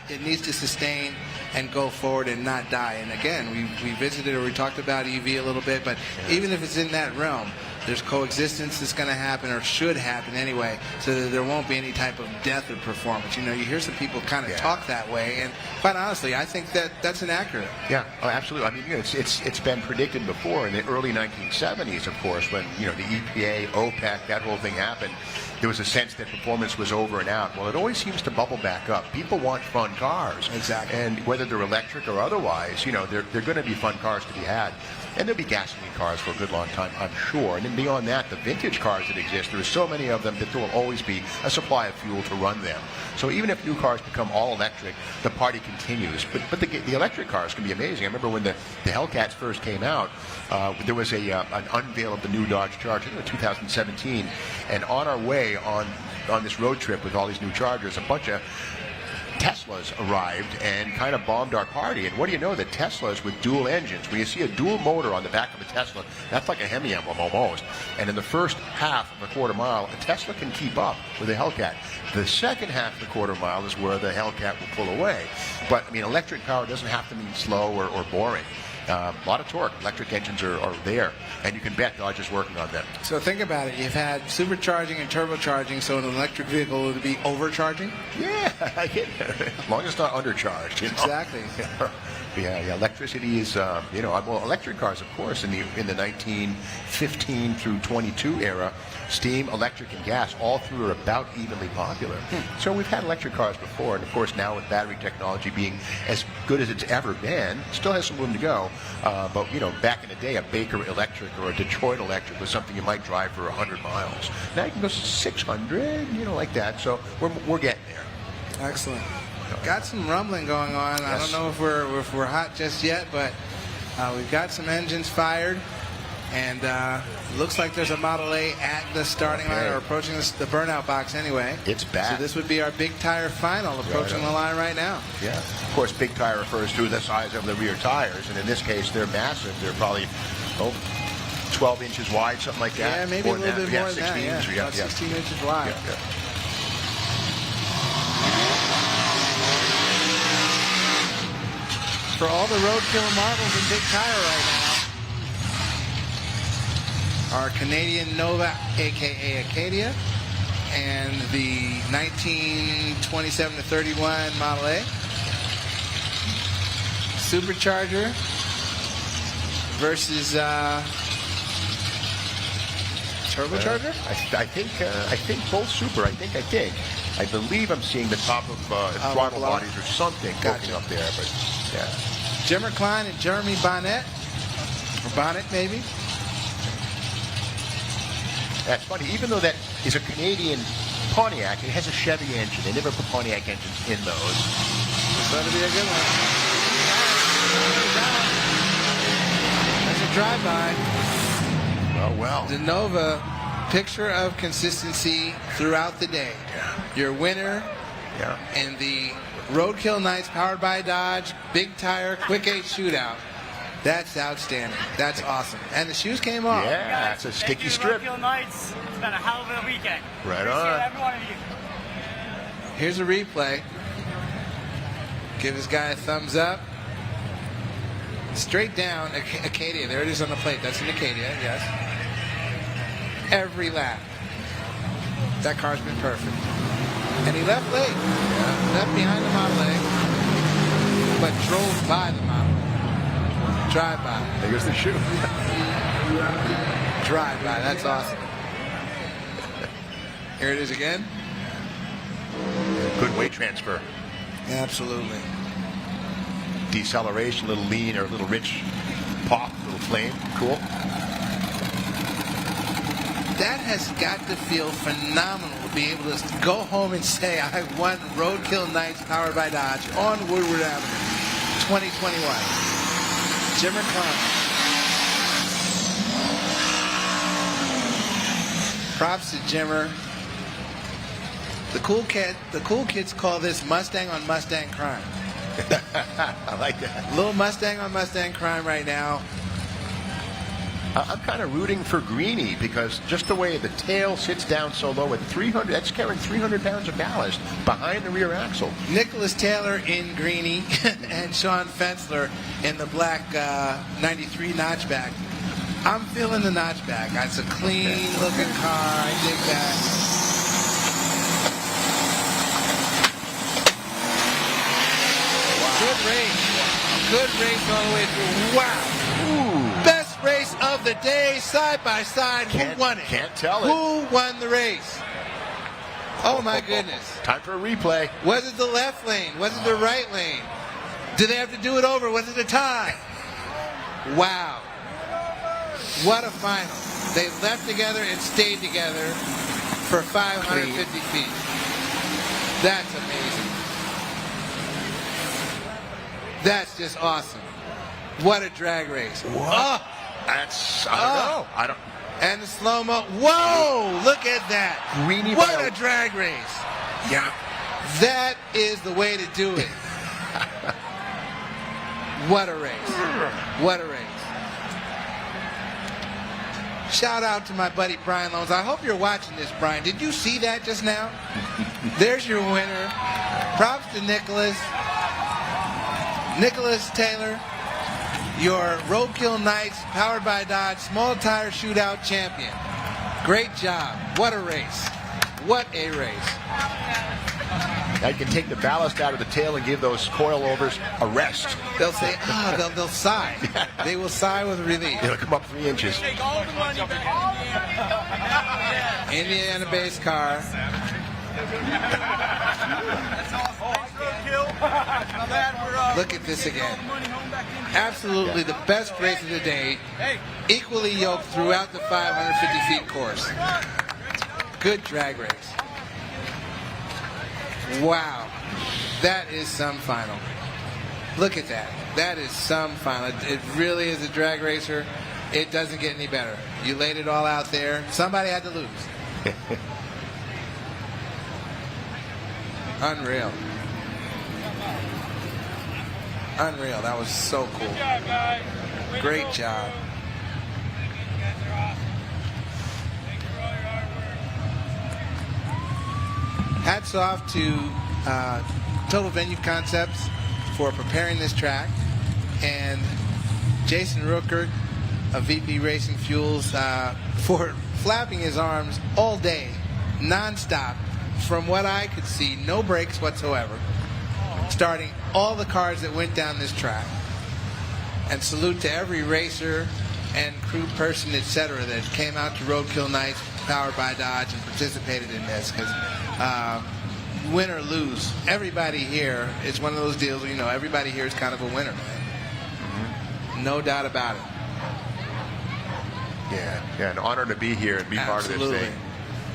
it needs to sustain and go forward and not die. And again, we visited, or we talked about EV a little bit, but even if it's in that realm, there's coexistence that's going to happen, or should happen anyway, so that there won't be any type of death of performance. You hear some people kind of talk that way, and quite honestly, I think that's inaccurate. Yeah, absolutely. I mean, it's been predicted before in the early 1970s, of course, when the EPA, OPEC, that whole thing happened. There was a sense that performance was over and out. Well, it always seems to bubble back up. People want fun cars. Exactly. And whether they're electric or otherwise, they're going to be fun cars to be had. And there'll be gasoline cars for a good long time, I'm sure. And then beyond that, the vintage cars that exist, there are so many of them that there will always be a supply of fuel to run them. So even if new cars become all electric, the party continues. But the electric cars can be amazing. I remember when the Hellcats first came out, there was an unveil of the new Dodge Charger in 2017. And on our way on this road trip with all these new Chargers, a bunch of Teslas arrived and kind of bombed our party. And what do you know, the Teslas with dual engines, when you see a dual motor on the back of a Tesla, that's like a Hemi emblem almost. And in the first half of a quarter mile, a Tesla can keep up with a Hellcat. The second half of the quarter mile is where the Hellcat will pull away. But, I mean, electric power doesn't have to mean slow or boring. A lot of torque. Electric engines are there, and you can bet Dodge is working on them. So think about it. You've had supercharging and turbocharging, so an electric vehicle would be overcharging? Yeah, as long as it's not undercharged. You know? Exactly. Yeah, electricity is, well, electric cars, of course, in the 1915 through 22 era, steam, electric, and gas, all three are about evenly popular. So we've had electric cars before, and of course now with battery technology being as good as it's ever been, still has some room to go. But back in the day, a Baker electric or a Detroit electric was something you might drive for 100 miles. Now you can go 600, like that. So we're getting there. Excellent. Got some rumbling going on. Yes. I don't know if we're hot just yet, but we've got some engines fired, and looks like there's a Model A at the starting line, or approaching the burnout box anyway. It's back. So this would be our big tire final approaching the line right now. Yeah. Of course, big tire refers to the size of the rear tires, and in this case, they're massive. They're probably 12 inches wide, something like that. Yeah, maybe a little bit more than that. 16 About 16 inches wide. Yeah. For all the roadkill marbles in big tire right now, our Canadian Nova, aka Acadia, and the 1927 to 31 Model A, supercharger versus turbocharger. I think both super. I believe I'm seeing the top of throttle bodies or something poking up there, but yeah. Jimmer Klein and Jeremy Bonnet, or Bonnet maybe. That's funny. Even though that is a Canadian Pontiac, it has a Chevy engine. They never put Pontiac engines in those. This ought to be a good one. That's a drive-by. Well. The Nova, picture of consistency throughout the day. Your winner in the Roadkill Nights Powered by Dodge Big Tire Quick 8 Shootout. That's outstanding. That's awesome. And the shoes came off. Yeah, it's a sticky strip. Roadkill Nights. It's been a hell of a weekend. Right Appreciate on. every one of you. Here's a replay. Give this guy a thumbs up. Straight down, Acadia. There it is on the plate. That's an Acadia, yes. Every lap. That car's been perfect. And he left late. Left behind the Model A, but drove by the Model A. Drive by. There's the shoe. Drive by. That's awesome. Here it is again. Good weight transfer. Absolutely. Deceleration, a little lean or a little rich pop, a little flame. Cool. That has got to feel phenomenal to be able to go home and say, I won Roadkill Nights Powered by Dodge on Woodward Avenue, 2021. Jimmer Klein. Props to Jimmer. The cool kids call this Mustang on Mustang crime. I like that. Little Mustang on Mustang crime right now. I'm kind of rooting for Greeny because just the way the tail sits down so low at 300, that's carrying 300 pounds of ballast behind the rear axle. Nicholas Taylor in Greeny and Sean Fensler in the black 93 notchback. I'm feeling the notchback. It's a clean looking car. I dig that. Good race. Good race all the way through. Wow. Ooh. Best race of the day, side by side. Who won it? Can't tell it. Who won the race? Oh my goodness. Time for a replay. Was it the left lane? Was it the right lane? Did they have to do it over? Was it a tie? Wow. What a final. They left together and stayed together for 550 feet. That's amazing. That's just awesome. What a drag race. Oh, That's, I don't know. And the slow-mo. Whoa, look at that. Greeny what by a drag race. Yeah. That is the way to do it. What a race. What a race. Shout out to my buddy Brian Lones. I hope you're watching this, Brian. Did you see that just now? There's your winner. Props to Nicholas. Nicholas Taylor, your Roadkill Nights Powered by Dodge Small Tire Shootout champion. Great job. What a race. What a race. Now you can take the ballast out of the tail and give those coilovers a rest. They'll say, they'll sigh. They will sigh with relief. It'll come up 3 inches. Indiana-based car. Look at this again. Absolutely the best race of the day. Equally yoked throughout the 550 feet course. Good drag race. Wow. That is some final. Look at that. That is some final. It really is a drag racer. It doesn't get any better. You laid it all out there. Somebody had to lose. Unreal. Unreal. That was so cool. Great job. Hats off to Total Venue Concepts for preparing this track, and Jason Rooker of VP Racing Fuels for flapping his arms all day, non-stop. From what I could see, no breaks whatsoever, starting all the cars that went down this track. And salute to every racer and crew person, etc., that came out to Roadkill Nights Powered by Dodge and participated in this, because win or lose, everybody here, it's one of those deals where, you know, everybody here is kind of a winner, man. No doubt about it. Yeah, an honor to be here and be part of this thing.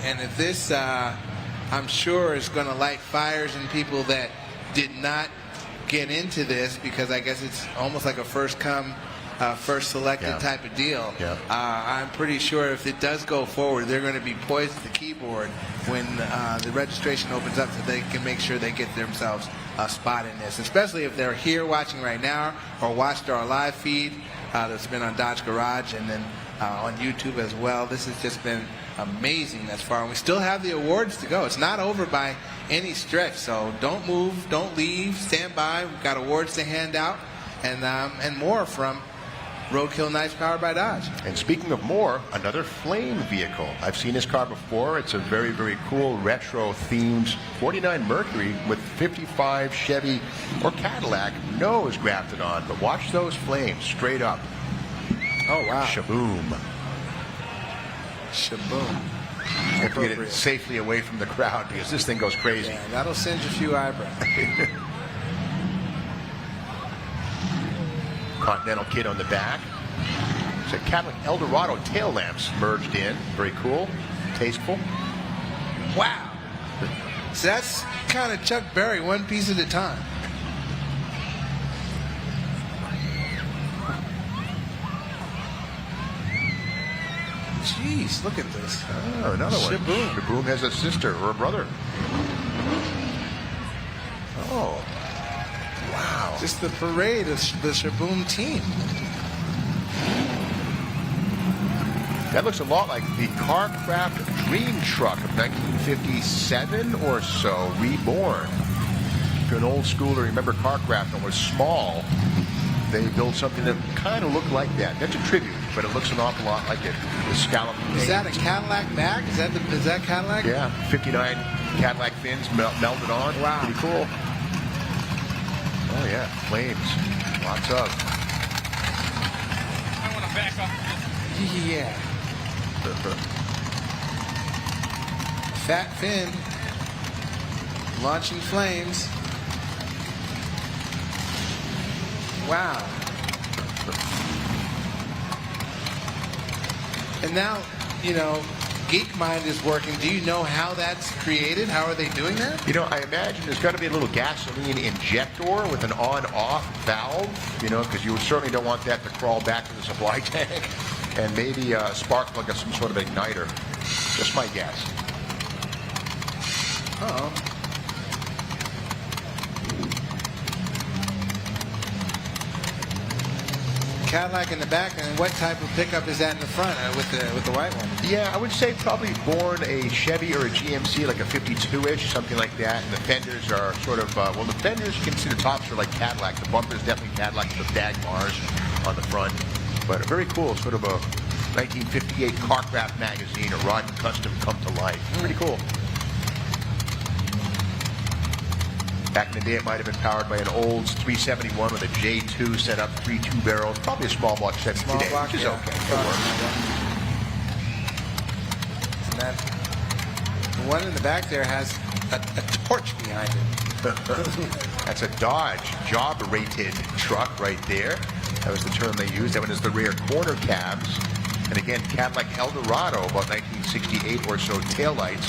And if this, I'm sure, is going to light fires in people that did not get into this, because I guess it's almost like a first come, first selected type of deal. I'm pretty sure if it does go forward, they're going to be poised at the keyboard when the registration opens up, so they can make sure they get themselves a spot in this, especially if they're here watching right now or watched our live feed that's been on Dodge Garage and then on YouTube as well. This has just been amazing thus far, and we still have the awards to go. It's not over by any stretch, so don't move, don't leave, stand by. We've got awards to hand out, and more from Roadkill Nights Powered by Dodge. And speaking of more, another flame vehicle. I've seen this car before. It's a very, very cool retro-themed 49 Mercury with 55 Chevy or Cadillac nose grafted on. But watch those flames straight up. Oh, wow. Shaboom. Shaboom. Have to get it safely away from the crowd because this thing goes crazy. Yeah, that'll singe a few eyebrows. Continental kit on the back. It's a Cadillac Eldorado tail lamps merged in. Very cool. Tasteful. Wow. So that's kind of Chuck Berry, one piece at a time. Jeez, look at this. Oh, another one. Shaboom. Shaboom has a sister or a brother. Oh. Wow. Just the parade of the Shaboom team. That looks a lot like the Carcraft Dream Truck of 1957 or so, reborn. If you're an old schooler, remember Carcraft, and was small. They built something that kind of looked like that. That's a tribute, but it looks an awful lot like it. The scallop. Is that a Cadillac back? Is that Cadillac? Yeah, 59 Cadillac fins melted on. Wow. Pretty cool. Oh yeah, flames. Lots of. I want to back up. Yeah. Fat fin. Launching flames. Wow. And now, you know, Geek Mind is working. Do you know how that's created? How are they doing that? You know, I imagine there's got to be a little gasoline injector with an on-off valve, you know, because you certainly don't want that to crawl back to the supply tank. And maybe a spark plug of some sort of igniter. Just my guess. Uh-oh. Cadillac in the back, and what type of pickup is that in the front with the white one? Yeah, I would say probably born a Chevy or a GMC, like a 52-ish, something like that. And the fenders are sort of, well, the fenders, you can see the tops are like Cadillac. The bumper is definitely Cadillac with the bag bars on the front. But very cool, sort of a 1958 Carcraft magazine, a Rod Custom come to life. Pretty cool. Back in the day, it might have been powered by an Olds 371 with a J2 set up, 3.2 barrels. Probably a small block Chevy today, block, which is yeah. okay. It works. And that, the one in the back there has a torch behind it. That's a Dodge job-rated truck right there. That was the term they used. That one is the rear corner cabs. And again, Cadillac Eldorado, about 1968 or so, taillights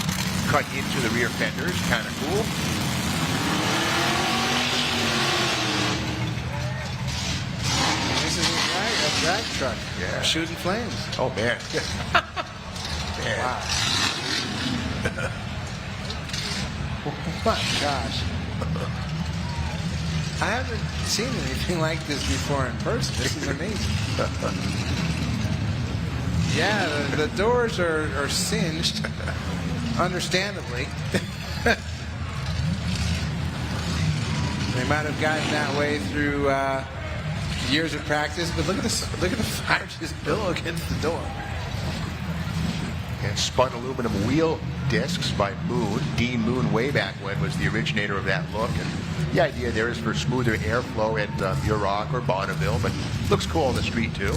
cut into the rear fenders. Kind of cool. A drag truck. Yeah. Shooting flames. Oh, man. Man. Wow. Oh, my gosh. I haven't seen anything like this before in person. This is amazing. Yeah, the doors are singed, understandably. They might have gotten that way through years of practice, but look at this! Look at the fire just billow against the door. And spun aluminum wheel discs by Moon. Dean Moon, way back when, was the originator of that look. And the idea there is for smoother airflow at Muroc or Bonneville, but looks cool on the street too.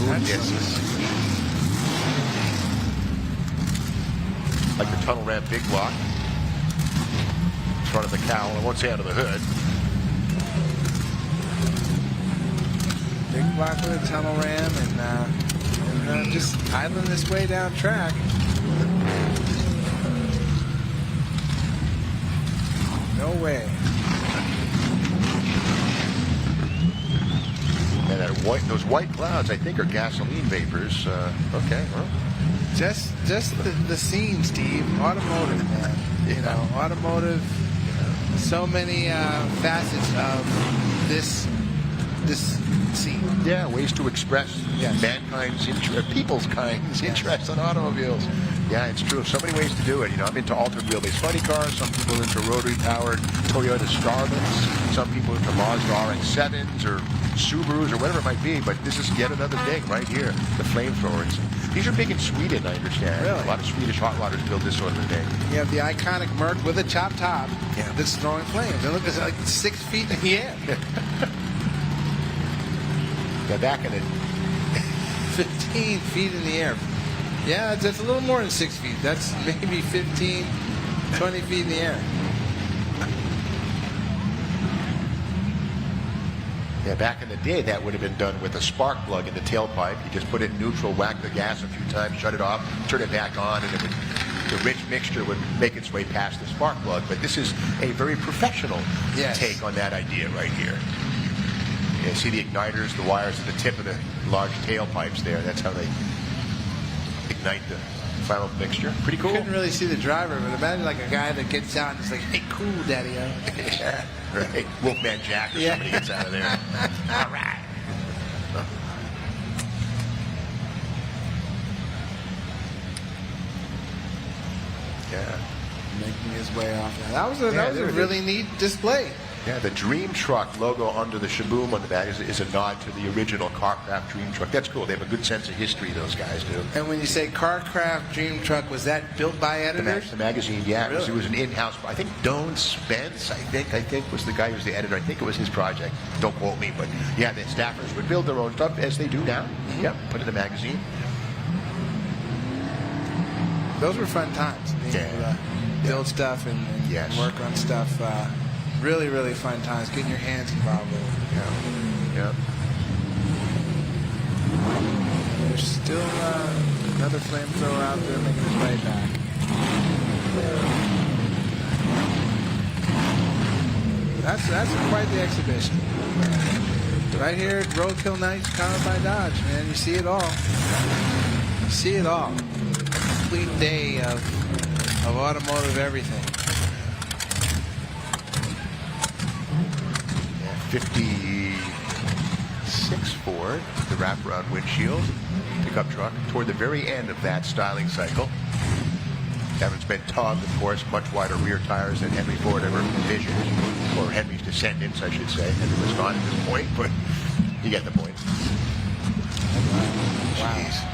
Moon discs. Like the tunnel ramp big block. In front of the cowl, I won't say under the hood. Big block with a tunnel ram and just idling this way down track. No way. And that those white clouds, I think, are gasoline vapors. Okay, well. Just the scene, Steve. Automotive, man. You know, automotive. So many facets of this scene. Yeah, ways to express mankind's interest, people's kind's interest in automobiles. Yeah, it's true. So many ways to do it. You know, I'm into altered wheelbase funny cars. Some people are into rotary powered Toyota Starlets. Some people into Mazda RX-7s or Subarus or whatever it might be. But this is yet another thing right here. The flamethrowers. These are big in Sweden, I understand. Really? A lot of Swedish hot rodders build this sort of a thing. You have the iconic Merc with a chop top that's throwing flames. And look, it's like 6 feet in the air. They're back in it. 15 feet in the air. Yeah, that's a little more than 6 feet. That's maybe 15, 20 feet in the air. Yeah, back in the day, that would have been done with a spark plug in the tailpipe. You just put it in neutral, whack the gas a few times, shut it off, turn it back on, and the rich mixture would make its way past the spark plug. But this is a very professional take on that idea right here. You see the igniters, the wires at the tip of the large tailpipes there. That's how they ignite the final mixture. Pretty cool. You couldn't really see the driver, but imagine like a guy that gets out and is like, hey, cool, daddy-o. Yeah, right. Wolfman Jack or somebody gets out of there. All right. Yeah. Making his way off. That was a really neat display. Yeah, the Dream Truck logo under the shaboom on the back is a nod to the original Carcraft Dream Truck. That's cool. They have a good sense of history, those guys do. And when you say Carcraft Dream Truck, was that built by editors? The magazine, yeah. Really? It was an in-house. I think Doane Spence, I think was the guy who was the editor. I think it was his project. Don't quote me, but yeah, the staffers would build their own stuff as they do now. Mm-hmm. Yep, put it in the magazine. Those were fun times. Build stuff and work on stuff. Really, really fun times. Getting your hands involved with it. Yeah. there's still another flamethrower out there making his way back. That's quite the exhibition. Right here at Roadkill Nights Powered by Dodge, man. You see it all. You see it all. Complete day of automotive everything. 56 Ford, the wraparound windshield, pickup truck, toward the very end of that styling cycle. Kevin's been tugged, of course, much wider rear tires than Henry Ford ever envisioned, or Henry's descendants, I should say. Henry was gone at this point, but you get the point. Wow. Jeez.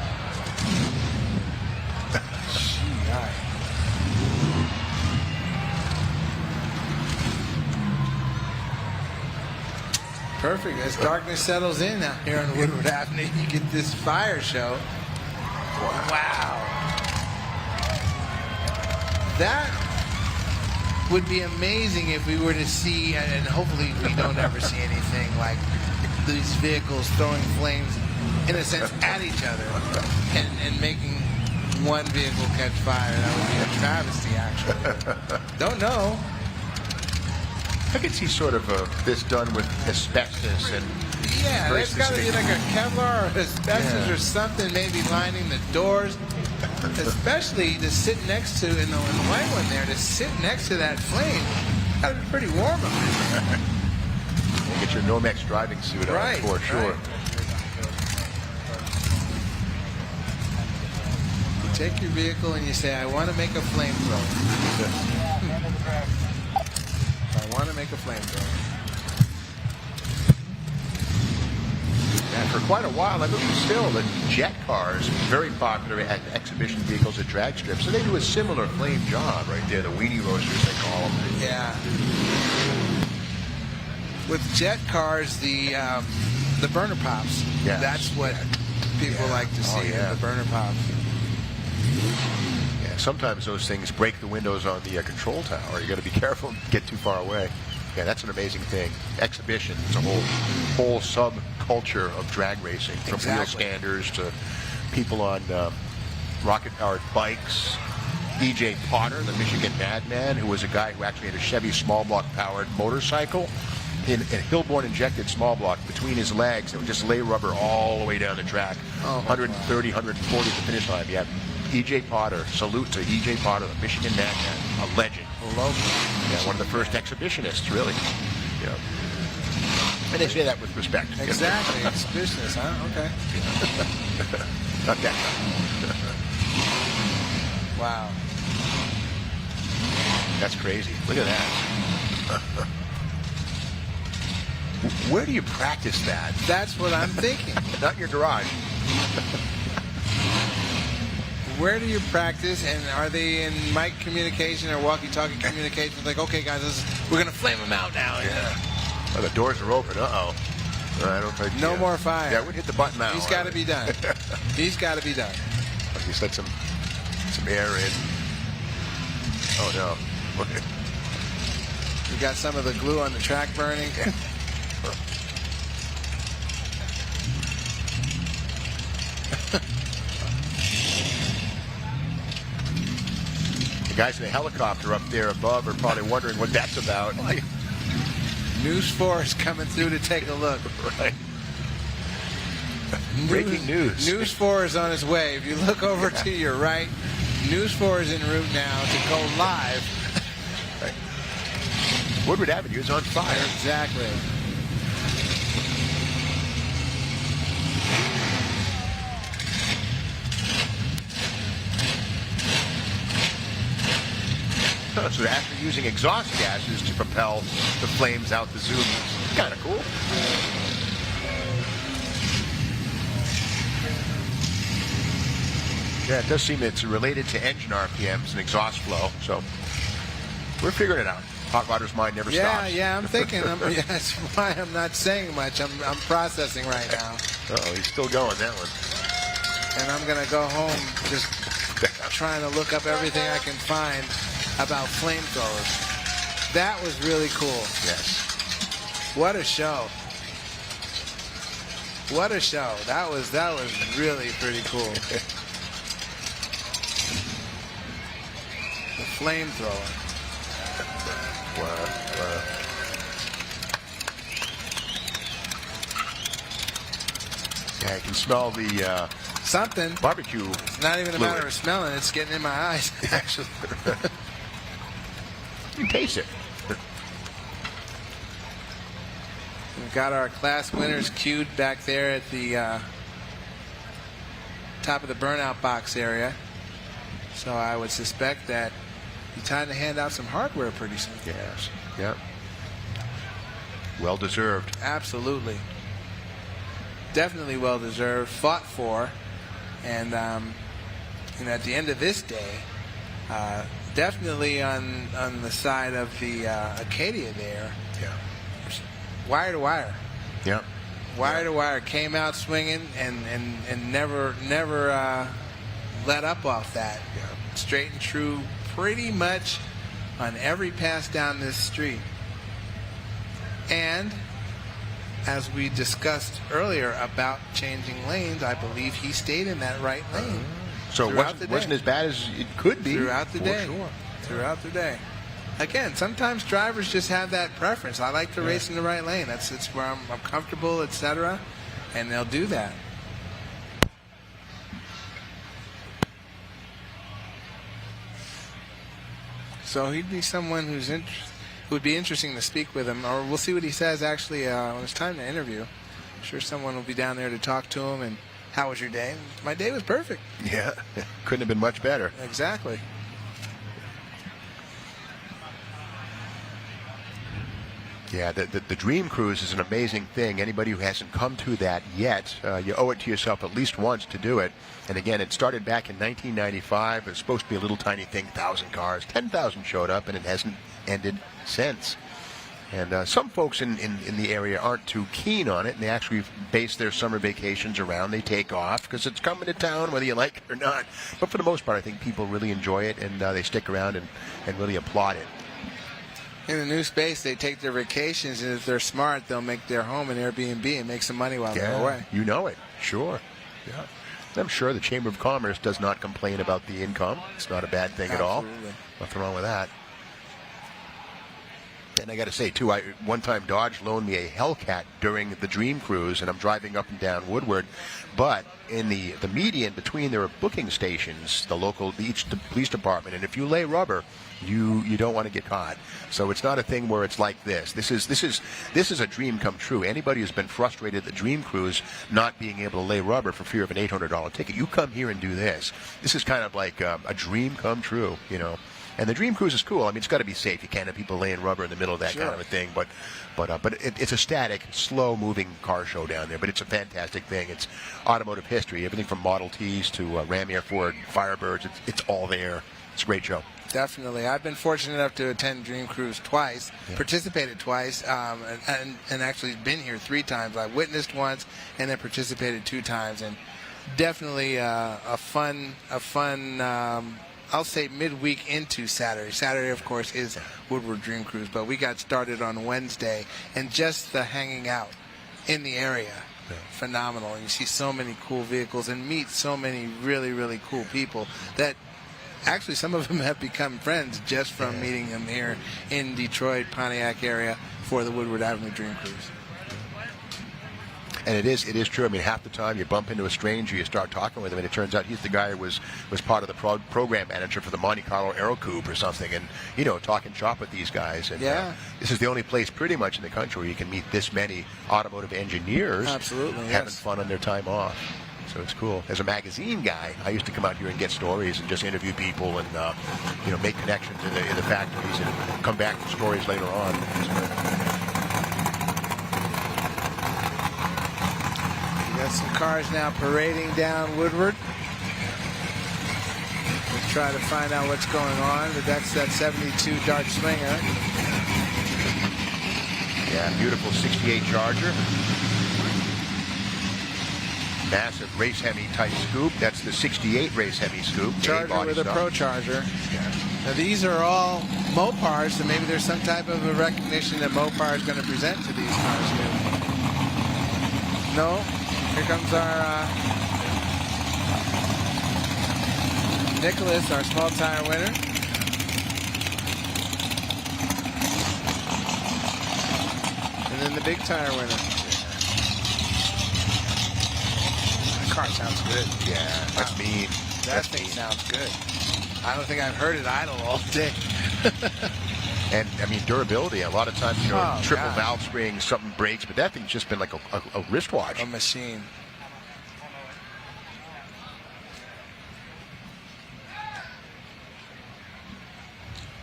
Perfect. As darkness settles in out here on Woodward Avenue, you get this fire show. Wow. That would be amazing if we were to see, and hopefully we don't ever see anything like these vehicles throwing flames, in a sense, at each other and making one vehicle catch fire. That would be a travesty, actually. Don't know. I could see sort of this done with asbestos and... Yeah, there's got to be like a Kevlar or asbestos or something maybe lining the doors. Especially to sit next to, in the white one there, to sit next to that flame. Got to be pretty warm up there. Get your Nomex driving suit on for sure. You take your vehicle and you say, I want to make a flamethrower. I want to make a flamethrower. And for quite a while, I believe still, that jet cars, very popular at exhibition vehicles at drag strips, so they do a similar flame job right there, the weenie roasters they call them. Yeah. With jet cars, the burner pops. Yeah. That's what people like to see, the burner pops. Yeah, sometimes those things break the windows on the control tower. You got to be careful and get too far away. Yeah, that's an amazing thing. Exhibition, it's a whole subculture of drag racing, from wheel standers to people on rocket-powered bikes. E.J. Potter, the Michigan madman, who was a guy who actually had a Chevy small block-powered motorcycle in a Hillborn injected small block between his legs that would just lay rubber all the way down the track. 130, 140 at the finish line. Yeah. E.J. Potter, salute to E.J. Potter, the Michigan madman, a legend. Yeah, one of the first exhibitionists, really. Yeah. And they say that with respect. Exactly, exhibitionists, huh? Okay. Not that kind. Wow. That's crazy. Look at that. Where do you practice that? That's what I'm thinking. Not in your garage. Where do you practice, and are they in mic communication or walkie-talkie communication? Like, okay, guys, we're going to flame them out now. Yeah. Oh, the doors are open. Uh-oh. I don't think... No more fire. Yeah, we'd hit the button now. He's got to be done. He's got to be done. At least let some air in. Oh, no. We got some of the glue on the track burning. The guys in the helicopter up there above are probably wondering what that's about. News 4 is coming through to take a look. Right. Breaking news. News 4 is on his way. If you look over to your right, News 4 is en route now to go live. Right. Woodward Avenue is on fire. Exactly. So after using exhaust gases to propel the flames out the zoom, kind of cool. Yeah, it does seem it's related to engine RPMs and exhaust flow, so we're figuring it out. Hot Rodder's mind never stops. Yeah, I'm thinking. That's why I'm not saying much. I'm processing right now. Uh-oh, he's still going, that one. And I'm going to go home just trying to look up everything I can find about flamethrowers. That was really cool. Yes. What a show. What a show. That was really pretty cool. The flamethrower. Wow. Yeah, I can smell the something barbecue. It's not even a matter of smelling; it's getting in my eyes. Actually, you taste it. We've got our class winners queued back there at the top of the burnout box area. So I would suspect that it's time to hand out some hardware pretty soon. Yes. Yep. Well deserved. Absolutely. Definitely well deserved. Fought for, and at the end of this day, definitely on the side of the Acadia there. Yeah. Wire to wire. Yep. Wire to wire, came out swinging and never let up off that. Yeah. Straight and true, pretty much on every pass down this street. And as we discussed earlier about changing lanes, I believe he stayed in that right lane. So it wasn't as bad as it could be. Throughout the day. Sure. Throughout the day. Again, sometimes drivers just have that preference. I like to race in the right lane. It's where I'm comfortable, etc. And they'll do that. So he'd be someone who would be interesting to speak with him, or we'll see what he says actually when it's time to interview. I'm sure someone will be down there to talk to him. And how was your day? My day was perfect. Yeah, couldn't have been much better. Exactly. Yeah, the Dream Cruise is an amazing thing. Anybody who hasn't come to that yet, you owe it to yourself at least once to do it. And again, it started back in 1995. It was supposed to be a little tiny thing, 1,000 cars. 10,000 showed up, and it hasn't ended since. And some folks in the area aren't too keen on it, and they actually base their summer vacations around. They take off because it's coming to town, whether you like it or not. But for the most part, I think people really enjoy it, and they stick around and really applaud it. In the new space, they take their vacations, and if they're smart, they'll make their home an Airbnb and make some money while they're away. You know it. Sure. Yeah. I'm sure the Chamber of Commerce does not complain about the income. It's not a bad thing at all. Nothing wrong with that. And I got to say, too, one time Dodge loaned me a Hellcat during the Dream Cruise, and I'm driving up and down Woodward. But in the median between, there are booking stations, each police department, and if you lay rubber, you don't want to get caught. So it's not a thing where it's like this. This is a dream come true. Anybody who's been frustrated at the Dream Cruise not being able to lay rubber for fear of an $800 ticket, you come here and do this. This is kind of like a dream come true, you know. And the Dream Cruise is cool. I mean, it's got to be safe. You can't have people laying rubber in the middle of that kind of a thing. But it's a static, slow-moving car show down there. But it's a fantastic thing. It's automotive history. Everything from Model Ts to Ram Air Ford Firebirds. It's all there. It's a great show. Definitely. I've been fortunate enough to attend Dream Cruise twice, participated twice, and actually been here 3 times. I witnessed once and then participated 2 times. And definitely a fun I'll say midweek into Saturday. Saturday, of course, is Woodward Dream Cruise, but we got started on Wednesday, and just the hanging out in the area, phenomenal. And you see so many cool vehicles and meet so many really, really cool people that actually some of them have become friends just from meeting them here in Detroit, Pontiac area for the Woodward Avenue Dream Cruise. And it is true. I mean, half the time you bump into a stranger, you start talking with him, and it turns out he's the guy who was part of the program manager for the Monte Carlo Aero Coupe or something, and, you know, talking shop with these guys. And this is the only place pretty much in the country where you can meet this many automotive engineers having fun on their time off. So it's cool. As a magazine guy, I used to come out here and get stories and just interview people and, you know, make connections in the factories and come back for stories later on. Got some cars now parading down Woodward. We'll try to find out what's going on, but that's that 72 Dart Swinger. Yeah, beautiful 68 Charger. Massive race Hemi type scoop. That's the 68 race Hemi scoop. Charger with a Pro Charger. Now these are all Mopars, so maybe there's some type of a recognition that Mopar is going to present to these cars here. No. Here comes our Nicholas, our small tire winner. And then the big tire winner. That car sounds good. Yeah, that's me. That thing sounds good. I don't think I've heard it idle all day. And, I mean, durability. A lot of times, you know, Oh, triple God. valve spring, something breaks, but that thing's just been like a wristwatch. A machine.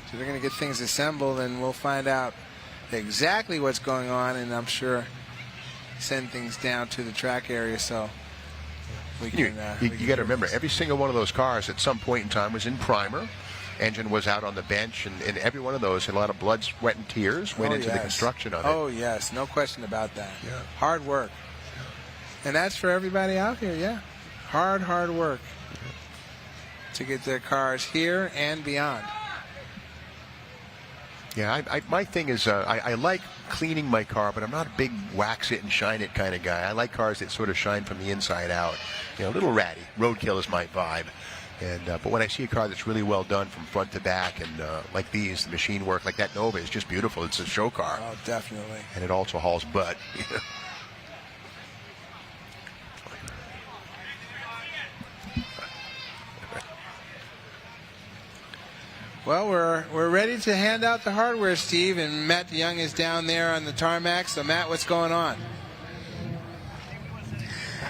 So they're going to get things assembled, and we'll find out exactly what's going on, and I'm sure send things down to the track area so we can. You got to remember, every single one of those cars at some point in time was in primer. Engine was out on the bench, and every one of those had a lot of blood, sweat, and tears went into the construction of it. Oh, yes. No question about that. Yeah. Hard work. And that's for everybody out here, yeah. Hard work to get their cars here and beyond. Yeah, my thing is I like cleaning my car, but I'm not a big wax it and shine it kind of guy. I like cars that sort of shine from the inside out. You know, a little ratty. Roadkill is my vibe. And but when I see a car that's really well done from front to back, and like these, the machine work, like that Nova is just beautiful. It's a show car. Oh, definitely. And it also hauls butt. Well, we're ready to hand out the hardware, Steve, and Matt DeYoung is down there on the tarmac. So, Matt, what's going on?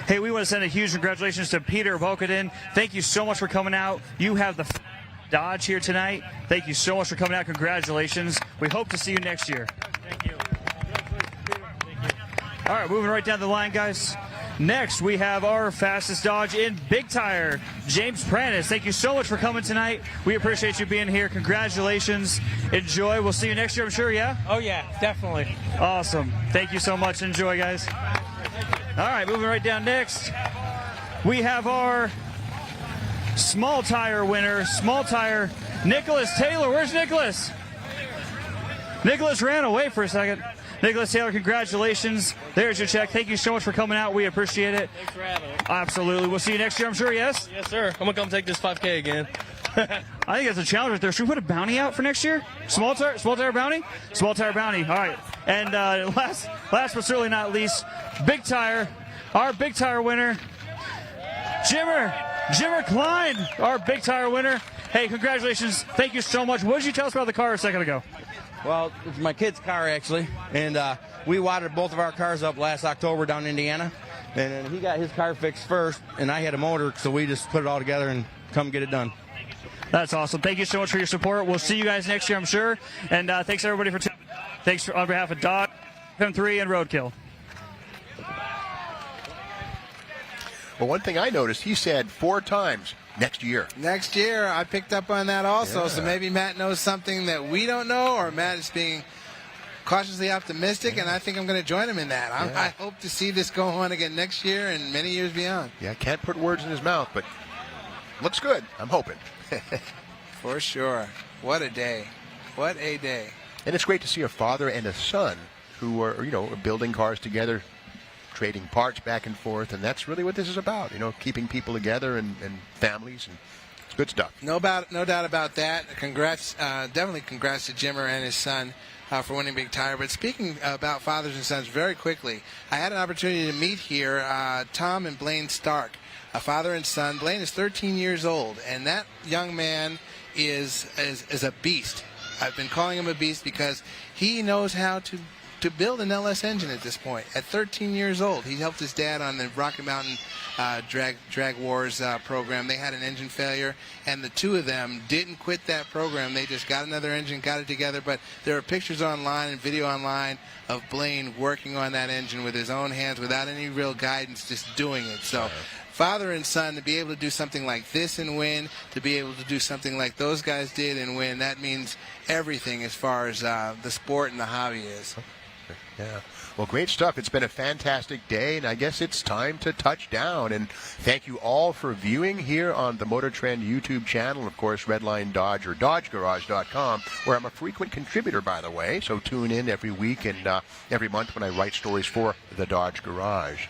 Hey, we want to send a huge congratulations to Peter Bokaden. Thank you so much for coming out. You have the Dodge here tonight. Thank you so much for coming out. Congratulations. We hope to see you next year. Thank you. All right, moving right down the line, guys. Next, we have our fastest Dodge in Big Tire, James Prentice. Thank you so much for coming tonight. We appreciate you being here. Congratulations. Enjoy. We'll see you next year, I'm sure, yeah? Oh, yeah, definitely. Awesome. Thank you so much. Enjoy, guys. All right, moving right down next, we have our small tire winner, small tire, Nicholas Taylor. Where's Nicholas? Nicholas ran away for a second. Nicholas Taylor, congratulations. There's your check. Thank you so much for coming out. We appreciate it. Thanks for having us. Absolutely. We'll see you next year, I'm sure, yes? Yes, sir. I'm going to come take this 5K again. I think that's a challenge right there. Should we put a bounty out for next year? Small tire bounty? Small tire bounty. All right. And last but certainly not least, Big Tire, our Big Tire winner, Jimmer Klein, our Big Tire winner. Hey, congratulations. Thank you so much. What did you tell us about the car a second ago? Well, it's my kid's car, actually. And we wadded both of our cars up last October down in Indiana. And then he got his car fixed first, and I had a motor, so we just put it all together and come get it done. That's awesome. Thank you so much for your support. We'll see you guys next year, I'm sure. And thanks, everybody, for thanks on behalf of Dodge, M3, and Roadkill. Well, one thing I noticed, he said 4 times next year. Next year, I picked up on that also. Yeah. So maybe Matt knows something that we don't know, or Matt is being cautiously optimistic, and I think I'm going to join him in that. I hope to see this go on again next year and many years beyond. Yeah, can't put words in his mouth, but looks good. I'm hoping. For sure. What a day. What a day. And it's great to see a father and a son who are, building cars together, trading parts back and forth, and that's really what this is about, keeping people together and families, and it's good stuff. No doubt about that. Congrats, definitely congrats to Jimmer and his son for winning Big Tire. But speaking about fathers and sons very quickly, I had an opportunity to meet here Tom and Blaine Stark, a father and son. Blaine is 13 years old, and that young man is a beast. I've been calling him a beast because he knows how to build an LS engine at this point. At 13 years old, he helped his dad on the Rocky Mountain Drag Wars program. They had an engine failure, and the two of them didn't quit that program. They just got another engine, got it together. But there are pictures online and video online of Blaine working on that engine with his own hands without any real guidance, just doing it. So father and son, to be able to do something like this and win, to be able to do something like those guys did and win, that means everything as far as the sport and the hobby is. Yeah. Well, great stuff. It's been a fantastic day, and I guess it's time to touch down. And thank you all for viewing here on the MotorTrend YouTube channel. Of course, Redline Dodge or DodgeGarage.com, where I'm a frequent contributor, by the way. So tune in every week and every month when I write stories for the Dodge Garage.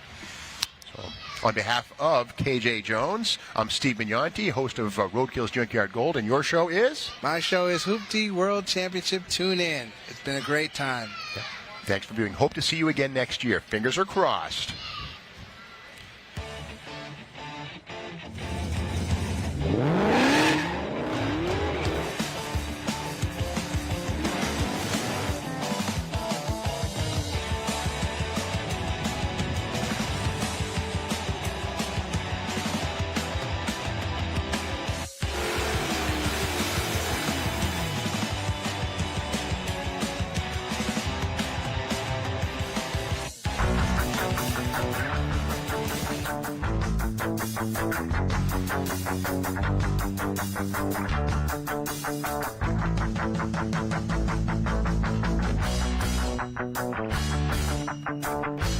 On behalf of KJ Jones, I'm Steve Mignonti, host of Roadkill's Junkyard Gold, and your show is? My show is Hoopty World Championship Tune In. It's been a great time. Yeah. Thanks for viewing. Hope to see you again next year. Fingers are crossed. Thank you.